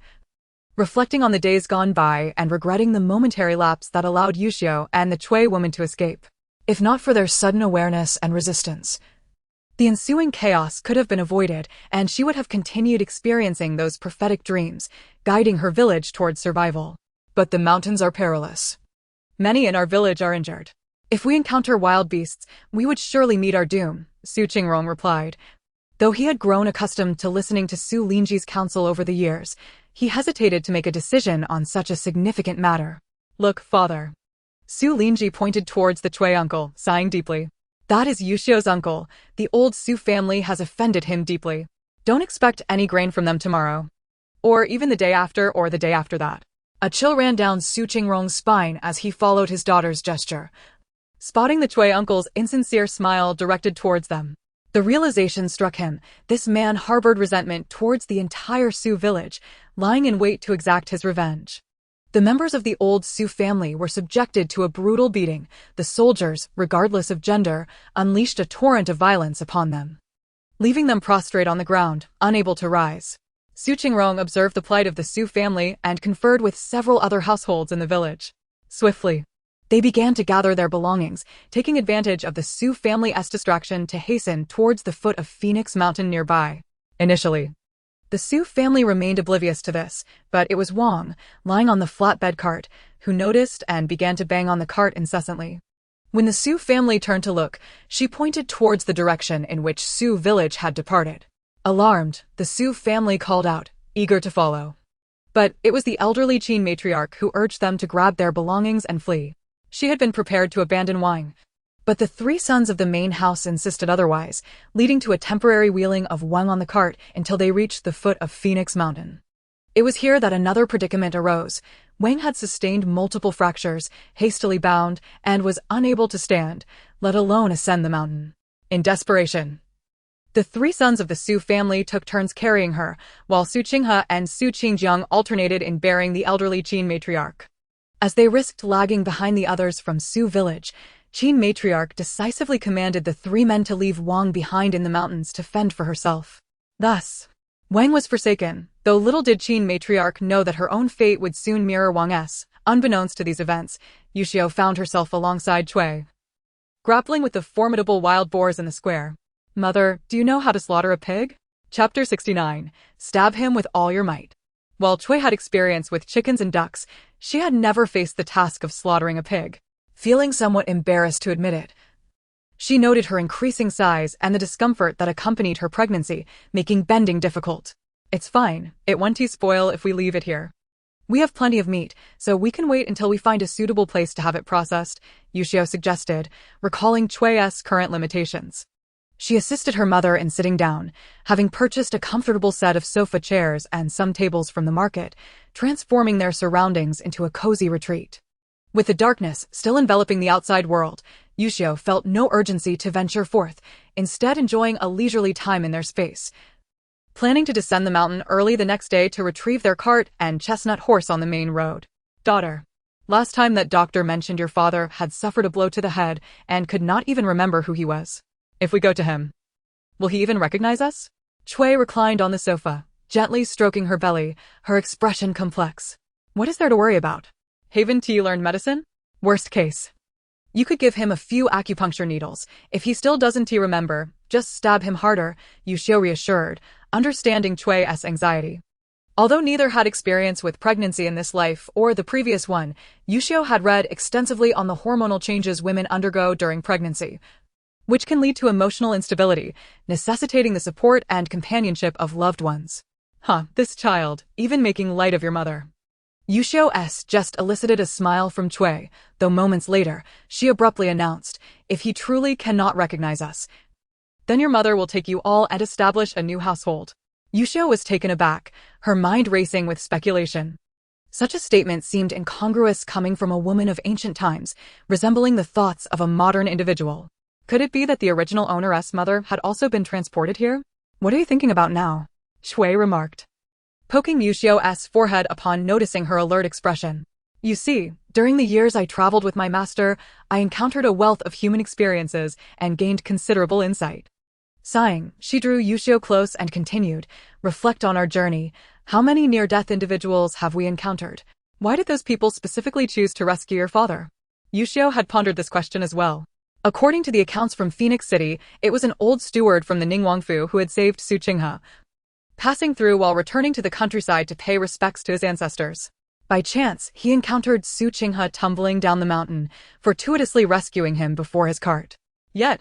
Speaker 1: Reflecting on the days gone by and regretting the momentary lapse that allowed Yuxiu and the Cui woman to escape. If not for their sudden awareness and resistance, the ensuing chaos could have been avoided, and she would have continued experiencing those prophetic dreams, guiding her village towards survival. But the mountains are perilous. Many in our village are injured. If we encounter wild beasts, we would surely meet our doom, Xu Qingrong replied. Though he had grown accustomed to listening to Su Lingji's counsel over the years, he hesitated to make a decision on such a significant matter. Look, father. Su Lingji pointed towards the Cui uncle, sighing deeply. That is Yuxiu's uncle. The old Xu family has offended him deeply. Don't expect any grain from them tomorrow. Or even the day after or the day after that. A chill ran down Xu Qingrong's spine as he followed his daughter's gesture, spotting the Cui uncle's insincere smile directed towards them. The realization struck him. This man harbored resentment towards the entire Xu village, lying in wait to exact his revenge. The members of the old Xu family were subjected to a brutal beating. The soldiers, regardless of gender, unleashed a torrent of violence upon them, leaving them prostrate on the ground, unable to rise. Xu Qingrong observed the plight of the Xu family and conferred with several other households in the village. Swiftly, they began to gather their belongings, taking advantage of the Xu family's distraction to hasten towards the foot of Phoenix Mountain nearby. Initially, the Xu family remained oblivious to this, but it was Wang, lying on the flatbed cart, who noticed and began to bang on the cart incessantly. When the Xu family turned to look, she pointed towards the direction in which Xu village had departed. Alarmed, the Xu family called out, eager to follow. But it was the elderly Qin matriarch who urged them to grab their belongings and flee. She had been prepared to abandon Wang, but the three sons of the main house insisted otherwise, leading to a temporary wheeling of Wang on the cart until they reached the foot of Phoenix Mountain. It was here that another predicament arose. Wang had sustained multiple fractures, hastily bound, and was unable to stand, let alone ascend the mountain. In desperation, the three sons of the Xu family took turns carrying her, while Su Qinghe and Su Qingjiang alternated in bearing the elderly Qin matriarch. As they risked lagging behind the others from Xu village, Qin matriarch decisively commanded the three men to leave Wang behind in the mountains to fend for herself. Thus, Wang was forsaken, though little did Qin matriarch know that her own fate would soon mirror Wang's. Unbeknownst to these events, Yuxiu found herself alongside Cui, grappling with the formidable wild boars in the square. Mother, do you know how to slaughter a pig? Chapter 69. Stab him with all your might. While Cui had experience with chickens and ducks, she had never faced the task of slaughtering a pig. Feeling somewhat embarrassed to admit it, she noted her increasing size and the discomfort that accompanied her pregnancy, making bending difficult. It's fine, it won't spoil if we leave it here. We have plenty of meat, so we can wait until we find a suitable place to have it processed, Yuxiu suggested, recalling Cui's current limitations. She assisted her mother in sitting down, having purchased a comfortable set of sofa chairs and some tables from the market, transforming their surroundings into a cozy retreat. With the darkness still enveloping the outside world, Yuxiu felt no urgency to venture forth, instead enjoying a leisurely time in their space, planning to descend the mountain early the next day to retrieve their cart and chestnut horse on the main road. Daughter, last time that doctor mentioned your father had suffered a blow to the head and could not even remember who he was. If we go to him, will he even recognize us? Cui reclined on the sofa, gently stroking her belly, her expression complex. What is there to worry about? Haven't you learned medicine? Worst case, You could give him a few acupuncture needles. If he still doesn't remember, just stab him harder, Yuxiu reassured, understanding Chui's anxiety. Although neither had experience with pregnancy in this life or the previous one, Yuxiu had read extensively on the hormonal changes women undergo during pregnancy, which can lead to emotional instability, necessitating the support and companionship of loved ones. This child, even making light of your mother. Yuxiu's just elicited a smile from Chui, though moments later, she abruptly announced, if he truly cannot recognize us, then your mother will take you all and establish a new household. Yuxiu was taken aback, her mind racing with speculation. Such a statement seemed incongruous coming from a woman of ancient times, resembling the thoughts of a modern individual. Could it be that the original owner's mother had also been transported here? What are you thinking about now? Shui remarked, poking Yuxiu's forehead upon noticing her alert expression. You see, during the years I traveled with my master, I encountered a wealth of human experiences and gained considerable insight. Sighing, she drew Yuxiu close and continued, reflect on our journey. How many near-death individuals have we encountered? Why did those people specifically choose to rescue your father? Yuxiu had pondered this question as well. According to the accounts from Phoenix City, it was an old steward from the Ningguangfu who had saved Su Qinghe, passing through while returning to the countryside to pay respects to his ancestors. By chance, he encountered Su Qinghe tumbling down the mountain, fortuitously rescuing him before his cart. Yet,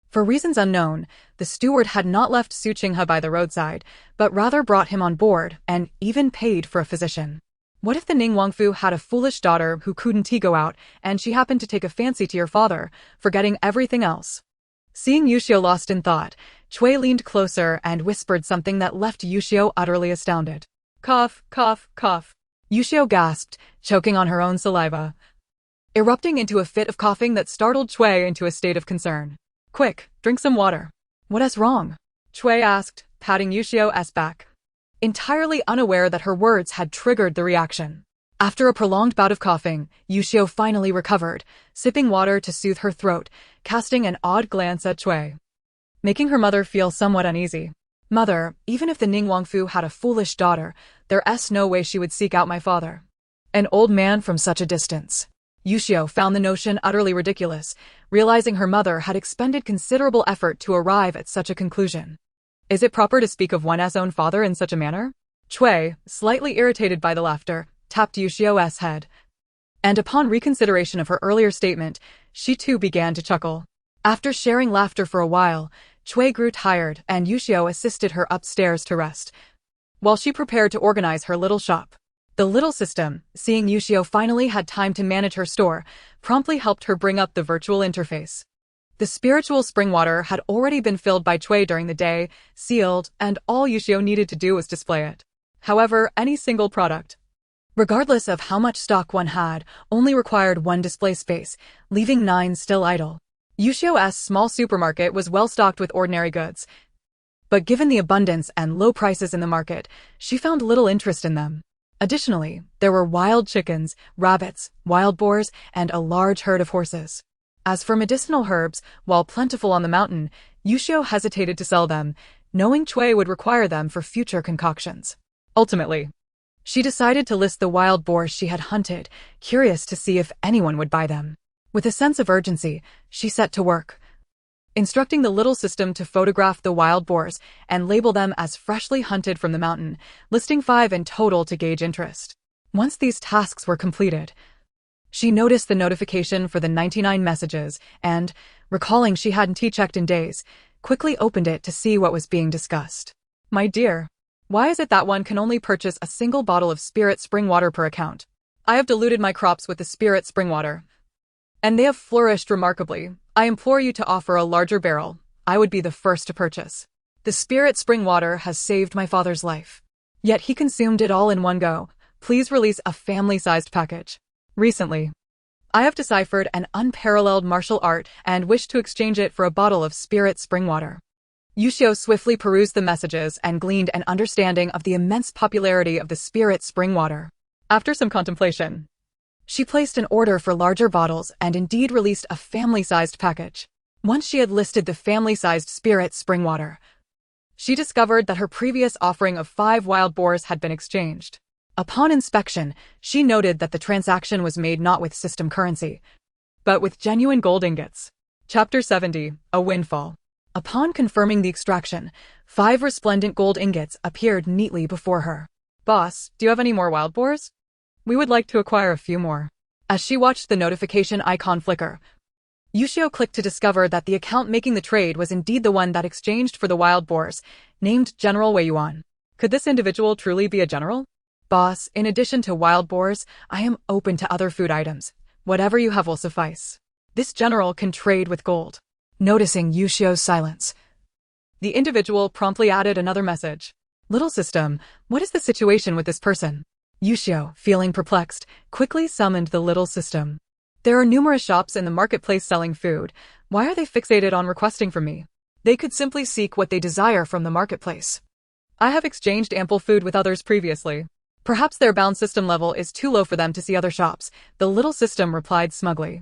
Speaker 1: for reasons unknown, the steward had not left Su Qinghe by the roadside, but rather brought him on board and even paid for a physician. What if the Ningguangfu had a foolish daughter who couldn't go out and she happened to take a fancy to your father, forgetting everything else? Seeing Yuxiu lost in thought, Chui leaned closer and whispered something that left Yuxiu utterly astounded. Cough, cough, cough. Yuxiu gasped, choking on her own saliva, erupting into a fit of coughing that startled Chui into a state of concern. Quick, drink some water. What is wrong? Chui asked, patting Yuxiu's back, entirely unaware that her words had triggered the reaction. After a prolonged bout of coughing, Yuxiu finally recovered, sipping water to soothe her throat, casting an odd glance at Chui, making her mother feel somewhat uneasy. Mother, even if the Ningguangfu had a foolish daughter, there's no way she would seek out my father. An old man from such a distance. Yuxiu found the notion utterly ridiculous, realizing her mother had expended considerable effort to arrive at such a conclusion. Is it proper to speak of one's own father in such a manner? Chui, slightly irritated by the laughter, tapped Yuxiu's head. And upon reconsideration of her earlier statement, she too began to chuckle. After sharing laughter for a while, Chui grew tired and Yuxiu assisted her upstairs to rest, while she prepared to organize her little shop. The little system, seeing Yuxiu finally had time to manage her store, promptly helped her bring up the virtual interface. The spiritual spring water had already been filled by Chui during the day, sealed, and all Yuxiu needed to do was display it. However, any single product, regardless of how much stock one had, only required one display space, leaving 9 still idle. Yuxiu's small supermarket was well stocked with ordinary goods, but given the abundance and low prices in the market, she found little interest in them. Additionally, there were wild chickens, rabbits, wild boars, and a large herd of horses. As for medicinal herbs, while plentiful on the mountain, Yuxiu hesitated to sell them, knowing Chui would require them for future concoctions. Ultimately, she decided to list the wild boars she had hunted, curious to see if anyone would buy them. With a sense of urgency, she set to work, instructing the little system to photograph the wild boars and label them as freshly hunted from the mountain, listing 5 in total to gauge interest. Once these tasks were completed, she noticed the notification for the 99 messages and, recalling she hadn't checked in days, quickly opened it to see what was being discussed. My dear, why is it that one can only purchase a single bottle of spirit spring water per account? I have diluted my crops with the spirit spring water, and they have flourished remarkably. I implore you to offer a larger barrel. I would be the first to purchase. The spirit spring water has saved my father's life. Yet he consumed it all in one go. Please release a family-sized package. Recently, I have deciphered an unparalleled martial art and wish to exchange it for a bottle of spirit spring water. Yuxiu swiftly perused the messages and gleaned an understanding of the immense popularity of the spirit spring water. After some contemplation, she placed an order for larger bottles and indeed released a family-sized package. Once she had listed the family-sized spirit spring water, she discovered that her previous offering of 5 wild boars had been exchanged. Upon inspection, she noted that the transaction was made not with system currency, but with genuine gold ingots. Chapter 70, A Windfall. Upon confirming the extraction, 5 resplendent gold ingots appeared neatly before her. Boss, do you have any more wild boars? We would like to acquire a few more. As she watched the notification icon flicker, Yuxiu clicked to discover that the account making the trade was indeed the one that exchanged for the wild boars, named General Wei Yuan. Could this individual truly be a general? Boss, in addition to wild boars, I am open to other food items. Whatever you have will suffice. This general can trade with gold. Noticing Yuxiu's silence, the individual promptly added another message. Little system, what is the situation with this person? Yuxiu, feeling perplexed, quickly summoned the little system. There are numerous shops in the marketplace selling food. Why are they fixated on requesting from me? They could simply seek what they desire from the marketplace. I have exchanged ample food with others previously. Perhaps their bound system level is too low for them to see other shops, the little system replied smugly.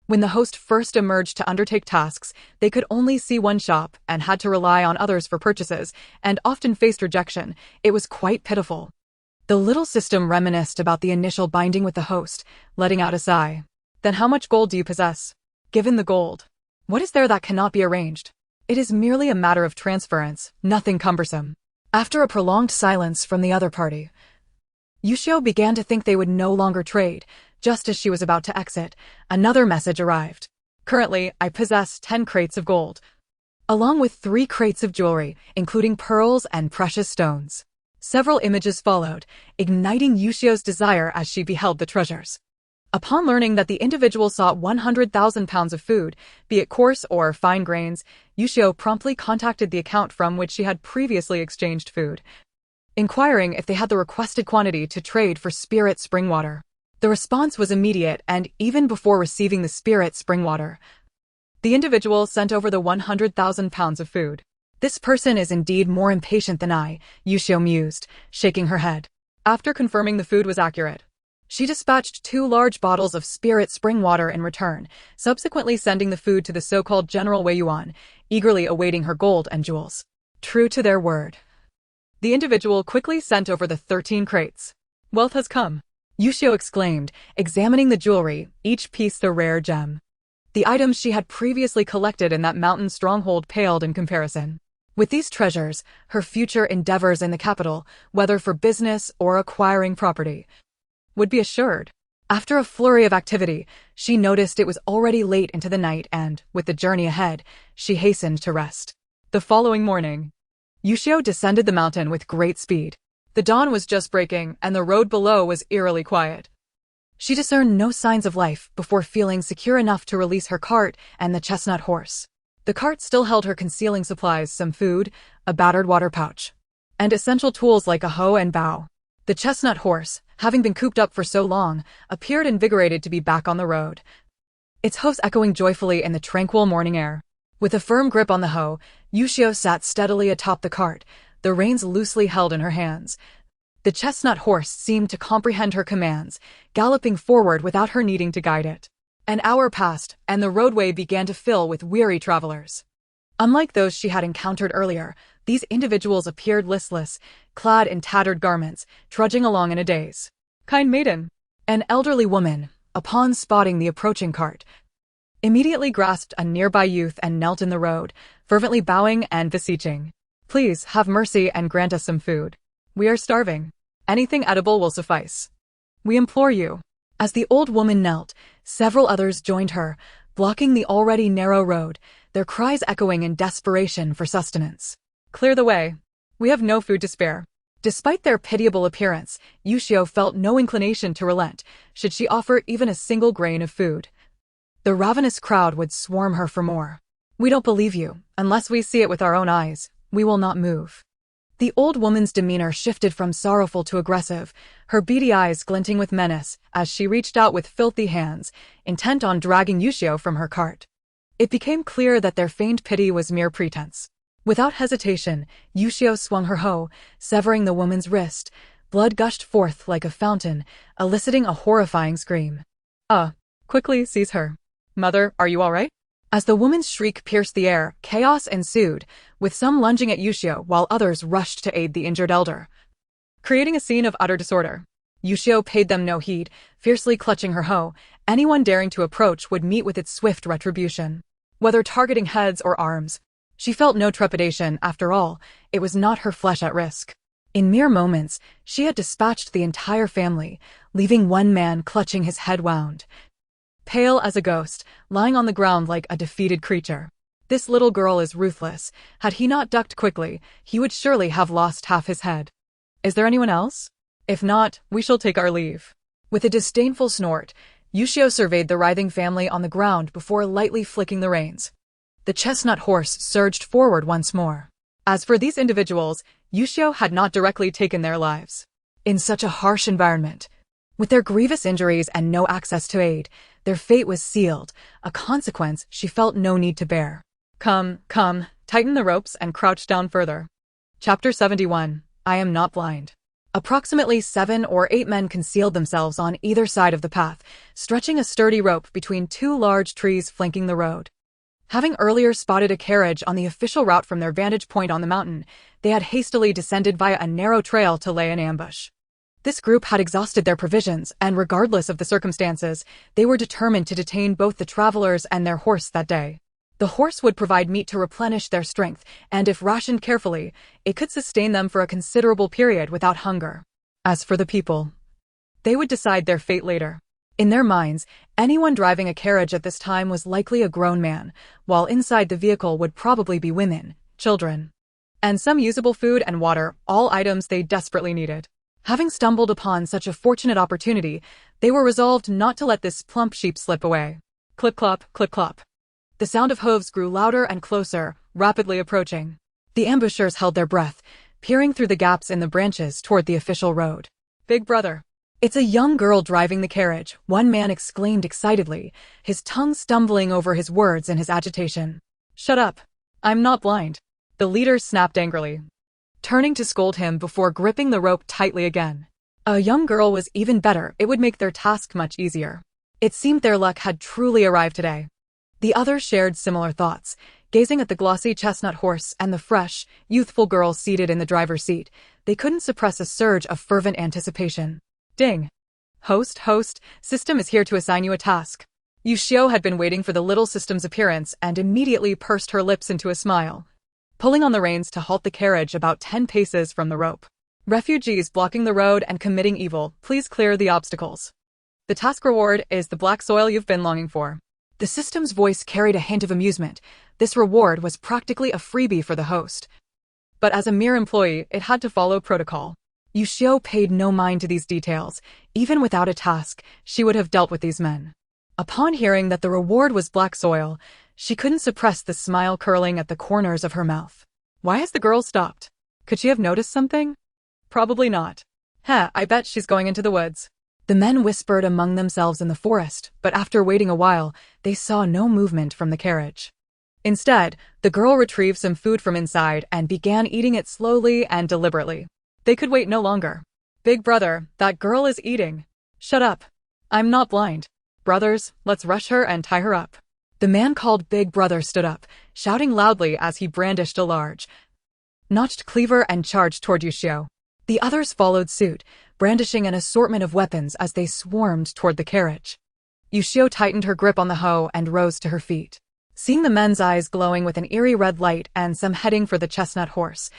Speaker 1: When the host first emerged to undertake tasks, they could only see one shop and had to rely on others for purchases, and often faced rejection. It was quite pitiful. The little system reminisced about the initial binding with the host, letting out a sigh. Then how much gold do you possess? Given the gold, what is there that cannot be arranged? It is merely a matter of transference, nothing cumbersome. After a prolonged silence from the other party, Yuxiu began to think they would no longer trade. Just as she was about to exit, another message arrived. Currently, I possess 10 crates of gold, along with 3 crates of jewelry, including pearls and precious stones. Several images followed, igniting Yuxiu's desire as she beheld the treasures. Upon learning that the individual sought 100,000 pounds of food, be it coarse or fine grains, Yuxiu promptly contacted the account from which she had previously exchanged food, inquiring if they had the requested quantity to trade for spirit spring water. The response was immediate, and even before receiving the spirit spring water, the individual sent over the 100,000 pounds of food. This person is indeed more impatient than I, Yuxiu mused, shaking her head. After confirming the food was accurate, she dispatched 2 large bottles of spirit spring water in return, subsequently sending the food to the so-called General Wei Yuan, eagerly awaiting her gold and jewels. True to their word, the individual quickly sent over the 13 crates. Wealth has come, Yuxiu exclaimed, examining the jewelry, each piece a rare gem. The items she had previously collected in that mountain stronghold paled in comparison. With these treasures, her future endeavors in the capital, whether for business or acquiring property, would be assured. After a flurry of activity, she noticed it was already late into the night and, with the journey ahead, she hastened to rest. The following morning, Yuxiu descended the mountain with great speed. The dawn was just breaking, and the road below was eerily quiet. She discerned no signs of life before feeling secure enough to release her cart and the chestnut horse. The cart still held her concealing supplies, some food, a battered water pouch, and essential tools like a hoe and bow. The chestnut horse, having been cooped up for so long, appeared invigorated to be back on the road, its hoofs echoing joyfully in the tranquil morning air. With a firm grip on the hoe, Yuxiu sat steadily atop the cart, the reins loosely held in her hands. The chestnut horse seemed to comprehend her commands, galloping forward without her needing to guide it. An hour passed, and the roadway began to fill with weary travelers. Unlike those she had encountered earlier, these individuals appeared listless, clad in tattered garments, trudging along in a daze. Kind maiden, an elderly woman, upon spotting the approaching cart, immediately grasped a nearby youth and knelt in the road, fervently bowing and beseeching. Please, have mercy and grant us some food. We are starving. Anything edible will suffice. We implore you. As the old woman knelt, several others joined her, blocking the already narrow road, their cries echoing in desperation for sustenance. Clear the way. We have no food to spare. Despite their pitiable appearance, Yuxiu felt no inclination to relent, should she offer even a single grain of food. The ravenous crowd would swarm her for more. We don't believe you. Unless we see it with our own eyes, we will not move. The old woman's demeanor shifted from sorrowful to aggressive, her beady eyes glinting with menace as she reached out with filthy hands, intent on dragging Yuxiu from her cart. It became clear that their feigned pity was mere pretense. Without hesitation, Yuxiu swung her hoe, severing the woman's wrist. Blood gushed forth like a fountain, eliciting a horrifying scream. Quickly seize her. Mother, are you all right? As the woman's shriek pierced the air, chaos ensued, with some lunging at Yuxiu while others rushed to aid the injured elder, creating a scene of utter disorder. Yuxiu paid them no heed, fiercely clutching her hoe. Anyone daring to approach would meet with its swift retribution. Whether targeting heads or arms, she felt no trepidation. After all, it was not her flesh at risk. In mere moments, she had dispatched the entire family, leaving one man clutching his head wound, pale as a ghost, lying on the ground like a defeated creature. This little girl is ruthless. Had he not ducked quickly, he would surely have lost half his head. Is there anyone else? If not, we shall take our leave. With a disdainful snort, Yuxiu surveyed the writhing family on the ground before lightly flicking the reins. The chestnut horse surged forward once more. As for these individuals, Yuxiu had not directly taken their lives. In such a harsh environment, with their grievous injuries and no access to aid, their fate was sealed, a consequence she felt no need to bear. Come, tighten the ropes and crouch down further. Chapter 71. I am not blind. Approximately 7 or 8 men concealed themselves on either side of the path, stretching a sturdy rope between 2 large trees flanking the road. Having earlier spotted a carriage on the official route from their vantage point on the mountain, they had hastily descended via a narrow trail to lay in ambush. This group had exhausted their provisions, and regardless of the circumstances, they were determined to detain both the travelers and their horse that day. The horse would provide meat to replenish their strength, and if rationed carefully, it could sustain them for a considerable period without hunger. As for the people, they would decide their fate later. In their minds, anyone driving a carriage at this time was likely a grown man, while inside the vehicle would probably be women, children, and some usable food and water, all items they desperately needed. Having stumbled upon such a fortunate opportunity, they were resolved not to let this plump sheep slip away. Clip-clop, clip-clop. The sound of hooves grew louder and closer, rapidly approaching. The ambushers held their breath, peering through the gaps in the branches toward the official road. Big brother. It's a young girl driving the carriage, one man exclaimed excitedly, his tongue stumbling over his words in his agitation. Shut up. I'm not blind. The leader snapped angrily, turning to scold him before gripping the rope tightly again. A young girl was even better. It would make their task much easier. It seemed their luck had truly arrived today. The others shared similar thoughts, gazing at the glossy chestnut horse and the fresh, youthful girl seated in the driver's seat. They couldn't suppress a surge of fervent anticipation. Ding. Host, system is here to assign you a task. Yuxiu had been waiting for the little system's appearance and immediately pursed her lips into a smile, pulling on the reins to halt the carriage about 10 paces from the rope. Refugees blocking the road and committing evil, please clear the obstacles. The task reward is the black soil you've been longing for. The system's voice carried a hint of amusement. This reward was practically a freebie for the host. But as a mere employee, it had to follow protocol. Yuxiu paid no mind to these details. Even without a task, she would have dealt with these men. Upon hearing that the reward was black soil, she couldn't suppress the smile curling at the corners of her mouth. Why has the girl stopped? Could she have noticed something? Probably not. I bet she's going into the woods. The men whispered among themselves in the forest, but after waiting a while, they saw no movement from the carriage. Instead, the girl retrieved some food from inside and began eating it slowly and deliberately. They could wait no longer. Big brother, that girl is eating. Shut up. I'm not blind. Brothers, let's rush her and tie her up. The man called Big Brother stood up, shouting loudly as he brandished a large, notched cleaver and charged toward Yuxiu. The others followed suit, brandishing an assortment of weapons as they swarmed toward the carriage. Yuxiu tightened her grip on the hoe and rose to her feet. Seeing the men's eyes glowing with an eerie red light and some heading for the chestnut horse,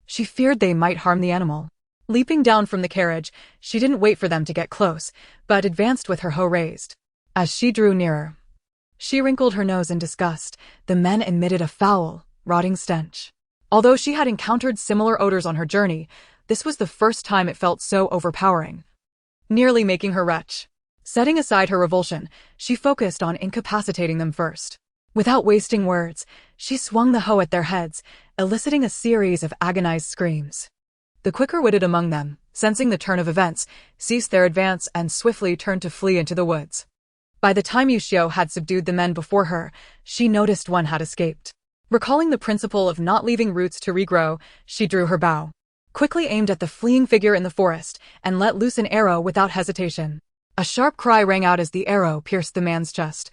Speaker 1: she feared they might harm the animal. Leaping down from the carriage, she didn't wait for them to get close, but advanced with her hoe raised. As she drew nearer, she wrinkled her nose in disgust. The men emitted a foul, rotting stench. Although she had encountered similar odors on her journey, this was the first time it felt so overpowering, nearly making her retch. Setting aside her revulsion, she focused on incapacitating them first. Without wasting words, she swung the hoe at their heads, eliciting a series of agonized screams. The quicker-witted among them, sensing the turn of events, ceased their advance and swiftly turned to flee into the woods. By the time Yuxiu had subdued the men before her, she noticed one had escaped. Recalling the principle of not leaving roots to regrow, she drew her bow, quickly aimed at the fleeing figure in the forest, and let loose an arrow without hesitation. A sharp cry rang out as the arrow pierced the man's chest,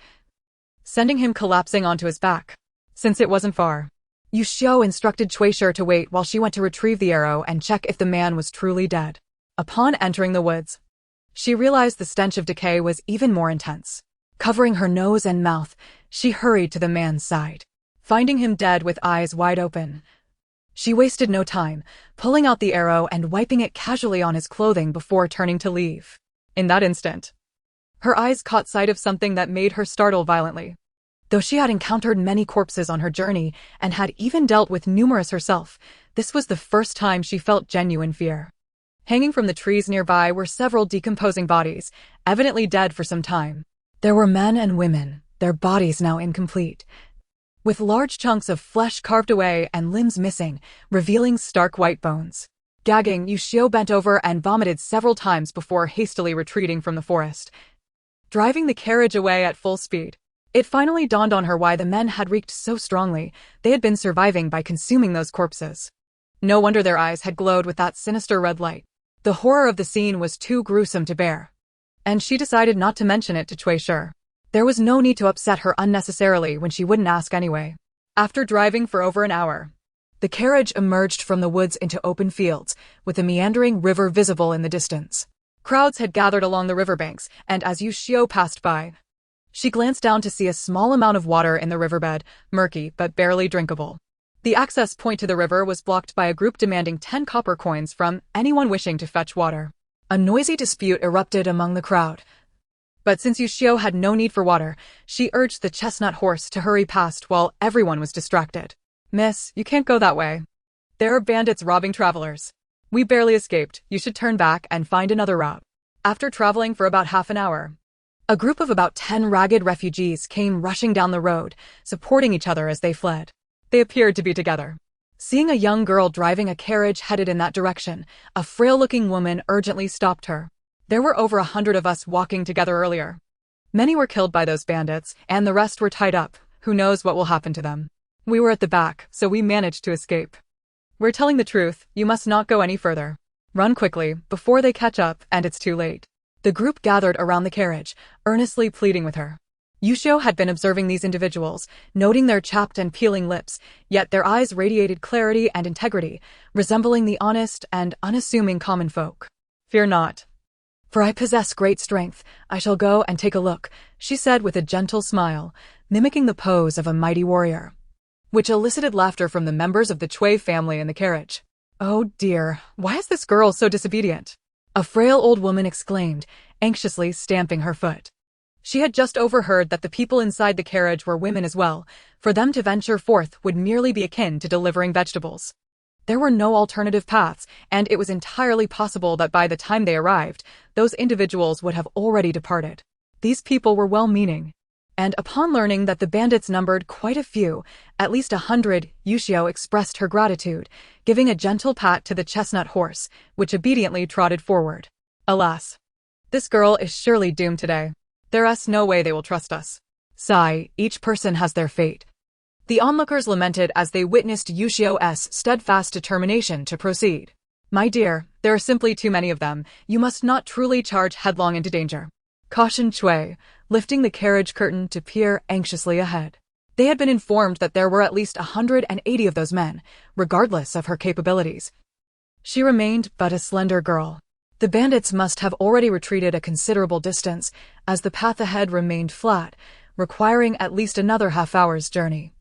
Speaker 1: sending him collapsing onto his back. Since it wasn't far, Yuxiu instructed Shuishi to wait while she went to retrieve the arrow and check if the man was truly dead. Upon entering the woods, she realized the stench of decay was even more intense. Covering her nose and mouth, she hurried to the man's side. Finding him dead with eyes wide open, she wasted no time, pulling out the arrow and wiping it casually on his clothing before turning to leave. In that instant, her eyes caught sight of something that made her startle violently. Though she had encountered many corpses on her journey and had even dealt with numerous herself, this was the first time she felt genuine fear. Hanging from the trees nearby were several decomposing bodies, evidently dead for some time. There were men and women, their bodies now incomplete, with large chunks of flesh carved away and limbs missing, revealing stark white bones. Gagging, Yuxiu bent over and vomited several times before hastily retreating from the forest, driving the carriage away at full speed. It finally dawned on her why the men had reeked so strongly. They had been surviving by consuming those corpses. No wonder their eyes had glowed with that sinister red light. The horror of the scene was too gruesome to bear, and she decided not to mention it to Cui Shi. There was no need to upset her unnecessarily when she wouldn't ask anyway. After driving for over an hour, the carriage emerged from the woods into open fields, with a meandering river visible in the distance. Crowds had gathered along the riverbanks, and as Yuxiu passed by, she glanced down to see a small amount of water in the riverbed, murky but barely drinkable. The access point to the river was blocked by a group demanding 10 copper coins from anyone wishing to fetch water. A noisy dispute erupted among the crowd, but since Yuxiu had no need for water, she urged the chestnut horse to hurry past while everyone was distracted. "Miss, you can't go that way. There are bandits robbing travelers. We barely escaped. You should turn back and find another route." After traveling for about half an hour, a group of about 10 ragged refugees came rushing down the road, supporting each other as they fled. They appeared to be together. Seeing a young girl driving a carriage headed in that direction, a frail-looking woman urgently stopped her. "There were over 100 of us walking together earlier. Many were killed by those bandits, and the rest were tied up. Who knows what will happen to them? We were at the back, so we managed to escape. We're telling the truth. You must not go any further. Run quickly, before they catch up and it's too late." The group gathered around the carriage, earnestly pleading with her. Yuxiu had been observing these individuals, noting their chapped and peeling lips, yet their eyes radiated clarity and integrity, resembling the honest and unassuming common folk. "Fear not, for I possess great strength. I shall go and take a look," she said with a gentle smile, mimicking the pose of a mighty warrior, which elicited laughter from the members of the Cui family in the carriage. "Oh dear, why is this girl so disobedient?" a frail old woman exclaimed, anxiously stamping her foot. She had just overheard that the people inside the carriage were women as well. For them to venture forth would merely be akin to delivering vegetables. There were no alternative paths, and it was entirely possible that by the time they arrived, those individuals would have already departed. These people were well-meaning, and upon learning that the bandits numbered quite a few, at least 100, Yuxiu expressed her gratitude, giving a gentle pat to the chestnut horse, which obediently trotted forward. "Alas, this girl is surely doomed today. There's no way they will trust us." Sigh, each person has their fate. The onlookers lamented as they witnessed Yuxiu's steadfast determination to proceed. "My dear, there are simply too many of them. You must not truly charge headlong into danger," cautioned Cui, lifting the carriage curtain to peer anxiously ahead. They had been informed that there were at least 180 of those men, regardless of her capabilities. She remained but a slender girl. The bandits must have already retreated a considerable distance, as the path ahead remained flat, requiring at least another half-hour's journey.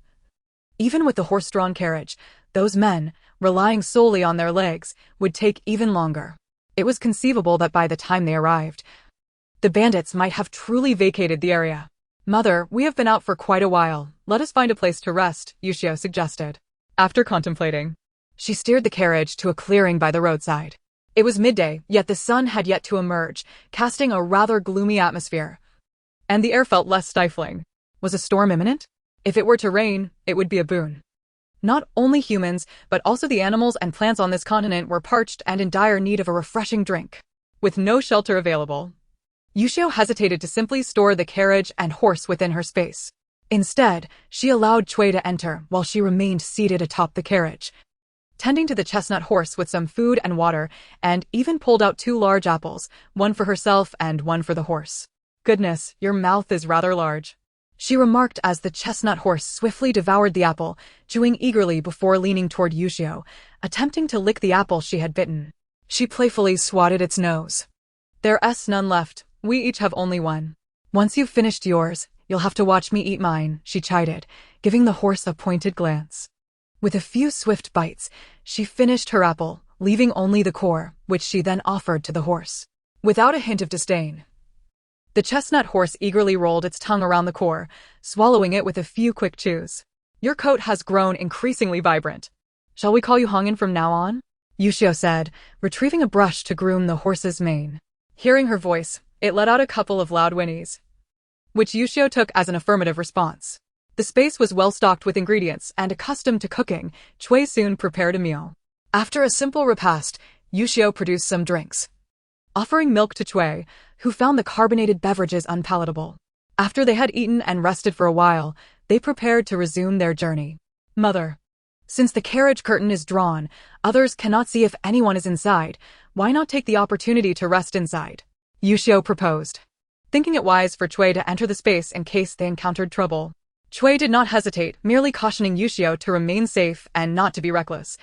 Speaker 1: Even with the horse-drawn carriage, those men, relying solely on their legs, would take even longer. It was conceivable that by the time they arrived, the bandits might have truly vacated the area. "Mother, we have been out for quite a while. Let us find a place to rest," Yuxiu suggested. After contemplating, she steered the carriage to a clearing by the roadside. It was midday, yet the sun had yet to emerge, casting a rather gloomy atmosphere, and the air felt less stifling. Was a storm imminent? If it were to rain, it would be a boon. Not only humans, but also the animals and plants on this continent were parched and in dire need of a refreshing drink. With no shelter available, Yuxiu hesitated to simply store the carriage and horse within her space. Instead, she allowed Cui to enter while she remained seated atop the carriage, tending to the chestnut horse with some food and water, and even pulled out 2 large apples, one for herself and one for the horse. "Goodness, your mouth is rather large," she remarked as the chestnut horse swiftly devoured the apple, chewing eagerly before leaning toward Yuxiu, attempting to lick the apple she had bitten. She playfully swatted its nose. There's none left. We each have only one. Once you've finished yours, you'll have to watch me eat mine, she chided, giving the horse a pointed glance. With a few swift bites, she finished her apple, leaving only the core, which she then offered to the horse. Without a hint of disdain, the chestnut horse eagerly rolled its tongue around the core, swallowing it with a few quick chews. Your coat has grown increasingly vibrant. Shall we call you Hongyan from now on? Yuxiu said, retrieving a brush to groom the horse's mane. Hearing her voice, it let out a couple of loud whinnies, which Yuxiu took as an affirmative response. The space was well stocked with ingredients, and accustomed to cooking, Cui soon prepared a meal. After a simple repast, Yuxiu produced some drinks, offering milk to Cui, who found the carbonated beverages unpalatable. After they had eaten and rested for a while, they prepared to resume their journey. Mother, since the carriage curtain is drawn, others cannot see if anyone is inside. Why not take the opportunity to rest inside? Yuxiu proposed, thinking it wise for Cui to enter the space in case they encountered trouble. Cui did not hesitate, merely cautioning Yuxiu to remain safe and not to be reckless,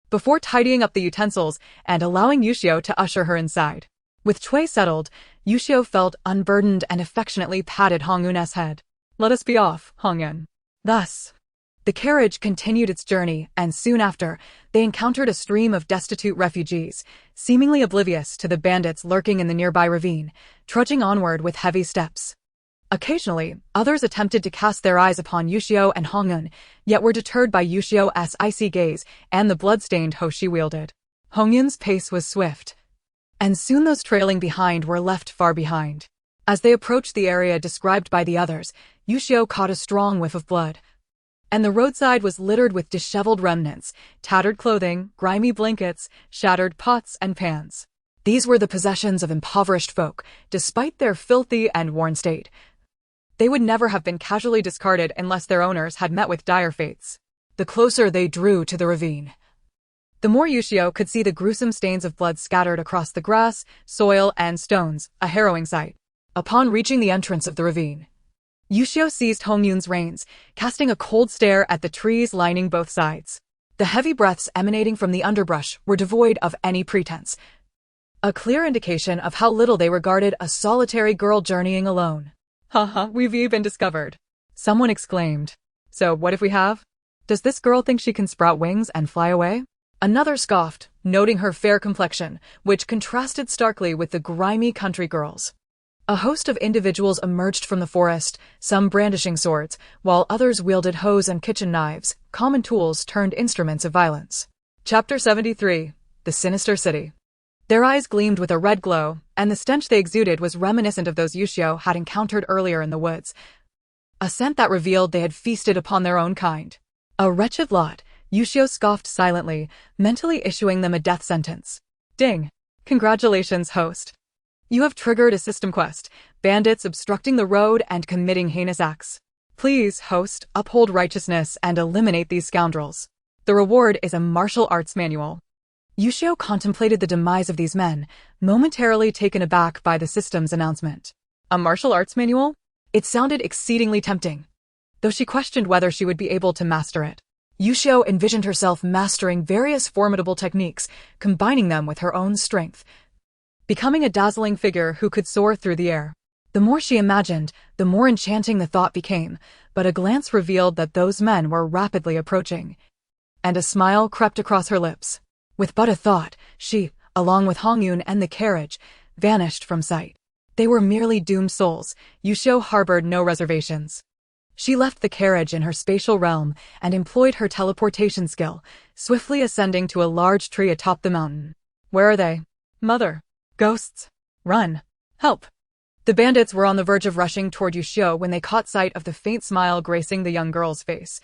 Speaker 1: before tidying up the utensils and allowing Yuxiu to usher her inside. With Cui settled, Yuxiu felt unburdened and affectionately patted Hongyun's head. Let us be off, Hongyan. Thus, the carriage continued its journey, and soon after, they encountered a stream of destitute refugees, seemingly oblivious to the bandits lurking in the nearby ravine, trudging onward with heavy steps. Occasionally, others attempted to cast their eyes upon Yuxiu and Hongyun, yet were deterred by Yuxiu's icy gaze and the blood-stained hoe she wielded. Hongyun's pace was swift, and soon those trailing behind were left far behind. As they approached the area described by the others, Yuxiu caught a strong whiff of blood, and the roadside was littered with disheveled remnants, tattered clothing, grimy blankets, shattered pots and pans. These were the possessions of impoverished folk, despite their filthy and worn state. They would never have been casually discarded unless their owners had met with dire fates. The closer they drew to the ravine, the more Yuxiu could see the gruesome stains of blood scattered across the grass, soil, and stones, a harrowing sight. Upon reaching the entrance of the ravine, Yuxiu seized Hongyun's reins, casting a cold stare at the trees lining both sides. The heavy breaths emanating from the underbrush were devoid of any pretense, a clear indication of how little they regarded a solitary girl journeying alone. Haha, we've been discovered, someone exclaimed. So what if we have? Does this girl think she can sprout wings and fly away? Another scoffed, noting her fair complexion, which contrasted starkly with the grimy country girls. A host of individuals emerged from the forest, some brandishing swords, while others wielded hoes and kitchen knives, common tools turned instruments of violence. Chapter 73. The Sinister City. Their eyes gleamed with a red glow, and the stench they exuded was reminiscent of those Yuxiu had encountered earlier in the woods, a scent that revealed they had feasted upon their own kind. A wretched lot, Yuxiu scoffed silently, mentally issuing them a death sentence. Ding! Congratulations, host. You have triggered a system quest, bandits obstructing the road and committing heinous acts. Please, host, uphold righteousness and eliminate these scoundrels. The reward is a martial arts manual. Yuxiu contemplated the demise of these men, momentarily taken aback by the system's announcement. A martial arts manual? It sounded exceedingly tempting, though she questioned whether she would be able to master it. Yuxiu envisioned herself mastering various formidable techniques, combining them with her own strength, becoming a dazzling figure who could soar through the air. The more she imagined, the more enchanting the thought became, but a glance revealed that those men were rapidly approaching, and a smile crept across her lips. With but a thought, she, along with Hongyun and the carriage, vanished from sight. They were merely doomed souls. Yuxiu harbored no reservations. She left the carriage in her spatial realm and employed her teleportation skill, swiftly ascending to a large tree atop the mountain. Where are they? Mother. Ghosts. Run. Help. The bandits were on the verge of rushing toward Yuxiu when they caught sight of the faint smile gracing the young girl's face,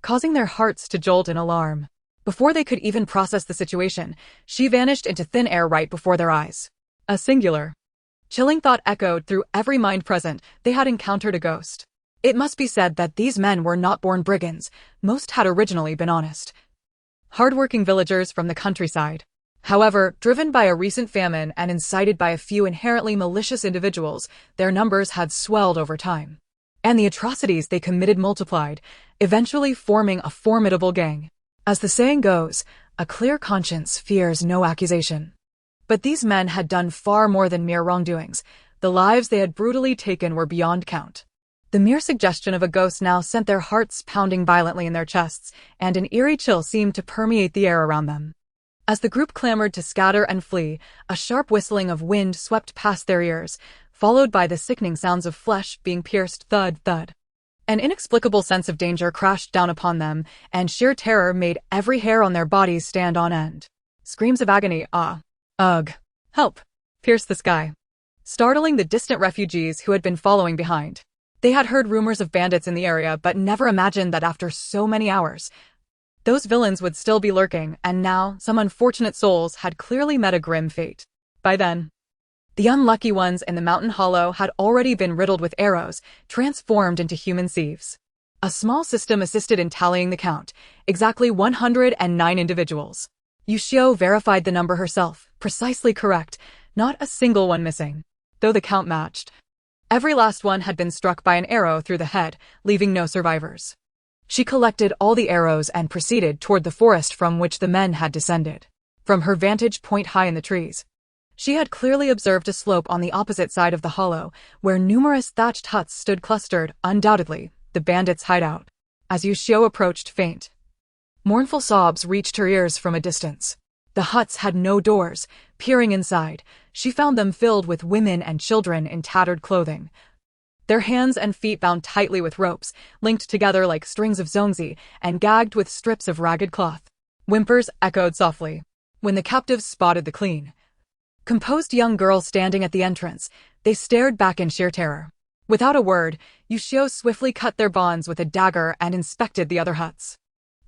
Speaker 1: causing their hearts to jolt in alarm. Before they could even process the situation, she vanished into thin air right before their eyes. A singular, chilling thought echoed through every mind present. They had encountered a ghost. It must be said that these men were not born brigands. Most had originally been honest, hard-working villagers from the countryside. However, driven by a recent famine and incited by a few inherently malicious individuals, their numbers had swelled over time, and the atrocities they committed multiplied, eventually forming a formidable gang. As the saying goes, A clear conscience fears no accusation. But these men had done far more than mere wrongdoings. The lives they had brutally taken were beyond count. The mere suggestion of a ghost now sent their hearts pounding violently in their chests, and an eerie chill seemed to permeate the air around them. As the group clamored to scatter and flee, a sharp whistling of wind swept past their ears, followed by the sickening sounds of flesh being pierced thud, thud. An inexplicable sense of danger crashed down upon them, and sheer terror made every hair on their bodies stand on end. Screams of agony, ugh, help, pierced the sky, startling the distant refugees who had been following behind. They had heard rumors of bandits in the area, but never imagined that after so many hours, those villains would still be lurking, and now some unfortunate souls had clearly met a grim fate. By then, the unlucky ones in the mountain hollow had already been riddled with arrows, transformed into human thieves. A small system assisted in tallying the count, exactly 109 individuals. Yuxiu verified the number herself, precisely correct, not a single one missing. Though the count matched, every last one had been struck by an arrow through the head, leaving no survivors. She collected all the arrows and proceeded toward the forest from which the men had descended. From her vantage point high in the trees, she had clearly observed a slope on the opposite side of the hollow, where numerous thatched huts stood clustered, undoubtedly the bandits' hideout. As Yuxiu approached, faint, mournful sobs reached her ears from a distance. The huts had no doors. Peering inside, she found them filled with women and children in tattered clothing, their hands and feet bound tightly with ropes, linked together like strings of zongzi, and gagged with strips of ragged cloth. Whimpers echoed softly when the captives spotted the clean, composed young girl standing at the entrance. They stared back in sheer terror. Without a word, Yuxiu swiftly cut their bonds with a dagger and inspected the other huts.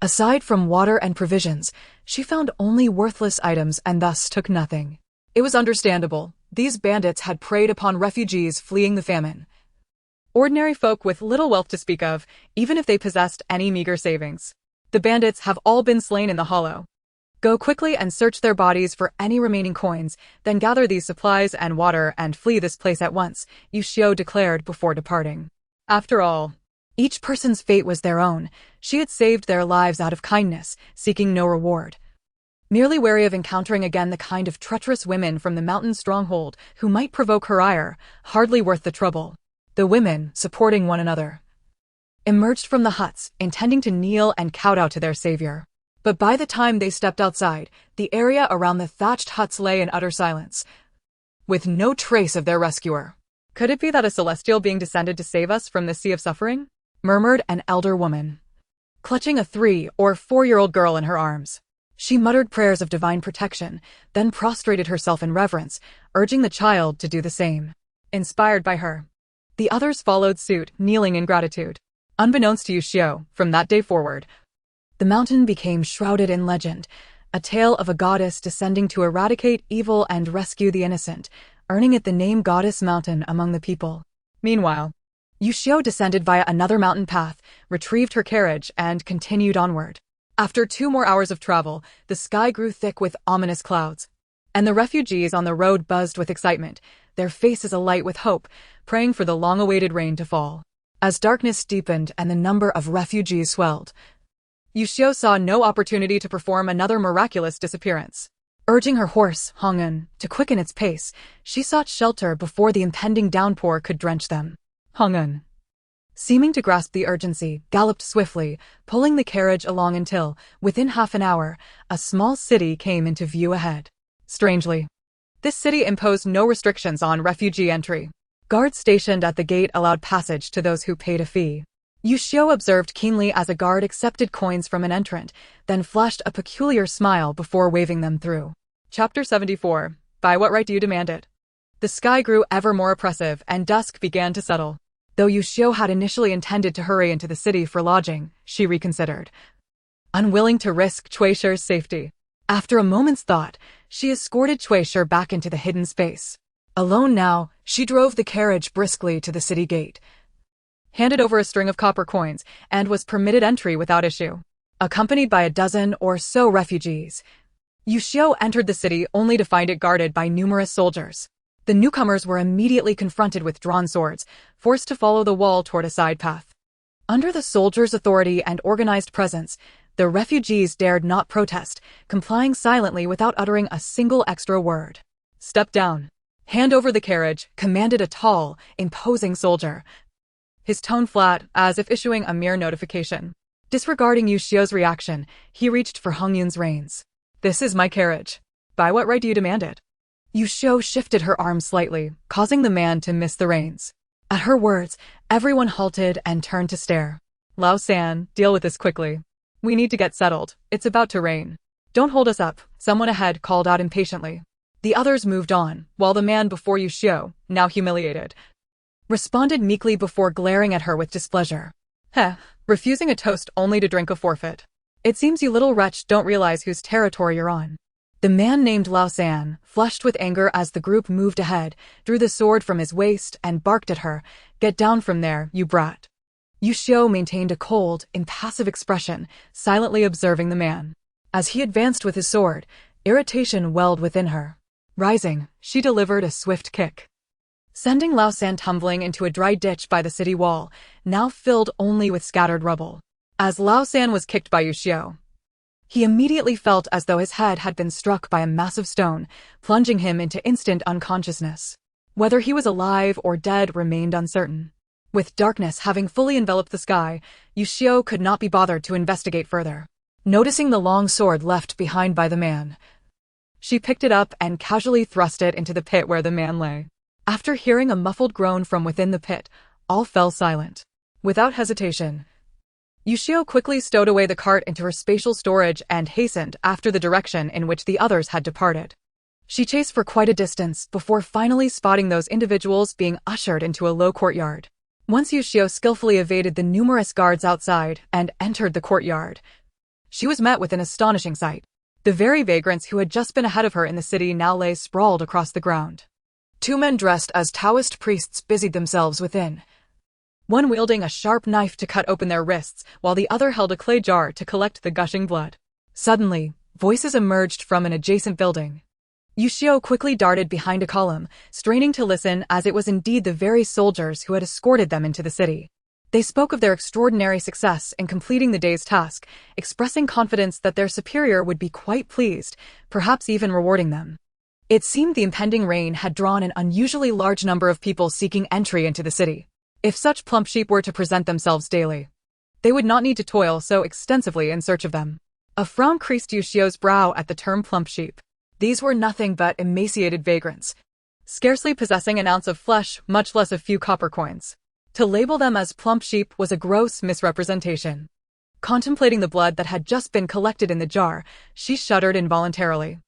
Speaker 1: Aside from water and provisions, she found only worthless items and thus took nothing. It was understandable. These bandits had preyed upon refugees fleeing the famine. Ordinary folk with little wealth to speak of, even if they possessed any meager savings. The bandits have all been slain in the hollow. Go quickly and search their bodies for any remaining coins, then gather these supplies and water and flee this place at once, Yuxiu declared before departing. After all, each person's fate was their own. She had saved their lives out of kindness, seeking no reward. Merely wary of encountering again the kind of treacherous women from the mountain stronghold who might provoke her ire, hardly worth the trouble. The women, supporting one another, emerged from the huts, intending to kneel and kowtow to their savior. But by the time they stepped outside, the area around the thatched huts lay in utter silence, with no trace of their rescuer. Could it be that a celestial being descended to save us from this sea of suffering? Murmured an elder woman, clutching a 3- or 4-year-old girl in her arms. She muttered prayers of divine protection, then prostrated herself in reverence, urging the child to do the same. Inspired by her, the others followed suit, kneeling in gratitude. Unbeknownst to Yuxiu, from that day forward, the mountain became shrouded in legend, a tale of a goddess descending to eradicate evil and rescue the innocent, earning it the name Goddess Mountain among the people. Meanwhile, Yuxiu descended via another mountain path, retrieved her carriage, and continued onward. After 2 more hours of travel, the sky grew thick with ominous clouds, and the refugees on the road buzzed with excitement, their faces alight with hope, praying for the long-awaited rain to fall. As darkness deepened and the number of refugees swelled, Yuxiu saw no opportunity to perform another miraculous disappearance. Urging her horse, Hong'an, to quicken its pace, she sought shelter before the impending downpour could drench them. Hong'an, seeming to grasp the urgency, galloped swiftly, pulling the carriage along until, within half an hour, a small city came into view ahead. Strangely, this city imposed no restrictions on refugee entry. Guards stationed at the gate allowed passage to those who paid a fee. Yuxiu observed keenly as a guard accepted coins from an entrant, then flashed a peculiar smile before waving them through. Chapter 74. By what right do you demand it? The sky grew ever more oppressive and dusk began to settle. Though Yuxiu had initially intended to hurry into the city for lodging, she reconsidered, unwilling to risk Chuishi's safety. After a moment's thought, she escorted Chuishi back into the hidden space. Alone now, she drove the carriage briskly to the city gate, handed over a string of copper coins, and was permitted entry without issue. Accompanied by a dozen or so refugees, Yuxiu entered the city only to find it guarded by numerous soldiers. The newcomers were immediately confronted with drawn swords, forced to follow the wall toward a side path. Under the soldiers' authority and organized presence, The refugees dared not protest, complying silently without uttering a single extra word. "Step down. Hand over the carriage," commanded a tall, imposing soldier, his tone flat, as if issuing a mere notification. Disregarding Yuxiu's reaction, he reached for Hongyun's reins. "This is my carriage. By what right do you demand it?" Yuxiu shifted her arm slightly, causing the man to miss the reins. At her words, everyone halted and turned to stare. "Lao San, deal with this quickly. We need to get settled. It's about to rain." "Don't hold us up," someone ahead called out impatiently. The others moved on, while the man before Yuxiu, now humiliated, responded meekly before glaring at her with displeasure. "Heh, refusing a toast only to drink a forfeit. It seems you little wretch don't realize whose territory you're on." The man named Lao San, flushed with anger as the group moved ahead, drew the sword from his waist and barked at her, "Get down from there, you brat." Yuxiu maintained a cold, impassive expression, silently observing the man. As he advanced with his sword, irritation welled within her. Rising, she delivered a swift kick, sending Lao San tumbling into a dry ditch by the city wall, now filled only with scattered rubble. As Lao San was kicked by Yuxiu, he immediately felt as though his head had been struck by a massive stone, plunging him into instant unconsciousness. Whether he was alive or dead remained uncertain. With darkness having fully enveloped the sky, Yuxiu could not be bothered to investigate further. Noticing the long sword left behind by the man, she picked it up and casually thrust it into the pit where the man lay. After hearing a muffled groan from within the pit, all fell silent. Without hesitation, Yuxiu quickly stowed away the cart into her spatial storage and hastened after the direction in which the others had departed. She chased for quite a distance before finally spotting those individuals being ushered into a low courtyard. Once Yuxiu skillfully evaded the numerous guards outside and entered the courtyard, she was met with an astonishing sight. The very vagrants who had just been ahead of her in the city now lay sprawled across the ground. Two men dressed as Taoist priests busied themselves within, one wielding a sharp knife to cut open their wrists, while the other held a clay jar to collect the gushing blood. Suddenly, voices emerged from an adjacent building. Yuxiu quickly darted behind a column, straining to listen as it was indeed the very soldiers who had escorted them into the city. They spoke of their extraordinary success in completing the day's task, expressing confidence that their superior would be quite pleased, perhaps even rewarding them. It seemed the impending rain had drawn an unusually large number of people seeking entry into the city. If such plump sheep were to present themselves daily, they would not need to toil so extensively in search of them. A frown creased Yuxiu's brow at the term plump sheep. These were nothing but emaciated vagrants, scarcely possessing an ounce of flesh, much less a few copper coins. To label them as plump sheep was a gross misrepresentation. Contemplating the blood that had just been collected in the jar, she shuddered involuntarily.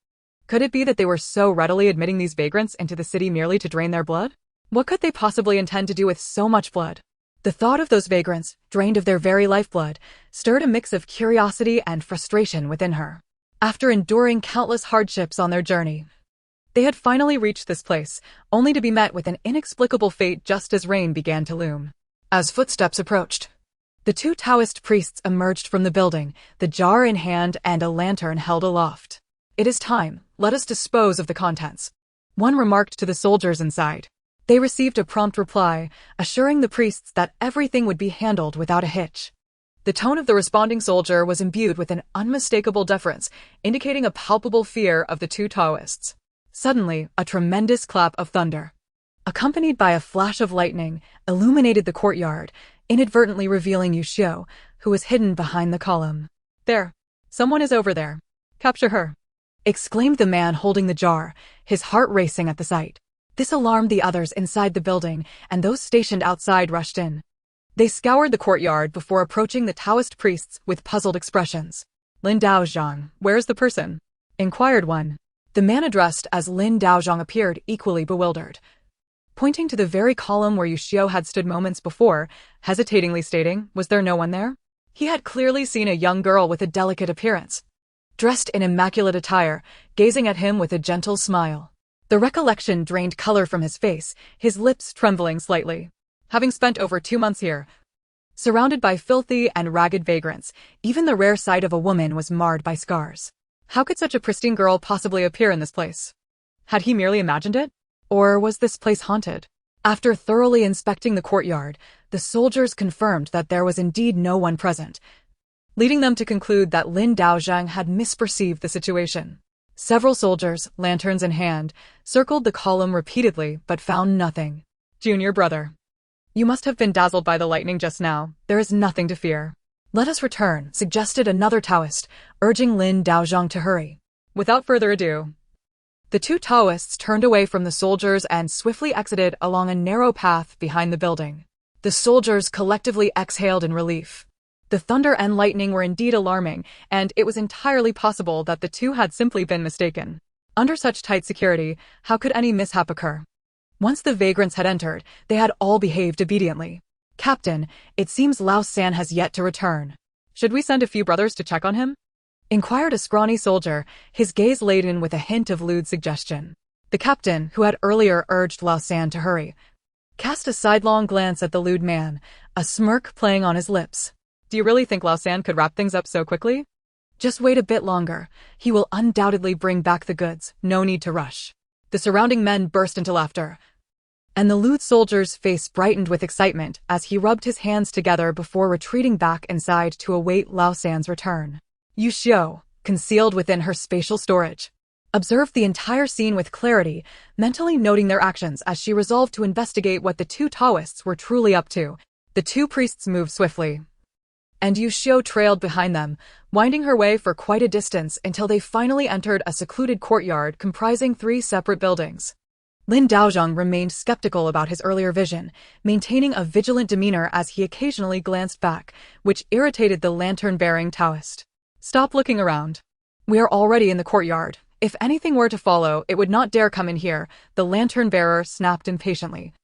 Speaker 1: Could it be that they were so readily admitting these vagrants into the city merely to drain their blood? What could they possibly intend to do with so much blood? The thought of those vagrants, drained of their very lifeblood, stirred a mix of curiosity and frustration within her. After enduring countless hardships on their journey, they had finally reached this place, only to be met with an inexplicable fate just as rain began to loom. As footsteps approached, the two Taoist priests emerged from the building, the jar in hand and a lantern held aloft. "It is time, let us dispose of the contents," one remarked to the soldiers inside. They received a prompt reply, assuring the priests that everything would be handled without a hitch. The tone of the responding soldier was imbued with an unmistakable deference, indicating a palpable fear of the two Taoists. Suddenly, a tremendous clap of thunder, accompanied by a flash of lightning, illuminated the courtyard, inadvertently revealing Yuxiu, who was hidden behind the column. "There! Someone is over there! Capture her!" exclaimed the man holding the jar, his heart racing at the sight. This alarmed the others inside the building, and those stationed outside rushed in. They scoured the courtyard before approaching the Taoist priests with puzzled expressions. "Lin Daozhang, where is the person?" inquired one. The man addressed as Lin Daozhang appeared equally bewildered, pointing to the very column where Yuxiu had stood moments before, hesitatingly stating, was there no one there? He had clearly seen a young girl with a delicate appearance, dressed in immaculate attire, gazing at him with a gentle smile. The recollection drained color from his face, his lips trembling slightly. Having spent over 2 months here, surrounded by filthy and ragged vagrants, even the rare sight of a woman was marred by scars. How could such a pristine girl possibly appear in this place? Had he merely imagined it? Or was this place haunted? After thoroughly inspecting the courtyard, the soldiers confirmed that there was indeed no one present, leading them to conclude that Lin Daozhang had misperceived the situation. Several soldiers, lanterns in hand, circled the column repeatedly but found nothing. Junior brother, you must have been dazzled by the lightning just now. There is nothing to fear. Let us return, suggested another Taoist, urging Lin Daozhang to hurry. Without further ado, the two Taoists turned away from the soldiers and swiftly exited along a narrow path behind the building. The soldiers collectively exhaled in relief. The thunder and lightning were indeed alarming, and it was entirely possible that the two had simply been mistaken. Under such tight security, how could any mishap occur? Once the vagrants had entered, they had all behaved obediently. Captain, it seems Lao San has yet to return. Should we send a few brothers to check on him? Inquired a scrawny soldier, his gaze laden with a hint of lewd suggestion. The captain, who had earlier urged Lao San to hurry, cast a sidelong glance at the lewd man, a smirk playing on his lips. Do you really think Lao San could wrap things up so quickly? Just wait a bit longer. He will undoubtedly bring back the goods. No need to rush. The surrounding men burst into laughter, and the lewd soldier's face brightened with excitement as he rubbed his hands together before retreating back inside to await Lao San's return. Xu Yuxiu, concealed within her spatial storage, observed the entire scene with clarity, mentally noting their actions as she resolved to investigate what the two Taoists were truly up to. The two priests moved swiftly, and Xu Yuxiu trailed behind them, winding her way for quite a distance until they finally entered a secluded courtyard comprising 3 separate buildings. Lin Daozhang remained skeptical about his earlier vision, maintaining a vigilant demeanor as he occasionally glanced back, which irritated the lantern-bearing Taoist. Stop looking around. We are already in the courtyard. If anything were to follow, it would not dare come in here, the lantern-bearer snapped impatiently,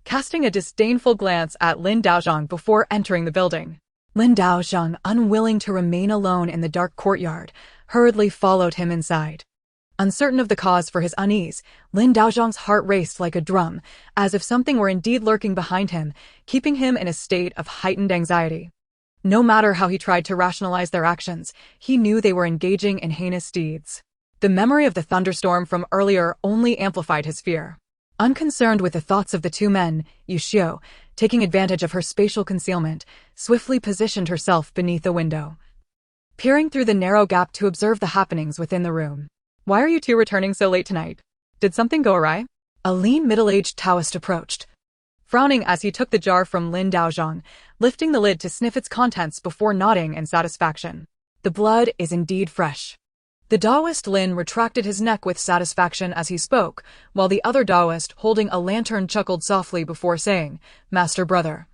Speaker 1: casting a disdainful glance at Lin Daozhang before entering the building. Lin Daozhang, unwilling to remain alone in the dark courtyard, hurriedly followed him inside. Uncertain of the cause for his unease, Lin Daozhang's heart raced like a drum, as if something were indeed lurking behind him, keeping him in a state of heightened anxiety. No matter how he tried to rationalize their actions, he knew they were engaging in heinous deeds. The memory of the thunderstorm from earlier only amplified his fear. Unconcerned with the thoughts of the two men, Xu Yuxiu, taking advantage of her spatial concealment, swiftly positioned herself beneath a window, peering through the narrow gap to observe the happenings within the room. Why are you two returning so late tonight? Did something go awry? A lean middle-aged Taoist approached, frowning as he took the jar from Lin Daozhang, lifting the lid to sniff its contents before nodding in satisfaction. The blood is indeed fresh. The Taoist Lin retracted his neck with satisfaction as he spoke, while the other Taoist holding a lantern chuckled softly before saying, "Master brother,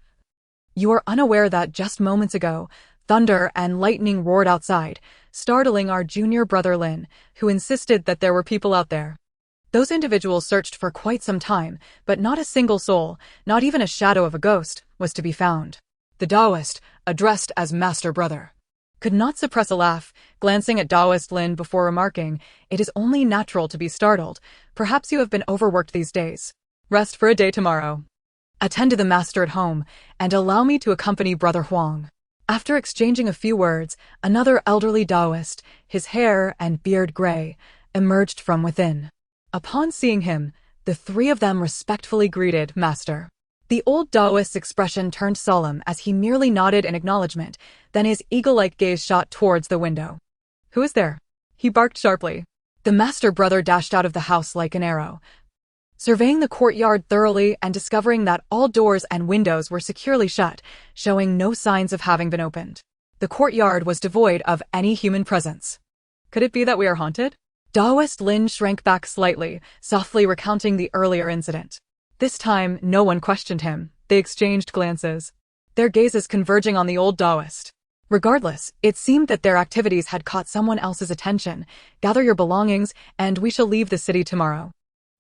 Speaker 1: you are unaware that just moments ago, thunder and lightning roared outside, startling our junior brother Lin, who insisted that there were people out there. Those individuals searched for quite some time, but not a single soul, not even a shadow of a ghost, was to be found." The Taoist, addressed as Master Brother, could not suppress a laugh, glancing at Taoist Lin before remarking, "It is only natural to be startled. Perhaps you have been overworked these days. Rest for a day tomorrow. Attend to the master at home, and allow me to accompany Brother Huang." After exchanging a few words, another elderly Taoist, his hair and beard gray, emerged from within. Upon seeing him, the 3 of them respectfully greeted Master. The old Taoist's expression turned solemn as he merely nodded in acknowledgement, then his eagle-like gaze shot towards the window. "Who is there?" he barked sharply. The Master Brother dashed out of the house like an arrow, surveying the courtyard thoroughly and discovering that all doors and windows were securely shut, showing no signs of having been opened. The courtyard was devoid of any human presence. Could it be that we are haunted? Taoist Lin shrank back slightly, softly recounting the earlier incident. This time, no one questioned him. They exchanged glances, their gazes converging on the old Taoist. Regardless, it seemed that their activities had caught someone else's attention. "Gather your belongings, and we shall leave the city tomorrow."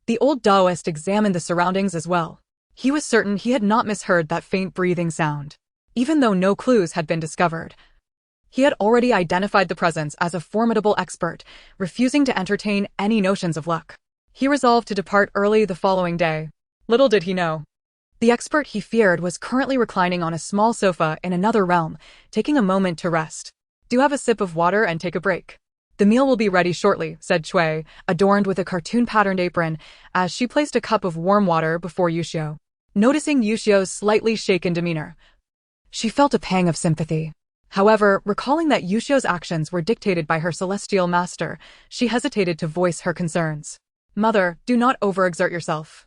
Speaker 1: The old Taoist examined the surroundings as well. He was certain he had not misheard that faint breathing sound. Even though no clues had been discovered, he had already identified the presence as a formidable expert, refusing to entertain any notions of luck. He resolved to depart early the following day. Little did he know, the expert he feared was currently reclining on a small sofa in another realm, taking a moment to rest. "Do have a sip of water and take a break. The meal will be ready shortly," said Cui, adorned with a cartoon-patterned apron, as she placed a cup of warm water before Xu Yuxiu. Noticing Xu Yuxiu's slightly shaken demeanor, she felt a pang of sympathy. However, recalling that Yuxiu's actions were dictated by her celestial master, she hesitated to voice her concerns. "Mother, do not overexert yourself."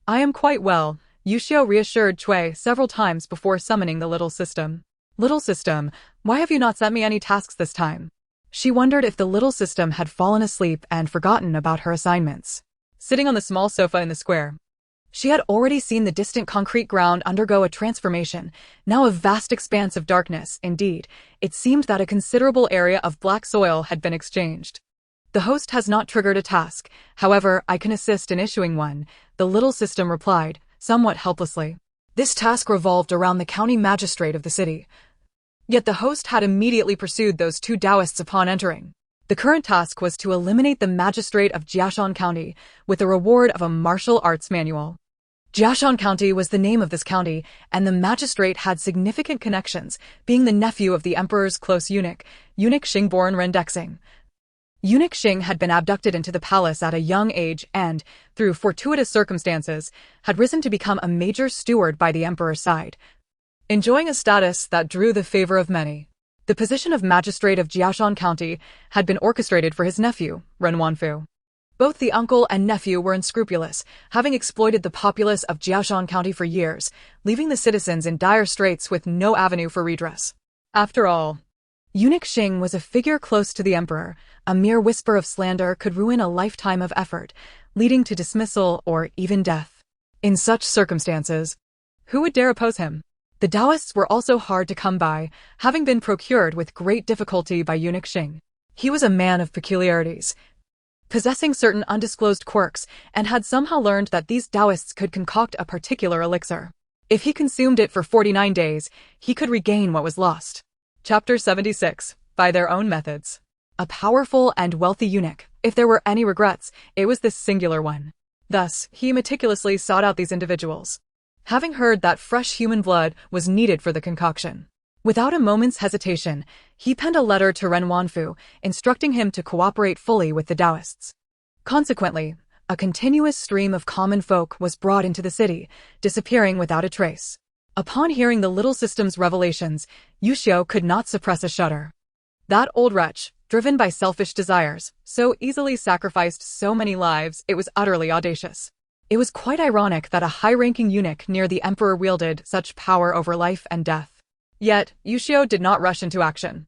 Speaker 1: "I am quite well," Yuxiu reassured Cui several times before summoning the little system. "Little system, why have you not sent me any tasks this time?" She wondered if the little system had fallen asleep and forgotten about her assignments. Sitting on the small sofa in the square, she had already seen the distant concrete ground undergo a transformation, now a vast expanse of darkness. Indeed, it seemed that a considerable area of black soil had been exchanged. "The host has not triggered a task, however, I can assist in issuing one," the little system replied, somewhat helplessly. This task revolved around the county magistrate of the city. Yet the host had immediately pursued those two Taoists upon entering. The current task was to eliminate the magistrate of Jiashan County, with the reward of a martial arts manual. Jiashan County was the name of this county, and the magistrate had significant connections, being the nephew of the emperor's close eunuch, Eunuch Xing born Rendexing. Eunuch Xing had been abducted into the palace at a young age and, through fortuitous circumstances, had risen to become a major steward by the emperor's side, enjoying a status that drew the favor of many. The position of magistrate of Jiashan County had been orchestrated for his nephew, Ren Wanfu. Both the uncle and nephew were unscrupulous, having exploited the populace of Jiashan County for years, leaving the citizens in dire straits with no avenue for redress. After all, Eunuch Xing was a figure close to the emperor. A mere whisper of slander could ruin a lifetime of effort, leading to dismissal or even death. In such circumstances, who would dare oppose him? The Taoists were also hard to come by, having been procured with great difficulty by Eunuch Xing. He was a man of peculiarities, possessing certain undisclosed quirks, and had somehow learned that these Taoists could concoct a particular elixir. If he consumed it for 49 days, he could regain what was lost. Chapter 76. By their own methods. A powerful and wealthy eunuch. If there were any regrets, it was this singular one. Thus, he meticulously sought out these individuals, having heard that fresh human blood was needed for the concoction. Without a moment's hesitation, he penned a letter to Ren Wanfu, instructing him to cooperate fully with the Taoists. Consequently, a continuous stream of common folk was brought into the city, disappearing without a trace. Upon hearing the little system's revelations, Yuxiu could not suppress a shudder. That old wretch, driven by selfish desires, so easily sacrificed so many lives, it was utterly audacious. It was quite ironic that a high-ranking eunuch near the emperor wielded such power over life and death. Yet, Yuxiu did not rush into action.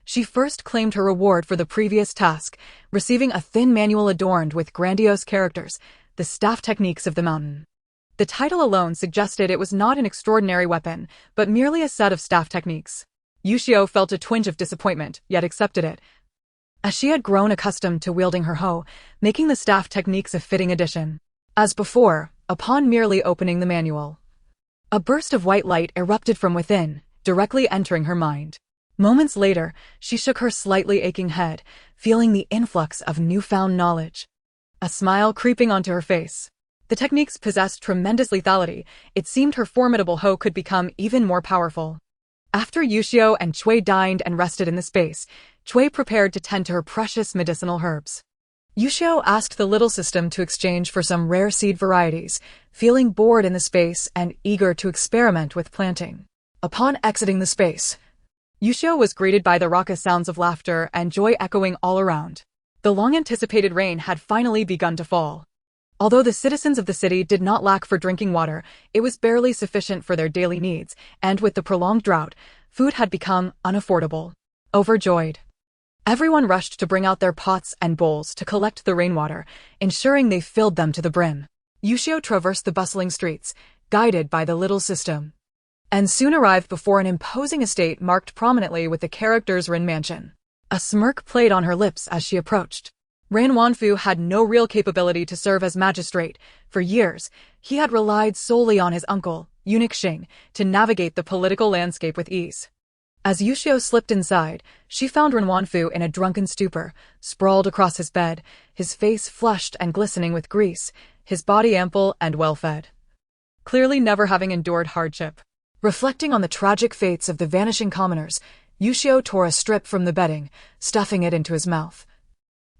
Speaker 1: She first claimed her reward for the previous task, receiving a thin manual adorned with grandiose characters, the staff techniques of the mountain. The title alone suggested it was not an extraordinary weapon, but merely a set of staff techniques. Yuxiu felt a twinge of disappointment, yet accepted it, as she had grown accustomed to wielding her hoe, making the staff techniques a fitting addition. As before, upon merely opening the manual, a burst of white light erupted from within, directly entering her mind. Moments later, she shook her slightly aching head, feeling the influx of newfound knowledge. A smile creeping onto her face. The techniques possessed tremendous lethality. It seemed her formidable hoe could become even more powerful. After Yuxiu and Cui dined and rested in the space, Cui prepared to tend to her precious medicinal herbs. Yuxiu asked the little system to exchange for some rare seed varieties, feeling bored in the space and eager to experiment with planting. Upon exiting the space, Yuxiu was greeted by the raucous sounds of laughter and joy echoing all around. The long-anticipated rain had finally begun to fall. Although the citizens of the city did not lack for drinking water, it was barely sufficient for their daily needs, and with the prolonged drought, food had become unaffordable. Overjoyed, everyone rushed to bring out their pots and bowls to collect the rainwater, ensuring they filled them to the brim. Yuxiu traversed the bustling streets, guided by the little system, and soon arrived before an imposing estate marked prominently with the characters Ren Mansion. A smirk played on her lips as she approached. Ren Wanfu had no real capability to serve as magistrate. For years, he had relied solely on his uncle, Eunuch Xing, to navigate the political landscape with ease. As Yuxiu slipped inside, she found Ren Wanfu in a drunken stupor, sprawled across his bed, his face flushed and glistening with grease, his body ample and well-fed, clearly never having endured hardship. Reflecting on the tragic fates of the vanishing commoners, Yuxiu tore a strip from the bedding, stuffing it into his mouth,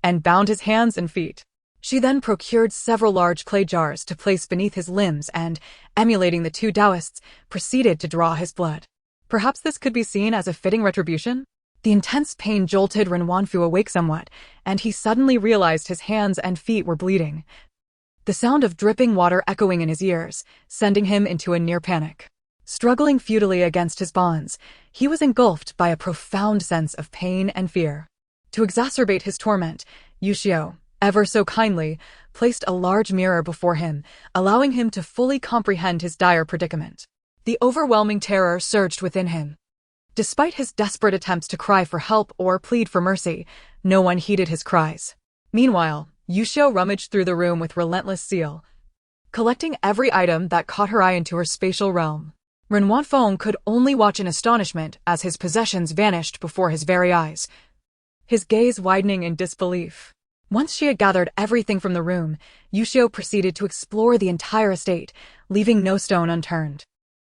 Speaker 1: and bound his hands and feet. She then procured several large clay jars to place beneath his limbs and, emulating the two Taoists, proceeded to draw his blood. Perhaps this could be seen as a fitting retribution? The intense pain jolted Ren Wanfu awake somewhat, and he suddenly realized his hands and feet were bleeding. The sound of dripping water echoing in his ears, sending him into a near panic. Struggling futilely against his bonds, he was engulfed by a profound sense of pain and fear. To exacerbate his torment, Yuxiu, ever so kindly, placed a large mirror before him, allowing him to fully comprehend his dire predicament. The overwhelming terror surged within him. Despite his desperate attempts to cry for help or plead for mercy, no one heeded his cries. Meanwhile, Yuxiu rummaged through the room with relentless zeal, collecting every item that caught her eye into her spatial realm. Ren Wanfeng could only watch in astonishment as his possessions vanished before his very eyes, his gaze widening in disbelief. Once she had gathered everything from the room, Yuxiu proceeded to explore the entire estate, leaving no stone unturned.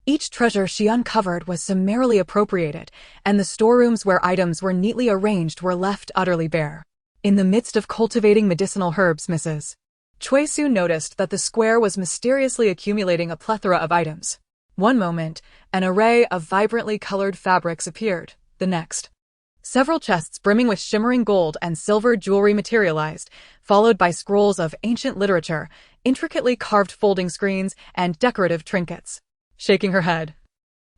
Speaker 1: Each treasure she uncovered was summarily appropriated, and the storerooms where items were neatly arranged were left utterly bare. In the midst of cultivating medicinal herbs, Mrs. Cui soon noticed that the square was mysteriously accumulating a plethora of items. One moment, an array of vibrantly colored fabrics appeared. The next, several chests brimming with shimmering gold and silver jewelry materialized, followed by scrolls of ancient literature, intricately carved folding screens, and decorative trinkets. Shaking her head,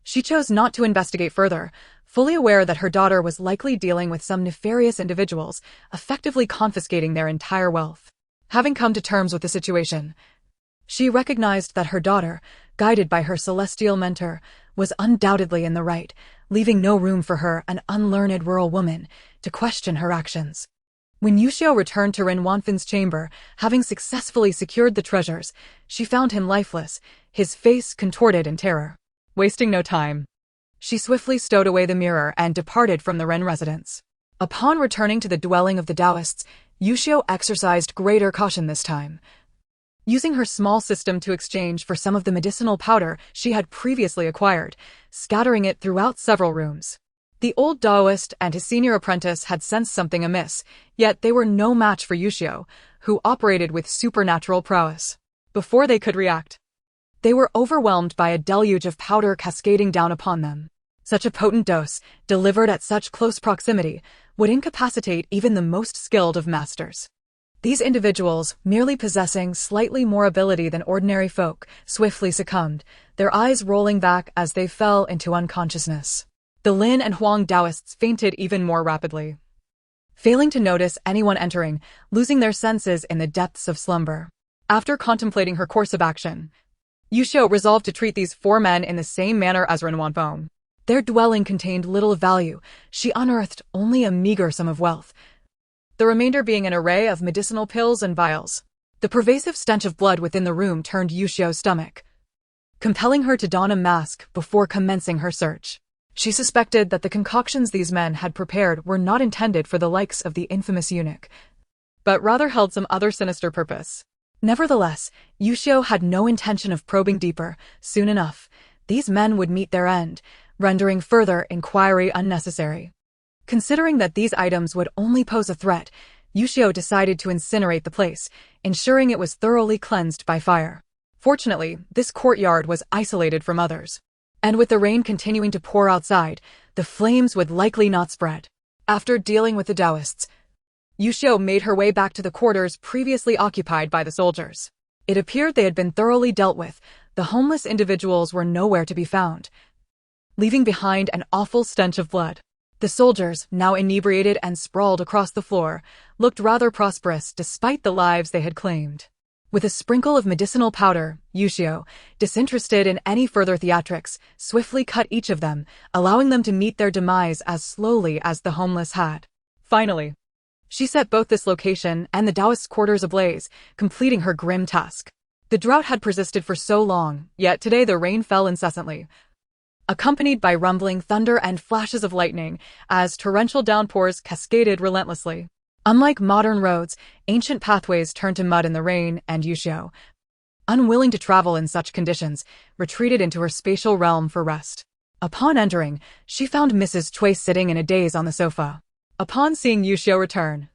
Speaker 1: she chose not to investigate further, fully aware that her daughter was likely dealing with some nefarious individuals, effectively confiscating their entire wealth. Having come to terms with the situation, she recognized that her daughter, guided by her celestial mentor, was undoubtedly in the right, leaving no room for her, an unlearned rural woman, to question her actions. When Yuxiu returned to Ren Wanfen's chamber, having successfully secured the treasures, she found him lifeless, his face contorted in terror. Wasting no time, she swiftly stowed away the mirror and departed from the Ren residence. Upon returning to the dwelling of the Taoists, Yuxiu exercised greater caution this time, using her small system to exchange for some of the medicinal powder she had previously acquired, scattering it throughout several rooms. The old Taoist and his senior apprentice had sensed something amiss, yet they were no match for Yuxiu, who operated with supernatural prowess. Before they could react, they were overwhelmed by a deluge of powder cascading down upon them. Such a potent dose, delivered at such close proximity, would incapacitate even the most skilled of masters. These individuals, merely possessing slightly more ability than ordinary folk, swiftly succumbed, their eyes rolling back as they fell into unconsciousness. The Lin and Huang Taoists fainted even more rapidly, failing to notice anyone entering, losing their senses in the depths of slumber. After contemplating her course of action, Yuxiu resolved to treat these four men in the same manner as Ren Wanfeng. Their dwelling contained little value. She unearthed only a meager sum of wealth, the remainder being an array of medicinal pills and vials. The pervasive stench of blood within the room turned Yuxiu's stomach, compelling her to don a mask before commencing her search. She suspected that the concoctions these men had prepared were not intended for the likes of the infamous eunuch, but rather held some other sinister purpose. Nevertheless, Yuxiu had no intention of probing deeper. Soon enough, these men would meet their end, rendering further inquiry unnecessary. Considering that these items would only pose a threat, Yuxiu decided to incinerate the place, ensuring it was thoroughly cleansed by fire. Fortunately, this courtyard was isolated from others, and with the rain continuing to pour outside, the flames would likely not spread. After dealing with the Taoists, Yuxiu made her way back to the quarters previously occupied by the soldiers. It appeared they had been thoroughly dealt with. The homeless individuals were nowhere to be found, leaving behind an awful stench of blood. The soldiers, now inebriated and sprawled across the floor, looked rather prosperous despite the lives they had claimed. With a sprinkle of medicinal powder, Yuxiu, disinterested in any further theatrics, swiftly cut each of them, allowing them to meet their demise as slowly as the homeless had. Finally, she set both this location and the Taoist quarters ablaze, completing her grim task. The drought had persisted for so long, yet today the rain fell incessantly, accompanied by rumbling thunder and flashes of lightning, as torrential downpours cascaded relentlessly. Unlike modern roads, ancient pathways turned to mud in the rain, and Yuxiu, unwilling to travel in such conditions, retreated into her spatial realm for rest. Upon entering, she found Mrs. Cui sitting in a daze on the sofa. Upon seeing Yuxiu return,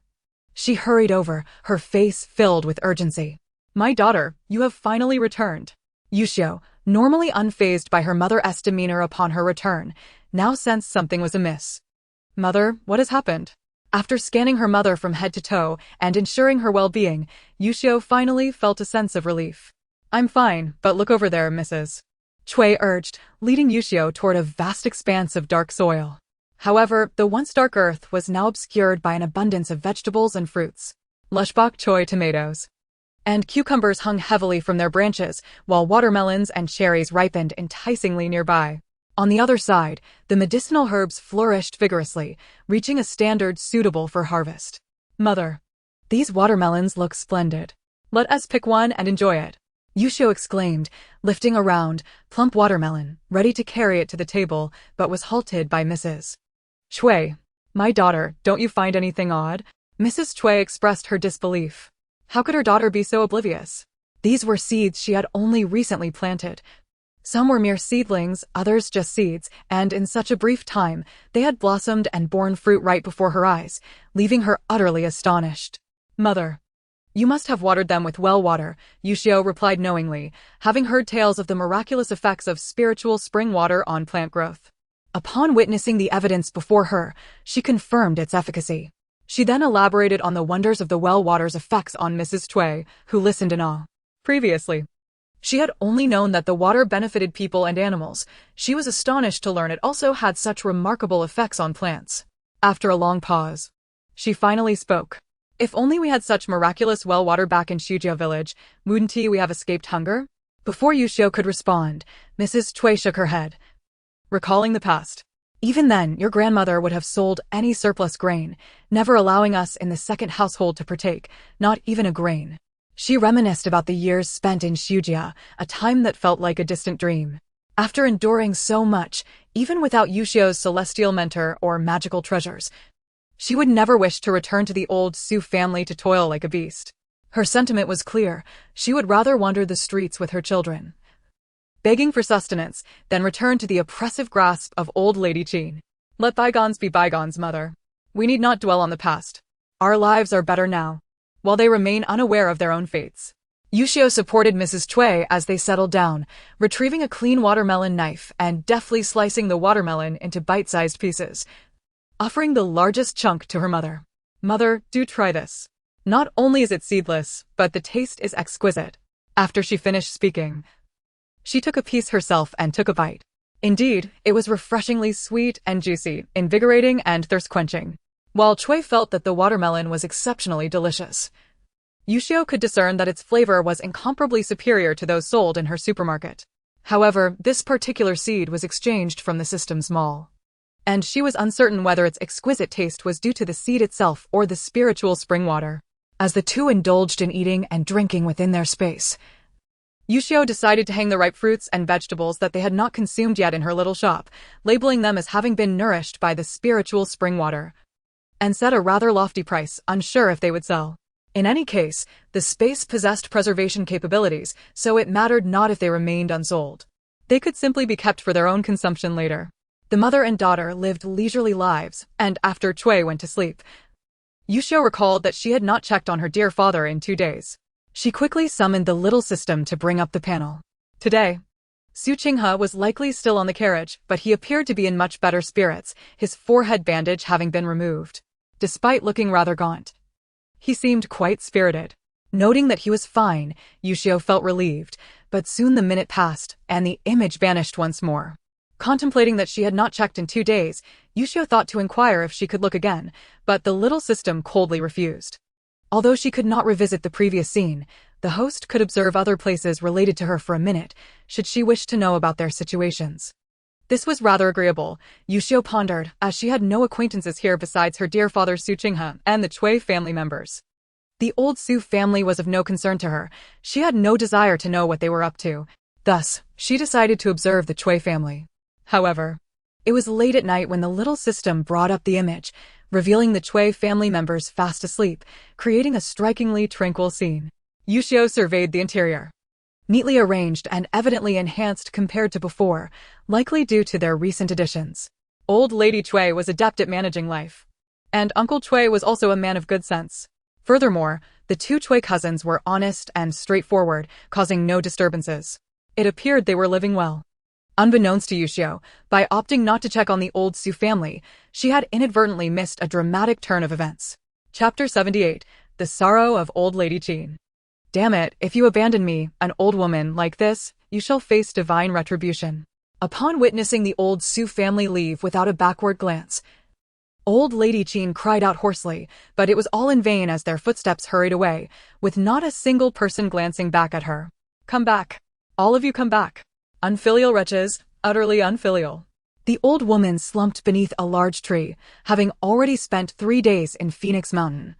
Speaker 1: she hurried over, her face filled with urgency. "My daughter, you have finally returned." Yuxiu, normally unfazed by her mother's demeanor upon her return, now sensed something was amiss. "Mother, what has happened?" After scanning her mother from head to toe and ensuring her well-being, Yuxiu finally felt a sense of relief. "I'm fine, but look over there, Mrs. Chui urged, leading Yuxiu toward a vast expanse of dark soil. However, the once dark earth was now obscured by an abundance of vegetables and fruits. Lush bok choy tomatoes and cucumbers hung heavily from their branches, while watermelons and cherries ripened enticingly nearby. On the other side, the medicinal herbs flourished vigorously, reaching a standard suitable for harvest. "Mother, these watermelons look splendid. Let us pick one and enjoy it," Yuxiu exclaimed, lifting a round, plump watermelon, ready to carry it to the table, but was halted by Mrs. Chui. "My daughter, don't you find anything odd?" Mrs. Chui expressed her disbelief. How could her daughter be so oblivious? These were seeds she had only recently planted. Some were mere seedlings, others just seeds, and in such a brief time, they had blossomed and borne fruit right before her eyes, leaving her utterly astonished. "Mother, you must have watered them with well water," Yuxiu replied knowingly, having heard tales of the miraculous effects of spiritual spring water on plant growth. Upon witnessing the evidence before her, she confirmed its efficacy. She then elaborated on the wonders of the well water's effects on Mrs. Chui, who listened in awe. Previously, she had only known that the water benefited people and animals. She was astonished to learn it also had such remarkable effects on plants. After a long pause, she finally spoke. "If only we had such miraculous well water back in Xuzhou village, wouldn't we have escaped hunger?" Before Yuxiu could respond, Mrs. Chui shook her head, recalling the past. "Even then, your grandmother would have sold any surplus grain, never allowing us in the second household to partake, not even a grain." She reminisced about the years spent in Xuzhou, a time that felt like a distant dream. After enduring so much, even without Yuxiu's celestial mentor or magical treasures, she would never wish to return to the old Xu family to toil like a beast. Her sentiment was clear. She would rather wander the streets with her children, begging for sustenance, than return to the oppressive grasp of old Lady Qin. "Let bygones be bygones, mother. We need not dwell on the past. Our lives are better now," while they remain unaware of their own fates. Yuxiu supported Mrs. Chui as they settled down, retrieving a clean watermelon knife and deftly slicing the watermelon into bite-sized pieces, offering the largest chunk to her mother. "Mother, do try this. Not only is it seedless, but the taste is exquisite." After she finished speaking, she took a piece herself and took a bite. Indeed, it was refreshingly sweet and juicy, invigorating and thirst-quenching. While Chui felt that the watermelon was exceptionally delicious, Yuxiu could discern that its flavor was incomparably superior to those sold in her supermarket. However, this particular seed was exchanged from the system's mall, and she was uncertain whether its exquisite taste was due to the seed itself or the spiritual spring water. As the two indulged in eating and drinking within their space, Yuxiu decided to hang the ripe fruits and vegetables that they had not consumed yet in her little shop, labeling them as having been nourished by the spiritual spring water, and set a rather lofty price, unsure if they would sell. In any case, the space possessed preservation capabilities, so it mattered not if they remained unsold. They could simply be kept for their own consumption later. The mother and daughter lived leisurely lives, and after Chui went to sleep, Yuxiu recalled that she had not checked on her dear father in 2 days. She quickly summoned the little system to bring up the panel. Today, Su Qinghe was likely still on the carriage, but he appeared to be in much better spirits, his forehead bandage having been removed. Despite looking rather gaunt, he seemed quite spirited. Noting that he was fine, Yuxiu felt relieved, but soon the minute passed, and the image vanished once more. Contemplating that she had not checked in 2 days, Yuxiu thought to inquire if she could look again, but the little system coldly refused. Although she could not revisit the previous scene, the host could observe other places related to her for a minute, should she wish to know about their situations. This was rather agreeable, Yuxiu pondered, as she had no acquaintances here besides her dear father Su Qinghe and the Chui family members. The old Su family was of no concern to her. She had no desire to know what they were up to. Thus, she decided to observe the Chui family. However, it was late at night when the little system brought up the image, revealing the Chui family members fast asleep, creating a strikingly tranquil scene. Yuxiu surveyed the interior. Neatly arranged and evidently enhanced compared to before, likely due to their recent additions. Old Lady Chui was adept at managing life, and Uncle Chui was also a man of good sense. Furthermore, the two Chui cousins were honest and straightforward, causing no disturbances. It appeared they were living well. Unbeknownst to Yuxiu, by opting not to check on the old Xu family, she had inadvertently missed a dramatic turn of events. Chapter 78, The Sorrow of Old Lady Qin. Damn it, if you abandon me, an old woman, like this, you shall face divine retribution. Upon witnessing the old Xu family leave without a backward glance, old Lady Qin cried out hoarsely, but it was all in vain as their footsteps hurried away, with not a single person glancing back at her. Come back. All of you come back. Unfilial wretches, utterly unfilial. The old woman slumped beneath a large tree, having already spent 3 days in Phoenix Mountain,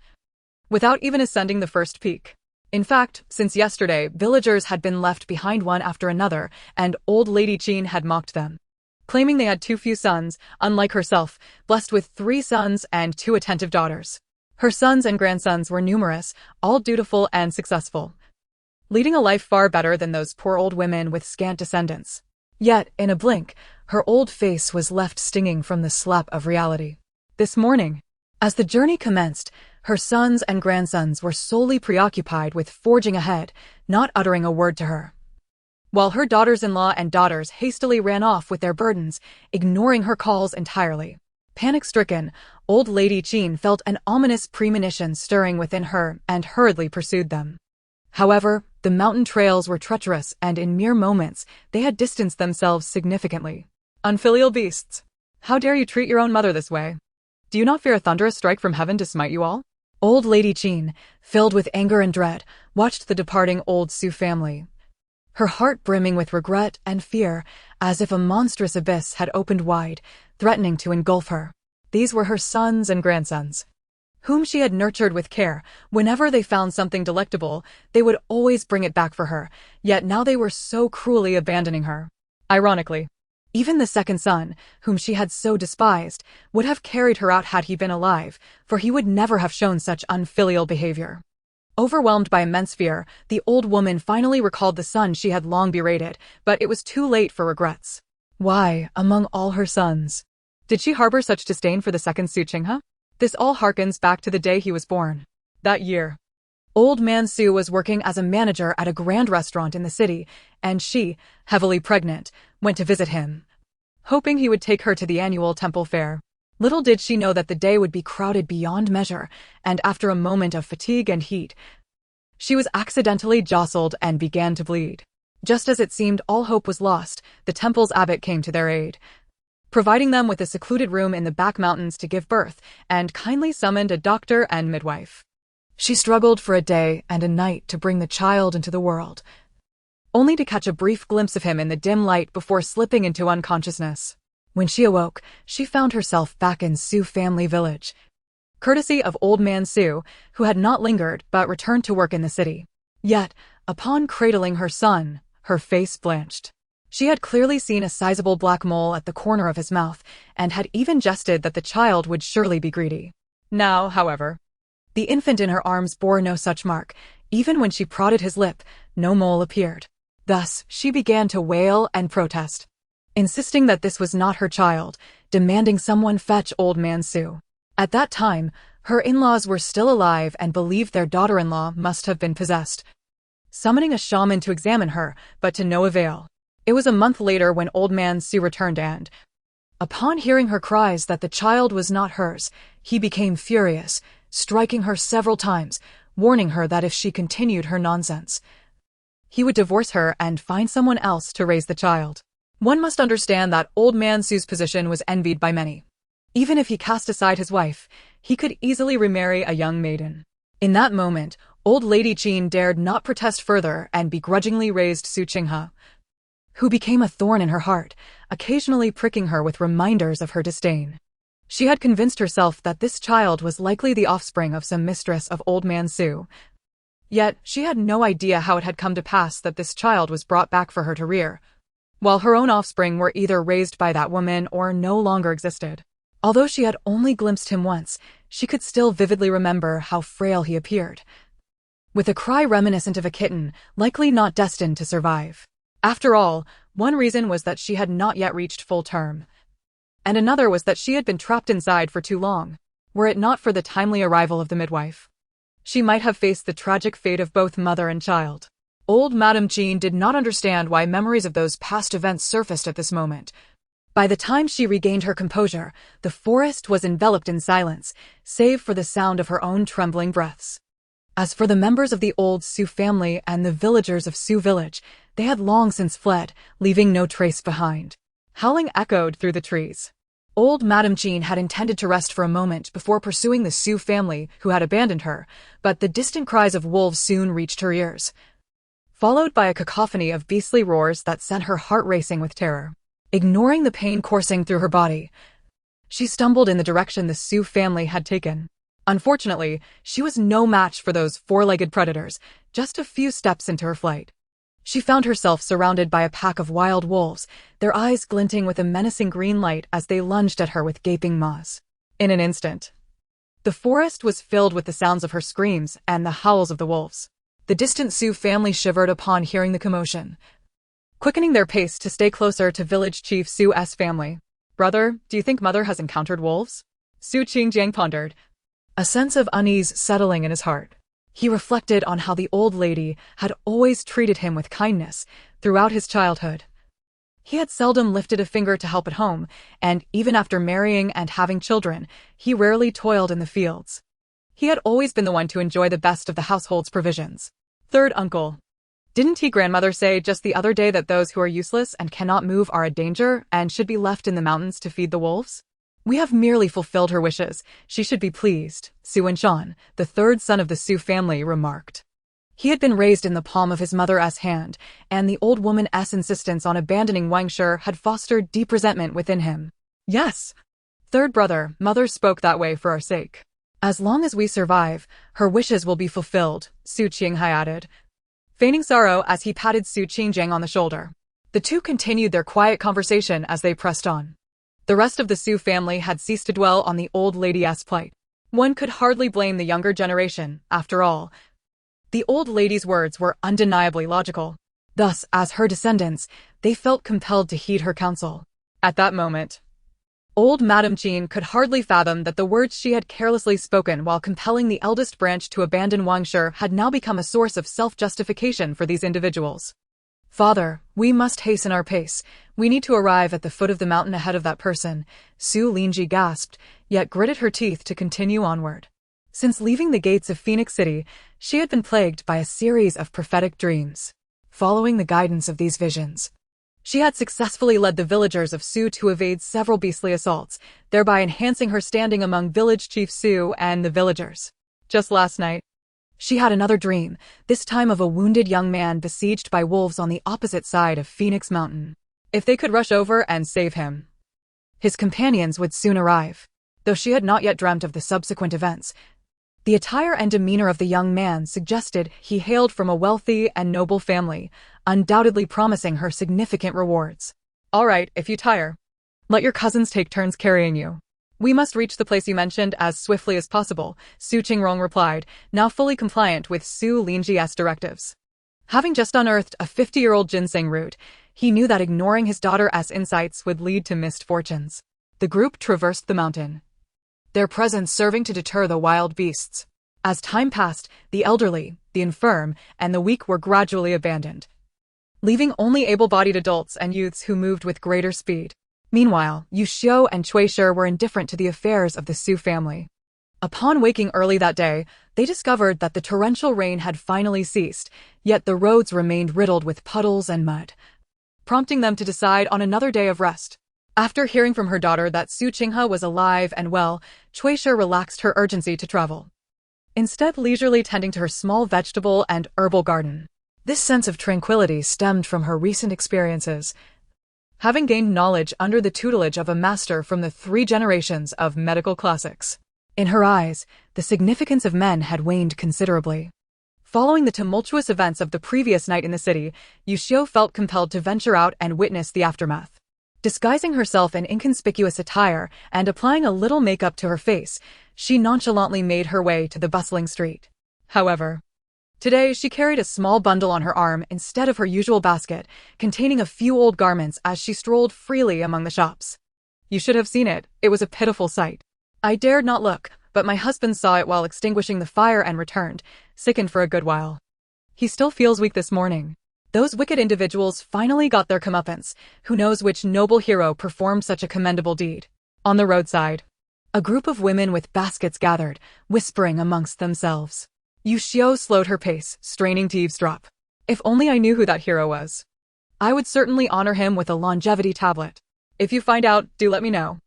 Speaker 1: without even ascending the first peak. In fact, since yesterday, villagers had been left behind one after another, and old Lady Qin had mocked them, claiming they had too few sons, unlike herself, blessed with 3 sons and 2 attentive daughters. Her sons and grandsons were numerous, all dutiful and successful, leading a life far better than those poor old women with scant descendants. Yet, in a blink, her old face was left stinging from the slap of reality. This morning, as the journey commenced, her sons and grandsons were solely preoccupied with forging ahead, not uttering a word to her, while her daughters-in-law and daughters hastily ran off with their burdens, ignoring her calls entirely. Panic-stricken, old Lady Qin felt an ominous premonition stirring within her and hurriedly pursued them. However, the mountain trails were treacherous and in mere moments they had distanced themselves significantly. Unfilial beasts! How dare you treat your own mother this way? Do you not fear a thunderous strike from heaven to smite you all? Old Lady Qin, filled with anger and dread, watched the departing old Xu family, her heart brimming with regret and fear, as if a monstrous abyss had opened wide, threatening to engulf her. These were her sons and grandsons, whom she had nurtured with care. Whenever they found something delectable, they would always bring it back for her, yet now they were so cruelly abandoning her. Ironically, even the second son, whom she had so despised, would have carried her out had he been alive, for he would never have shown such unfilial behavior. Overwhelmed by immense fear, the old woman finally recalled the son she had long berated, but it was too late for regrets. Why, among all her sons, did she harbor such disdain for the second Xu Qinghe? This all harkens back to the day he was born. That year, old man Xu was working as a manager at a grand restaurant in the city, and she, heavily pregnant, went to visit him, hoping he would take her to the annual temple fair. Little did she know that the day would be crowded beyond measure, and after a moment of fatigue and heat, she was accidentally jostled and began to bleed. Just as it seemed all hope was lost, the temple's abbot came to their aid, providing them with a secluded room in the back mountains to give birth, and kindly summoned a doctor and midwife. She struggled for a day and a night to bring the child into the world, only to catch a brief glimpse of him in the dim light before slipping into unconsciousness. When she awoke, she found herself back in Xu family village, courtesy of old man Xu, who had not lingered but returned to work in the city. Yet, upon cradling her son, her face blanched. She had clearly seen a sizable black mole at the corner of his mouth, and had even jested that the child would surely be greedy. Now, however, the infant in her arms bore no such mark. Even when she prodded his lip, no mole appeared. Thus, she began to wail and protest, insisting that this was not her child, demanding someone fetch old man Xu. At that time, her in-laws were still alive and believed their daughter-in-law must have been possessed, summoning a shaman to examine her, but to no avail. It was a month later when old man Xu returned and, upon hearing her cries that the child was not hers, he became furious, striking her several times, warning her that if she continued her nonsense, he would divorce her and find someone else to raise the child. One must understand that old man Xu's position was envied by many. Even if he cast aside his wife, he could easily remarry a young maiden. In that moment, old Lady Qin dared not protest further and begrudgingly raised Xu Qinghe, who became a thorn in her heart, occasionally pricking her with reminders of her disdain. She had convinced herself that this child was likely the offspring of some mistress of old man Xu. Yet, she had no idea how it had come to pass that this child was brought back for her to rear, while her own offspring were either raised by that woman or no longer existed. Although she had only glimpsed him once, she could still vividly remember how frail he appeared, with a cry reminiscent of a kitten, likely not destined to survive. After all, one reason was that she had not yet reached full term, and another was that she had been trapped inside for too long. Were it not for the timely arrival of the midwife, she might have faced the tragic fate of both mother and child. Old Madame Jean did not understand why memories of those past events surfaced at this moment. By the time she regained her composure, the forest was enveloped in silence, save for the sound of her own trembling breaths. As for the members of the old Xu family and the villagers of Xu village, they had long since fled, leaving no trace behind. Howling echoed through the trees. Old Madame Jean had intended to rest for a moment before pursuing the Xu family who had abandoned her, but the distant cries of wolves soon reached her ears, followed by a cacophony of beastly roars that sent her heart racing with terror. Ignoring the pain coursing through her body, she stumbled in the direction the Xu family had taken. Unfortunately, she was no match for those four-legged predators, just a few steps into her flight. She found herself surrounded by a pack of wild wolves, their eyes glinting with a menacing green light as they lunged at her with gaping maws. In an instant, the forest was filled with the sounds of her screams and the howls of the wolves. The distant Xu family shivered upon hearing the commotion, quickening their pace to stay closer to village chief Xu's family. "Brother, do you think mother has encountered wolves?" Xu Qingjiang pondered, a sense of unease settling in his heart. He reflected on how the old lady had always treated him with kindness throughout his childhood. He had seldom lifted a finger to help at home, and even after marrying and having children, he rarely toiled in the fields. He had always been the one to enjoy the best of the household's provisions. Third uncle. Didn't he grandmother say just the other day that those who are useless and cannot move are a danger and should be left in the mountains to feed the wolves? We have merely fulfilled her wishes. She should be pleased, Xu Wenshan, the third son of the Xu family, remarked. He had been raised in the palm of his mother's hand, and the old woman's insistence on abandoning Wangshi had fostered deep resentment within him. Yes, third brother, mother spoke that way for our sake. As long as we survive, her wishes will be fulfilled, Xu Qinghai added, feigning sorrow as he patted Xu Qingjiang on the shoulder. The two continued their quiet conversation as they pressed on. The rest of the Xu family had ceased to dwell on the old lady's plight. One could hardly blame the younger generation, after all. The old lady's words were undeniably logical. Thus, as her descendants, they felt compelled to heed her counsel. At that moment, old Madame Jean could hardly fathom that the words she had carelessly spoken while compelling the eldest branch to abandon Wangshi had now become a source of self-justification for these individuals. "Father, we must hasten our pace. We need to arrive at the foot of the mountain ahead of that person," Su Lingji gasped, yet gritted her teeth to continue onward. Since leaving the gates of Phoenix City, she had been plagued by a series of prophetic dreams. Following the guidance of these visions, she had successfully led the villagers of Xu to evade several beastly assaults, thereby enhancing her standing among village chief Xu and the villagers. Just last night, she had another dream, this time of a wounded young man besieged by wolves on the opposite side of Phoenix Mountain. If they could rush over and save him, his companions would soon arrive. Though she had not yet dreamt of the subsequent events, the attire and demeanor of the young man suggested he hailed from a wealthy and noble family, undoubtedly promising her significant rewards. "All right, if you tire, let your cousins take turns carrying you. We must reach the place you mentioned as swiftly as possible," Su Qingrong replied, now fully compliant with Su Lingji's directives. Having just unearthed a 50-year-old ginseng root, he knew that ignoring his daughter's insights would lead to missed fortunes. The group traversed the mountain, their presence serving to deter the wild beasts. As time passed, the elderly, the infirm, and the weak were gradually abandoned, leaving only able-bodied adults and youths who moved with greater speed. Meanwhile, Xu Yuxiu and Cui Shi were indifferent to the affairs of the Xu family. Upon waking early that day, they discovered that the torrential rain had finally ceased, yet the roads remained riddled with puddles and mud, prompting them to decide on another day of rest. After hearing from her daughter that Xu Qinghe was alive and well, Cui Shi relaxed her urgency to travel, instead leisurely tending to her small vegetable and herbal garden. This sense of tranquility stemmed from her recent experiences, having gained knowledge under the tutelage of a master from the 3 generations of medical classics. In her eyes, the significance of men had waned considerably. Following the tumultuous events of the previous night in the city, Xu Yuxiu felt compelled to venture out and witness the aftermath. Disguising herself in inconspicuous attire and applying a little makeup to her face, she nonchalantly made her way to the bustling street. However, today she carried a small bundle on her arm instead of her usual basket, containing a few old garments as she strolled freely among the shops. You should have seen it. It was a pitiful sight. I dared not look, but my husband saw it while extinguishing the fire and returned, sickened for a good while. He still feels weak this morning. Those wicked individuals finally got their comeuppance. Who knows which noble hero performed such a commendable deed? On the roadside, a group of women with baskets gathered, whispering amongst themselves. Xu Yuxiu slowed her pace, straining to eavesdrop. If only I knew who that hero was. I would certainly honor him with a longevity tablet. If you find out, do let me know.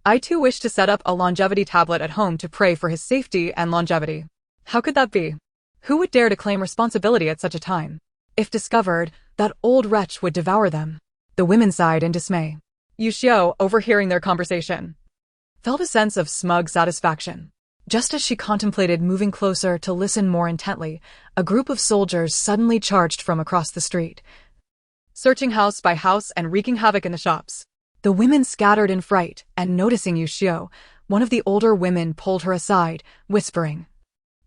Speaker 1: I too wish to set up a longevity tablet at home to pray for his safety and longevity. How could that be? Who would dare to claim responsibility at such a time? If discovered, that old wretch would devour them. The women sighed in dismay. Xu Yuxiu, overhearing their conversation, felt a sense of smug satisfaction. Just as she contemplated moving closer to listen more intently, a group of soldiers suddenly charged from across the street, searching house by house and wreaking havoc in the shops. The women scattered in fright, and noticing Xu Yuxiu, one of the older women pulled her aside, whispering,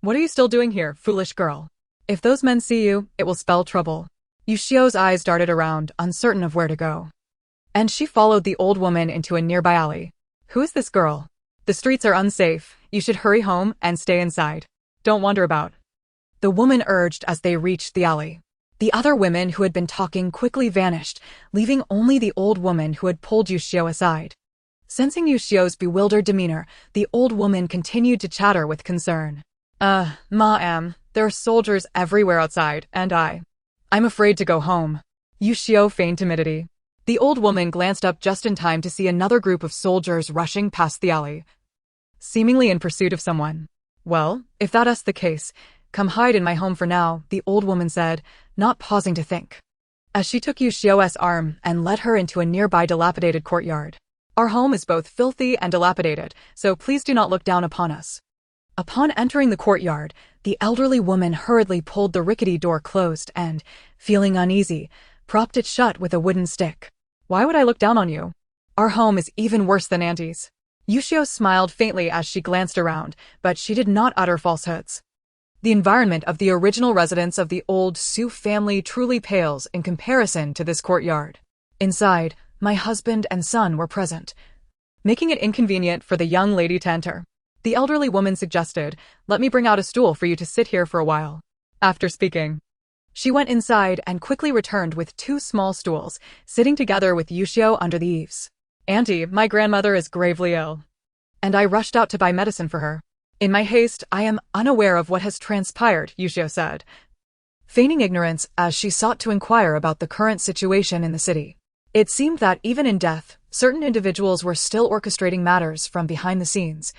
Speaker 1: "What are you still doing here, foolish girl? If those men see you, it will spell trouble." Xu Yuxiu's eyes darted around, uncertain of where to go. And she followed the old woman into a nearby alley. Who is this girl? The streets are unsafe. You should hurry home and stay inside. Don't wander about. The woman urged as they reached the alley. The other women who had been talking quickly vanished, leaving only the old woman who had pulled Xu Yuxiu aside. Sensing Xu Yuxiu's bewildered demeanor, the old woman continued to chatter with concern. Ma'am, there are soldiers everywhere outside, and I'm afraid to go home." Xu Yuxiu feigned timidity. The old woman glanced up just in time to see another group of soldiers rushing past the alley, seemingly in pursuit of someone. "Well, if that's the case, come hide in my home for now," the old woman said, not pausing to think, as she took Xu Yuxiu's arm and led her into a nearby dilapidated courtyard. "Our home is both filthy and dilapidated, so please do not look down upon us." Upon entering the courtyard, the elderly woman hurriedly pulled the rickety door closed and, feeling uneasy, propped it shut with a wooden stick. "Why would I look down on you? Our home is even worse than Auntie's." Xu Yuxiu smiled faintly as she glanced around, but she did not utter falsehoods. The environment of the original residence of the old Xu family truly pales in comparison to this courtyard. Inside, my husband and son were present, making it inconvenient for the young lady to enter. The elderly woman suggested, "Let me bring out a stool for you to sit here for a while." After speaking, she went inside and quickly returned with 2 small stools, sitting together with Xu Yuxiu under the eaves. "Auntie, my grandmother is gravely ill, and I rushed out to buy medicine for her. In my haste, I am unaware of what has transpired," Xu Yuxiu said, feigning ignorance as she sought to inquire about the current situation in the city. It seemed that even in death, certain individuals were still orchestrating matters from behind the scenes,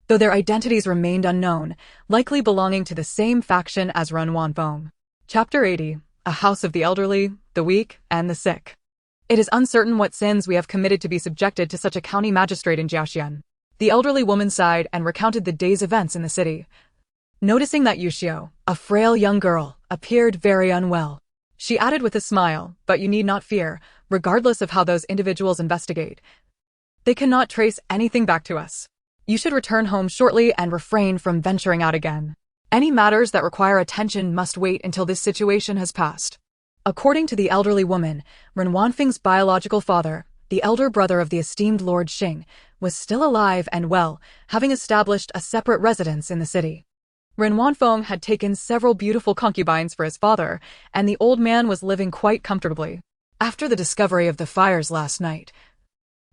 Speaker 1: though their identities remained unknown, likely belonging to the same faction as Renwanfeng. Chapter 80. A House of the Elderly, the Weak, and the Sick. It is uncertain what sins we have committed to be subjected to such a county magistrate in Jiaxian. The elderly woman sighed and recounted the day's events in the city. Noticing that Xu Yuxiu, a frail young girl, appeared very unwell, she added with a smile, "But you need not fear, regardless of how those individuals investigate. They cannot trace anything back to us. You should return home shortly and refrain from venturing out again. Any matters that require attention must wait until this situation has passed." According to the elderly woman, Renwanfeng's biological father, the elder brother of the esteemed Lord Xing, was still alive and well, having established a separate residence in the city. Renwanfeng had taken several beautiful concubines for his father, and the old man was living quite comfortably. After the discovery of the fires last night,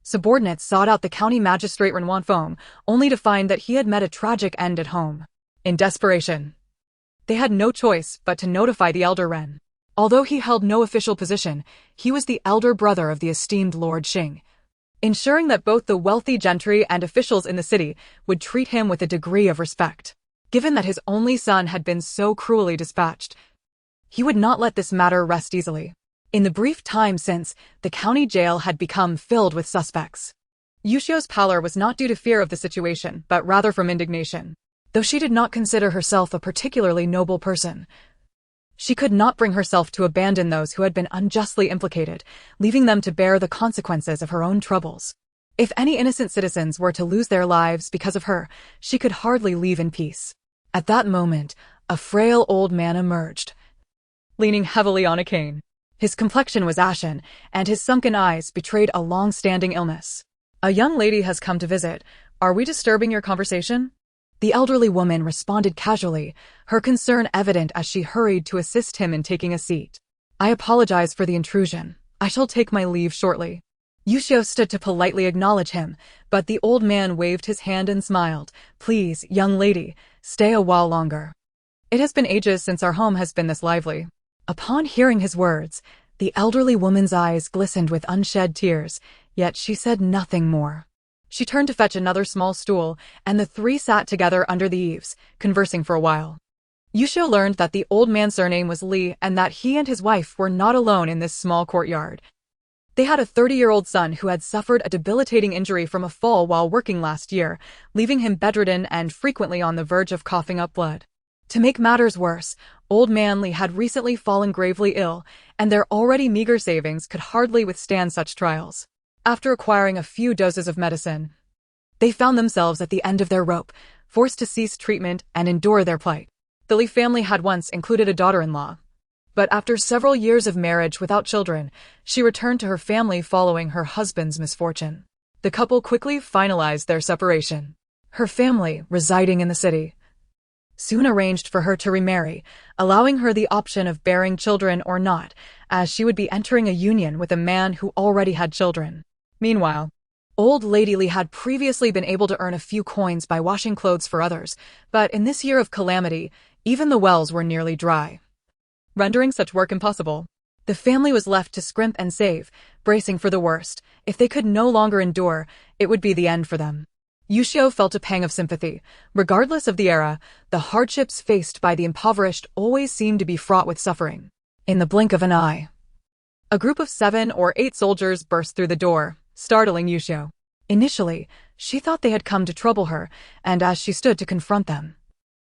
Speaker 1: subordinates sought out the county magistrate Renwanfeng, only to find that he had met a tragic end at home. In desperation, they had no choice but to notify the elder Ren. Although he held no official position, he was the elder brother of the esteemed Lord Xing, ensuring that both the wealthy gentry and officials in the city would treat him with a degree of respect. Given that his only son had been so cruelly dispatched, he would not let this matter rest easily. In the brief time since, the county jail had become filled with suspects. Xu Yuxiu's pallor was not due to fear of the situation, but rather from indignation. Though she did not consider herself a particularly noble person, she could not bring herself to abandon those who had been unjustly implicated, leaving them to bear the consequences of her own troubles. If any innocent citizens were to lose their lives because of her, she could hardly leave in peace. At that moment, a frail old man emerged, leaning heavily on a cane. His complexion was ashen, and his sunken eyes betrayed a long-standing illness. "A young lady has come to visit. Are we disturbing your conversation?" The elderly woman responded casually, her concern evident as she hurried to assist him in taking a seat. I apologize for the intrusion. I shall take my leave shortly. Yuxiu stood to politely acknowledge him, but the old man waved his hand and smiled. Please, young lady, stay a while longer. It has been ages since our home has been this lively. Upon hearing his words, the elderly woman's eyes glistened with unshed tears, yet she said nothing more. She turned to fetch another small stool, and the three sat together under the eaves, conversing for a while. Yuxiu learned that the old man's surname was Li and that he and his wife were not alone in this small courtyard. They had a 30-year-old son who had suffered a debilitating injury from a fall while working last year, leaving him bedridden and frequently on the verge of coughing up blood. To make matters worse, old man Li had recently fallen gravely ill, and their already meager savings could hardly withstand such trials. After acquiring a few doses of medicine, they found themselves at the end of their rope, forced to cease treatment and endure their plight. The Li family had once included a daughter-in-law, but after several years of marriage without children, she returned to her family following her husband's misfortune. The couple quickly finalized their separation. Her family, residing in the city, soon arranged for her to remarry, allowing her the option of bearing children or not, as she would be entering a union with a man who already had children. Meanwhile, old Lady Li had previously been able to earn a few coins by washing clothes for others, but in this year of calamity, even the wells were nearly dry, rendering such work impossible. The family was left to scrimp and save, bracing for the worst. If they could no longer endure, it would be the end for them. Yuxiu felt a pang of sympathy. Regardless of the era, the hardships faced by the impoverished always seemed to be fraught with suffering. In the blink of an eye, a group of 7 or 8 soldiers burst through the door, startling Yuxiu. Initially, she thought they had come to trouble her, and as she stood to confront them,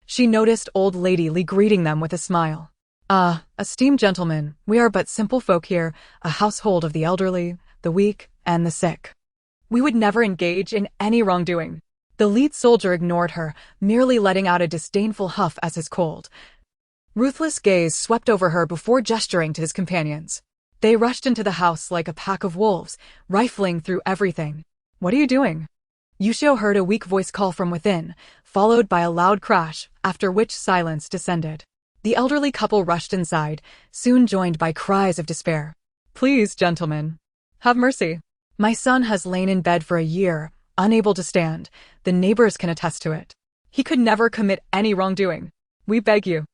Speaker 1: she noticed old Lady Li greeting them with a smile. Esteemed gentlemen, we are but simple folk here, a household of the elderly, the weak, and the sick. We would never engage in any wrongdoing. The lead soldier ignored her, merely letting out a disdainful huff as his cold, ruthless gaze swept over her before gesturing to his companions. They rushed into the house like a pack of wolves, rifling through everything. What are you doing? Yuxiu heard a weak voice call from within, followed by a loud crash, after which silence descended. The elderly couple rushed inside, soon joined by cries of despair. Please, gentlemen, have mercy. My son has lain in bed for a year, unable to stand. The neighbors can attest to it. He could never commit any wrongdoing. We beg you,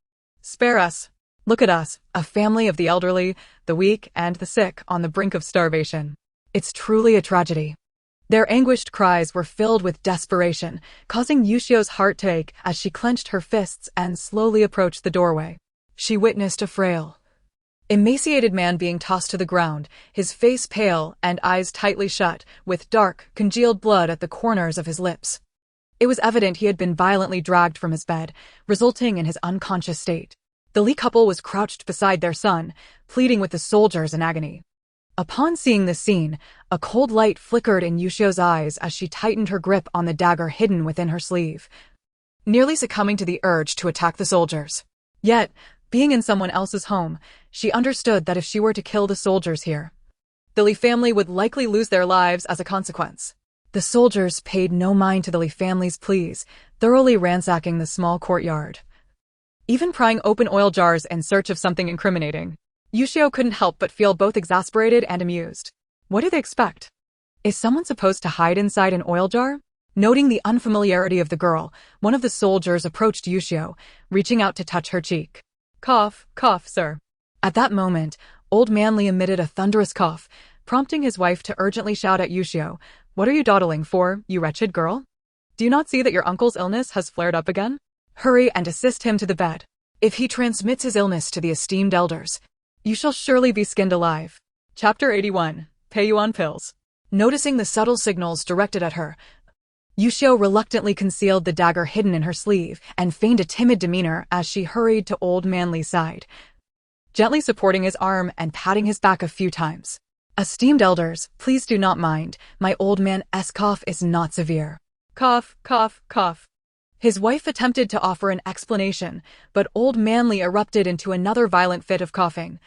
Speaker 1: spare us. Look at us, a family of the elderly, the weak, and the sick on the brink of starvation. It's truly a tragedy. Their anguished cries were filled with desperation, causing Yuxiu's heart to ache as she clenched her fists and slowly approached the doorway. She witnessed a frail, emaciated man being tossed to the ground, his face pale and eyes tightly shut, with dark, congealed blood at the corners of his lips. It was evident he had been violently dragged from his bed, resulting in his unconscious state. The Li couple was crouched beside their son, pleading with the soldiers in agony. Upon seeing this scene, a cold light flickered in Yuxiu's eyes as she tightened her grip on the dagger hidden within her sleeve, nearly succumbing to the urge to attack the soldiers. Yet, being in someone else's home, she understood that if she were to kill the soldiers here, the Li family would likely lose their lives as a consequence. The soldiers paid no mind to the Li family's pleas, thoroughly ransacking the small courtyard, even prying open oil jars in search of something incriminating. Yuxiu couldn't help but feel both exasperated and amused. What do they expect? Is someone supposed to hide inside an oil jar? Noting the unfamiliarity of the girl, one of the soldiers approached Yuxiu, reaching out to touch her cheek. Cough, cough, sir. At that moment, old man Li emitted a thunderous cough, prompting his wife to urgently shout at Yuxiu, What are you dawdling for, you wretched girl? Do you not see that your uncle's illness has flared up again? Hurry and assist him to the bed. If he transmits his illness to the esteemed elders, you shall surely be skinned alive. Chapter 81. Pay you on pills. Noticing the subtle signals directed at her, Yuxiu reluctantly concealed the dagger hidden in her sleeve and feigned a timid demeanor as she hurried to old man Li's side, gently supporting his arm and patting his back a few times. Esteemed elders, please do not mind, my old man's cough is not severe. Cough, cough, cough. His wife attempted to offer an explanation, but old man Li erupted into another violent fit of coughing,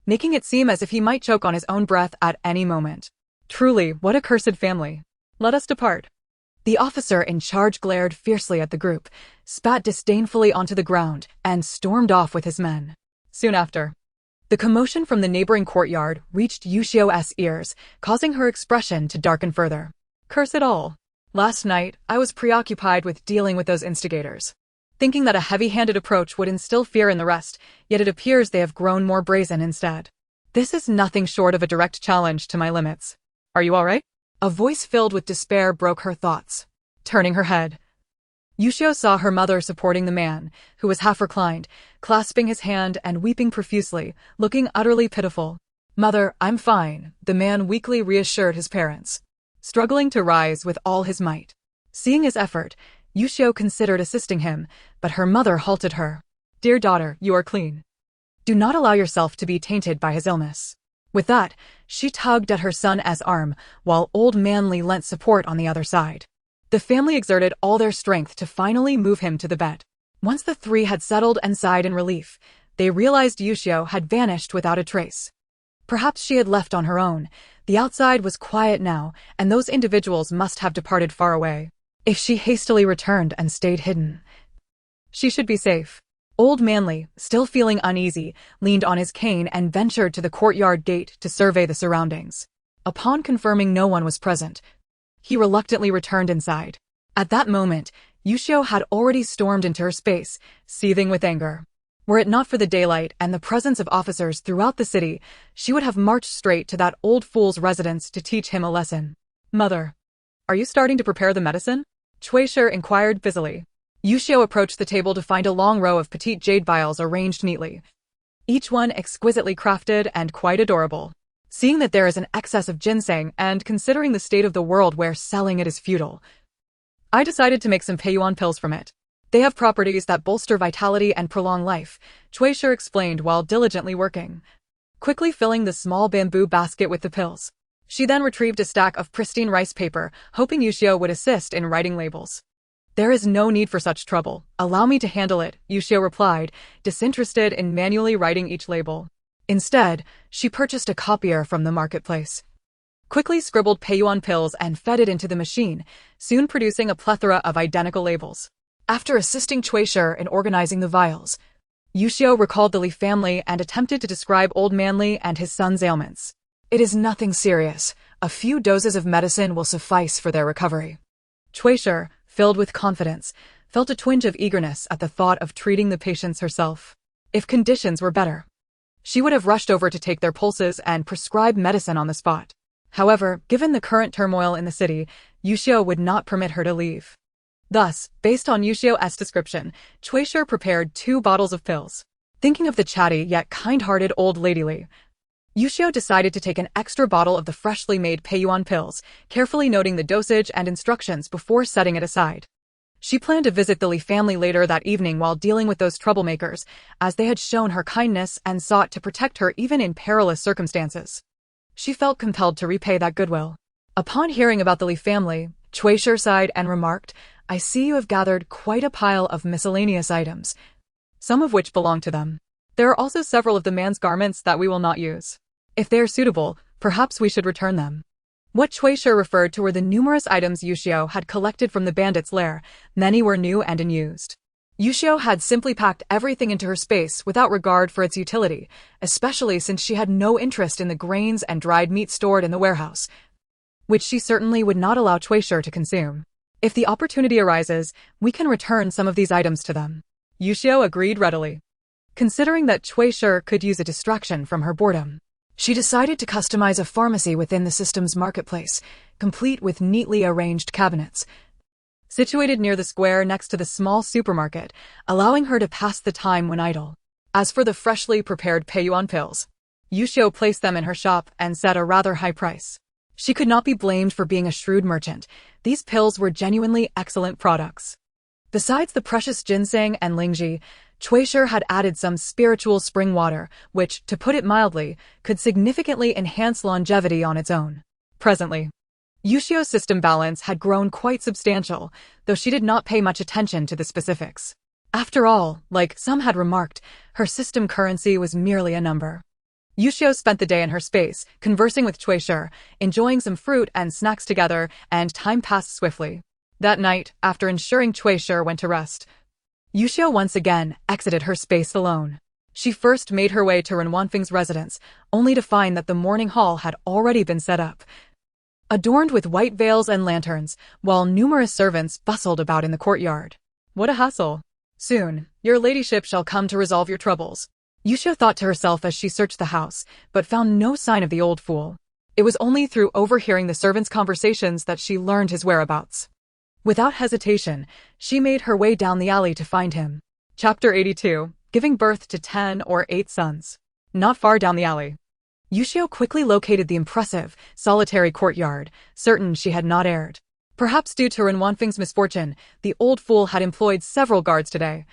Speaker 1: making it seem as if he might choke on his own breath at any moment. Truly, what a cursed family. Let us depart. The officer in charge glared fiercely at the group, spat disdainfully onto the ground, and stormed off with his men. Soon after, the commotion from the neighboring courtyard reached Yuxio's ears, causing her expression to darken further. Curse it all. Last night, I was preoccupied with dealing with those instigators, thinking that a heavy-handed approach would instill fear in the rest, yet it appears they have grown more brazen instead. This is nothing short of a direct challenge to my limits. Are you all right? A voice filled with despair broke her thoughts. Turning her head, Yuxiu saw her mother supporting the man, who was half reclined, clasping his hand and weeping profusely, looking utterly pitiful. "Mother, I'm fine," the man weakly reassured his parents, struggling to rise with all his might. Seeing his effort, Yuxiu considered assisting him, but her mother halted her. "Dear daughter, you are clean. Do not allow yourself to be tainted by his illness." With that, she tugged at her son's arm, while old Manly lent support on the other side. The family exerted all their strength to finally move him to the bed. Once the three had settled and sighed in relief, they realized Yuxiu had vanished without a trace. Perhaps she had left on her own. The outside was quiet now, and those individuals must have departed far away. If she hastily returned and stayed hidden, she should be safe. Old Manly, still feeling uneasy, leaned on his cane and ventured to the courtyard gate to survey the surroundings. Upon confirming no one was present, he reluctantly returned inside. At that moment, Yuxiu had already stormed into her space, seething with anger. Were it not for the daylight and the presence of officers throughout the city, she would have marched straight to that old fool's residence to teach him a lesson. "Mother, are you starting to prepare the medicine?" Chuishi inquired busily. Yuxiu approached the table to find a long row of petite jade vials arranged neatly, each one exquisitely crafted and quite adorable. Seeing that there is an excess of ginseng and considering the state of the world where selling it is futile, I decided to make some peiyuan pills from it. They have properties that bolster vitality and prolong life, Chuishi explained while diligently working, quickly filling the small bamboo basket with the pills. She then retrieved a stack of pristine rice paper, hoping Yuxiu would assist in writing labels. "There is no need for such trouble. Allow me to handle it," Yuxiu replied, disinterested in manually writing each label. Instead, she purchased a copier from the marketplace, quickly scribbled peiyuan pills and fed it into the machine, soon producing a plethora of identical labels. After assisting Chuishi in organizing the vials, Yuxiu recalled the Li family and attempted to describe Old Manly and his son's ailments. "It is nothing serious. A few doses of medicine will suffice for their recovery." Chuishi, filled with confidence, felt a twinge of eagerness at the thought of treating the patients herself. If conditions were better, she would have rushed over to take their pulses and prescribe medicine on the spot. However, given the current turmoil in the city, Yuxiu would not permit her to leave. Thus, based on Yuxiu's description, Chuishi prepared 2 bottles of pills. Thinking of the chatty yet kind-hearted old lady Li, Yuxiu decided to take an extra bottle of the freshly made peiyuan pills, carefully noting the dosage and instructions before setting it aside. She planned to visit the Li family later that evening while dealing with those troublemakers, as they had shown her kindness and sought to protect her even in perilous circumstances. She felt compelled to repay that goodwill. Upon hearing about the Li family, Chuishi sighed and remarked, "I see you have gathered quite a pile of miscellaneous items, some of which belong to them. There are also several of the man's garments that we will not use. If they are suitable, perhaps we should return them." What Chuishi referred to were the numerous items Yuxiu had collected from the bandits' lair. Many were new and unused. Yuxiu had simply packed everything into her space without regard for its utility, especially since she had no interest in the grains and dried meat stored in the warehouse, which she certainly would not allow Chuishi to consume. "If the opportunity arises, we can return some of these items to them." Yuxiu agreed readily. Considering that Chuishi could use a distraction from her boredom, she decided to customize a pharmacy within the system's marketplace, complete with neatly arranged cabinets, situated near the square next to the small supermarket, allowing her to pass the time when idle. As for the freshly prepared peiyuan pills, Yuxiu placed them in her shop and set a rather high price. She could not be blamed for being a shrewd merchant. These pills were genuinely excellent products. Besides the precious ginseng and lingji, Chuishi had added some spiritual spring water, which, to put it mildly, could significantly enhance longevity on its own. Presently, Yuxiu's system balance had grown quite substantial, though she did not pay much attention to the specifics. After all, like some had remarked, her system currency was merely a number. Yuxiu spent the day in her space, conversing with Chuishi, enjoying some fruit and snacks together, and time passed swiftly. That night, after ensuring Shueisha went to rest, Yuxiu once again exited her space alone. She first made her way to Renwanfeng's residence, only to find that the morning hall had already been set up, adorned with white veils and lanterns, while numerous servants bustled about in the courtyard. What a hassle. Soon, your ladyship shall come to resolve your troubles, Yuxiu thought to herself as she searched the house, but found no sign of the old fool. It was only through overhearing the servants' conversations that she learned his whereabouts. Without hesitation, she made her way down the alley to find him. Chapter 82, Giving Birth to 10 or 8 Sons. Not far down the alley, Yuxiu quickly located the impressive, solitary courtyard, certain she had not erred. Perhaps due to Renwanfeng's misfortune, the old fool had employed several guards today,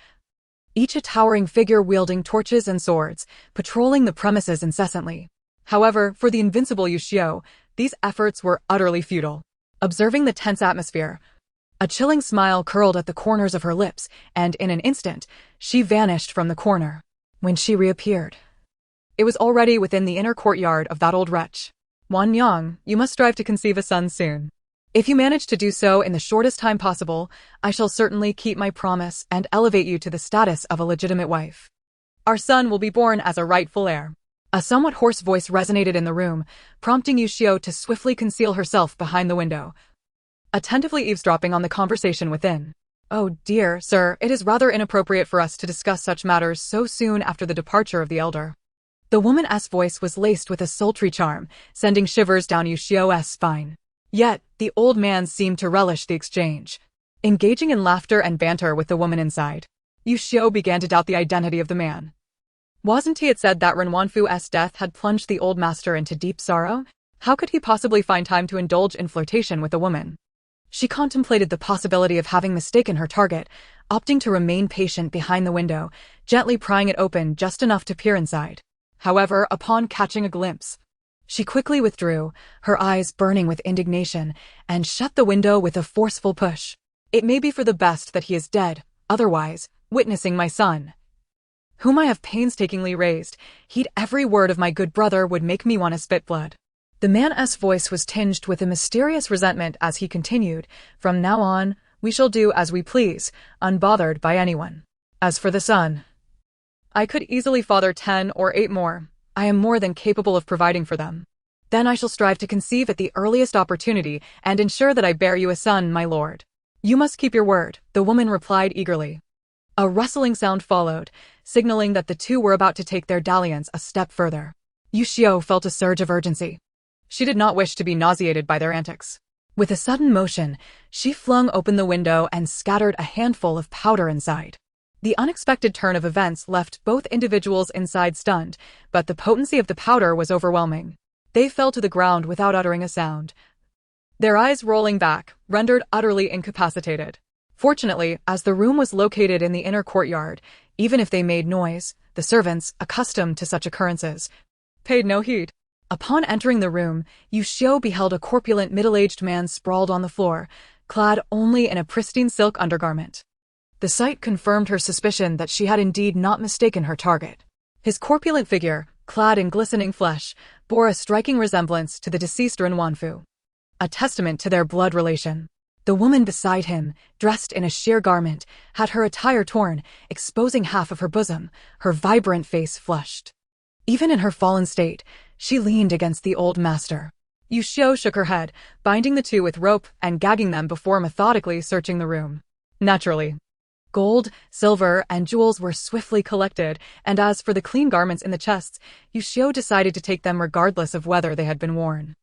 Speaker 1: each a towering figure wielding torches and swords, patrolling the premises incessantly. However, for the invincible Yuxiu, these efforts were utterly futile. Observing the tense atmosphere, a chilling smile curled at the corners of her lips, and in an instant, she vanished from the corner. When she reappeared, it was already within the inner courtyard of that old wretch. Wan Yang, you must strive to conceive a son soon. If you manage to do so in the shortest time possible, I shall certainly keep my promise and elevate you to the status of a legitimate wife. Our son will be born as a rightful heir. A somewhat hoarse voice resonated in the room, prompting Yuxiu to swiftly conceal herself behind the window, attentively eavesdropping on the conversation within. Oh dear, sir, it is rather inappropriate for us to discuss such matters so soon after the departure of the elder. The woman's voice was laced with a sultry charm, sending shivers down Yuxiu's spine. Yet, the old man seemed to relish the exchange. Engaging in laughter and banter with the woman inside, Yuxiu began to doubt the identity of the man. Wasn't it said that Renwanfu's death had plunged the old master into deep sorrow? How could he possibly find time to indulge in flirtation with a woman? She contemplated the possibility of having mistaken her target, opting to remain patient behind the window, gently prying it open just enough to peer inside. However, upon catching a glimpse, she quickly withdrew, her eyes burning with indignation, and shut the window with a forceful push. It may be for the best that he is dead, otherwise, witnessing my son, whom I have painstakingly raised, heed every word of my good brother would make me want to spit blood. The man's voice was tinged with a mysterious resentment as he continued, from now on, we shall do as we please, unbothered by anyone. As for the son, I could easily father 10 or 8 more. I am more than capable of providing for them. Then I shall strive to conceive at the earliest opportunity and ensure that I bear you a son, my lord. You must keep your word, the woman replied eagerly. A rustling sound followed, signaling that the two were about to take their dalliance a step further. Yuxiu felt a surge of urgency. She did not wish to be nauseated by their antics. With a sudden motion, she flung open the window and scattered a handful of powder inside. The unexpected turn of events left both individuals inside stunned, but the potency of the powder was overwhelming. They fell to the ground without uttering a sound, their eyes rolling back, rendered utterly incapacitated. Fortunately, as the room was located in the inner courtyard, even if they made noise, the servants, accustomed to such occurrences, paid no heed. Upon entering the room, Yuxiu beheld a corpulent middle-aged man sprawled on the floor, clad only in a pristine silk undergarment. The sight confirmed her suspicion that she had indeed not mistaken her target. His corpulent figure, clad in glistening flesh, bore a striking resemblance to the deceased Renwanfu, a testament to their blood relation. The woman beside him, dressed in a sheer garment, had her attire torn, exposing half of her bosom, her vibrant face flushed. Even in her fallen state, she leaned against the old master. Yuxiu shook her head, binding the two with rope and gagging them before methodically searching the room. Naturally, gold, silver, and jewels were swiftly collected, and as for the clean garments in the chests, Yuxiu decided to take them regardless of whether they had been worn.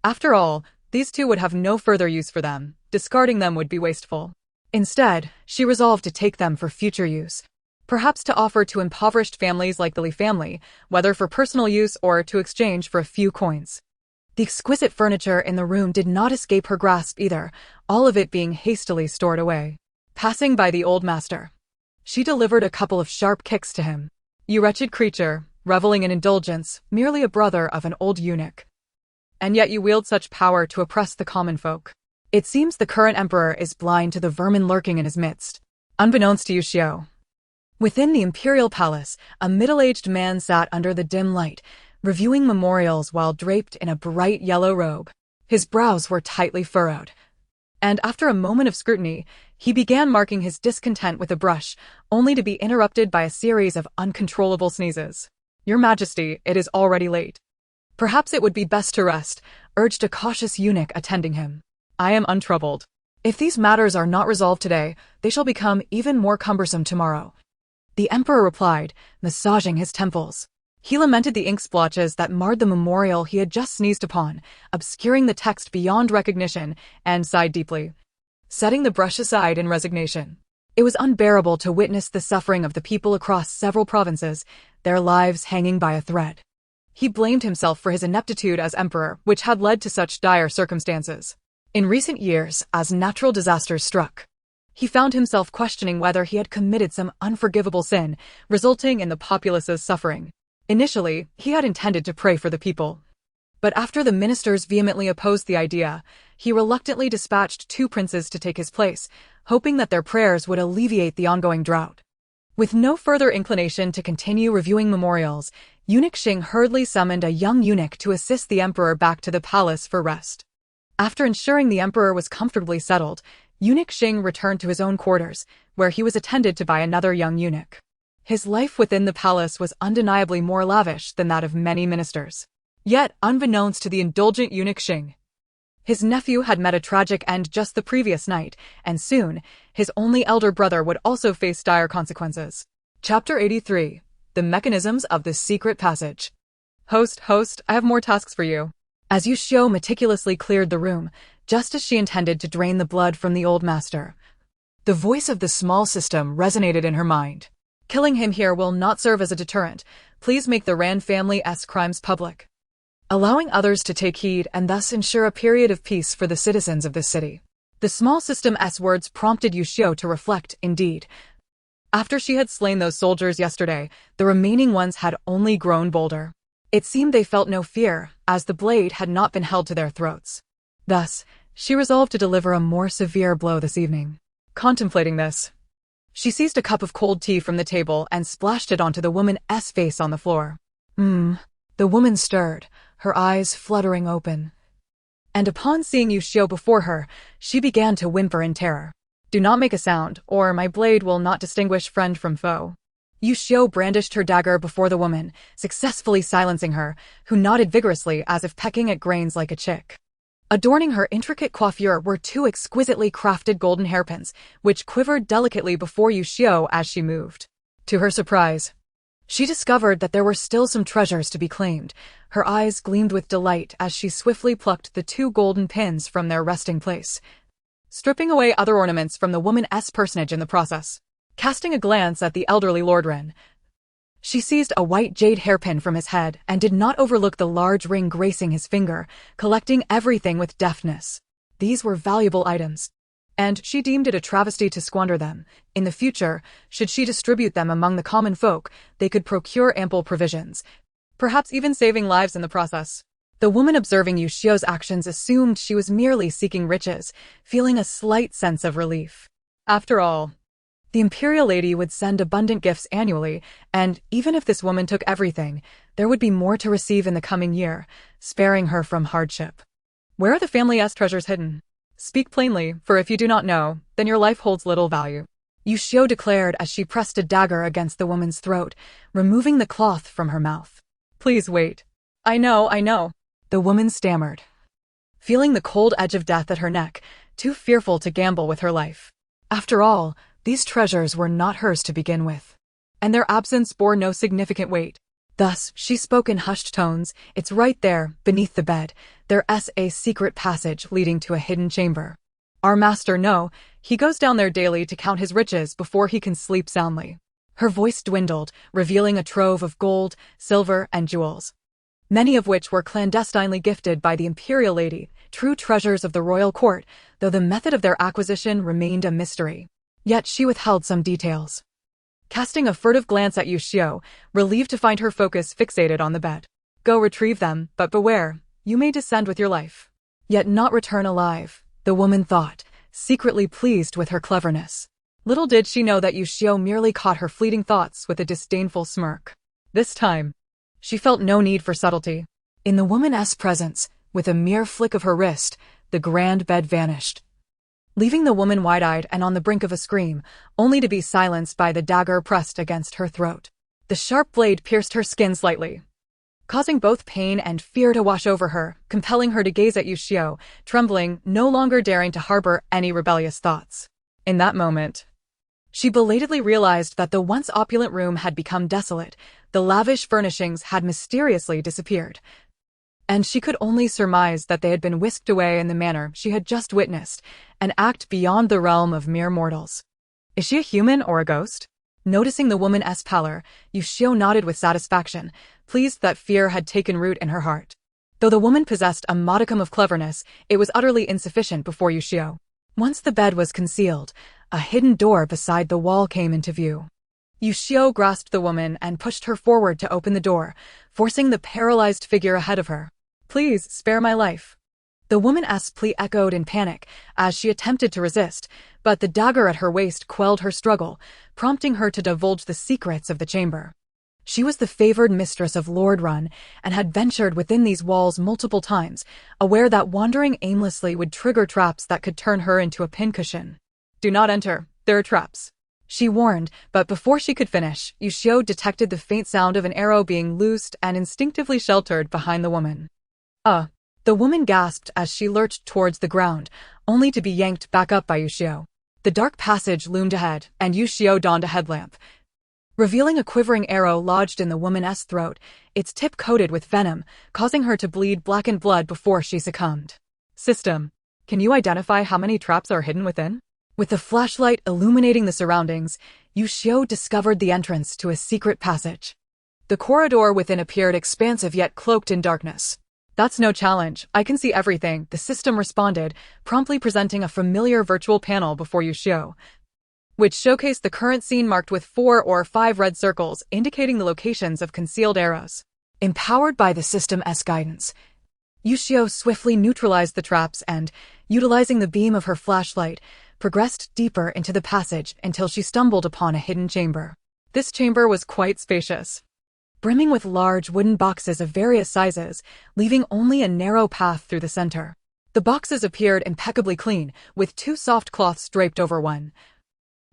Speaker 1: After all, these two would have no further use for them. Discarding them would be wasteful. Instead, she resolved to take them for future use. Perhaps to offer to impoverished families like the Li family, whether for personal use or to exchange for a few coins. The exquisite furniture in the room did not escape her grasp either, all of it being hastily stored away. Passing by the old master, she delivered a couple of sharp kicks to him. You wretched creature, reveling in indulgence, merely a brother of an old eunuch. And yet you wield such power to oppress the common folk. It seems the current emperor is blind to the vermin lurking in his midst. Unbeknownst to Yuxiu, within the imperial palace, a middle-aged man sat under the dim light, reviewing memorials while draped in a bright yellow robe. His brows were tightly furrowed, and after a moment of scrutiny, he began marking his discontent with a brush, only to be interrupted by a series of uncontrollable sneezes. "Your Majesty, it is already late. Perhaps it would be best to rest," urged a cautious eunuch attending him. "I am untroubled. If these matters are not resolved today, they shall become even more cumbersome tomorrow." The emperor replied, massaging his temples. He lamented the ink splotches that marred the memorial he had just sneezed upon, obscuring the text beyond recognition, and sighed deeply, setting the brush aside in resignation. It was unbearable to witness the suffering of the people across several provinces, their lives hanging by a thread. He blamed himself for his ineptitude as emperor, which had led to such dire circumstances. In recent years, as natural disasters struck, he found himself questioning whether he had committed some unforgivable sin, resulting in the populace's suffering. Initially, he had intended to pray for the people. But after the ministers vehemently opposed the idea, he reluctantly dispatched 2 princes to take his place, hoping that their prayers would alleviate the ongoing drought. With no further inclination to continue reviewing memorials, Eunuch Xing hurriedly summoned a young eunuch to assist the emperor back to the palace for rest. After ensuring the emperor was comfortably settled, Eunuch Xing returned to his own quarters, where he was attended to by another young eunuch. His life within the palace was undeniably more lavish than that of many ministers. Yet, unbeknownst to the indulgent eunuch Xing, his nephew had met a tragic end just the previous night, and soon, his only elder brother would also face dire consequences. Chapter 83. The Mechanisms of the Secret Passage. Host, I have more tasks for you." As Xu Yuxiu meticulously cleared the room, just as she intended to drain the blood from the old master, the voice of the small system resonated in her mind. "Killing him here will not serve as a deterrent. Please make the Rand family's crimes public, allowing others to take heed and thus ensure a period of peace for the citizens of this city." The small system's words prompted Xu Yuxiu to reflect, indeed. After she had slain those soldiers yesterday, the remaining ones had only grown bolder. It seemed they felt no fear, as the blade had not been held to their throats. Thus, she resolved to deliver a more severe blow this evening. Contemplating this, she seized a cup of cold tea from the table and splashed it onto the woman's face on the floor. The woman stirred, her eyes fluttering open. And upon seeing Xu Yuxiu before her, she began to whimper in terror. "Do not make a sound, or my blade will not distinguish friend from foe." Xu Yuxiu brandished her dagger before the woman, successfully silencing her, who nodded vigorously as if pecking at grains like a chick. Adorning her intricate coiffure were 2 exquisitely crafted golden hairpins, which quivered delicately before Xu Yuxiu as she moved. To her surprise, she discovered that there were still some treasures to be claimed. Her eyes gleamed with delight as she swiftly plucked the 2 golden pins from their resting place, stripping away other ornaments from the woman's personage in the process. Casting a glance at the elderly Lord Ren, she seized a white jade hairpin from his head and did not overlook the large ring gracing his finger, collecting everything with deftness. These were valuable items, and she deemed it a travesty to squander them. In the future, should she distribute them among the common folk, they could procure ample provisions, perhaps even saving lives in the process. The woman observing Xu Yuxiu's actions assumed she was merely seeking riches, feeling a slight sense of relief. After all, the imperial lady would send abundant gifts annually, and even if this woman took everything, there would be more to receive in the coming year, sparing her from hardship. "Where are the family's treasures hidden? Speak plainly, for if you do not know, then your life holds little value," Xu Yuxiu declared as she pressed a dagger against the woman's throat, removing the cloth from her mouth. "Please wait. I know," the woman stammered, feeling the cold edge of death at her neck, too fearful to gamble with her life. After all, these treasures were not hers to begin with, and their absence bore no significant weight. Thus, she spoke in hushed tones, "It's right there, beneath the bed. There's a secret passage leading to a hidden chamber. Our master he goes down there daily to count his riches before he can sleep soundly." Her voice dwindled, revealing a trove of gold, silver, and jewels, many of which were clandestinely gifted by the imperial lady, true treasures of the royal court, though the method of their acquisition remained a mystery. Yet she withheld some details. Casting a furtive glance at Xu Yuxiu, relieved to find her focus fixated on the bed. "Go retrieve them, but beware, you may descend with your life, yet not return alive," the woman thought, secretly pleased with her cleverness. Little did she know that Xu Yuxiu merely caught her fleeting thoughts with a disdainful smirk. This time, she felt no need for subtlety. In the woman's presence, with a mere flick of her wrist, the grand bed vanished, leaving the woman wide-eyed and on the brink of a scream, only to be silenced by the dagger pressed against her throat. The sharp blade pierced her skin slightly, causing both pain and fear to wash over her, compelling her to gaze at Yuxiu, trembling, no longer daring to harbor any rebellious thoughts. In that moment, she belatedly realized that the once opulent room had become desolate, the lavish furnishings had mysteriously disappeared, and she could only surmise that they had been whisked away in the manner she had just witnessed, an act beyond the realm of mere mortals. Is she a human or a ghost? Noticing the woman's pallor, Yuxiu nodded with satisfaction, pleased that fear had taken root in her heart. Though the woman possessed a modicum of cleverness, it was utterly insufficient before Yuxiu. Once the bed was concealed, a hidden door beside the wall came into view. Yuxiu grasped the woman and pushed her forward to open the door, forcing the paralyzed figure ahead of her. "Please, spare my life." The woman's plea echoed in panic as she attempted to resist, but the dagger at her waist quelled her struggle, prompting her to divulge the secrets of the chamber. She was the favored mistress of Lord Run and had ventured within these walls multiple times, aware that wandering aimlessly would trigger traps that could turn her into a pincushion. "Do not enter. There are traps," she warned, but before she could finish, Yuxiu detected the faint sound of an arrow being loosed and instinctively sheltered behind the woman. The woman gasped as she lurched towards the ground, only to be yanked back up by Yuxiu. The dark passage loomed ahead, and Yuxiu donned a headlamp, revealing a quivering arrow lodged in the woman's throat, its tip coated with venom, causing her to bleed blackened blood before she succumbed. "System, can you identify how many traps are hidden within?" With the flashlight illuminating the surroundings, Yuxiu discovered the entrance to a secret passage. The corridor within appeared expansive yet cloaked in darkness. "That's no challenge, I can see everything," the system responded, promptly presenting a familiar virtual panel before Yuxiu, which showcased the current scene marked with 4 or 5 red circles indicating the locations of concealed arrows. Empowered by the system's guidance, Yuxiu swiftly neutralized the traps and, utilizing the beam of her flashlight, progressed deeper into the passage until she stumbled upon a hidden chamber. This chamber was quite spacious, brimming with large wooden boxes of various sizes, leaving only a narrow path through the center. The boxes appeared impeccably clean, with 2 soft cloths draped over one,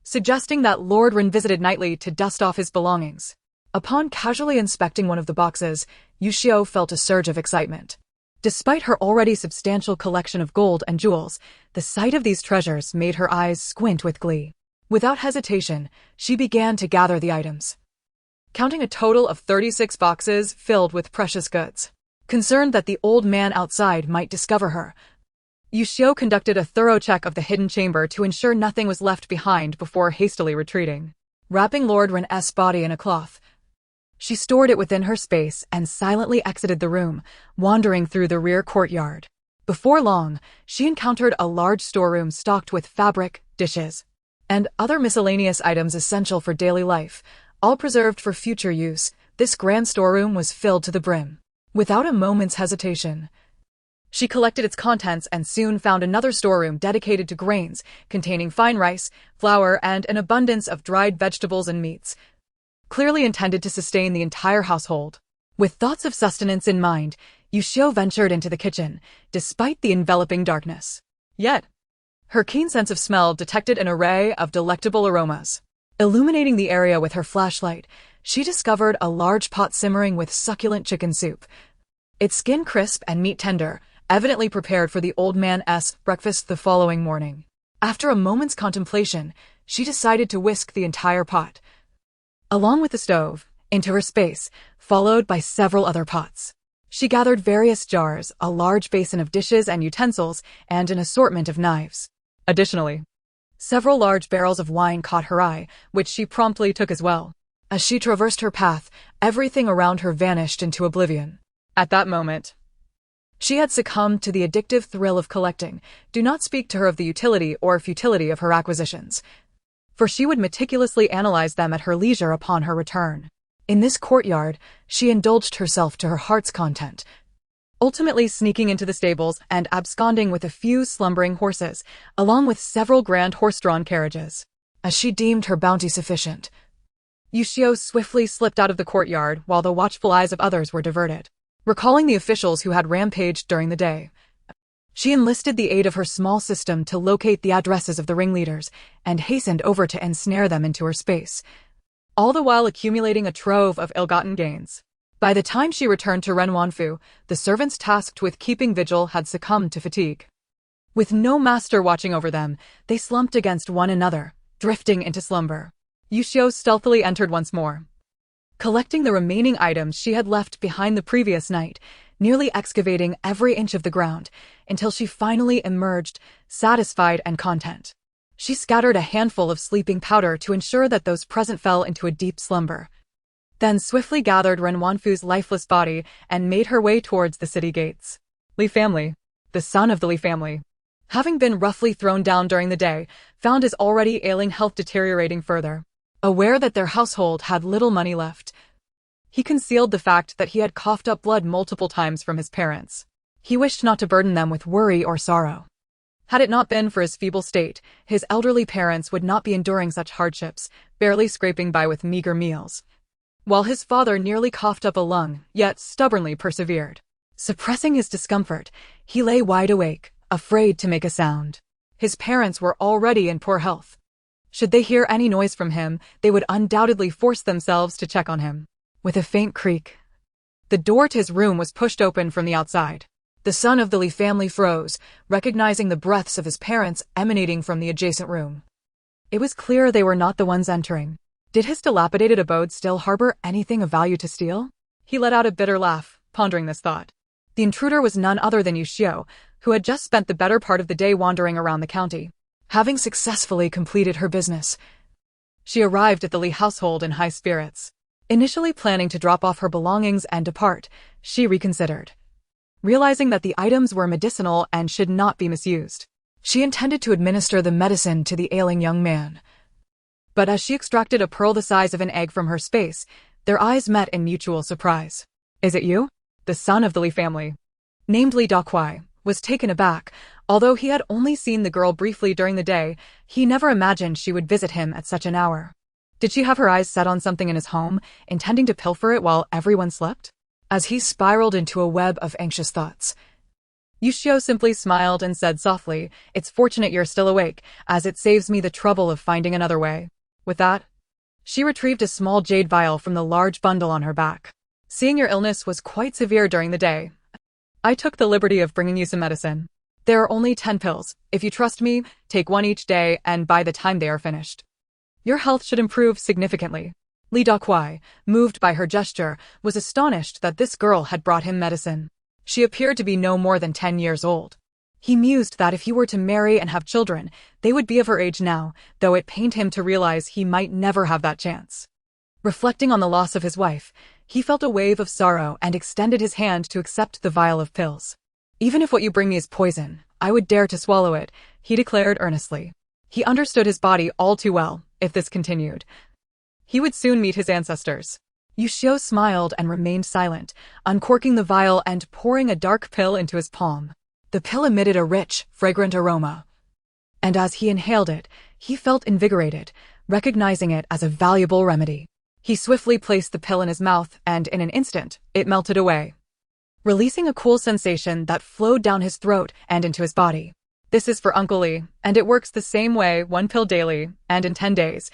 Speaker 1: suggesting that Lord Rin visited nightly to dust off his belongings. Upon casually inspecting one of the boxes, Yuxiu felt a surge of excitement. Despite her already substantial collection of gold and jewels, the sight of these treasures made her eyes squint with glee. Without hesitation, she began to gather the items, counting a total of 36 boxes filled with precious goods. Concerned that the old man outside might discover her, Yuxiu conducted a thorough check of the hidden chamber to ensure nothing was left behind before hastily retreating. Wrapping Lord Ren's body in a cloth, she stored it within her space and silently exited the room, wandering through the rear courtyard. Before long, she encountered a large storeroom stocked with fabric, dishes, and other miscellaneous items essential for daily life, all preserved for future use. This grand storeroom was filled to the brim. Without a moment's hesitation, she collected its contents and soon found another storeroom dedicated to grains, containing fine rice, flour, and an abundance of dried vegetables and meats, clearly intended to sustain the entire household. With thoughts of sustenance in mind, Yuxiu ventured into the kitchen, despite the enveloping darkness. Yet, her keen sense of smell detected an array of delectable aromas. Illuminating the area with her flashlight, she discovered a large pot simmering with succulent chicken soup, its skin crisp and meat tender, evidently prepared for the old man's breakfast the following morning. After a moment's contemplation, she decided to whisk the entire pot, along with the stove, into her space, followed by several other pots. She gathered various jars, a large basin of dishes and utensils, and an assortment of knives. Additionally, several large barrels of wine caught her eye, which she promptly took as well. As she traversed her path, everything around her vanished into oblivion. At that moment, she had succumbed to the addictive thrill of collecting. Do not speak to her of the utility or futility of her acquisitions, for she would meticulously analyze them at her leisure upon her return. In this courtyard, she indulged herself to her heart's content, ultimately sneaking into the stables and absconding with a few slumbering horses, along with several grand horse-drawn carriages. As she deemed her bounty sufficient, Yuxiu swiftly slipped out of the courtyard while the watchful eyes of others were diverted. Recalling the officials who had rampaged during the day, She enlisted the aid of her small system to locate the addresses of the ringleaders and hastened over to ensnare them into her space, all the while accumulating a trove of ill-gotten gains. By the time she returned to Renwanfu, the servants tasked with keeping vigil had succumbed to fatigue. With no master watching over them, they slumped against one another, drifting into slumber. Yuxiu stealthily entered once more, collecting the remaining items she had left behind the previous night, nearly excavating every inch of the ground, until she finally emerged, satisfied and content. She scattered a handful of sleeping powder to ensure that those present fell into a deep slumber, then swiftly gathered Renwanfu's lifeless body and made her way towards the city gates. Li family, the son of the Li family, having been roughly thrown down during the day, found his already ailing health deteriorating further. Aware that their household had little money left, he concealed the fact that he had coughed up blood multiple times from his parents. He wished not to burden them with worry or sorrow. Had it not been for his feeble state, his elderly parents would not be enduring such hardships, barely scraping by with meager meals. While his father nearly coughed up a lung, yet stubbornly persevered. Suppressing his discomfort, he lay wide awake, afraid to make a sound. His parents were already in poor health. Should they hear any noise from him, they would undoubtedly force themselves to check on him. With a faint creak, the door to his room was pushed open from the outside. The son of the Li family froze, recognizing the breaths of his parents emanating from the adjacent room. It was clear they were not the ones entering. Did his dilapidated abode still harbor anything of value to steal? He let out a bitter laugh, pondering this thought. The intruder was none other than Yuxiu, who had just spent the better part of the day wandering around the county. Having successfully completed her business, she arrived at the Li household in high spirits. Initially planning to drop off her belongings and depart, she reconsidered. Realizing that the items were medicinal and should not be misused, she intended to administer the medicine to the ailing young man. But as she extracted a pearl the size of an egg from her space, their eyes met in mutual surprise. "Is it you?" The son of the Li family, named Li Donghua, was taken aback. Although he had only seen the girl briefly during the day, he never imagined she would visit him at such an hour. Did she have her eyes set on something in his home, intending to pilfer it while everyone slept? As he spiraled into a web of anxious thoughts, Yuxiu simply smiled and said softly, "It's fortunate you're still awake, as it saves me the trouble of finding another way." With that, she retrieved a small jade vial from the large bundle on her back. "Seeing your illness was quite severe during the day, I took the liberty of bringing you some medicine. There are only 10 pills. If you trust me, take one each day, and by the time they are finished, your health should improve significantly." Li Donghua, moved by her gesture, was astonished that this girl had brought him medicine. She appeared to be no more than 10 years old. He mused that if he were to marry and have children, they would be of her age now, though it pained him to realize he might never have that chance. Reflecting on the loss of his wife, he felt a wave of sorrow and extended his hand to accept the vial of pills. "Even if what you bring me is poison, I would dare to swallow it," he declared earnestly. He understood his body all too well. If this continued, he would soon meet his ancestors. Yuxiu smiled and remained silent, uncorking the vial and pouring a dark pill into his palm. The pill emitted a rich, fragrant aroma, and as he inhaled it, he felt invigorated, recognizing it as a valuable remedy. He swiftly placed the pill in his mouth, and in an instant, it melted away, releasing a cool sensation that flowed down his throat and into his body. "This is for Uncle Li, and it works the same way, 1 pill daily, and in 10 days.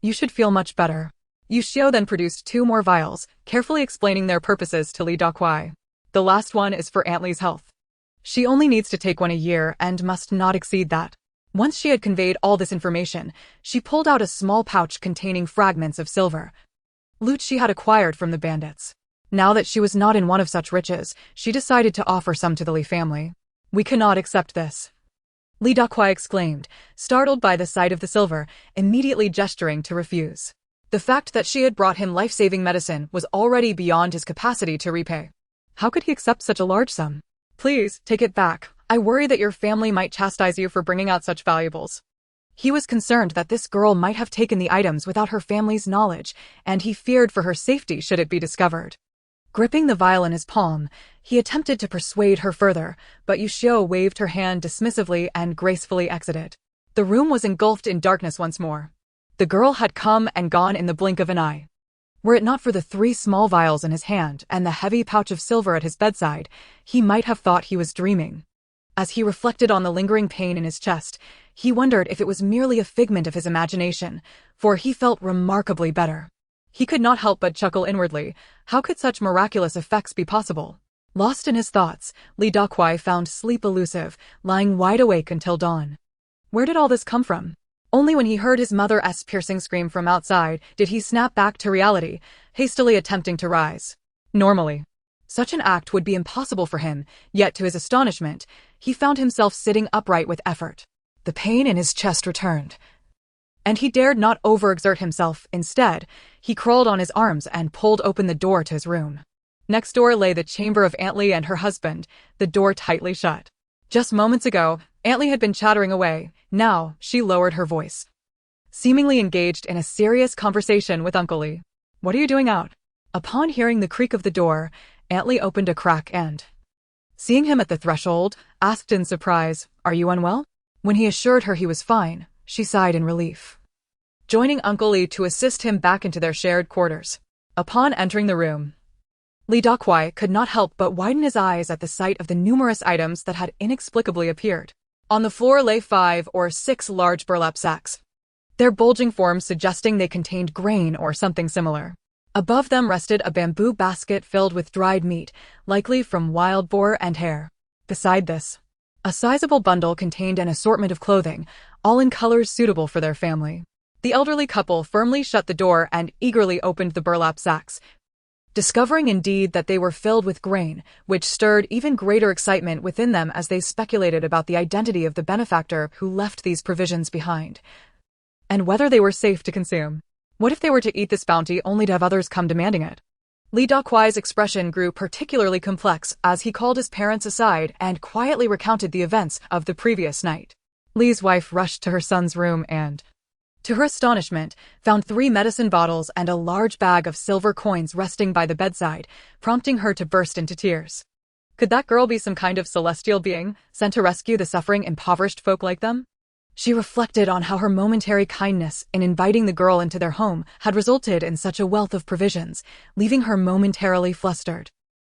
Speaker 1: You should feel much better." Yuxiu then produced 2 more vials, carefully explaining their purposes to Li Donghua. "The last one is for Aunt Li's health. She only needs to take one a year and must not exceed that." Once she had conveyed all this information, she pulled out a small pouch containing fragments of silver, loot she had acquired from the bandits. Now that she was not in one of such riches, she decided to offer some to the Li family. "We cannot accept this," Li Donghua exclaimed, startled by the sight of the silver, immediately gesturing to refuse. The fact that she had brought him life-saving medicine was already beyond his capacity to repay. How could he accept such a large sum? "Please, take it back. I worry that your family might chastise you for bringing out such valuables." He was concerned that this girl might have taken the items without her family's knowledge, and he feared for her safety should it be discovered. Gripping the vial in his palm, he attempted to persuade her further, but Yuxiu waved her hand dismissively and gracefully exited. The room was engulfed in darkness once more. The girl had come and gone in the blink of an eye. Were it not for the 3 small vials in his hand and the heavy pouch of silver at his bedside, he might have thought he was dreaming. As he reflected on the lingering pain in his chest, he wondered if it was merely a figment of his imagination, for he felt remarkably better. He could not help but chuckle inwardly. How could such miraculous effects be possible? Lost in his thoughts, Li Dakuai found sleep elusive, lying wide awake until dawn. Where did all this come from? Only when he heard his mother's piercing scream from outside did he snap back to reality, hastily attempting to rise. Normally, such an act would be impossible for him, yet to his astonishment, he found himself sitting upright with effort. The pain in his chest returned, and he dared not overexert himself. Instead, he crawled on his arms and pulled open the door to his room. Next door lay the chamber of Aunt Li and her husband, the door tightly shut. Just moments ago, Aunt Li had been chattering away. Now, she lowered her voice, seemingly engaged in a serious conversation with Uncle Li. "What are you doing out?" Upon hearing the creak of the door, Aunt Li opened a crack and, seeing him at the threshold, asked in surprise, "Are you unwell?" When he assured her he was fine, she sighed in relief, joining Uncle Li to assist him back into their shared quarters. Upon entering the room, Li Dakuai could not help but widen his eyes at the sight of the numerous items that had inexplicably appeared. On the floor lay 5 or 6 large burlap sacks, their bulging forms suggesting they contained grain or something similar. Above them rested a bamboo basket filled with dried meat, likely from wild boar and hare. Beside this, a sizable bundle contained an assortment of clothing, all in colors suitable for their family. The elderly couple firmly shut the door and eagerly opened the burlap sacks, discovering indeed that they were filled with grain, which stirred even greater excitement within them as they speculated about the identity of the benefactor who left these provisions behind, and whether they were safe to consume. What if they were to eat this bounty only to have others come demanding it? Li Dakuai's expression grew particularly complex as he called his parents aside and quietly recounted the events of the previous night. Li's wife rushed to her son's room and, to her astonishment, found 3 medicine bottles and a large bag of silver coins resting by the bedside, prompting her to burst into tears. Could that girl be some kind of celestial being, sent to rescue the suffering impoverished folk like them? She reflected on how her momentary kindness in inviting the girl into their home had resulted in such a wealth of provisions, leaving her momentarily flustered.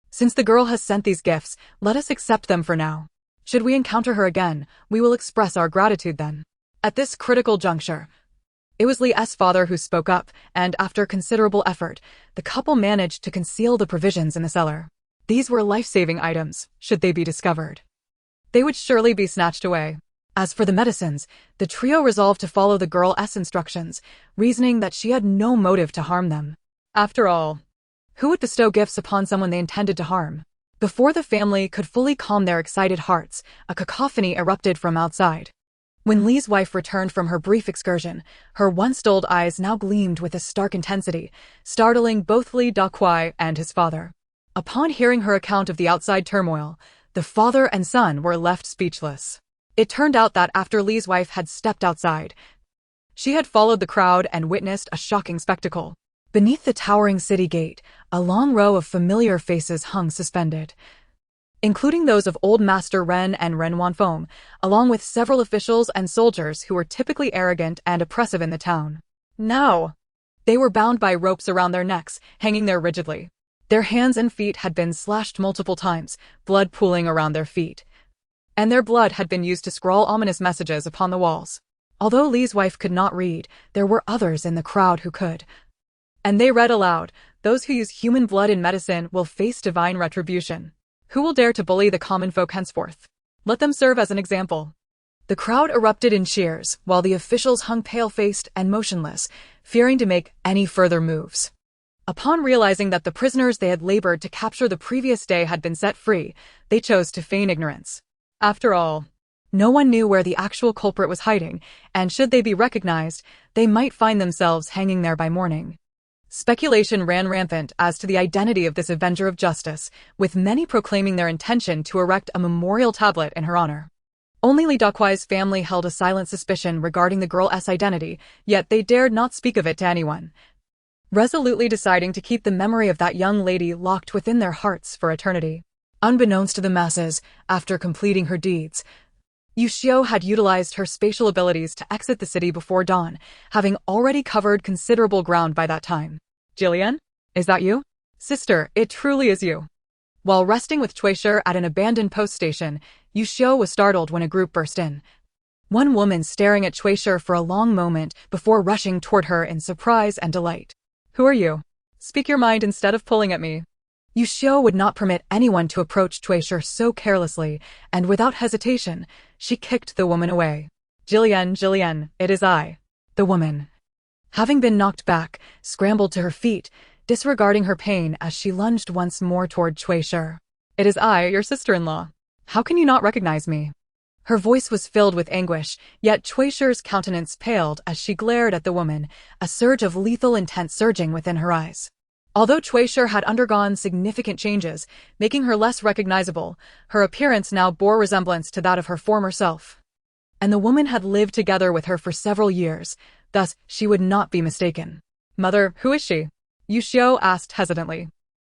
Speaker 1: Since the girl has sent these gifts, let us accept them for now. Should we encounter her again, we will express our gratitude then. At this critical juncture, it was Li's father who spoke up, and after considerable effort, the couple managed to conceal the provisions in the cellar. These were life-saving items, should they be discovered. They would surely be snatched away. As for the medicines, the trio resolved to follow the girl's instructions, reasoning that she had no motive to harm them. After all, who would bestow gifts upon someone they intended to harm? Before the family could fully calm their excited hearts, a cacophony erupted from outside. When Li's wife returned from her brief excursion, her once dulled eyes now gleamed with a stark intensity, startling both Li Dakuai and his father. Upon hearing her account of the outside turmoil, the father and son were left speechless. It turned out that after Li's wife had stepped outside, she had followed the crowd and witnessed a shocking spectacle. Beneath the towering city gate, a long row of familiar faces hung suspended, including those of Old Master Ren and Ren Wanfeng, along with several officials and soldiers who were typically arrogant and oppressive in the town. Now, they were bound by ropes around their necks, hanging there rigidly. Their hands and feet had been slashed multiple times, blood pooling around their feet, and their blood had been used to scrawl ominous messages upon the walls. Although Li's wife could not read, there were others in the crowd who could. And they read aloud, "Those who use human blood in medicine will face divine retribution. Who will dare to bully the common folk henceforth? Let them serve as an example." The crowd erupted in cheers, while the officials hung pale-faced and motionless, fearing to make any further moves. Upon realizing that the prisoners they had labored to capture the previous day had been set free, they chose to feign ignorance. After all, no one knew where the actual culprit was hiding, and should they be recognized, they might find themselves hanging there by morning. Speculation ran rampant as to the identity of this avenger of justice, with many proclaiming their intention to erect a memorial tablet in her honor. Only Li Dakuai's family held a silent suspicion regarding the girl's identity, yet they dared not speak of it to anyone, resolutely deciding to keep the memory of that young lady locked within their hearts for eternity. Unbeknownst to the masses, after completing her deeds, Xu Yuxiu had utilized her spatial abilities to exit the city before dawn, having already covered considerable ground by that time. "Jillian? Is that you?" "Sister, it truly is you." While resting with Chuishi at an abandoned post station, Yuxiu was startled when a group burst in. One woman staring at Chuishi for a long moment before rushing toward her in surprise and delight. "Who are you? Speak your mind instead of pulling at me." Yuxiu would not permit anyone to approach Chuishi so carelessly, and without hesitation, she kicked the woman away. Jillian, it is I." The woman, having been knocked back, scrambled to her feet, disregarding her pain as she lunged once more toward Chuishi. "It is I, your sister-in-law. How can you not recognize me?" Her voice was filled with anguish, yet Chuishi's countenance paled as she glared at the woman, a surge of lethal intent surging within her eyes. Although Chuishi had undergone significant changes, making her less recognizable, her appearance now bore resemblance to that of her former self. And the woman had lived together with her for several years, thus she would not be mistaken. "Mother, who is she?" Yuxiu asked hesitantly.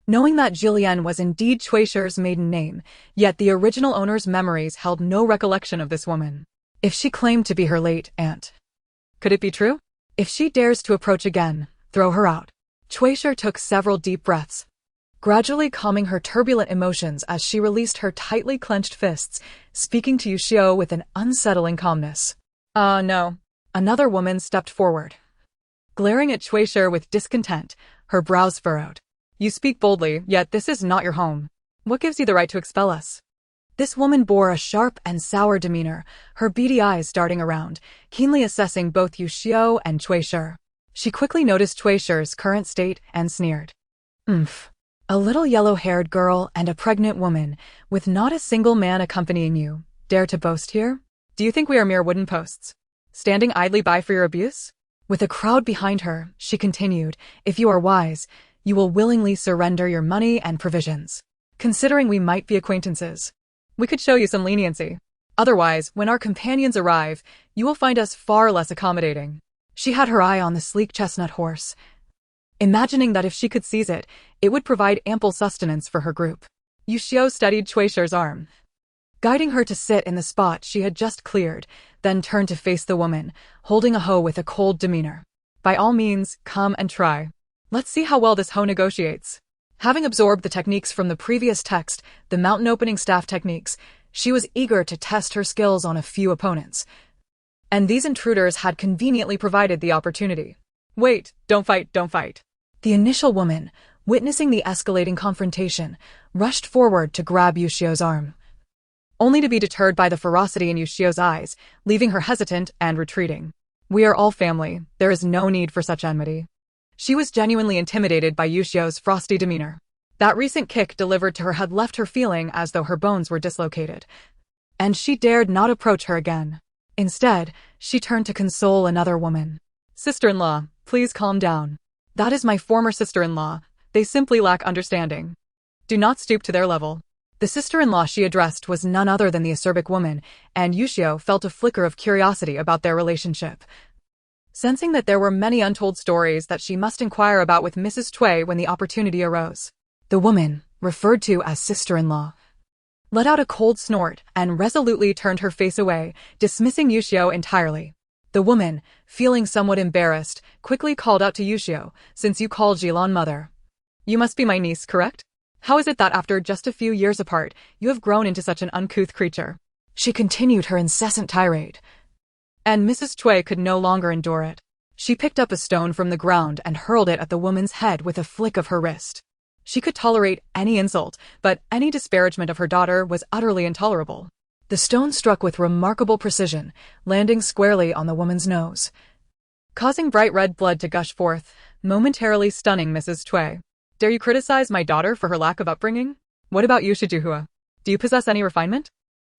Speaker 1: Knowing that Jillian was indeed Chuishi's maiden name, yet the original owner's memories held no recollection of this woman. If she claimed to be her late aunt, could it be true? If she dares to approach again, throw her out. Chuishi took several deep breaths, gradually calming her turbulent emotions as she released her tightly clenched fists, speaking to Yuxiu with an unsettling calmness. No." Another woman stepped forward, glaring at Chuishi with discontent, her brows furrowed. "You speak boldly, yet this is not your home. What gives you the right to expel us?" This woman bore a sharp and sour demeanor, her beady eyes darting around, keenly assessing both Yuxiu and Chuishi. She quickly noticed Chuishi's current state and sneered. A little yellow-haired girl and a pregnant woman, with not a single man accompanying you, dare to boast here? Do you think we are mere wooden posts, standing idly by for your abuse?" With a crowd behind her, she continued, "If you are wise, you will willingly surrender your money and provisions. Considering we might be acquaintances, we could show you some leniency. Otherwise, when our companions arrive, you will find us far less accommodating." She had her eye on the sleek chestnut horse, imagining that if she could seize it, it would provide ample sustenance for her group. Yuxiu steadied Chuishi's arm, guiding her to sit in the spot she had just cleared, then turned to face the woman, holding a hoe with a cold demeanor. "By all means, come and try. Let's see how well this hoe negotiates." Having absorbed the techniques from the previous text, the mountain opening staff techniques, she was eager to test her skills on a few opponents. And these intruders had conveniently provided the opportunity. "Wait, don't fight. The initial woman, witnessing the escalating confrontation, rushed forward to grab Yuxiu's arm, only to be deterred by the ferocity in Yuxiu's eyes, leaving her hesitant and retreating. "We are all family, there is no need for such enmity." She was genuinely intimidated by Yuxiu's frosty demeanor. That recent kick delivered to her had left her feeling as though her bones were dislocated, and she dared not approach her again. Instead, she turned to console another woman. "Sister-in-law, please calm down. That is my former sister-in-law. They simply lack understanding. Do not stoop to their level." The sister-in-law she addressed was none other than the acerbic woman, and Yuxiu felt a flicker of curiosity about their relationship, sensing that there were many untold stories that she must inquire about with Mrs. Cui when the opportunity arose. The woman, referred to as sister-in-law, let out a cold snort and resolutely turned her face away, dismissing Yuxiu entirely. The woman, feeling somewhat embarrassed, quickly called out to Yuxiu, "Since you call Jilan mother, you must be my niece, correct? How is it that after just a few years apart, you have grown into such an uncouth creature?" She continued her incessant tirade, and Mrs. Cui could no longer endure it. She picked up a stone from the ground and hurled it at the woman's head with a flick of her wrist. She could tolerate any insult, but any disparagement of her daughter was utterly intolerable. The stone struck with remarkable precision, landing squarely on the woman's nose, causing bright red blood to gush forth, momentarily stunning Mrs. Cui. "Dare you criticize my daughter for her lack of upbringing? What about you, Donghua? Do you possess any refinement?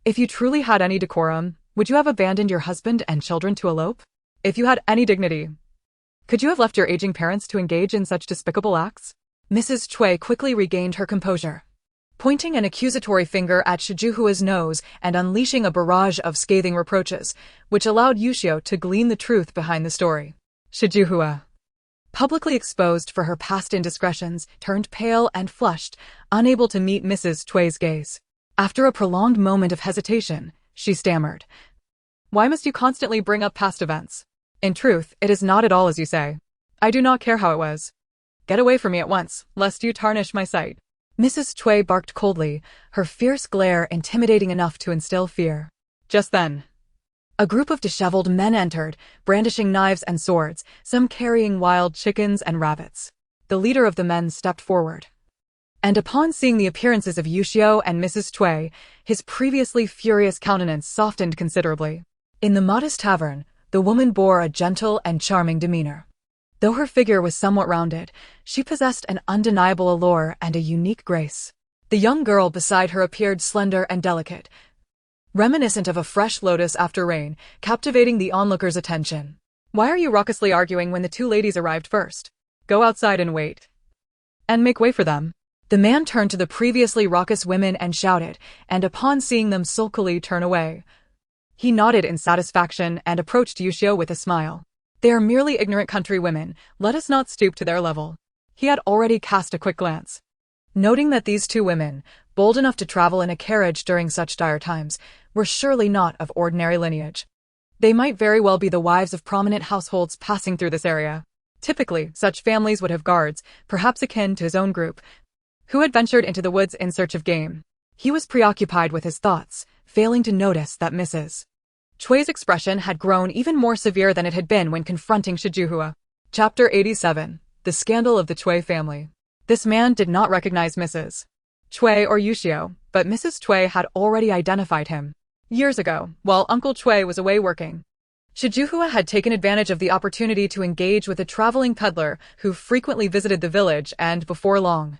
Speaker 1: If you truly had any decorum, would you have abandoned your husband and children to elope? If you had any dignity, could you have left your aging parents to engage in such despicable acts?" Mrs. Cui quickly regained her composure, pointing an accusatory finger at Donghua nose and unleashing a barrage of scathing reproaches, which allowed Yuxiu to glean the truth behind the story. Donghua, publicly exposed for her past indiscretions, turned pale and flushed, unable to meet Mrs. Cui's gaze. After a prolonged moment of hesitation, she stammered, "Why must you constantly bring up past events? In truth, it is not at all as you say. I do not care how it was. Get away from me at once, lest you tarnish my sight." Mrs. Cui barked coldly, her fierce glare intimidating enough to instill fear. Just then, a group of disheveled men entered, brandishing knives and swords, some carrying wild chickens and rabbits. The leader of the men stepped forward, and upon seeing the appearances of Yuxiu and Mrs. Cui, his previously furious countenance softened considerably. In the modest tavern, the woman bore a gentle and charming demeanor. Though her figure was somewhat rounded, she possessed an undeniable allure and a unique grace. The young girl beside her appeared slender and delicate, reminiscent of a fresh lotus after rain, captivating the onlookers' attention. Why are you raucously arguing when the two ladies arrived first? Go outside and wait. And make way for them. The man turned to the previously raucous women and shouted, and upon seeing them sulkily turn away, he nodded in satisfaction and approached Yuxiu with a smile. They are merely ignorant country women, let us not stoop to their level. He had already cast a quick glance, noting that these two women, bold enough to travel in a carriage during such dire times, were surely not of ordinary lineage. They might very well be the wives of prominent households passing through this area. Typically, such families would have guards, perhaps akin to his own group, who had ventured into the woods in search of game. He was preoccupied with his thoughts, failing to notice that Mrs. Cui's expression had grown even more severe than it had been when confronting Xu Yuxiu. Chapter 87. The Scandal of the Cui Family. This man did not recognize Mrs. Cui or Yuxiu, but Mrs. Cui had already identified him. Years ago, while Uncle Cui was away working, Xu Yuxiu had taken advantage of the opportunity to engage with a traveling peddler who frequently visited the village, and before long,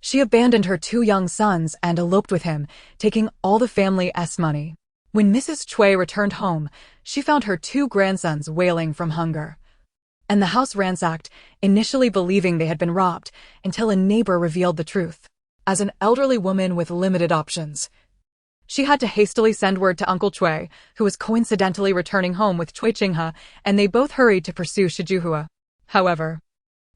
Speaker 1: she abandoned her two young sons and eloped with him, taking all the family's money. When Mrs. Cui returned home, she found her two grandsons wailing from hunger, and the house ransacked, initially believing they had been robbed, until a neighbor revealed the truth. As an elderly woman with limited options, she had to hastily send word to Uncle Cui, who was coincidentally returning home with Cui Qinghe, and they both hurried to pursue Xu Yuxiu. However,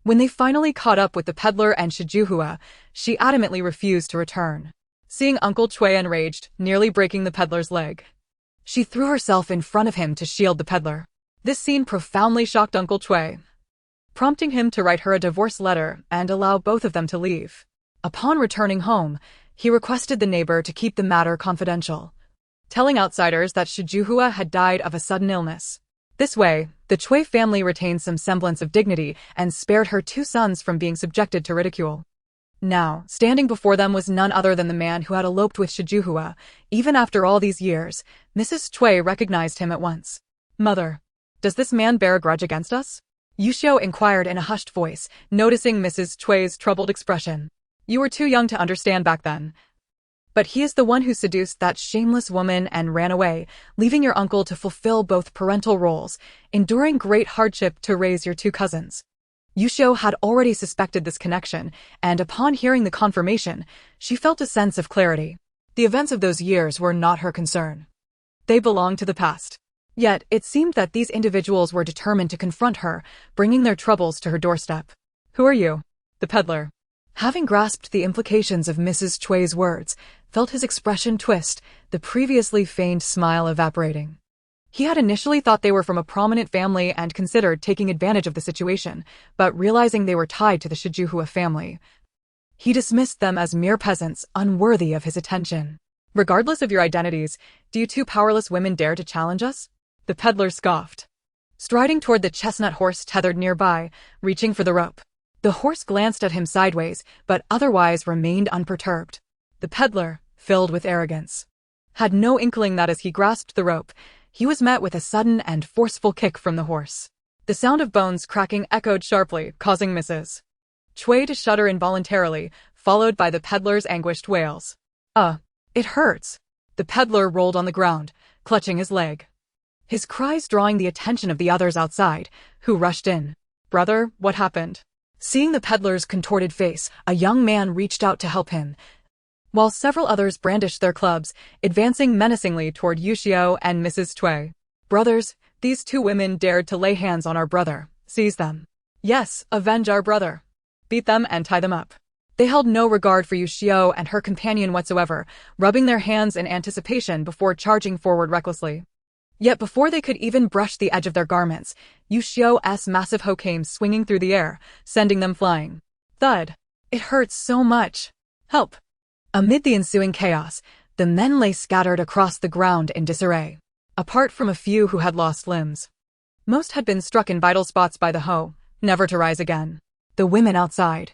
Speaker 1: when they finally caught up with the peddler and Xu Yuxiu, she adamantly refused to return. Seeing Uncle Cui enraged, nearly breaking the peddler's leg, she threw herself in front of him to shield the peddler. This scene profoundly shocked Uncle Cui, prompting him to write her a divorce letter and allow both of them to leave. Upon returning home, he requested the neighbor to keep the matter confidential, telling outsiders that Xu Yuxiu had died of a sudden illness. This way, the Cui family retained some semblance of dignity and spared her two sons from being subjected to ridicule. Now, standing before them was none other than the man who had eloped with Xu Yuxiu. Even after all these years, Mrs. Cui recognized him at once. Mother, does this man bear a grudge against us? Yuxiu inquired in a hushed voice, noticing Mrs. Cui's troubled expression. You were too young to understand back then. But he is the one who seduced that shameless woman and ran away, leaving your uncle to fulfill both parental roles, enduring great hardship to raise your two cousins. Yuxiu had already suspected this connection, and upon hearing the confirmation, she felt a sense of clarity. The events of those years were not her concern. They belonged to the past. Yet, it seemed that these individuals were determined to confront her, bringing their troubles to her doorstep. Who are you? The peddler, having grasped the implications of Mrs. Cui's words, felt his expression twist, the previously feigned smile evaporating. He had initially thought they were from a prominent family and considered taking advantage of the situation, but realizing they were tied to the Xu Yuxiu family, he dismissed them as mere peasants unworthy of his attention. Regardless of your identities, do you two powerless women dare to challenge us? The peddler scoffed, striding toward the chestnut horse tethered nearby, reaching for the rope. The horse glanced at him sideways, but otherwise remained unperturbed. The peddler, filled with arrogance, had no inkling that as he grasped the rope, he was met with a sudden and forceful kick from the horse. The sound of bones cracking echoed sharply, causing Mrs. Cui to shudder involuntarily, followed by the peddler's anguished wails. It hurts. The peddler rolled on the ground, clutching his leg, his cries drawing the attention of the others outside, who rushed in. Brother, what happened? Seeing the peddler's contorted face, a young man reached out to help him, while several others brandished their clubs, advancing menacingly toward Yuxiu and Mrs. Cui. Brothers, these two women dared to lay hands on our brother. Seize them. Yes, avenge our brother. Beat them and tie them up. They held no regard for Yuxiu and her companion whatsoever, rubbing their hands in anticipation before charging forward recklessly. Yet before they could even brush the edge of their garments, Yuxiu's massive hoe came swinging through the air, sending them flying. Thud. It hurts so much. Help! Amid the ensuing chaos, the men lay scattered across the ground in disarray. Apart from a few who had lost limbs, most had been struck in vital spots by the hoe, never to rise again. The women outside,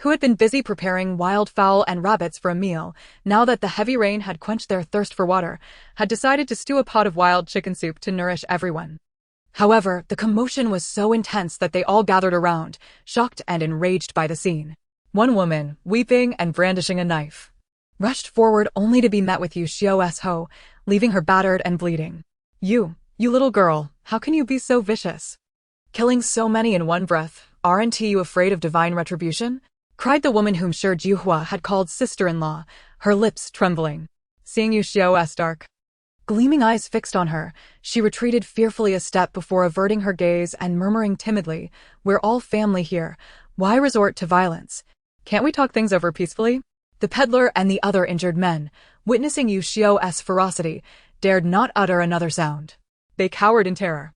Speaker 1: who had been busy preparing wildfowl and rabbits for a meal, now that the heavy rain had quenched their thirst for water, had decided to stew a pot of wild chicken soup to nourish everyone. However, the commotion was so intense that they all gathered around, shocked and enraged by the scene. One woman, weeping and brandishing a knife, rushed forward only to be met with Xu Yuxiu's hoe, leaving her battered and bleeding. You little girl, how can you be so vicious? Killing so many in one breath, aren't you afraid of divine retribution? Cried the woman whom Shi Juhua had called sister-in-law, her lips trembling. Seeing Xu Yuxiu's dark, gleaming eyes fixed on her, she retreated fearfully a step before averting her gaze and murmuring timidly, "We're all family here. Why resort to violence? Can't we talk things over peacefully?" The peddler and the other injured men, witnessing Xu Yuxiu's ferocity, dared not utter another sound. They cowered in terror,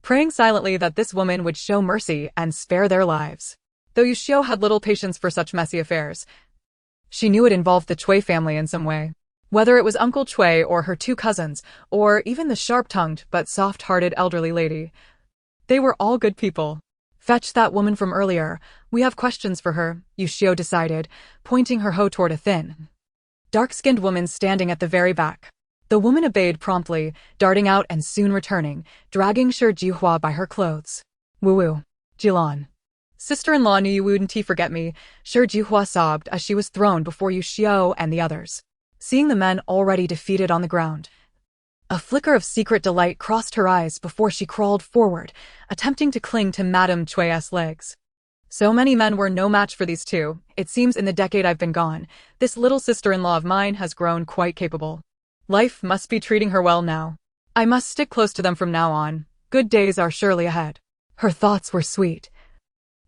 Speaker 1: praying silently that this woman would show mercy and spare their lives. Though Xu Yuxiu had little patience for such messy affairs, she knew it involved the Cui family in some way. Whether it was Uncle Cui or her two cousins, or even the sharp-tongued but soft-hearted elderly lady, they were all good people. Fetch that woman from earlier. We have questions for her, Xu Yuxiu decided, pointing her hoe toward a thin, dark-skinned woman standing at the very back. The woman obeyed promptly, darting out and soon returning, dragging Shi Juhua by her clothes. Woo-woo. Jilan. Sister-in-law, knew you wouldn't forget me, Shi Juhua sobbed as she was thrown before Xu Yuxiu and the others. Seeing the men already defeated on the ground, a flicker of secret delight crossed her eyes before she crawled forward, attempting to cling to Madame Cui's legs. So many men were no match for these two. It seems in the decade I've been gone, this little sister-in-law of mine has grown quite capable. Life must be treating her well now. I must stick close to them from now on. Good days are surely ahead. Her thoughts were sweet.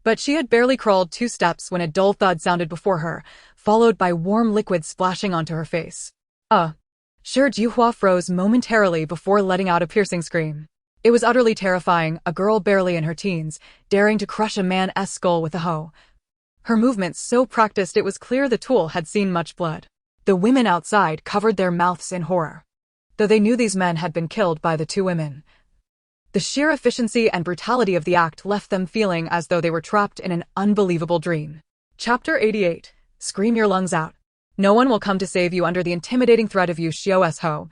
Speaker 1: But she had barely crawled 2 steps when a dull thud sounded before her, followed by warm liquid splashing onto her face. Shi Juhua froze momentarily before letting out a piercing scream. It was utterly terrifying, a girl barely in her teens, daring to crush a man's skull with a hoe. Her movements so practiced it was clear the tool had seen much blood. The women outside covered their mouths in horror, though they knew these men had been killed by the 2 women. The sheer efficiency and brutality of the act left them feeling as though they were trapped in an unbelievable dream. Chapter 88. Scream your lungs out. No one will come to save you under the intimidating threat of Xu Yuxiu's hoe.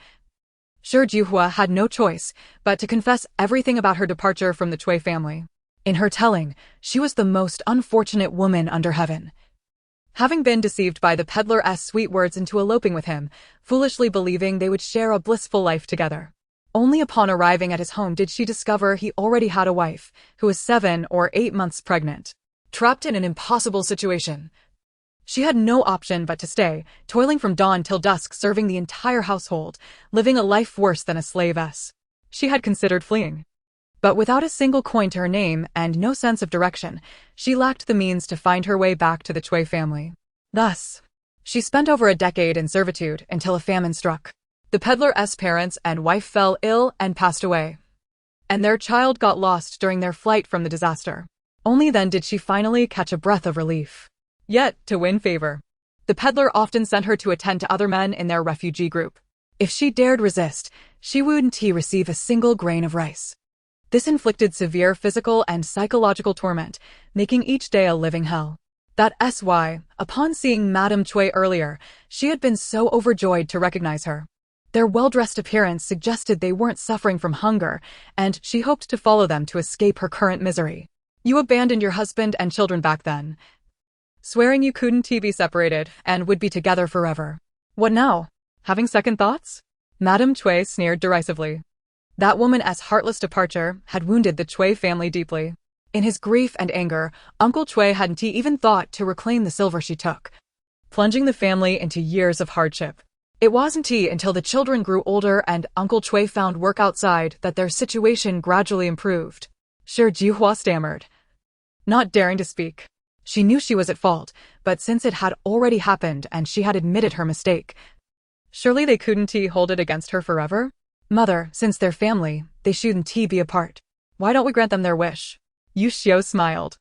Speaker 1: Shi Juhua had no choice but to confess everything about her departure from the Cui family. In her telling, she was the most unfortunate woman under heaven. Having been deceived by the peddler's sweet words into eloping with him, foolishly believing they would share a blissful life together. Only upon arriving at his home did she discover he already had a wife, who was 7 or 8 months pregnant. Trapped in an impossible situation, she had no option but to stay, toiling from dawn till dusk, serving the entire household, living a life worse than a slave's. She had considered fleeing, but without a single coin to her name and no sense of direction, she lacked the means to find her way back to the Cui family. Thus, she spent over a decade in servitude until a famine struck. The peddler's parents and wife fell ill and passed away, and their child got lost during their flight from the disaster. Only then did she finally catch a breath of relief. Yet, to win favor, the peddler often sent her to attend to other men in their refugee group. If she dared resist, she wouldn't receive a single grain of rice. This inflicted severe physical and psychological torment, making each day a living hell. That's why, upon seeing Madame Cui earlier, she had been so overjoyed to recognize her. Their well-dressed appearance suggested they weren't suffering from hunger, and she hoped to follow them to escape her current misery. You abandoned your husband and children back then, swearing you couldn't be separated and would be together forever. What now? Having second thoughts? Madame Cui sneered derisively. That woman's heartless departure had wounded the Cui family deeply. In his grief and anger, Uncle Cui hadn't even thought to reclaim the silver she took, plunging the family into years of hardship. It wasn't until the children grew older and Uncle Cui found work outside that their situation gradually improved. Shi Juhua stammered, not daring to speak. She knew she was at fault, but since it had already happened and she had admitted her mistake, surely they couldn't hold it against her forever? Mother, since they're family, they shouldn't be apart. Why don't we grant them their wish? Xu Yuxiu smiled,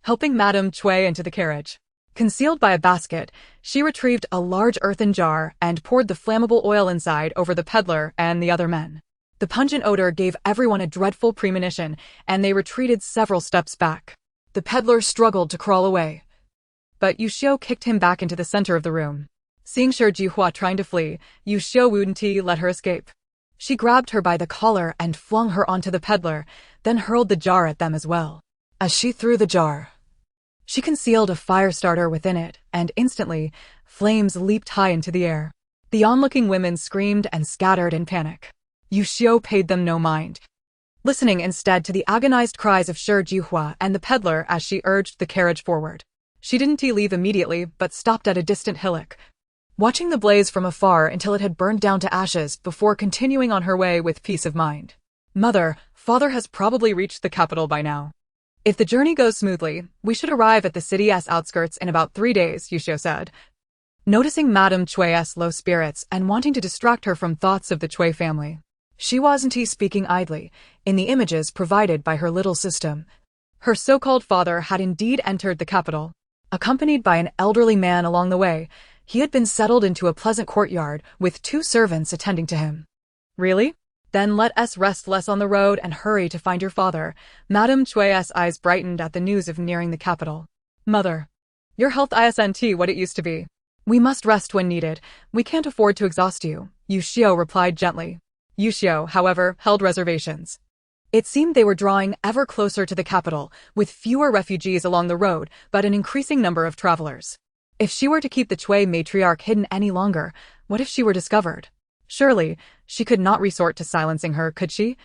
Speaker 1: helping Madame Cui into the carriage. Concealed by a basket, she retrieved a large earthen jar and poured the flammable oil inside over the peddler and the other men. The pungent odor gave everyone a dreadful premonition, and they retreated several steps back. The peddler struggled to crawl away, but Yuxiu kicked him back into the center of the room. Seeing Xu Yuxiu trying to flee, Yuxiu wouldn't let her escape. She grabbed her by the collar and flung her onto the peddler, then hurled the jar at them as well. As she threw the jar, she concealed a fire starter within it, and instantly, flames leaped high into the air. The onlooking women screamed and scattered in panic. Yuxiu paid them no mind, listening instead to the agonized cries of Xu Yuxiu and the peddler as she urged the carriage forward. She didn't leave immediately, but stopped at a distant hillock, watching the blaze from afar until it had burned down to ashes before continuing on her way with peace of mind. Mother, father has probably reached the capital by now. If the journey goes smoothly, we should arrive at the city's outskirts in about 3 days, Yuxiu said. Noticing Madame Chui's low spirits and wanting to distract her from thoughts of the Chui family, she wasn't speaking idly. In the images provided by her little system, her so-called father had indeed entered the capital. Accompanied by an elderly man along the way, he had been settled into a pleasant courtyard with 2 servants attending to him. Really? Then let us rest less on the road and hurry to find your father. Madame Chui's eyes brightened at the news of nearing the capital. Mother, your health isn't what it used to be. We must rest when needed. We can't afford to exhaust you, Yuxiu replied gently. Yuxiu, however, held reservations. It seemed they were drawing ever closer to the capital, with fewer refugees along the road, but an increasing number of travelers. If she were to keep the Chui matriarch hidden any longer, what if she were discovered? Surely, she could not resort to silencing her, could she?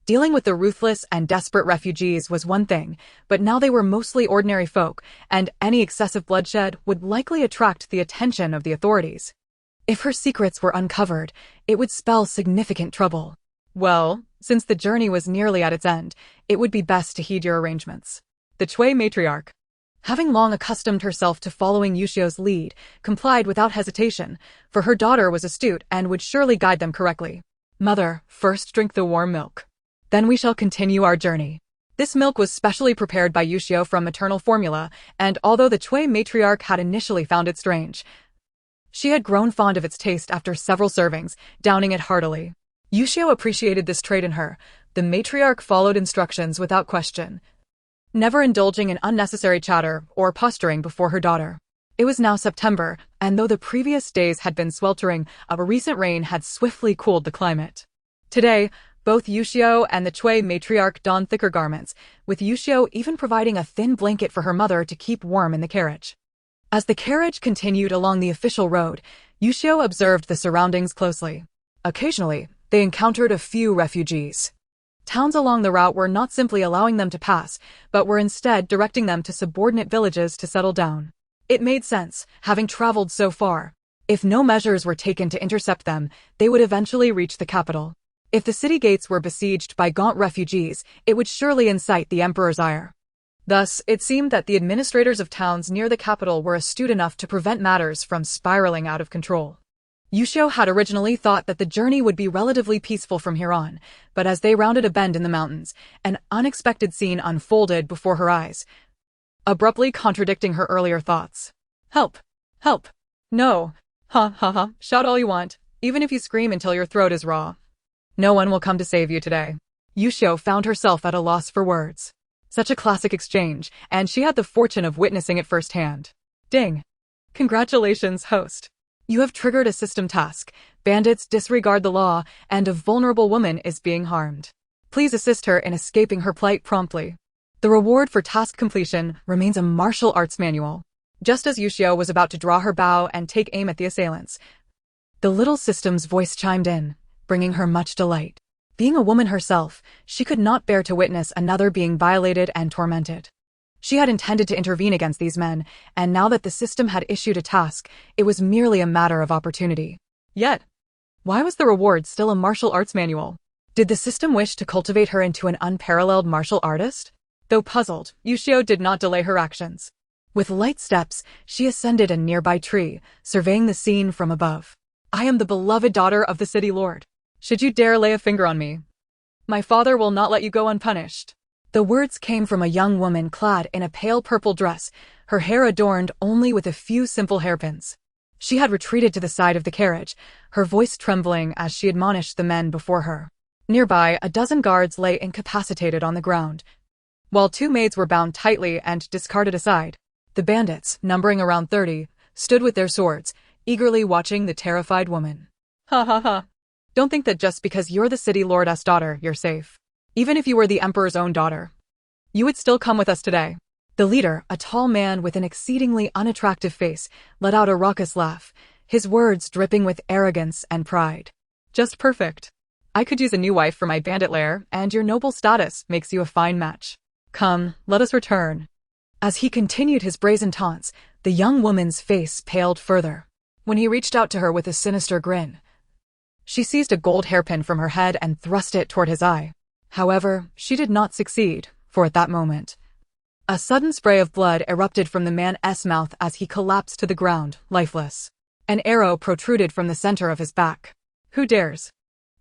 Speaker 1: Dealing with the ruthless and desperate refugees was one thing, but now they were mostly ordinary folk, and any excessive bloodshed would likely attract the attention of the authorities. If her secrets were uncovered, it would spell significant trouble. Well, since the journey was nearly at its end, it would be best to heed your arrangements. The Chui matriarch, having long accustomed herself to following Yuxiu's lead, complied without hesitation, for her daughter was astute and would surely guide them correctly. Mother, first drink the warm milk. Then we shall continue our journey. This milk was specially prepared by Yuxiu from maternal formula, and although the Chui matriarch had initially found it strange, she had grown fond of its taste after several servings, downing it heartily. Yuxiu appreciated this trait in her. The matriarch followed instructions without question, never indulging in unnecessary chatter or posturing before her daughter. It was now September, and though the previous days had been sweltering, a recent rain had swiftly cooled the climate. Today, both Yuxiu and the Chui matriarch donned thicker garments, with Yuxiu even providing a thin blanket for her mother to keep warm in the carriage. As the carriage continued along the official road, Yuxiu observed the surroundings closely. Occasionally, they encountered a few refugees. Towns along the route were not simply allowing them to pass, but were instead directing them to subordinate villages to settle down. It made sense, having traveled so far. If no measures were taken to intercept them, they would eventually reach the capital. If the city gates were besieged by gaunt refugees, it would surely incite the emperor's ire. Thus, it seemed that the administrators of towns near the capital were astute enough to prevent matters from spiraling out of control. Yuxiu had originally thought that the journey would be relatively peaceful from here on, but as they rounded a bend in the mountains, an unexpected scene unfolded before her eyes, abruptly contradicting her earlier thoughts. Help! Help! No! Ha ha ha! Shout all you want, even if you scream until your throat is raw. No one will come to save you today. Yuxiu found herself at a loss for words. Such a classic exchange, and she had the fortune of witnessing it firsthand. Ding! Congratulations, host. You have triggered a system task. Bandits disregard the law, and a vulnerable woman is being harmed. Please assist her in escaping her plight promptly. The reward for task completion remains a martial arts manual. Just as Yuxiu was about to draw her bow and take aim at the assailants, the little system's voice chimed in, bringing her much delight. Being a woman herself, she could not bear to witness another being violated and tormented. She had intended to intervene against these men, and now that the system had issued a task, it was merely a matter of opportunity. Yet, why was the reward still a martial arts manual? Did the system wish to cultivate her into an unparalleled martial artist? Though puzzled, Yuxiu did not delay her actions. With light steps, she ascended a nearby tree, surveying the scene from above. I am the beloved daughter of the city lord. Should you dare lay a finger on me, my father will not let you go unpunished. The words came from a young woman clad in a pale purple dress, her hair adorned only with a few simple hairpins. She had retreated to the side of the carriage, her voice trembling as she admonished the men before her. Nearby, a dozen guards lay incapacitated on the ground, while 2 maids were bound tightly and discarded aside. The bandits, numbering around 30, stood with their swords, eagerly watching the terrified woman. Ha ha ha. Don't think that just because you're the city lord's daughter, you're safe. Even if you were the emperor's own daughter, you would still come with us today. The leader, a tall man with an exceedingly unattractive face, let out a raucous laugh, his words dripping with arrogance and pride. Just perfect. I could use a new wife for my bandit lair, and your noble status makes you a fine match. Come, let us return. As he continued his brazen taunts, the young woman's face paled further. When he reached out to her with a sinister grin, she seized a gold hairpin from her head and thrust it toward his eye. However, she did not succeed, for at that moment, a sudden spray of blood erupted from the man's mouth as he collapsed to the ground, lifeless. An arrow protruded from the center of his back. Who dares?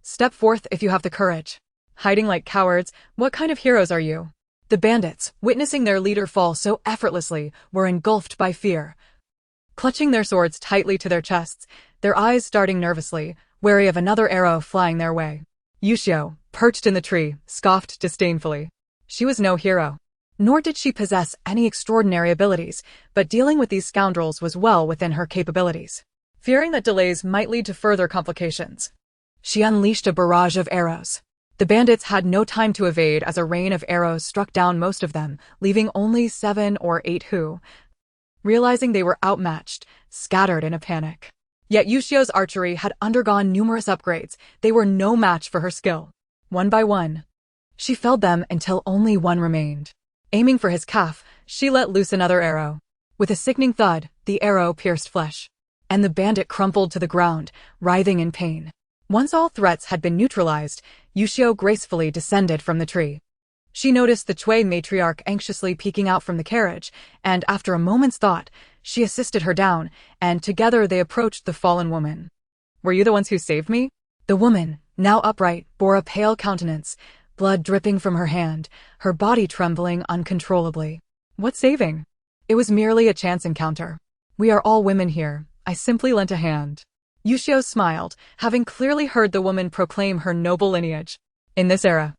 Speaker 1: Step forth if you have the courage. Hiding like cowards, what kind of heroes are you? The bandits, witnessing their leader fall so effortlessly, were engulfed by fear. Clutching their swords tightly to their chests, their eyes darting nervously, wary of another arrow flying their way. Yuxiu, perched in the tree, scoffed disdainfully. She was no hero. Nor did she possess any extraordinary abilities, but dealing with these scoundrels was well within her capabilities. Fearing that delays might lead to further complications, she unleashed a barrage of arrows. The bandits had no time to evade as a rain of arrows struck down most of them, leaving only 7 or 8 who, realizing they were outmatched, scattered in a panic. Yet Yuxiu's archery had undergone numerous upgrades. They were no match for her skill. One by one, she felled them until only one remained. Aiming for his calf, she let loose another arrow. With a sickening thud, the arrow pierced flesh, and the bandit crumpled to the ground, writhing in pain. Once all threats had been neutralized, Yuxiu gracefully descended from the tree. She noticed the Xu matriarch anxiously peeking out from the carriage, and after a moment's thought, she assisted her down, and together they approached the fallen woman. Were you the ones who saved me? The woman, now upright, bore a pale countenance, blood dripping from her hand, her body trembling uncontrollably. What saving? It was merely a chance encounter. We are all women here. I simply lent a hand. Yuxiu smiled, having clearly heard the woman proclaim her noble lineage. In this era,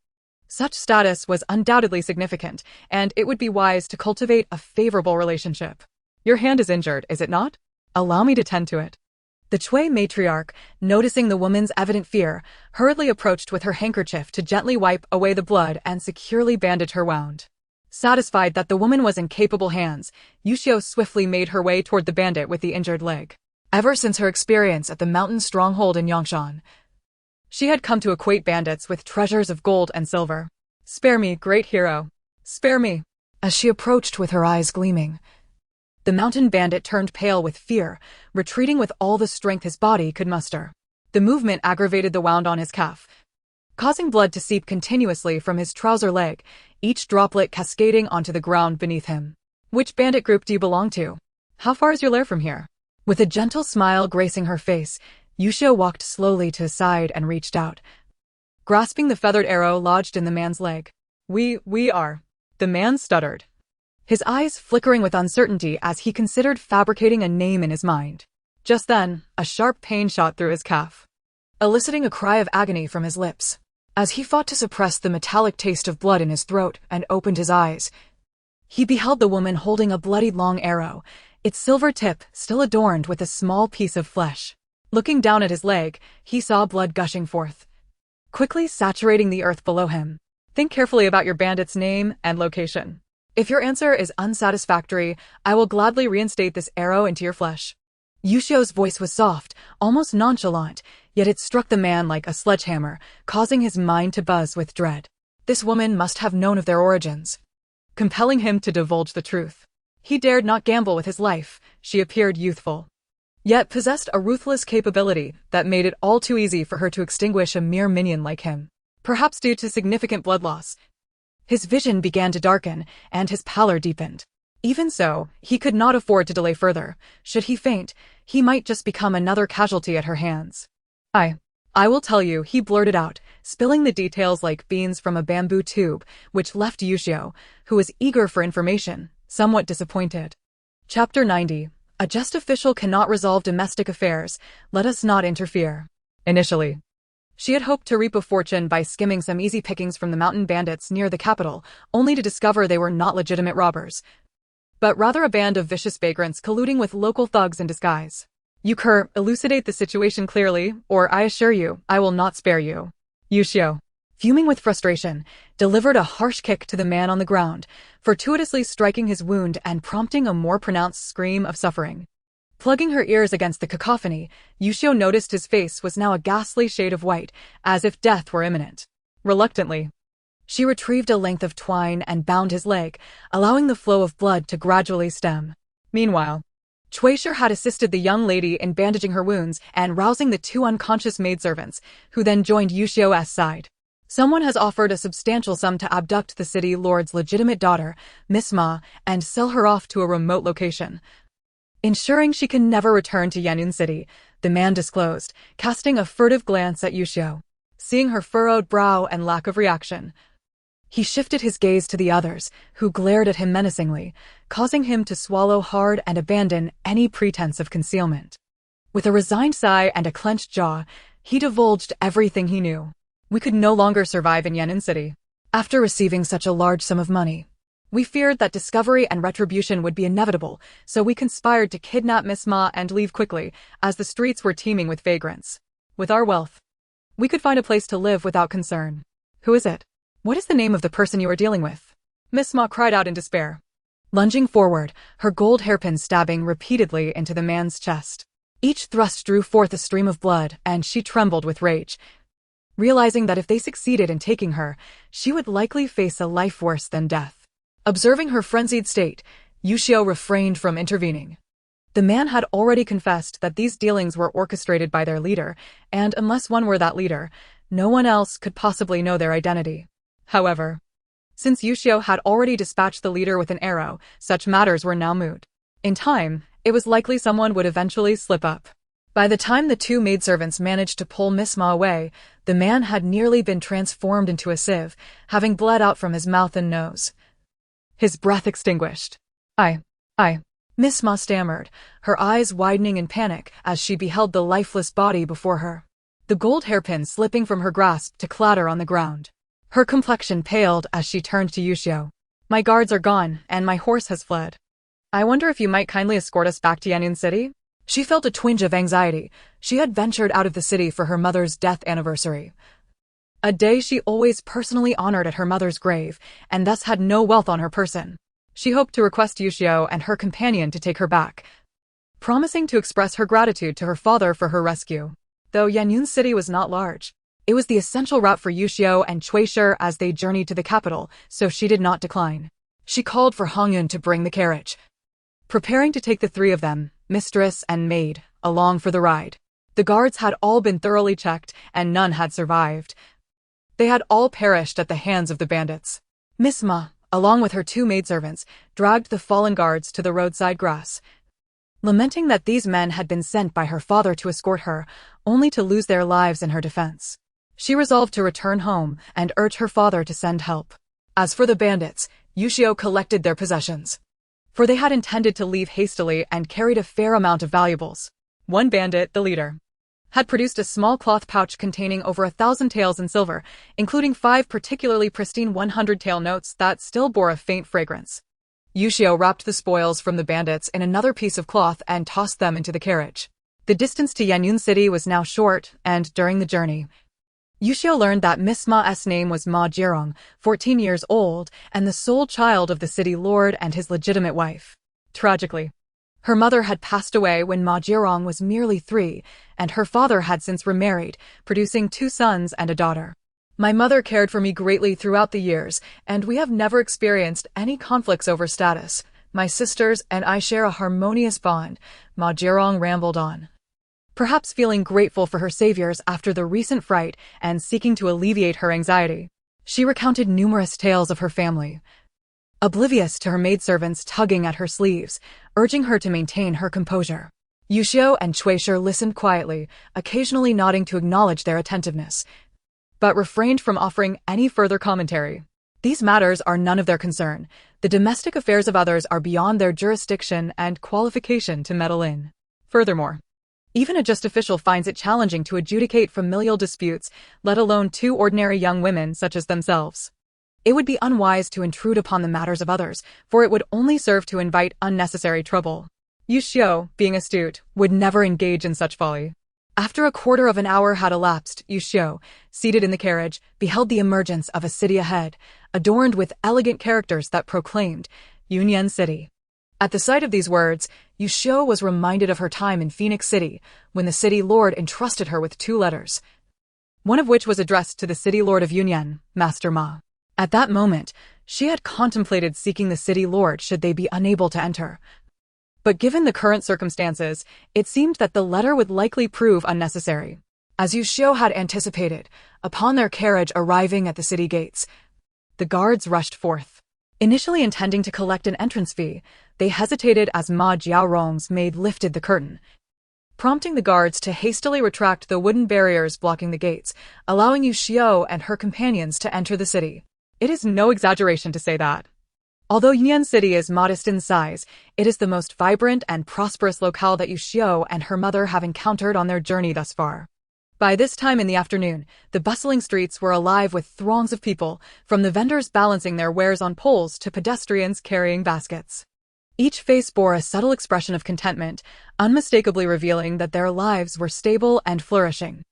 Speaker 1: such status was undoubtedly significant, and it would be wise to cultivate a favorable relationship. Your hand is injured, is it not? Allow me to tend to it. The Xu matriarch, noticing the woman's evident fear, hurriedly approached with her handkerchief to gently wipe away the blood and securely bandage her wound. Satisfied that the woman was in capable hands, Yuxiu swiftly made her way toward the bandit with the injured leg. Ever since her experience at the mountain stronghold in Yangshan, she had come to equate bandits with treasures of gold and silver. Spare me, great hero. Spare me. As she approached with her eyes gleaming, the mountain bandit turned pale with fear, retreating with all the strength his body could muster. The movement aggravated the wound on his calf, causing blood to seep continuously from his trouser leg, each droplet cascading onto the ground beneath him. Which bandit group do you belong to? How far is your lair from here? With a gentle smile gracing her face, Yuxiu walked slowly to his side and reached out, grasping the feathered arrow lodged in the man's leg. We are. The man stuttered, his eyes flickering with uncertainty as he considered fabricating a name in his mind. Just then, a sharp pain shot through his calf, eliciting a cry of agony from his lips. As he fought to suppress the metallic taste of blood in his throat and opened his eyes, he beheld the woman holding a bloodied long arrow, its silver tip still adorned with a small piece of flesh. Looking down at his leg, he saw blood gushing forth, quickly saturating the earth below him. Think carefully about your bandit's name and location. If your answer is unsatisfactory, I will gladly reinstate this arrow into your flesh. Yuxiu's voice was soft, almost nonchalant, yet it struck the man like a sledgehammer, causing his mind to buzz with dread. This woman must have known of their origins, compelling him to divulge the truth. He dared not gamble with his life. She appeared youthful, yet possessed a ruthless capability that made it all too easy for her to extinguish a mere minion like him. Perhaps due to significant blood loss, his vision began to darken, and his pallor deepened. Even so, he could not afford to delay further. Should he faint, he might just become another casualty at her hands. I will tell you, he blurted out, spilling the details like beans from a bamboo tube, which left Yuxiu, who was eager for information, somewhat disappointed. Chapter 90. A just official cannot resolve domestic affairs. Let us not interfere. Initially, she had hoped to reap a fortune by skimming some easy pickings from the mountain bandits near the capital, only to discover they were not legitimate robbers, but rather a band of vicious vagrants colluding with local thugs in disguise. "You elucidate the situation clearly, or I assure you, I will not spare you." Yuxiu, fuming with frustration, delivered a harsh kick to the man on the ground, fortuitously striking his wound and prompting a more pronounced scream of suffering. Plugging her ears against the cacophony, Yuxiu noticed his face was now a ghastly shade of white, as if death were imminent. Reluctantly, she retrieved a length of twine and bound his leg, allowing the flow of blood to gradually stem. Meanwhile, Chuishi had assisted the young lady in bandaging her wounds and rousing the two unconscious maidservants, who then joined Yuxiu's side. Someone has offered a substantial sum to abduct the city lord's legitimate daughter, Miss Ma, and sell her off to a remote location, ensuring she can never return to Yan'an City, the man disclosed, casting a furtive glance at Yuxiu. Seeing her furrowed brow and lack of reaction, he shifted his gaze to the others, who glared at him menacingly, causing him to swallow hard and abandon any pretense of concealment. With a resigned sigh and a clenched jaw, he divulged everything he knew. "We could no longer survive in Yan'an City. After receiving such a large sum of money, we feared that discovery and retribution would be inevitable, so we conspired to kidnap Miss Ma and leave quickly, as the streets were teeming with vagrants. With our wealth, we could find a place to live without concern." "Who is it? What is the name of the person you are dealing with?" Miss Ma cried out in despair, lunging forward, her gold hairpin stabbing repeatedly into the man's chest. Each thrust drew forth a stream of blood, and she trembled with rage, realizing that if they succeeded in taking her, she would likely face a life worse than death. Observing her frenzied state, Yuxiu refrained from intervening. The man had already confessed that these dealings were orchestrated by their leader, and unless one were that leader, no one else could possibly know their identity. However, since Yuxiu had already dispatched the leader with an arrow, such matters were now moot. In time, it was likely someone would eventually slip up. By the time the two maidservants managed to pull Miss Ma away, the man had nearly been transformed into a sieve, having bled out from his mouth and nose, his breath extinguished. I. Miss Ma stammered, her eyes widening in panic as she beheld the lifeless body before her, the gold hairpin slipping from her grasp to clatter on the ground. Her complexion paled as she turned to Yuxiu. "My guards are gone, and my horse has fled. I wonder if you might kindly escort us back to Yan'an City?" She felt a twinge of anxiety. She had ventured out of the city for her mother's death anniversary, a day she always personally honored at her mother's grave, and thus had no wealth on her person. She hoped to request Yuxiu and her companion to take her back, promising to express her gratitude to her father for her rescue. Though Yan'an City was not large, it was the essential route for Yuxiu and Chuishi as they journeyed to the capital, so she did not decline. She called for Hongyun to bring the carriage, preparing to take the three of them, mistress and maid, along for the ride. The guards had all been thoroughly checked, and none had survived. They had all perished at the hands of the bandits. Miss Ma, along with her two maidservants, dragged the fallen guards to the roadside grass, lamenting that these men had been sent by her father to escort her, only to lose their lives in her defense. She resolved to return home and urge her father to send help. As for the bandits, Yuxiu collected their possessions, for they had intended to leave hastily and carried a fair amount of valuables. One bandit, the leader, had produced a small cloth pouch containing over 1,000 taels in silver, including 5 particularly pristine 100-tael notes that still bore a faint fragrance. Yuxiu wrapped the spoils from the bandits in another piece of cloth and tossed them into the carriage. The distance to Yan'an City was now short, and during the journey, Yuxiu learned that Miss Ma's name was Ma Jirong, 14 years old, and the sole child of the city lord and his legitimate wife. Tragically, her mother had passed away when Ma Jirong was merely 3, and her father had since remarried, producing 2 sons and a daughter. "My mother cared for me greatly throughout the years, and we have never experienced any conflicts over status. My sisters and I share a harmonious bond," Ma Jirong rambled on, perhaps feeling grateful for her saviors after the recent fright and seeking to alleviate her anxiety. She recounted numerous tales of her family, oblivious to her maidservants tugging at her sleeves, urging her to maintain her composure. Yuxiu and Chuishi listened quietly, occasionally nodding to acknowledge their attentiveness, but refrained from offering any further commentary. These matters are none of their concern. The domestic affairs of others are beyond their jurisdiction and qualification to meddle in. Furthermore, even a just official finds it challenging to adjudicate familial disputes, let alone two ordinary young women such as themselves. It would be unwise to intrude upon the matters of others, for it would only serve to invite unnecessary trouble. Xu Yuxiu, being astute, would never engage in such folly. After a quarter of an hour had elapsed, Xu Yuxiu, seated in the carriage, beheld the emergence of a city ahead, adorned with elegant characters that proclaimed, Union City. At the sight of these words, Xu Yuxiu was reminded of her time in Phoenix City, when the city lord entrusted her with 2 letters, one of which was addressed to the city lord of Union, Master Ma. At that moment, she had contemplated seeking the city lord should they be unable to enter. But given the current circumstances, it seemed that the letter would likely prove unnecessary. As Xu Yuxiu had anticipated, upon their carriage arriving at the city gates, the guards rushed forth. Initially intending to collect an entrance fee, they hesitated as Ma Jiaorong's maid lifted the curtain, prompting the guards to hastily retract the wooden barriers blocking the gates, allowing Xu Yuxiu and her companions to enter the city. It is no exaggeration to say that, although Union City is modest in size, it is the most vibrant and prosperous locale that Xu Yuxiu and her mother have encountered on their journey thus far. By this time in the afternoon, the bustling streets were alive with throngs of people, from the vendors balancing their wares on poles to pedestrians carrying baskets. Each face bore a subtle expression of contentment, unmistakably revealing that their lives were stable and flourishing.